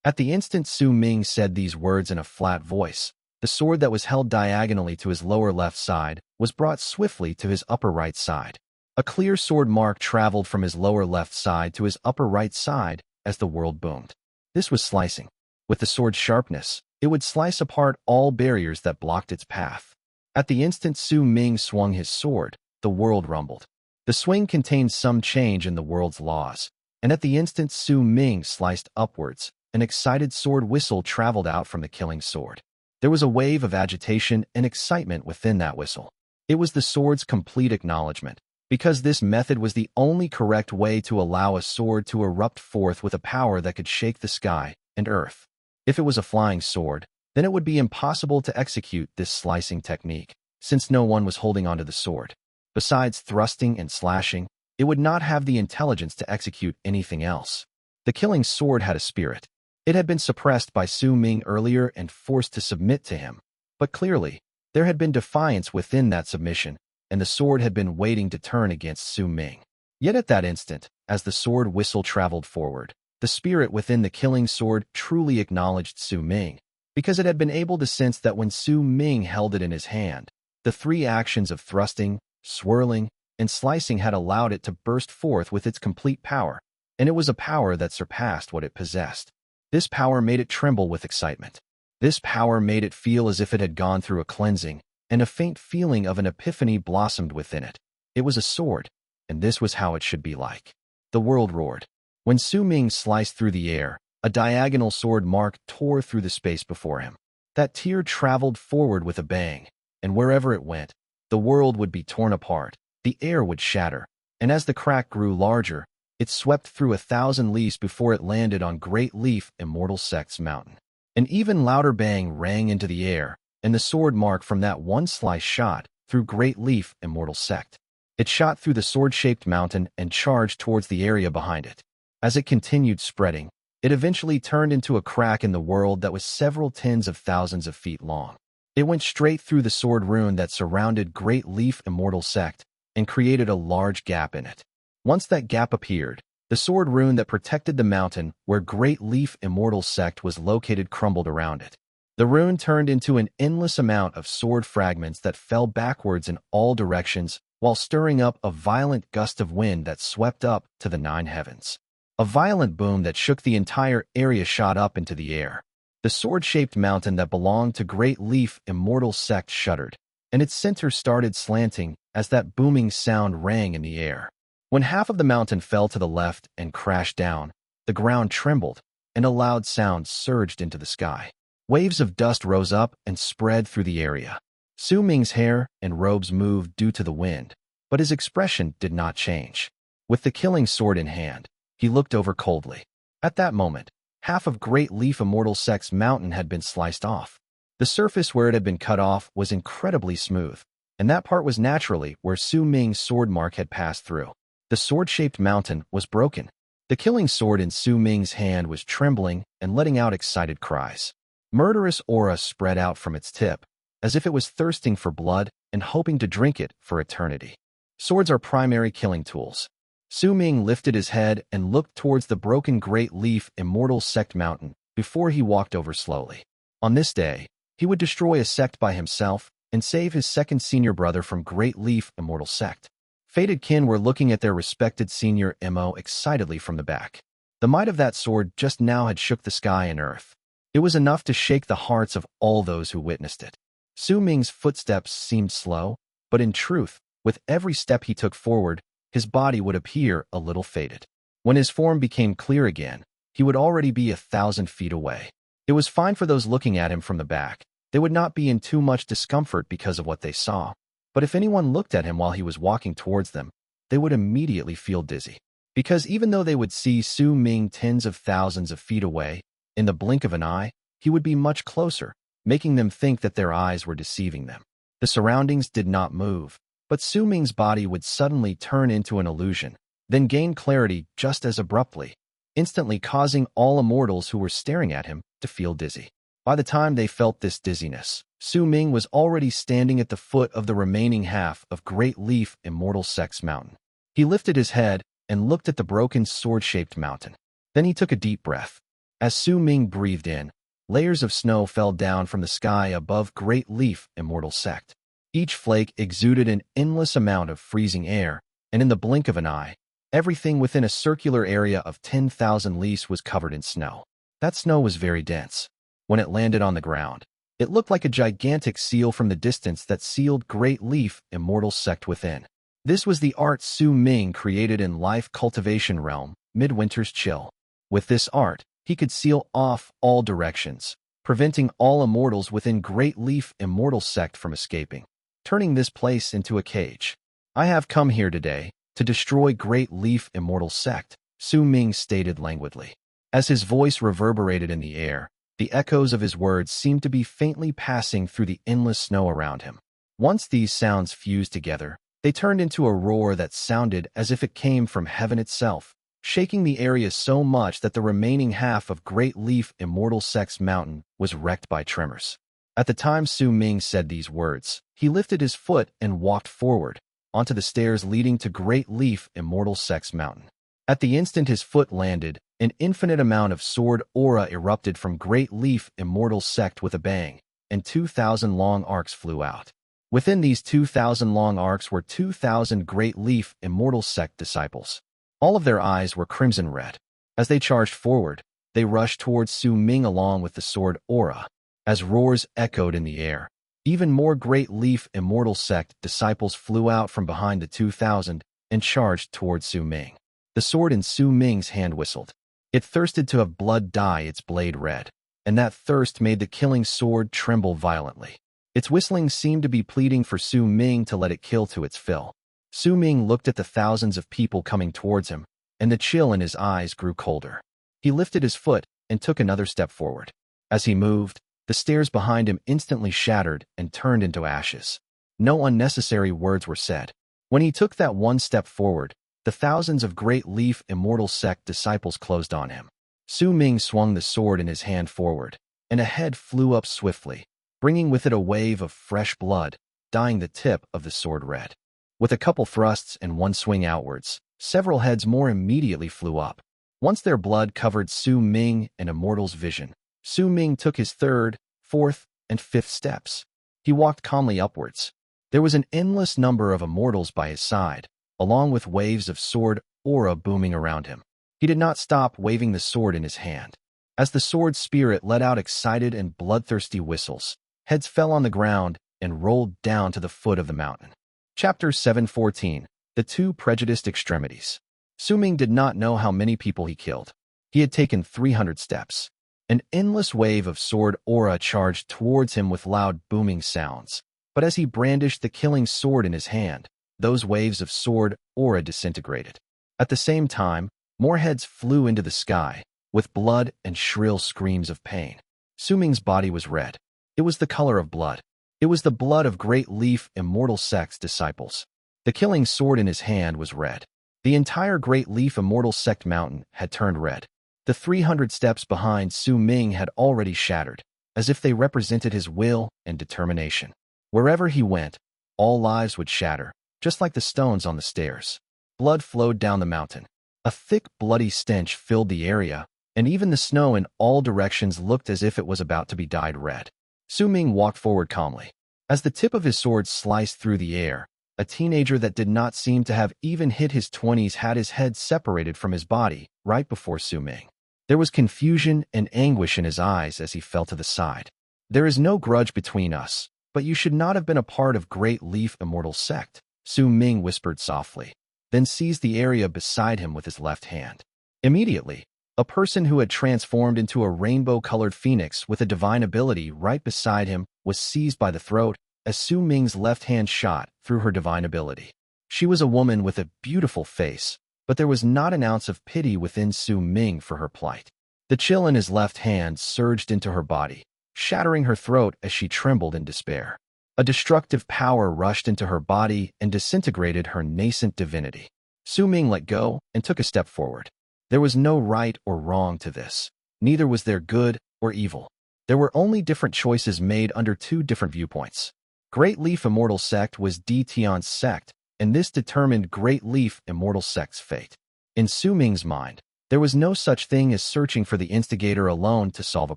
At the instant Su Ming said these words in a flat voice, the sword that was held diagonally to his lower left side was brought swiftly to his upper right side. A clear sword mark traveled from his lower left side to his upper right side as the world boomed. This was slicing. With the sword's sharpness, it would slice apart all barriers that blocked its path. At the instant Su Ming swung his sword, the world rumbled. The swing contained some change in the world's laws, and at the instant Su Ming sliced upwards, an excited sword whistle traveled out from the killing sword. There was a wave of agitation and excitement within that whistle. It was the sword's complete acknowledgement, because this method was the only correct way to allow a sword to erupt forth with a power that could shake the sky and earth. If it was a flying sword, then it would be impossible to execute this slicing technique, since no one was holding onto the sword. Besides thrusting and slashing, it would not have the intelligence to execute anything else. The killing sword had a spirit. It had been suppressed by Su Ming earlier and forced to submit to him. But clearly, there had been defiance within that submission, and the sword had been waiting to turn against Su Ming. Yet at that instant, as the sword whistle traveled forward, the spirit within the killing sword truly acknowledged Su Ming, because it had been able to sense that when Su Ming held it in his hand, the 3 actions of thrusting, swirling, and slicing had allowed it to burst forth with its complete power, and it was a power that surpassed what it possessed. This power made it tremble with excitement. This power made it feel as if it had gone through a cleansing, and a faint feeling of an epiphany blossomed within it. It was a sword, and this was how it should be like. The world roared. When Su Ming sliced through the air, a diagonal sword mark tore through the space before him. That tear traveled forward with a bang, and wherever it went, the world would be torn apart, the air would shatter, and as the crack grew larger, it swept through 1,000 leaves before it landed on Great Leaf Immortal Sect's mountain. An even louder bang rang into the air, and the sword mark from that one slice shot through Great Leaf Immortal Sect. It shot through the sword-shaped mountain and charged towards the area behind it. As it continued spreading, it eventually turned into a crack in the world that was several tens of thousands of feet long. It went straight through the sword rune that surrounded Great Leaf Immortal Sect and created a large gap in it. Once that gap appeared, the sword rune that protected the mountain where Great Leaf Immortal Sect was located crumbled around it. The rune turned into an endless amount of sword fragments that fell backwards in all directions while stirring up a violent gust of wind that swept up to the 9 heavens. A violent boom that shook the entire area shot up into the air. The sword-shaped mountain that belonged to Great Leaf Immortal Sect shuddered, and its center started slanting as that booming sound rang in the air. When half of the mountain fell to the left and crashed down, the ground trembled, and a loud sound surged into the sky. Waves of dust rose up and spread through the area. Su Ming's hair and robes moved due to the wind, but his expression did not change. With the killing sword in hand, he looked over coldly. At that moment, half of Great Leaf Immortal Sect's mountain had been sliced off. The surface where it had been cut off was incredibly smooth, and that part was naturally where Su Ming's sword mark had passed through. The sword-shaped mountain was broken. The killing sword in Su Ming's hand was trembling and letting out excited cries. Murderous aura spread out from its tip, as if it was thirsting for blood and hoping to drink it for eternity. Swords are primary killing tools. Su Ming lifted his head and looked towards the broken Great Leaf Immortal Sect mountain before he walked over slowly. On this day, he would destroy a sect by himself and save his second senior brother from Great Leaf Immortal Sect. Fated kin were looking at their respected senior MO excitedly from the back. The might of that sword just now had shook the sky and earth. It was enough to shake the hearts of all those who witnessed it. Su Ming's footsteps seemed slow, but in truth, with every step he took forward, his body would appear a little faded. When his form became clear again, he would already be 1,000 feet away. It was fine for those looking at him from the back. They would not be in too much discomfort because of what they saw. But if anyone looked at him while he was walking towards them, they would immediately feel dizzy. Because even though they would see Su Ming tens of thousands of feet away, in the blink of an eye, he would be much closer, making them think that their eyes were deceiving them. The surroundings did not move, but Su Ming's body would suddenly turn into an illusion, then gain clarity just as abruptly, instantly causing all immortals who were staring at him to feel dizzy. By the time they felt this dizziness, Su Ming was already standing at the foot of the remaining half of Great Leaf Immortal Sect's mountain. He lifted his head and looked at the broken sword-shaped mountain. Then he took a deep breath. As Su Ming breathed in, layers of snow fell down from the sky above Great Leaf Immortal Sect. Each flake exuded an endless amount of freezing air, and in the blink of an eye, everything within a circular area of 10,000 lis was covered in snow. That snow was very dense. When it landed on the ground, it looked like a gigantic seal from the distance that sealed Great Leaf Immortal Sect within. This was the art Su Ming created in Life Cultivation Realm, Midwinter's Chill. With this art, he could seal off all directions, preventing all immortals within Great Leaf Immortal Sect from escaping, turning this place into a cage. I have come here today to destroy Great Leaf Immortal Sect, Su Ming stated languidly. As his voice reverberated in the air, the echoes of his words seemed to be faintly passing through the endless snow around him. Once these sounds fused together, they turned into a roar that sounded as if it came from heaven itself, shaking the area so much that the remaining half of Great Leaf Immortal Sect's mountain was wrecked by tremors. At the time Su Ming said these words, he lifted his foot and walked forward, onto the stairs leading to Great Leaf Immortal Sect's mountain. At the instant his foot landed, an infinite amount of sword aura erupted from Great Leaf Immortal Sect with a bang, and 2,000 long arcs flew out. Within these 2,000 long arcs were 2,000 Great Leaf Immortal Sect disciples. All of their eyes were crimson red. As they charged forward, they rushed towards Su Ming along with the sword aura. As roars echoed in the air, even more Great Leaf Immortal Sect disciples flew out from behind the 2,000 and charged towards Su Ming. The sword in Su Ming's hand whistled. It thirsted to have blood dye its blade red, and that thirst made the killing sword tremble violently. Its whistling seemed to be pleading for Su Ming to let it kill to its fill. Su Ming looked at the thousands of people coming towards him, and the chill in his eyes grew colder. He lifted his foot and took another step forward. As he moved, the stairs behind him instantly shattered and turned into ashes. No unnecessary words were said. When he took that one step forward, the thousands of Great Leaf Immortal Sect disciples closed on him. Su Ming swung the sword in his hand forward, and a head flew up swiftly, bringing with it a wave of fresh blood, dyeing the tip of the sword red. With a couple thrusts and one swing outwards, several heads more immediately flew up. Once their blood covered Su Ming and Immortal's vision, Su Ming took his third, fourth, and fifth steps. He walked calmly upwards. There was an endless number of immortals by his side, along with waves of sword aura booming around him. He did not stop waving the sword in his hand. As the sword spirit let out excited and bloodthirsty whistles, heads fell on the ground and rolled down to the foot of the mountain. Chapter 714. The Two Prejudiced Extremities. Su Ming did not know how many people he killed. He had taken 300 steps. An endless wave of sword aura charged towards him with loud booming sounds. But as he brandished the killing sword in his hand, those waves of sword aura disintegrated. At the same time, more heads flew into the sky, with blood and shrill screams of pain. Su Ming's body was red. It was the color of blood. It was the blood of Great Leaf Immortal Sect's disciples. The killing sword in his hand was red. The entire Great Leaf Immortal Sect mountain had turned red. The 300 steps behind Su Ming had already shattered, as if they represented his will and determination. Wherever he went, all lives would shatter, just like the stones on the stairs. Blood flowed down the mountain. A thick, bloody stench filled the area, and even the snow in all directions looked as if it was about to be dyed red. Su Ming walked forward calmly. As the tip of his sword sliced through the air, a teenager that did not seem to have even hit his 20s had his head separated from his body right before Su Ming. There was confusion and anguish in his eyes as he fell to the side. "There is no grudge between us," But you should not have been a part of Great Leaf Immortal Sect, Su Ming whispered softly, then seized the area beside him with his left hand. Immediately, a person who had transformed into a rainbow-colored phoenix with a divine ability right beside him was seized by the throat as Su Ming's left hand shot through her divine ability. She was a woman with a beautiful face, but there was not an ounce of pity within Su Ming for her plight. The chill in his left hand surged into her body, shattering her throat as she trembled in despair. A destructive power rushed into her body and disintegrated her nascent divinity. Su Ming let go and took a step forward. There was no right or wrong to this. Neither was there good or evil. There were only different choices made under two different viewpoints. Great Leaf Immortal Sect was Di Tian's sect, and this determined Great Leaf Immortal Sect's fate. In Su Ming's mind, there was no such thing as searching for the instigator alone to solve a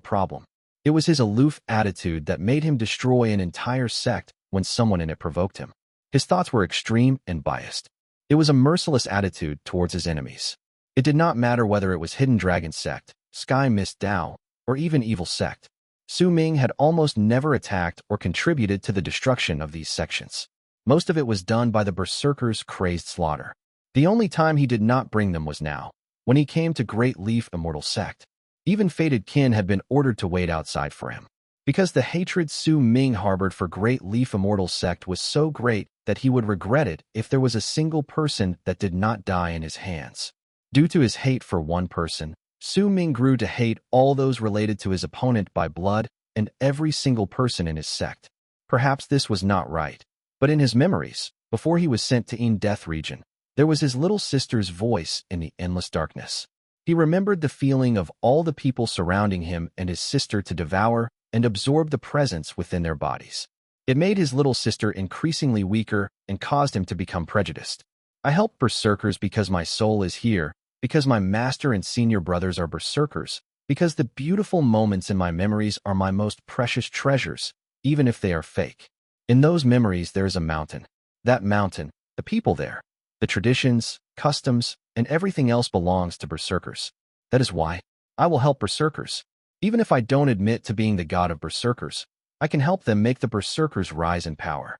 problem. It was his aloof attitude that made him destroy an entire sect when someone in it provoked him. His thoughts were extreme and biased. It was a merciless attitude towards his enemies. It did not matter whether it was Hidden Dragon Sect, Sky Mist Dao, or even Evil Sect. Su Ming had almost never attacked or contributed to the destruction of these sections. Most of it was done by the Berserkers' crazed slaughter. The only time he did not bring them was now, when he came to Great Leaf Immortal Sect. Even fated kin had been ordered to wait outside for him, because the hatred Su Ming harbored for Great Leaf Immortal Sect was so great that he would regret it if there was a single person that did not die in his hands. Due to his hate for one person, Su Ming grew to hate all those related to his opponent by blood and every single person in his sect. Perhaps this was not right, but in his memories, before he was sent to Yin Death Region, there was his little sister's voice in the endless darkness. He remembered the feeling of all the people surrounding him and his sister to devour and absorb the presence within their bodies. It made his little sister increasingly weaker and caused him to become prejudiced. I help Berserkers because my soul is here, because my master and senior brothers are Berserkers, because the beautiful moments in my memories are my most precious treasures, even if they are fake. In those memories there is a mountain. That mountain, the people there, the traditions, customs, and everything else belongs to Berserkers. That is why I will help Berserkers. Even if I don't admit to being the god of Berserkers, I can help them make the Berserkers rise in power.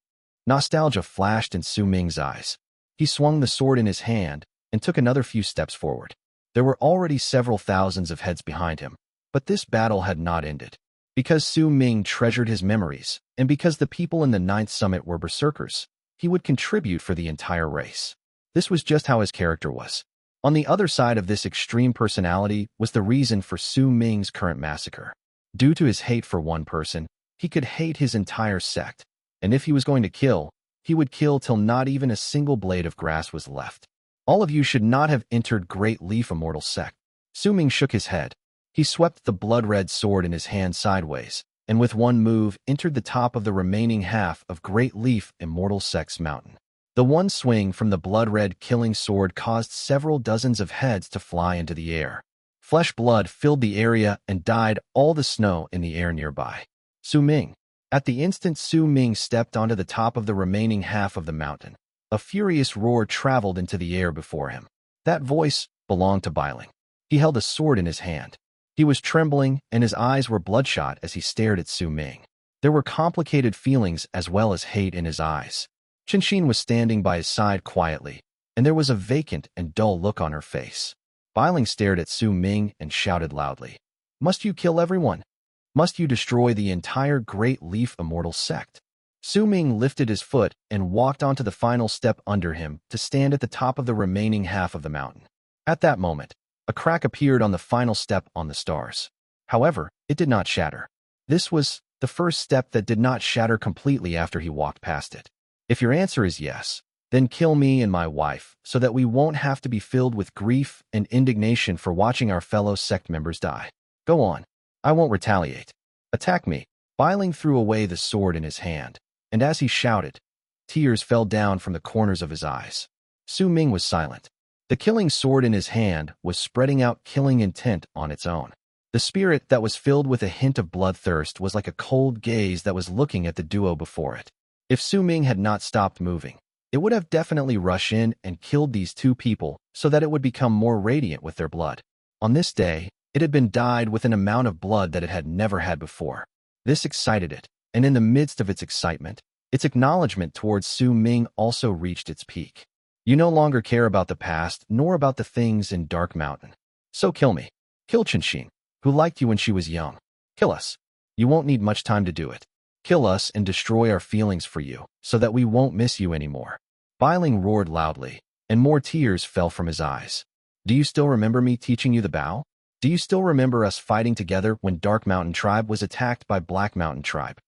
Nostalgia flashed in Su Ming's eyes. He swung the sword in his hand and took another few steps forward. There were already several thousands of heads behind him, but this battle had not ended. Because Su Ming treasured his memories, and because the people in the Ninth Summit were Berserkers, he would contribute for the entire race. This was just how his character was. On the other side of this extreme personality was the reason for Su Ming's current massacre. Due to his hate for one person, he could hate his entire sect, and if he was going to kill, he would kill till not even a single blade of grass was left. All of you should not have entered Great Leaf Immortal Sect. Su Ming shook his head. He swept the blood-red sword in his hand sideways, and with one move entered the top of the remaining half of Great Leaf Immortal Sect's mountain. The one swing from the blood-red killing sword caused several dozens of heads to fly into the air. Flesh blood filled the area and dyed all the snow in the air nearby. Su Ming. At the instant Su Ming stepped onto the top of the remaining half of the mountain, a furious roar traveled into the air before him. That voice belonged to Biling. He held a sword in his hand. He was trembling, and his eyes were bloodshot as he stared at Su Ming. There were complicated feelings as well as hate in his eyes. Qinshin was standing by his side quietly, and there was a vacant and dull look on her face. Biling stared at Su Ming and shouted loudly, "Must you kill everyone? Must you destroy the entire Great Leaf Immortal Sect?" Su Ming lifted his foot and walked onto the final step under him to stand at the top of the remaining half of the mountain. At that moment, a crack appeared on the final step on the stars. However, it did not shatter. This was the first step that did not shatter completely after he walked past it. If your answer is yes, then kill me and my wife so that we won't have to be filled with grief and indignation for watching our fellow sect members die. Go on. I won't retaliate. Attack me. Biling threw away the sword in his hand, and as he shouted, tears fell down from the corners of his eyes. Su Ming was silent. The killing sword in his hand was spreading out killing intent on its own. The spirit that was filled with a hint of bloodthirst was like a cold gaze that was looking at the duo before it. If Su Ming had not stopped moving, it would have definitely rushed in and killed these two people so that it would become more radiant with their blood. On this day, it had been dyed with an amount of blood that it had never had before. This excited it. and in the midst of its excitement, its acknowledgement towards Su Ming also reached its peak. You no longer care about the past, nor about the things in Dark Mountain. So kill me. Kill Qinshin, who liked you when she was young. Kill us. You won't need much time to do it. Kill us and destroy our feelings for you, so that we won't miss you anymore. Bailing roared loudly, and more tears fell from his eyes. Do you still remember me teaching you the bow? Do you still remember us fighting together when Dark Mountain Tribe was attacked by Black Mountain Tribe?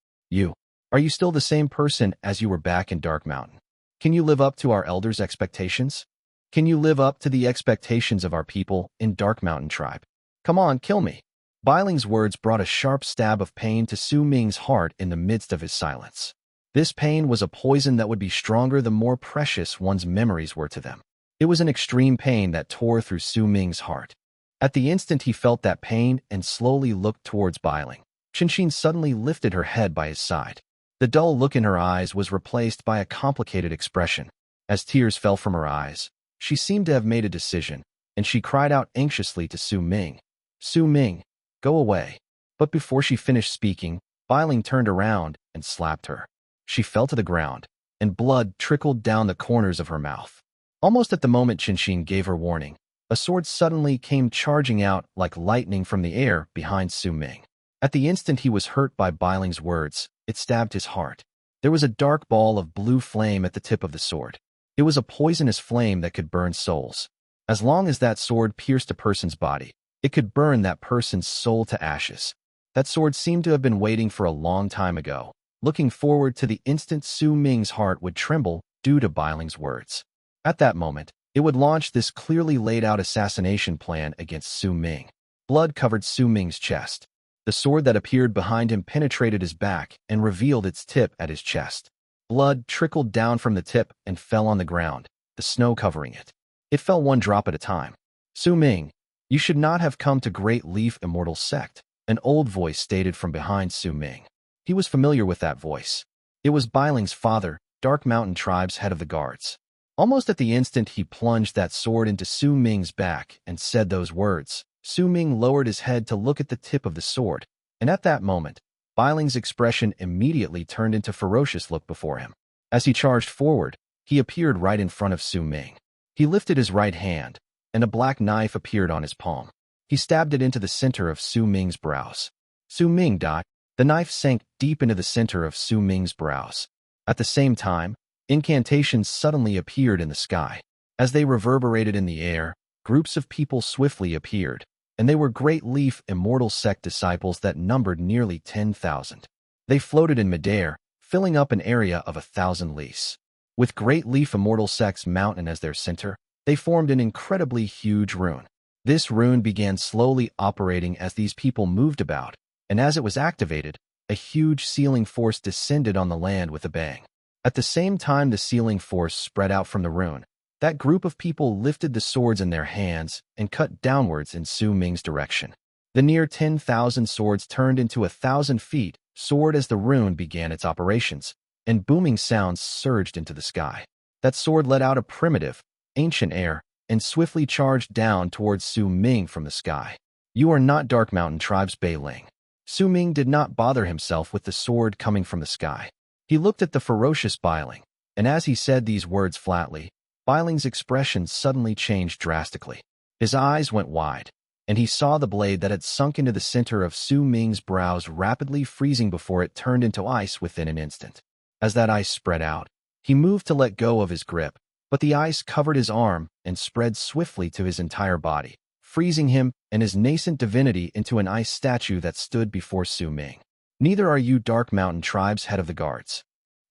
Are you still the same person as you were back in Dark Mountain? Can you live up to our elders' expectations? Can you live up to the expectations of our people in Dark Mountain Tribe? Come on, kill me. Bailing's words brought a sharp stab of pain to Su Ming's heart in the midst of his silence. This pain was a poison that would be stronger the more precious one's memories were to them. It was an extreme pain that tore through Su Ming's heart. At the instant he felt that pain and slowly looked towards Bailing, Qinshin suddenly lifted her head by his side. The dull look in her eyes was replaced by a complicated expression. As tears fell from her eyes, she seemed to have made a decision, and she cried out anxiously to Su Ming. Su Ming, go away. But before she finished speaking, Bailing turned around and slapped her. She fell to the ground, and blood trickled down the corners of her mouth. Almost at the moment Qinshin gave her warning, a sword suddenly came charging out like lightning from the air behind Su Ming. At the instant he was hurt by Bailing's words, it stabbed his heart. There was a dark ball of blue flame at the tip of the sword. It was a poisonous flame that could burn souls. As long as that sword pierced a person's body, it could burn that person's soul to ashes. That sword seemed to have been waiting for a long time ago, looking forward to the instant Su Ming's heart would tremble due to Bailing's words. At that moment, it would launch this clearly laid-out assassination plan against Su Ming. Blood covered Su Ming's chest. The sword that appeared behind him penetrated his back and revealed its tip at his chest. Blood trickled down from the tip and fell on the ground, the snow covering it. It fell one drop at a time. Su Ming, you should not have come to Great Leaf Immortals Sect, an old voice stated from behind Su Ming. He was familiar with that voice. It was Bailing's father, Dark Mountain Tribe's head of the guards. Almost at the instant he plunged that sword into Su Ming's back and said those words, Su Ming lowered his head to look at the tip of the sword, and at that moment, Bailing's expression immediately turned into ferocious look before him. As he charged forward, he appeared right in front of Su Ming. He lifted his right hand, and a black knife appeared on his palm. He stabbed it into the center of Su Ming's brows. Su Ming died. The knife sank deep into the center of Su Ming's brows. At the same time, incantations suddenly appeared in the sky. As they reverberated in the air, groups of people swiftly appeared, and they were Great Leaf Immortal Sect disciples that numbered nearly 10,000. They floated in midair, filling up an area of 1,000 lis. With Great Leaf Immortal Sect's mountain as their center, they formed an incredibly huge rune. This rune began slowly operating as these people moved about, and as it was activated, a huge sealing force descended on the land with a bang. At the same time the sealing force spread out from the rune, that group of people lifted the swords in their hands and cut downwards in Su Ming's direction. The near 10,000 swords turned into 1,000 feet, sword as the rune began its operations, and booming sounds surged into the sky. That sword let out a primitive, ancient air, and swiftly charged down towards Su Ming from the sky. You are not Dark Mountain Tribe's Bailing. Su Ming did not bother himself with the sword coming from the sky. He looked at the ferocious Bailing, and as he said these words flatly, Bailing's expression suddenly changed drastically. His eyes went wide, and he saw the blade that had sunk into the center of Su Ming's brows rapidly freezing before it turned into ice within an instant. As that ice spread out, he moved to let go of his grip, but the ice covered his arm and spread swiftly to his entire body, freezing him and his nascent divinity into an ice statue that stood before Su Ming. Neither are you Dark Mountain Tribe's head of the guards.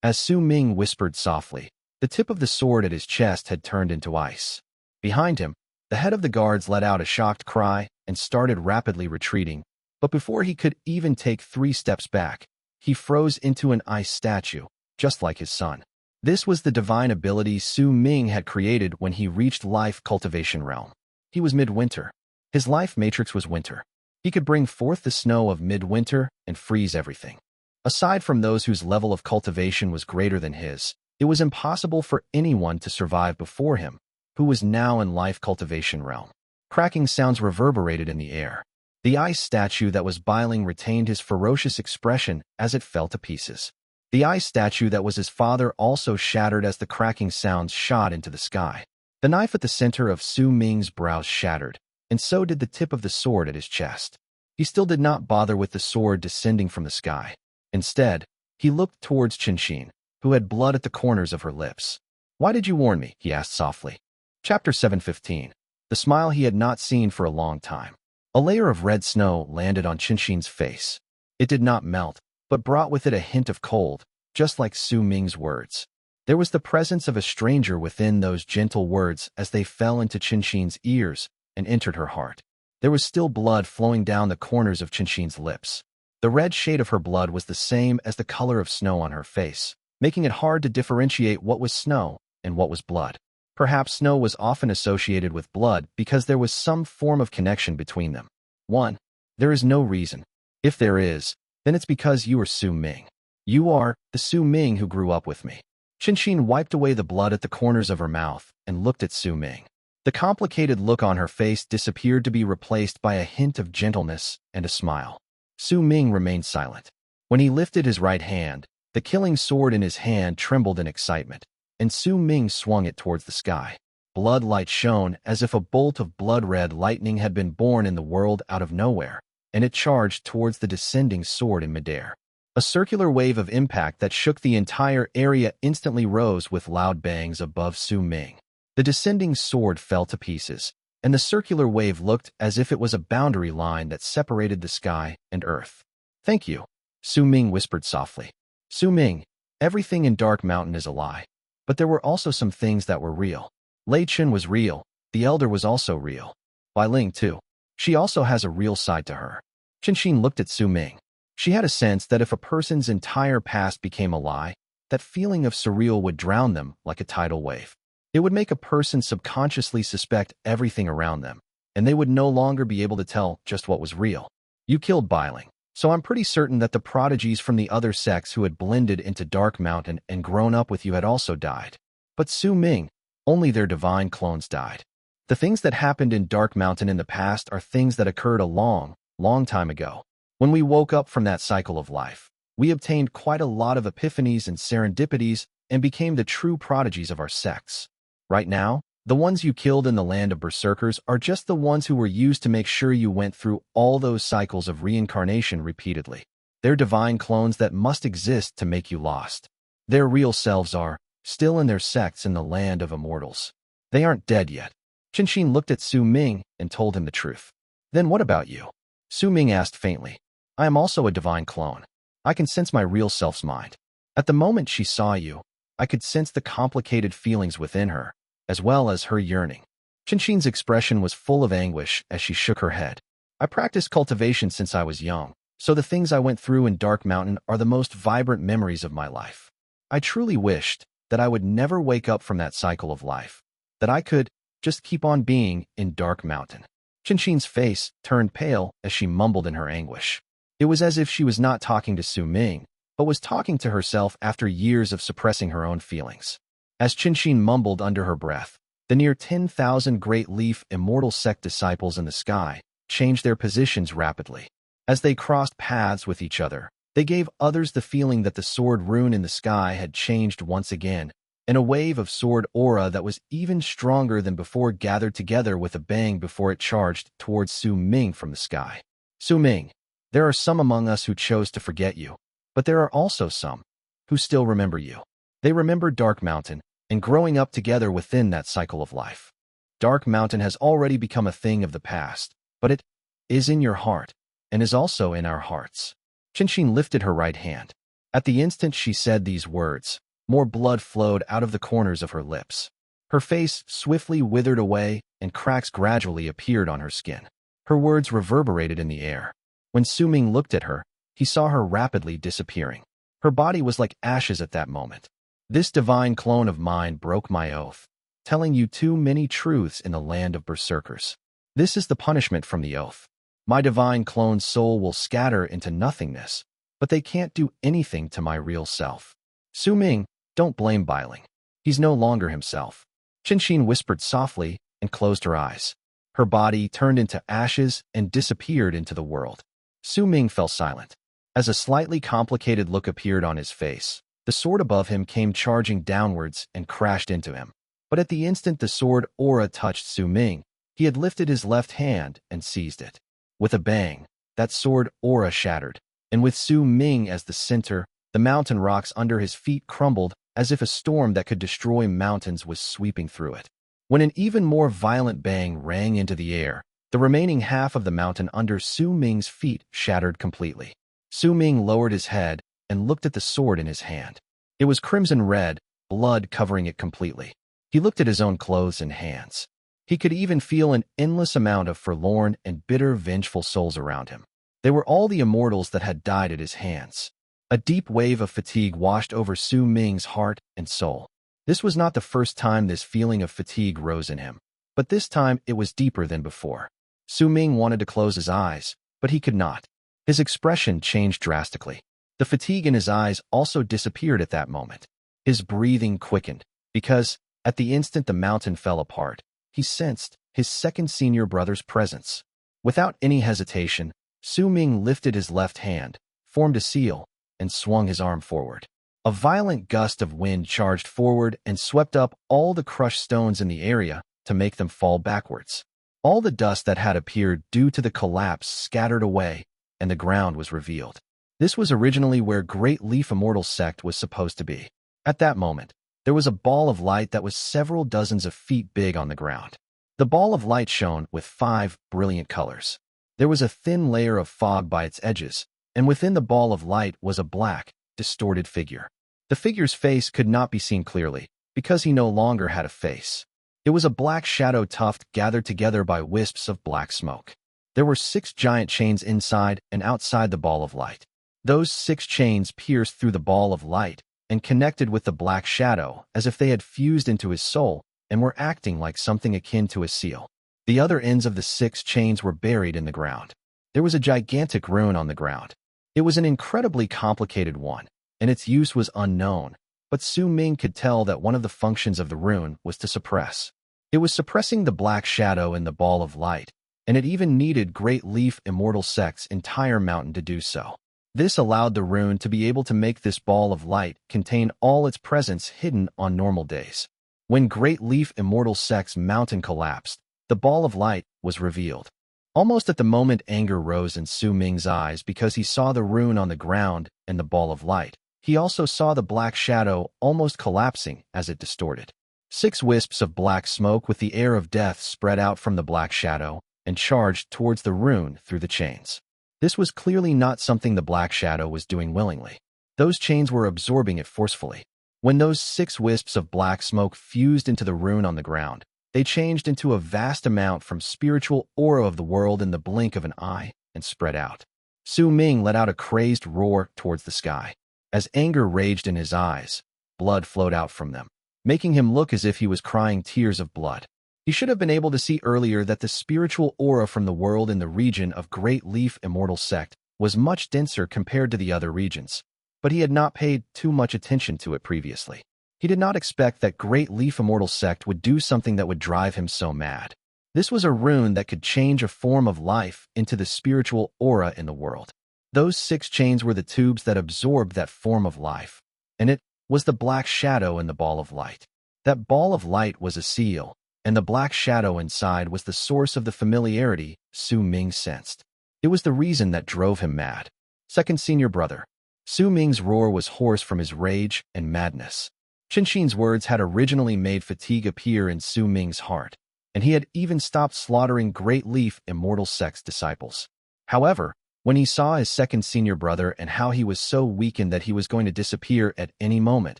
As Su Ming whispered softly, the tip of the sword at his chest had turned into ice. Behind him, the head of the guards let out a shocked cry and started rapidly retreating, but before he could even take 3 steps back, he froze into an ice statue, just like his son. This was the divine ability Su Ming had created when he reached Life Cultivation Realm. He was midwinter. His life matrix was winter. He could bring forth the snow of midwinter and freeze everything. Aside from those whose level of cultivation was greater than his, it was impossible for anyone to survive before him, who was now in Life Cultivation Realm. Cracking sounds reverberated in the air. The ice statue that was Biling retained his ferocious expression as it fell to pieces. The ice statue that was his father also shattered as the cracking sounds shot into the sky. The knife at the center of Su Ming's brows shattered, and so did the tip of the sword at his chest. He still did not bother with the sword descending from the sky. Instead, he looked towards Qinshin, who had blood at the corners of her lips. "Why did you warn me?" he asked softly. Chapter 7:15. The smile he had not seen for a long time. A layer of red snow landed on Qinshin's face. It did not melt, but brought with it a hint of cold, just like Su Ming's words. There was the presence of a stranger within those gentle words as they fell into Qinshin's ears and entered her heart. There was still blood flowing down the corners of Qinshin's lips. The red shade of her blood was the same as the color of snow on her face, making it hard to differentiate what was snow and what was blood. Perhaps snow was often associated with blood because there was some form of connection between them. 1. There is no reason. If there is, then it's because you are Su Ming. You are the Su Ming who grew up with me. Qinshin wiped away the blood at the corners of her mouth and looked at Su Ming. The complicated look on her face disappeared to be replaced by a hint of gentleness and a smile. Su Ming remained silent. When he lifted his right hand, the killing sword in his hand trembled in excitement, and Su Ming swung it towards the sky. Blood light shone as if a bolt of blood-red lightning had been born in the world out of nowhere, and it charged towards the descending sword in midair. A circular wave of impact that shook the entire area instantly rose with loud bangs above Su Ming. The descending sword fell to pieces, and the circular wave looked as if it was a boundary line that separated the sky and earth. "Thank you," Su Ming whispered softly. "Su Ming, everything in Dark Mountain is a lie. But there were also some things that were real. Lei Chen was real. The Elder was also real. Bai Ling, too. She also has a real side to her." Qinshin looked at Su Ming. She had a sense that if a person's entire past became a lie, that feeling of surreal would drown them like a tidal wave. It would make a person subconsciously suspect everything around them, and they would no longer be able to tell just what was real. "You killed Biling, so I'm pretty certain that the prodigies from the other sects who had blended into Dark Mountain and grown up with you had also died. But Su Ming, only their divine clones died. The things that happened in Dark Mountain in the past are things that occurred a long, long time ago. When we woke up from that cycle of life, we obtained quite a lot of epiphanies and serendipities and became the true prodigies of our sects. Right now, the ones you killed in the land of Berserkers are just the ones who were used to make sure you went through all those cycles of reincarnation repeatedly. They're divine clones that must exist to make you lost. Their real selves are still in their sects in the land of Immortals. They aren't dead yet." Qinshin looked at Su Ming and told him the truth. "Then what about you?" Su Ming asked faintly. "I am also a divine clone. I can sense my real self's mind. At the moment she saw you, I could sense the complicated feelings within her, as well as her yearning." Qinshin's expression was full of anguish as she shook her head. "I practiced cultivation since I was young, so the things I went through in Dark Mountain are the most vibrant memories of my life. I truly wished that I would never wake up from that cycle of life, that I could just keep on being in Dark Mountain." Qinshin's face turned pale as she mumbled in her anguish. It was as if she was not talking to Su Ming, but was talking to herself after years of suppressing her own feelings. As Qinshin mumbled under her breath, the near 10,000 Great Leaf Immortal Sect disciples in the sky changed their positions rapidly. As they crossed paths with each other, they gave others the feeling that the sword rune in the sky had changed once again, and a wave of sword aura that was even stronger than before gathered together with a bang before it charged towards Su Ming from the sky. "Su Ming, there are some among us who chose to forget you, but there are also some who still remember you. They remember Dark Mountain and growing up together within that cycle of life. Dark Mountain has already become a thing of the past, but it is in your heart and is also in our hearts." Qinshin lifted her right hand. At the instant she said these words, more blood flowed out of the corners of her lips. Her face swiftly withered away and cracks gradually appeared on her skin. Her words reverberated in the air. When Su Ming looked at her, he saw her rapidly disappearing. Her body was like ashes at that moment. "This divine clone of mine broke my oath, telling you too many truths in the land of Berserkers. This is the punishment from the oath. My divine clone's soul will scatter into nothingness, but they can't do anything to my real self. Su Ming, don't blame Biling. He's no longer himself." Qinshin whispered softly and closed her eyes. Her body turned into ashes and disappeared into the world. Su Ming fell silent. As a slightly complicated look appeared on his face, the sword above him came charging downwards and crashed into him. But at the instant the sword aura touched Su Ming, he had lifted his left hand and seized it. With a bang, that sword aura shattered, and with Su Ming as the center, the mountain rocks under his feet crumbled as if a storm that could destroy mountains was sweeping through it. When an even more violent bang rang into the air, the remaining half of the mountain under Su Ming's feet shattered completely. Su Ming lowered his head and looked at the sword in his hand. It was crimson red, blood covering it completely. He looked at his own clothes and hands. He could even feel an endless amount of forlorn and bitter vengeful souls around him. They were all the immortals that had died at his hands. A deep wave of fatigue washed over Su Ming's heart and soul. This was not the first time this feeling of fatigue rose in him, but this time it was deeper than before. Su Ming wanted to close his eyes, but he could not. His expression changed drastically. The fatigue in his eyes also disappeared at that moment. His breathing quickened, because, at the instant the mountain fell apart, he sensed his second senior brother's presence. Without any hesitation, Su Ming lifted his left hand, formed a seal, and swung his arm forward. A violent gust of wind charged forward and swept up all the crushed stones in the area to make them fall backwards. All the dust that had appeared due to the collapse scattered away, and the ground was revealed. This was originally where Great Leaf Immortal Sect was supposed to be. At that moment, there was a ball of light that was several dozens of feet big on the ground. The ball of light shone with 5 brilliant colors. There was a thin layer of fog by its edges, and within the ball of light was a black, distorted figure. The figure's face could not be seen clearly, because he no longer had a face. It was a black shadow tuft gathered together by wisps of black smoke. There were 6 giant chains inside and outside the ball of light. Those 6 chains pierced through the ball of light and connected with the black shadow as if they had fused into his soul and were acting like something akin to a seal. The other ends of the 6 chains were buried in the ground. There was a gigantic rune on the ground. It was an incredibly complicated one, and its use was unknown, but Su Ming could tell that one of the functions of the rune was to suppress. It was suppressing the black shadow in the ball of light, and it even needed Great Leaf Immortal Sect's entire mountain to do so. This allowed the rune to be able to make this ball of light contain all its presence hidden on normal days. When Great Leaf Immortal Sect's mountain collapsed, the ball of light was revealed. Almost at the moment, anger rose in Su Ming's eyes because he saw the rune on the ground and the ball of light. He also saw the black shadow almost collapsing as it distorted. 6 wisps of black smoke with the air of death spread out from the black shadow and charged towards the rune through the chains. This was clearly not something the black shadow was doing willingly. Those chains were absorbing it forcefully. When those 6 wisps of black smoke fused into the rune on the ground, they changed into a vast amount from spiritual aura of the world in the blink of an eye and spread out. Su Ming let out a crazed roar towards the sky. As anger raged in his eyes, blood flowed out from them, making him look as if he was crying tears of blood. He should have been able to see earlier that the spiritual aura from the world in the region of Great Leaf Immortal Sect was much denser compared to the other regions, but he had not paid too much attention to it previously. He did not expect that Great Leaf Immortal Sect would do something that would drive him so mad. This was a rune that could change a form of life into the spiritual aura in the world. Those 6 chains were the tubes that absorbed that form of life, and it was the black shadow in the ball of light. That ball of light was a seal, and the black shadow inside was the source of the familiarity Su Ming sensed. It was the reason that drove him mad. Second senior brother. Su Ming's roar was hoarse from his rage and madness. Qinxin's words had originally made fatigue appear in Su Ming's heart, and he had even stopped slaughtering Great Leaf Immortal Sect's disciples. However, when he saw his second senior brother and how he was so weakened that he was going to disappear at any moment,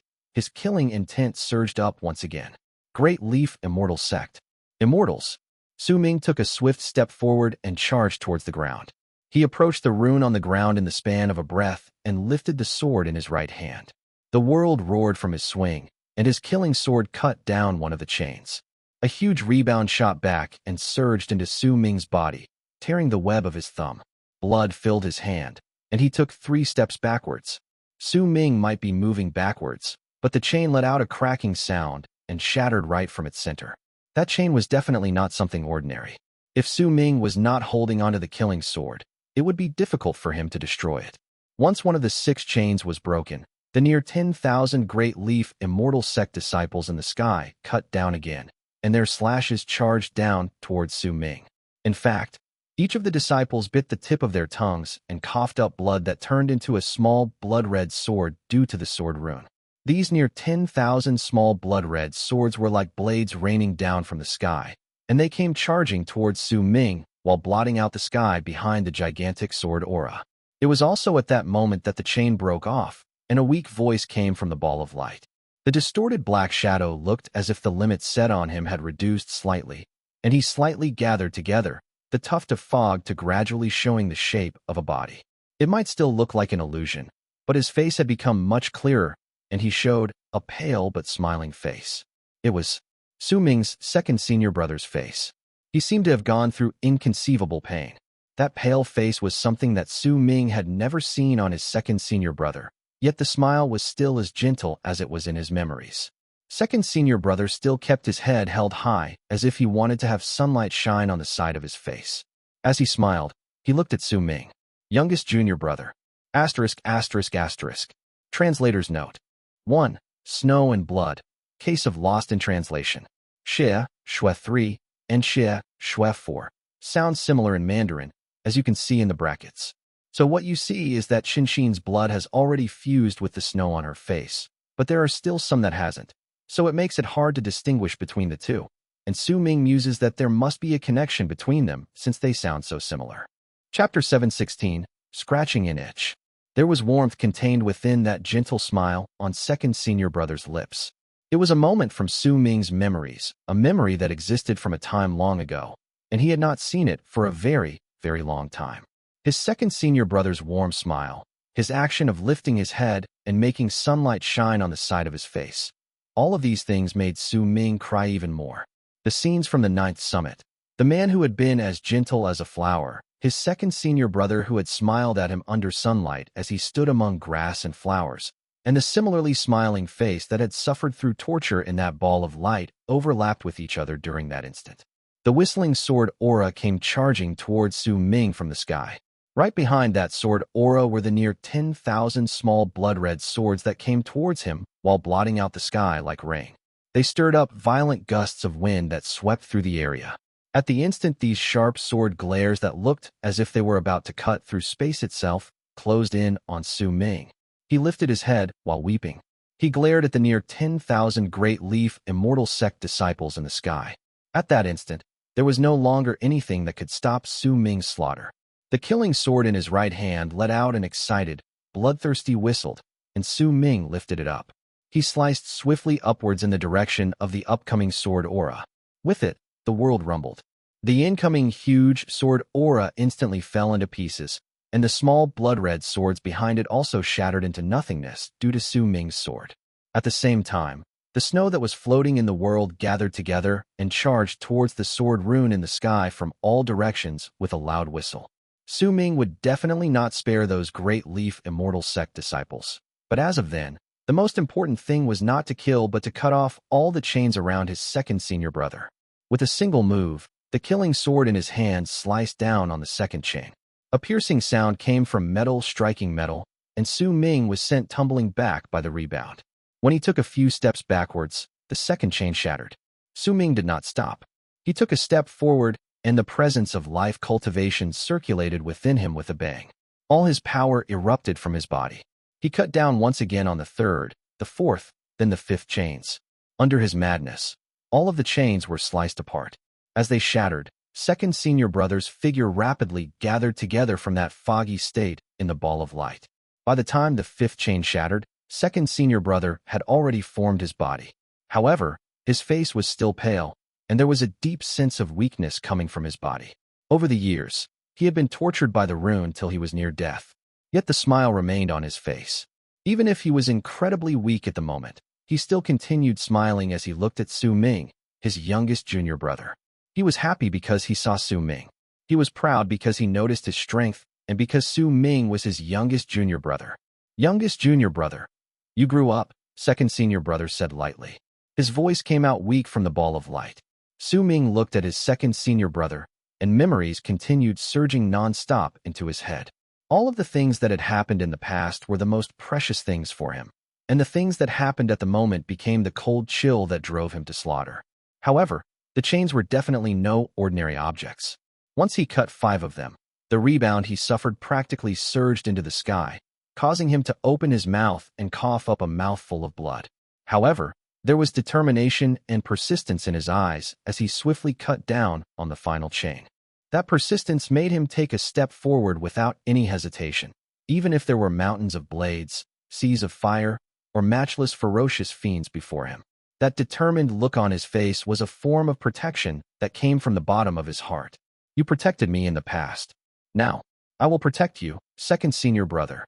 his killing intent surged up once again. Great Leaf Immortal Sect. Immortals. Su Ming took a swift step forward and charged towards the ground. He approached the rune on the ground in the span of a breath and lifted the sword in his right hand. The world roared from his swing, and his killing sword cut down one of the chains. A huge rebound shot back and surged into Su Ming's body, tearing the web of his thumb. Blood filled his hand, and he took 3 steps backwards. Su Ming might be moving backwards, but the chain let out a cracking sound and shattered right from its center. That chain was definitely not something ordinary. If Su Ming was not holding onto the killing sword, it would be difficult for him to destroy it. Once one of the 6 chains was broken, the near 10,000 Great Leaf Immortal Sect disciples in the sky cut down again, and their slashes charged down towards Su Ming. In fact, each of the disciples bit the tip of their tongues and coughed up blood that turned into a small blood-red sword due to the sword rune. These near 10,000 small blood-red swords were like blades raining down from the sky, and they came charging towards Su Ming while blotting out the sky behind the gigantic sword aura. It was also at that moment that the chain broke off, and a weak voice came from the ball of light. The distorted black shadow looked as if the limit set on him had reduced slightly, and he slightly gathered together, the tuft of fog to gradually showing the shape of a body. It might still look like an illusion, but his face had become much clearer, and he showed a pale but smiling face. It was Su Ming's second senior brother's face. He seemed to have gone through inconceivable pain. That pale face was something that Su Ming had never seen on his second senior brother, yet the smile was still as gentle as it was in his memories. Second senior brother still kept his head held high, as if he wanted to have sunlight shine on the side of his face. As he smiled, he looked at Su Ming. Youngest junior brother. *****. Translator's note. 1. Snow and Blood. Case of Lost in Translation. Xie, Shui 3, and Xie, Shui 4. Sounds similar in Mandarin, as you can see in the brackets. So what you see is that Xinxin's blood has already fused with the snow on her face, but there are still some that hasn't. So it makes it hard to distinguish between the two, and Su Ming muses that there must be a connection between them since they sound so similar. Chapter 716, Scratching an Itch. There was warmth contained within that gentle smile on second senior brother's lips. It was a moment from Su Ming's memories, a memory that existed from a time long ago, and he had not seen it for a very, very long time. His second senior brother's warm smile, his action of lifting his head and making sunlight shine on the side of his face. All of these things made Su Ming cry even more. The scenes from the 9th summit. The man who had been as gentle as a flower, his second senior brother who had smiled at him under sunlight as he stood among grass and flowers, and the similarly smiling face that had suffered through torture in that ball of light overlapped with each other during that instant. The whistling sword aura came charging towards Su Ming from the sky. Right behind that sword aura were the near 10,000 small blood-red swords that came towards him while blotting out the sky like rain. They stirred up violent gusts of wind that swept through the area. At the instant these sharp sword glares that looked as if they were about to cut through space itself closed in on Su Ming. He lifted his head while weeping. He glared at the near 10,000 Great Leaf Immortal Sect disciples in the sky. At that instant, there was no longer anything that could stop Su Ming's slaughter. The killing sword in his right hand let out an excited, bloodthirsty whistle, and Su Ming lifted it up. He sliced swiftly upwards in the direction of the upcoming sword aura. With it, the world rumbled. The incoming huge sword aura instantly fell into pieces, and the small blood-red swords behind it also shattered into nothingness due to Su Ming's sword. At the same time, the snow that was floating in the world gathered together and charged towards the sword rune in the sky from all directions with a loud whistle. Su Ming would definitely not spare those Great Leaf Immortal Sect disciples. But as of then, the most important thing was not to kill but to cut off all the chains around his second senior brother. With a single move, the killing sword in his hand sliced down on the second chain. A piercing sound came from metal striking metal, and Su Ming was sent tumbling back by the rebound. When he took a few steps backwards, the second chain shattered. Su Ming did not stop. He took a step forward, and the presence of life cultivation circulated within him with a bang. All his power erupted from his body. He cut down once again on the third, the fourth, then the fifth chains. Under his madness, all of the chains were sliced apart. As they shattered, second senior brother's figure rapidly gathered together from that foggy state in the ball of light. By the time the fifth chain shattered, second senior brother had already formed his body. However, his face was still pale, and there was a deep sense of weakness coming from his body. Over the years, he had been tortured by the rune till he was near death. Yet the smile remained on his face. Even if he was incredibly weak at the moment, he still continued smiling as he looked at Su Ming, his youngest junior brother. He was happy because he saw Su Ming. He was proud because he noticed his strength and because Su Ming was his youngest junior brother. Youngest junior brother. You grew up, second senior brother said lightly. His voice came out weak from the ball of light. Su Ming looked at his second senior brother, and memories continued surging non-stop into his head. All of the things that had happened in the past were the most precious things for him, and the things that happened at the moment became the cold chill that drove him to slaughter. However, the chains were definitely no ordinary objects. Once he cut 5 of them, the rebound he suffered practically surged into the sky, causing him to open his mouth and cough up a mouthful of blood. However, there was determination and persistence in his eyes as he swiftly cut down on the final chain. That persistence made him take a step forward without any hesitation, even if there were mountains of blades, seas of fire, or matchless ferocious fiends before him. That determined look on his face was a form of protection that came from the bottom of his heart. You protected me in the past. Now, I will protect you, second senior brother.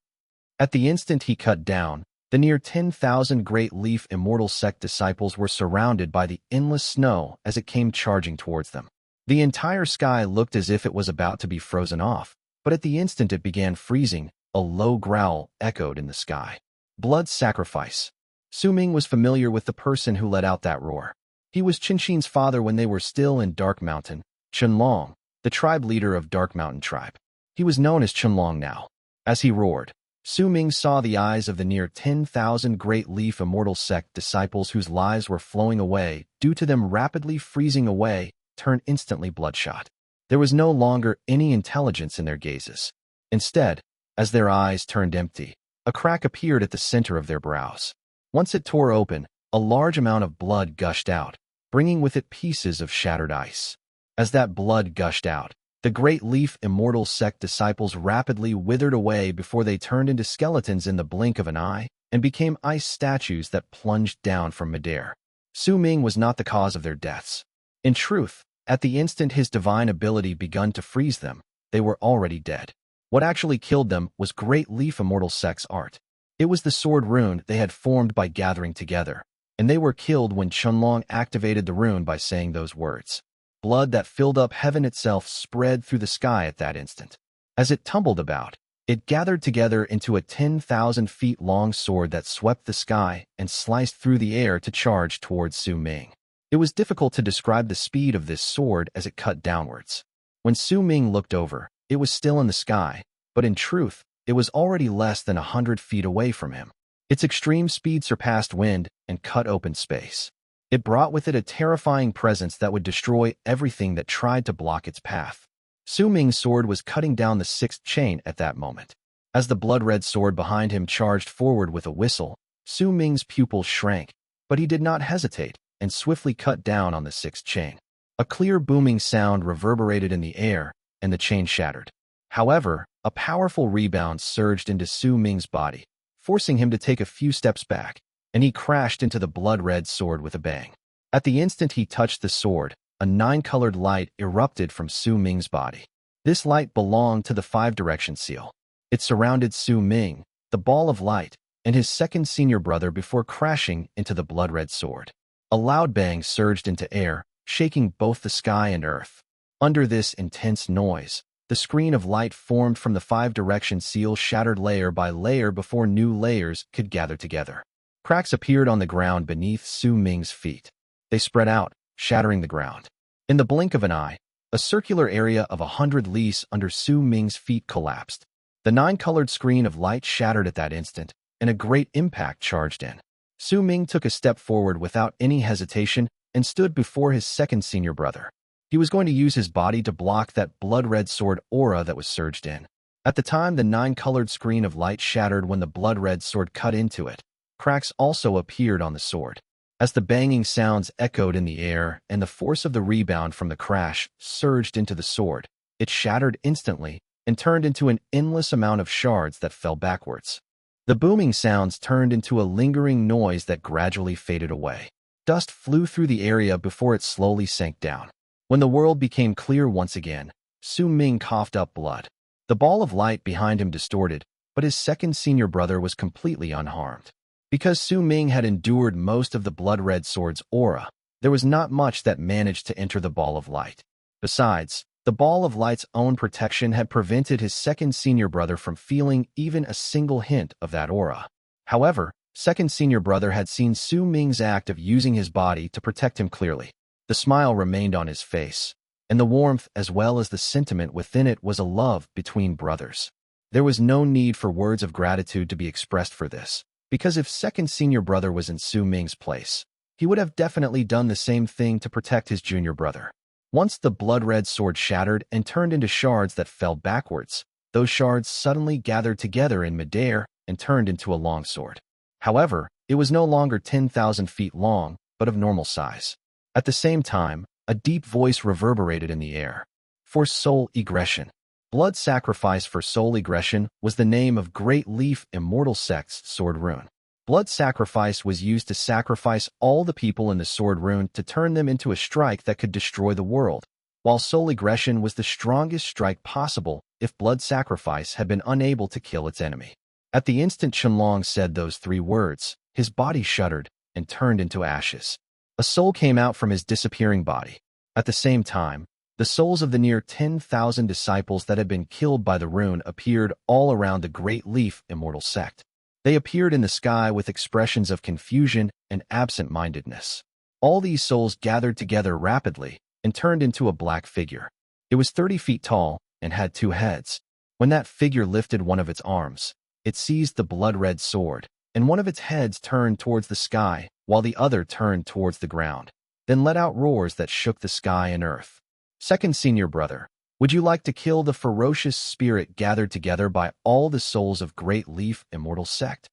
At the instant he cut down, the near 10,000 Great Leaf Immortal Sect disciples were surrounded by the endless snow as it came charging towards them. The entire sky looked as if it was about to be frozen off, but at the instant it began freezing, a low growl echoed in the sky. Blood sacrifice. Su Ming was familiar with the person who let out that roar. He was Qinxin's father when they were still in Dark Mountain, Qianlong, the tribe leader of Dark Mountain tribe. He was known as Qianlong now. As he roared, Su Ming saw the eyes of the near 10,000 Great Leaf Immortal Sect disciples whose lives were flowing away due to them rapidly freezing away turn instantly bloodshot. There was no longer any intelligence in their gazes. Instead, as their eyes turned empty, a crack appeared at the center of their brows. Once it tore open, a large amount of blood gushed out, bringing with it pieces of shattered ice. As that blood gushed out, the Great Leaf Immortal Sect disciples rapidly withered away before they turned into skeletons in the blink of an eye and became ice statues that plunged down from midair. Su Ming was not the cause of their deaths. In truth, at the instant his divine ability begun to freeze them, they were already dead. What actually killed them was Great Leaf Immortal Sect's art. It was the sword rune they had formed by gathering together, and they were killed when Qianlong activated the rune by saying those words. Blood that filled up heaven itself spread through the sky at that instant. As it tumbled about, it gathered together into a 10,000 feet long sword that swept the sky and sliced through the air to charge towards Su Ming. It was difficult to describe the speed of this sword as it cut downwards. When Su Ming looked over, it was still in the sky, but in truth, it was already less than 100 feet away from him. Its extreme speed surpassed wind and cut open space. It brought with it a terrifying presence that would destroy everything that tried to block its path. Su Ming's sword was cutting down the 6th chain at that moment. As the blood-red sword behind him charged forward with a whistle, Su Ming's pupils shrank, but he did not hesitate and swiftly cut down on the 6th chain. A clear booming sound reverberated in the air, and the chain shattered. However, a powerful rebound surged into Su Ming's body, forcing him to take a few steps back, and he crashed into the blood-red sword with a bang. At the instant he touched the sword, a 9-colored light erupted from Su Ming's body. This light belonged to the 5-direction seal. It surrounded Su Ming, the ball of light, and his second senior brother before crashing into the blood-red sword. A loud bang surged into air, shaking both the sky and earth. Under this intense noise, the screen of light formed from the 5-direction seal shattered layer by layer before new layers could gather together. Cracks appeared on the ground beneath Su Ming's feet. They spread out, shattering the ground. In the blink of an eye, a circular area of 100 lis under Su Ming's feet collapsed. The 9-colored screen of light shattered at that instant, and a great impact charged in. Su Ming took a step forward without any hesitation and stood before his second senior brother. He was going to use his body to block that blood-red sword aura that was surged in. At the time the 9-colored screen of light shattered when the blood-red sword cut into it, cracks also appeared on the sword. As the banging sounds echoed in the air and the force of the rebound from the crash surged into the sword, it shattered instantly and turned into an endless amount of shards that fell backwards. The booming sounds turned into a lingering noise that gradually faded away. Dust flew through the area before it slowly sank down. When the world became clear once again, Su Ming coughed up blood. The ball of light behind him distorted, but his second senior brother was completely unharmed. Because Su Ming had endured most of the blood-red sword's aura, there was not much that managed to enter the ball of light. Besides, the ball of light's own protection had prevented his second senior brother from feeling even a single hint of that aura. However, second senior brother had seen Su Ming's act of using his body to protect him clearly. The smile remained on his face. and the warmth as well as the sentiment within it was a love between brothers. There was no need for words of gratitude to be expressed for this, because if second senior brother was in Su Ming's place, he would have definitely done the same thing to protect his junior brother. Once the blood-red sword shattered and turned into shards that fell backwards, those shards suddenly gathered together in midair and turned into a longsword. However, it was no longer 10,000 feet long, but of normal size. At the same time, a deep voice reverberated in the air. For soul aggression. Blood sacrifice for soul aggression was the name of Great Leaf Immortal Sect's sword rune. Blood sacrifice was used to sacrifice all the people in the sword rune to turn them into a strike that could destroy the world, while soul aggression was the strongest strike possible if blood sacrifice had been unable to kill its enemy. At the instant Shenlong said those 3 words, his body shuddered and turned into ashes. A soul came out from his disappearing body. At the same time, the souls of the near 10,000 disciples that had been killed by the rune appeared all around the Great Leaf Immortal Sect. They appeared in the sky with expressions of confusion and absent-mindedness. All these souls gathered together rapidly and turned into a black figure. It was 30 feet tall and had 2 heads. When that figure lifted one of its arms, it seized the blood-red sword, and one of its heads turned towards the sky while the other turned towards the ground, then let out roars that shook the sky and earth. Second senior brother, would you like to kill the ferocious spirit gathered together by all the souls of Great Leaf Immortal Sect?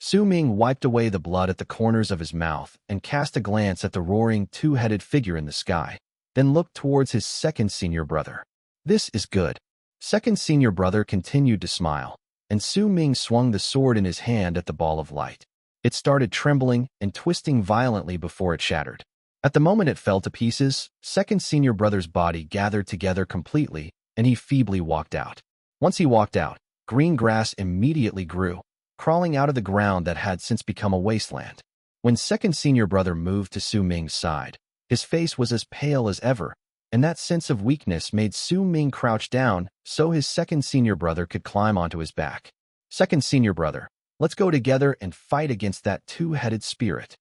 Su Ming wiped away the blood at the corners of his mouth and cast a glance at the roaring 2-headed figure in the sky, then looked towards his second senior brother. This is good. Second senior brother continued to smile, and Su Ming swung the sword in his hand at the ball of light. It started trembling and twisting violently before it shattered. At the moment it fell to pieces, second senior brother's body gathered together completely, and he feebly walked out. Once he walked out, green grass immediately grew, crawling out of the ground that had since become a wasteland. When second senior brother moved to Su Ming's side, his face was as pale as ever, and that sense of weakness made Su Ming crouch down so his second senior brother could climb onto his back. Second senior brother, let's go together and fight against that 2-headed spirit.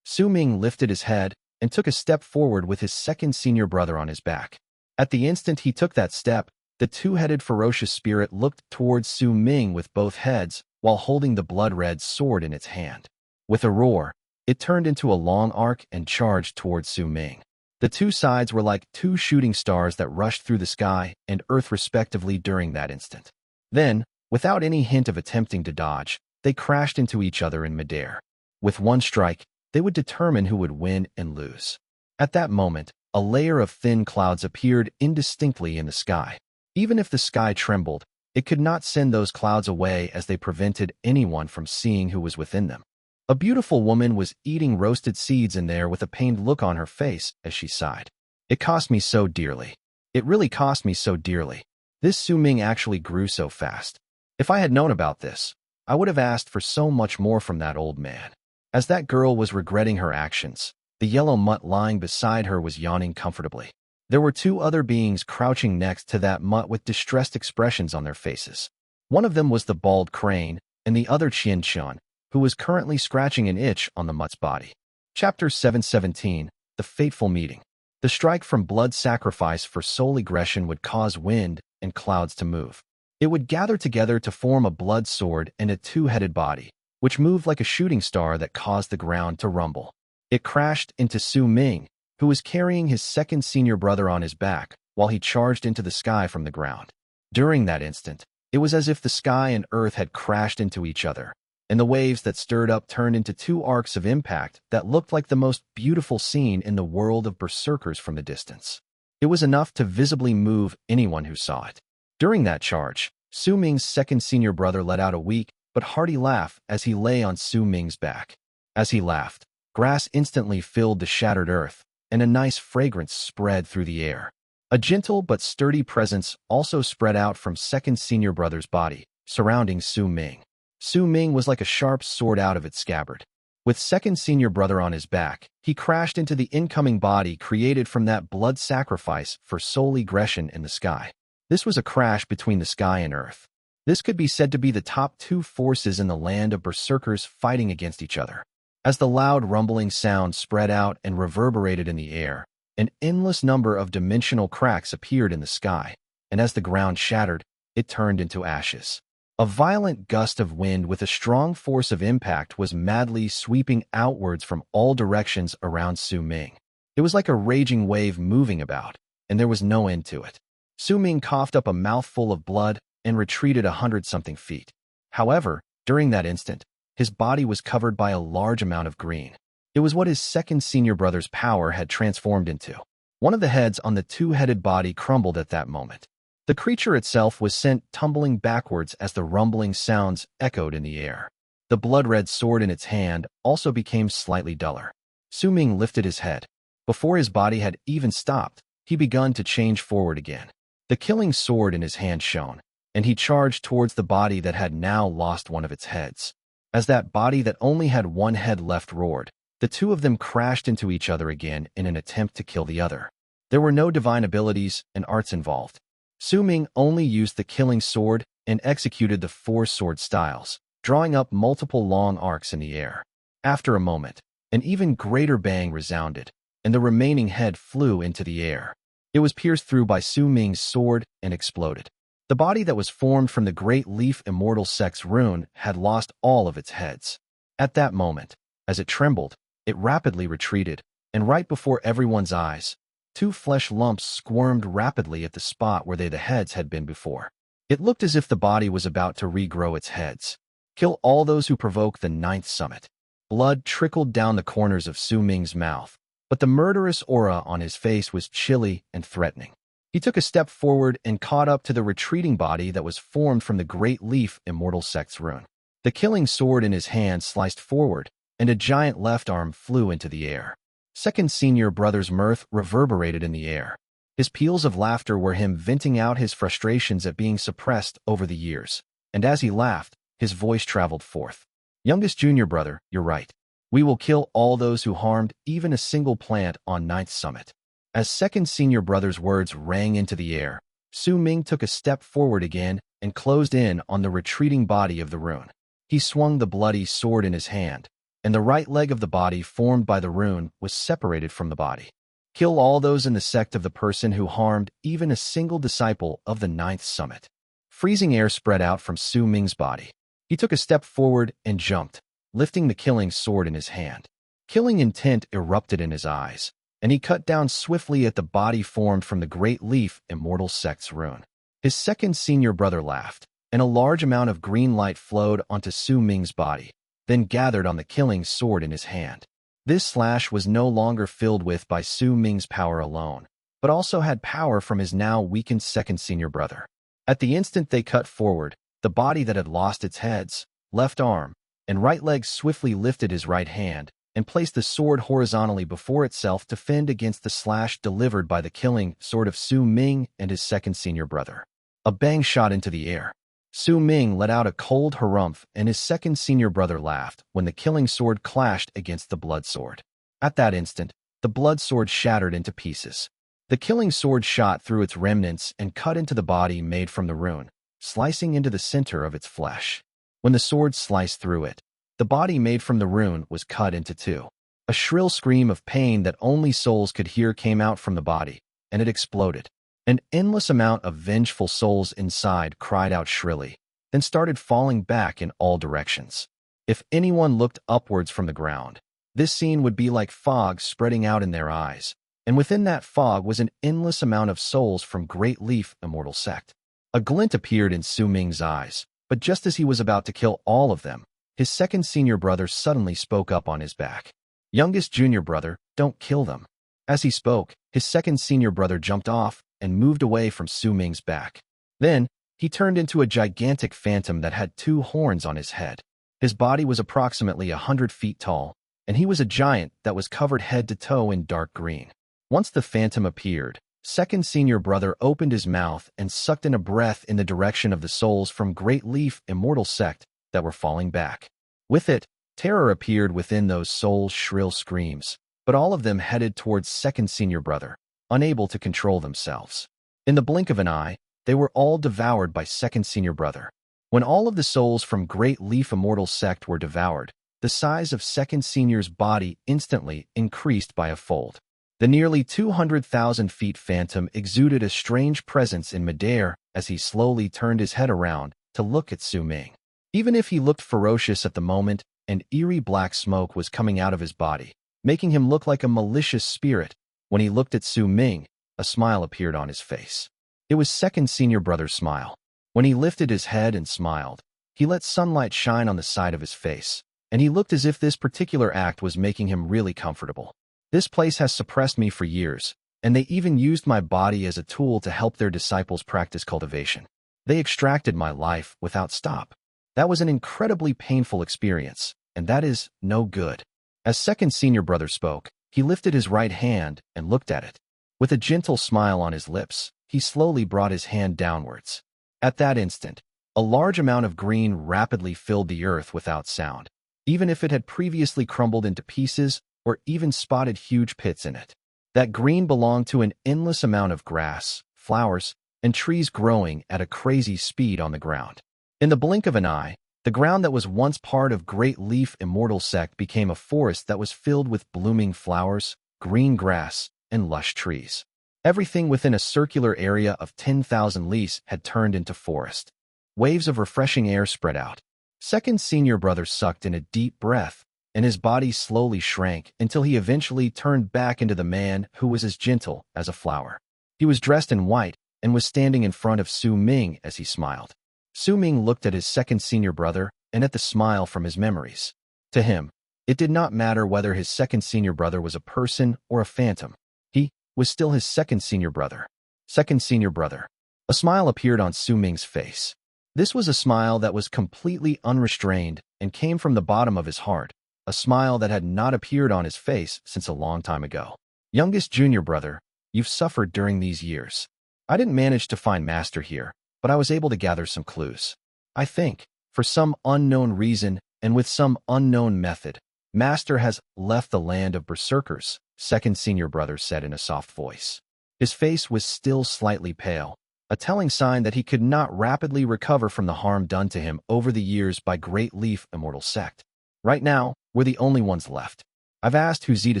Su Ming lifted his head and took a step forward with his second senior brother on his back. At the instant he took that step, the 2-headed ferocious spirit looked towards Su Ming with both heads while holding the blood-red sword in its hand. With a roar, it turned into a long arc and charged towards Su Ming. The 2 sides were like 2 shooting stars that rushed through the sky and earth respectively during that instant. Then, without any hint of attempting to dodge, they crashed into each other in midair. With one strike, they would determine who would win and lose. At that moment, a layer of thin clouds appeared indistinctly in the sky. Even if the sky trembled, it could not send those clouds away as they prevented anyone from seeing who was within them. A beautiful woman was eating roasted seeds in there with a pained look on her face as she sighed. It cost me so dearly. It really cost me so dearly. This Su Ming actually grew so fast. If I had known about this, I would have asked for so much more from that old man. As that girl was regretting her actions, the yellow mutt lying beside her was yawning comfortably. There were 2 other beings crouching next to that mutt with distressed expressions on their faces. One of them was the bald crane, and the other Xuan, who was currently scratching an itch on the mutt's body. Chapter 717, The Fateful Meeting. The strike from blood sacrifice for soul aggression would cause wind and clouds to move. It would gather together to form a blood sword and a 2-headed body, which moved like a shooting star that caused the ground to rumble. It crashed into Su Ming, who was carrying his second senior brother on his back while he charged into the sky from the ground. During that instant, it was as if the sky and earth had crashed into each other, and the waves that stirred up turned into 2 arcs of impact that looked like the most beautiful scene in the world of Berserkers from the distance. It was enough to visibly move anyone who saw it. During that charge, Su Ming's second senior brother let out a weak but hearty laugh as he lay on Su Ming's back. As he laughed, grass instantly filled the shattered earth, and a nice fragrance spread through the air. A gentle but sturdy presence also spread out from second senior brother's body, surrounding Su Ming. Su Ming was like a sharp sword out of its scabbard. With second senior brother on his back, he crashed into the incoming body created from that blood sacrifice for soul aggression in the sky. This was a crash between the sky and earth. This could be said to be the top 2 forces in the land of Berserkers fighting against each other. As the loud rumbling sound spread out and reverberated in the air, An endless number of dimensional cracks appeared in the sky, and as the ground shattered, it turned into ashes. A violent gust of wind with a strong force of impact was madly sweeping outwards from all directions around Su Ming. It was like a raging wave moving about, and there was no end to it. Su Ming coughed up a mouthful of blood and retreated 100-something feet. However, during that instant, his body was covered by a large amount of green. It was what his second senior brother's power had transformed into. One of the heads on the two-headed body crumbled at that moment. The creature itself was sent tumbling backwards as the rumbling sounds echoed in the air. The blood-red sword in its hand also became slightly duller. Su Ming lifted his head. Before his body had even stopped, he begun to change forward again. The killing sword in his hand shone, and he charged towards the body that had now lost one of its heads. As that body that only had one head left roared, the two of them crashed into each other again in an attempt to kill the other. There were no divine abilities and arts involved. Su Ming only used the killing sword and executed the four sword styles, drawing up multiple long arcs in the air. After a moment, an even greater bang resounded, and the remaining head flew into the air. It was pierced through by Su Ming's sword and exploded. The body that was formed from the Great Leaf Immortal Sect's Rune had lost all of its heads. At that moment, as it trembled, it rapidly retreated, and right before everyone's eyes, two flesh lumps squirmed rapidly at the spot where the heads had been before. It looked as if the body was about to regrow its heads. Kill all those who provoke the ninth summit. Blood trickled down the corners of Su Ming's mouth, but the murderous aura on his face was chilly and threatening. He took a step forward and caught up to the retreating body that was formed from the Great Leaf Immortal Sect's Rune. The killing sword in his hand sliced forward, and a giant left arm flew into the air. Second senior brother's mirth reverberated in the air. His peals of laughter were him venting out his frustrations at being suppressed over the years, and as he laughed, his voice traveled forth. Youngest junior brother, you're right. We will kill all those who harmed even a single plant on Ninth Summit. As second senior brother's words rang into the air, Su Ming took a step forward again and closed in on the retreating body of the rune. He swung the bloody sword in his hand, and the right leg of the body formed by the rune was separated from the body. Kill all those in the sect of the person who harmed even a single disciple of the Ninth Summit. Freezing air spread out from Su Ming's body. He took a step forward and jumped, lifting the killing sword in his hand. Killing intent erupted in his eyes, and he cut down swiftly at the body formed from the Great Leaf Immortal Sect's Rune. His second senior brother laughed, and a large amount of green light flowed onto Su Ming's body, then gathered on the killing sword in his hand. This slash was no longer filled with by Su Ming's power alone, but also had power from his now weakened second senior brother. At the instant they cut forward, the body that had lost its heads, left arm, and right leg swiftly lifted his right hand and placed the sword horizontally before itself to fend against the slash delivered by the killing sword of Su Ming and his second senior brother. A bang shot into the air. Su Ming let out a cold harumph, and his second senior brother laughed when the killing sword clashed against the blood sword. At that instant, the blood sword shattered into pieces. The killing sword shot through its remnants and cut into the body made from the rune, slicing into the center of its flesh. When the sword sliced through it, the body made from the rune was cut into two. A shrill scream of pain that only souls could hear came out from the body, and it exploded. An endless amount of vengeful souls inside cried out shrilly, then started falling back in all directions. If anyone looked upwards from the ground, this scene would be like fog spreading out in their eyes, and within that fog was an endless amount of souls from Great Leaf Immortal Sect. A glint appeared in Su Ming's eyes, but just as he was about to kill all of them, his second senior brother suddenly spoke up on his back. Youngest junior brother, don't kill them. As he spoke, his second senior brother jumped off and moved away from Su Ming's back. Then, he turned into a gigantic phantom that had two horns on his head. His body was approximately 100 feet tall, and he was a giant that was covered head to toe in dark green. Once the phantom appeared, second senior brother opened his mouth and sucked in a breath in the direction of the souls from Great Leaf Immortal Sect that were falling back. With it, terror appeared within those souls' shrill screams, but all of them headed towards second senior brother, unable to control themselves. In the blink of an eye, they were all devoured by second senior brother. When all of the souls from Great Leaf Immortal Sect were devoured, the size of second senior's body instantly increased by a fold. The nearly 200,000 feet phantom exuded a strange presence in midair as he slowly turned his head around to look at Su Ming. Even if he looked ferocious at the moment, an eerie black smoke was coming out of his body, making him look like a malicious spirit. When he looked at Su Ming, a smile appeared on his face. It was second senior brother's smile. When he lifted his head and smiled, he let sunlight shine on the side of his face, and he looked as if this particular act was making him really comfortable. This place has suppressed me for years, and they even used my body as a tool to help their disciples practice cultivation. They extracted my life without stop. That was an incredibly painful experience, and that is no good. As second senior brother spoke, he lifted his right hand and looked at it. With a gentle smile on his lips, he slowly brought his hand downwards. At that instant, a large amount of green rapidly filled the earth without sound, even if it had previously crumbled into pieces or even spotted huge pits in it. That green belonged to an endless amount of grass, flowers, and trees growing at a crazy speed on the ground. In the blink of an eye, the ground that was once part of Great Leaf Immortal Sect became a forest that was filled with blooming flowers, green grass, and lush trees. Everything within a circular area of 10,000 lis had turned into forest. Waves of refreshing air spread out. Second senior brother sucked in a deep breath, and his body slowly shrank until he eventually turned back into the man who was as gentle as a flower. He was dressed in white and was standing in front of Su Ming as he smiled. Su Ming looked at his second senior brother and at the smile from his memories. To him, it did not matter whether his second senior brother was a person or a phantom. He was still his second senior brother. Second senior brother. A smile appeared on Su Ming's face. This was a smile that was completely unrestrained and came from the bottom of his heart, a smile that had not appeared on his face since a long time ago. Youngest junior brother, you've suffered during these years. I didn't manage to find Master here, but I was able to gather some clues. I think, for some unknown reason and with some unknown method, Master has left the land of Berserkers, second senior brother said in a soft voice. His face was still slightly pale, a telling sign that he could not rapidly recover from the harm done to him over the years by Great Leaf Immortal Sect. Right now, we're the only ones left. I've asked Huzi to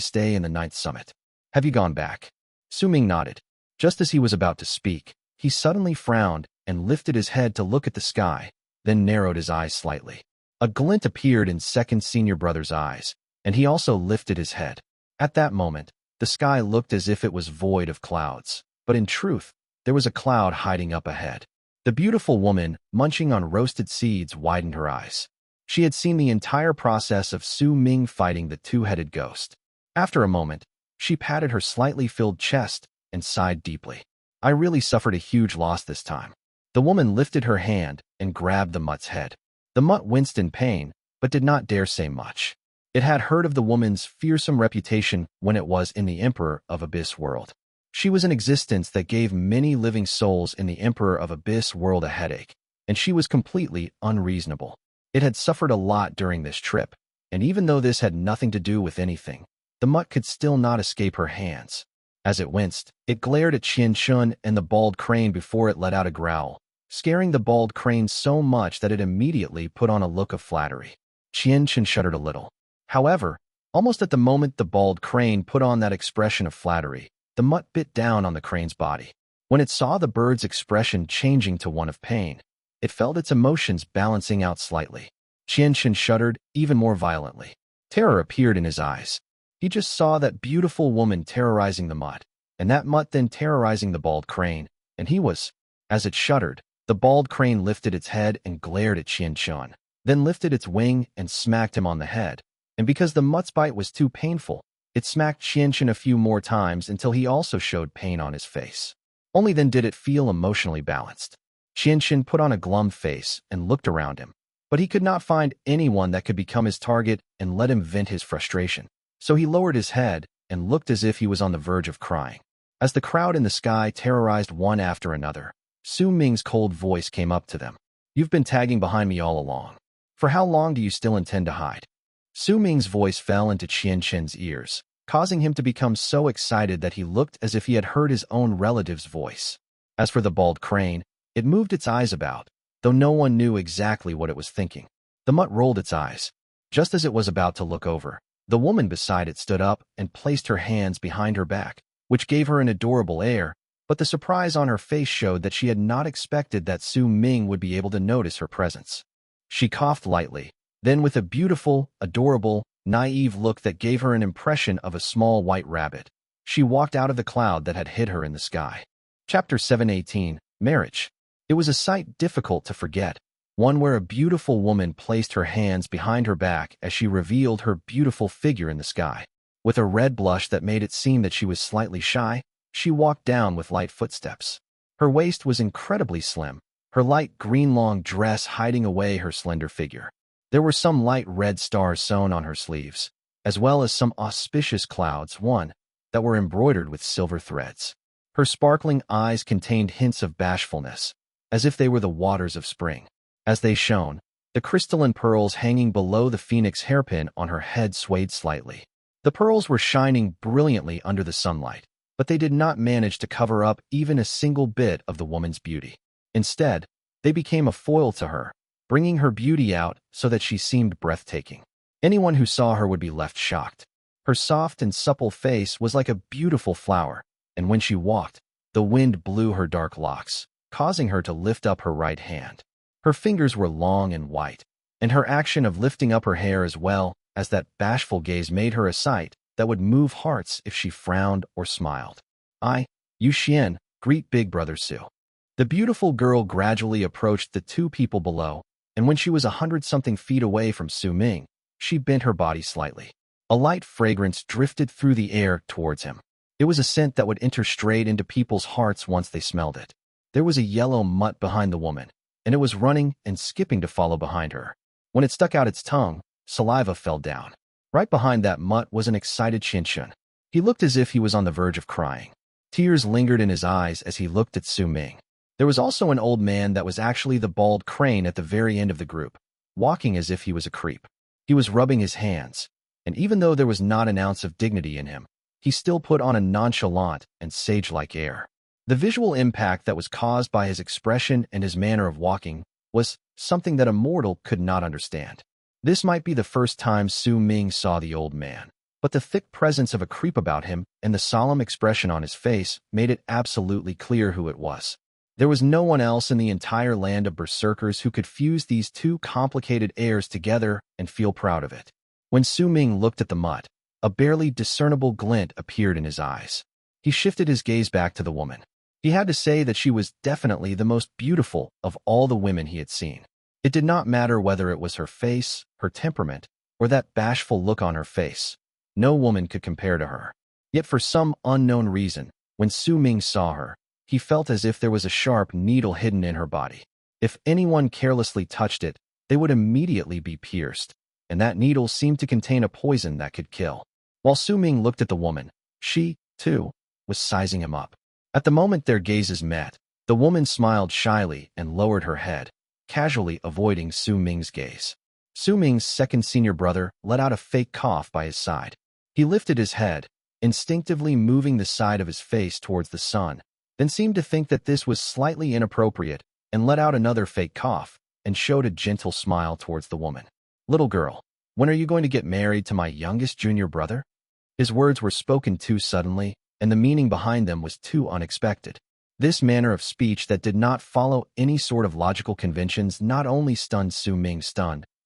stay in the 9th Summit. Have you gone back? Su Ming nodded. Just as he was about to speak, he suddenly frowned and lifted his head to look at the sky, then narrowed his eyes slightly. A glint appeared in second senior brother's eyes, and he also lifted his head. At that moment, the sky looked as if it was void of clouds, but in truth, there was a cloud hiding up ahead. The beautiful woman, munching on roasted seeds, widened her eyes. She had seen the entire process of Su Ming fighting the two-headed ghost. After a moment, she patted her slightly filled chest and sighed deeply. I really suffered a huge loss this time. The woman lifted her hand and grabbed the mutt's head. The mutt winced in pain, but did not dare say much. It had heard of the woman's fearsome reputation when it was in the Emperor of Abyss World. She was an existence that gave many living souls in the Emperor of Abyss World a headache, and she was completely unreasonable. It had suffered a lot during this trip, and even though this had nothing to do with anything, the mutt could still not escape her hands. As it winced, it glared at Xuan and the bald crane before it let out a growl, scaring the bald crane so much that it immediately put on a look of flattery. Xuan shuddered a little. However, almost at the moment the bald crane put on that expression of flattery, the mutt bit down on the crane's body. When it saw the bird's expression changing to one of pain, it felt its emotions balancing out slightly. Xuan shuddered even more violently. Terror appeared in his eyes. He just saw that beautiful woman terrorizing the mutt, and that mutt then terrorizing the bald crane, and he was. As it shuddered, the bald crane lifted its head and glared at Xuan, then lifted its wing and smacked him on the head. And because the mutt's bite was too painful, it smacked Xuan a few more times until he also showed pain on his face. Only then did it feel emotionally balanced. Xuan put on a glum face and looked around him, but he could not find anyone that could become his target and let him vent his frustration. So he lowered his head and looked as if he was on the verge of crying. As the crowd in the sky terrorized one after another, Su Ming's cold voice came up to them. You've been tagging behind me all along. For how long do you still intend to hide? Su Ming's voice fell into Xuan's ears, causing him to become so excited that he looked as if he had heard his own relative's voice. As for the bald crane, it moved its eyes about, though no one knew exactly what it was thinking. The mutt rolled its eyes. Just as it was about to look over, The woman beside it stood up and placed her hands behind her back, which gave her an adorable air, but the surprise on her face showed that she had not expected that Su Ming would be able to notice her presence. She coughed lightly, then with a beautiful, adorable, naive look that gave her an impression of a small white rabbit, she walked out of the cloud that had hid her in the sky. Chapter 718, Marriage. It was a sight difficult to forget, one where a beautiful woman placed her hands behind her back as she revealed her beautiful figure in the sky. With a red blush that made it seem that she was slightly shy, she walked down with light footsteps. Her waist was incredibly slim, her light green long dress hiding away her slender figure. There were some light red stars sewn on her sleeves, as well as some auspicious clouds, that were embroidered with silver threads. Her sparkling eyes contained hints of bashfulness, as if they were the waters of spring. As they shone, the crystalline pearls hanging below the phoenix hairpin on her head swayed slightly. The pearls were shining brilliantly under the sunlight, but they did not manage to cover up even a single bit of the woman's beauty. Instead, they became a foil to her, bringing her beauty out so that she seemed breathtaking. Anyone who saw her would be left shocked. Her soft and supple face was like a beautiful flower, and when she walked, the wind blew her dark locks, causing her to lift up her right hand. Her fingers were long and white, and her action of lifting up her hair as well as that bashful gaze made her a sight that would move hearts if she frowned or smiled. You Xian, greet Big Brother Su. The beautiful girl gradually approached the two people below, and when she was 100-something feet away from Su Ming, she bent her body slightly. A light fragrance drifted through the air towards him. It was a scent that would enter straight into people's hearts once they smelled it. There was a yellow mutt behind the woman, and it was running and skipping to follow behind her. When it stuck out its tongue, saliva fell down. Right behind that mutt was an excited Xuan. He looked as if he was on the verge of crying. Tears lingered in his eyes as he looked at Su Ming. There was also an old man that was actually the bald crane at the very end of the group, walking as if he was a creep. He was rubbing his hands, and even though there was not an ounce of dignity in him, he still put on a nonchalant and sage-like air. The visual impact that was caused by his expression and his manner of walking was something that a mortal could not understand. This might be the first time Su Ming saw the old man, but the thick presence of a creep about him and the solemn expression on his face made it absolutely clear who it was. There was no one else in the entire land of berserkers who could fuse these two complicated airs together and feel proud of it. When Su Ming looked at the mutt, a barely discernible glint appeared in his eyes. He shifted his gaze back to the woman. He had to say that she was definitely the most beautiful of all the women he had seen. It did not matter whether it was her face, her temperament, or that bashful look on her face. No woman could compare to her. Yet for some unknown reason, when Su Ming saw her, he felt as if there was a sharp needle hidden in her body. If anyone carelessly touched it, they would immediately be pierced, and that needle seemed to contain a poison that could kill. While Su Ming looked at the woman, she, too, was sizing him up. At the moment their gazes met, the woman smiled shyly and lowered her head, casually avoiding Su Ming's gaze. Su Ming's second senior brother let out a fake cough by his side. He lifted his head, instinctively moving the side of his face towards the sun, then seemed to think that this was slightly inappropriate and let out another fake cough and showed a gentle smile towards the woman. "Little girl, when are you going to get married to my youngest junior brother?" His words were spoken too suddenly, and the meaning behind them was too unexpected. This manner of speech that did not follow any sort of logical conventions not only stunned Su Ming,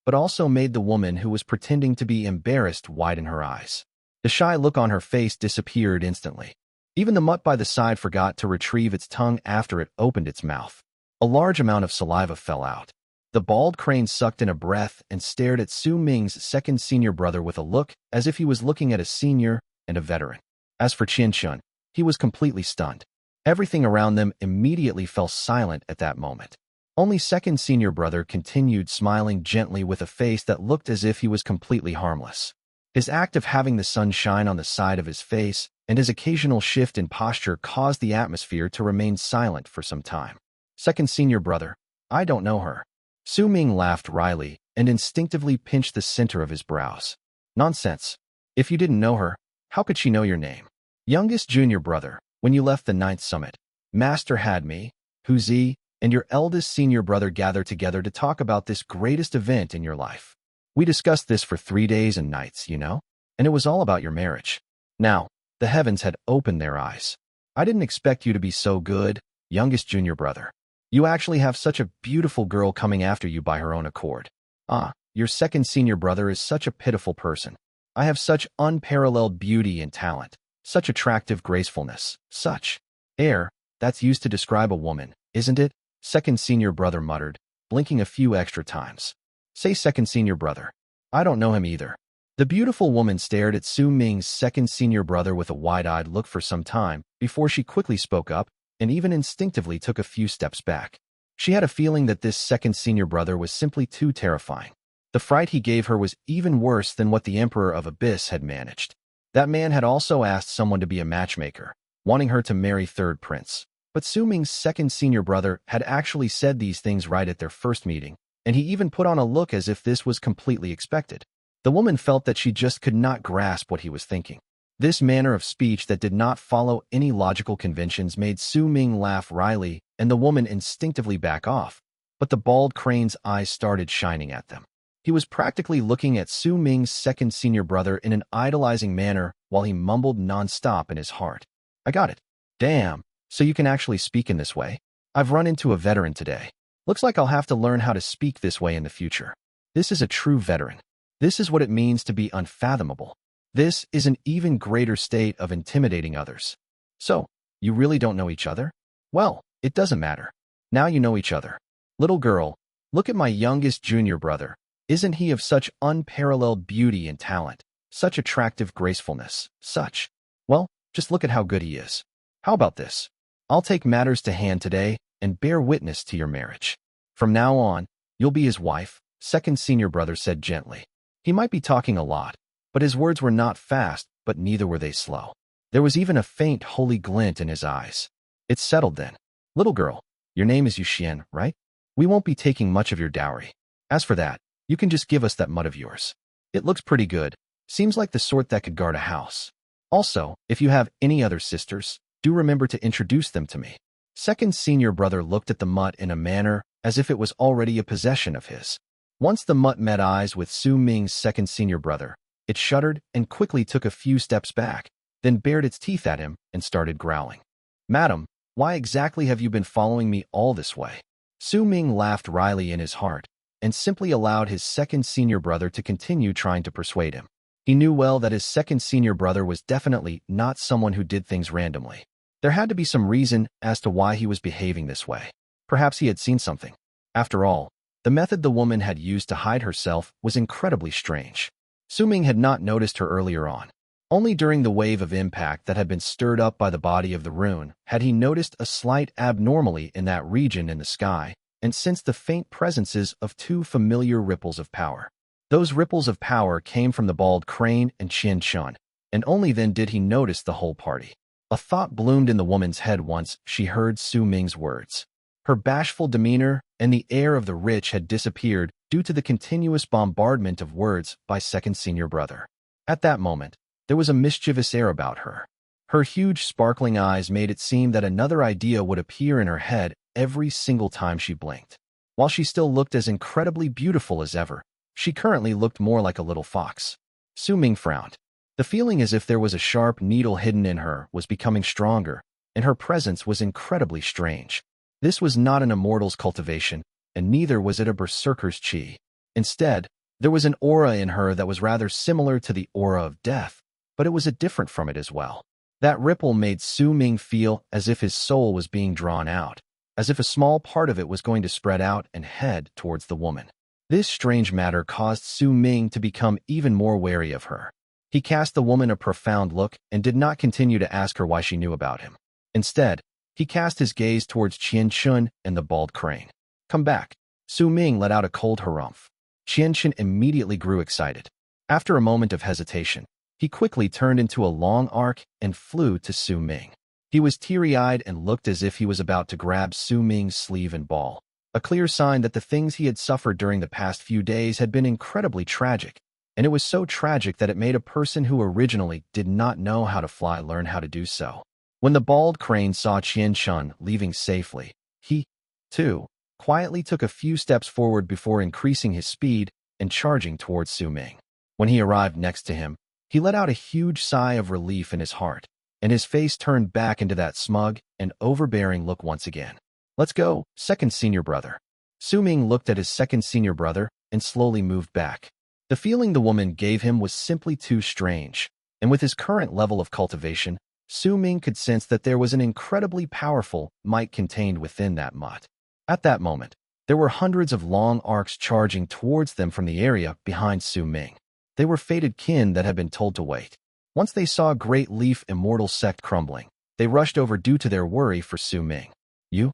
but also made the woman who was pretending to be embarrassed widen her eyes. The shy look on her face disappeared instantly. Even the mutt by the side forgot to retrieve its tongue after it opened its mouth. A large amount of saliva fell out. The bald crane sucked in a breath and stared at Su Ming's second senior brother with a look as if he was looking at a senior and a veteran. As for Xuan, he was completely stunned. Everything around them immediately fell silent at that moment. Only second senior brother continued smiling gently with a face that looked as if he was completely harmless. His act of having the sun shine on the side of his face and his occasional shift in posture caused the atmosphere to remain silent for some time. "Second senior brother, I don't know her." Su Ming laughed wryly and instinctively pinched the center of his brows. "Nonsense. If you didn't know her, how could she know your name?" "Youngest junior brother, when you left the 9th summit, Master had me, Huzi, and your eldest senior brother gather together to talk about this greatest event in your life. We discussed this for 3 days and nights, you know? and it was all about your marriage. Now, the heavens had opened their eyes. I didn't expect you to be so good, youngest junior brother. You actually have such a beautiful girl coming after you by her own accord. Ah, your second senior brother is such a pitiful person. I have such unparalleled beauty and talent, such attractive gracefulness, such air, that's used to describe a woman, isn't it? Second senior brother muttered, blinking a few extra times. Say second senior brother. I don't know him either. The beautiful woman stared at Su Ming's second senior brother with a wide-eyed look for some time before she quickly spoke up and even instinctively took a few steps back. She had a feeling that this second senior brother was simply too terrifying. The fright he gave her was even worse than what the Emperor of Abyss had managed. That man had also asked someone to be a matchmaker, wanting her to marry Third Prince. But Su Ming's second senior brother had actually said these things right at their first meeting, and he even put on a look as if this was completely expected. The woman felt that she just could not grasp what he was thinking. This manner of speech that did not follow any logical conventions made Su Ming laugh wryly, and the woman instinctively back off. But the bald crane's eyes started shining at them. He was practically looking at Su Ming's second senior brother in an idolizing manner while he mumbled nonstop in his heart. I got it. Damn, so you can actually speak in this way? I've run into a veteran today. Looks like I'll have to learn how to speak this way in the future. This is a true veteran. This is what it means to be unfathomable. This is an even greater state of intimidating others. So, you really don't know each other? Well, it doesn't matter. Now you know each other. Little girl, look at my youngest junior brother. Isn't he of such unparalleled beauty and talent, such attractive gracefulness, such? Well, just look at how good he is. How about this? I'll take matters to hand today and bear witness to your marriage. From now on, you'll be his wife, second senior brother said gently. He might be talking a lot, but his words were not fast, but neither were they slow. There was even a faint holy glint in his eyes. It's settled then. Little girl, your name is Xuan, right? We won't be taking much of your dowry. As for that, you can just give us that mud of yours. It looks pretty good. Seems like the sort that could guard a house. Also, if you have any other sisters, do remember to introduce them to me. Second senior brother looked at the mutt in a manner as if it was already a possession of his. Once the mutt met eyes with Su Ming's second senior brother, it shuddered and quickly took a few steps back, then bared its teeth at him and started growling. Madam, why exactly have you been following me all this way? Su Ming laughed wryly in his heart and simply allowed his second senior brother to continue trying to persuade him. He knew well that his second senior brother was definitely not someone who did things randomly. There had to be some reason as to why he was behaving this way. Perhaps he had seen something. After all, the method the woman had used to hide herself was incredibly strange. Su Ming had not noticed her earlier on. Only during the wave of impact that had been stirred up by the body of the Rune had he noticed a slight abnormality in that region in the sky and sensed the faint presences of two familiar ripples of power. Those ripples of power came from the bald crane and Qian Chun, and only then did he notice the whole party. A thought bloomed in the woman's head once she heard Su Ming's words. Her bashful demeanor and the air of the rich had disappeared due to the continuous bombardment of words by second senior brother. At that moment, there was a mischievous air about her. Her huge sparkling eyes made it seem that another idea would appear in her head every single time she blinked. While she still looked as incredibly beautiful as ever, she currently looked more like a little fox. Su Ming frowned. The feeling as if there was a sharp needle hidden in her was becoming stronger, and her presence was incredibly strange. This was not an Immortals cultivation, and neither was it a Berserker's chi. Instead, there was an aura in her that was rather similar to the aura of death, but it was different from it as well. That ripple made Su Ming feel as if his soul was being drawn out, as if a small part of it was going to spread out and head towards the woman. This strange matter caused Su Ming to become even more wary of her. He cast the woman a profound look and did not continue to ask her why she knew about him. Instead, he cast his gaze towards Qian Chun and the bald crane. Come back. Su Ming let out a cold harumph. Qian Chun immediately grew excited. After a moment of hesitation, he quickly turned into a long arc and flew to Su Ming. He was teary-eyed and looked as if he was about to grab Su Ming's sleeve and ball, a clear sign that the things he had suffered during the past few days had been incredibly tragic, and it was so tragic that it made a person who originally did not know how to fly learn how to do so. When the bald crane saw Qian Chun leaving safely, he, too, quietly took a few steps forward before increasing his speed and charging towards Su Ming. When he arrived next to him, He let out a huge sigh of relief in his heart, and his face turned back into that smug and overbearing look once again. Let's go, second senior brother. Su Ming looked at his second senior brother and slowly moved back. The feeling the woman gave him was simply too strange, and with his current level of cultivation, Su Ming could sense that there was an incredibly powerful might contained within that mutt. At that moment, there were hundreds of long arcs charging towards them from the area behind Su Ming. They were fated kin that had been told to wait. Once they saw Great Leaf Immortal Sect crumbling, they rushed over due to their worry for Su Ming. You?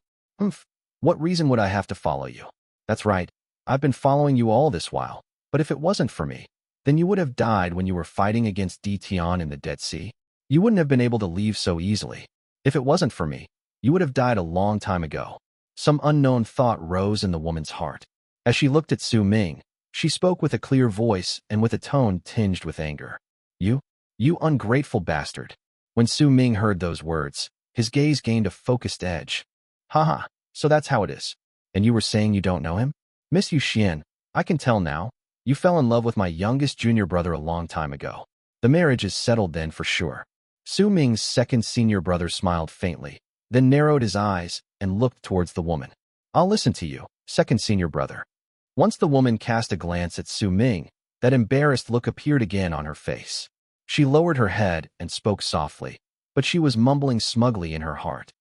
What reason would I have to follow you? That's right, I've been following you all this while, but if it wasn't for me, then you would have died when you were fighting against Tian in the Dead Sea. You wouldn't have been able to leave so easily. If it wasn't for me, you would have died a long time ago. Some unknown thought rose in the woman's heart. As she looked at Su Ming, she spoke with a clear voice and with a tone tinged with anger. You ungrateful bastard. When Su Ming heard those words, his gaze gained a focused edge. Haha, so that's how it is. And you were saying you don't know him? Miss Xuan, I can tell now. You fell in love with my youngest junior brother a long time ago. The marriage is settled then for sure. Su Ming's second senior brother smiled faintly, then narrowed his eyes and looked towards the woman. I'll listen to you, second senior brother. Once the woman cast a glance at Su Ming, that embarrassed look appeared again on her face. She lowered her head and spoke softly, but she was mumbling smugly in her heart.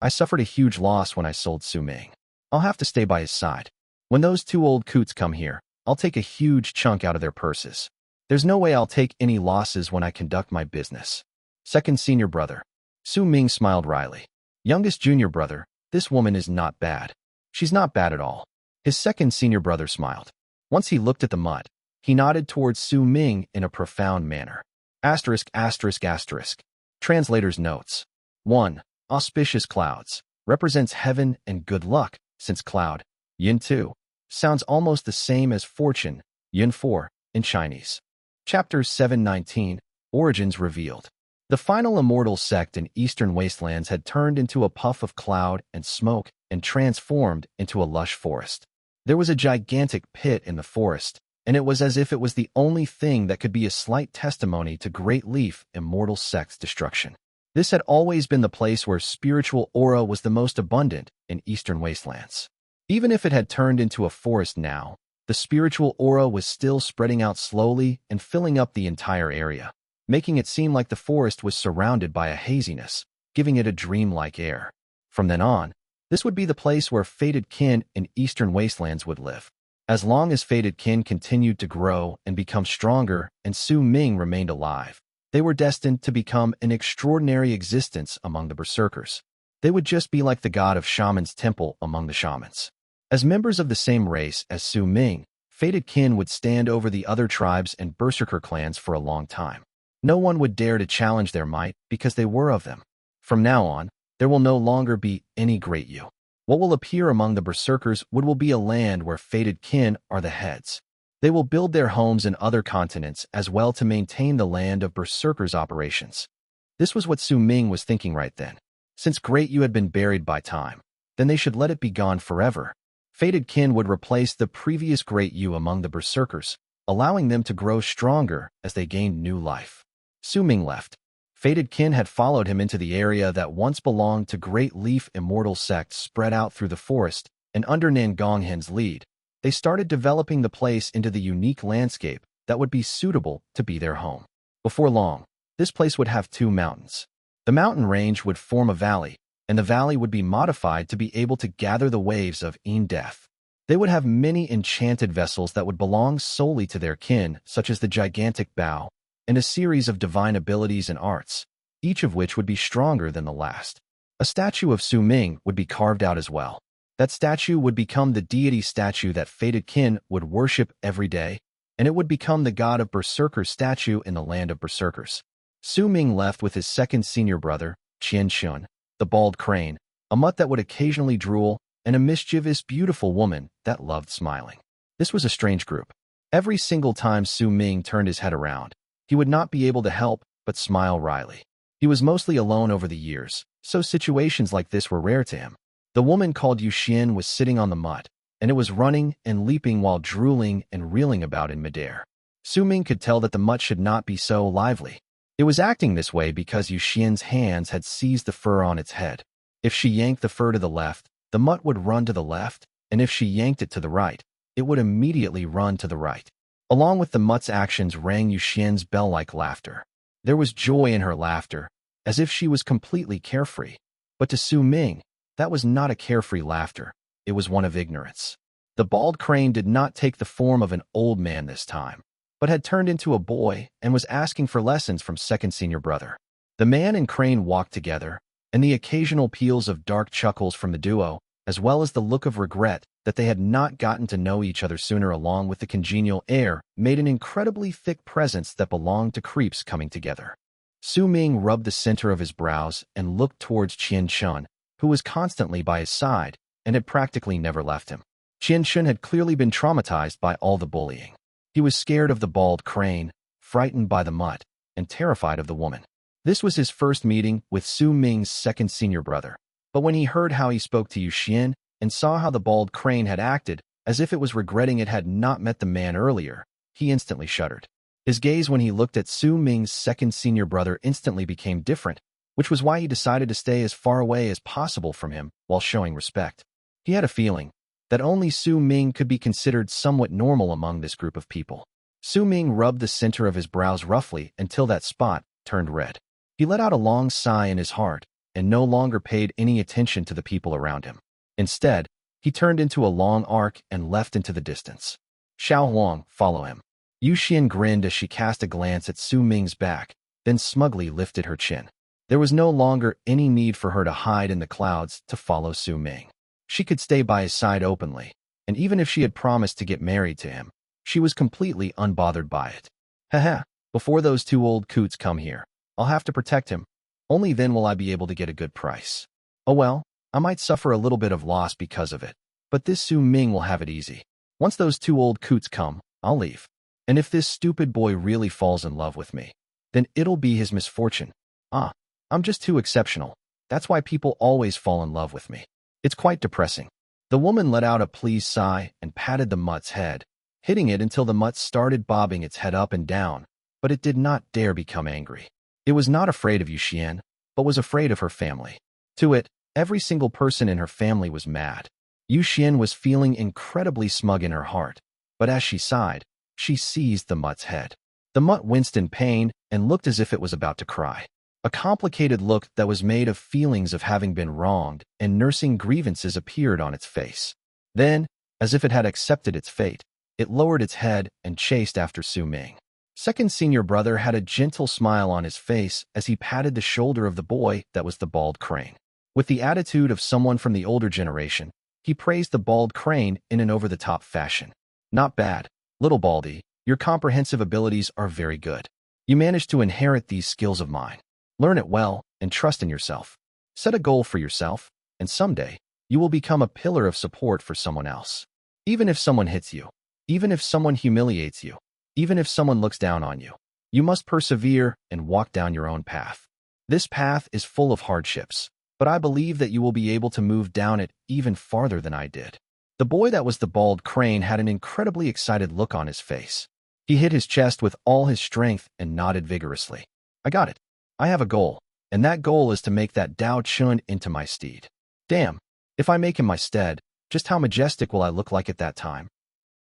I suffered a huge loss when I sold Su Ming. I'll have to stay by his side. When those two old coots come here, I'll take a huge chunk out of their purses. There's no way I'll take any losses when I conduct my business. Second senior brother. Su Ming smiled wryly. Youngest junior brother, this woman is not bad. She's not bad at all. His second senior brother smiled. Once he looked at the mutt, he nodded towards Su Ming in a profound manner. Asterisk, asterisk, asterisk. Translator's notes. 1. Auspicious clouds. Represents heaven and good luck, since cloud, yin 2, sounds almost the same as fortune, yin 4, in Chinese. Chapter 719, Origins Revealed. The final immortal sect in eastern Wastelands had turned into a puff of cloud and smoke and transformed into a lush forest. There was a gigantic pit in the forest, and it was as if it was the only thing that could be a slight testimony to Great Leaf Immortal Sect's destruction. This had always been the place where spiritual aura was the most abundant in eastern Wastelands. Even if it had turned into a forest now, the spiritual aura was still spreading out slowly and filling up the entire area, making it seem like the forest was surrounded by a haziness, giving it a dreamlike air. From then on, this would be the place where fated kin in eastern Wastelands would live. As long as fated kin continued to grow and become stronger and Su Ming remained alive, they were destined to become an extraordinary existence among the Berserkers. They would just be like the god of Shamans' temple among the Shamans. As members of the same race as Su Ming, fated kin would stand over the other tribes and Berserker clans for a long time. No one would dare to challenge their might because they were of them. From now on, there will no longer be any Great You. What will appear among the Berserkers will be a land where fated kin are the heads. They will build their homes in other continents as well to maintain the land of Berserkers' operations. This was what Su Ming was thinking right then. Since Great You had been buried by time, then they should let it be gone forever. Fated kin would replace the previous Great You among the Berserkers, allowing them to grow stronger as they gained new life. Su Ming left. Fated kin had followed him into the area that once belonged to Great Leaf Immortal Sect spread out through the forest, and under Nangonghen's lead, they started developing the place into the unique landscape that would be suitable to be their home. Before long, this place would have 2 mountains. The mountain range would form a valley, and the valley would be modified to be able to gather the waves of death. They would have many enchanted vessels that would belong solely to their kin, such as the gigantic bow, and a series of divine abilities and arts, each of which would be stronger than the last. A statue of Su Ming would be carved out as well. That statue would become the deity statue that fated kin would worship every day, and it would become the god of Berserkers statue in the land of Berserkers. Su Ming left with his second senior brother, Xuan, the bald crane, a mutt that would occasionally drool, and a mischievous, beautiful woman that loved smiling. This was a strange group. Every single time Su Ming turned his head around, he would not be able to help but smile wryly. He was mostly alone over the years, so situations like this were rare to him. The woman called Xuan was sitting on the mutt, and it was running and leaping while drooling and reeling about in midair. Su Ming could tell that the mutt should not be so lively. It was acting this way because Yu Xian's hands had seized the fur on its head. If she yanked the fur to the left, the mutt would run to the left, and if she yanked it to the right, it would immediately run to the right. Along with the mutt's actions rang Yu Xian's bell-like laughter. There was joy in her laughter, as if she was completely carefree. But to Su Ming, that was not a carefree laughter. It was one of ignorance. The bald crane did not take the form of an old man this time, but had turned into a boy and was asking for lessons from second senior brother. The man and crane walked together, and the occasional peals of dark chuckles from the duo, as well as the look of regret that they had not gotten to know each other sooner along with the congenial air, made an incredibly thick presence that belonged to creeps coming together. Su Ming rubbed the center of his brows and looked towards Qian Shun, who was constantly by his side and had practically never left him. Qian Shun had clearly been traumatized by all the bullying. He was scared of the bald crane, frightened by the mutt, and terrified of the woman. This was his first meeting with Su Ming's second senior brother. But when he heard how he spoke to Yu Xian and saw how the bald crane had acted, as if it was regretting it had not met the man earlier, he instantly shuddered. His gaze when he looked at Su Ming's second senior brother instantly became different, which was why he decided to stay as far away as possible from him while showing respect. He had a feeling that only Su Ming could be considered somewhat normal among this group of people. Su Ming rubbed the center of his brows roughly until that spot turned red. He let out a long sigh in his heart and no longer paid any attention to the people around him. Instead, he turned into a long arc and left into the distance. Xiao Huang, follow him. Yu Xian grinned as she cast a glance at Su Ming's back, then smugly lifted her chin. There was no longer any need for her to hide in the clouds to follow Su Ming. She could stay by his side openly, and even if she had promised to get married to him, she was completely unbothered by it. Haha, before those two old coots come here, I'll have to protect him. Only then will I be able to get a good price. Oh well, I might suffer a little bit of loss because of it, but this Su Ming will have it easy. Once those two old coots come, I'll leave. And if this stupid boy really falls in love with me, then it'll be his misfortune. I'm just too exceptional. That's why people always fall in love with me. It's quite depressing. The woman let out a pleased sigh and patted the mutt's head, hitting it until the mutt started bobbing its head up and down, but it did not dare become angry. It was not afraid of Yu Xian, but was afraid of her family. To it, every single person in her family was mad. Yu Xian was feeling incredibly smug in her heart, but as she sighed, she seized the mutt's head. The mutt winced in pain and looked as if it was about to cry. A complicated look that was made of feelings of having been wronged and nursing grievances appeared on its face. Then, as if it had accepted its fate, it lowered its head and chased after Su Ming. Second senior brother had a gentle smile on his face as he patted the shoulder of the boy that was the bald crane. With the attitude of someone from the older generation, he praised the bald crane in an over-the-top fashion. Not bad, little Baldy, your comprehensive abilities are very good. You managed to inherit these skills of mine. Learn it well and trust in yourself. Set a goal for yourself, and someday, you will become a pillar of support for someone else. Even if someone hits you, even if someone humiliates you, even if someone looks down on you, you must persevere and walk down your own path. This path is full of hardships, but I believe that you will be able to move down it even farther than I did. The boy that was the bald crane had an incredibly excited look on his face. He hit his chest with all his strength and nodded vigorously. I got it. I have a goal, and that goal is to make that Dao Chun into my steed. Damn, if I make him my steed, just how majestic will I look like at that time?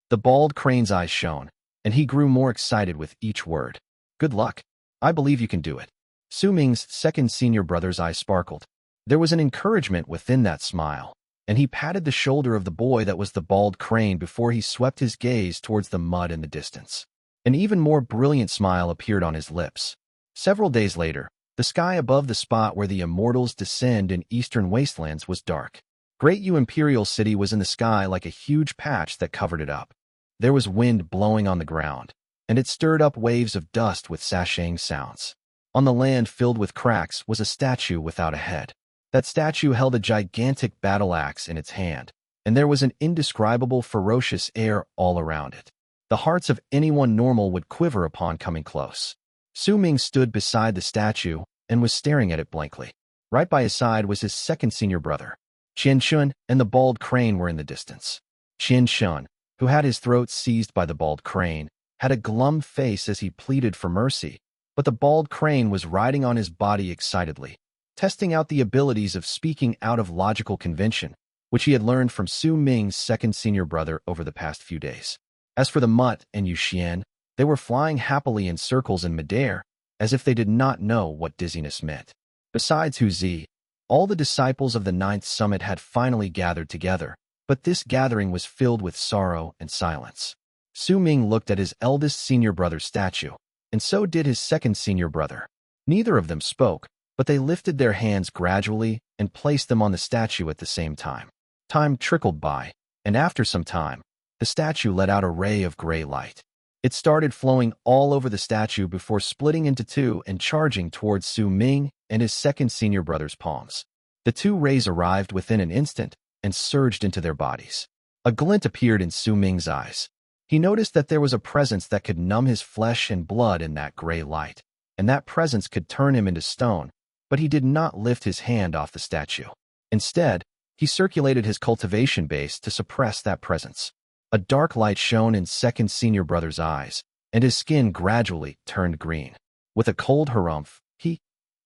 The bald crane's eyes shone, and he grew more excited with each word. Good luck. I believe you can do it. Su Ming's second senior brother's eyes sparkled. There was an encouragement within that smile, and he patted the shoulder of the boy that was the bald crane before he swept his gaze towards the mud in the distance. An even more brilliant smile appeared on his lips. Several days later, the sky above the spot where the Immortals descend in eastern Wastelands was dark. Great Yu Imperial City was in the sky like a huge patch that covered it up. There was wind blowing on the ground, and it stirred up waves of dust with sashaying sounds. On the land filled with cracks was a statue without a head. That statue held a gigantic battle axe in its hand, and there was an indescribable ferocious air all around it. The hearts of anyone normal would quiver upon coming close. Su Ming stood beside the statue and was staring at it blankly. Right by his side was his second senior brother. Qian Shun and the bald crane were in the distance. Qian Shun, who had his throat seized by the bald crane, had a glum face as he pleaded for mercy, but the bald crane was riding on his body excitedly, testing out the abilities of speaking out of logical convention, which he had learned from Su Ming's second senior brother over the past few days. As for the Mutt and Xuan, they were flying happily in circles in midair, as if they did not know what dizziness meant. Besides Zi, all the disciples of the Ninth Summit had finally gathered together, but this gathering was filled with sorrow and silence. Su Ming looked at his eldest senior brother's statue, and so did his second senior brother. Neither of them spoke, but they lifted their hands gradually and placed them on the statue at the same time. Time trickled by, and after some time, the statue let out a ray of gray light. It started flowing all over the statue before splitting into two and charging towards Su Ming and his second senior brother's palms. The two rays arrived within an instant and surged into their bodies. A glint appeared in Su Ming's eyes. He noticed that there was a presence that could numb his flesh and blood in that gray light, and that presence could turn him into stone, but he did not lift his hand off the statue. Instead, he circulated his cultivation base to suppress that presence. A dark light shone in second senior brother's eyes, and his skin gradually turned green. With a cold harumph, he,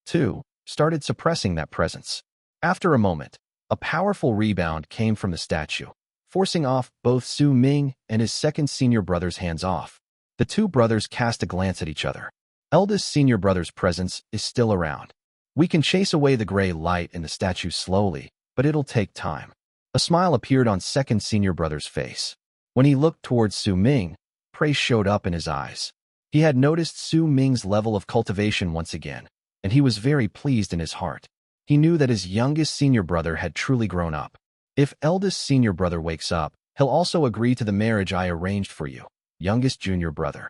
too, started suppressing that presence. After a moment, a powerful rebound came from the statue, forcing off both Su Ming and his second senior brother's hands off. The two brothers cast a glance at each other. Eldest senior brother's presence is still around. We can chase away the gray light in the statue slowly, but it'll take time. A smile appeared on second senior brother's face. When he looked towards Su Ming, praise showed up in his eyes. He had noticed Su Ming's level of cultivation once again, and he was very pleased in his heart. He knew that his youngest senior brother had truly grown up. If eldest senior brother wakes up, he'll also agree to the marriage I arranged for you, youngest junior brother.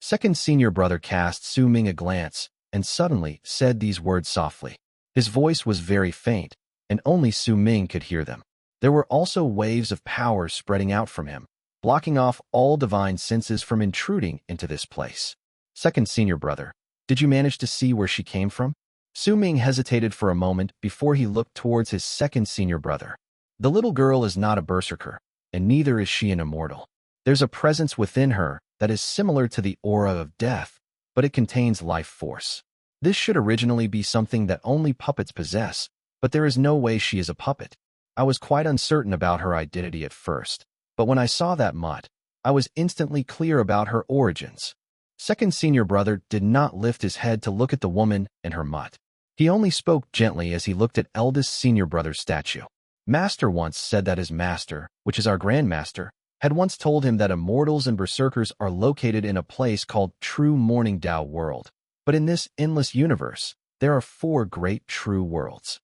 Second senior brother cast Su Ming a glance and suddenly said these words softly. His voice was very faint, and only Su Ming could hear them. There were also waves of power spreading out from him, blocking off all divine senses from intruding into this place. Second senior brother, did you manage to see where she came from? Su Ming hesitated for a moment before he looked towards his second senior brother. The little girl is not a Berserker, and neither is she an Immortal. There's a presence within her that is similar to the aura of death, but it contains life force. This should originally be something that only puppets possess, but there is no way she is a puppet. I was quite uncertain about her identity at first, but when I saw that mutt, I was instantly clear about her origins. Second senior brother did not lift his head to look at the woman and her mutt. He only spoke gently as he looked at eldest senior brother's statue. Master once said that his master, which is our grandmaster, had once told him that Immortals and Berserkers are located in a place called True Morning Tao World. But in this endless universe, there are 4 great true worlds.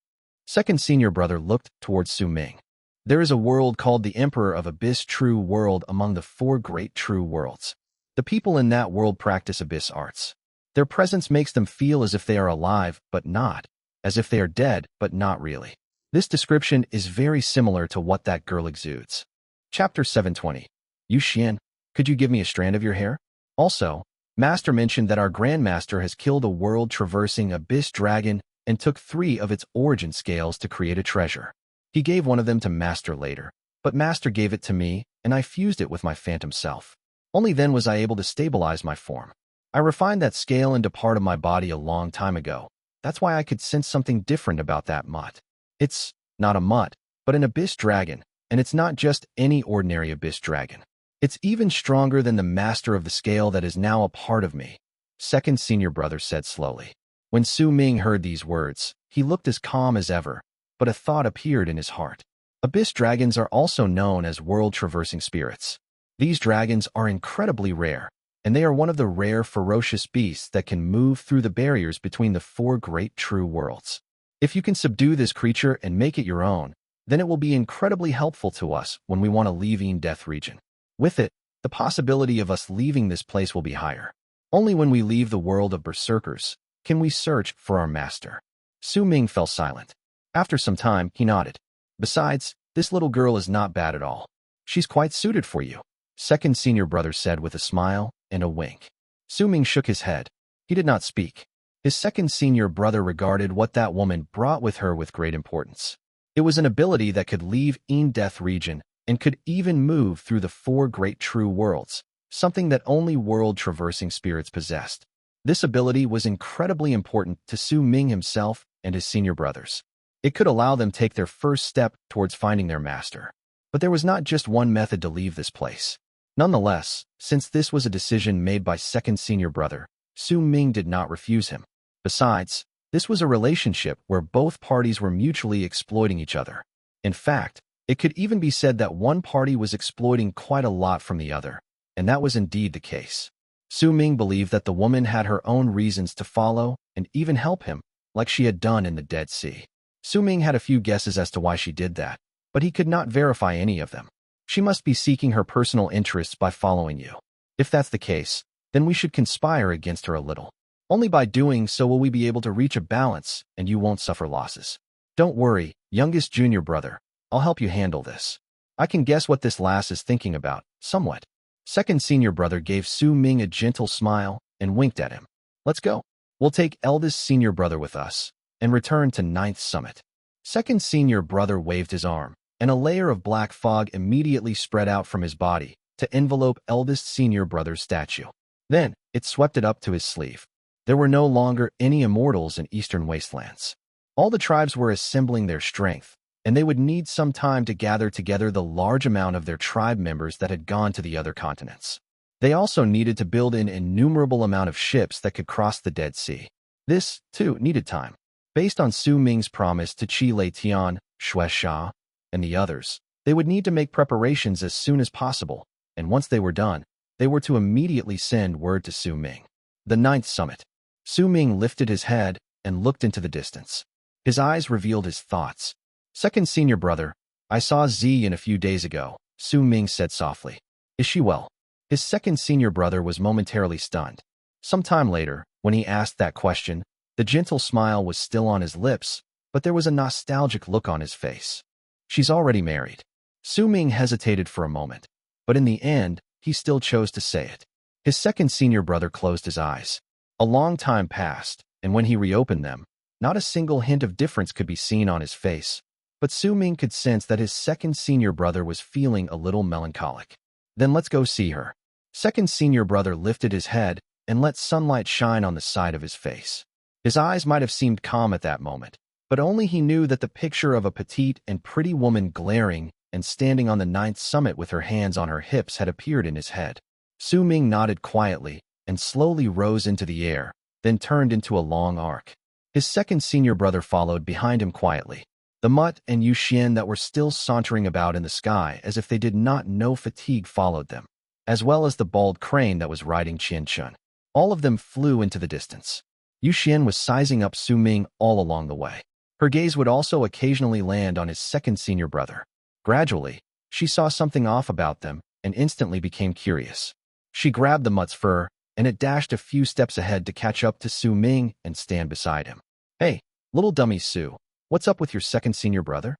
Second senior brother looked towards Su Ming. There is a world called the Emperor of Abyss True World among the 4 great true worlds. The people in that world practice abyss arts. Their presence makes them feel as if they are alive, but not, as if they are dead, but not really. This description is very similar to what that girl exudes. Chapter 720. Xuan, could you give me a strand of your hair? Also, Master mentioned that our Grandmaster has killed a world-traversing abyss dragon and took 3 of its origin scales to create a treasure. He gave one of them to Master later, but Master gave it to me, and I fused it with my phantom self. Only then was I able to stabilize my form. I refined that scale into part of my body a long time ago. That's why I could sense something different about that mutt. It's not a mutt, but an abyss dragon, and it's not just any ordinary abyss dragon. It's even stronger than the master of the scale that is now a part of me, second senior brother said slowly. When Su Ming heard these words, he looked as calm as ever, but a thought appeared in his heart. Abyss dragons are also known as world-traversing spirits. These dragons are incredibly rare, and they are one of the rare ferocious beasts that can move through the barriers between the 4 great true worlds. If you can subdue this creature and make it your own, then it will be incredibly helpful to us when we want to leave Death region. With it, the possibility of us leaving this place will be higher. Only when we leave the world of Berserkers can we search for our master. Su Ming fell silent. After some time, he nodded. Besides, this little girl is not bad at all. She's quite suited for you, second senior brother said with a smile and a wink. Su Ming shook his head. He did not speak. His second senior brother regarded what that woman brought with her with great importance. It was an ability that could leave Death region and could even move through the 4 great true worlds, something that only world-traversing spirits possessed. This ability was incredibly important to Su Ming himself and his senior brothers. It could allow them take their first step towards finding their master. But there was not just one method to leave this place. Nonetheless, since this was a decision made by second senior brother, Su Ming did not refuse him. Besides, this was a relationship where both parties were mutually exploiting each other. In fact, it could even be said that one party was exploiting quite a lot from the other, and that was indeed the case. Su Ming believed that the woman had her own reasons to follow and even help him, like she had done in the Dead Sea. Su Ming had a few guesses as to why she did that, but he could not verify any of them. She must be seeking her personal interests by following you. If that's the case, then we should conspire against her a little. Only by doing so will we be able to reach a balance and you won't suffer losses. Don't worry, youngest junior brother. I'll help you handle this. I can guess what this lass is thinking about, somewhat. Second senior brother gave Su Ming a gentle smile and winked at him. Let's go. We'll take eldest senior brother with us and return to ninth summit. Second senior brother waved his arm, and a layer of black fog immediately spread out from his body to envelope eldest senior brother's statue. Then, it swept it up to his sleeve. There were no longer any immortals in eastern Wastelands. All the tribes were assembling their strength, and they would need some time to gather together the large amount of their tribe members that had gone to the other continents. They also needed to build an innumerable amount of ships that could cross the Dead Sea. This, too, needed time. Based on Su Ming's promise to Qi Lei Tian, Xue Sha, and the others, they would need to make preparations as soon as possible, and once they were done, they were to immediately send word to Su Ming. The ninth summit. Su Ming lifted his head and looked into the distance. His eyes revealed his thoughts. Second senior brother, I saw Ziyin a few days ago, Su Ming said softly. Is she well? His second senior brother was momentarily stunned. Some time later, when he asked that question, the gentle smile was still on his lips, but there was a nostalgic look on his face. She's already married. Su Ming hesitated for a moment, but in the end, he still chose to say it. His second senior brother closed his eyes. A long time passed, and when he reopened them, not a single hint of difference could be seen on his face, but Su Ming could sense that his second senior brother was feeling a little melancholic. Then let's go see her. Second senior brother lifted his head and let sunlight shine on the side of his face. His eyes might have seemed calm at that moment, but only he knew that the picture of a petite and pretty woman glaring and standing on the ninth summit with her hands on her hips had appeared in his head. Su Ming nodded quietly and slowly rose into the air, then turned into a long arc. His second senior brother followed behind him quietly. The Mutt and Xuan that were still sauntering about in the sky as if they did not know fatigue followed them, as well as the bald crane that was riding Qian Chun. All of them flew into the distance. Xuan was sizing up Su Ming all along the way. Her gaze would also occasionally land on his second senior brother. Gradually, she saw something off about them and instantly became curious. She grabbed the Mutt's fur, and it dashed a few steps ahead to catch up to Su Ming and stand beside him. Hey, little dummy Su, what's up with your second senior brother?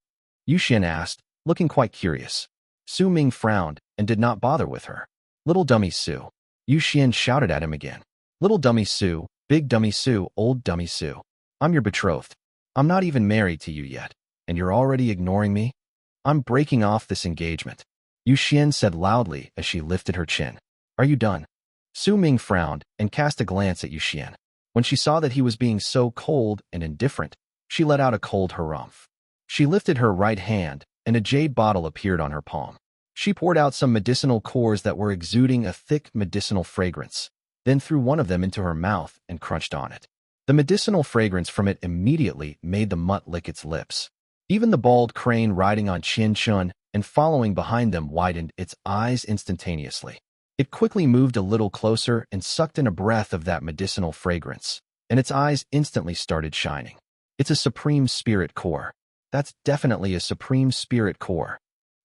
Xuan asked, looking quite curious. Su Ming frowned and did not bother with her. Little dummy Su. Xuan shouted at him again. Little dummy Su, big dummy Su, old dummy Su. I'm your betrothed. I'm not even married to you yet, and you're already ignoring me? I'm breaking off this engagement. Xuan said loudly as she lifted her chin. Are you done? Su Ming frowned and cast a glance at Xuan. When she saw that he was being so cold and indifferent, she let out a cold harumph. She lifted her right hand, and a jade bottle appeared on her palm. She poured out some medicinal cores that were exuding a thick medicinal fragrance, then threw one of them into her mouth and crunched on it. The medicinal fragrance from it immediately made the Mutt lick its lips. Even the bald crane riding on Qian Chun and following behind them widened its eyes instantaneously. It quickly moved a little closer and sucked in a breath of that medicinal fragrance, and its eyes instantly started shining. It's a Supreme Spirit Core. That's definitely a Supreme Spirit Core.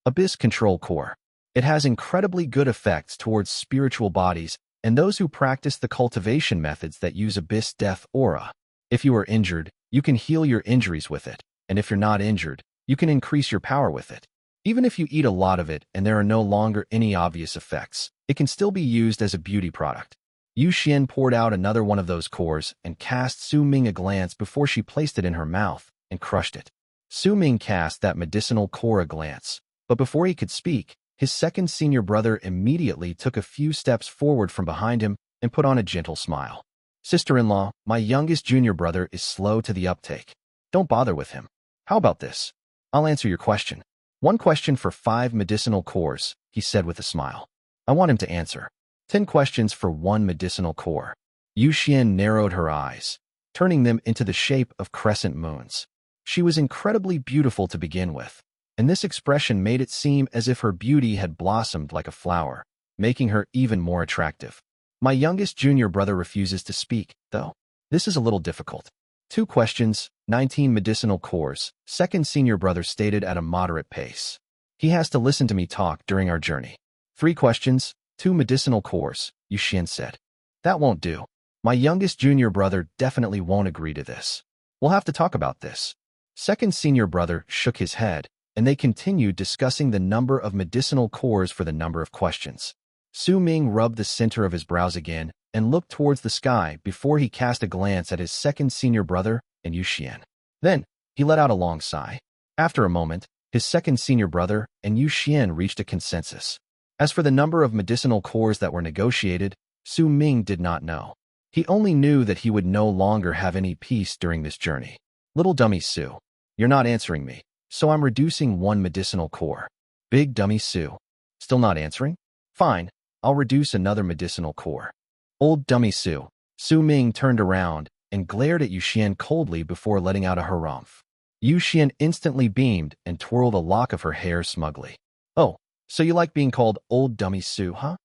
Abyss Control Core. It has incredibly good effects towards spiritual bodies and those who practice the cultivation methods that use Abyss Death Aura. If you are injured, you can heal your injuries with it, and if you're not injured, you can increase your power with it. Even if you eat a lot of it and there are no longer any obvious effects, it can still be used as a beauty product. Xuan poured out another one of those cores and cast Su Ming a glance before she placed it in her mouth and crushed it. Su Ming cast that medicinal core a glance, but before he could speak, His second senior brother immediately took a few steps forward from behind him and put on a gentle smile. Sister-in-law, my youngest junior brother is slow to the uptake. Don't bother with him. How about this? I'll answer your question. 1 question for 5 medicinal cores, he said with a smile. I want him to answer. 10 questions for 1 medicinal core. Xuan narrowed her eyes, turning them into the shape of crescent moons. She was incredibly beautiful to begin with, and this expression made it seem as if her beauty had blossomed like a flower, making her even more attractive. My youngest junior brother refuses to speak, though. This is a little difficult. 2 questions, 19 medicinal cores, second senior brother stated at a moderate pace. He has to listen to me talk during our journey. 3 questions, 2 medicinal cores, Xuan said. That won't do. My youngest junior brother definitely won't agree to this. We'll have to talk about this. Second senior brother shook his head, and they continued discussing the number of medicinal cores for the number of questions. Su Ming rubbed the center of his brows again and looked towards the sky before he cast a glance at his second senior brother and Xuan. Then, he let out a long sigh. After a moment, his second senior brother and Xuan reached a consensus. As for the number of medicinal cores that were negotiated, Su Ming did not know. He only knew that he would no longer have any peace during this journey. Little dummy Su, you're not answering me, so I'm reducing 1 medicinal core. Big dummy Su, still not answering? Fine, I'll reduce another medicinal core. Old dummy Su. Su Ming turned around and glared at Xuan coldly before letting out a harumph. Xuan instantly beamed and twirled a lock of her hair smugly. Oh, so you like being called old dummy Su, huh?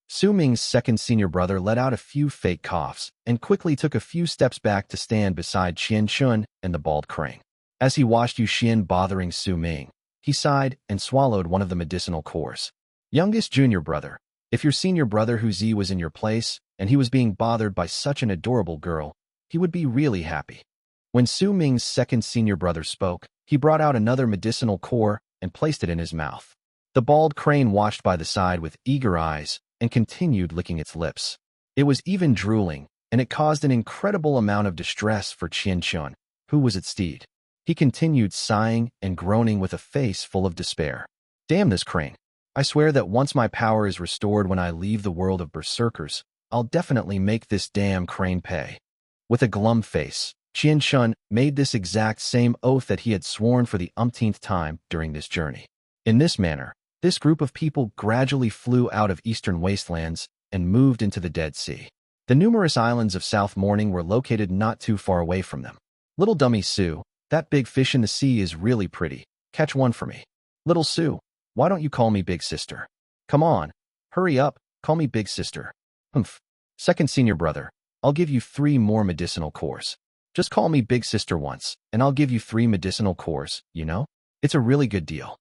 Su Ming's second senior brother let out a few fake coughs and quickly took a few steps back to stand beside Qian Chun and the bald crane. As he watched Xuan bothering Su Ming, he sighed and swallowed one of the medicinal cores. Youngest junior brother, if your senior brother Huzi was in your place and he was being bothered by such an adorable girl, he would be really happy. When Su Ming's second senior brother spoke, he brought out another medicinal core and placed it in his mouth. The bald crane watched by the side with eager eyes and continued licking its lips. It was even drooling, and it caused an incredible amount of distress for Qian Chun, who was its steed. He continued sighing and groaning with a face full of despair. Damn this crane. I swear that once my power is restored when I leave the world of Berserkers, I'll definitely make this damn crane pay. With a glum face, Qian Chun made this exact same oath that he had sworn for the umpteenth time during this journey. In this manner, this group of people gradually flew out of eastern Wastelands and moved into the Dead Sea. The numerous islands of South Morning were located not too far away from them. Little dummy Su, that big fish in the sea is really pretty. Catch one for me. Little Su, why don't you call me Big Sister? Come on, hurry up, call me Big Sister. Humph. Second senior brother, I'll give you 3 more medicinal cores. Just call me Big Sister once, and I'll give you 3 medicinal cores, you know? It's a really good deal.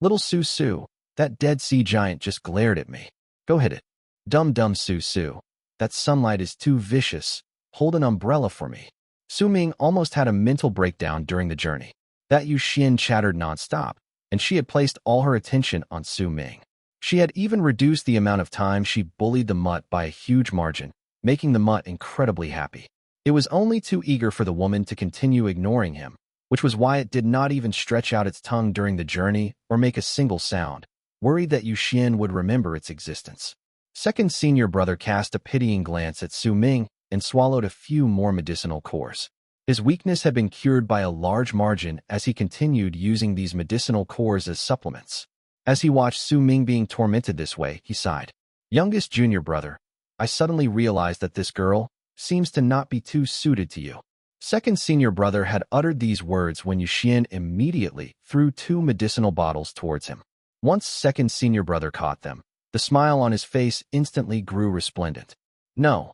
Little Su, that Dead Sea giant just glared at me. Go hit it. Dumb Su, that sunlight is too vicious. Hold an umbrella for me. Su Ming almost had a mental breakdown during the journey. That Xuan chattered nonstop, and she had placed all her attention on Su Ming. She had even reduced the amount of time she bullied the mutt by a huge margin, making the mutt incredibly happy. It was only too eager for the woman to continue ignoring him, which was why it did not even stretch out its tongue during the journey or make a single sound, worried that Xuan would remember its existence. Second senior brother cast a pitying glance at Su Ming and swallowed a few more medicinal cores. His weakness had been cured by a large margin as he continued using these medicinal cores as supplements. As he watched Su Ming being tormented this way, he sighed. Youngest junior brother, I suddenly realized that this girl seems to not be too suited to you. Second senior brother had uttered these words when Xuan immediately threw 2 medicinal bottles towards him. Once second senior brother caught them, the smile on his face instantly grew resplendent. No,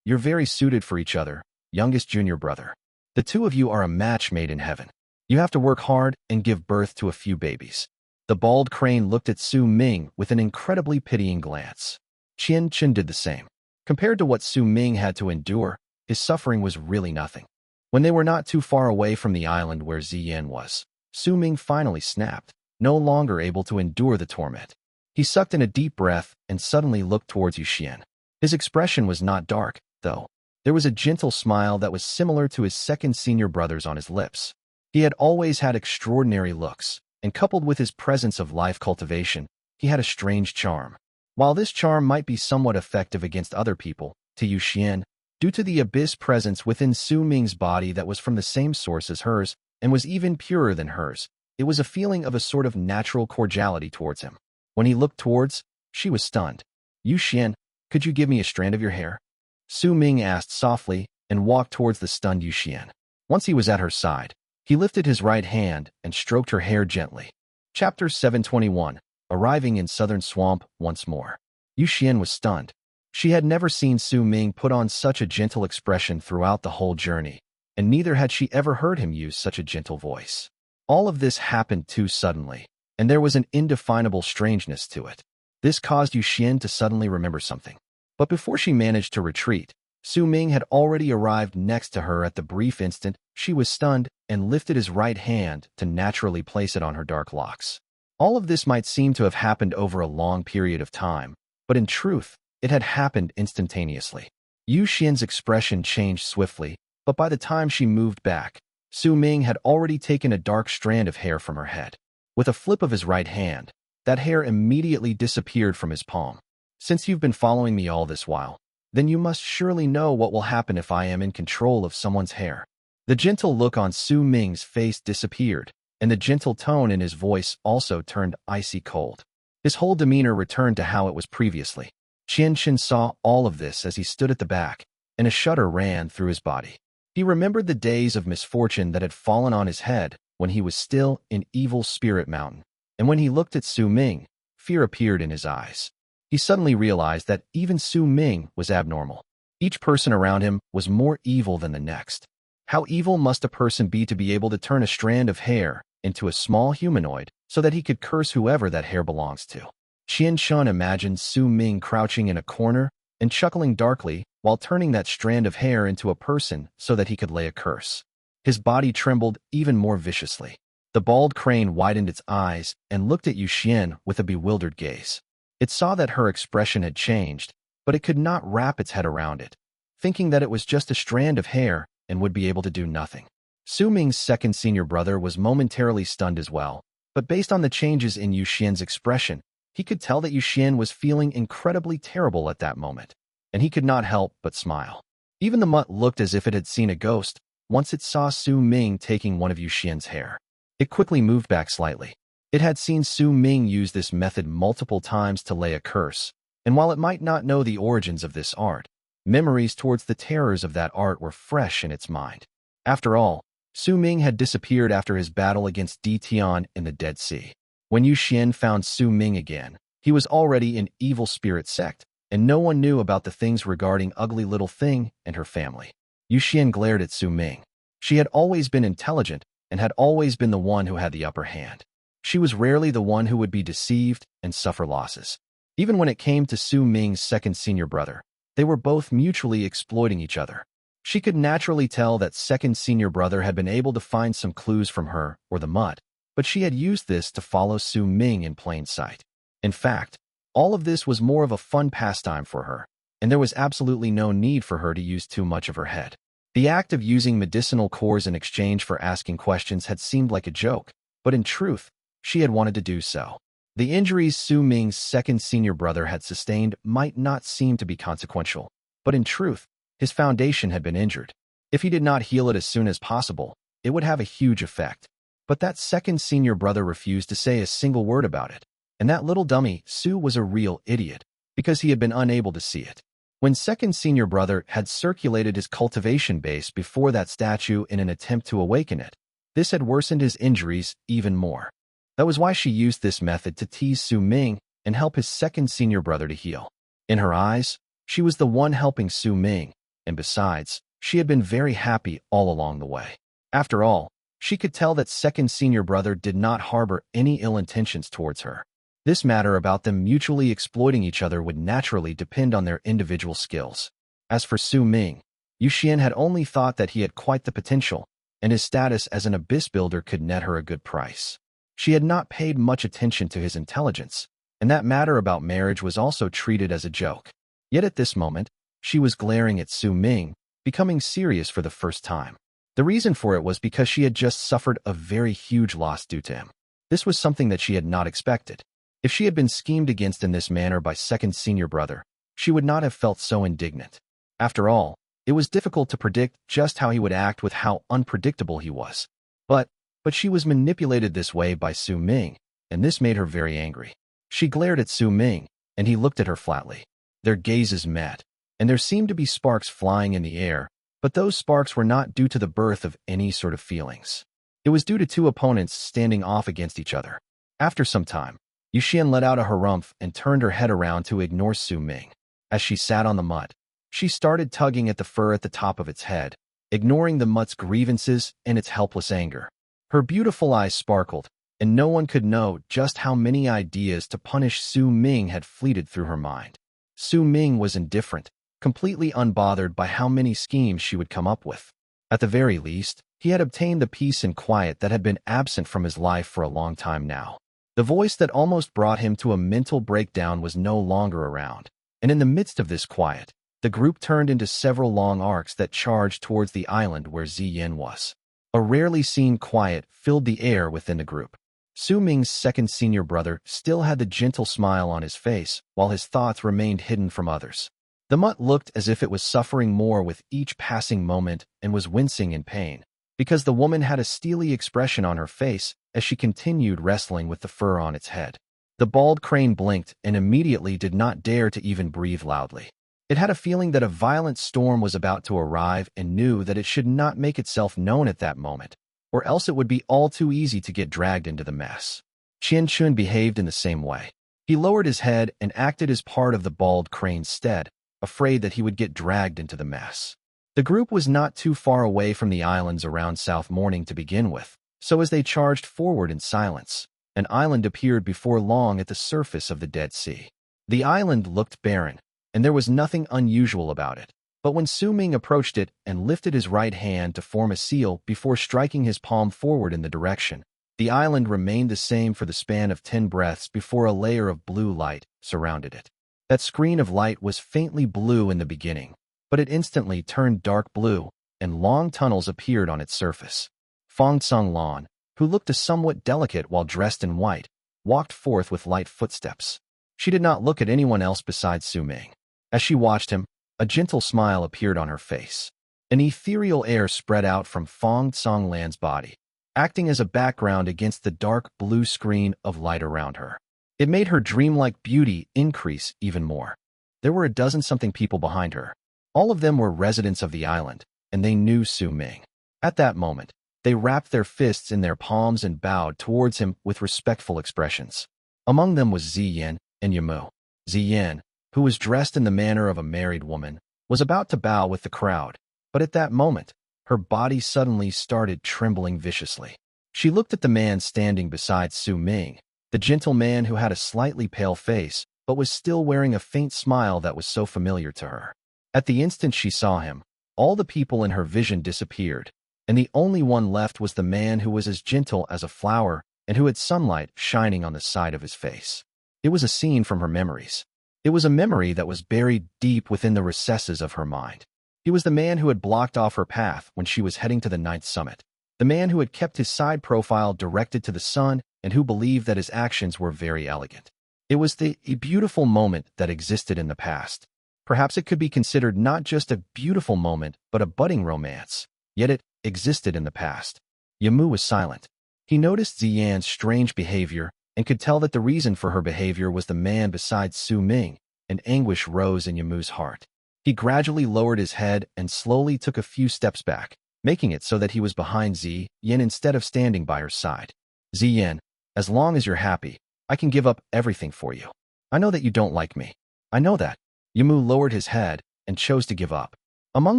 you're very suited for each other, youngest junior brother. The 2 of you are a match made in heaven. You have to work hard and give birth to a few babies. The bald crane looked at Su Ming with an incredibly pitying glance. Qian Chun did the same. Compared to what Su Ming had to endure, his suffering was really nothing. When they were not too far away from the island where Ziyan was, Su Ming finally snapped, no longer able to endure the torment. He sucked in a deep breath and suddenly looked towards Xuan. His expression was not dark, though. There was a gentle smile that was similar to his second senior brother's on his lips. He had always had extraordinary looks, and coupled with his presence of life cultivation, he had a strange charm. While this charm might be somewhat effective against other people, to Xuan, due to the abyss presence within Su Ming's body that was from the same source as hers and was even purer than hers, it was a feeling of a sort of natural cordiality towards him. When he looked towards, she was stunned. Xuan, could you give me a strand of your hair? Su Ming asked softly and walked towards the stunned Xuan. Once he was at her side, he lifted his right hand and stroked her hair gently. Chapter 721, Arriving in Southern Swamp once more. Xuan was stunned. She had never seen Su Ming put on such a gentle expression throughout the whole journey, and neither had she ever heard him use such a gentle voice. All of this happened too suddenly, and there was an indefinable strangeness to it. This caused Xuan to suddenly remember something. But before she managed to retreat, Su Ming had already arrived next to her at the brief instant she was stunned and lifted his right hand to naturally place it on her dark locks. All of this might seem to have happened over a long period of time, but in truth, it had happened instantaneously. Xuan's expression changed swiftly, but by the time she moved back, Su Ming had already taken a dark strand of hair from her head. With a flip of his right hand, that hair immediately disappeared from his palm. Since you've been following me all this while, then you must surely know what will happen if I am in control of someone's hair. The gentle look on Su Ming's face disappeared, and the gentle tone in his voice also turned icy cold. His whole demeanor returned to how it was previously. Qian saw all of this as he stood at the back, and a shudder ran through his body. He remembered the days of misfortune that had fallen on his head when he was still in Evil Spirit Mountain, and when he looked at Su Ming, fear appeared in his eyes. He suddenly realized that even Su Ming was abnormal. Each person around him was more evil than the next. How evil must a person be to be able to turn a strand of hair into a small humanoid so that he could curse whoever that hair belongs to? Qian imagined Su Ming crouching in a corner and chuckling darkly while turning that strand of hair into a person so that he could lay a curse. His body trembled even more viciously. The bald crane widened its eyes and looked at Xuan with a bewildered gaze. It saw that her expression had changed, but it could not wrap its head around it, thinking that it was just a strand of hair and would be able to do nothing. Su Ming's second senior brother was momentarily stunned as well, but based on the changes in Xuan's expression, he could tell that Xuan was feeling incredibly terrible at that moment, and he could not help but smile. Even the mutt looked as if it had seen a ghost once it saw Su Ming taking one of Xuan's hair. It quickly moved back slightly. It had seen Su Ming use this method multiple times to lay a curse, and while it might not know the origins of this art, memories towards the terrors of that art were fresh in its mind. After all, Su Ming had disappeared after his battle against Di Tian in the Dead Sea. When Xuan found Su Ming again, he was already in Evil Spirit Sect, and no one knew about the things regarding Ugly Little Thing and her family. Xuan glared at Su Ming. She had always been intelligent and had always been the one who had the upper hand. She was rarely the one who would be deceived and suffer losses. Even when it came to Su Ming's second senior brother, they were both mutually exploiting each other. She could naturally tell that second senior brother had been able to find some clues from her or the mud, but she had used this to follow Su Ming in plain sight. In fact, all of this was more of a fun pastime for her, and there was absolutely no need for her to use too much of her head. The act of using medicinal cores in exchange for asking questions had seemed like a joke, but in truth, she had wanted to do so. The injuries Su Ming's second senior brother had sustained might not seem to be consequential, but in truth, his foundation had been injured. If he did not heal it as soon as possible, it would have a huge effect. But that second senior brother refused to say a single word about it, and that little dummy, Su, was a real idiot, because he had been unable to see it. When second senior brother had circulated his cultivation base before that statue in an attempt to awaken it, this had worsened his injuries even more. That was why she used this method to tease Su Ming and help his second senior brother to heal. In her eyes, she was the one helping Su Ming, and besides, she had been very happy all along the way. After all, she could tell that second senior brother did not harbor any ill intentions towards her. This matter about them mutually exploiting each other would naturally depend on their individual skills. As for Su Ming, Xuan had only thought that he had quite the potential, and his status as an abyss builder could net her a good price. She had not paid much attention to his intelligence, and that matter about marriage was also treated as a joke. Yet at this moment, she was glaring at Su Ming, becoming serious for the first time. The reason for it was because she had just suffered a very huge loss due to him. This was something that she had not expected. If she had been schemed against in this manner by second senior brother, she would not have felt so indignant. After all, it was difficult to predict just how he would act with how unpredictable he was. But she was manipulated this way by Su Ming, and this made her very angry. She glared at Su Ming, and he looked at her flatly. Their gazes met, and there seemed to be sparks flying in the air, but those sparks were not due to the birth of any sort of feelings. It was due to two opponents standing off against each other. After some time, Xuan let out a harumph and turned her head around to ignore Su Ming. As she sat on the mutt, she started tugging at the fur at the top of its head, ignoring the mutt's grievances and its helpless anger. Her beautiful eyes sparkled, and no one could know just how many ideas to punish Su Ming had fleeted through her mind. Su Ming was indifferent, completely unbothered by how many schemes she would come up with. At the very least, he had obtained the peace and quiet that had been absent from his life for a long time now. The voice that almost brought him to a mental breakdown was no longer around, and in the midst of this quiet, the group turned into several long arcs that charged towards the island where Ziyin was. A rarely seen quiet filled the air within the group. Su Ming's second senior brother still had the gentle smile on his face, while his thoughts remained hidden from others. The mutt looked as if it was suffering more with each passing moment and was wincing in pain, because the woman had a steely expression on her face as she continued wrestling with the fur on its head. The bald crane blinked and immediately did not dare to even breathe loudly. It had a feeling that a violent storm was about to arrive and knew that it should not make itself known at that moment, or else it would be all too easy to get dragged into the mess. Chun behaved in the same way. He lowered his head and acted as part of the bald crane's stead, afraid that he would get dragged into the mess. The group was not too far away from the islands around South Morning to begin with, so as they charged forward in silence, an island appeared before long at the surface of the Dead Sea. The island looked barren, and there was nothing unusual about it. But when Su Ming approached it and lifted his right hand to form a seal before striking his palm forward in the direction, the island remained the same for the span of 10 breaths before a layer of blue light surrounded it. That screen of light was faintly blue in the beginning, but it instantly turned dark blue, and long tunnels appeared on its surface. Fong Lan, who looked somewhat delicate while dressed in white, walked forth with light footsteps. She did not look at anyone else besides Su Ming. As she watched him, a gentle smile appeared on her face. An ethereal air spread out from Fong Lan's body, acting as a background against the dark blue screen of light around her. It made her dreamlike beauty increase even more. There were a dozen-something people behind her. All of them were residents of the island, and they knew Su Ming. At that moment, they wrapped their fists in their palms and bowed towards him with respectful expressions. Among them was Ziyin and Yamu. Ziyin, who was dressed in the manner of a married woman, was about to bow with the crowd, but at that moment, her body suddenly started trembling viciously. She looked at the man standing beside Su Ming, the gentle man who had a slightly pale face, but was still wearing a faint smile that was so familiar to her. At the instant she saw him, all the people in her vision disappeared, and the only one left was the man who was as gentle as a flower and who had sunlight shining on the side of his face. It was a scene from her memories. It was a memory that was buried deep within the recesses of her mind. He was the man who had blocked off her path when she was heading to the 9th summit, the man who had kept his side profile directed to the sun and who believed that his actions were very elegant. It was a beautiful moment that existed in the past. Perhaps it could be considered not just a beautiful moment, but a budding romance. Yet it existed in the past. Yamu was silent. He noticed Ziyan's strange behavior and could tell that the reason for her behavior was the man beside Su Ming, and anguish rose in Yamu's heart. He gradually lowered his head and slowly took a few steps back, making it so that he was behind Ziyin instead of standing by her side. Ziyin, as long as you're happy, I can give up everything for you. I know that you don't like me. I know that. Yamu lowered his head and chose to give up. Among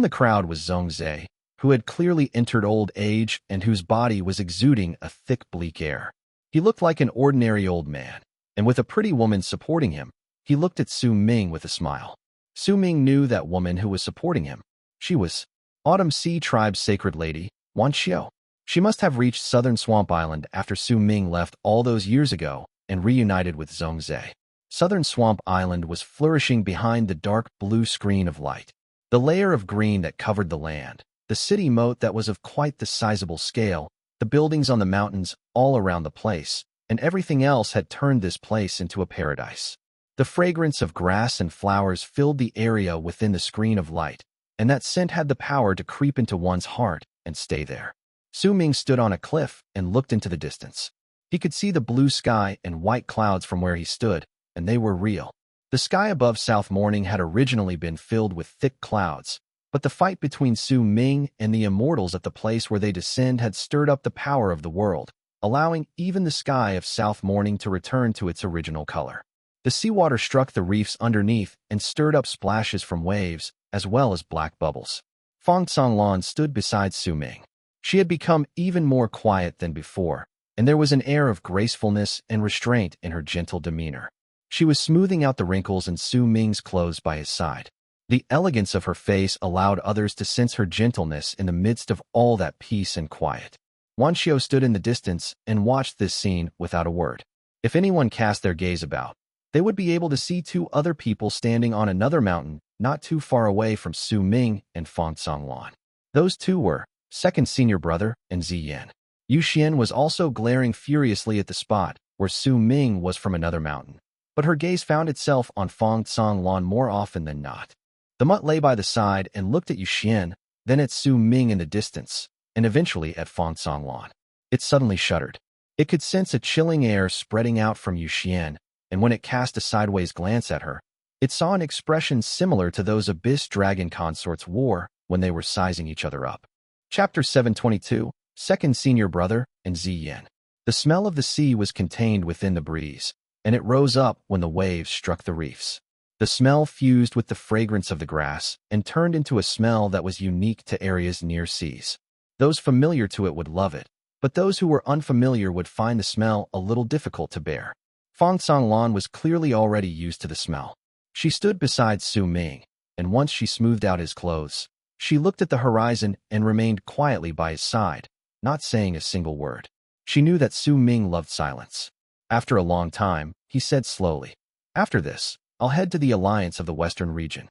the crowd was Zhongzhe, who had clearly entered old age and whose body was exuding a thick bleak air. He looked like an ordinary old man, and with a pretty woman supporting him, he looked at Su Ming with a smile. Su Ming knew that woman who was supporting him. She was Autumn Sea Tribe's sacred lady, Wan Xiao. She must have reached Southern Swamp Island after Su Ming left all those years ago and reunited with Zhongzhe. Southern Swamp Island was flourishing behind the dark blue screen of light. The layer of green that covered the land, the city moat that was of quite the sizable scale, the buildings on the mountains all around the place, and everything else had turned this place into a paradise. The fragrance of grass and flowers filled the area within the screen of light, and that scent had the power to creep into one's heart and stay there. Su Ming stood on a cliff and looked into the distance. He could see the blue sky and white clouds from where he stood, and they were real. The sky above South Morning had originally been filled with thick clouds, but the fight between Su Ming and the Immortals at the place where they descend had stirred up the power of the world, allowing even the sky of South Morning to return to its original color. The seawater struck the reefs underneath and stirred up splashes from waves, as well as black bubbles. Fong Songlan stood beside Su Ming. She had become even more quiet than before, and there was an air of gracefulness and restraint in her gentle demeanor. She was smoothing out the wrinkles in Su Ming's clothes by his side. The elegance of her face allowed others to sense her gentleness in the midst of all that peace and quiet. Wan Xiu stood in the distance and watched this scene without a word. If anyone cast their gaze about, they would be able to see two other people standing on another mountain not too far away from Su Ming and Fong Songlan. Those two were second senior brother and Ziyan. Yu Xian was also glaring furiously at the spot where Su Ming was from another mountain, but her gaze found itself on Fong Songlan more often than not. The mutt lay by the side and looked at Yu Xian, then at Su Ming in the distance, and eventually at Fong Songlan. It suddenly shuddered. It could sense a chilling air spreading out from Yu Xian, and when it cast a sideways glance at her, it saw an expression similar to those Abyss Dragon consorts wore when they were sizing each other up. Chapter 722, Second Senior Brother and Ziyan. The smell of the sea was contained within the breeze, and it rose up when the waves struck the reefs. The smell fused with the fragrance of the grass and turned into a smell that was unique to areas near seas. Those familiar to it would love it, but those who were unfamiliar would find the smell a little difficult to bear. Fong Songlan was clearly already used to the smell. She stood beside Su Ming, and once she smoothed out his clothes, she looked at the horizon and remained quietly by his side, not saying a single word. She knew that Su Ming loved silence. After a long time, he said slowly, "After this, I'll head to the Alliance of the Western region."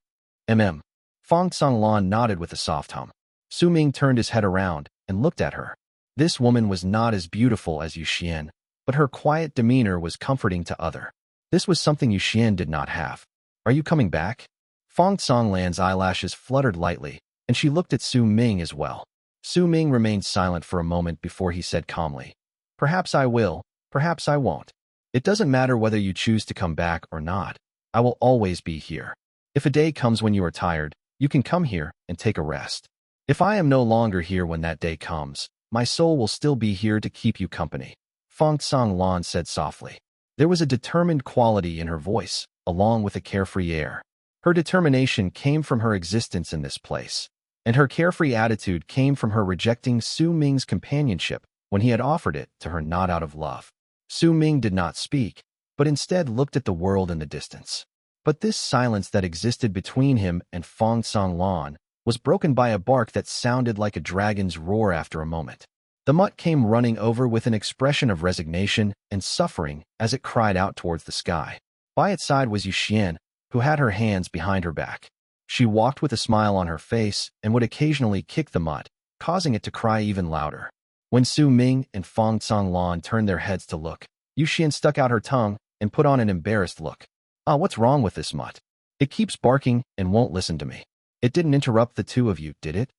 Fong Songlan nodded with a soft hum. Su Ming turned his head around and looked at her. This woman was not as beautiful as Yu Xian, but her quiet demeanor was comforting to others. This was something Yu Xian did not have. "Are you coming back?" Fong Songlan's eyelashes fluttered lightly, and she looked at Su Ming as well. Su Ming remained silent for a moment before he said calmly, "Perhaps I will, perhaps I won't. It doesn't matter whether you choose to come back or not. I will always be here. If a day comes when you are tired, you can come here and take a rest. If I am no longer here when that day comes, my soul will still be here to keep you company." Fong Songlan said softly. There was a determined quality in her voice, along with a carefree air. Her determination came from her existence in this place, and her carefree attitude came from her rejecting Su Ming's companionship when he had offered it to her not out of love. Su Ming did not speak, but instead looked at the world in the distance. But this silence that existed between him and Fong Songlan was broken by a bark that sounded like a dragon's roar after a moment. The mutt came running over with an expression of resignation and suffering as it cried out towards the sky. By its side was Yu Xian, who had her hands behind her back. She walked with a smile on her face and would occasionally kick the mutt, causing it to cry even louder. When Su Ming and Fong Songlan turned their heads to look, Yu Xian stuck out her tongue and put on an embarrassed look. "Ah, what's wrong with this mutt? It keeps barking and won't listen to me. It didn't interrupt the two of you, did it?"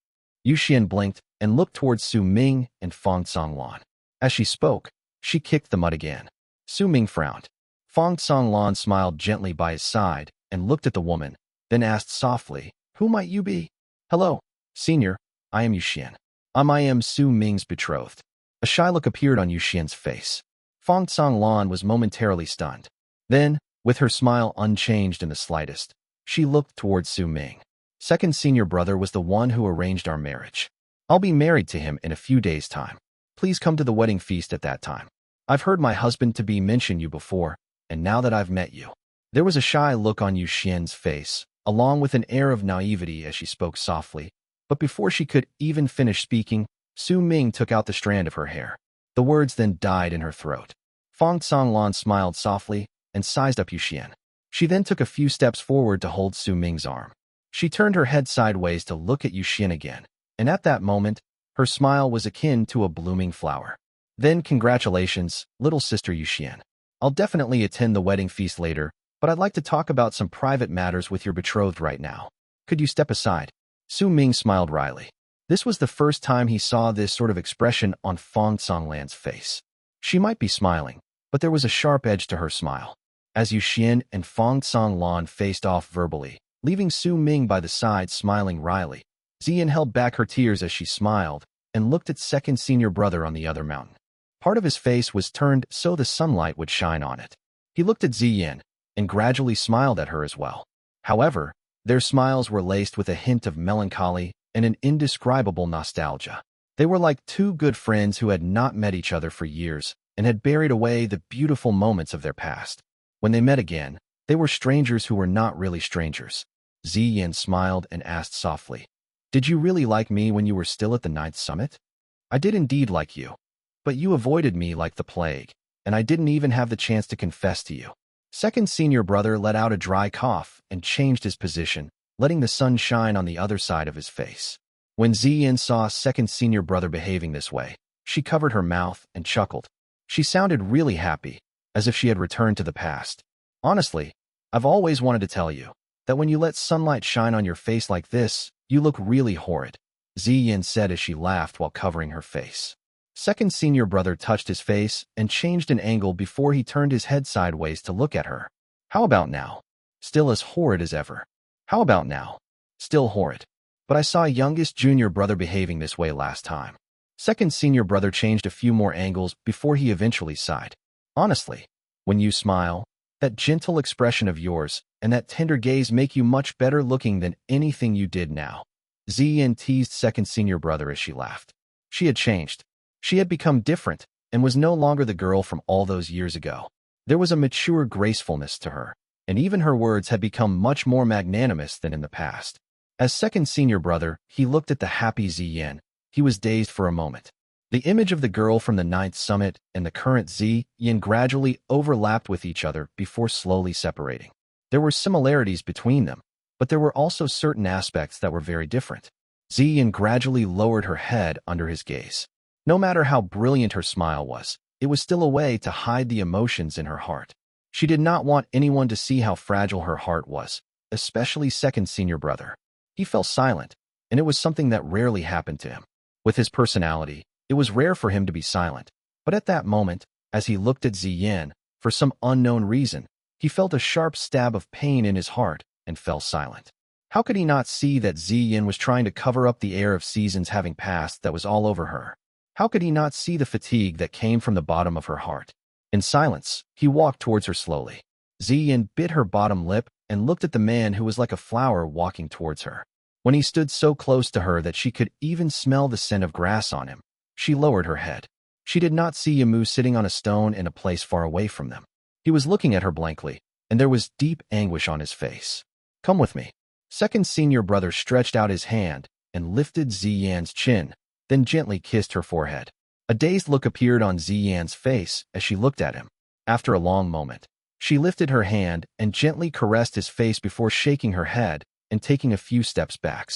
Yu Xian blinked and looked towards Su Ming and Fong Songlan. As she spoke, she kicked the mutt again. Su Ming frowned. Fong Songlan smiled gently by his side and looked at the woman, then asked softly, "Who might you be?" "Hello, Senior. I am Yu Xian. I am Su Ming's betrothed." A shy look appeared on Yu Xian's face. Fong Songlan was momentarily stunned. Then, with her smile unchanged in the slightest, she looked towards Su Ming. "Second senior brother was the one who arranged our marriage. I'll be married to him in a few days' time. Please come to the wedding feast at that time. I've heard my husband-to-be mention you before, and now that I've met you." There was a shy look on Yu Xian's face, along with an air of naivety as she spoke softly, but before she could even finish speaking, Su Ming took out the strand of her hair. The words then died in her throat. Fong Songlan smiled softly and sized up Yu Xian. She then took a few steps forward to hold Su Ming's arm. She turned her head sideways to look at Yu Xian again, and at that moment, her smile was akin to a blooming flower. Then congratulations, little sister Yuxian. I'll definitely attend the wedding feast later, but I'd like to talk about some private matters with your betrothed right now. Could you step aside? Su Ming smiled wryly. This was the first time he saw this sort of expression on Fong Songlan's face. She might be smiling, but there was a sharp edge to her smile. As Yuxian and Fong Songlan faced off verbally, leaving Su Ming by the side smiling wryly, Ziyin held back her tears as she smiled and looked at second senior brother on the other mountain. Part of his face was turned so the sunlight would shine on it. He looked at Ziyin and gradually smiled at her as well. However, their smiles were laced with a hint of melancholy and an indescribable nostalgia. They were like two good friends who had not met each other for years and had buried away the beautiful moments of their past. When they met again, they were strangers who were not really strangers. Ziyin smiled and asked softly, "Did you really like me when you were still at the ninth summit?" "I did indeed like you. But you avoided me like the plague, and I didn't even have the chance to confess to you." Second senior brother let out a dry cough and changed his position, letting the sun shine on the other side of his face. When Ziyin saw second senior brother behaving this way, she covered her mouth and chuckled. She sounded really happy, as if she had returned to the past. "Honestly, I've always wanted to tell you that when you let sunlight shine on your face like this, you look really horrid," Ziyin said as she laughed while covering her face. Second senior brother touched his face and changed an angle before he turned his head sideways to look at her. "How about now? Still as horrid as ever." "How about now? Still horrid. But I saw youngest junior brother behaving this way last time." Second senior brother changed a few more angles before he eventually sighed. "Honestly, when you smile, that gentle expression of yours and that tender gaze make you much better looking than anything you did now." Ziyin teased second senior brother as she laughed. She had changed. She had become different and was no longer the girl from all those years ago. There was a mature gracefulness to her, and even her words had become much more magnanimous than in the past. As second senior brother, he looked at the happy Ziyin. He was dazed for a moment. The image of the girl from the ninth summit and the current Ziyin gradually overlapped with each other before slowly separating. There were similarities between them, but there were also certain aspects that were very different. Ziyin gradually lowered her head under his gaze. No matter how brilliant her smile was, it was still a way to hide the emotions in her heart. She did not want anyone to see how fragile her heart was, especially second senior brother. He fell silent, and it was something that rarely happened to him. With his personality, it was rare for him to be silent, but at that moment, as he looked at Ziyin, for some unknown reason, he felt a sharp stab of pain in his heart and fell silent. How could he not see that Ziyin was trying to cover up the air of seasons having passed that was all over her? How could he not see the fatigue that came from the bottom of her heart? In silence, he walked towards her slowly. Ziyin bit her bottom lip and looked at the man who was like a flower walking towards her. When he stood so close to her that she could even smell the scent of grass on him, she lowered her head. She did not see Yamu sitting on a stone in a place far away from them. He was looking at her blankly, and there was deep anguish on his face. "Come with me." Second senior brother stretched out his hand and lifted Ziyin's chin, then gently kissed her forehead. A dazed look appeared on Ziyin's face as she looked at him. After a long moment, she lifted her hand and gently caressed his face before shaking her head and taking a few steps back.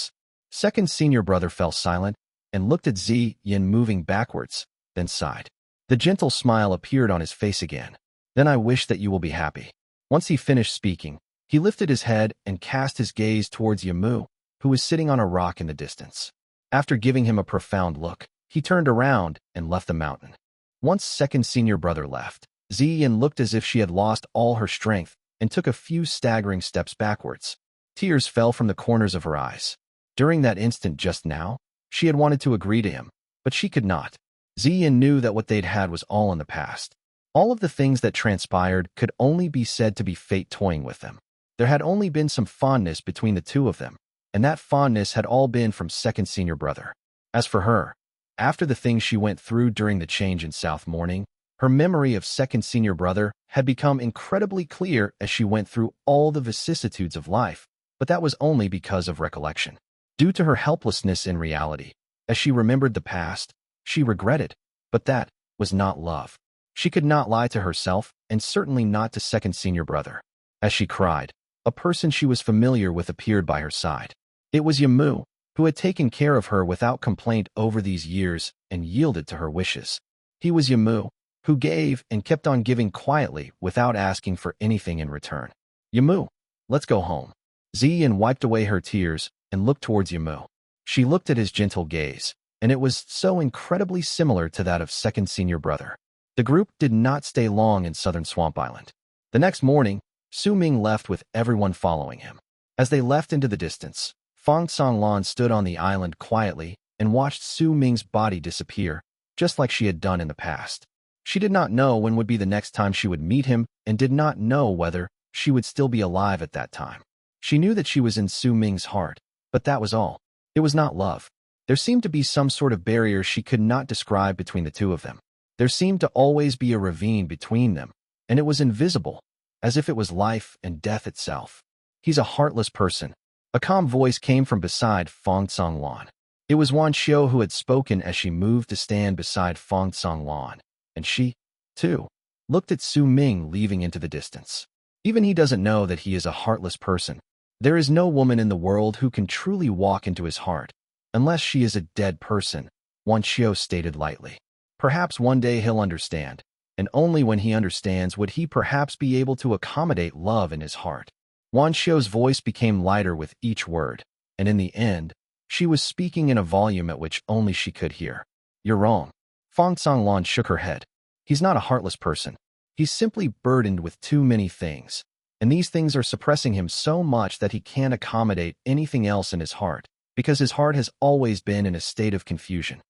Second senior brother fell silent and looked at Ziyin moving backwards, then sighed. The gentle smile appeared on his face again. "Then I wish that you will be happy." Once he finished speaking, he lifted his head and cast his gaze towards Yamu, who was sitting on a rock in the distance. After giving him a profound look, he turned around and left the mountain. Once second senior brother left, Ziyin looked as if she had lost all her strength and took a few staggering steps backwards. Tears fell from the corners of her eyes. During that instant just now, she had wanted to agree to him, but she could not. Ziyin knew that what they'd had was all in the past. All of the things that transpired could only be said to be fate toying with them. There had only been some fondness between the two of them, and that fondness had all been from second senior brother. As for her, after the things she went through during the change in South Morning, her memory of second senior brother had become incredibly clear as she went through all the vicissitudes of life, but that was only because of recollection. Due to her helplessness in reality, as she remembered the past, she regretted, but that was not love. She could not lie to herself, and certainly not to second senior brother. As she cried, a person she was familiar with appeared by her side. It was Yamu, who had taken care of her without complaint over these years and yielded to her wishes. He was Yamu, who gave and kept on giving quietly without asking for anything in return. Yamu, let's go home. Ziyin wiped away her tears and looked towards Yamu. She looked at his gentle gaze, and it was so incredibly similar to that of second senior brother. The group did not stay long in southern Swamp Island. The next morning, Su Ming left with everyone following him. As they left into the distance, Fong Songlan stood on the island quietly and watched Su Ming's body disappear, just like she had done in the past. She did not know when would be the next time she would meet him and did not know whether she would still be alive at that time. She knew that she was in Su Ming's heart, but that was all. It was not love. There seemed to be some sort of barrier she could not describe between the two of them. There seemed to always be a ravine between them, and it was invisible, as if it was life and death itself. He's a heartless person. A calm voice came from beside Fong Songlan. It was Wan Xiu who had spoken as she moved to stand beside Fong Songlan, and she, too, looked at Su Ming leaving into the distance. Even he doesn't know that he is a heartless person. There is no woman in the world who can truly walk into his heart, unless she is a dead person, Wan Xiu stated lightly. Perhaps one day he'll understand, and only when he understands would he perhaps be able to accommodate love in his heart. Wan Xiu's voice became lighter with each word, and in the end, she was speaking in a volume at which only she could hear. You're wrong. Fong Songlan shook her head. He's not a heartless person. He's simply burdened with too many things, and these things are suppressing him so much that he can't accommodate anything else in his heart, because his heart has always been in a state of confusion.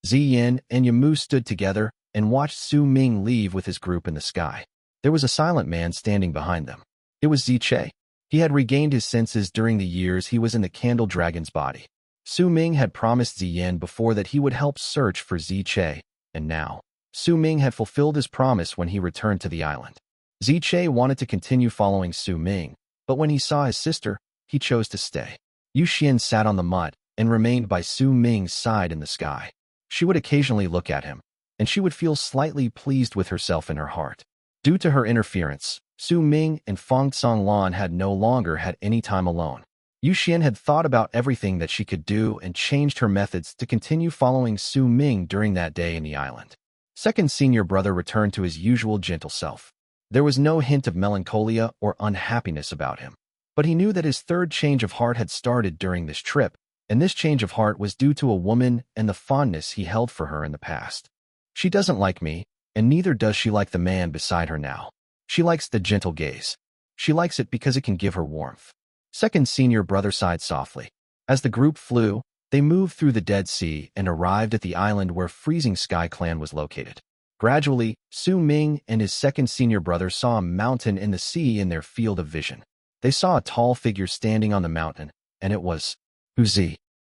Ziyin and Yamu stood together and watched Su Ming leave with his group in the sky. There was a silent man standing behind them. It was Ziche. He had regained his senses during the years he was in the Candle Dragon's body. Su Ming had promised Ziyin before that he would help search for Ziche, and now, Su Ming had fulfilled his promise when he returned to the island. Ziche wanted to continue following Su Ming, but when he saw his sister, he chose to stay. Yu Xian sat on the mud and remained by Su Ming's side in the sky. She would occasionally look at him, and she would feel slightly pleased with herself in her heart. Due to her interference, Su Ming and Fong Songlan had no longer had any time alone. Yu Xian had thought about everything that she could do and changed her methods to continue following Su Ming during that day in the island. Second senior brother returned to his usual gentle self. There was no hint of melancholia or unhappiness about him, but he knew that his third change of heart had started during this trip, and this change of heart was due to a woman and the fondness he held for her in the past. She doesn't like me, and neither does she like the man beside her now. She likes the gentle gaze. She likes it because it can give her warmth. Second senior brother sighed softly. As the group flew, they moved through the Dead Sea and arrived at the island where Freezing Sky Clan was located. Gradually, Su Ming and his second senior brother saw a mountain in the sea in their field of vision. They saw a tall figure standing on the mountain, and it was Zi.